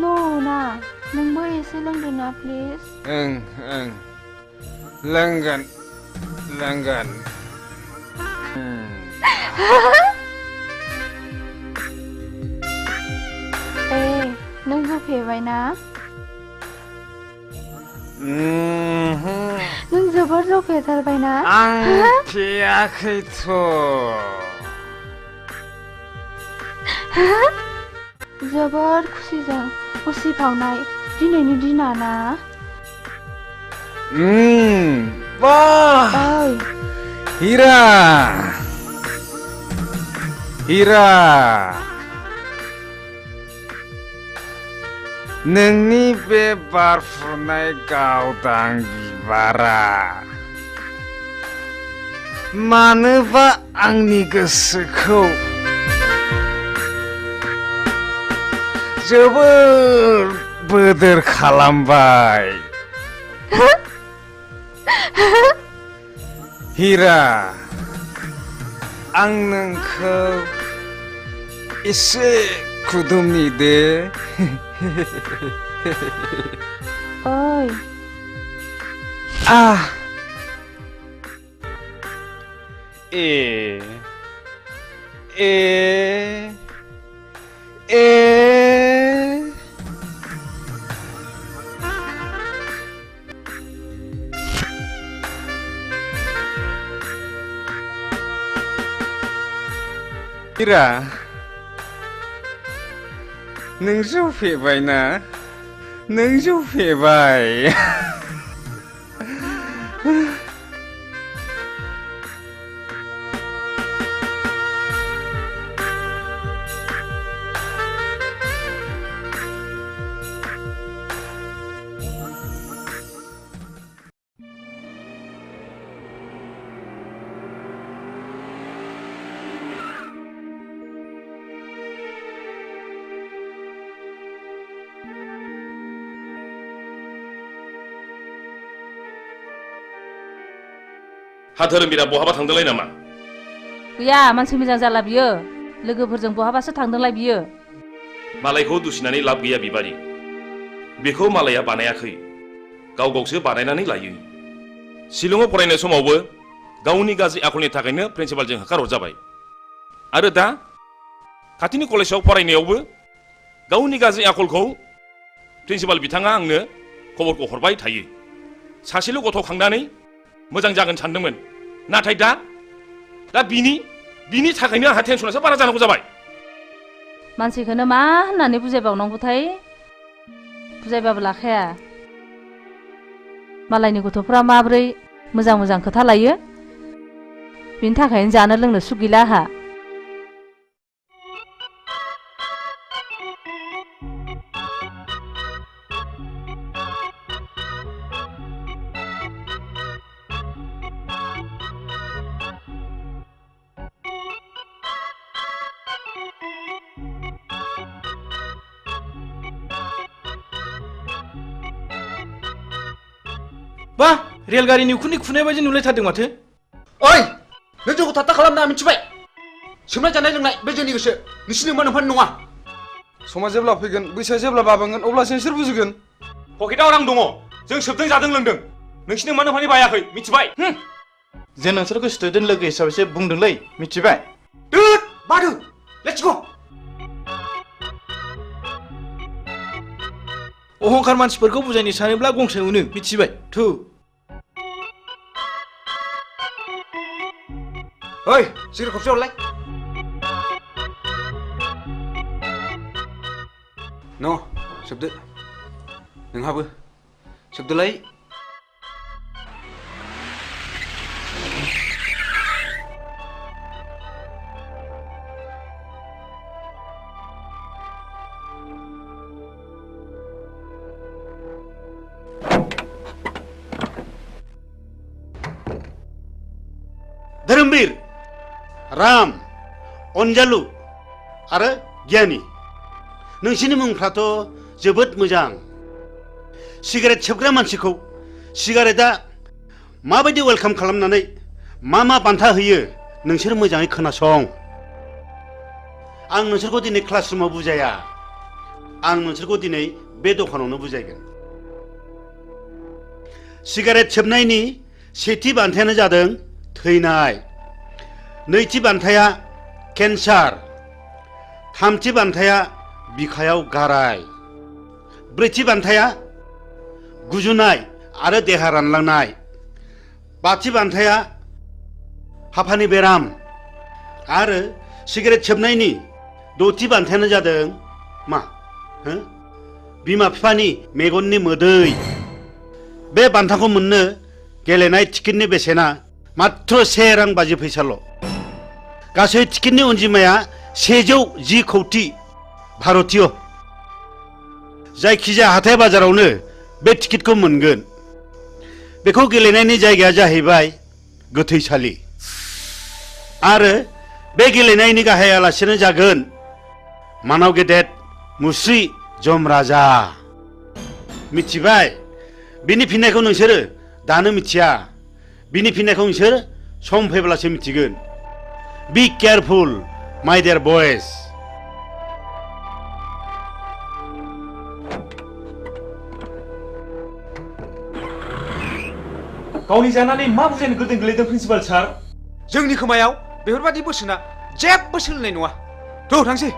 ना नोंबो एसे लोंदो ना प्लिज ओं लोंगोन नों जौ फेबाय ना नों जोबोर जौ फेथारबाय ना आं फेयाखैथ' जोबोर खुसिजों उसिफावनाय दिनैनि दिना ना वाह हिरा नोंनि बे बारफुनाय गावदां बिबारा मानोबा आंनि गोसोखौ जोबोर बोदोर खालामबाय हिरा आं नोंखौ एसे खुदुमनि दे ओइ हिरा नों जौ फेबाय ना नों जौ फेबाय हा धोरोमबिरा बहाबा थांदोंलाय नामा गैया मानसि मोजां जाला बियो लोगोफोरजों बहाबासो थांदोंलाय बियो मालायखौ दुसिनानै लाब गैया बिबारि बेखौ मालाया बानायाखै गावसो बानायनानै लायो शिलंआव फरायनाय समावबो गावनि गाज्रि आखलनि थाखायनो प्रिन्सिपालजों होखारहरजाबाय आरो दा खाथिनि कलेजाव फरायनायावबो गावनि गाज्रि आखलखौ प्रिन्सिपाल बिथाङा आंनो खबरखौ हरबाय थायो सासेल' गथ' खांनानै मोजां जागोन सानदोंमोन नाथाय दा बिनि थाखायनो आंहा टेनसनासो बारा जानांगौ जाबाय मानसिखौनो मा होननानै बुजायबावनांगौथाय बुजायबाबो लाखाया मालायनि गथ'फ्रा माब्रै मोजां खोथा लायो बिनि थाखायनो जानो लोंनो सुख गैला आहा बा रेलगारिनि उखुन्दै खुनाय बायदि नुलायथारदों माथो ओइ नों जोंखौ थात्ता खालामना मिथिबाय सोमनाय जानाय लोंनाय बे जोंनि गोसो नोंसिनि मोनफान नङा समा जेब्ला फैगोन बैसोआ जेब्ला बाबेनगोन अब्लासो नोंसोर बुजिगोन पकेटाव रां दङ जों सोबदों जादों लोंदों नोंसिनि मोनफानि बायाखै मिथिबाय जों नोंसोरखौ स्टुडेन्ट लोगो हिसाबैसो बुंदोंलै मिथिबाय दुद बादु लेट्स गो अहंखार मानसिफोरखौ बुजायनो सानोब्ला गंसे उनो मिथिबाय थु ओइ सिगारेट खबसे हरलाय न' सोबदो नोंहाबो सोबदोलाय धोरोमबीर राम अनजालु आरो गियानि नोंसिनि मुंफ्राथ' जोबोद मोजां सिगारेट सोबग्रा मानसिखौ सिगारेटआ माबायदि वेलकाम खालामनानै मा बान्था होयो नोंसोर मोजाङै खोनासं आं नोंसोरखौ दिनै क्लासरुमाव बुजाया आं नोंसोरखौ दिनै बे दखानावनो बुजायगोन सिगारेट सोबनायनि सेथि बान्थायानो जादों थैनाय नैथि बान्थाया केन्सार थामथि बान्थाया बिखायाव गाराय ब्रैथि बान्थाया गुजुनाय आरो देहा रानलांनाय बाथि बान्थाया हापानि बेराम आरो सिगारेट सोबनायनि दथि बान्थायानो जादों मा बिमा बिफानि मेगननि मोदै बे बान्थाखौ मोननो गेलेनाय टिकेटनि बेसेना मात्र 1 रां 50 फैसाल' गासै टिकेटनि अनजिमाया 110 कौटि भारतीय जायखिजाया हाथाय बाजारावनो बे टिकेटखौ मोनगोन बेखौ गेलेनायनि जायगाया जाहैबाय गोथैसालि आरो बे गेलेनायनि गाहाय आलासियानो जागोन मानाव गेदेर मुस्रि जमराजा मिथिबाय बिनि फिननायखौ नोंसोरो दानो मिथिया बिनि फिननायखौ नोंसोर सम फैब्लासो मिथिगोन बी केयारफुल माय डियर बयज गावनि जानानै मा बुजायनो गोदों गोलैदों प्रिन्सिपाल सार जोंनि खोमायाव बेफोरबादि बोसोना जेबो सोलिनाय नङा थ' थांसै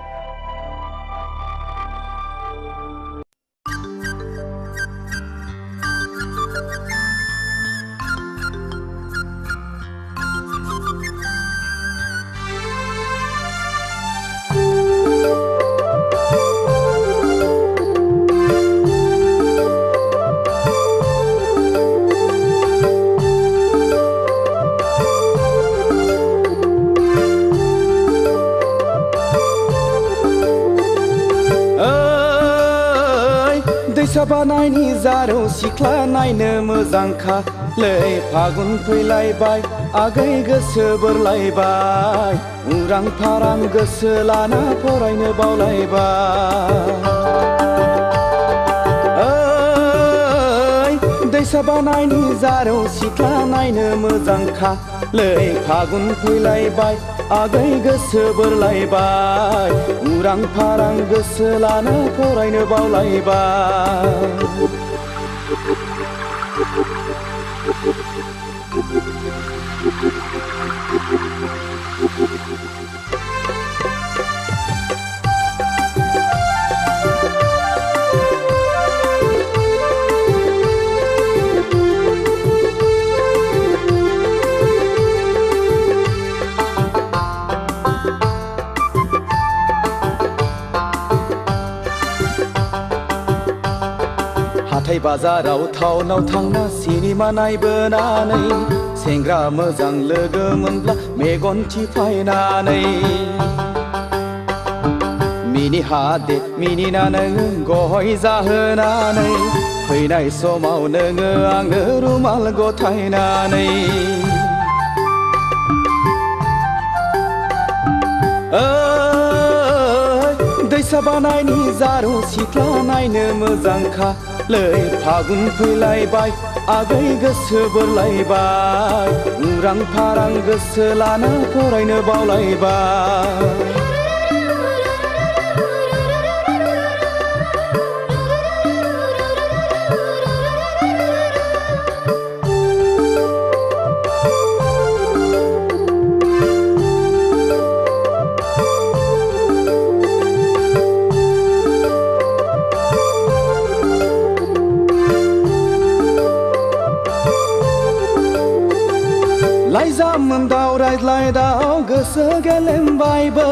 बानायनि जारौ सिख्ला नायनो मोजांखा लै फागुन फैलायबाय आगै गोसो बोरलायबाय उरां फारां गोसो लाना फरायनो बावलायबाय दैसा बानायनि जारौ सिख्ला नायनो मोजांखा लै फागुन फैलायबाय आगै गोसो बोरलायबाय उरां फारां गोसो लाना फरायनो बावलायबाय हाथाय बाजाराव टाउनाव थांना सिनेमा नायबोनानै सेंग्रा मोजां लोगो मोनब्ला मेगन थिफायनानै मिनि हादे मिनिना नोङो गय जाहोनानै फैनाय समाव नोङो आंनो रुमाल गथायनानै दैसा बानायनि जारौ सिख्ला नायनो मोजांखा लै फागुन फैलायबाय आगै गोसो बोरलायबाय उरां फारां गोसो लाना फरायनो बावलायबाय लाइजाम दाव रायज्लायदाव गोसो गेलेमबायबो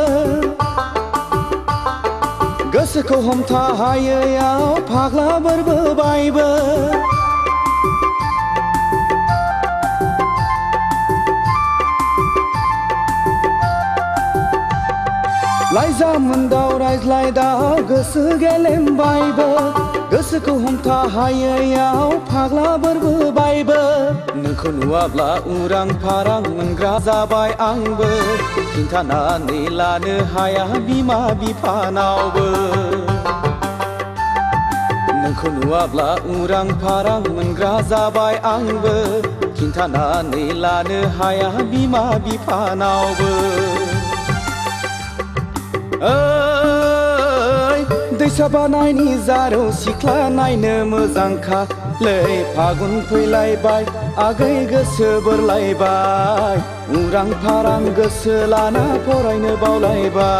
गोसोखौ हमथा हायैयाव फाग्ला बोरबोबायबो लाइजाम दाव रायज्लायदाव गोसो गेलेमबायबो गोसोखौ हमथा हायैयाव फाग्ला बोरबोबायबो नोंखौ नुवाब्ला उरां फारां मोनग्रा जाबाय आंबो खिन्थानानै लानो हाया बिमा बिफानावबो नोंखौ नुवाब्ला उरां फारां मोनग्रा जाबाय आंबो खिन्थानानै लानो हाया बिमा बिफानावबो दैसा बानायनि जारौ सिख्ला नायनो मोजांखालै फागुन फैलायबाय आगै गोसो बोरलायबाय उरां फारां गोसो लाना फरायनो बावलायबाय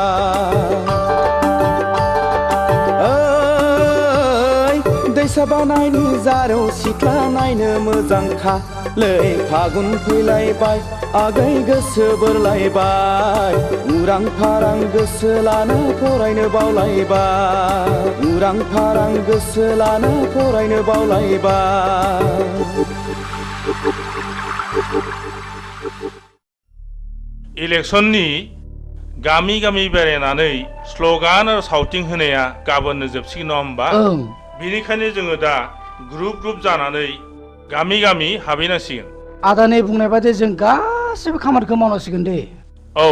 दैसा बानायनि जारौ सिख्ला नायनो मोजांखालै फागुन फैलायबाय आगै गोसो बोरलायबाय उरां फारां गोसो लाना फरायनो बावलायबाय उरां फारां गोसो लाना फरायनो बावलायबाय इलेक्सननि गामि गामि बेरायनानै स्लगान आरो सावथिं होनाया गाबोननो जोबसिगोन नङा होमबा बेनिखायनो जोङो दा ग्रुप ग्रुप जानानै गामि गामि हाबहैनांसिगोन आदानि बुंनाय बादि जों गासिबो खामानिखौ मावनांसिगोन दे औ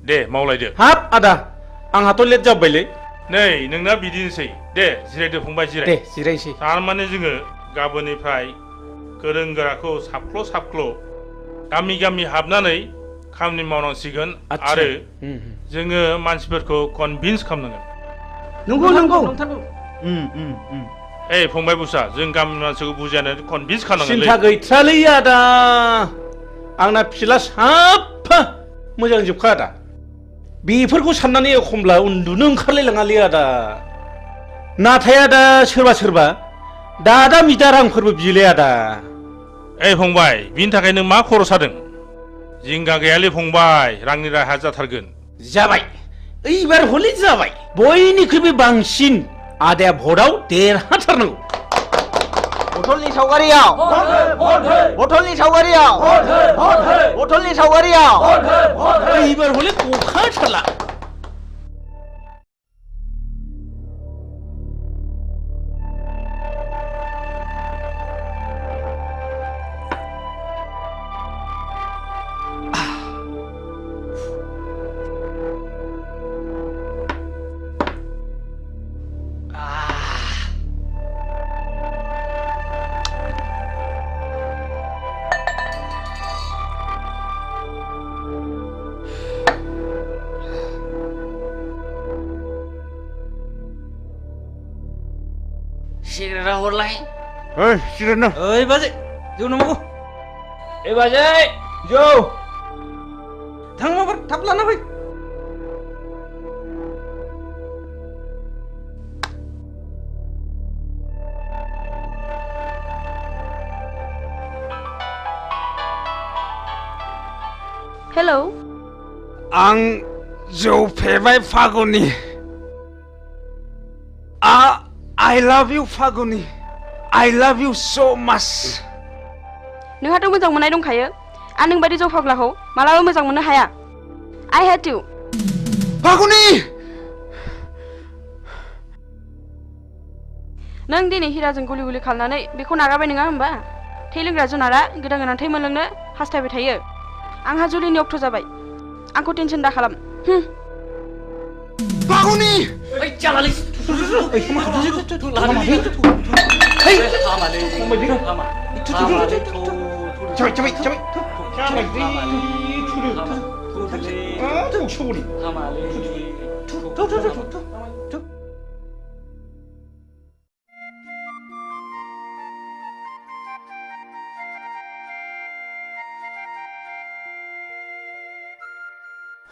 दे मावलायदो हाब आदा आंहाथ' लेट जाबायलै नै नोंना बिदिनोसै दे जिरायदो फंबाय जिराय दे जिरायसै थारमाने जोङो गाबोननिफ्राय गोरों गोराखौ साफ्ल' गामि गामि हाबनानै खामानि मावनांसिगोन आरो जोङो मानसिफोरखौ कनभिन्स खालामनांगोन नंगौ नंगौ ए फंबाय बुसा जों गामिनि मानसिखौ बुजायनानै कनभिन्स खालामनांगोन सिन्था गैथ्रालै आदा आंना फिला साफा मोजां जोबखा आदा बेफोरखौ साननानै एखमब्ला उन्दुनो ओंखारलायलाङालै आदा नाथाय आदा सोरबा दादा मिदा रांफोरबो बियोलै आदा ए फंबाय बिनि थाखाय नों मा खर' सादों जिंगा गैयालै फंबाय रांनि राहा जाथारगोन जाबाय एबार हले जाबाय बयनिख्रुइबो बांसिन आदाया भटआव देरहाथारनांगौ बथलनि सावगारियाव बथलनि सावगारियाव बथलनि सावगारियाव एबार हले गखाथारला सिगारेटा हरलाय सिगारेट ना ओइ बाजै जौ नांगौ ए बाजै जौ थां माबार थाब लाना फै हेलौ आं जौ फेबाय Phaguni I love you Phaguni I love you so much नोंहाथ' मोजां मोननाय दंखायो आं नोंबायदि जौ फाग्लाखौ मालाबा मोजां मोननो हाया I hate you फागुनि नों दिनै हिराजों गुलि गुलि खालामनानै बेखौ नागारबाय नङा होमबा थै लोंग्रा जुनारा गोदान गोदान थै मोनलोंनो हास्थायबाय थायो आंहा जुलिनि अक्ट' जाबाय आंखौ टेनसन दा खालाम फागुनि ओइ जालालै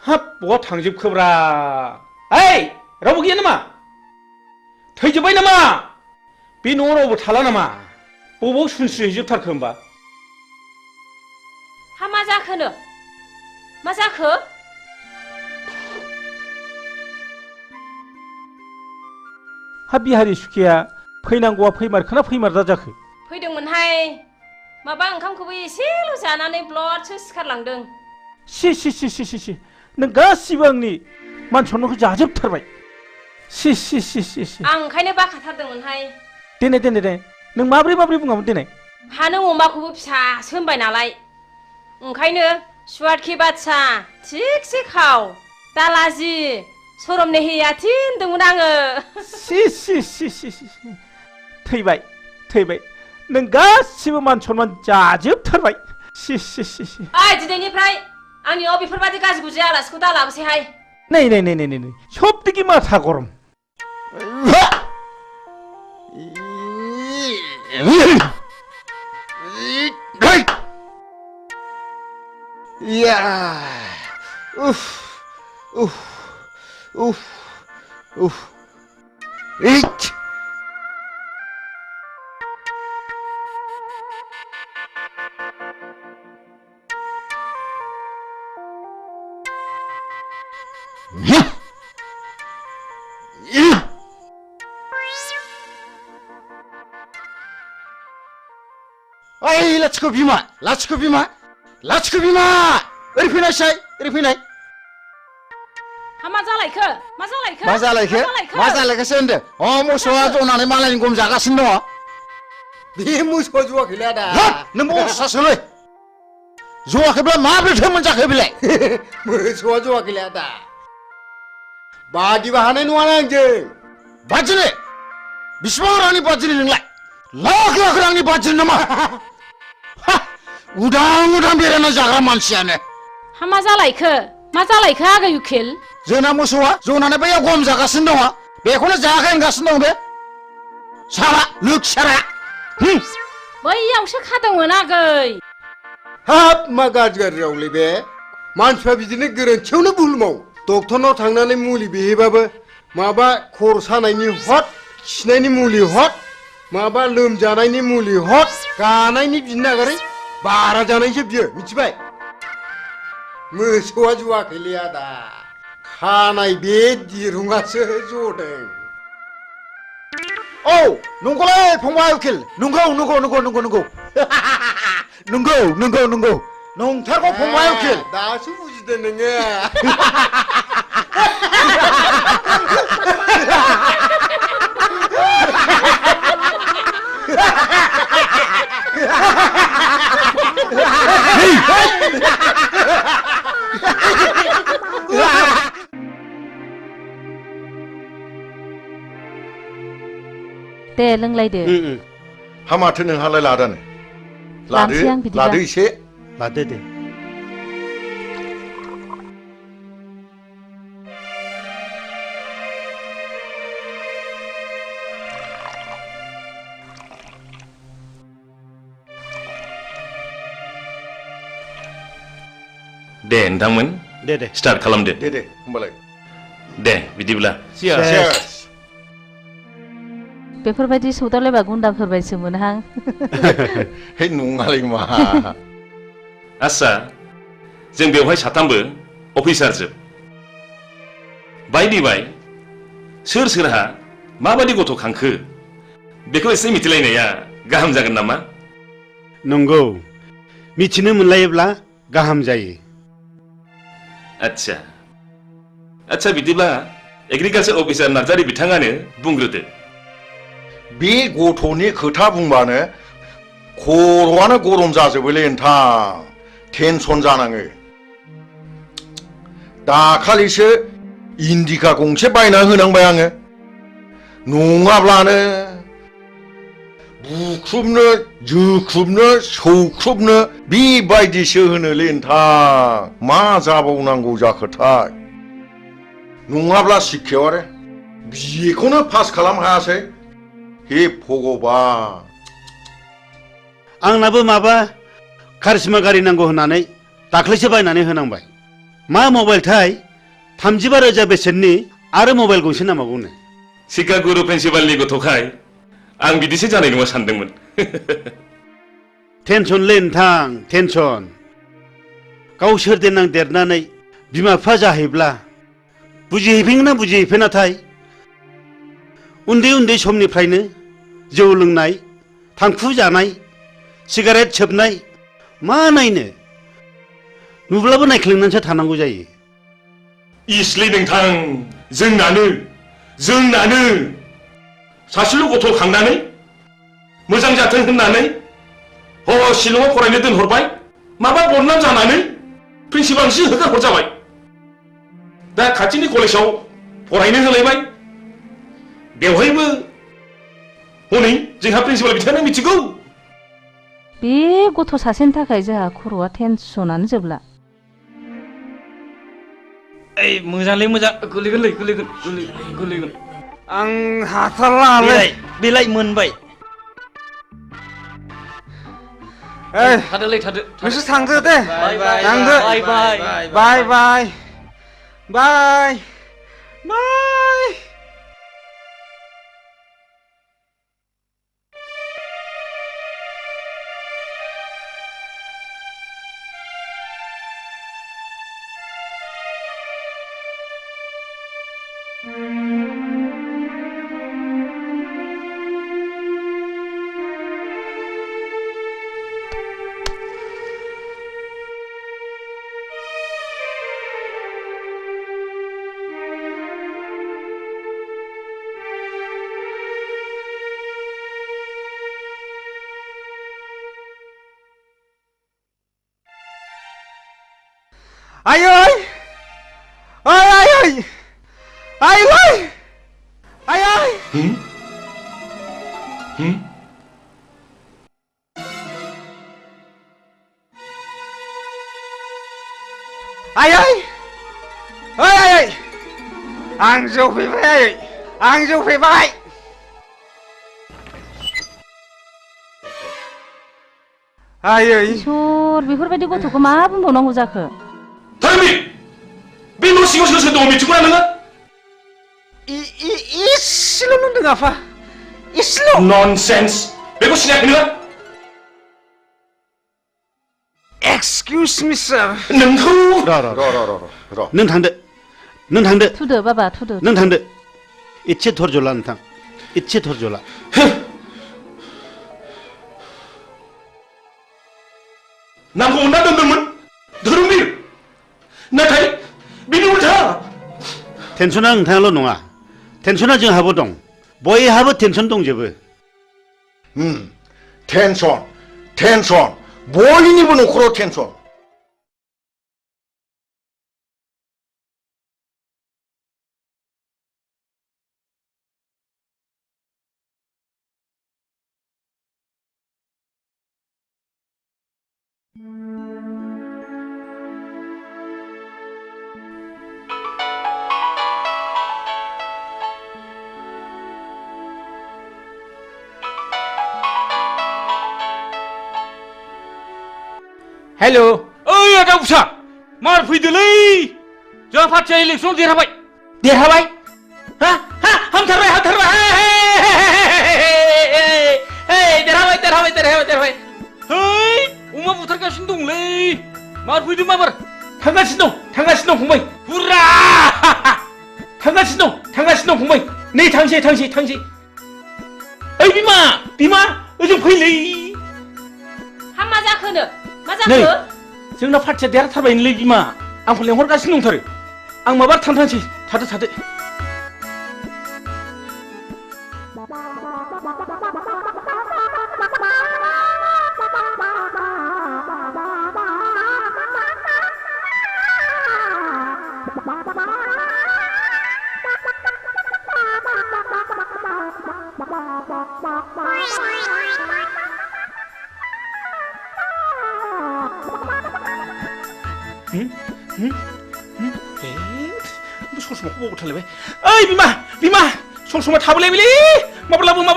हाब बहा थांजोबखोब्रा ओइ रावबो गैया नामा थैजोब्बाय नामा बे न'आव रावबो थाला नामा बबाव सुनस्रिहैजोबथारखो होमबा हा मा जाखोनो मा जाखो हा बिहारि सुखिया फैनांगौआ फैमारखोना फैमारदा जाखो फैदोंमोनहाय माबा ओंखामखौबो एसेल' जानानै ब्लडसो सिखारलांदों सि नों गासिबो आंनि मान सन्मानखौ जाजोबथारबाय सि आं ओंखायनो बाखाथारदोंमोनहाय देनाय नों माब्रै बुङामोन देनाय हा नों अमाखौबो फिसासो होनबाय नालाय ओंखायनो सुवादखि बादसा थिगसे खाव दालाजि सरमने हैयाथि होनदोंमोन आङो सि थैबाय नों गासिबो मान सन्मान जाजोबथारबाय सि ओइ दिनैनिफ्राय आंनियाव बेफोरबादि गाज्रि गुज्रि आलासिखौ दा लाबोसैहाय नै सब दिगि माथा गरम Ya. Uff. Uff. Uff. Uff. Ich. Oi, lachiख' बिमा lachiख' बिमा lachiख' बिमा ओरै फैनायसाय ओरै फैनाय हा मा जालायखो मा जालायखो मा जालायखो मा जालायखोसो होनदो अ मोसौआ जनानै मालायनि गम जागासिनो दङ बे मोसौआ जवाखैलै आदा नों बरसासोलै जवाखैब्ला माब्रैथो मोनजाखो बेलाय मोसौआ जवाखैलै आदा बादिबा हानाय नङाना आंजों बादिनो बिसिबां रांनि बादिनो नोंलाय लाख लाख रांनि बादिनो नामा उदां उदां बेरायना जाग्रा मानसियानो हा मा जालायखो आगै उखिल जोंना मोसौआ जनानै बैयाव गम जागासिनो दङ बेखौनो जायाखै होनगासिनो दं बे साला लोखसारा बैयावसो खादोंमोन आगै हाब मा गाज्रि रावलै बे मानसिफ्रा बिदिनो गोरोन्थियावनो भुल मावो डक्टरनाव थांनानै मुलि बिहैबाबो माबा खर' सानायनि हट खिनायनि मुलि हट माबा लोमजानायनि मुलि हट गानायनि बिनो नागारै बारा जानायसो बियो मिथिबाय मोसौआ जवाखैलै आदा खानाय बे दिरुङासो जदों औ नंगौलै फंबाय उकिल नंगौ नंगौ नंगौ नंगौ नंगौ नंगौ नंगौ नंगौ नंथारगौ फंबाय उकिल दासो बुजिदों नोङो दे लोंलायदो हामाथो नोंहालाय लादानो लानोसै आं बिदिबा लादो एसे लादो दे दे नोंथांमोन दे दे स्टार्ट खालामदो दे दे होमबालाय दे बिदिब्ला Cheers. बेफोरबायदि सौदावलायबा गुन्दाफोर बायसो मोनहां हे नङालै मा आस्सा जों बेवहाय साथामबो अफिसार जोब बायदि बाय सोर सोरहा माबायदि गथ' खांखो बेखौ एसे मिथिलायनाया गाहाम जागोन नामा नंगौ मिथिनो मोनलायोब्ला गाहाम जायो आच्छा आच्छा बिदिब्ला एग्रिकालचार अफिसार नार्जारी बिथाङानो बुंग्रोदो बे गथ'नि खोथा बुंबानो खर'आनो गरम जाजोबोलै नोंथां टेनसन जानाङो दाखालिसो इन्डिका गंसे बायना होनांबाय आङो नङाब्लानो बुख्रुबनो जोख्रुबनो सौख्रुबनो बेबायदिसो होनोलै नोंथां मा जाबावनांगौ जाखोथाय नङाब्ला शिक्षायाव आरो बेखौनो पास खालाम हायासै हे भगबान आंनाबो माबा कारिश्मा गारि नांगौ होननानै दाख्लैसो बायनानै होनांबाय मा मबाइलथाय 35,000 बेसेननि आरो मबाइल गंसे नांबावगौनो सिकागुरु प्रिन्सिपालनि गथ'खाय आं बिदिसो जानाय नङा सानदोंमोन टेनसनलै नोंथां टेनसन गावसोर देनां देरनानै बिमा बिफा जाहैब्ला बुजिहैफिनना बुजिहैफिनाथाय उन्दै उन्दै समनिफ्रायनो जौ लोंनाय थांखु जानाय सिगारेट सोबनाय मा नायनो नुब्लाबो नायख्लेंनानैसो थानांगौ जायो इसलै नोंथां जोंनानो सासेल' गथ' खांनानै मोजां जाथों होननानै शिलंआव फरायनो दोनहरबाय माबा बदनाम जानानै प्रिन्सिपालसो होखार हरजाबाय दा खाथिनि कलेजाव फरायनो होलायबाय बेवहायबो हनै जोंहा प्रिन्सिपाल बिथाङानो मिथिगौ बे गथ' सासेनि थाखाय जोंहा खर'आ टेनसनानो जोबला ओइ मोजांलै मोजां गोलैगोन आं हाथारलालै बेलाय मोनबाय थादोलै थादो नोंसोर थांदो दे थांदो बाय बाय बाय Ai ơi! Ơi ai ơi! Ai ơi! Ai ơi! Ai ơi! Ơi ai ơi! Ang Dâu Phi Vai! Ang Dâu Phi Vai! Ai ơi! इसोर बेफोरबायदि गथ'खौ मा बुंबावनांगौ जाखो? धर्मी बे न' सिङाव सोर सोर दङ मिथिगौना नोङो इसेल' नुदों आफा इसेल' ननसेन्स बेखौ सिनायाखै नोङो एक्सकिउज मि सार नोंखौ र' नों थांदो थुदो बाबा थुदो नों थांदो इसे धर्ज ला नोंथां इसे धर्ज ला नामखौ मोनना दोनदोंमोन धर्मवीर नाथाय बिनि उल्था टेनसना नोंथाङाल' नङा टेनसना जोंहाबो दं बयहाबो टेनसन दंजोबो टेनसन बयनिबो न'खराव टेनसन हेलो ओइ आदा उसा मार फैदोलै जोंहा पार्टिया इलेक्सन देरहाबाय हा हामथारबाय देरहाबाय है अमा बुथारगासिनो दंलै मार फैदों माबार थांगासिनो दं फंबाय हुर्रा थांगासिनो दं फंबाय नै थांसै ओइ बिमा ओजों फैलै हा मा जाखोनो मा नै जाखो जोंना पार्टिया देरहाथारबायनोलै बिमा आंखौ लेंहरगासिनो दंथारो आं माबा थांसै थादो ससमाखौ बावगार थालायबाय ओइ बिमा ससमा थाबोलायबायलै माबार लाबो मा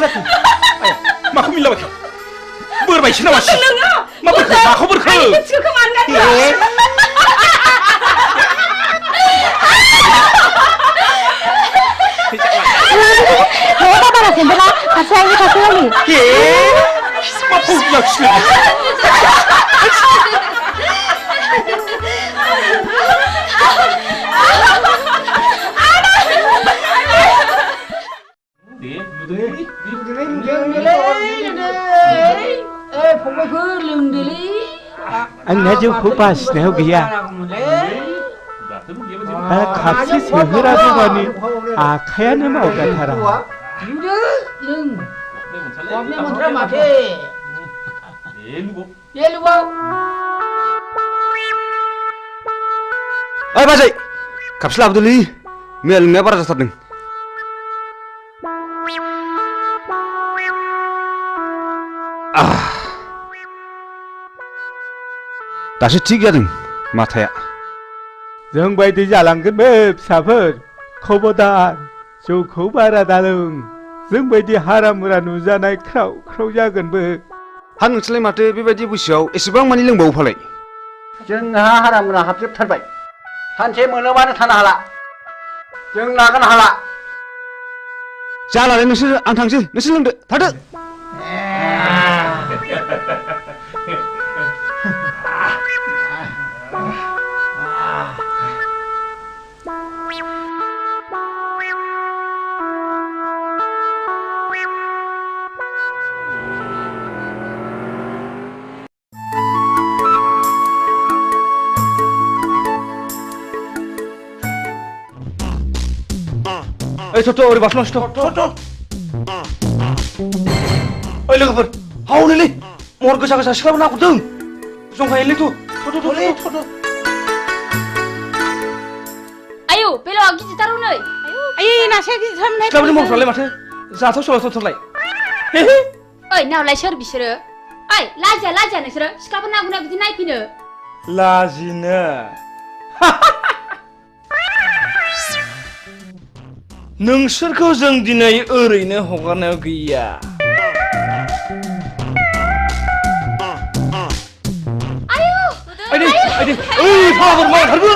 जाखो आया माखौ मिलाबायखो बोरबायसो नामा माखौ बोरखो Nggak apa-apa, Sindela. Kasih lagi. मा फौजियाखिसै आंना जौखौ बासिनायाव गैया खापसे सोहोराबो मानि आखायानो मावगाथारा ओइ बाजै खापसे लाबोदोलै मैया लोंनाया बारा जाथारदों दासो थिग जादों माथाया जों बायदि जालांगोन बे फिसाफोर खबरदार जौखौ बारा दालों जोंबायदि हारा-मुरा नुजानाय ख्राव ख्राव जागोनबो। हा नोंसोरलाय माथो बेबायदि बैसोआव एसेबां मानि लोंबावो फालाय? जोंहा हारा-मुरा हाबजोबथारबाय। सानसे मोनोबानो थानो हाला। जों लागोन हाला। जालालै नोंसोर, आं थांसै, नोंसोर लोंदो, थादो। ओइ थ'थ' ओरै बारस'लांसै थ'थ'। ओइ लोगोफोर, हावनोलै महर गोसा गोसा सिख्लाबो नाहरदों। जंखायोलै थ'थ'। आयौ बेलावा गिदिरथार हनै। आयै नासाया गिदिरथारमोनहाय। सिख्लाफोरनि महरफ्रालाय माथो जाथावसोलाय। ओइ नावलाय सोर बिसोरो? ओइ लाजिया नोंसोरो सिख्लाफोर ना गुना बिदि नायफैनो? लाजिनो नोंसोरखौ जों दिनै ओरैनो हगारनायाव गैया। आइदै ओइ फाग्लाफोर मावथारबो।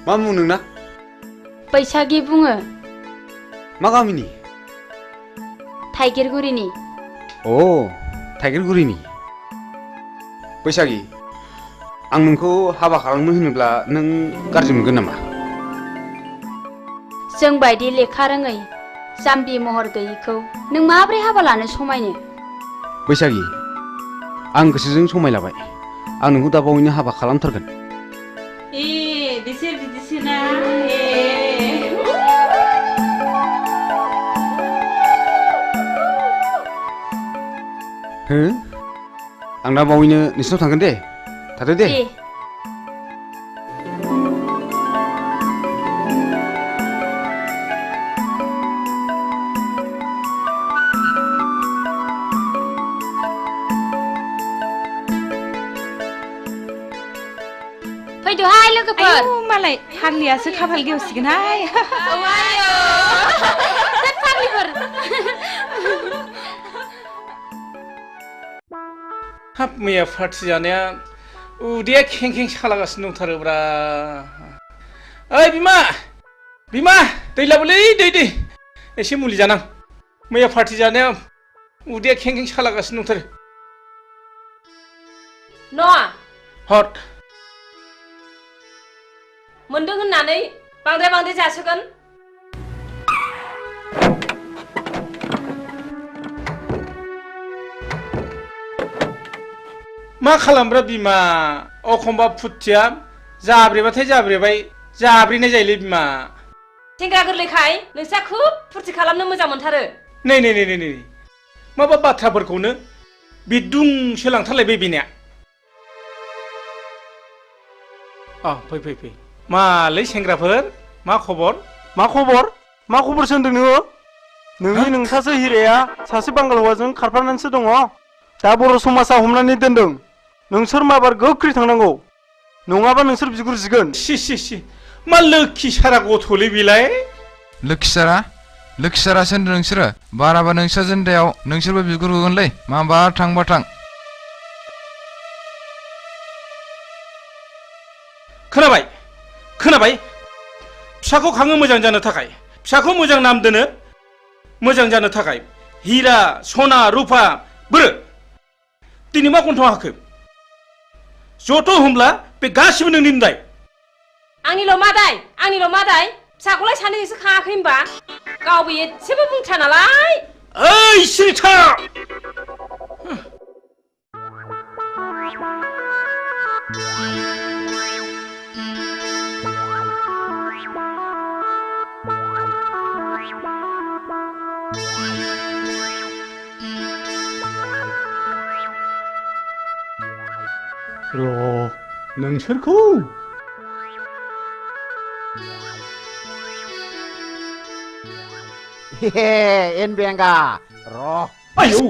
मा मुं नोंना? बैसागि बुङो। मा गामिनि? थाइगिरगुरिनि। अ थाइगिरगुरिनि। बैसागि, आं नोंखौ हाबा खालामनो होनोब्ला नों गाज्रि मोनगोन नामा? जों बायदि लेखा रोङै जाम्बि महर गैयैखौ नों माब्रै हाबा लानो समायनो? बैसागि, आं गोसोजों समायलाबाय। आं नोंखौ दा बावैनो हाबा खालामथारगोन। बिसोर बिदिसोना। हो? आं दा बावैनो नोंसिनाव थांगोन दे। थादो दे। फैदोहाय लोगोफोर। मालाय फाग्लियासो खाफाल गेवसिगोनहाय। फाग्लिफोर। हाब मैया पार्टि जानाया उदैया खें खें सालागासिनो दंथारोब्रा। ओइ बिमा, बिमा दै लाबोलै दै एसे मुलि जानां मैया पार्टि जानाया उदैया खें खें सालागासिनो दंथारो न'आ हट मोनदों होननानै बांद्राय जासोगोन मा खालामब्रा बिमा अखमबा फुथिया जाब्रेबाथाय जाब्रेबाय जाब्रेनाय जायोलै बिमा सेंग्रा गोरलैखाय नोंस्रा खुब फुरथि खालामनो मोजां मोनथारो नै माबा बाथ्राफोरखौनो बिदुंसो लांथारलायबाय बेनिया फै मालै सेंग्राफोर मा खबर मा खबर सोंदों नोङो नोंनि नोंसासो हिराया सासे बांगाल हौवाजों खारफानानैसो दङ दा बर' समाजा हमनानै दोनदों नोंसोर माबार गोख्रै थांनांगौ नङाबा नोंसोर बिगुर जिगोन सि मा लोखि सारा गथ'लै बेलाय लोखि सारासो होनदों नोंसोरो बाराबा नोंसोर जेन्दायाव नोंसोरबो बिगुर होगोनलै माबा थांबा थां खोनाबाय फिसाखौ खाङो मोजां जानो थाखाय फिसाखौ मोजां नाम दोनो मोजां जानो थाखाय हिरा सना रुफा बोरो दिनै मा गन्थं हाखो जथ' होमब्ला बे गासिबो नोंनि दाय आंनिल' मादाय फिसाखौलाय सानैजोंसो खाङाखै होनबा गावबो एसेबो बुंथ्रा नालाय ओइ सिरिथा नोंसोरखौ एनबेंगा आयौ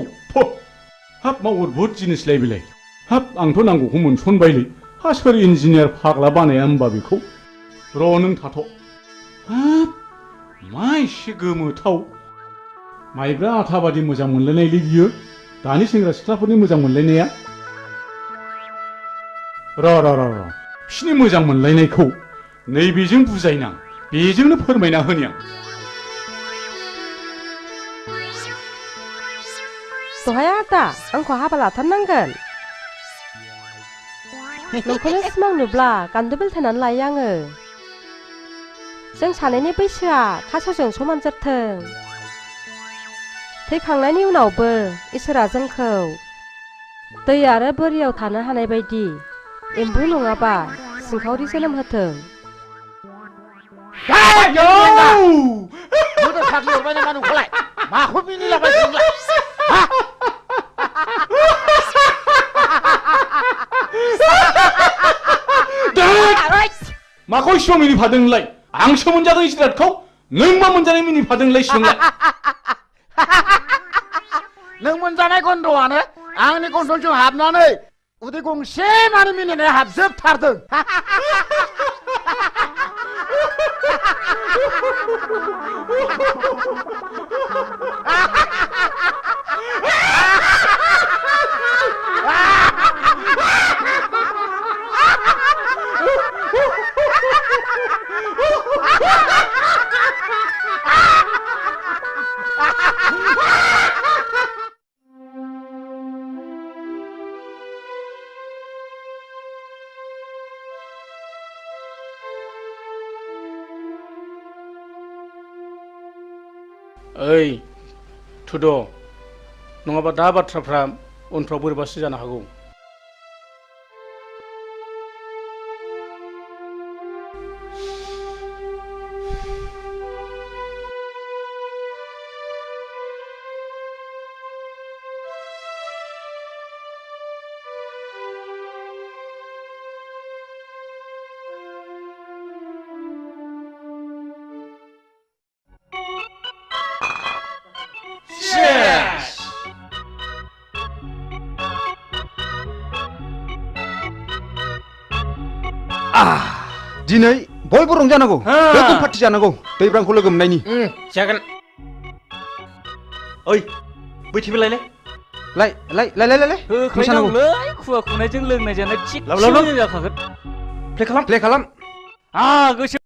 हाब मा अद्भुत जिनिसलाय बेलाय हाब आंथ' नांगौखौ मोनसनबायलै हा सोर इन्जिनियार फाग्ला बानाया होमबा बेखौ नों थाथ' हाब मा एसे गोमोथाव माइब्रा आथा बादि मोजां मोनलायनायलै बियो दानि सेंग्रा सिख्लाफोरनि मोजां मोनलायनाया बिसिनि मोजां मोनलायनायखौ नैबेजों बुजायनां बेजोंनो फोरमायना होनि आं दहाय आदा आंखौ हाबा लाथारनांगोन नोंखौनो सिमां नुब्ला गान्दो बेलथायनानै लायो आङो जों सानैनि बैसोआ खासेवजों समान जाथों थैखांनायनि उनावबो इसोरा जोंखौ दै आरो बोरियाव थानो हानाय बायदि एम्बु नङाबा सिंखावरि जोनोम होथों माखौ मिनिलाबाय माखौ इसिबां मिनिफादोंलाय आंसो मोनजादों जिरादखौ नों मा मोनजानाय मिनिफादोंलाय सिगांलाय नों मोनजानाय गन्धआनो आंनि गन्थंजों हाबनानै उदै गंसे मानि मिनिनाया हाबजोबथारदों ओइ थुद' नङाबा दा बाथ्राफ्रा उनफ्राव बोरैबासो जानो हागौ दिनै बयबो रंजानांगौ गोगोम पार्टि जानांगौ दैब्रांखौ लोगो मोननायनि जागोन ओइ बैथिबो लायलाय होखानांगौलै खुवा खुनायजों लोंनाय जानाय थिग जाखागोन प्ले खालाम गोसो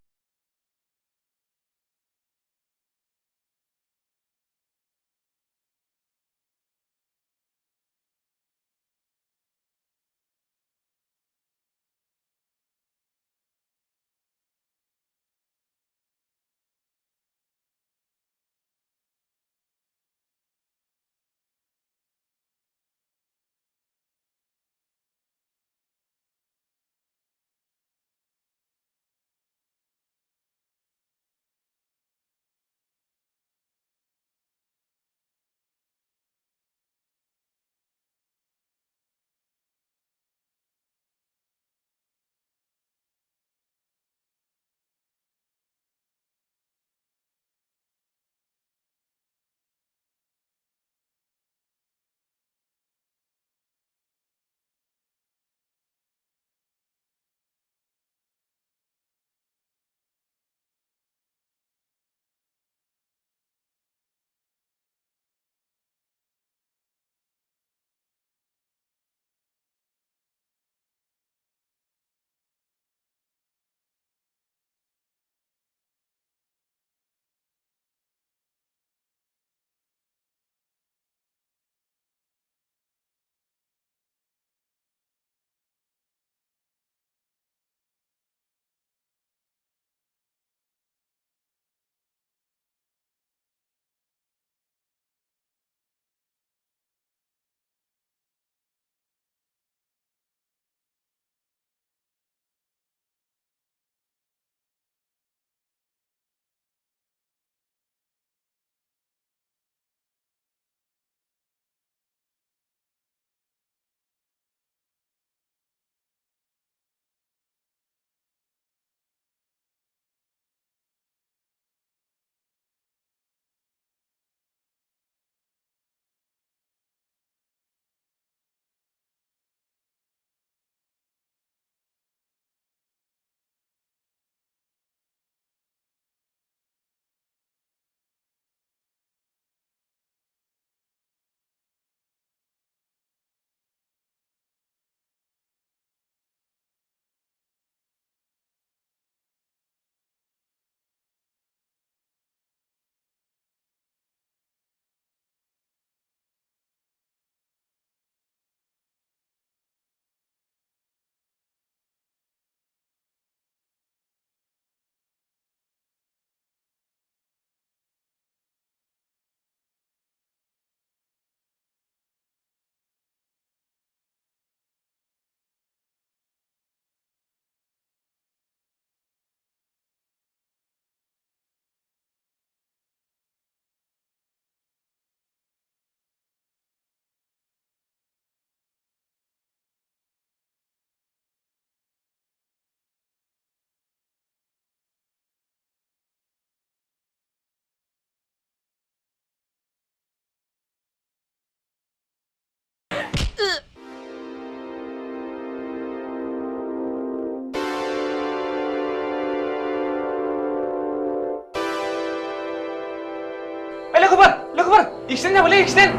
लोगोफोर एक्सिडेन्ट जाबायलै एक्सिडेन्ट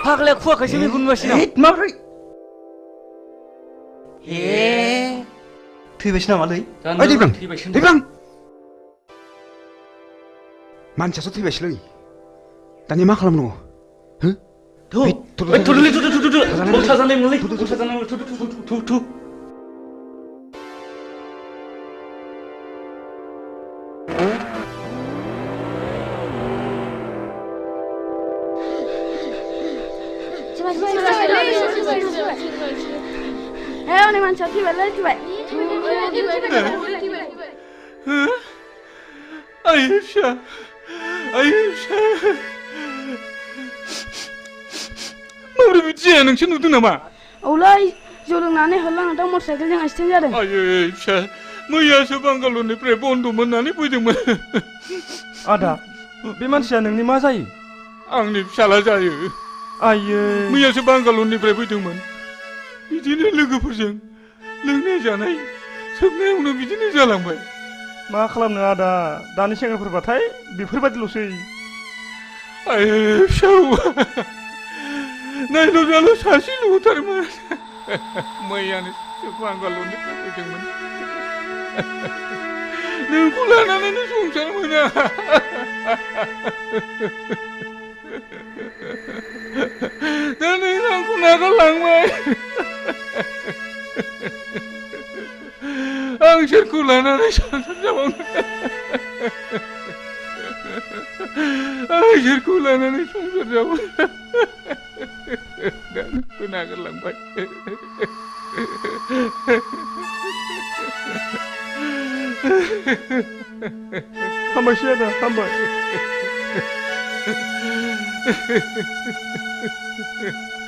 फाग्लाया खुवाखैसो मेगन नुवासै माब्रै थैबायसो नामालै ओइ दैब्रां मानसियासो थैबायसोलै दानिया मा खालामनांगौ Hei, manusia tiba. Ayşe. Mabrur bidiya nोंसो नुदों नामा? औलै जौ लोंनानै होलांनानै मटरसाइकेलजों एक्सिडेन्ट जादों। Ayşe, मैयासो बांगालरनिफ्राय बन्द मोननानै फैदोंमोन। आदा, बे मानसिया नोंनि मा जायो? आंनि फिसाला जायो। आयै। मैयासो बांगालरनिफ्राय फैदोंमोन। बिदिनो लोगोफोरजों लोंनाय जानाय सोबनायावनो बिदिनो जालांबाय। मा खालामनो आदा, दानि सेंग्राफोरबाथाय बेफोरबायदिल'सै। आयै फिसौ नायल' जाल' सासेल'थारमोन। मैयानो बांगालरनिफ्राय फैदोंमोन। नोंखौ लानानैनो संसार मोना। दा नों आंखौ नागारलांबाय। आं सोरखौ लानानै संसार जाबावनो? आं सोरखौ लानानै संसार जाबावनो? दा नोंखौ नागारलांबाय। हामबायसै आदा, हामबाय।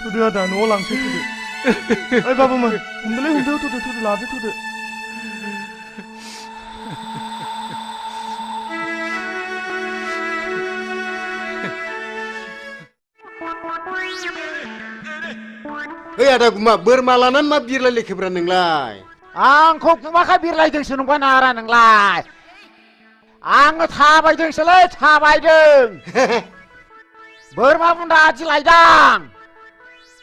थुदो आदा, न'आव लांसै थुदो। ओइ बाबुमोन, हमदोलै थुदो लादो थुदो। ओइ आदा गुमा, बोरमा लानानै मा बिरलायलेखोब्रा नोंलाय? आंखौ गुमाखा बिरलायदोंसो नंगौ नारा नोंलाय? आङो थाबायदोंसोलै थाबायदों। बोरमा बुन्दा आदि लायदां।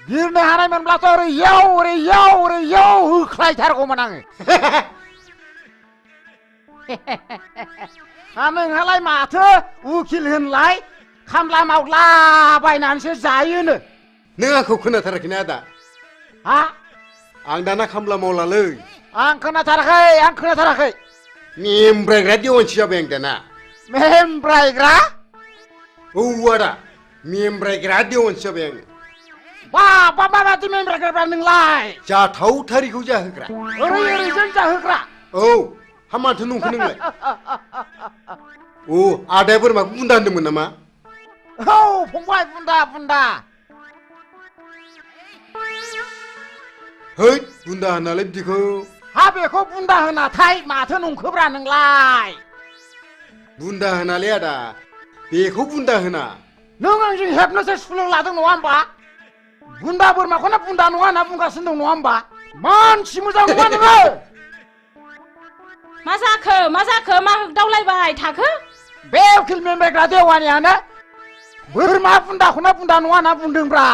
बिरनो हानायमोनब्लाथ' ओरैयाव होख्लायथारगौमोन आङो। नोंहालाय माथो उकिल होनलाय खामला मावला बायनानैसो जायोनो। नों आंखौ खोनाथाराखैना आदा? हा? आं दाना खामला मावलालै। आं खोनाथाराखै। मेमब्रायग्रा देवानसि जाबाय आं दाना। मेमब्रायग्रा? औ आदा, मेमब्रायग्रा देवानसि जाबाय आङो। बाबा माबादि मेमब्रायग्रा नोंलाय? जाथावथारिखौ जाहोग्रा। ओरैजों जाहोग्रा? औ, हा माथो नंखो नोंलाय? औ, आदाया बोरमाखौ बुन्दा होनदोंमोन नामा? औ फंबाय, बुन्दा। है, बुन्दा होनालाय बिदिखौ। हा बेखौ बुन्दा होनाथाय माथो नंखोब्रा नोंलाय? बुन्दा होनालै आदा, बेखौ बुन्दा होना। नों आंजों हेबनोसो सुलु लादों नङा होमबा? बुन्दा बोरमाखौनो बुन्दा नङा होनना बुंगासिनो दं नङा होमबा? मानसि मोजां नङा नोङो। मा जाखो मा दावलायबाय थाखो? बे उकिल मेमब्रायग्रा देवानियानो बोरमा बुन्दाखौनो बुन्दा नङा होनना बुंदोंब्रा।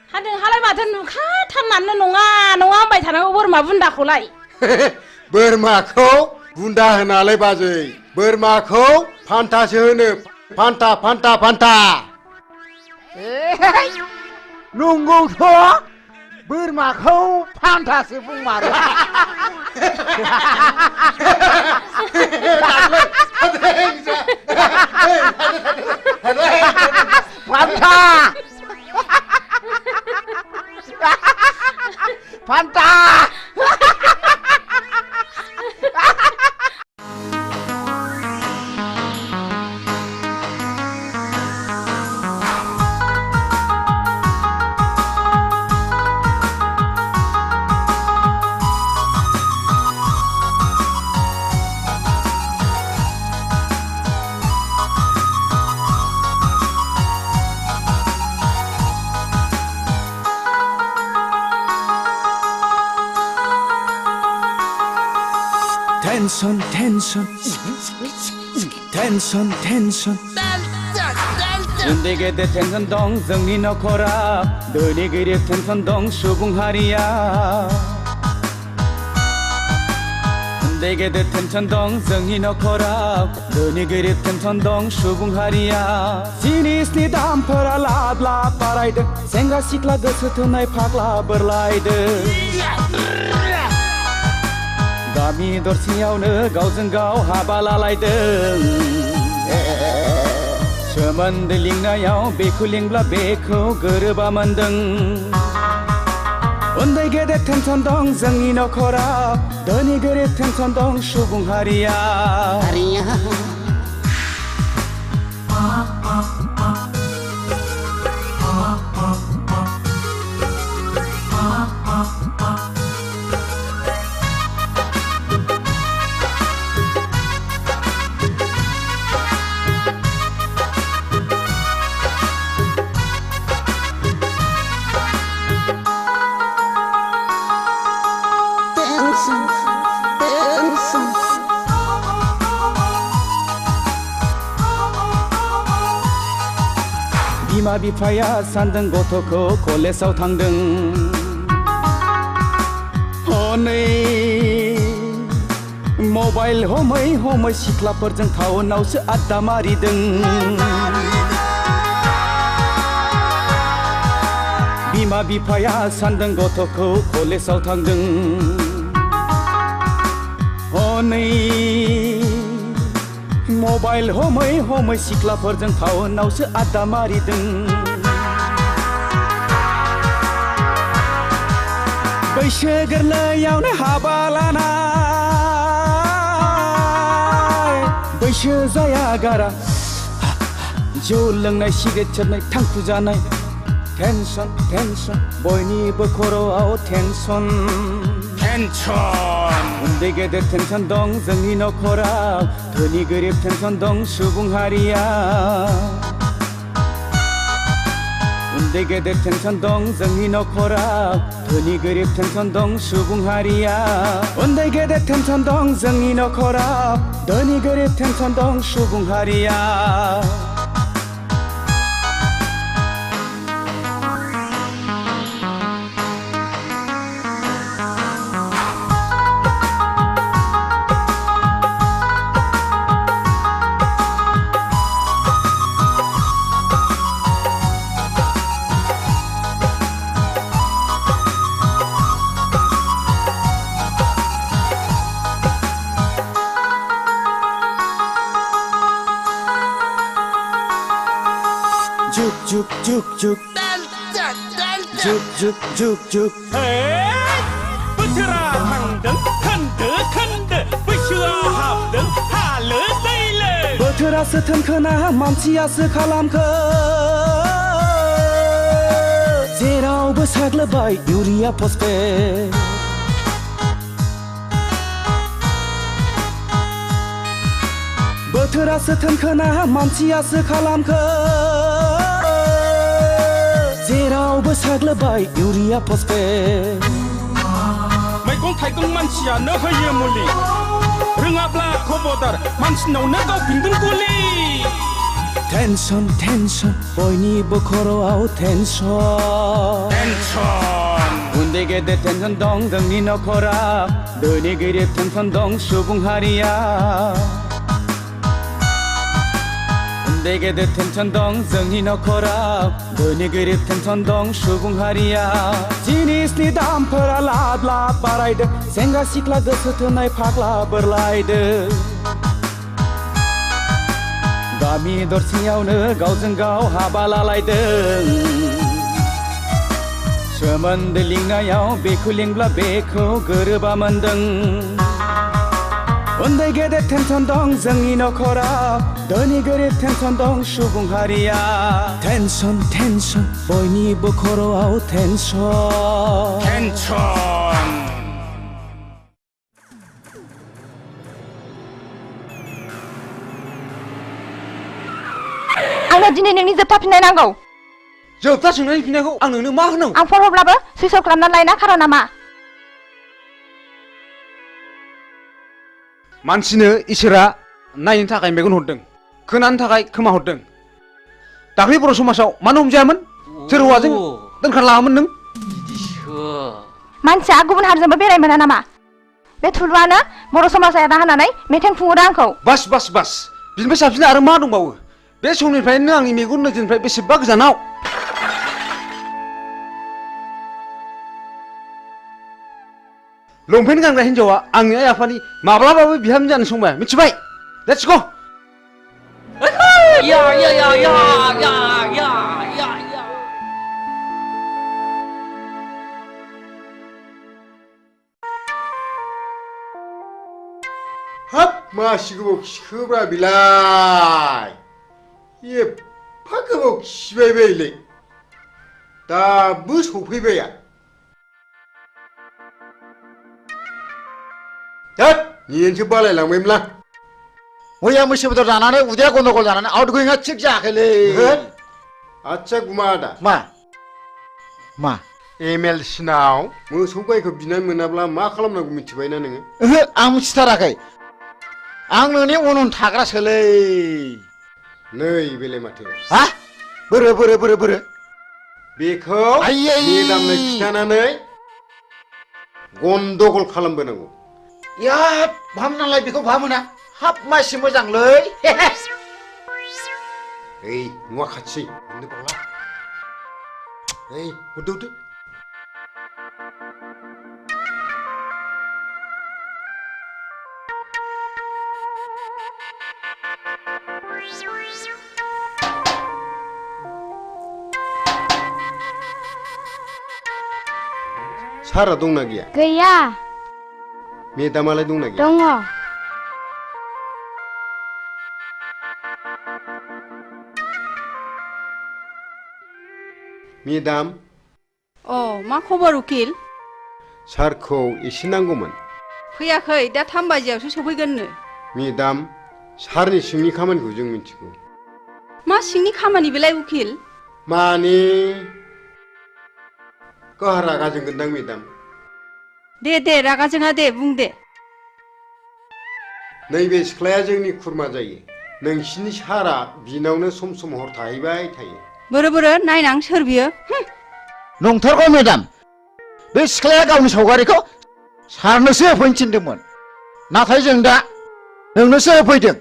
नोंहालाय माथो नुखाथारनानै नङा होनबाय थानांगौ बोरमा बुन्दाखौलाय? बोरमाखौ बुन्दा होनालाय बाजै, बोरमाखौ फान्थासो होनो। फान्था। नंगौथ', बोरमाखौ फान्थासो बुंमारो। फान्था। टेंशन टेंशन टेंशन टेंशन उन्दै गेदेर टेंशन दं जोंनि नखरा धोनि गिरिब टेंशन दं सुबुं हारिया उन्दै गेदेर टेंशन दं जोंनि नखरा धोनि गिरिब टेंशन दं सुबुं हारिया जिनिसनि दामफोरा लाब लाब बारायदों सेंग्रा सिख्ला गोसो थोनाय फाग्ला बोरलायदों गामि दरसेयावनो गावजों गाव हाबा लालायदों सोमोन्दो लिंनायाव बेखौ लिंब्ला बेखौ गोरोबा मोनदों उन्दै गेदेर टेंशन दं जोंनि नखराव धोनि गोरिब टेंशन दं सुबुं हारिया बिमा बिफाया सानदों गथ'खौ कलेजाव थांदों हनै मबाइल हमै हमै सिख्लाफोरजों टाउनावसो आड्डा मारिदों बिमा बिफाया सानदों गथ'खौ कलेजाव थांदों हनै मबाइल हमै हमै सिख्लाफोरजों टाउनावसो आड्डा मारिदों बैसो गोरलैयावनो हाबा लानाय बैसो जाया गारा जौ लोंनाय सिगारेट सोबनाय थांखु जानाय टेंशन टेंशन बयनिबो खर'आव टेंशन टेंशन उन्दै गेदेर टेंशन दं जोंनि नखराव धोनि गोरिब टेंशन दं सुबुं हारिया उन्दै गेदेर टेंशन दं जोंनि नखराव धोनि गोरिब टेंशन दं सुबुं हारिया उन्दै गेदेर टेंशन दं जोंनि नखराव धोनि गोरिब टेंशन दं सुबुं हारिया juk juk juk juk juk juk juk बोथोरा थांदों खोन्दो खोन्दो बैसोआ हाबदों हालो दैलो बोथोरासो थोनखोना मानसियासो खालामखो जेरावबो साग्लोबबाय इउरिया फसफेट बोथोरासो थोनखोना मानसियासो खालामखो जेरावबो साग्लोबबाय इउरिया फसफेट मैगं थाइगं मानसियानो होयो मुलि रोङाब्ला खबरदार मानसिनावनो गावफिनगोन गुलि टेंशन टेंशन बयनिबो खर'आव टेंशन टेंशन उन्दै गेदेर टेंशन दं जोंनि नखराव धोनि गोरिब टेंशन दं सुबुं हारिया उन्दै गेदेर टेंशन दं जोंनि नखराव धोनि गोरिब टेंशन दं सुबुं हारिया जिनिसनि दामफोरा लाब लाब बारायदों सेंग्रा सिख्ला गोसो थोनाय फाग्ला बोरलायदों गामि दरसेयावनो गावजों गाव हाबा लालायदों सोमोन्दो लिंनायाव बेखौ लिंब्ला बेखौ गोरोबा मोनदों उन्दै गेदेर टेंशन दं जोंनि नखराव धोनि गोरिब टेंशन दं सुबुं हारिया टेंशन टेंशन बयनिबो खर'आव टेंशन टेंशन आंनो दिनै नोंनि जोबथा फिननाय नांगौ जोबथा सोंनायनि फिननायखौ आं नोंनो मा होनांगौ आं फन हरब्लाबो सुइच अफ खालामनानै लायना खार'ना मा मानसिनो इसोरा नायनो थाखाय मेगन हरदों खोनानो थाखाय खोमा हरदों दाख्लै बर' समाजाव मानो हमजायामोन सोर हौवाजों दोनखारलाङामोन नों मानसिया गुबुन हारिजोंबो बेराय मोना नामा बे थुलुआनो बर' समाजा एना होनानै मेथाइ खुङोदा आंखौ बास बास बास बिनिफ्राय साबसिन आरो मा दंबावो बे समनिफ्रायनो आंनि मेगन नोजोरनिफ्राय बेसेबा गोजानाव लंपेन्ट गानग्रा हिन्जावा आंनि आइ आफानि माब्लाबाबो बिहामजो जानो संबाय मिथिबाय लेट्स गो या या या या या या या या हाब मासि गोबाव खिखोब्रा बिलाय एफा गोबाव खिबाय बायलै दाबो सफैबाया धोद नियेनसो बालायलांबायमोनला मैया मैसो बेदर जानानै उदैया गन्दगल जानानै आउट गोयिंआ थिग जायाखैलै आच्छा गुमा आदा मा MLC नाव मोसौ गायखौ बिनानै मोनाब्ला मा खालामनांगौ मिथिबायना नोङो ओहो आं मिथिथाराखै आं नोंनि उन उन थाग्रासोलै नै बेलाय माथो हा बोरो बेखौ मेदामनो खिथानानै गन्दगल खालामबोनांगौ या भामनालाय बेखौ भामोना हाब मासि मोजांलै ओइ नुवा खाथि मोननो बावला ओइ हरदो सारा दंना गैया गैया मेदामालाय दंना गैया दङ मेदाम मा खबर उकिल सारखौ एसे नांगौमोन फैयाखै दा 3 बाजियावसो सफैगोननो मेदाम सारनि सिंनि खामानिखौ जों मिथिगौ मा सिंनि खामानि बेलाय उकिल माने गाहा रागा जोंगोनदां मेदाम दे रागा जोङा दे बुं दे नैबे सिख्लाया जोंनि खुरमा जायो नोंसिनि सारा बिनावनो सम सम हर थाहैबाय थायो बोरो नायनां सोर बियो नंथारगौ मेदाम बे सिख्लाया गावनि सावगारिखौ सारनोसो होफैनो थिनदोंमोन नाथाय जों दा नोंनोसो होफैदों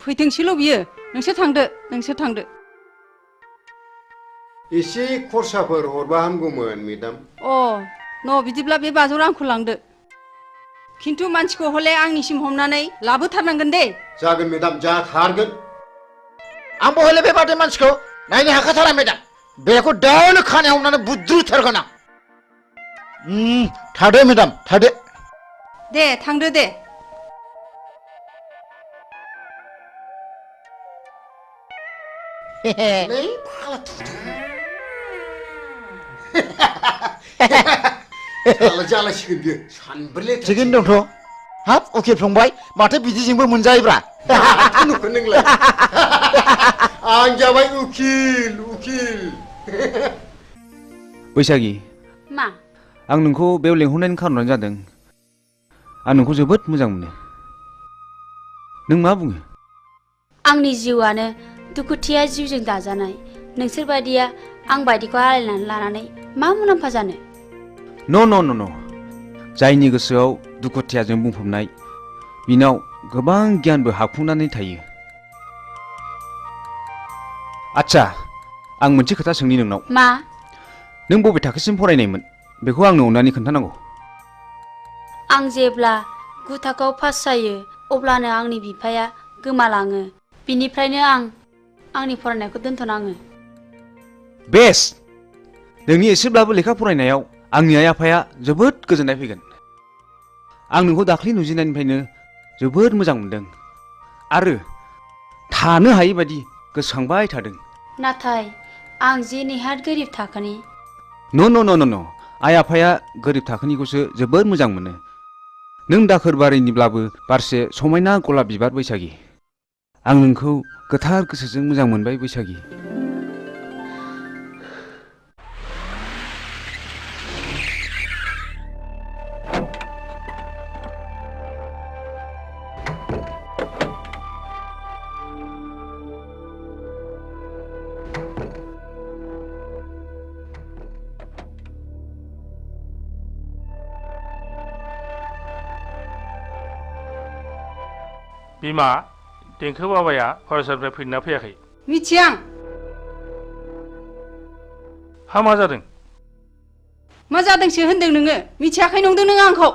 फैथोंसैल' बियो नोंसोर थांदो एसे खरसाफोर हरबा हामगौमोन मेदाम बिदिब्ला बे बाजौ रांखौ लांदो खिन्थु मानसिखौ हले आंनिसिम हमनानै लाबोथारनांगोन दे जागोन मेदाम जाथारगोन आंबो हले बेबादि मानसिखौ नायनो हाखाथारा मेदाम बेखौ दानो खानायाव हमनानै बुद्रुथारगोन आं थादो मेदाम थादो दे थांदो दे जालासिगोन बियो सानब्रैले थिगैनो दंथ' हाब उकिल फंबाय माथो बिदिजोंबो मोनजायोब्रा नुखो नोंलाय आं जाबाय उकिल बैसागि मा आं नोंखौ बेयाव लेंहरनायनि खारनानो जादों आं नोंखौ जोबोद मोजां मोनो नों मा बुङो आंनि जिउआनो दुखुथिया जिउजों दाजानाय नोंसोर बायदिया आं बायदिखौ आलायनानै लानानै मा मुलाम्फा जानो न' जायनि गोसोआव दुखुथियाजों बुंफबनाय बिनाव गोबां गियानबो हाबफुंनानै थायो आच्छा आं मोनसे खोथा सोंनि नोंनाव मा नों बबे थाखोसिम फरायनायमोन बेखौ आंनो अननानै खोन्थानांगौ आं जेब्ला 9 थाखोआव पास जायो अब्लानो आंनि बिफाया गोमालाङो बिनिफ्रायनो आं आंनि फरायनायखौ दोनथ'नाङो बेस्ट नोंनि एसेब्लाबो लेखा फरायनायाव आंनि आइ आफाया जोबोद गोजोननाय फैगोन आं नोंखौ दाख्लै नुजेननायनिफ्रायनो जोबोद मोजां मोनदों आरो थानो हायै बायदि गोसोखांबाय थादों नाथाय आं जे नेहाद गोरिब थाखोनि न' आइ आफाया गोरिब थाखोनिखौसो जोबोद मोजां मोनो नों दाखोर बारिनिब्लाबो बारसे समायना गलाब बिबार बैसागि आं नोंखौ गोथार गोसोजों मोजां मोनबाय बैसागि बिमा देंखो बाबाया फरायसालिनिफ्राय फैदोंना फैयाखै मिथिया आं हा मा जादों मा जादोंसो होनदों नोङो मिथियाखै नंदों नों आंखौ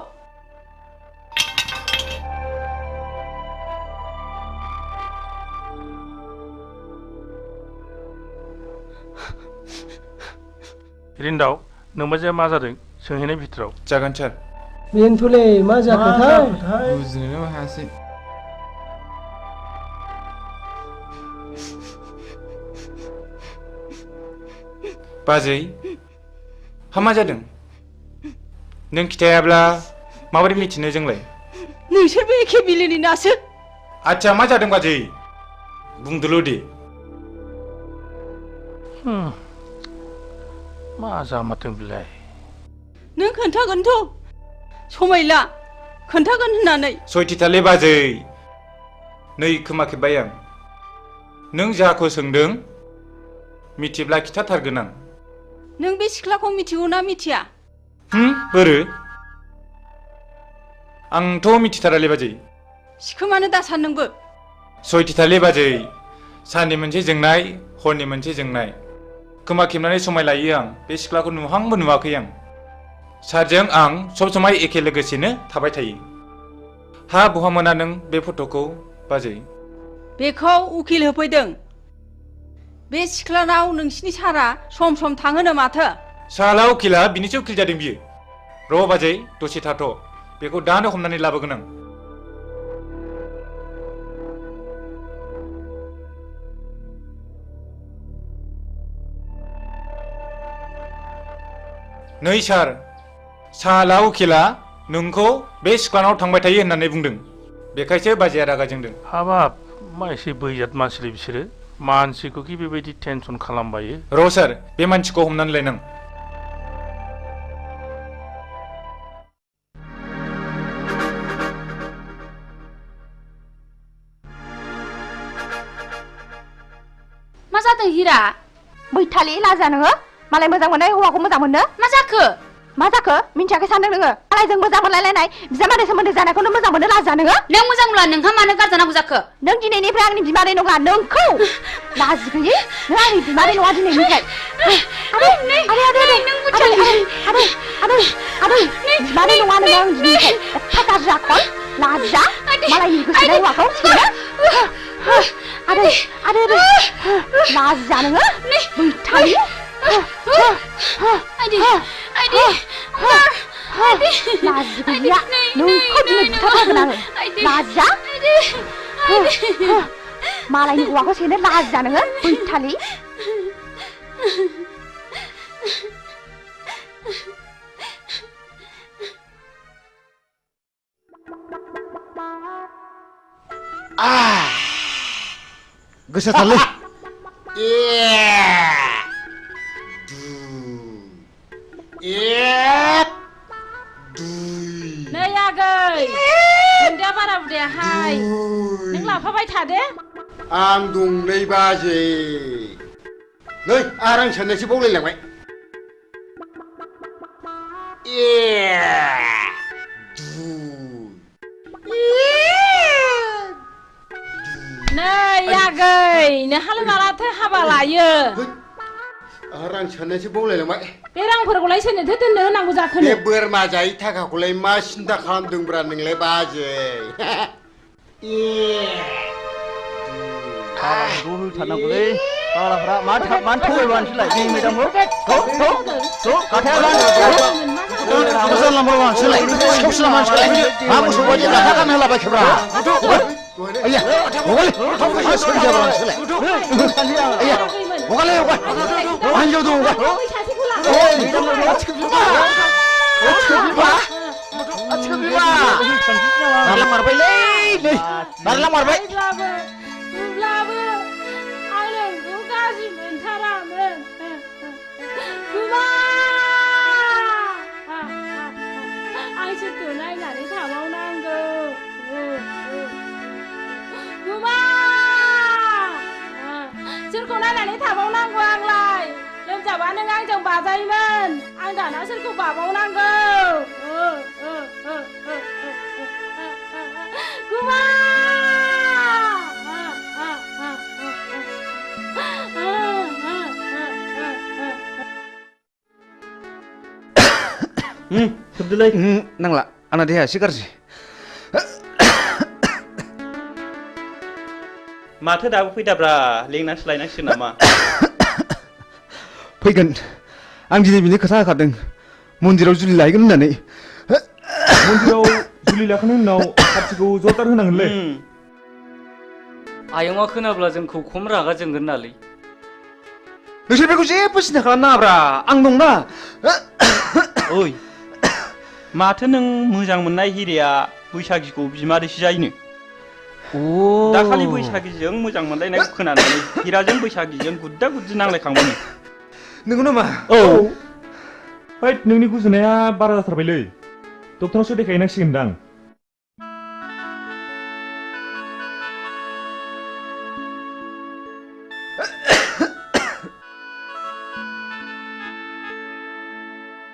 रिन्दाव नोंबाजैया मा जादों सोंहैनाय भितराव जागोन सार बेनोथ'लै मा जाखोथाय बुजिनोनो हायासै बाजै हा मा जादों नों खिथायाब्ला माबोरै मिथिनो जोंलाय नोंसोरबो एखे बिलोनि नासो आच्छा मा जादों बाजै बुंदोल' दे मा जामारदों बिलाय नों खोन्थागोनथ' समायला खोन्थागोन होननानै सयथिथालै बाजै नै खोमा खेबबाय आं नों जाखौ सोंदों मिथिब्ला खिथाथारगोन आं नों बे सिख्लाखौ मिथिगौ ना मिथिया बोरो आंथ' मिथिथारालै बाजै सिखोमानो दासान नोंबो सयथिथालै बाजै साननि मोनसे जोंनाय हरनि मोनसे जोंनाय खोमा खेबनानै समाय लायो आं बे सिख्लाखौ नुहांबो नुवाखै आं सारजों आं सब समाय एखे लोगोसेनो थाबाय थायो हा बहा मोना नों बे फट'खौ बाजै बेखौ उकिल होफैदों बे सिख्लानाव नोंसिनि सारा सम सम थाङोनो माथो साला उकिला बिनिसो उकिल जादों बियो र' बाजै दसे थाथ' बेखौ दानो हमनानै लाबोगोन आं नै सार साला उकिला नोंखौ बे सिख्लानाव थांबाय थायो होननानै बुंदों बेखायसो बाजैया रागा जोंदों हाबाब मा एसे बैजात मानसिलै बिसोरो मानसिखौ कि बेबायदि टेनसन खालामबायो र' सार बे मानसिखौ हमनानै लायनां मा जादों हिरा बैथालि लाजा नोङो मालाय मोजां मोननाय हौवाखौ मोजां मोननो मा जाखो मिन्थियाखै सानदों नोङो मालायजों मोजां मोनलायलायनाय बिजामादै सोमोन्दो जानायखौनो मोजां मोननो लाजा नोङो नों मोजां मोनला नोंहा मानो गारजानांगौ जाखो नों दिनैनिफ्राय आंनि बिमादै नङा नोंखौ लाजि गैयै नों आंनि बिमादै नङा दिनैनिफ्राय आदै बिमादै नङा नोङो आं दिनैनिफ्राय एफा गाज्रि आखल लाजा मालायनि गोसोनाय हौवाखौ सेनो आदै लाजा नोङो बैथालि लाजि गैया नोंखौ दिनै बुथारथारगोन आङो लाजा मालायनि हौवाखौ सेनो लाजा नोङो बैथालि गोसाथारलै नै आगै दुन्दिया बारा बुदायाहाय नों लाफाबाय थादे आं दंलै बाजै नै आरां साननायसो बावलायलांबाय नै आगै नोंहालाय मालाथो हाबा लायो रां साननायसो बावलायलांबाय बे रांफोरखौलाय सोरनोथो दोननो होनांगौ जाखो बे बोरमा जायै थाखाखौलाय मा सिन्था खालामदोंब्रा नोंलाय बाजै होथारनांगौलै फाग्लाफ्रा मानो थगायबा नोंसोरलाय जोंनि मेदामखौ सोरखौ नायनानै थाबावनांगौ आंलाय लोमजाबा नों आंजों बाजायोमोन आं दाना सोरखौ बाबावनांगौ गुमा होदोलाय नांला आंना देहाया एसे गाज्रि माथो दाबो फैदाब्रा लेंनासो लायनांसिगोन नामा फैगोन आं दिनै बिनि खोथा होखादों मन्दिराव जुलि लायगोन होननानै मन्दिराव जुलि लाखांनायनि उनाव पार्टिखौ जरदार होनांगोनलै आयंआ खोनाब्ला जोंखौ खम रागा जोंगोन नालै नोंसोर बेखौ जेबो सिन्था खालामनाङाब्रा आं दंना ओइ माथो नों मोजां मोननाय हिरेया बैसागिखौ बिमादैसो जायोनो दाखालि बैसागिजों मोजां मोनलायनायखौ खोनानानै हिराजों बैसागिजों गुद्दा गुद्दि नांलायखांबायनो नंगौ नामा औ हैद नोंनि गुजुनाया बारा जाथारबायलै डक्टरनावसो देखायनांसिगोनदां